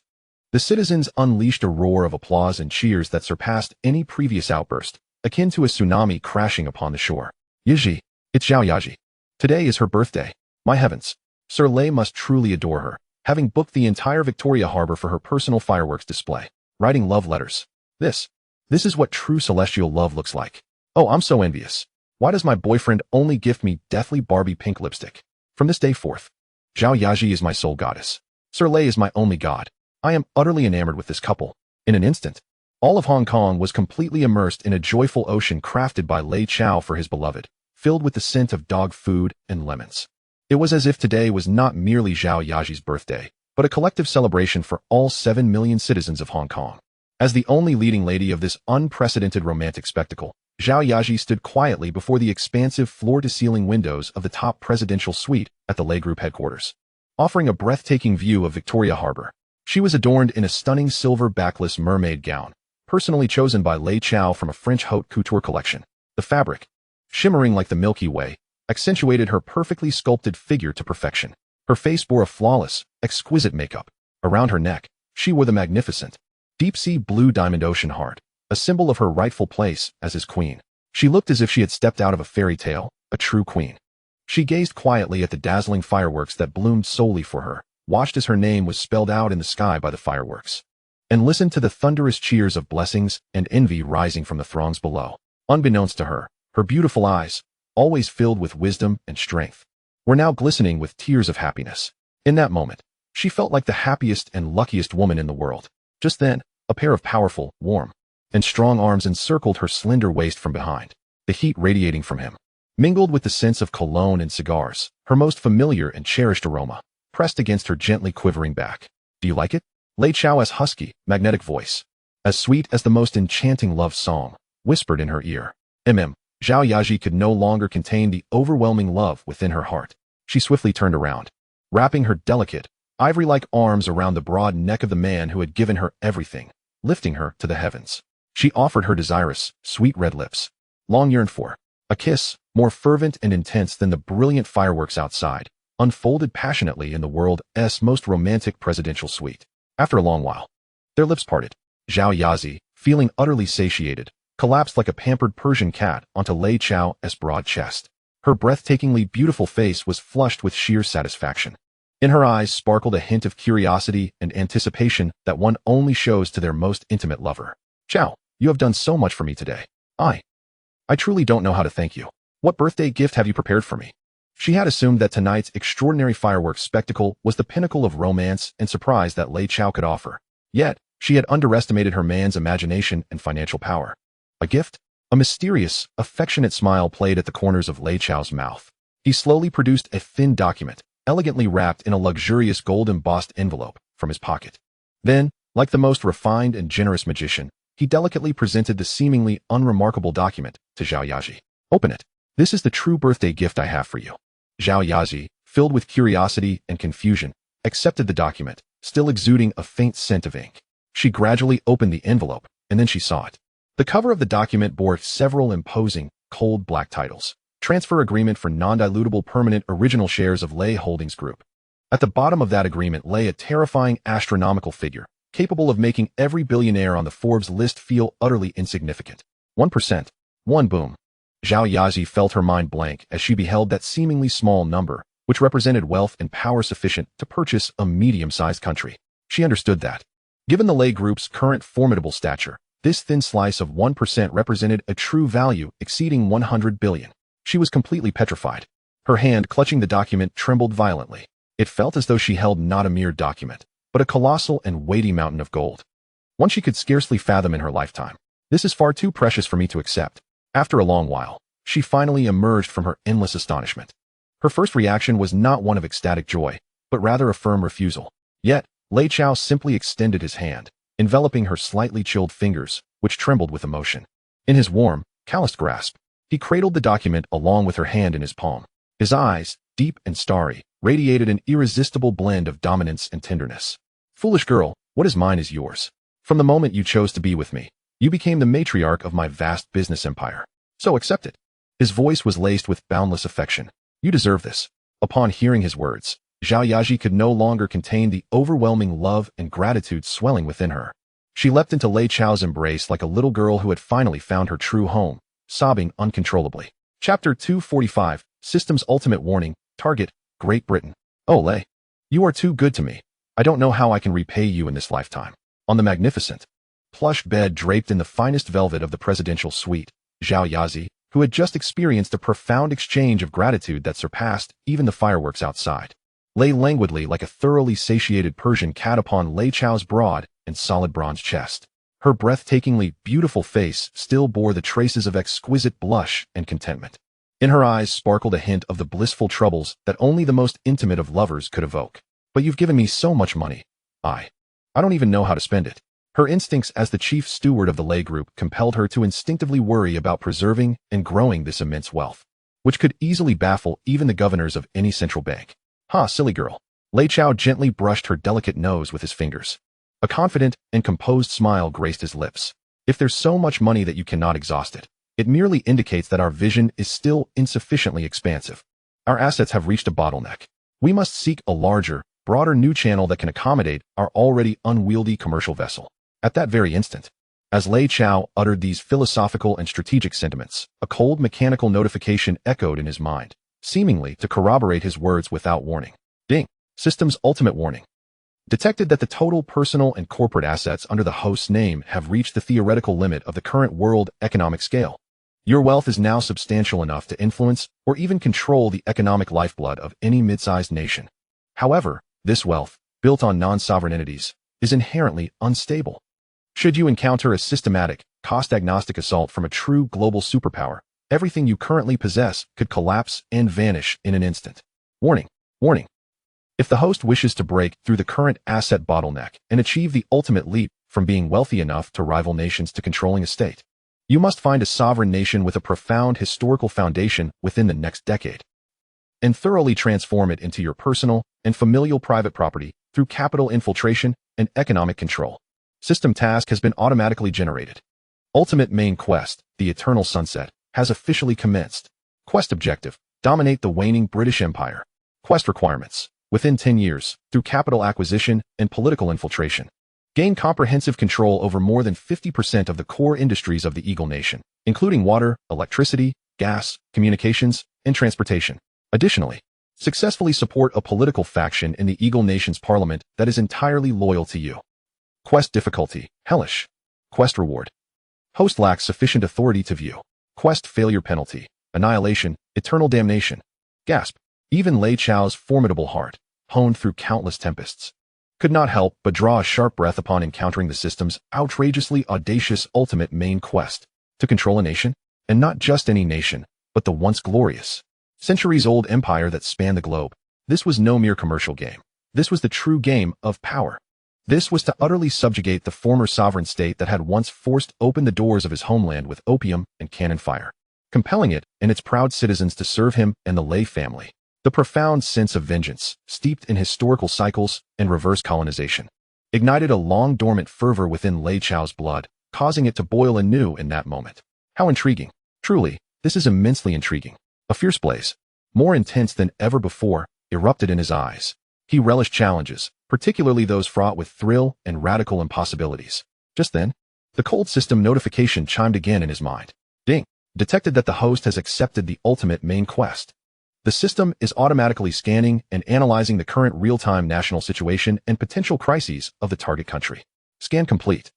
Speaker 1: the citizens unleashed a roar of applause and cheers that surpassed any previous outburst, akin to a tsunami crashing upon the shore. Yaji, it's Zhao Yaji. Today is her birthday. My heavens. Sir Lei must truly adore her, having booked the entire Victoria Harbor for her personal fireworks display, writing love letters. This is what true celestial love looks like. Oh, I'm so envious. Why does my boyfriend only gift me deathly Barbie pink lipstick? From this day forth, Zhao Yaji is my sole goddess. Sir Lei is my only god. I am utterly enamored with this couple. In an instant, all of Hong Kong was completely immersed in a joyful ocean crafted by Lei Chao for his beloved, filled with the scent of dog food and lemons. It was as if today was not merely Zhao Yaji's birthday, but a collective celebration for all 7 million citizens of Hong Kong. As the only leading lady of this unprecedented romantic spectacle, Zhao Yaji stood quietly before the expansive floor-to-ceiling windows of the top presidential suite at the Lei Group headquarters, offering a breathtaking view of Victoria Harbor. She was adorned in a stunning silver backless mermaid gown, personally chosen by Lei Chao from a French haute couture collection. The fabric, shimmering like the Milky Way, accentuated her perfectly sculpted figure to perfection. Her face bore a flawless, exquisite makeup. Around her neck, she wore the magnificent, deep-sea blue diamond ocean heart, a symbol of her rightful place as his queen. She looked as if she had stepped out of a fairy tale, a true queen. She gazed quietly at the dazzling fireworks that bloomed solely for her, watched as her name was spelled out in the sky by the fireworks, and listened to the thunderous cheers of blessings and envy rising from the throngs below. Unbeknownst to her, her beautiful eyes, always filled with wisdom and strength, were now glistening with tears of happiness. In that moment, she felt like the happiest and luckiest woman in the world. Just then, a pair of powerful, warm, and strong arms encircled her slender waist from behind. The heat radiating from him, mingled with the scents of cologne and cigars, her most familiar and cherished aroma, pressed against her gently quivering back. Do you like it? Lei Chao's husky, magnetic voice, as sweet as the most enchanting love song, whispered in her ear. Zhao Yaji could no longer contain the overwhelming love within her heart. She swiftly turned around, wrapping her delicate, ivory-like arms around the broad neck of the man who had given her everything, lifting her to the heavens. She offered her desirous, sweet red lips, long yearned for. A kiss, more fervent and intense than the brilliant fireworks outside, unfolded passionately in the world's most romantic presidential suite. After a long while, their lips parted. Zhao Yaji, feeling utterly satiated, collapsed like a pampered Persian cat onto Lei Chao's broad chest. Her breathtakingly beautiful face was flushed with sheer satisfaction. In her eyes sparkled a hint of curiosity and anticipation that one only shows to their most intimate lover. Chao, you have done so much for me today. I truly don't know how to thank you. What birthday gift have you prepared for me? She had assumed that tonight's extraordinary fireworks spectacle was the pinnacle of romance and surprise that Lei Chao could offer. Yet, she had underestimated her man's imagination and financial power. A gift? A mysterious, affectionate smile played at the corners of Lei Chao's mouth. He slowly produced a thin document, elegantly wrapped in a luxurious gold-embossed envelope, from his pocket. Then, like the most refined and generous magician, he delicately presented the seemingly unremarkable document to Zhao Yaji. Open it. This is the true birthday gift I have for you. Zhao Yaji, filled with curiosity and confusion, accepted the document, still exuding a faint scent of ink. She gradually opened the envelope, and then she saw it. The cover of the document bore several imposing, cold black titles. Transfer agreement for non-dilutable permanent original shares of Lei Holdings Group. At the bottom of that agreement lay a terrifying astronomical figure, capable of making every billionaire on the Forbes list feel utterly insignificant. 1%. One boom. Zhao Yaji felt her mind blank as she beheld that seemingly small number, which represented wealth and power sufficient to purchase a medium-sized country. She understood that, given the Lei Group's current formidable stature, this thin slice of 1% represented a true value exceeding 100 billion. She was completely petrified. Her hand clutching the document trembled violently. It felt as though she held not a mere document, but a colossal and weighty mountain of gold. One she could scarcely fathom in her lifetime. This is far too precious for me to accept. After a long while, she finally emerged from her endless astonishment. Her first reaction was not one of ecstatic joy, but rather a firm refusal. Yet, Lei Chao simply extended his hand, enveloping her slightly chilled fingers, which trembled with emotion. In his warm, calloused grasp, he cradled the document along with her hand in his palm. His eyes, deep and starry, radiated an irresistible blend of dominance and tenderness. Foolish girl, what is mine is yours. From the moment you chose to be with me, you became the matriarch of my vast business empire. So accept it. His voice was laced with boundless affection. You deserve this. Upon hearing his words, Zhao Yaji could no longer contain the overwhelming love and gratitude swelling within her. She leapt into Lei Chao's embrace like a little girl who had finally found her true home, sobbing uncontrollably. Chapter 245, System's Ultimate Warning, Target, Great Britain. Oh, Lei, you are too good to me. I don't know how I can repay you in this lifetime. On the magnificent, plush bed draped in the finest velvet of the presidential suite, Zhao Yaji, who had just experienced a profound exchange of gratitude that surpassed even the fireworks outside, lay languidly like a thoroughly satiated Persian cat upon Lei Chao's broad and solid bronze chest. Her breathtakingly beautiful face still bore the traces of exquisite blush and contentment. In her eyes sparkled a hint of the blissful troubles that only the most intimate of lovers could evoke. But you've given me so much money. I don't even know how to spend it. Her instincts as the chief steward of the Lei group compelled her to instinctively worry about preserving and growing this immense wealth, which could easily baffle even the governors of any central bank. Silly girl. Lei Chao gently brushed her delicate nose with his fingers. A confident and composed smile graced his lips. If there's so much money that you cannot exhaust it, it merely indicates that our vision is still insufficiently expansive. Our assets have reached a bottleneck. We must seek a larger, broader new channel that can accommodate our already unwieldy commercial vessel. At that very instant, as Lei Chao uttered these philosophical and strategic sentiments, a cold mechanical notification echoed in his mind, seemingly to corroborate his words without warning. Ding. System's ultimate warning. Detected that the total personal and corporate assets under the host's name have reached the theoretical limit of the current world economic scale. Your wealth is now substantial enough to influence or even control the economic lifeblood of any mid-sized nation. However, this wealth, built on non-sovereign entities, is inherently unstable. Should you encounter a systematic, cost-agnostic assault from a true global superpower, everything you currently possess could collapse and vanish in an instant. Warning. Warning. If the host wishes to break through the current asset bottleneck and achieve the ultimate leap from being wealthy enough to rival nations to controlling a state, you must find a sovereign nation with a profound historical foundation within the next decade, and thoroughly transform it into your personal and familial private property through capital infiltration and economic control. System task has been automatically generated. Ultimate main quest, the Eternal Sunset, has officially commenced. Quest objective, dominate the waning British Empire. Quest requirements, within 10 years, through capital acquisition and political infiltration, gain comprehensive control over more than 50% of the core industries of the Eagle Nation, including water, electricity, gas, communications, and transportation. Additionally, successfully support a political faction in the Eagle Nation's parliament that is entirely loyal to you. Quest difficulty, hellish. Quest reward. Host lacks sufficient authority to view. Quest failure penalty, annihilation, eternal damnation. Gasp. Even Lei Chao's formidable heart, honed through countless tempests, could not help but draw a sharp breath upon encountering the system's outrageously audacious ultimate main quest, to control a nation, and not just any nation, but the once glorious, centuries-old empire that spanned the globe. This was no mere commercial game. This was the true game of power. This was to utterly subjugate the former sovereign state that had once forced open the doors of his homeland with opium and cannon fire, compelling it and its proud citizens to serve him and the Lei family. The profound sense of vengeance, steeped in historical cycles and reverse colonization, ignited a long-dormant fervor within Lei Chao's blood, causing it to boil anew in that moment. How intriguing. Truly, this is immensely intriguing. A fierce blaze, more intense than ever before, erupted in his eyes. He relished challenges, particularly those fraught with thrill and radical impossibilities. Just then, the cold system notification chimed again in his mind. Ding. Detected that the host has accepted the ultimate main quest. The system is automatically scanning and analyzing the current real-time national situation and potential crises of the target country. Scan complete.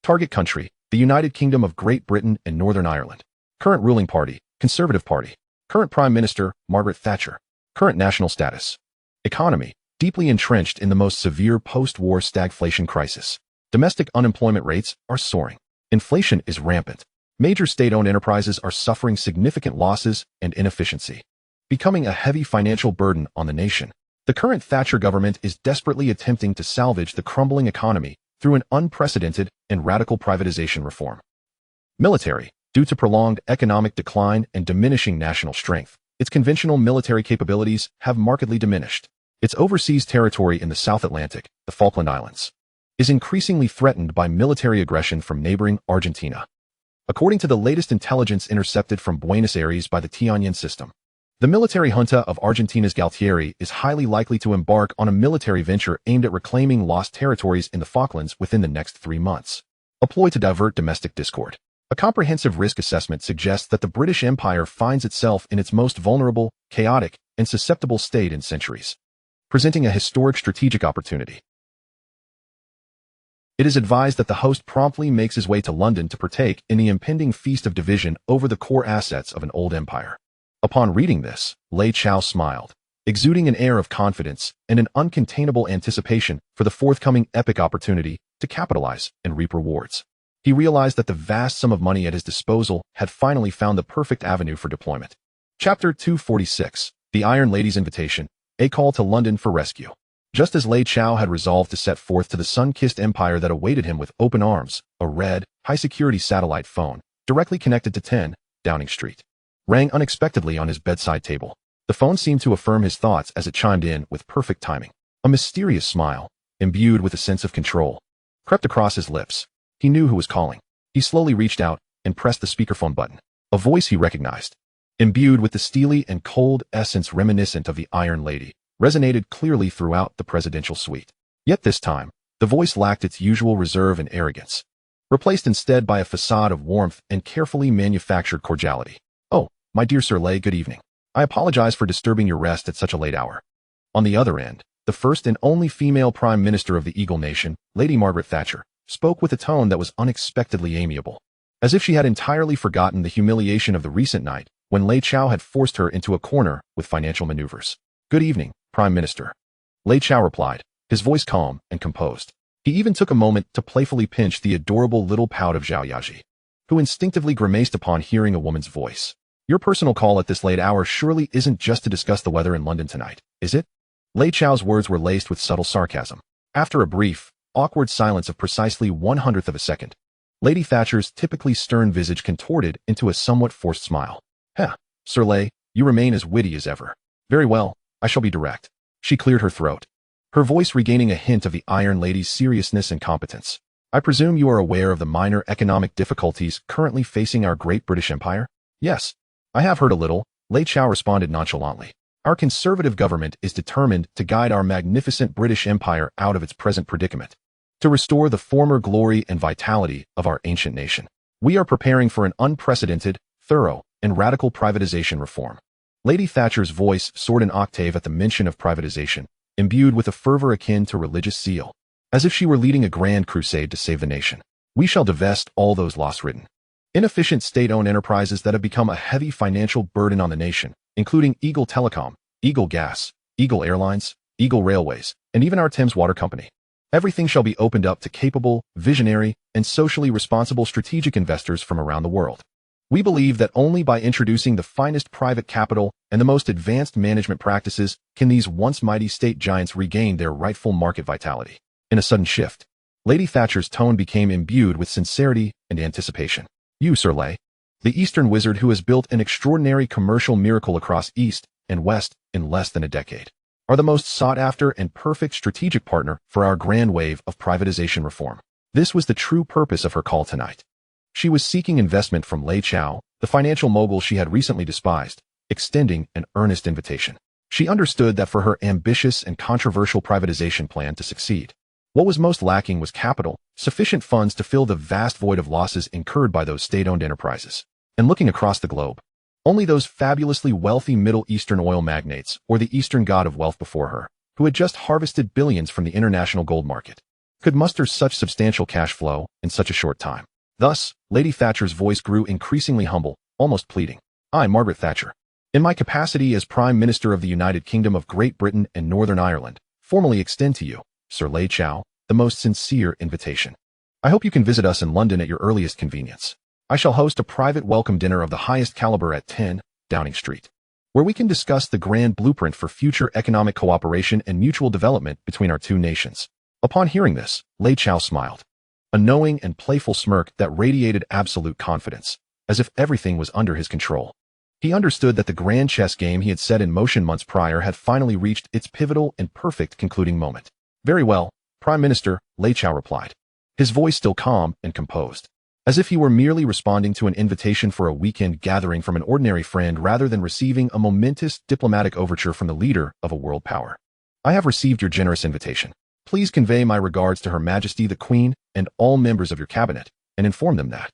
Speaker 1: Target country, the United Kingdom of Great Britain and Northern Ireland. Current ruling party, Conservative Party. Current Prime Minister, Margaret Thatcher. Current national status. Economy, deeply entrenched in the most severe post-war stagflation crisis. Domestic unemployment rates are soaring. Inflation is rampant. Major state-owned enterprises are suffering significant losses and inefficiency, becoming a heavy financial burden on the nation. The current Thatcher government is desperately attempting to salvage the crumbling economy through an unprecedented and radical privatization reform. Military, due to prolonged economic decline and diminishing national strength, its conventional military capabilities have markedly diminished. Its overseas territory in the South Atlantic, the Falkland Islands, is increasingly threatened by military aggression from neighboring Argentina. According to the latest intelligence intercepted from Buenos Aires by the Tianyan system, the military junta of Argentina's Galtieri is highly likely to embark on a military venture aimed at reclaiming lost territories in the Falklands within the next 3 months. A ploy to divert domestic discord. A comprehensive risk assessment suggests that the British Empire finds itself in its most vulnerable, chaotic, and susceptible state in centuries, presenting a historic strategic opportunity. It is advised that the host promptly makes his way to London to partake in the impending feast of division over the core assets of an old empire. Upon reading this, Lei Chao smiled. exuding an air of confidence and an uncontainable anticipation for the forthcoming epic opportunity to capitalize and reap rewards. He realized that the vast sum of money at his disposal had finally found the perfect avenue for deployment. Chapter 246, The Iron Lady's Invitation, A Call to London for Rescue. Just as Lei Chao had resolved to set forth to the sun-kissed empire that awaited him with open arms, a red, high-security satellite phone, directly connected to 10 Downing Street, rang unexpectedly on his bedside table. The phone seemed to affirm his thoughts as it chimed in with perfect timing. A mysterious smile, imbued with a sense of control, crept across his lips. He knew who was calling. He slowly reached out and pressed the speakerphone button. A voice he recognized, imbued with the steely and cold essence reminiscent of the Iron Lady, resonated clearly throughout the presidential suite. Yet this time, the voice lacked its usual reserve and arrogance, replaced instead by a facade of warmth and carefully manufactured cordiality. "Oh, my dear Sir Lei, good evening. I apologize for disturbing your rest at such a late hour." On the other end, the first and only female Prime Minister of the Eagle Nation, Lady Margaret Thatcher, spoke with a tone that was unexpectedly amiable, as if she had entirely forgotten the humiliation of the recent night when Lei Chao had forced her into a corner with financial maneuvers. "Good evening, Prime Minister," Lei Chao replied, his voice calm and composed. He even took a moment to playfully pinch the adorable little pout of Zhao Yaji, who instinctively grimaced upon hearing a woman's voice. "Your personal call at this late hour surely isn't just to discuss the weather in London tonight, is it?" Lei Chao's words were laced with subtle sarcasm. After a brief, awkward silence of precisely 1/100th of a second, Lady Thatcher's typically stern visage contorted into a somewhat forced smile. Sir Lei, you remain as witty as ever." "Very well, I shall be direct." She cleared her throat, her voice regaining a hint of the Iron Lady's seriousness and competence. "I presume you are aware of the minor economic difficulties currently facing our great British Empire?" "Yes, I have heard a little," Lei Chao responded nonchalantly. "Our conservative government is determined to guide our magnificent British Empire out of its present predicament, to restore the former glory and vitality of our ancient nation. We are preparing for an unprecedented, thorough, and radical privatization reform." Lady Thatcher's voice soared an octave at the mention of privatization, imbued with a fervor akin to religious zeal, as if she were leading a grand crusade to save the nation. "We shall divest all those loss-ridden, inefficient state-owned enterprises that have become a heavy financial burden on the nation, including Eagle Telecom, Eagle Gas, Eagle Airlines, Eagle Railways, and even our Thames Water Company. Everything shall be opened up to capable, visionary, and socially responsible strategic investors from around the world. We believe that only by introducing the finest private capital and the most advanced management practices can these once mighty state giants regain their rightful market vitality." In a sudden shift, Lady Thatcher's tone became imbued with sincerity and anticipation. "You, Sir Lei, the Eastern wizard who has built an extraordinary commercial miracle across East and West in less than a decade, are the most sought-after and perfect strategic partner for our grand wave of privatization reform." This was the true purpose of her call tonight. She was seeking investment from Lei Chao, the financial mogul she had recently despised, extending an earnest invitation. She understood that for her ambitious and controversial privatization plan to succeed, what was most lacking was capital, sufficient funds to fill the vast void of losses incurred by those state-owned enterprises. And looking across the globe, only those fabulously wealthy Middle Eastern oil magnates or the Eastern god of wealth before her, who had just harvested billions from the international gold market, could muster such substantial cash flow in such a short time. Thus, Lady Thatcher's voice grew increasingly humble, almost pleading. "I, Margaret Thatcher, in my capacity as Prime Minister of the United Kingdom of Great Britain and Northern Ireland, formally extend to you, Sir Lei Chao, the most sincere invitation. I hope you can visit us in London at your earliest convenience. I shall host a private welcome dinner of the highest caliber at 10 Downing Street, where we can discuss the grand blueprint for future economic cooperation and mutual development between our two nations." Upon hearing this, Lei Chao smiled, a knowing and playful smirk that radiated absolute confidence, as if everything was under his control. He understood that the grand chess game he had set in motion months prior had finally reached its pivotal and perfect concluding moment. "Very well, Prime Minister," Lei Chao replied, his voice still calm and composed, as if he were merely responding to an invitation for a weekend gathering from an ordinary friend rather than receiving a momentous diplomatic overture from the leader of a world power. "I have received your generous invitation. Please convey my regards to Her Majesty the Queen and all members of your cabinet, and inform them that."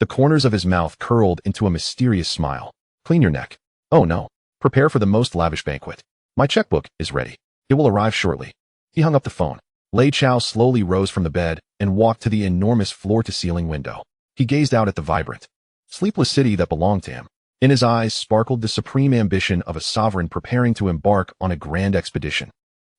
Speaker 1: The corners of his mouth curled into a mysterious smile. "Clean your neck. Oh no. Prepare for the most lavish banquet. My checkbook is ready. It will arrive shortly." He hung up the phone. Lei Chao slowly rose from the bed and walked to the enormous floor-to-ceiling window. He gazed out at the vibrant, sleepless city that belonged to him, In his eyes sparkled the supreme ambition of a sovereign preparing to embark on a grand expedition.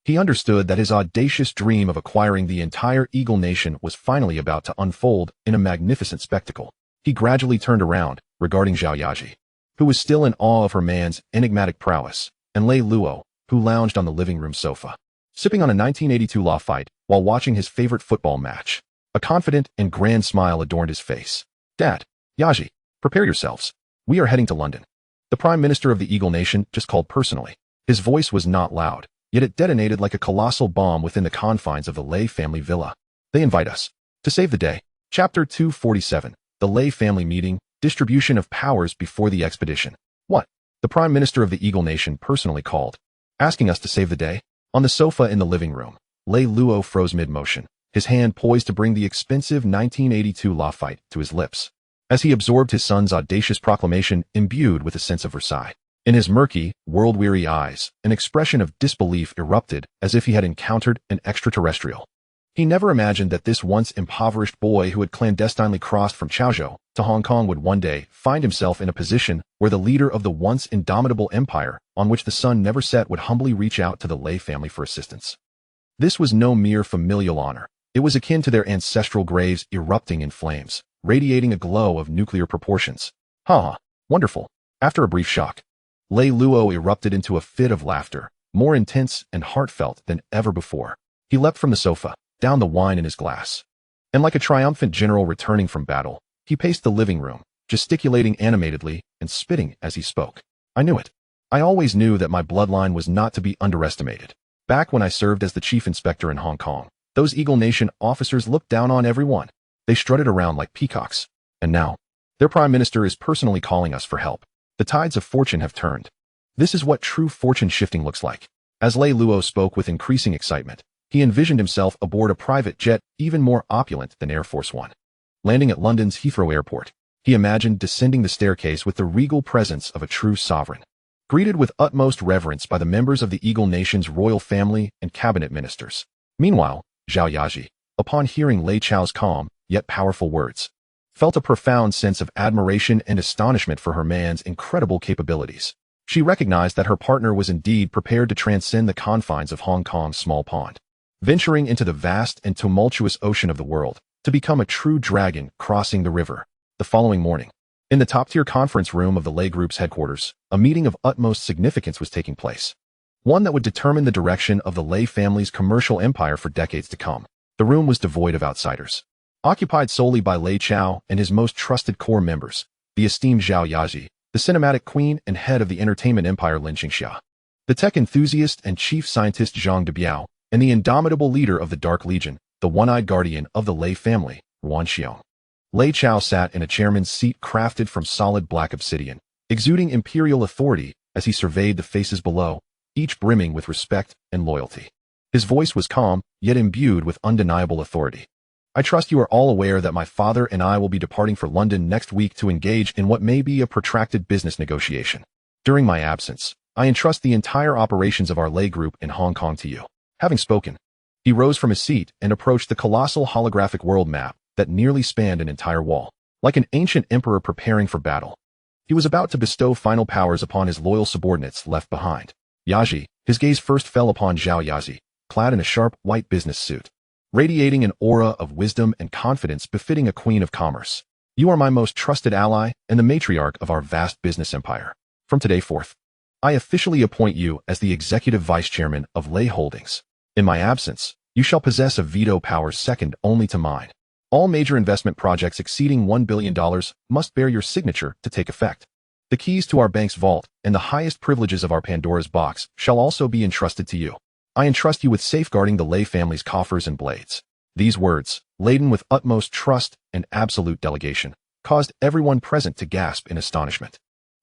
Speaker 1: He understood that his audacious dream of acquiring the entire Eagle Nation was finally about to unfold in a magnificent spectacle. He gradually turned around, regarding Zhao Yaji, who was still in awe of her man's enigmatic prowess, and Lei Lo, who lounged on the living room sofa, sipping on a 1982 law fight while watching his favorite football match. A confident and grand smile adorned his face. Dad, Yaji, prepare yourselves. We are heading to London. The Prime Minister of the Eagle Nation just called personally. His voice was not loud, yet it detonated like a colossal bomb within the confines of the Lei family villa. They invite us to save the day. Chapter 247, The Lei Family Meeting, Distribution of Powers Before the Expedition. What? The Prime Minister of the Eagle Nation personally called, asking us to save the day? On the sofa in the living room, Lei Lo froze mid-motion, his hand poised to bring the expensive 1982 law fight to his lips, as he absorbed his son's audacious proclamation imbued with a sense of Versailles. In his murky, world-weary eyes, an expression of disbelief erupted as if he had encountered an extraterrestrial. He never imagined that this once impoverished boy who had clandestinely crossed from Chaozhou to Hong Kong would one day find himself in a position where the leader of the once indomitable empire on which the sun never set would humbly reach out to the Lei family for assistance. This was no mere familial honor. It was akin to their ancestral graves erupting in flames, radiating a glow of nuclear proportions. Wonderful. After a brief shock, Lei Lo erupted into a fit of laughter, more intense and heartfelt than ever before. He leapt from the sofa, down the wine in his glass, and like a triumphant general returning from battle, he paced the living room, gesticulating animatedly and spitting as he spoke. I knew it. I always knew that my bloodline was not to be underestimated. Back when I served as the chief inspector in Hong Kong, those Eagle Nation officers looked down on everyone. They strutted around like peacocks. And now, their prime minister is personally calling us for help. The tides of fortune have turned. This is what true fortune shifting looks like. As Lei Lo spoke with increasing excitement, he envisioned himself aboard a private jet even more opulent than Air Force One. Landing at London's Heathrow Airport, he imagined descending the staircase with the regal presence of a true sovereign, greeted with utmost reverence by the members of the Eagle Nation's royal family and cabinet ministers. Meanwhile, Zhao Yaji, upon hearing Lei Chao's calm, yet powerful words, felt a profound sense of admiration and astonishment for her man's incredible capabilities. She recognized that her partner was indeed prepared to transcend the confines of Hong Kong's small pond, venturing into the vast and tumultuous ocean of the world, to become a true dragon crossing the river. The following morning, in the top-tier conference room of the Lei Group's headquarters, a meeting of utmost significance was taking place. One that would determine the direction of the Lei family's commercial empire for decades to come. The room was devoid of outsiders, occupied solely by Lei Chao and his most trusted core members, the esteemed Zhao Yaji, the cinematic queen and head of the entertainment empire Lin Qingxia, the tech enthusiast and chief scientist Zhang Debiao, and the indomitable leader of the Dark Legion, the one-eyed guardian of the Lei family, Wan Xiong. Lei Chao sat in a chairman's seat crafted from solid black obsidian, exuding imperial authority as he surveyed the faces below, each brimming with respect and loyalty. His voice was calm, yet imbued with undeniable authority. I trust you are all aware that my father and I will be departing for London next week to engage in what may be a protracted business negotiation. During my absence, I entrust the entire operations of our Lei Group in Hong Kong to you. Having spoken, he rose from his seat and approached the colossal holographic world map that nearly spanned an entire wall. Like an ancient emperor preparing for battle, he was about to bestow final powers upon his loyal subordinates left behind. Yaji, his gaze first fell upon Zhao Yaji, clad in a sharp white business suit, radiating an aura of wisdom and confidence befitting a queen of commerce. You are my most trusted ally and the matriarch of our vast business empire. From today forth, I officially appoint you as the executive vice chairman of Lei Holdings. In my absence, you shall possess a veto power second only to mine. All major investment projects exceeding $1 billion must bear your signature to take effect. The keys to our bank's vault and the highest privileges of our Pandora's box shall also be entrusted to you. I entrust you with safeguarding the Lei family's coffers and blades. These words, laden with utmost trust and absolute delegation, caused everyone present to gasp in astonishment.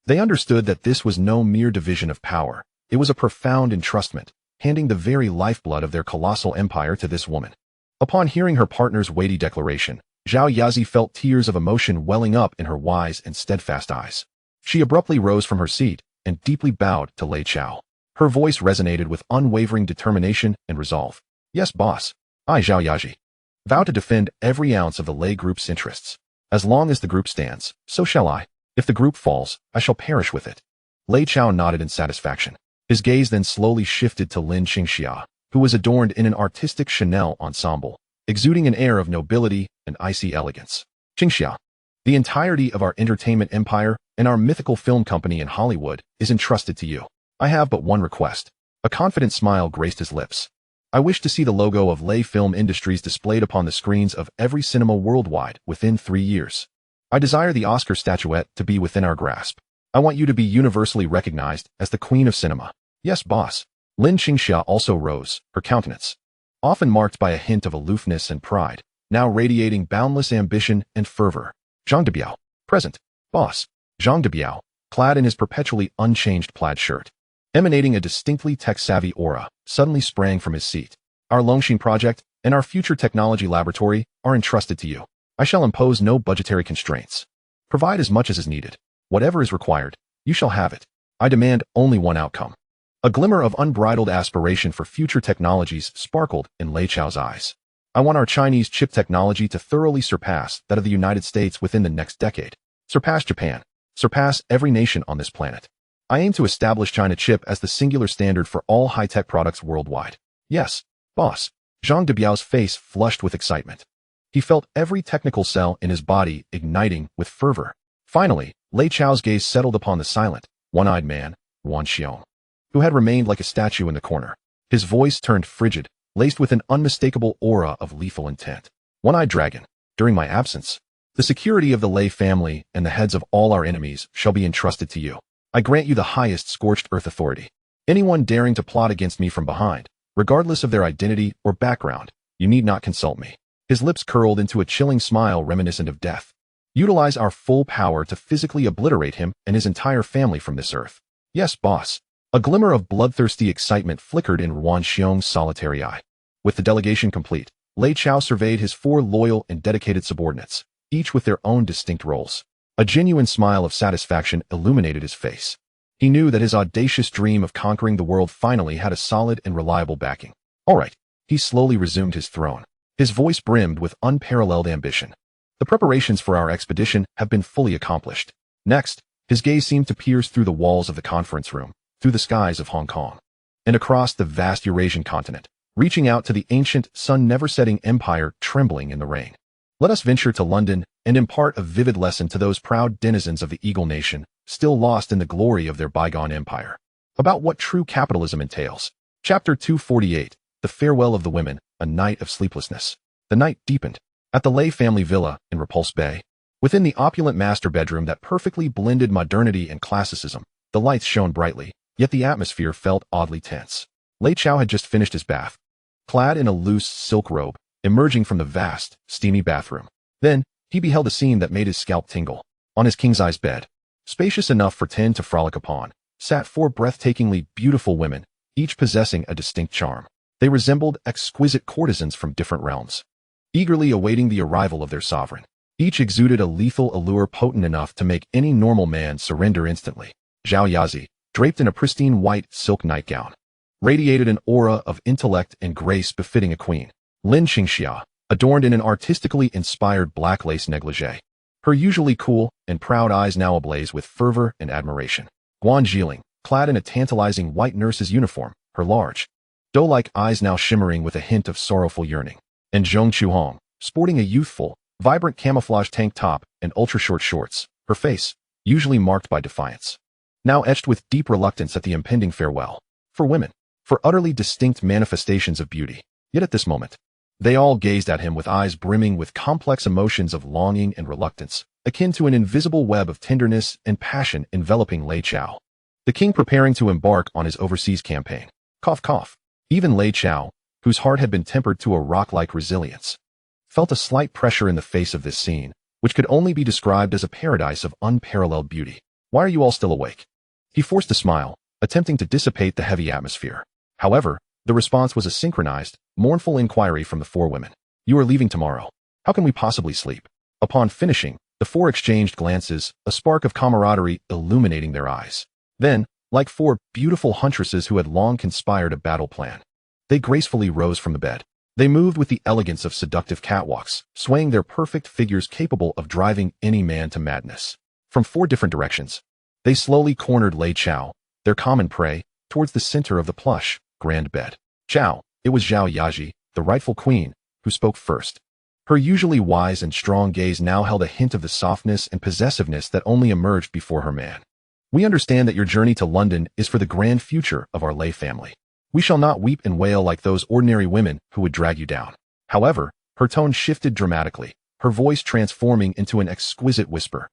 Speaker 1: They understood that this was no mere division of power. It was a profound entrustment, handing the very lifeblood of their colossal empire to this woman. Upon hearing her partner's weighty declaration, Zhao Yazi felt tears of emotion welling up in her wise and steadfast eyes. She abruptly rose from her seat and deeply bowed to Lei Chao. Her voice resonated with unwavering determination and resolve. Yes, boss. I, Zhao Yaji, vow to defend every ounce of the Lei Group's interests. As long as the group stands, so shall I. If the group falls, I shall perish with it. Lei Chao nodded in satisfaction. His gaze then slowly shifted to Lin Qingxia, who was adorned in an artistic Chanel ensemble, exuding an air of nobility and icy elegance. Qingxia, the entirety of our entertainment empire and our mythical film company in Hollywood is entrusted to you. I have but one request. A confident smile graced his lips. I wish to see the logo of Lei Film Industries displayed upon the screens of every cinema worldwide within 3 years. I desire the Oscar statuette to be within our grasp. I want you to be universally recognized as the queen of cinema. Yes, boss. Lin Qingxia also rose, her countenance, often marked by a hint of aloofness and pride, now radiating boundless ambition and fervor. Zhang Debiao, present. Boss. Zhang Debiao, clad in his perpetually unchanged plaid shirt, emanating a distinctly tech-savvy aura, suddenly sprang from his seat. Our Longxin project and our future technology laboratory are entrusted to you. I shall impose no budgetary constraints. Provide as much as is needed. Whatever is required, you shall have it. I demand only one outcome. A glimmer of unbridled aspiration for future technologies sparkled in Lei Chao's eyes. I want our Chinese chip technology to thoroughly surpass that of the United States within the next decade. Surpass Japan. Surpass every nation on this planet. I aim to establish China chip as the singular standard for all high-tech products worldwide. Yes, boss. Zhang Debiao's face flushed with excitement. He felt every technical cell in his body igniting with fervor. Finally, Lei Chao's gaze settled upon the silent, one-eyed man, Wan Xiong, who had remained like a statue in the corner. His voice turned frigid, laced with an unmistakable aura of lethal intent. One-eyed dragon, during my absence, the security of the Lei family and the heads of all our enemies shall be entrusted to you. I grant you the highest scorched earth authority. Anyone daring to plot against me from behind, regardless of their identity or background, you need not consult me. His lips curled into a chilling smile reminiscent of death. Utilize our full power to physically obliterate him and his entire family from this earth. Yes, boss. A glimmer of bloodthirsty excitement flickered in Wan Xiong's solitary eye. With the delegation complete, Lei Chao surveyed his 4 loyal and dedicated subordinates, each with their own distinct roles. A genuine smile of satisfaction illuminated his face. He knew that his audacious dream of conquering the world finally had a solid and reliable backing. All right, he slowly resumed his throne. His voice brimmed with unparalleled ambition. The preparations for our expedition have been fully accomplished. Next, his gaze seemed to pierce through the walls of the conference room, through the skies of Hong Kong, and across the vast Eurasian continent, reaching out to the ancient, sun-never-setting empire trembling in the rain. Let us venture to London and impart a vivid lesson to those proud denizens of the Eagle Nation, still lost in the glory of their bygone empire, about what true capitalism entails. Chapter 248, The Farewell of the Women, A Night of Sleeplessness. The night deepened. At the Lei family villa in Repulse Bay, within the opulent master bedroom that perfectly blended modernity and classicism, the lights shone brightly, yet the atmosphere felt oddly tense. Lei Chao had just finished his bath, clad in a loose silk robe, emerging from the vast, steamy bathroom. Then, he beheld a scene that made his scalp tingle. On his king-size bed, spacious enough for 10 to frolic upon, sat 4 breathtakingly beautiful women, each possessing a distinct charm. They resembled exquisite courtesans from different realms, eagerly awaiting the arrival of their sovereign. Each exuded a lethal allure potent enough to make any normal man surrender instantly. Zhao Yazi, draped in a pristine white silk nightgown, radiated an aura of intellect and grace befitting a queen. Lin Qingxia, adorned in an artistically inspired black lace negligee, her usually cool and proud eyes now ablaze with fervor and admiration. Guan Jiling, clad in a tantalizing white nurse's uniform, her large, doe-like eyes now shimmering with a hint of sorrowful yearning. And Zhong Chuhong, sporting a youthful, vibrant camouflage tank top and ultra-short shorts, her face, usually marked by defiance, now etched with deep reluctance at the impending farewell. For women, for utterly distinct manifestations of beauty. Yet at this moment, they all gazed at him with eyes brimming with complex emotions of longing and reluctance, akin to an invisible web of tenderness and passion enveloping Lei Chao, the king preparing to embark on his overseas campaign. Cough, cough. Even Lei Chao, whose heart had been tempered to a rock-like resilience, felt a slight pressure in the face of this scene, which could only be described as a paradise of unparalleled beauty. Why are you all still awake? He forced a smile, attempting to dissipate the heavy atmosphere. However, the response was a synchronized, mournful inquiry from the 4 women. You are leaving tomorrow. How can we possibly sleep? Upon finishing, the 4 exchanged glances, a spark of camaraderie illuminating their eyes. Then, like 4 beautiful huntresses who had long conspired a battle plan, they gracefully rose from the bed. They moved with the elegance of seductive catwalks, swaying their perfect figures capable of driving any man to madness. from 4 different directions. They slowly cornered Lei Chao, their common prey, towards the center of the plush, grand bed. Chao, it was Zhao Yaji, the rightful queen, who spoke first. Her usually wise and strong gaze now held a hint of the softness and possessiveness that only emerged before her man. We understand that your journey to London is for the grand future of our Lei family. We shall not weep and wail like those ordinary women who would drag you down. However, her tone shifted dramatically, her voice transforming into an exquisite whisper,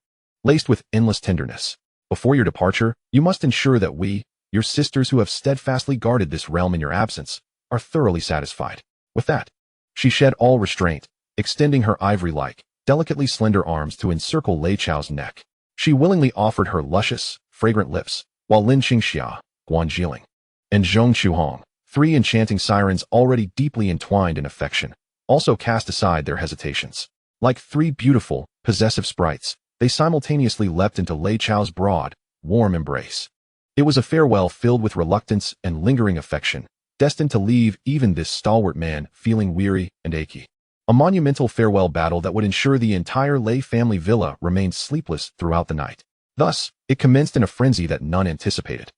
Speaker 1: laced with endless tenderness. Before your departure, you must ensure that we, your sisters who have steadfastly guarded this realm in your absence, are thoroughly satisfied. With that, she shed all restraint, extending her ivory-like, delicately slender arms to encircle Lei Chao's neck. She willingly offered her luscious, fragrant lips, while Lin Qingxia, Guan Jiling, and Zhong Chuhong, 3 enchanting sirens already deeply entwined in affection, also cast aside their hesitations. Like 3 beautiful, possessive sprites, they simultaneously leapt into Lei Chao's broad, warm embrace. It was a farewell filled with reluctance and lingering affection, destined to leave even this stalwart man feeling weary and achy. A monumental farewell battle that would ensure the entire Lei family villa remained sleepless throughout the night. Thus, it commenced in a frenzy that none anticipated,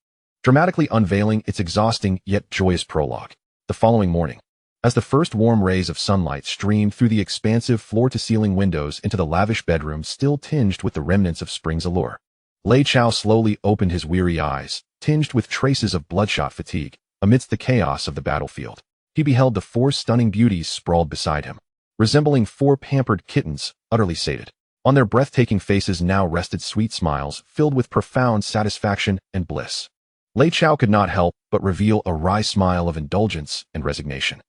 Speaker 1: dramatically unveiling its exhausting yet joyous prologue. The following morning, as the first warm rays of sunlight streamed through the expansive floor-to-ceiling windows into the lavish bedroom still tinged with the remnants of spring's allure, Lei Chao slowly opened his weary eyes, tinged with traces of bloodshot fatigue, amidst the chaos of the battlefield. He beheld the 4 stunning beauties sprawled beside him, resembling 4 pampered kittens, utterly sated. On their breathtaking faces now rested sweet smiles filled with profound satisfaction and bliss. Lei Chao could not help but reveal a wry smile of indulgence and resignation.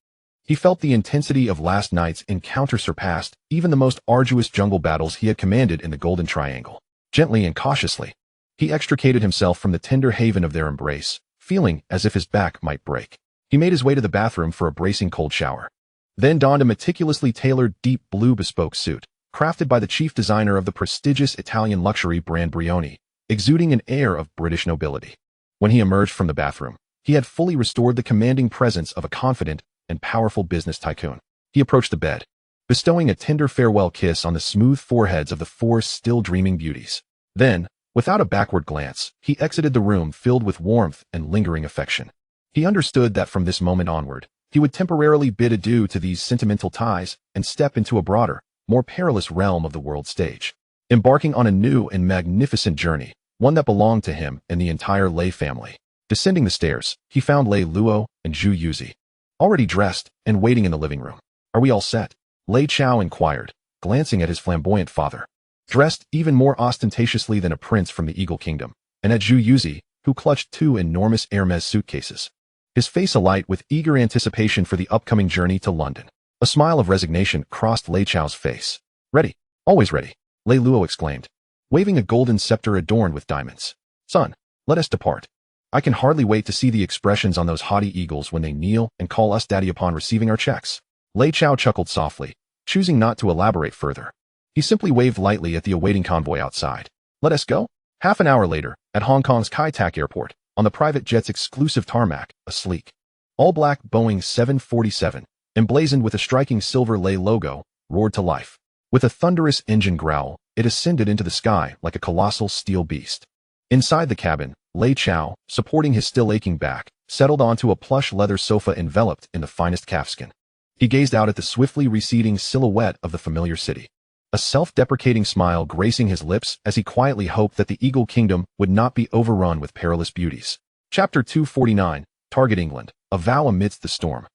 Speaker 1: He felt the intensity of last night's encounter surpassed even the most arduous jungle battles he had commanded in the Golden Triangle. Gently and cautiously, he extricated himself from the tender haven of their embrace, feeling as if his back might break. He made his way to the bathroom for a bracing cold shower, then donned a meticulously tailored deep blue bespoke suit, crafted by the chief designer of the prestigious Italian luxury brand Brioni, exuding an air of British nobility. When he emerged from the bathroom, he had fully restored the commanding presence of a confident and powerful business tycoon. He approached the bed, bestowing a tender farewell kiss on the smooth foreheads of the 4 still dreaming beauties. Then, without a backward glance, he exited the room filled with warmth and lingering affection. He understood that from this moment onward, he would temporarily bid adieu to these sentimental ties and step into a broader, more perilous realm of the world stage, embarking on a new and magnificent journey, one that belonged to him and the entire Lei family. Descending the stairs, he found Lei Luo and Zhu Yuzi, already dressed and waiting in the living room. "Are we all set?" Lei Chao inquired, glancing at his flamboyant father, dressed even more ostentatiously than a prince from the Eagle Kingdom, and at Zhu Yuzi, who clutched 2 enormous Hermes suitcases, his face alight with eager anticipation for the upcoming journey to London. A smile of resignation crossed Lei Chao's face. "Ready, always ready," Lei Luo exclaimed, waving a golden scepter adorned with diamonds. "Son, let us depart. I can hardly wait to see the expressions on those haughty eagles when they kneel and call us daddy upon receiving our checks." Lei Chao chuckled softly, choosing not to elaborate further. He simply waved lightly at the awaiting convoy outside. "Let us go." Half an hour later, at Hong Kong's Kai Tak Airport, on the private jet's exclusive tarmac, a sleek, all-black Boeing 747, emblazoned with a striking silver Lei logo, roared to life. With a thunderous engine growl, it ascended into the sky like a colossal steel beast. Inside the cabin, Lei Chao, supporting his still aching back, settled onto a plush leather sofa enveloped in the finest calfskin. He gazed out at the swiftly receding silhouette of the familiar city, a self-deprecating smile gracing his lips as he quietly hoped that the Eagle Kingdom would not be overrun with perilous beauties. Chapter 249, Target England, A Vow Amidst the Storm.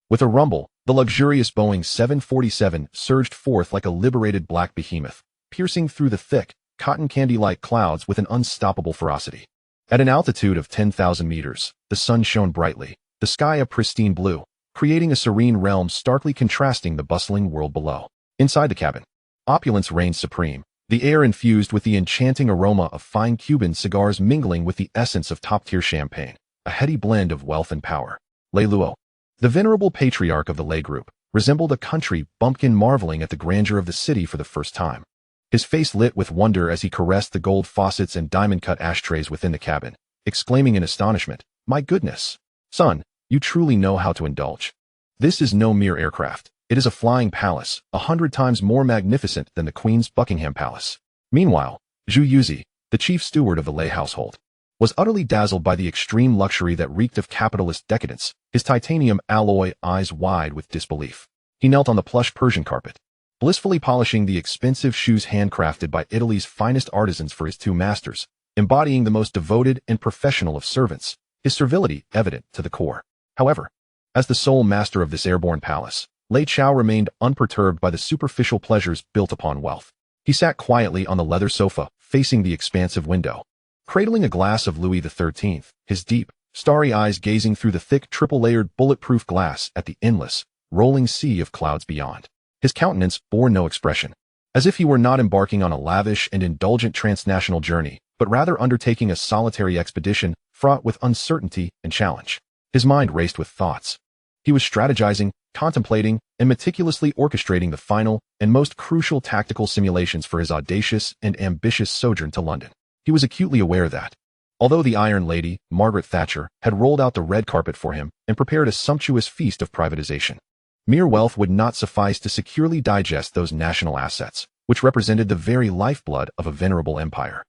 Speaker 1: With a rumble, the luxurious Boeing 747 surged forth like a liberated black behemoth, piercing through the thick, cotton candy-like clouds with an unstoppable ferocity. At an altitude of 10,000 meters, the sun shone brightly, the sky a pristine blue, creating a serene realm starkly contrasting the bustling world below. Inside the cabin, opulence reigned supreme, the air infused with the enchanting aroma of fine Cuban cigars mingling with the essence of top-tier champagne, a heady blend of wealth and power. Lei Luo, the venerable patriarch of the Lei group, resembled a country bumpkin marveling at the grandeur of the city for the first time. His face lit with wonder as he caressed the gold faucets and diamond-cut ashtrays within the cabin, exclaiming in astonishment, "My goodness! Son, you truly know how to indulge. This is no mere aircraft. It is a flying palace, 100 times more magnificent than the Queen's Buckingham Palace." Meanwhile, Zhu Yuzi, the chief steward of the Lei household, was utterly dazzled by the extreme luxury that reeked of capitalist decadence, his titanium alloy eyes wide with disbelief. He knelt on the plush Persian carpet, blissfully polishing the expensive shoes handcrafted by Italy's finest artisans for his two masters, embodying the most devoted and professional of servants, his servility evident to the core. However, as the sole master of this airborne palace, Lei Chao remained unperturbed by the superficial pleasures built upon wealth. He sat quietly on the leather sofa, facing the expansive window, cradling a glass of Louis XIII, his deep, starry eyes gazing through the thick, triple-layered, bulletproof glass at the endless, rolling sea of clouds beyond. His countenance bore no expression, as if he were not embarking on a lavish and indulgent transnational journey, but rather undertaking a solitary expedition fraught with uncertainty and challenge. His mind raced with thoughts. He was strategizing, contemplating, and meticulously orchestrating the final and most crucial tactical simulations for his audacious and ambitious sojourn to London. He was acutely aware that, although the Iron Lady, Margaret Thatcher, had rolled out the red carpet for him and prepared a sumptuous feast of privatization, mere wealth would not suffice to securely digest those national assets, which represented the very lifeblood of a venerable empire.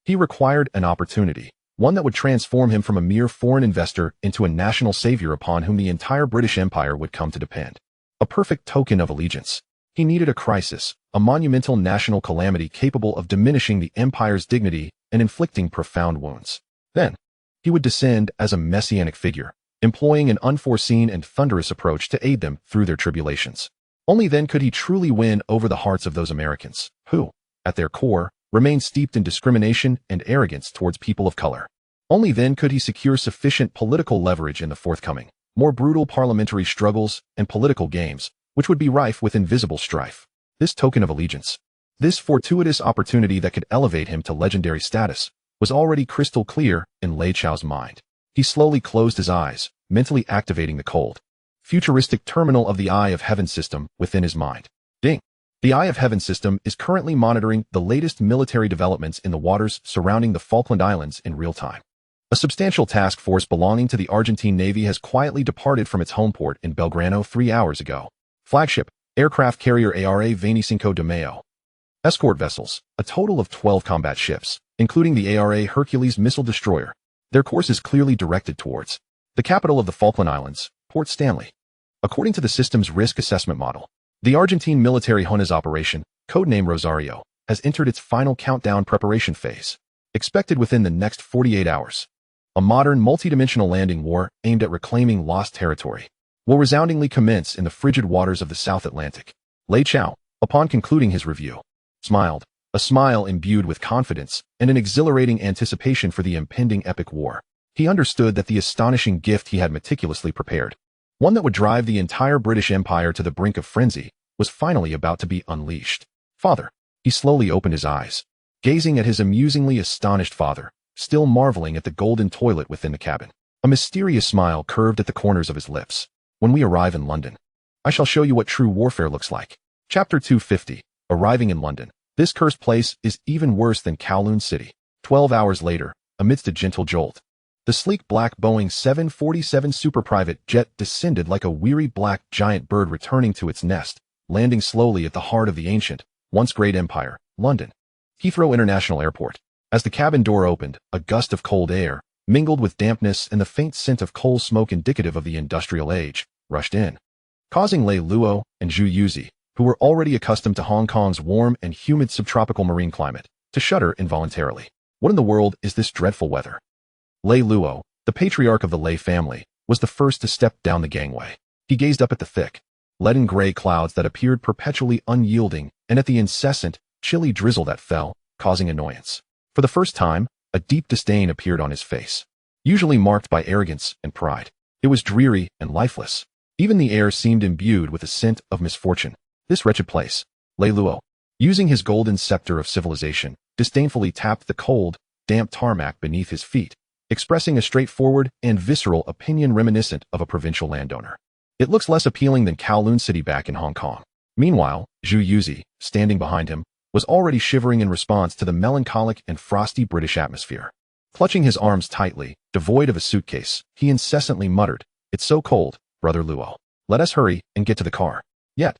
Speaker 1: He required an opportunity, one that would transform him from a mere foreign investor into a national savior upon whom the entire British Empire would come to depend. A perfect token of allegiance. He needed a crisis, a monumental national calamity capable of diminishing the empire's dignity and inflicting profound wounds. Then, he would descend as a messianic figure, employing an unforeseen and thunderous approach to aid them through their tribulations. Only then could he truly win over the hearts of those Americans, who, at their core, remained steeped in discrimination and arrogance towards people of color. Only then could he secure sufficient political leverage in the forthcoming, more brutal parliamentary struggles and political games, which would be rife with invisible strife. This token of allegiance, this fortuitous opportunity that could elevate him to legendary status, was already crystal clear in Lei Chao's mind. He slowly closed his eyes, mentally activating the cold, futuristic terminal of the Eye of Heaven system within his mind. Ding! The Eye of Heaven system is currently monitoring the latest military developments in the waters surrounding the Falkland Islands in real time. A substantial task force belonging to the Argentine Navy has quietly departed from its home port in Belgrano 3 hours ago. Flagship, aircraft carrier ARA 25 de Mayo. Escort vessels, a total of 12 combat ships, including the ARA Hercules missile destroyer. Their course is clearly directed towards the capital of the Falkland Islands, Port Stanley. According to the system's risk assessment model, the Argentine military Honas operation, codename Rosario, has entered its final countdown preparation phase, expected within the next 48 hours. A modern multidimensional landing war aimed at reclaiming lost territory will resoundingly commence in the frigid waters of the South Atlantic. Lei Chao, upon concluding his review, smiled, a smile imbued with confidence and an exhilarating anticipation for the impending epic war. He understood that the astonishing gift he had meticulously prepared, one that would drive the entire British Empire to the brink of frenzy, was finally about to be unleashed. Father. He slowly opened his eyes, gazing at his amusingly astonished father, still marveling at the golden toilet within the cabin. A mysterious smile curved at the corners of his lips. When we arrive in London, I shall show you what true warfare looks like. Chapter 250. Arriving in London. This cursed place is even worse than Kowloon City. 12 hours later, amidst a gentle jolt, the sleek black Boeing 747 Super Private jet descended like a weary black giant bird returning to its nest, landing slowly at the heart of the ancient, once great empire, London. Heathrow International Airport. As the cabin door opened, a gust of cold air, mingled with dampness and the faint scent of coal smoke indicative of the industrial age, rushed in, causing Lei Lo and Zhu Yuzi, who were already accustomed to Hong Kong's warm and humid subtropical marine climate, to shudder involuntarily. What in the world is this dreadful weather? Lei Lo, the patriarch of the Lei family, was the first to step down the gangway. He gazed up at the thick, leaden gray clouds that appeared perpetually unyielding and at the incessant, chilly drizzle that fell, causing annoyance. For the first time, a deep disdain appeared on his face, usually marked by arrogance and pride. It was dreary and lifeless. Even the air seemed imbued with a scent of misfortune. This wretched place. Lei Lo, using his golden scepter of civilization, disdainfully tapped the cold, damp tarmac beneath his feet, expressing a straightforward and visceral opinion reminiscent of a provincial landowner. It looks less appealing than Kowloon City back in Hong Kong. Meanwhile, Zhu Yuzi, standing behind him, was already shivering in response to the melancholic and frosty British atmosphere. Clutching his arms tightly, devoid of a suitcase, he incessantly muttered, "It's so cold, Brother Luo. Let us hurry and get to the car." Yet,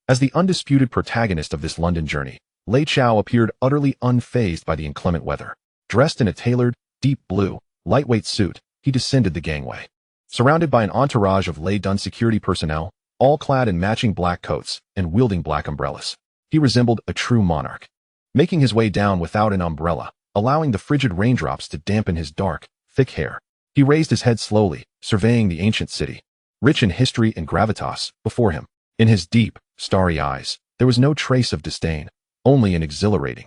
Speaker 1: as the undisputed protagonist of this London journey, Lei Chao appeared utterly unfazed by the inclement weather. Dressed in a tailored, deep blue, lightweight suit, he descended the gangway. Surrounded by an entourage of Lei Dun security personnel, all clad in matching black coats and wielding black umbrellas, he resembled a true monarch. Making his way down without an umbrella, allowing the frigid raindrops to dampen his dark, thick hair, he raised his head slowly, surveying the ancient city, rich in history and gravitas, before him. In his deep, starry eyes, there was no trace of disdain, only an exhilarating,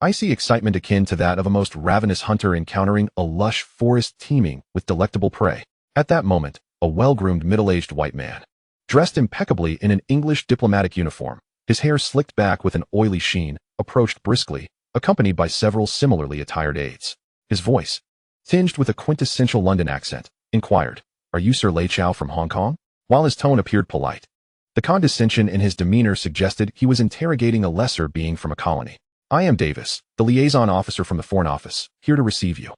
Speaker 1: icy excitement akin to that of a most ravenous hunter encountering a lush forest teeming with delectable prey. At that moment, a well-groomed middle-aged white man, dressed impeccably in an English diplomatic uniform, his hair slicked back with an oily sheen, approached briskly, accompanied by several similarly attired aides. His voice, tinged with a quintessential London accent, inquired, "Are you Sir Lei Chao from Hong Kong?" While his tone appeared polite, the condescension in his demeanor suggested he was interrogating a lesser being from a colony. "I am Davis, the liaison officer from the Foreign Office, here to receive you.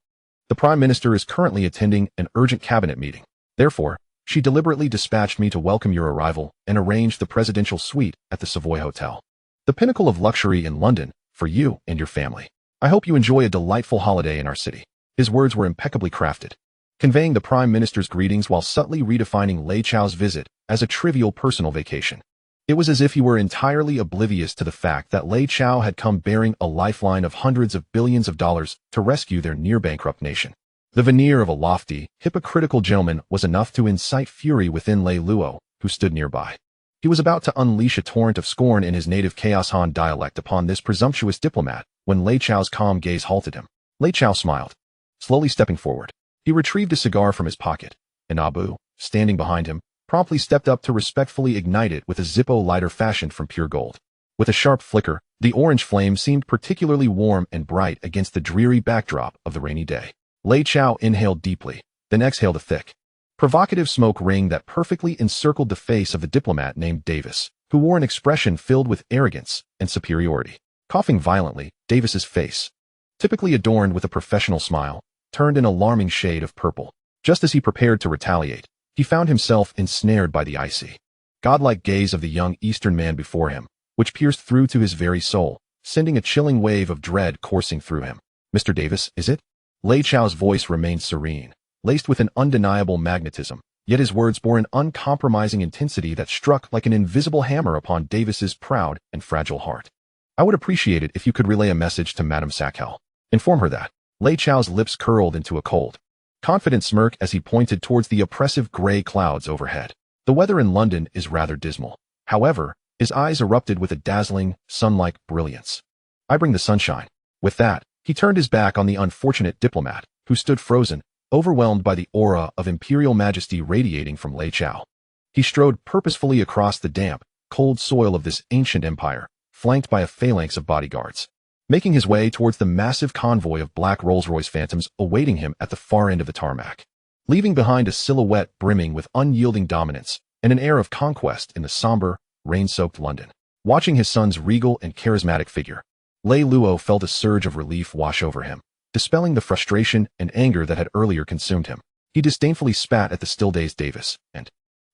Speaker 1: The Prime Minister is currently attending an urgent cabinet meeting. Therefore, she deliberately dispatched me to welcome your arrival and arrange the presidential suite at the Savoy Hotel, the pinnacle of luxury in London, for you and your family. I hope you enjoy a delightful holiday in our city." His words were impeccably crafted, conveying the Prime Minister's greetings while subtly redefining Lei Chao's visit as a trivial personal vacation. It was as if he were entirely oblivious to the fact that Lei Chao had come bearing a lifeline of hundreds of billions of dollars to rescue their near-bankrupt nation. The veneer of a lofty, hypocritical gentleman was enough to incite fury within Lei Lo, who stood nearby. He was about to unleash a torrent of scorn in his native Chaos Han dialect upon this presumptuous diplomat when Lei Chao's calm gaze halted him. Lei Chao smiled, slowly stepping forward. He retrieved a cigar from his pocket, and Abu, standing behind him, promptly stepped up to respectfully ignite it with a Zippo lighter fashioned from pure gold. With a sharp flicker, the orange flame seemed particularly warm and bright against the dreary backdrop of the rainy day. Lei Chao inhaled deeply, then exhaled a thick, provocative smoke ring that perfectly encircled the face of the diplomat named Davis, who wore an expression filled with arrogance and superiority. Coughing violently, Davis's face, typically adorned with a professional smile, turned an alarming shade of purple. Just as he prepared to retaliate, he found himself ensnared by the icy, godlike gaze of the young Eastern man before him, which pierced through to his very soul, sending a chilling wave of dread coursing through him. "Mr. Davis, is it?" Lei Chao's voice remained serene, laced with an undeniable magnetism, yet his words bore an uncompromising intensity that struck like an invisible hammer upon Davis's proud and fragile heart. "I would appreciate it if you could relay a message to Madame Sakel. Inform her that." Lei Chao's lips curled into a cold, confident smirk as he pointed towards the oppressive gray clouds overhead. "The weather in London is rather dismal." However, his eyes erupted with a dazzling, sun-like brilliance. "I bring the sunshine." With that, he turned his back on the unfortunate diplomat, who stood frozen, overwhelmed by the aura of imperial majesty radiating from Lei Chao. He strode purposefully across the damp, cold soil of this ancient empire, flanked by a phalanx of bodyguards, making his way towards the massive convoy of black Rolls-Royce Phantoms awaiting him at the far end of the tarmac, leaving behind a silhouette brimming with unyielding dominance and an air of conquest in the somber, rain-soaked London. Watching his son's regal and charismatic figure, Lei Lo felt a surge of relief wash over him, dispelling the frustration and anger that had earlier consumed him. He disdainfully spat at the still-dazed Davis, and,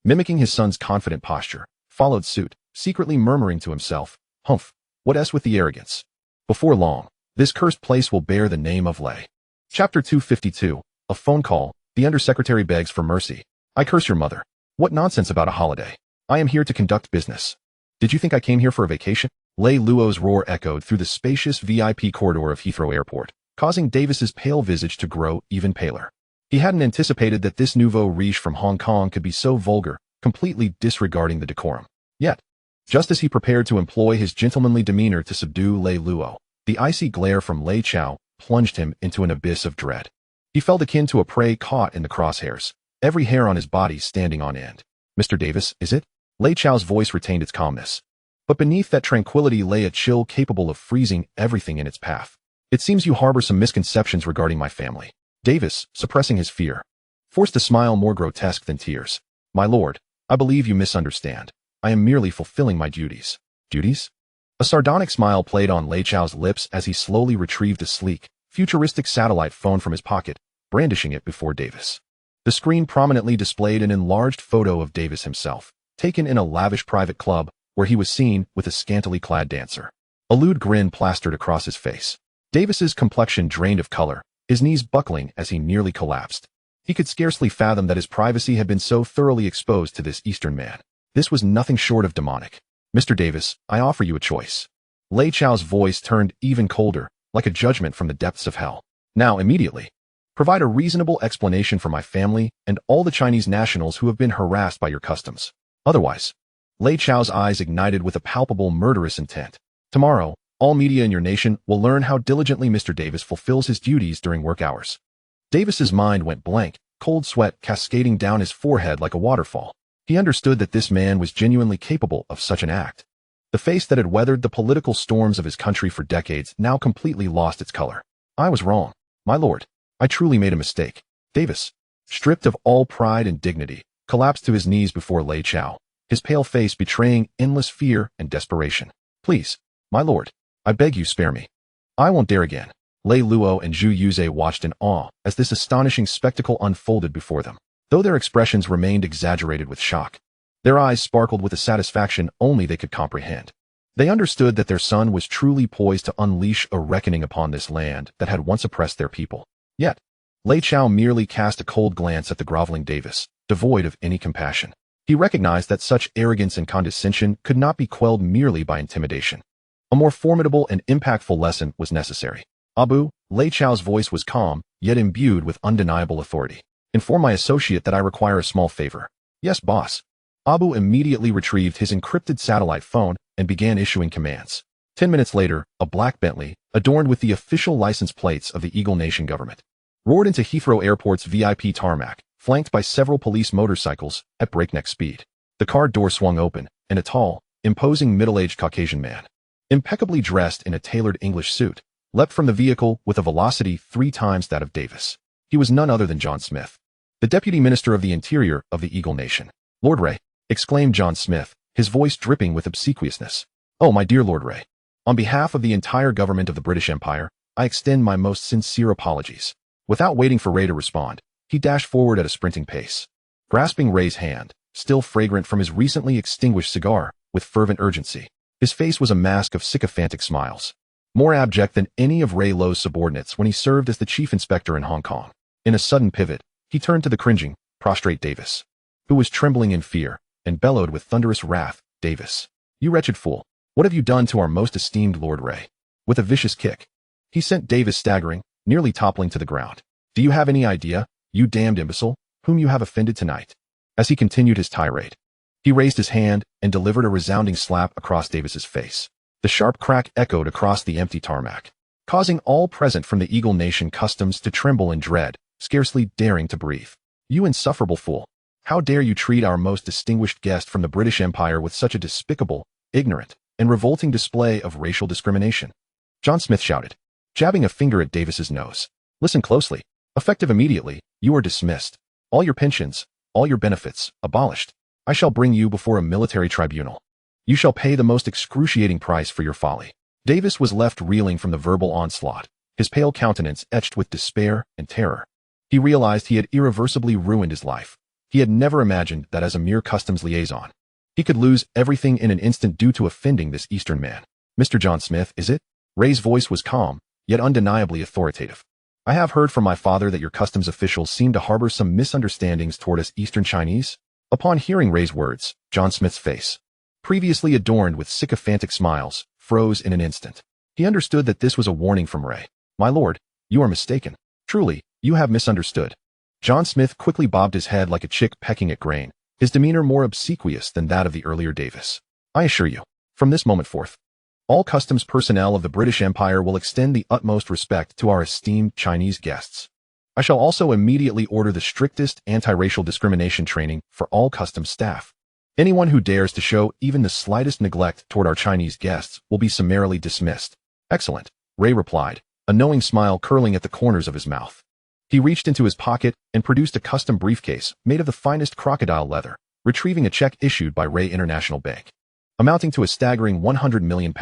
Speaker 1: mimicking his son's confident posture, followed suit, secretly murmuring to himself, "Humph, what s with the arrogance?" Before long, this cursed place will bear the name of Lei. Chapter 252, A Phone Call. The Undersecretary begs for mercy. "I curse your mother. What nonsense about a holiday? I am here to conduct business. Did you think I came here for a vacation?" Lei Luo's roar echoed through the spacious VIP corridor of Heathrow Airport, causing Davis's pale visage to grow even paler. He hadn't anticipated that this nouveau riche from Hong Kong could be so vulgar, completely disregarding the decorum. Yet, just as he prepared to employ his gentlemanly demeanor to subdue Lei Luo, the icy glare from Lei Chao plunged him into an abyss of dread. He felt akin to a prey caught in the crosshairs, every hair on his body standing on end. "Mr. Davis, is it?" Lei Chao's voice retained its calmness, but beneath that tranquility lay a chill capable of freezing everything in its path. "It seems you harbor some misconceptions regarding my family." Davis, suppressing his fear, forced a smile more grotesque than tears. "My lord, I believe you misunderstand. I am merely fulfilling my duties." "Duties?" A sardonic smile played on Lei Chao's lips as he slowly retrieved a sleek, futuristic satellite phone from his pocket, brandishing it before Davis. The screen prominently displayed an enlarged photo of Davis himself, taken in a lavish private club where he was seen with a scantily clad dancer. A lewd grin plastered across his face. Davis's complexion drained of color, his knees buckling as he nearly collapsed. He could scarcely fathom that his privacy had been so thoroughly exposed to this Eastern man. This was nothing short of demonic. Mr. Davis, I offer you a choice. Lei Chao's voice turned even colder, like a judgment from the depths of hell. Now, immediately. Provide a reasonable explanation for my family and all the Chinese nationals who have been harassed by your customs. Otherwise, Lei Chao's eyes ignited with a palpable murderous intent. Tomorrow, all media in your nation will learn how diligently Mr. Davis fulfills his duties during work hours. Davis's mind went blank, cold sweat cascading down his forehead like a waterfall. He understood that this man was genuinely capable of such an act. The face that had weathered the political storms of his country for decades now completely lost its color. I was wrong, my lord. I truly made a mistake. Davis, stripped of all pride and dignity, collapsed to his knees before Lei Chao, his pale face betraying endless fear and desperation. Please, my lord, I beg you spare me. I won't dare again. Lei Luo and Zhu Yuze watched in awe as this astonishing spectacle unfolded before them, though their expressions remained exaggerated with shock. Their eyes sparkled with a satisfaction only they could comprehend. They understood that their son was truly poised to unleash a reckoning upon this land that had once oppressed their people. Yet, Lei Chao merely cast a cold glance at the groveling Davis, devoid of any compassion. He recognized that such arrogance and condescension could not be quelled merely by intimidation. A more formidable and impactful lesson was necessary. Abu, Lei Chao's voice was calm, yet imbued with undeniable authority. Inform my associate that I require a small favor. Yes, boss. Abu immediately retrieved his encrypted satellite phone and began issuing commands. 10 minutes later, a black Bentley, adorned with the official license plates of the Eagle Nation government, roared into Heathrow Airport's VIP tarmac, flanked by several police motorcycles at breakneck speed. The car door swung open, and a tall, imposing middle-aged Caucasian man, impeccably dressed in a tailored English suit, leapt from the vehicle with a velocity 3 times that of Davis. He was none other than John Smith, the Deputy Minister of the Interior of the Eagle Nation. Lord Ray, exclaimed John Smith, his voice dripping with obsequiousness. Oh, my dear Lord Ray. On behalf of the entire government of the British Empire, I extend my most sincere apologies. Without waiting for Ray to respond, he dashed forward at a sprinting pace, grasping Ray's hand, still fragrant from his recently extinguished cigar, with fervent urgency. His face was a mask of sycophantic smiles, more abject than any of Ray Lo's subordinates when he served as the chief inspector in Hong Kong. In a sudden pivot, he turned to the cringing, prostrate Davis, who was trembling in fear, and bellowed with thunderous wrath, Davis, you wretched fool, what have you done to our most esteemed Lord Ray? With a vicious kick, he sent Davis staggering, nearly toppling to the ground. Do you have any idea, you damned imbecile, whom you have offended tonight? As he continued his tirade, he raised his hand and delivered a resounding slap across Davis's face. The sharp crack echoed across the empty tarmac, causing all present from the Eagle Nation customs to tremble in dread, scarcely daring to breathe. You insufferable fool! How dare you treat our most distinguished guest from the British Empire with such a despicable, ignorant, and revolting display of racial discrimination? John Smith shouted, jabbing a finger at Davis's nose. Listen closely. Effective immediately, you are dismissed. All your pensions, all your benefits, abolished. I shall bring you before a military tribunal. You shall pay the most excruciating price for your folly. Davis was left reeling from the verbal onslaught, his pale countenance etched with despair and terror. He realized he had irreversibly ruined his life. He had never imagined that as a mere customs liaison, he could lose everything in an instant due to offending this Eastern man. Mr. John Smith, is it? Ray's voice was calm, yet undeniably authoritative. I have heard from my father that your customs officials seem to harbor some misunderstandings toward us Eastern Chinese. Upon hearing Ray's words, John Smith's face, previously adorned with sycophantic smiles, froze in an instant. He understood that this was a warning from Ray. My lord, you are mistaken. Truly, you have misunderstood. John Smith quickly bobbed his head like a chick pecking at grain, his demeanor more obsequious than that of the earlier Davis. I assure you, from this moment forth, all customs personnel of the British Empire will extend the utmost respect to our esteemed Chinese guests. I shall also immediately order the strictest anti-racial discrimination training for all customs staff. Anyone who dares to show even the slightest neglect toward our Chinese guests will be summarily dismissed. Excellent, Ray replied, a knowing smile curling at the corners of his mouth. He reached into his pocket and produced a custom briefcase made of the finest crocodile leather, retrieving a check issued by Ray International Bank, amounting to a staggering £100 million.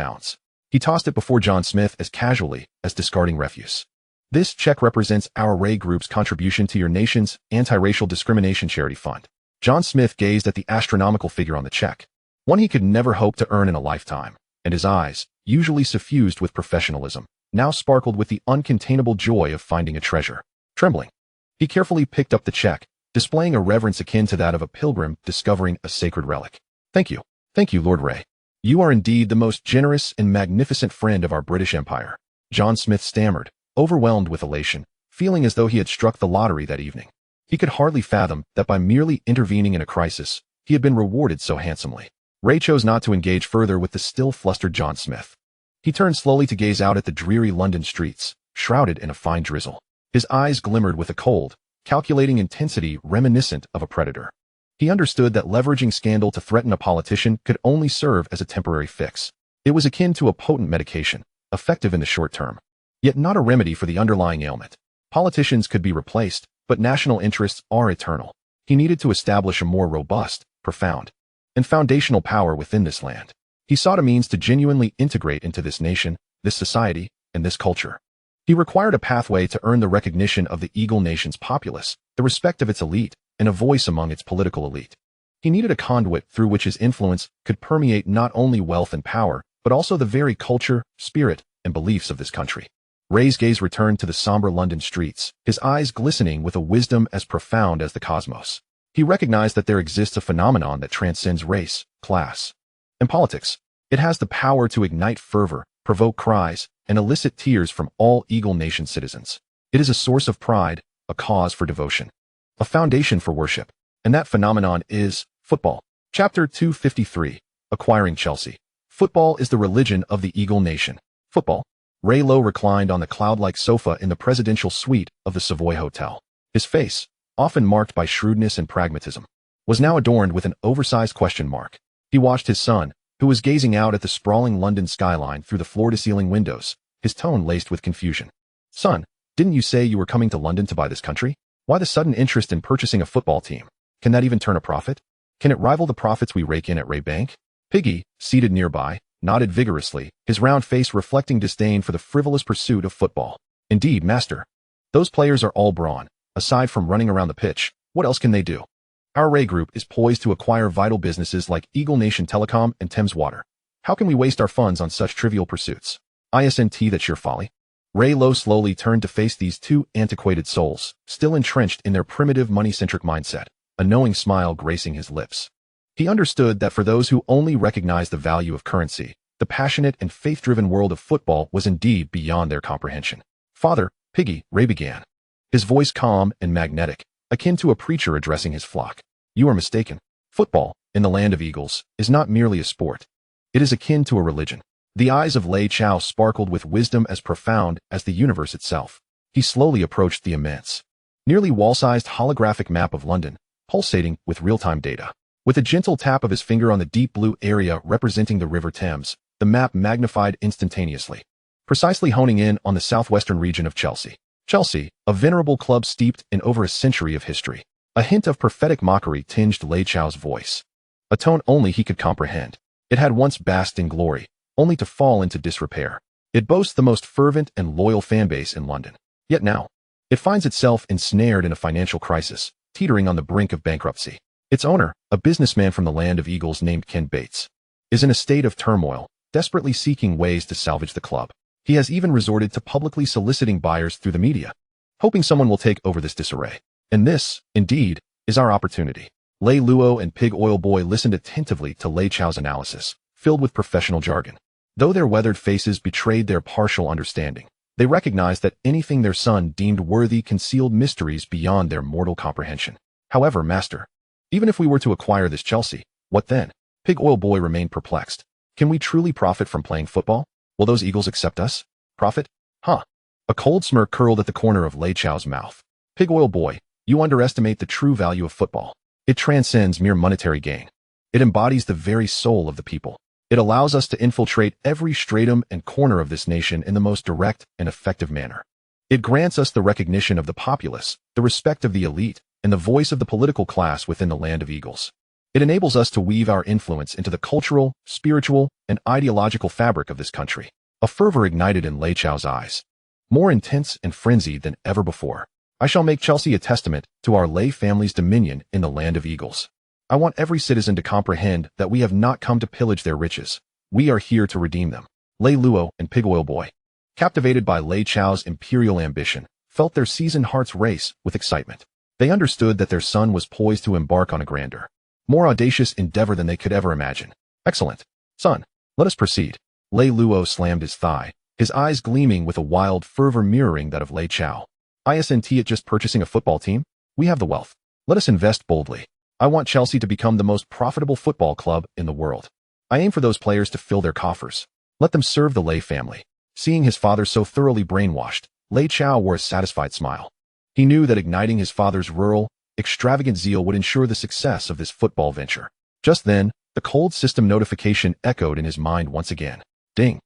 Speaker 1: He tossed it before John Smith as casually as discarding refuse. This check represents our Ray Group's contribution to your nation's anti-racial discrimination charity fund. John Smith gazed at the astronomical figure on the check, one he could never hope to earn in a lifetime. and his eyes, usually suffused with professionalism, now sparkled with the uncontainable joy of finding a treasure. Trembling, he carefully picked up the check, displaying a reverence akin to that of a pilgrim discovering a sacred relic. Thank you, Lord Ray. You are indeed the most generous and magnificent friend of our British Empire. John Smith stammered, overwhelmed with elation, feeling as though he had struck the lottery that evening. He could hardly fathom that by merely intervening in a crisis, he had been rewarded so handsomely. Ray chose not to engage further with the still flustered John Smith. He turned slowly to gaze out at the dreary London streets, shrouded in a fine drizzle. His eyes glimmered with a cold, calculating intensity reminiscent of a predator. He understood that leveraging scandal to threaten a politician could only serve as a temporary fix. It was akin to a potent medication, effective in the short term, yet not a remedy for the underlying ailment. Politicians could be replaced, but national interests are eternal. He needed to establish a more robust, profound, and foundational power within this land. He sought a means to genuinely integrate into this nation, this society, and this culture. He required a pathway to earn the recognition of the Eagle Nation's populace, the respect of its elite, and a voice among its political elite. He needed a conduit through which his influence could permeate not only wealth and power, but also the very culture, spirit, and beliefs of this country. Ray's gaze returned to the somber London streets, his eyes glistening with a wisdom as profound as the cosmos. He recognized that there exists a phenomenon that transcends race, class, and politics. It has the power to ignite fervor, provoke cries, and elicit tears from all Eagle Nation citizens. It is a source of pride, a cause for devotion, a foundation for worship, and that phenomenon is football. Chapter 253, Acquiring Chelsea. Football is the religion of the Eagle Nation. Football. Lei Lo reclined on the cloud-like sofa in the presidential suite of the Savoy Hotel. His face, often marked by shrewdness and pragmatism, was now adorned with an oversized question mark. He watched his son, who was gazing out at the sprawling London skyline through the floor-to-ceiling windows, his tone laced with confusion. Son, didn't you say you were coming to London to buy this country? Why the sudden interest in purchasing a football team? Can that even turn a profit? Can it rival the profits we rake in at Ray Bank? Piggy, seated nearby, nodded vigorously, his round face reflecting disdain for the frivolous pursuit of football. Indeed, master. Those players are all brawn. Aside from running around the pitch, what else can they do? Our Ray Group is poised to acquire vital businesses like Eagle Nation Telecom and Thames Water. How can we waste our funds on such trivial pursuits? Isn't that sheer folly? Lei Lo slowly turned to face these two antiquated souls, still entrenched in their primitive money-centric mindset, a knowing smile gracing his lips. He understood that for those who only recognize the value of currency, the passionate and faith-driven world of football was indeed beyond their comprehension. Father, Piggy, Ray began, his voice calm and magnetic, akin to a preacher addressing his flock. You are mistaken. Football, in the land of eagles, is not merely a sport. It is akin to a religion. The eyes of Lei Chao sparkled with wisdom as profound as the universe itself. He slowly approached the immense, nearly wall-sized holographic map of London, pulsating with real-time data. With a gentle tap of his finger on the deep blue area representing the River Thames, the map magnified instantaneously, precisely honing in on the southwestern region of Chelsea. Chelsea, a venerable club steeped in over a century of history. A hint of prophetic mockery tinged Lei Chao's voice, a tone only he could comprehend. It had once basked in glory, only to fall into disrepair. It boasts the most fervent and loyal fanbase in London. Yet now, it finds itself ensnared in a financial crisis, teetering on the brink of bankruptcy. Its owner, a businessman from the land of eagles named Ken Bates, is in a state of turmoil, desperately seeking ways to salvage the club. He has even resorted to publicly soliciting buyers through the media, hoping someone will take over this disarray. And this, indeed, is our opportunity. Lei Luo and Pig Oil Boy listened attentively to Lei Chao's analysis, filled with professional jargon. Though their weathered faces betrayed their partial understanding, they recognized that anything their son deemed worthy concealed mysteries beyond their mortal comprehension. However, master, even if we were to acquire this Chelsea, what then? Pig Oil Boy remained perplexed. Can we truly profit from playing football? Will those eagles accept us? Profit? Huh. A cold smirk curled at the corner of Lei Chao's mouth. Pig Oil Boy, you underestimate the true value of football. It transcends mere monetary gain. It embodies the very soul of the people. It allows us to infiltrate every stratum and corner of this nation in the most direct and effective manner. It grants us the recognition of the populace, the respect of the elite, and the voice of the political class within the land of eagles. It enables us to weave our influence into the cultural, spiritual, and ideological fabric of this country. A fervor ignited in Lei Chao's eyes, more intense and frenzied than ever before. I shall make Chelsea a testament to our Lei family's dominion in the land of eagles. I want every citizen to comprehend that we have not come to pillage their riches. We are here to redeem them. Lei Luo and Pig Oil Boy, captivated by Lei Chao's imperial ambition, felt their seasoned hearts race with excitement. They understood that their son was poised to embark on a grander, more audacious endeavor than they could ever imagine. Excellent. Son, let us proceed. Lei Luo slammed his thigh, his eyes gleaming with a wild fervor mirroring that of Lei Chao. Isn't it just purchasing a football team? We have the wealth. Let us invest boldly. I want Chelsea to become the most profitable football club in the world. I aim for those players to fill their coffers. Let them serve the Lei family. Seeing his father so thoroughly brainwashed, Lei Chao wore a satisfied smile. He knew that igniting his father's rural, extravagant zeal would ensure the success of this football venture. Just then, the cold system notification echoed in his mind once again. Ding.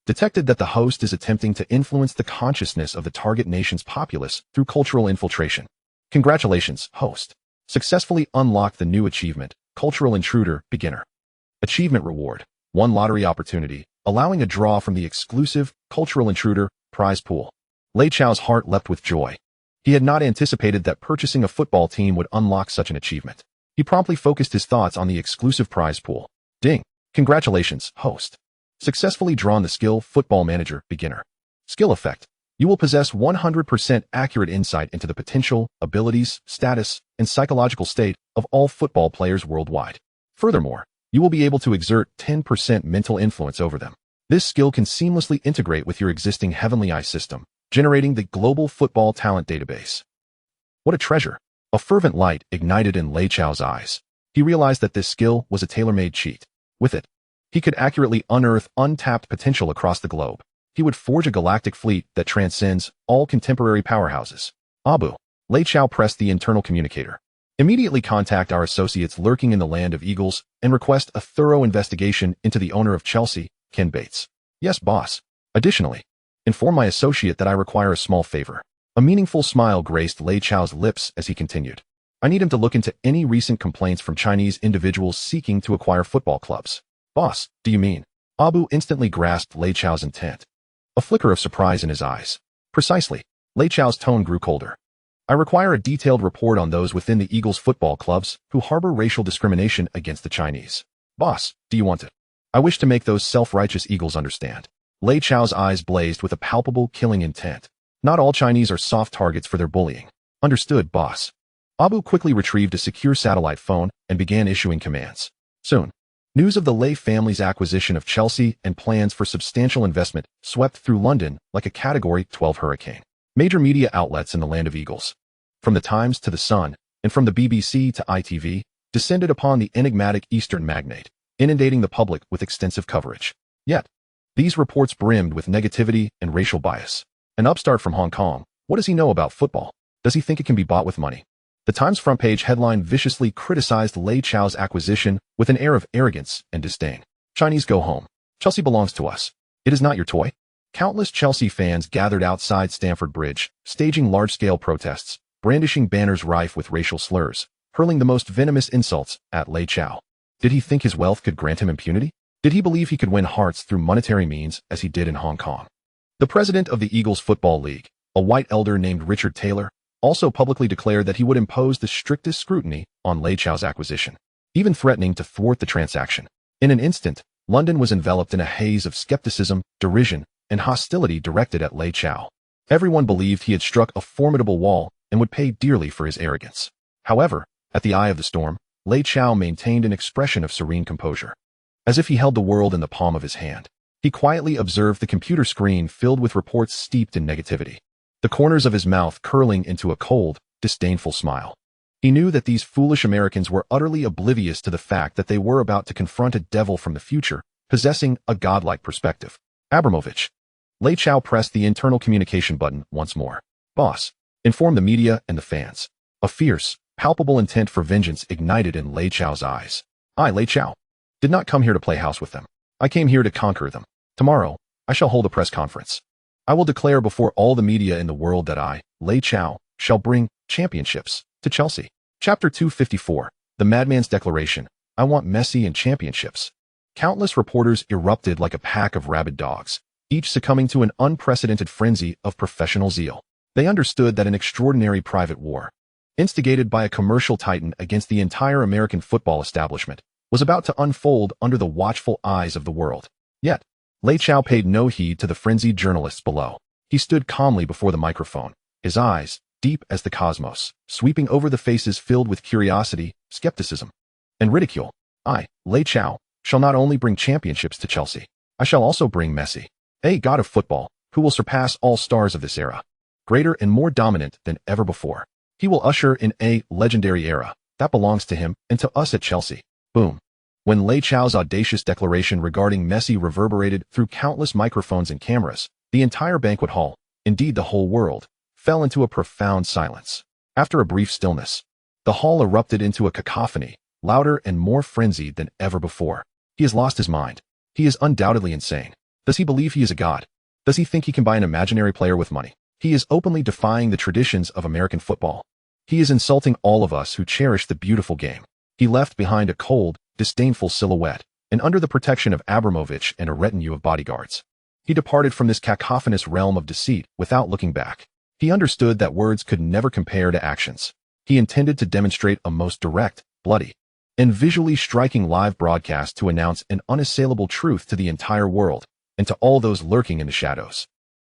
Speaker 1: Detected that the host is attempting to influence the consciousness of the target nation's populace through cultural infiltration. Congratulations, host. Successfully unlocked the new achievement, Cultural Intruder Beginner. Achievement reward. 1 lottery opportunity, allowing a draw from the exclusive Cultural Intruder prize pool. Lei Chao's heart leapt with joy. He had not anticipated that purchasing a football team would unlock such an achievement. He promptly focused his thoughts on the exclusive prize pool. Ding. Congratulations, host. Successfully drawn the skill Football Manager Beginner. Skill effect. You will possess 100% accurate insight into the potential, abilities, status, and psychological state of all football players worldwide. Furthermore, you will be able to exert 10% mental influence over them. This skill can seamlessly integrate with your existing Heavenly Eye system, generating the global football talent database. What a treasure! A fervent light ignited in Lei Chao's eyes. He realized that this skill was a tailor-made cheat. With it, he could accurately unearth untapped potential across the globe. He would forge a galactic fleet that transcends all contemporary powerhouses. Abu. Lei Chao pressed the internal communicator. Immediately contact our associates lurking in the land of eagles and request a thorough investigation into the owner of Chelsea, Ken Bates. Yes, boss. Additionally, inform my associate that I require a small favor. A meaningful smile graced Lei Chao's lips as he continued. I need him to look into any recent complaints from Chinese individuals seeking to acquire football clubs. Boss, do you mean? Abu instantly grasped Lei Chao's intent. A flicker of surprise in his eyes. Precisely. Lei Chao's tone grew colder. I require a detailed report on those within the Eagles football clubs who harbor racial discrimination against the Chinese. Boss, do you want it? I wish to make those self-righteous Eagles understand. Lei Chao's eyes blazed with a palpable killing intent. Not all Chinese are soft targets for their bullying. Understood, boss. Abu quickly retrieved a secure satellite phone and began issuing commands. Soon, news of the Lei family's acquisition of Chelsea and plans for substantial investment swept through London like a Category 12 hurricane. Major media outlets in the land of eagles, from the Times to the Sun, and from the BBC to ITV, descended upon the enigmatic Eastern magnate, inundating the public with extensive coverage. Yet, these reports brimmed with negativity and racial bias. An upstart from Hong Kong, what does he know about football? Does he think it can be bought with money? The Times front page headline viciously criticized Lei Chao's acquisition with an air of arrogance and disdain. Chinese go home. Chelsea belongs to us. It is not your toy. Countless Chelsea fans gathered outside Stamford Bridge, staging large-scale protests, brandishing banners rife with racial slurs, hurling the most venomous insults at Lei Chao. Did he think his wealth could grant him impunity? Did he believe he could win hearts through monetary means as he did in Hong Kong? The president of the Eagles Football League, a white elder named Richard Taylor, also publicly declared that he would impose the strictest scrutiny on Lei Chao's acquisition, even threatening to thwart the transaction. In an instant, London was enveloped in a haze of skepticism, derision, and hostility directed at Lei Chao. Everyone believed he had struck a formidable wall and would pay dearly for his arrogance. However, at the eye of the storm, Lei Chao maintained an expression of serene composure. As if he held the world in the palm of his hand, he quietly observed the computer screen filled with reports steeped in negativity, the corners of his mouth curling into a cold, disdainful smile. He knew that these foolish Americans were utterly oblivious to the fact that they were about to confront a devil from the future, possessing a godlike perspective. Abramovich. Lei Chao pressed the internal communication button once more. Boss, inform the media and the fans. A fierce, palpable intent for vengeance ignited in Lei Chao's eyes. I, Lei Chao, did not come here to play house with them. I came here to conquer them. Tomorrow, I shall hold a press conference. I will declare before all the media in the world that I, Lei Chao, shall bring championships to Chelsea. Chapter 254, The Madman's Declaration. I want Messi and championships. Countless reporters erupted like a pack of rabid dogs, each succumbing to an unprecedented frenzy of professional zeal. They understood that an extraordinary private war, instigated by a commercial titan against the entire American football establishment, was about to unfold under the watchful eyes of the world. Yet, Lei Chao paid no heed to the frenzied journalists below. He stood calmly before the microphone, his eyes, deep as the cosmos, sweeping over the faces filled with curiosity, skepticism, and ridicule. I, Lei Chao, shall not only bring championships to Chelsea, I shall also bring Messi, a god of football, who will surpass all stars of this era, greater and more dominant than ever before. He will usher in a legendary era that belongs to him and to us at Chelsea. Boom. When Lei Chao's audacious declaration regarding Messi reverberated through countless microphones and cameras, the entire banquet hall, indeed the whole world, fell into a profound silence. After a brief stillness, the hall erupted into a cacophony, louder and more frenzied than ever before. He has lost his mind. He is undoubtedly insane. Does he believe he is a god? Does he think he can buy an imaginary player with money? He is openly defying the traditions of American football. He is insulting all of us who cherish the beautiful game. He left behind a cold, disdainful silhouette, and under the protection of Abramovich and a retinue of bodyguards. He departed from this cacophonous realm of deceit without looking back. He understood that words could never compare to actions. He intended to demonstrate a most direct, bloody, and visually striking live broadcast to announce an unassailable truth to the entire world and to all those lurking in the shadows.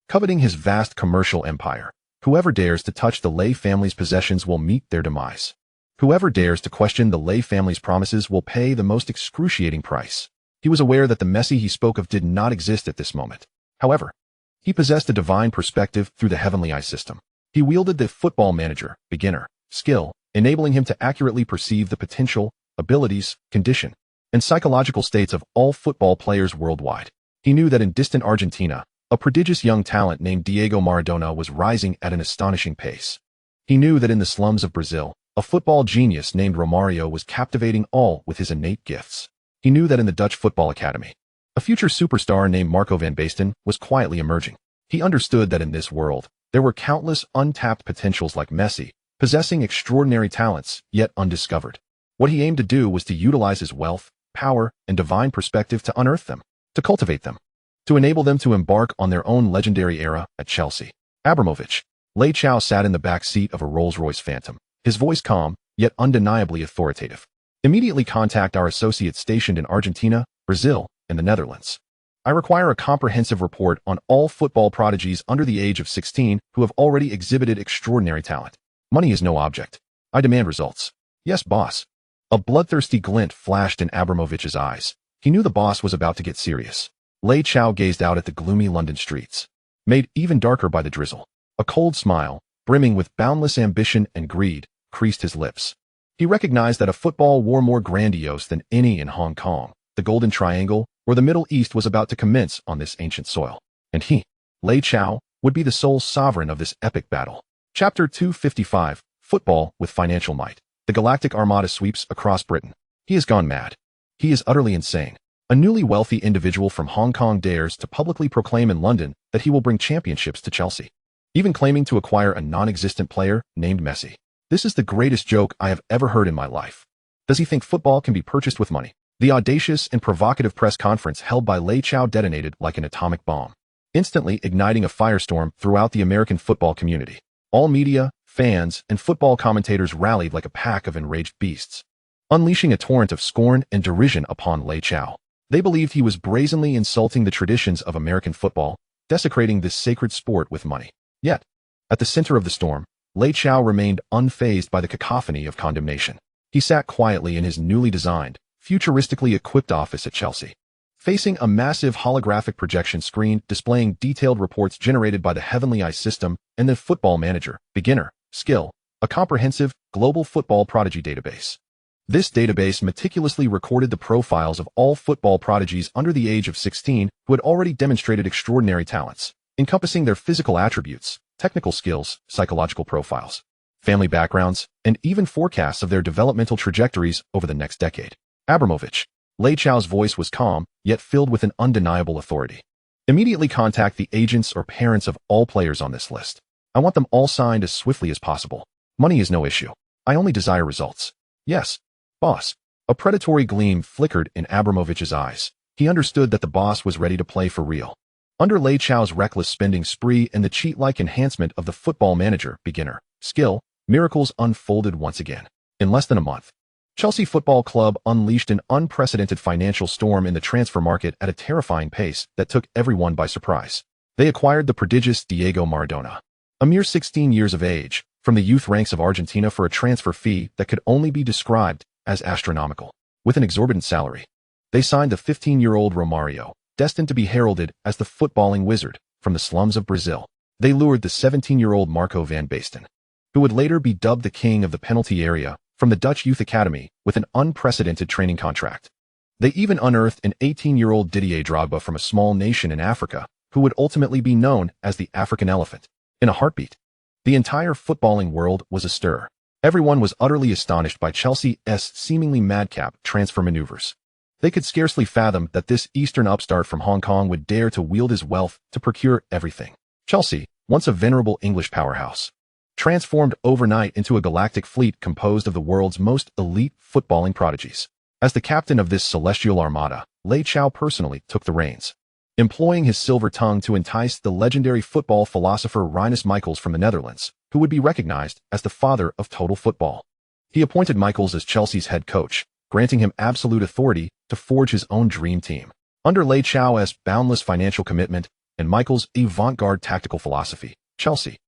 Speaker 1: Coveting his vast commercial empire, whoever dares to touch the Lei family's possessions will meet their demise. Whoever dares to question the Lei family's promises will pay the most excruciating price. He was aware that the Messi he spoke of did not exist at this moment. However, he possessed a divine perspective through the heavenly eye system. He wielded the football manager, beginner, skill, enabling him to accurately perceive the potential, abilities, condition, and psychological states of all football players worldwide. He knew that in distant Argentina, a prodigious young talent named Diego Maradona was rising at an astonishing pace. He knew that in the slums of Brazil, a football genius named Romario was captivating all with his innate gifts. He knew that in the Dutch Football Academy, a future superstar named Marco van Basten was quietly emerging. He understood that in this world, there were countless untapped potentials like Messi, possessing extraordinary talents, yet undiscovered. What he aimed to do was to utilize his wealth, power, and divine perspective to unearth them, to cultivate them, to enable them to embark on their own legendary era at Chelsea. Abramovich. Lei Chao sat in the back seat of a Rolls-Royce Phantom, his voice calm, yet undeniably authoritative. Immediately contact our associates stationed in Argentina, Brazil, and the Netherlands. I require a comprehensive report on all football prodigies under the age of 16 who have already exhibited extraordinary talent. Money is no object. I demand results. Yes, boss. A bloodthirsty glint flashed in Abramovich's eyes. He knew the boss was about to get serious. Lei Chao gazed out at the gloomy London streets, made even darker by the drizzle. A cold smile, brimming with boundless ambition and greed, creased his lips. He recognized that a football war more grandiose than any in Hong Kong, the Golden Triangle, or the Middle East was about to commence on this ancient soil. And he, Lei Chao, would be the sole sovereign of this epic battle. Chapter 255, Football with Financial Might. The Galactic Armada sweeps across Britain. He has gone mad. He is utterly insane. A newly wealthy individual from Hong Kong dares to publicly proclaim in London that he will bring championships to Chelsea, even claiming to acquire a non-existent player named Messi. This is the greatest joke I have ever heard in my life. Does he think football can be purchased with money? The audacious and provocative press conference held by Lei Chao detonated like an atomic bomb, instantly igniting a firestorm throughout the American football community. All media, fans, and football commentators rallied like a pack of enraged beasts, unleashing a torrent of scorn and derision upon Lei Chao. They believed he was brazenly insulting the traditions of American football, desecrating this sacred sport with money. Yet, at the center of the storm, Lei Chao remained unfazed by the cacophony of condemnation. He sat quietly in his newly designed, futuristically equipped office at Chelsea, facing a massive holographic projection screen displaying detailed reports generated by the Heavenly Eye system and the Football Manager, Beginner, Skill, a comprehensive, global football prodigy database. This database meticulously recorded the profiles of all football prodigies under the age of 16 who had already demonstrated extraordinary talents, encompassing their physical attributes, technical skills, psychological profiles, family backgrounds, and even forecasts of their developmental trajectories over the next decade. Abramovich. Lei Chao's voice was calm, yet filled with an undeniable authority. Immediately contact the agents or parents of all players on this list. I want them all signed as swiftly as possible. Money is no issue. I only desire results. Yes, boss. A predatory gleam flickered in Abramovich's eyes. He understood that the boss was ready to play for real. Under Lei Chao's reckless spending spree and the cheat-like enhancement of the Football Manager, Beginner, Skill, miracles unfolded once again. In less than a month, Chelsea Football Club unleashed an unprecedented financial storm in the transfer market at a terrifying pace that took everyone by surprise. They acquired the prodigious Diego Maradona, a mere 16 years of age, from the youth ranks of Argentina for a transfer fee that could only be described as astronomical. With an exorbitant salary, they signed the 15-year-old Romario, destined to be heralded as the footballing wizard from the slums of Brazil. They lured the 17-year-old Marco van Basten, who would later be dubbed the king of the penalty area, from the Dutch Youth Academy with an unprecedented training contract. They even unearthed an 18-year-old Didier Drogba from a small nation in Africa, who would ultimately be known as the African Elephant. In a heartbeat, the entire footballing world was astir. Everyone was utterly astonished by Chelsea's seemingly madcap transfer maneuvers. They could scarcely fathom that this Eastern upstart from Hong Kong would dare to wield his wealth to procure everything. Chelsea, once a venerable English powerhouse, transformed overnight into a galactic fleet composed of the world's most elite footballing prodigies. As the captain of this celestial armada, Lei Chao personally took the reins, employing his silver tongue to entice the legendary football philosopher Rinus Michels from the Netherlands, who would be recognized as the father of total football. He appointed Michels as Chelsea's head coach, granting him absolute authority to forge his own dream team. Under Lei Chao's boundless financial commitment and Michels' avant-garde tactical philosophy, Chelsea,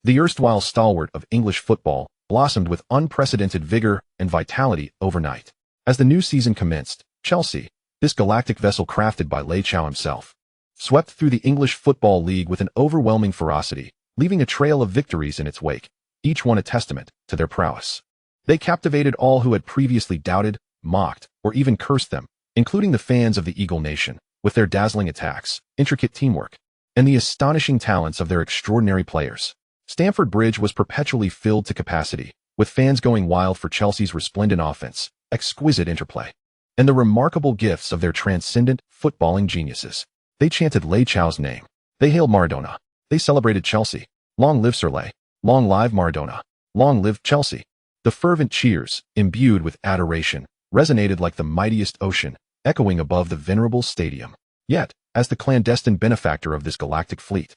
Speaker 1: the erstwhile stalwart of English football, blossomed with unprecedented vigor and vitality overnight. As the new season commenced, Chelsea, this galactic vessel crafted by Lei Chao himself, swept through the English Football League with an overwhelming ferocity, leaving a trail of victories in its wake, each one a testament to their prowess. They captivated all who had previously doubted, mocked, or even cursed them, including the fans of the Eagle Nation, with their dazzling attacks, intricate teamwork, and the astonishing talents of their extraordinary players. Stamford Bridge was perpetually filled to capacity, with fans going wild for Chelsea's resplendent offense, exquisite interplay, and the remarkable gifts of their transcendent footballing geniuses. They chanted Lei Chao's name. They hailed Maradona. They celebrated Chelsea. Long live Sir Lei. Long live Maradona. Long live Chelsea. The fervent cheers, imbued with adoration, resonated like the mightiest ocean, echoing above the venerable stadium. Yet, as the clandestine benefactor of this galactic fleet,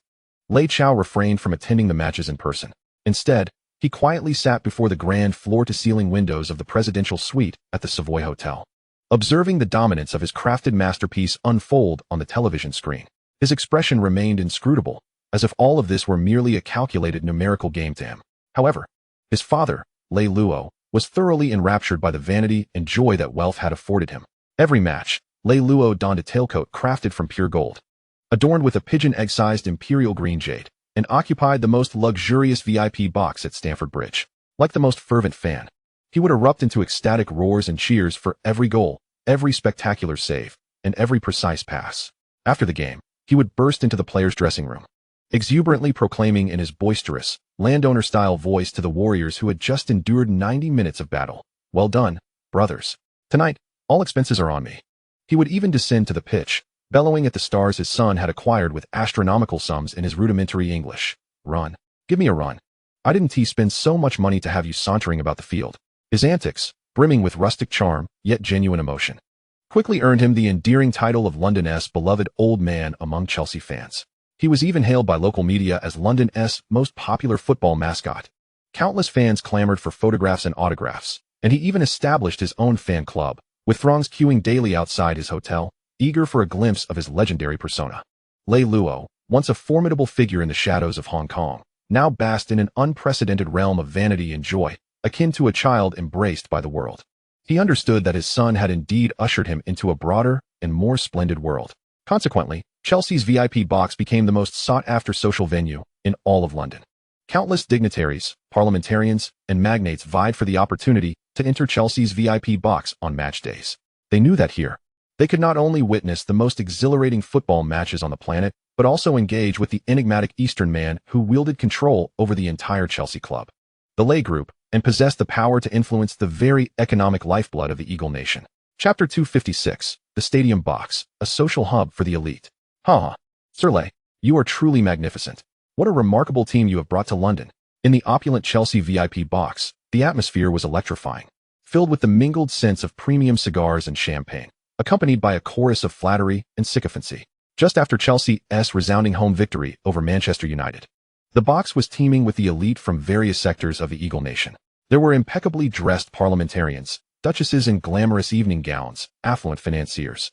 Speaker 1: Lei Chao refrained from attending the matches in person. Instead, he quietly sat before the grand floor-to-ceiling windows of the presidential suite at the Savoy Hotel, observing the dominance of his crafted masterpiece unfold on the television screen. His expression remained inscrutable, as if all of this were merely a calculated numerical game to him. However, his father, Lei Lo, was thoroughly enraptured by the vanity and joy that wealth had afforded him. Every match, Lei Lo donned a tailcoat crafted from pure gold, adorned with a pigeon egg-sized imperial green jade, and occupied the most luxurious VIP box at Stamford Bridge. Like the most fervent fan, he would erupt into ecstatic roars and cheers for every goal, every spectacular save, and every precise pass. After the game, he would burst into the players' dressing room, exuberantly proclaiming in his boisterous, landowner-style voice to the warriors who had just endured 90 minutes of battle, "Well done, brothers. Tonight, all expenses are on me." He would even descend to the pitch, bellowing at the stars his son had acquired with astronomical sums in his rudimentary English. "Run. Give me a run. I didn't spend so much money to have you sauntering about the field." His antics, brimming with rustic charm, yet genuine emotion, quickly earned him the endearing title of London's beloved old man among Chelsea fans. He was even hailed by local media as London's most popular football mascot. Countless fans clamored for photographs and autographs, and he even established his own fan club, with throngs queuing daily outside his hotel, eager for a glimpse of his legendary persona. Lei Lo, once a formidable figure in the shadows of Hong Kong, now basked in an unprecedented realm of vanity and joy, akin to a child embraced by the world. He understood that his son had indeed ushered him into a broader and more splendid world. Consequently, Chelsea's VIP box became the most sought-after social venue in all of London. Countless dignitaries, parliamentarians, and magnates vied for the opportunity to enter Chelsea's VIP box on match days. They knew that here, they could not only witness the most exhilarating football matches on the planet, but also engage with the enigmatic Eastern man who wielded control over the entire Chelsea club, the Lei Group, and possessed the power to influence the very economic lifeblood of the Eagle Nation. Chapter 256, The Stadium Box, a social hub for the elite. Sir Lei, you are truly magnificent. What a remarkable team you have brought to London. In the opulent Chelsea VIP box, the atmosphere was electrifying, filled with the mingled scents of premium cigars and champagne, accompanied by a chorus of flattery and sycophancy. Just after Chelsea's resounding home victory over Manchester United, the box was teeming with the elite from various sectors of the Eagle Nation. There were impeccably dressed parliamentarians, duchesses in glamorous evening gowns, affluent financiers,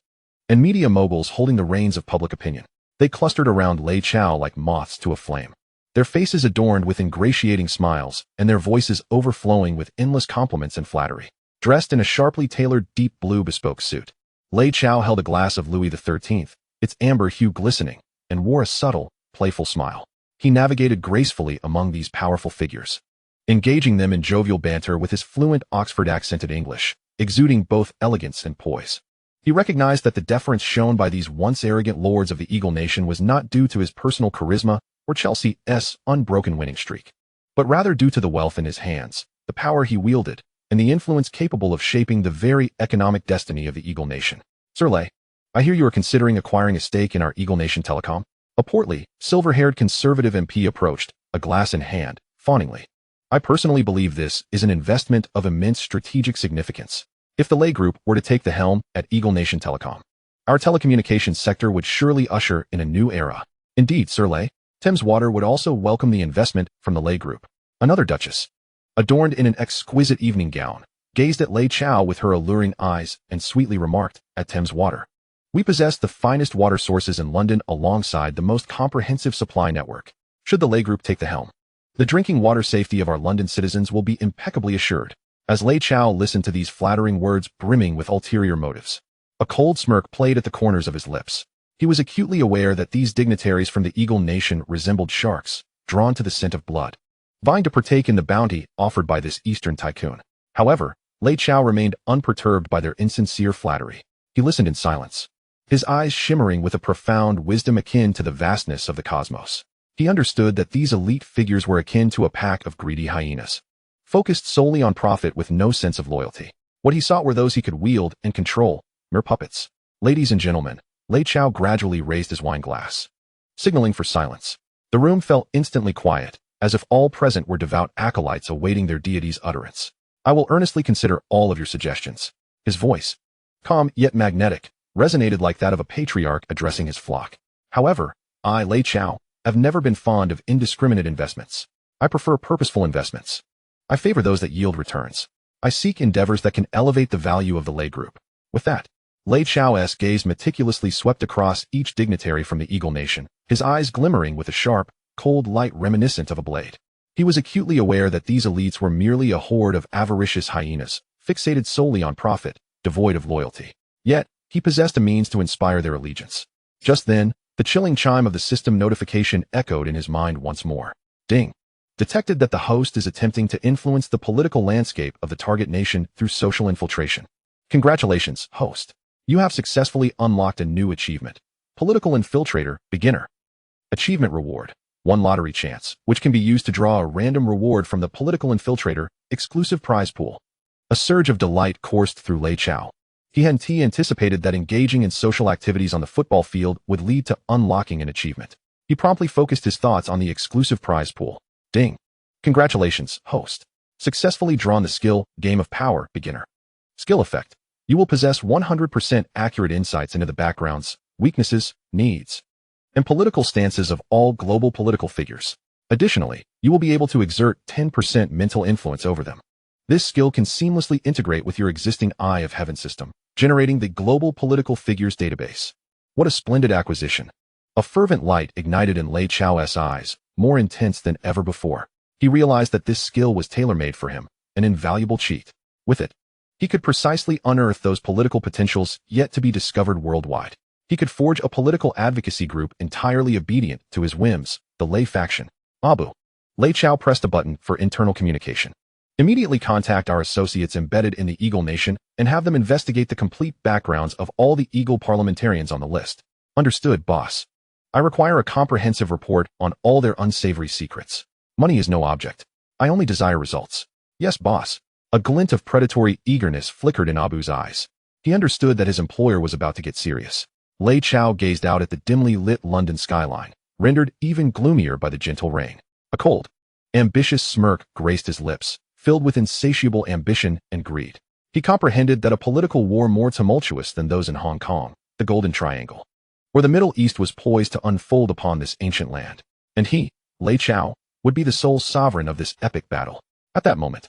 Speaker 1: and media moguls holding the reins of public opinion. They clustered around Lei Chao like moths to a flame, their faces adorned with ingratiating smiles and their voices overflowing with endless compliments and flattery. Dressed in a sharply tailored deep blue bespoke suit, Lei Chao held a glass of Louis XIII, its amber hue glistening, and wore a subtle, playful smile. He navigated gracefully among these powerful figures, engaging them in jovial banter with his fluent Oxford-accented English, exuding both elegance and poise. He recognized that the deference shown by these once arrogant lords of the Eagle Nation was not due to his personal charisma or Chelsea's unbroken winning streak, but rather due to the wealth in his hands, the power he wielded, and the influence capable of shaping the very economic destiny of the Eagle Nation. Sir Lei, I hear you are considering acquiring a stake in our Eagle Nation Telecom? A portly, silver-haired conservative MP approached, a glass in hand, fawningly. I personally believe this is an investment of immense strategic significance. If the Lei Group were to take the helm at Eagle Nation Telecom, our telecommunications sector would surely usher in a new era. Indeed, Sir Lei, Thames Water would also welcome the investment from the Lei Group. Another duchess, adorned in an exquisite evening gown, gazed at Lei Chao with her alluring eyes and sweetly remarked, at Thames Water, we possess the finest water sources in London alongside the most comprehensive supply network. Should the Lei Group take the helm, the drinking water safety of our London citizens will be impeccably assured. As Lei Chao listened to these flattering words brimming with ulterior motives, a cold smirk played at the corners of his lips. He was acutely aware that these dignitaries from the Eagle Nation resembled sharks, drawn to the scent of blood, vying to partake in the bounty offered by this Eastern tycoon. However, Lei Chao remained unperturbed by their insincere flattery. He listened in silence, his eyes shimmering with a profound wisdom akin to the vastness of the cosmos. He understood that these elite figures were akin to a pack of greedy hyenas, focused solely on profit with no sense of loyalty. What he sought were those he could wield and control, mere puppets. Ladies and gentlemen, Lei Chao gradually raised his wine glass, signaling for silence. The room fell instantly quiet, as if all present were devout acolytes awaiting their deity's utterance. I will earnestly consider all of your suggestions. His voice, calm yet magnetic, resonated like that of a patriarch addressing his flock. However, I, Lei Chao, have never been fond of indiscriminate investments. I prefer purposeful investments. I favor those that yield returns. I seek endeavors that can elevate the value of the Lei Group. With that, Lei Chao's gaze meticulously swept across each dignitary from the Eagle Nation, his eyes glimmering with a sharp, cold light reminiscent of a blade. He was acutely aware that these elites were merely a horde of avaricious hyenas, fixated solely on profit, devoid of loyalty. Yet, he possessed a means to inspire their allegiance. Just then, the chilling chime of the system notification echoed in his mind once more. Ding. Detected that the host is attempting to influence the political landscape of the target nation through social infiltration. Congratulations, host. You have successfully unlocked a new achievement. Political Infiltrator, Beginner. Achievement Reward. 1 lottery chance, which can be used to draw a random reward from the Political Infiltrator exclusive prize pool. A surge of delight coursed through Lei Chao. He anticipated that engaging in social activities on the football field would lead to unlocking an achievement. He promptly focused his thoughts on the exclusive prize pool. Ding. Congratulations, host. Successfully drawn the skill, Game of Power, Beginner. Skill effect. You will possess 100% accurate insights into the backgrounds, weaknesses, needs, and political stances of all global political figures. Additionally, you will be able to exert 10% mental influence over them. This skill can seamlessly integrate with your existing Eye of Heaven system, generating the Global Political Figures database. What a splendid acquisition. A fervent light ignited in Lei Chao's eyes, more intense than ever before. He realized that this skill was tailor-made for him, an invaluable cheat. With it, he could precisely unearth those political potentials yet to be discovered worldwide. He could forge a political advocacy group entirely obedient to his whims, the Lei faction. Abu. Lei Chao pressed a button for internal communication. Immediately contact our associates embedded in the Eagle Nation and have them investigate the complete backgrounds of all the Eagle parliamentarians on the list. Understood, boss. I require a comprehensive report on all their unsavory secrets. Money is no object. I only desire results. Yes, boss. A glint of predatory eagerness flickered in Abu's eyes. He understood that his employer was about to get serious. Lei Chao gazed out at the dimly lit London skyline, rendered even gloomier by the gentle rain. A cold, ambitious smirk graced his lips, filled with insatiable ambition and greed. He comprehended that a political war more tumultuous than those in Hong Kong, the Golden Triangle, or the Middle East was poised to unfold upon this ancient land. And he, Lei Chao, would be the sole sovereign of this epic battle. At that moment,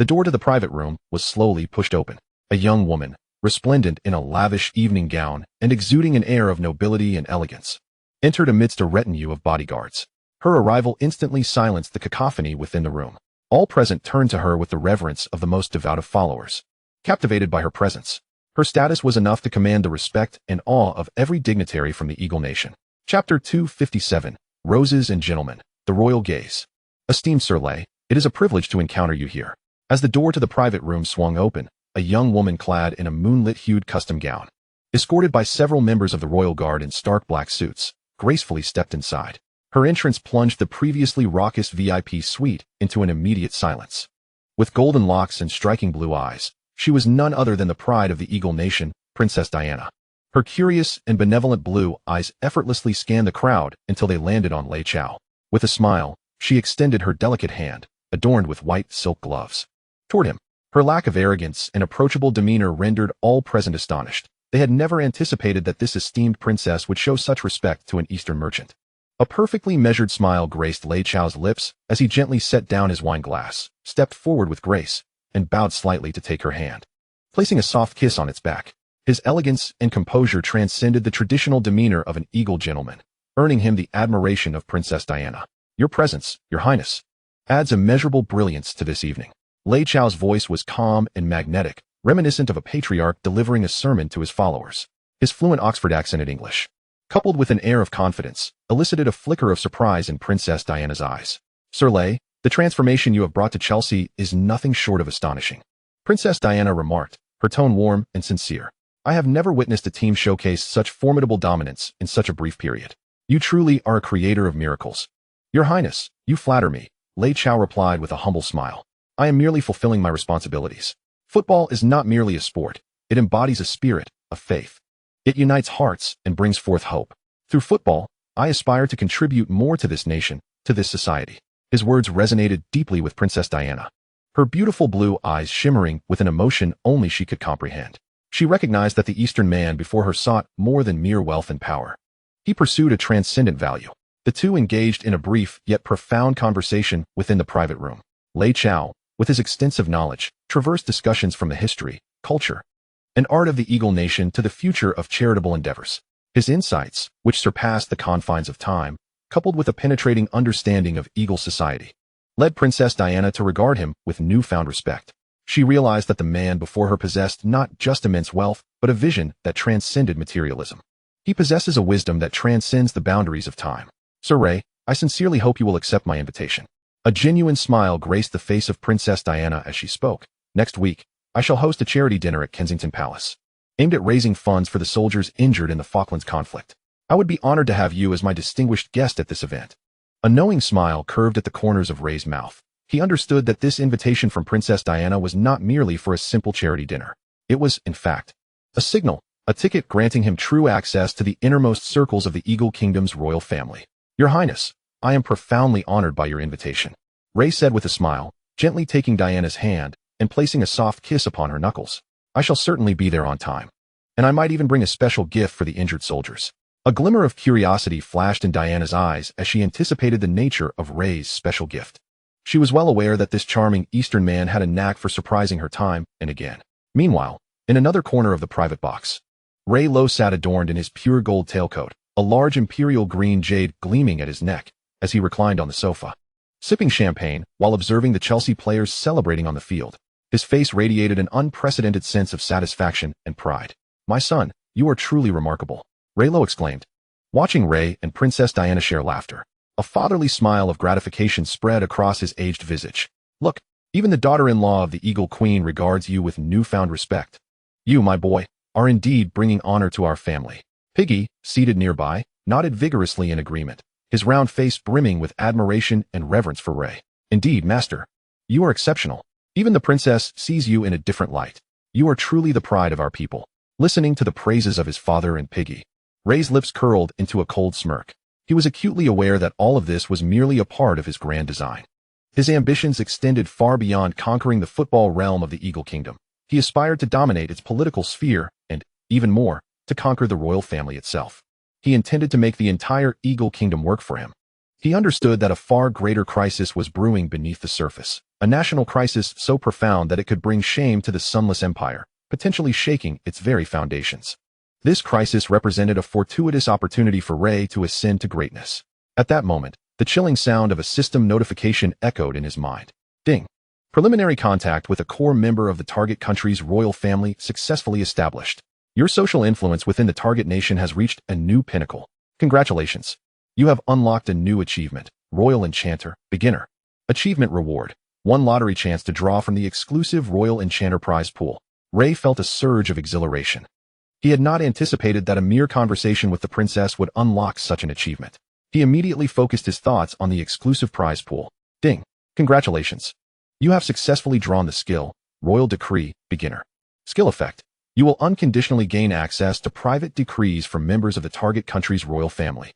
Speaker 1: The door to the private room was slowly pushed open. A young woman, resplendent in a lavish evening gown and exuding an air of nobility and elegance, entered amidst a retinue of bodyguards. Her arrival instantly silenced the cacophony within the room. All present turned to her with the reverence of the most devout of followers. Captivated by her presence, her status was enough to command the respect and awe of every dignitary from the Eagle Nation. Chapter 257, Roses and Gentlemen, the Royal Gaze. Esteemed Sir Lei, it is a privilege to encounter you here. As the door to the private room swung open, a young woman clad in a moonlit-hued custom gown, escorted by several members of the royal guard in stark black suits, gracefully stepped inside. Her entrance plunged the previously raucous VIP suite into an immediate silence. With golden locks and striking blue eyes, she was none other than the pride of the Eagle Nation, Princess Diana. Her curious and benevolent blue eyes effortlessly scanned the crowd until they landed on Lei Chao. With a smile, she extended her delicate hand, adorned with white silk gloves, toward him. Her lack of arrogance and approachable demeanor rendered all present astonished. They had never anticipated that this esteemed princess would show such respect to an Eastern merchant. A perfectly measured smile graced Lei Chao's lips as he gently set down his wine glass, stepped forward with grace, and bowed slightly to take her hand, placing a soft kiss on its back. His elegance and composure transcended the traditional demeanor of an eagle gentleman, earning him the admiration of Princess Diana. Your presence, Your Highness, adds immeasurable brilliance to this evening. Lei Chao's voice was calm and magnetic, reminiscent of a patriarch delivering a sermon to his followers. His fluent Oxford-accented English, coupled with an air of confidence, elicited a flicker of surprise in Princess Diana's eyes. Sir Lei, the transformation you have brought to Chelsea is nothing short of astonishing, Princess Diana remarked, her tone warm and sincere. I have never witnessed a team showcase such formidable dominance in such a brief period. You truly are a creator of miracles. Your Highness, you flatter me, Lei Chao replied with a humble smile. I am merely fulfilling my responsibilities. Football is not merely a sport. It embodies a spirit, a faith. It unites hearts and brings forth hope. Through football, I aspire to contribute more to this nation, to this society. His words resonated deeply with Princess Diana, her beautiful blue eyes shimmering with an emotion only she could comprehend. She recognized that the Eastern man before her sought more than mere wealth and power. He pursued a transcendent value. The two engaged in a brief yet profound conversation within the private room. Lei Chao, with his extensive knowledge, traversed discussions from the history, culture, and art of the Eagle Nation to the future of charitable endeavors. His insights, which surpassed the confines of time, coupled with a penetrating understanding of Eagle society, led Princess Diana to regard him with newfound respect. She realized that the man before her possessed not just immense wealth, but a vision that transcended materialism. He possesses a wisdom that transcends the boundaries of time. Sir Lei, I sincerely hope you will accept my invitation. A genuine smile graced the face of Princess Diana as she spoke. Next week, I shall host a charity dinner at Kensington Palace, aimed at raising funds for the soldiers injured in the Falklands conflict. I would be honored to have you as my distinguished guest at this event. A knowing smile curved at the corners of Rei's mouth. He understood that this invitation from Princess Diana was not merely for a simple charity dinner. It was, in fact, a signal, a ticket granting him true access to the innermost circles of the Eagle Kingdom's royal family. Your Highness, I am profoundly honored by your invitation, Rei said with a smile, gently taking Diana's hand and placing a soft kiss upon her knuckles. I shall certainly be there on time. And I might even bring a special gift for the injured soldiers. A glimmer of curiosity flashed in Diana's eyes as she anticipated the nature of Rei's special gift. She was well aware that this charming Eastern man had a knack for surprising her time and again. Meanwhile, in another corner of the private box, Lei Lo sat adorned in his pure gold tailcoat, a large imperial green jade gleaming at his neck as he reclined on the sofa, sipping champagne while observing the Chelsea players celebrating on the field. His face radiated an unprecedented sense of satisfaction and pride. My son, you are truly remarkable, Lei Lo exclaimed, watching Rei and Princess Diana share laughter. A fatherly smile of gratification spread across his aged visage. Look, even the daughter-in-law of the Eagle Queen regards you with newfound respect. You, my boy, are indeed bringing honor to our family. Piggy, seated nearby, nodded vigorously in agreement, his round face brimming with admiration and reverence for Rei. Indeed, master, you are exceptional. Even the princess sees you in a different light. You are truly the pride of our people. Listening to the praises of his father and Piggy, Rei's lips curled into a cold smirk. He was acutely aware that all of this was merely a part of his grand design. His ambitions extended far beyond conquering the football realm of the Eagle Kingdom. He aspired to dominate its political sphere and, even more, to conquer the royal family itself. He intended to make the entire Eagle Kingdom work for him. He understood that a far greater crisis was brewing beneath the surface, a national crisis so profound that it could bring shame to the Sunless Empire, potentially shaking its very foundations. This crisis represented a fortuitous opportunity for Rei to ascend to greatness. At that moment, the chilling sound of a system notification echoed in his mind. Ding. Preliminary contact with a core member of the target country's royal family successfully established. Your social influence within the target nation has reached a new pinnacle. Congratulations. You have unlocked a new achievement, Royal Enchanter, Beginner. Achievement reward. 1 lottery chance to draw from the exclusive Royal Enchanter prize pool. Rei felt a surge of exhilaration. He had not anticipated that a mere conversation with the princess would unlock such an achievement. He immediately focused his thoughts on the exclusive prize pool. Ding. Congratulations. You have successfully drawn the skill, Royal Decree, Beginner. Skill effect. You will unconditionally gain access to private decrees from members of the target country's royal family,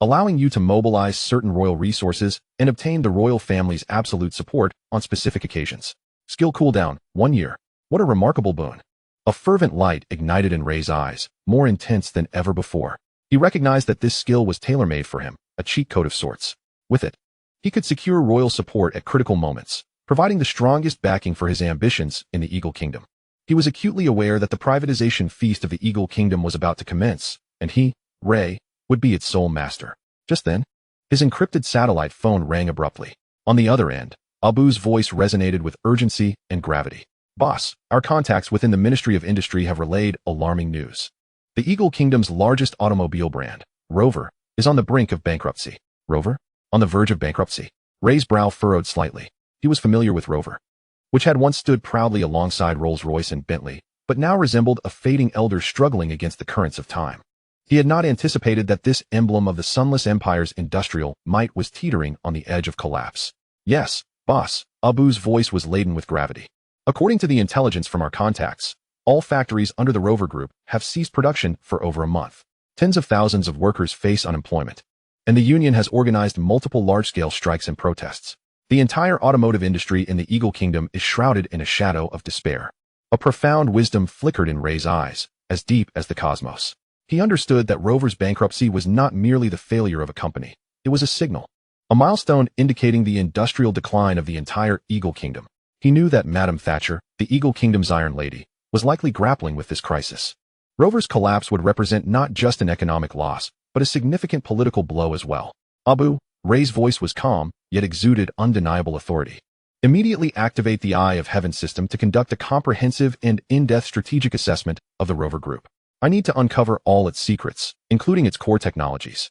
Speaker 1: allowing you to mobilize certain royal resources and obtain the royal family's absolute support on specific occasions. Skill cooldown, 1 year. What a remarkable boon. A fervent light ignited in Rei's eyes, more intense than ever before. He recognized that this skill was tailor-made for him, a cheat code of sorts. With it, he could secure royal support at critical moments, providing the strongest backing for his ambitions in the Eagle Kingdom. He was acutely aware that the privatization feast of the Eagle Kingdom was about to commence, and he, Rei, would be its sole master. Just then, his encrypted satellite phone rang abruptly. On the other end, Abu's voice resonated with urgency and gravity. Boss, our contacts within the Ministry of Industry have relayed alarming news. The Eagle Kingdom's largest automobile brand, Rover, is on the brink of bankruptcy. Rover? On the verge of bankruptcy? Rei's brow furrowed slightly. He was familiar with Rover, which had once stood proudly alongside Rolls-Royce and Bentley, but now resembled a fading elder struggling against the currents of time. He had not anticipated that this emblem of the Sunless Empire's industrial might was teetering on the edge of collapse. Yes, boss, Abu's voice was laden with gravity. According to the intelligence from our contacts, all factories under the Rover Group have ceased production for over a month. Tens of thousands of workers face unemployment, and the union has organized multiple large-scale strikes and protests. The entire automotive industry in the Eagle Kingdom is shrouded in a shadow of despair. A profound wisdom flickered in Rei's eyes, as deep as the cosmos. He understood that Rover's bankruptcy was not merely the failure of a company. It was a signal, a milestone indicating the industrial decline of the entire Eagle Kingdom. He knew that Madame Thatcher, the Eagle Kingdom's Iron Lady, was likely grappling with this crisis. Rover's collapse would represent not just an economic loss, but a significant political blow as well. Abu, Rei's voice was calm, yet exuded undeniable authority. Immediately activate the Eye of Heaven system to conduct a comprehensive and in-depth strategic assessment of the Rover Group. I need to uncover all its secrets, including its core technologies,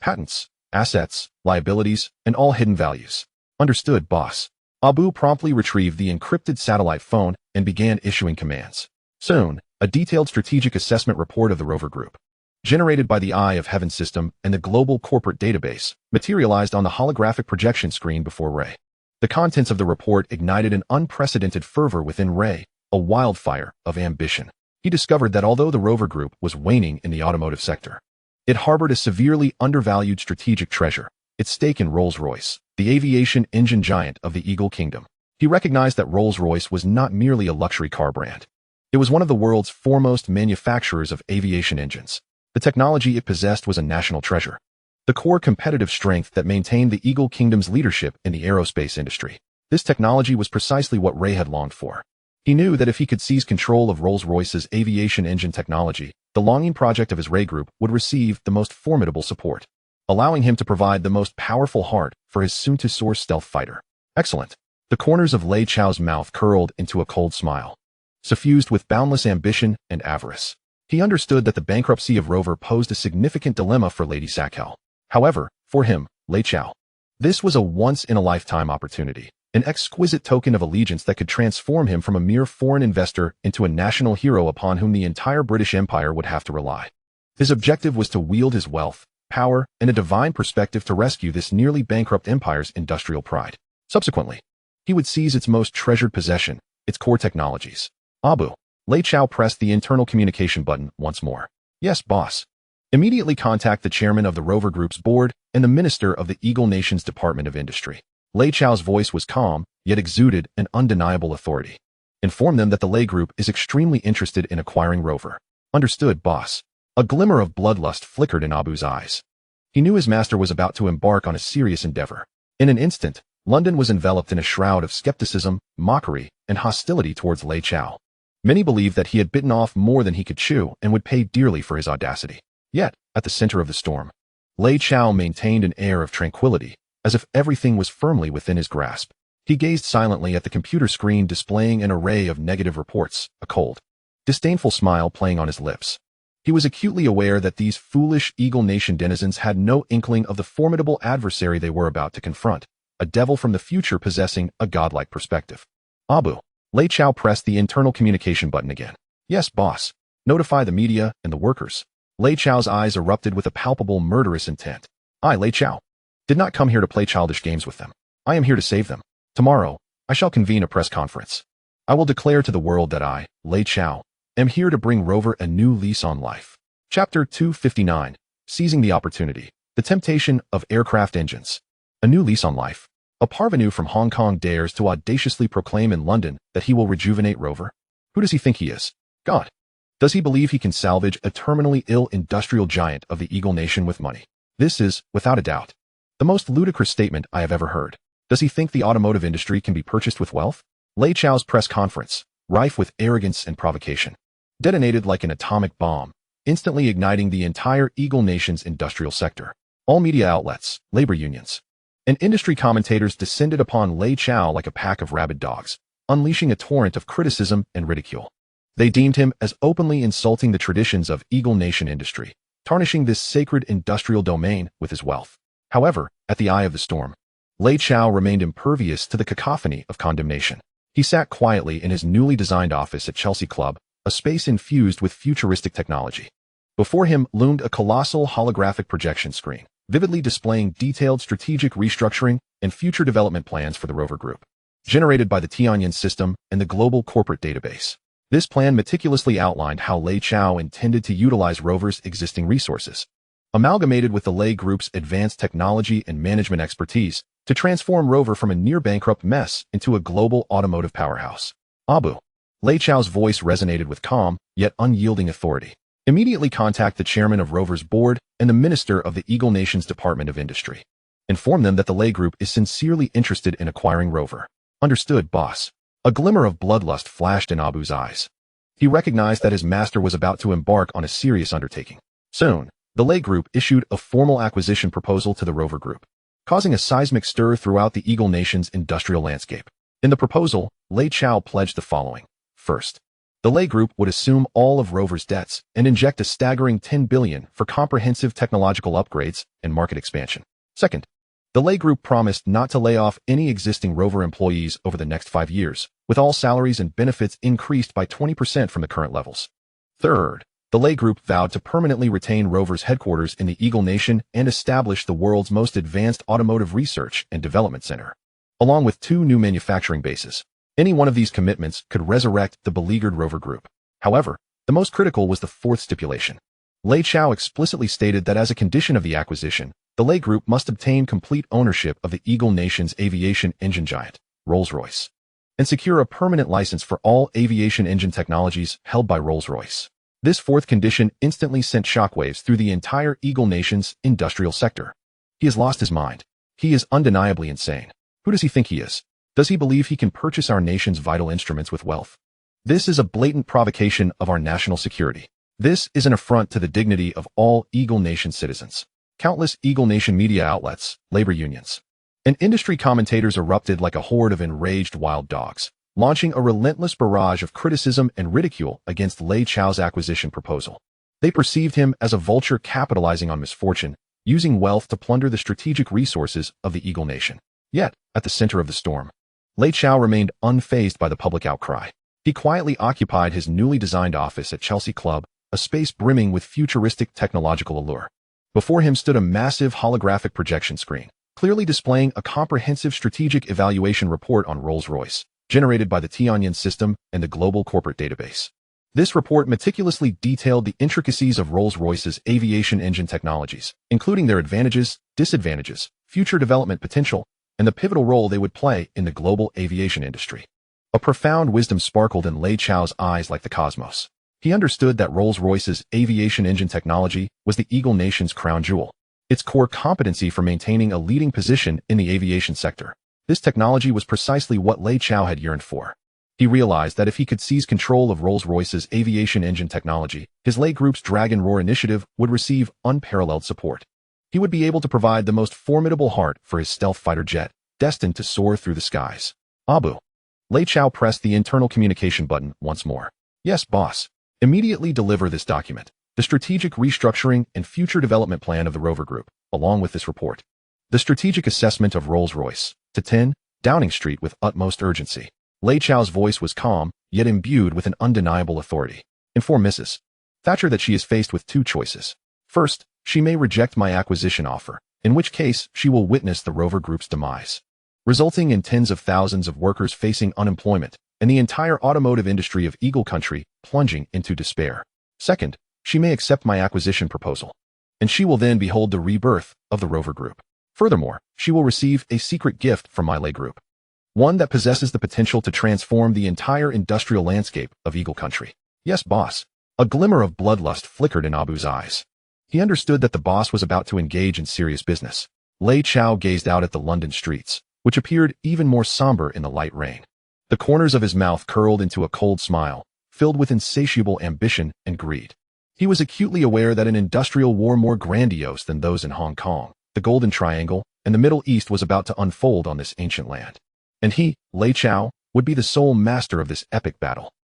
Speaker 1: patents, assets, liabilities, and all hidden values. Understood, boss. Abu promptly retrieved the encrypted satellite phone and began issuing commands. Soon, a detailed strategic assessment report of the Rover Group, generated by the Eye of Heaven system and the global corporate database, materialized on the holographic projection screen before Rei. The contents of the report ignited an unprecedented fervor within Rei, a wildfire of ambition. He discovered that although the Rover Group was waning in the automotive sector, it harbored a severely undervalued strategic treasure, its stake in Rolls-Royce, the aviation engine giant of the Eagle Kingdom. He recognized that Rolls-Royce was not merely a luxury car brand. It was one of the world's foremost manufacturers of aviation engines. The technology it possessed was a national treasure, the core competitive strength that maintained the Eagle Kingdom's leadership in the aerospace industry. This technology was precisely what Rei had longed for. He knew that if he could seize control of Rolls-Royce's aviation engine technology, the longing project of his Rei Group would receive the most formidable support, allowing him to provide the most powerful heart for his soon-to-soar stealth fighter. Excellent. The corners of Lei Chao's mouth curled into a cold smile, suffused with boundless ambition and avarice. He understood that the bankruptcy of Rover posed a significant dilemma for Lady Sakel. However, for him, Lei Chao, this was a once-in-a-lifetime opportunity, an exquisite token of allegiance that could transform him from a mere foreign investor into a national hero upon whom the entire British Empire would have to rely. His objective was to wield his wealth, power, and a divine perspective to rescue this nearly bankrupt empire's industrial pride. Subsequently, he would seize its most treasured possession, its core technologies. Abu. Lei Chao pressed the internal communication button once more. Yes, boss. Immediately contact the chairman of the Rover Group's board and the minister of the Eagle Nation's Department of Industry. Lei Chao's voice was calm, yet exuded an undeniable authority. Inform them that the Lei Group is extremely interested in acquiring Rover. Understood, boss. A glimmer of bloodlust flickered in Abu's eyes. He knew his master was about to embark on a serious endeavor. In an instant, London was enveloped in a shroud of skepticism, mockery, and hostility towards Lei Chao. Many believed that he had bitten off more than he could chew and would pay dearly for his audacity. Yet, at the center of the storm, Lei Chao maintained an air of tranquility, as if everything was firmly within his grasp. He gazed silently at the computer screen displaying an array of negative reports, a cold, disdainful smile playing on his lips. He was acutely aware that these foolish Eagle Nation denizens had no inkling of the formidable adversary they were about to confront, a devil from the future possessing a godlike perspective. Abu. Lei Chao pressed the internal communication button again. Yes, boss. Notify the media and the workers. Lei Chao's eyes erupted with a palpable murderous intent. I, Lei Chao, did not come here to play childish games with them. I am here to save them. Tomorrow, I shall convene a press conference. I will declare to the world that I, Lei Chao, am here to bring Rover a new lease on life. Chapter 259. Seizing the Opportunity. The Temptation of Aircraft Engines. A new lease on life. A parvenu from Hong Kong dares to audaciously proclaim in London that he will rejuvenate Rover. Who does he think he is? God. Does he believe he can salvage a terminally ill industrial giant of the Eagle Nation with money? This is, without a doubt, the most ludicrous statement I have ever heard. Does he think the automotive industry can be purchased with wealth? Lei Chao's press conference, rife with arrogance and provocation, detonated like an atomic bomb, instantly igniting the entire Eagle Nation's industrial sector. All media outlets, labor unions, and industry commentators descended upon Lei Chao like a pack of rabid dogs, unleashing a torrent of criticism and ridicule. They deemed him as openly insulting the traditions of Eagle Nation industry, tarnishing this sacred industrial domain with his wealth. However, at the eye of the storm, Lei Chao remained impervious to the cacophony of condemnation. He sat quietly in his newly designed office at Chelsea Club, a space infused with futuristic technology. Before him loomed a colossal holographic projection screen, vividly displaying detailed strategic restructuring and future development plans for the Rover Group, generated by the Tianyan system and the global corporate database. This plan meticulously outlined how Lei Chao intended to utilize Rover's existing resources, amalgamated with the Lei Group's advanced technology and management expertise, to transform Rover from a near-bankrupt mess into a global automotive powerhouse. Abu. Lei Chao's voice resonated with calm, yet unyielding authority. Immediately contact the chairman of Rover's board and the minister of the Eagle Nation's Department of Industry. Inform them that the Lei Group is sincerely interested in acquiring Rover. Understood, boss. A glimmer of bloodlust flashed in Abu's eyes. He recognized that his master was about to embark on a serious undertaking. Soon, the Lei Group issued a formal acquisition proposal to the Rover Group, causing a seismic stir throughout the Eagle Nation's industrial landscape. In the proposal, Lei Chao pledged the following. First, the Lei Group would assume all of Rover's debts and inject a staggering $10 billion for comprehensive technological upgrades and market expansion. Second, the Lei Group promised not to lay off any existing Rover employees over the next 5 years, with all salaries and benefits increased by 20% from the current levels. Third, the Lei Group vowed to permanently retain Rover's headquarters in the Eagle Nation and establish the world's most advanced automotive research and development center, along with 2 new manufacturing bases. Any one of these commitments could resurrect the beleaguered Rover Group. However, the most critical was the fourth stipulation. Lei Chao explicitly stated that as a condition of the acquisition, the Lei Group must obtain complete ownership of the Eagle Nation's aviation engine giant, Rolls-Royce, and secure a permanent license for all aviation engine technologies held by Rolls-Royce. This fourth condition instantly sent shockwaves through the entire Eagle Nation's industrial sector. He has lost his mind. He is undeniably insane. Who does he think he is? Does he believe he can purchase our nation's vital instruments with wealth? This is a blatant provocation of our national security. This is an affront to the dignity of all Eagle Nation citizens. Countless Eagle Nation media outlets, labor unions, and industry commentators erupted like a horde of enraged wild dogs, launching a relentless barrage of criticism and ridicule against Lei Chao's acquisition proposal. They perceived him as a vulture capitalizing on misfortune, using wealth to plunder the strategic resources of the Eagle Nation. Yet, at the center of the storm, Lei Chao remained unfazed by the public outcry. He quietly occupied his newly designed office at Chelsea Club, a space brimming with futuristic technological allure. Before him stood a massive holographic projection screen, clearly displaying a comprehensive strategic evaluation report on Rolls-Royce, generated by the Tianyan system and the global corporate database. This report meticulously detailed the intricacies of Rolls-Royce's aviation engine technologies, including their advantages, disadvantages, future development potential, and the pivotal role they would play in the global aviation industry. A profound wisdom sparkled in Lei Chao's eyes like the cosmos. He understood that Rolls-Royce's aviation engine technology was the Eagle Nation's crown jewel, its core competency for maintaining a leading position in the aviation sector. This technology was precisely what Lei Chao had yearned for. He realized that if he could seize control of Rolls-Royce's aviation engine technology, his Lei Group's Dragon Roar initiative would receive unparalleled support. He would be able to provide the most formidable heart for his stealth fighter jet, destined to soar through the skies. Abu. Lei Chao pressed the internal communication button once more. Yes, boss. Immediately deliver this document, the strategic restructuring and future development plan of the Rover Group, along with this report. The strategic assessment of Rolls-Royce, to 10, Downing Street with utmost urgency. Lei Chao's voice was calm, yet imbued with an undeniable authority. Inform Mrs. Thatcher that she is faced with two choices. First, she may reject my acquisition offer, in which case she will witness the Rover Group's demise, resulting in tens of thousands of workers facing unemployment and the entire automotive industry of Eagle Country plunging into despair. Second, she may accept my acquisition proposal, and she will then behold the rebirth of the Rover Group. Furthermore, she will receive a secret gift from my Lei Group, one that possesses the potential to transform the entire industrial landscape of Eagle Country. Yes, boss. A glimmer of bloodlust flickered in Abu's eyes. He understood that the boss was about to engage in serious business. Lei Chao gazed out at the London streets, which appeared even more somber in the light rain. The corners of his mouth curled into a cold smile, filled with insatiable ambition and greed. He was acutely aware that an industrial war more grandiose than those in Hong Kong, the Golden Triangle, and the Middle East was about to unfold on this ancient land. And he, Lei Chao, would be the sole master of this epic battle.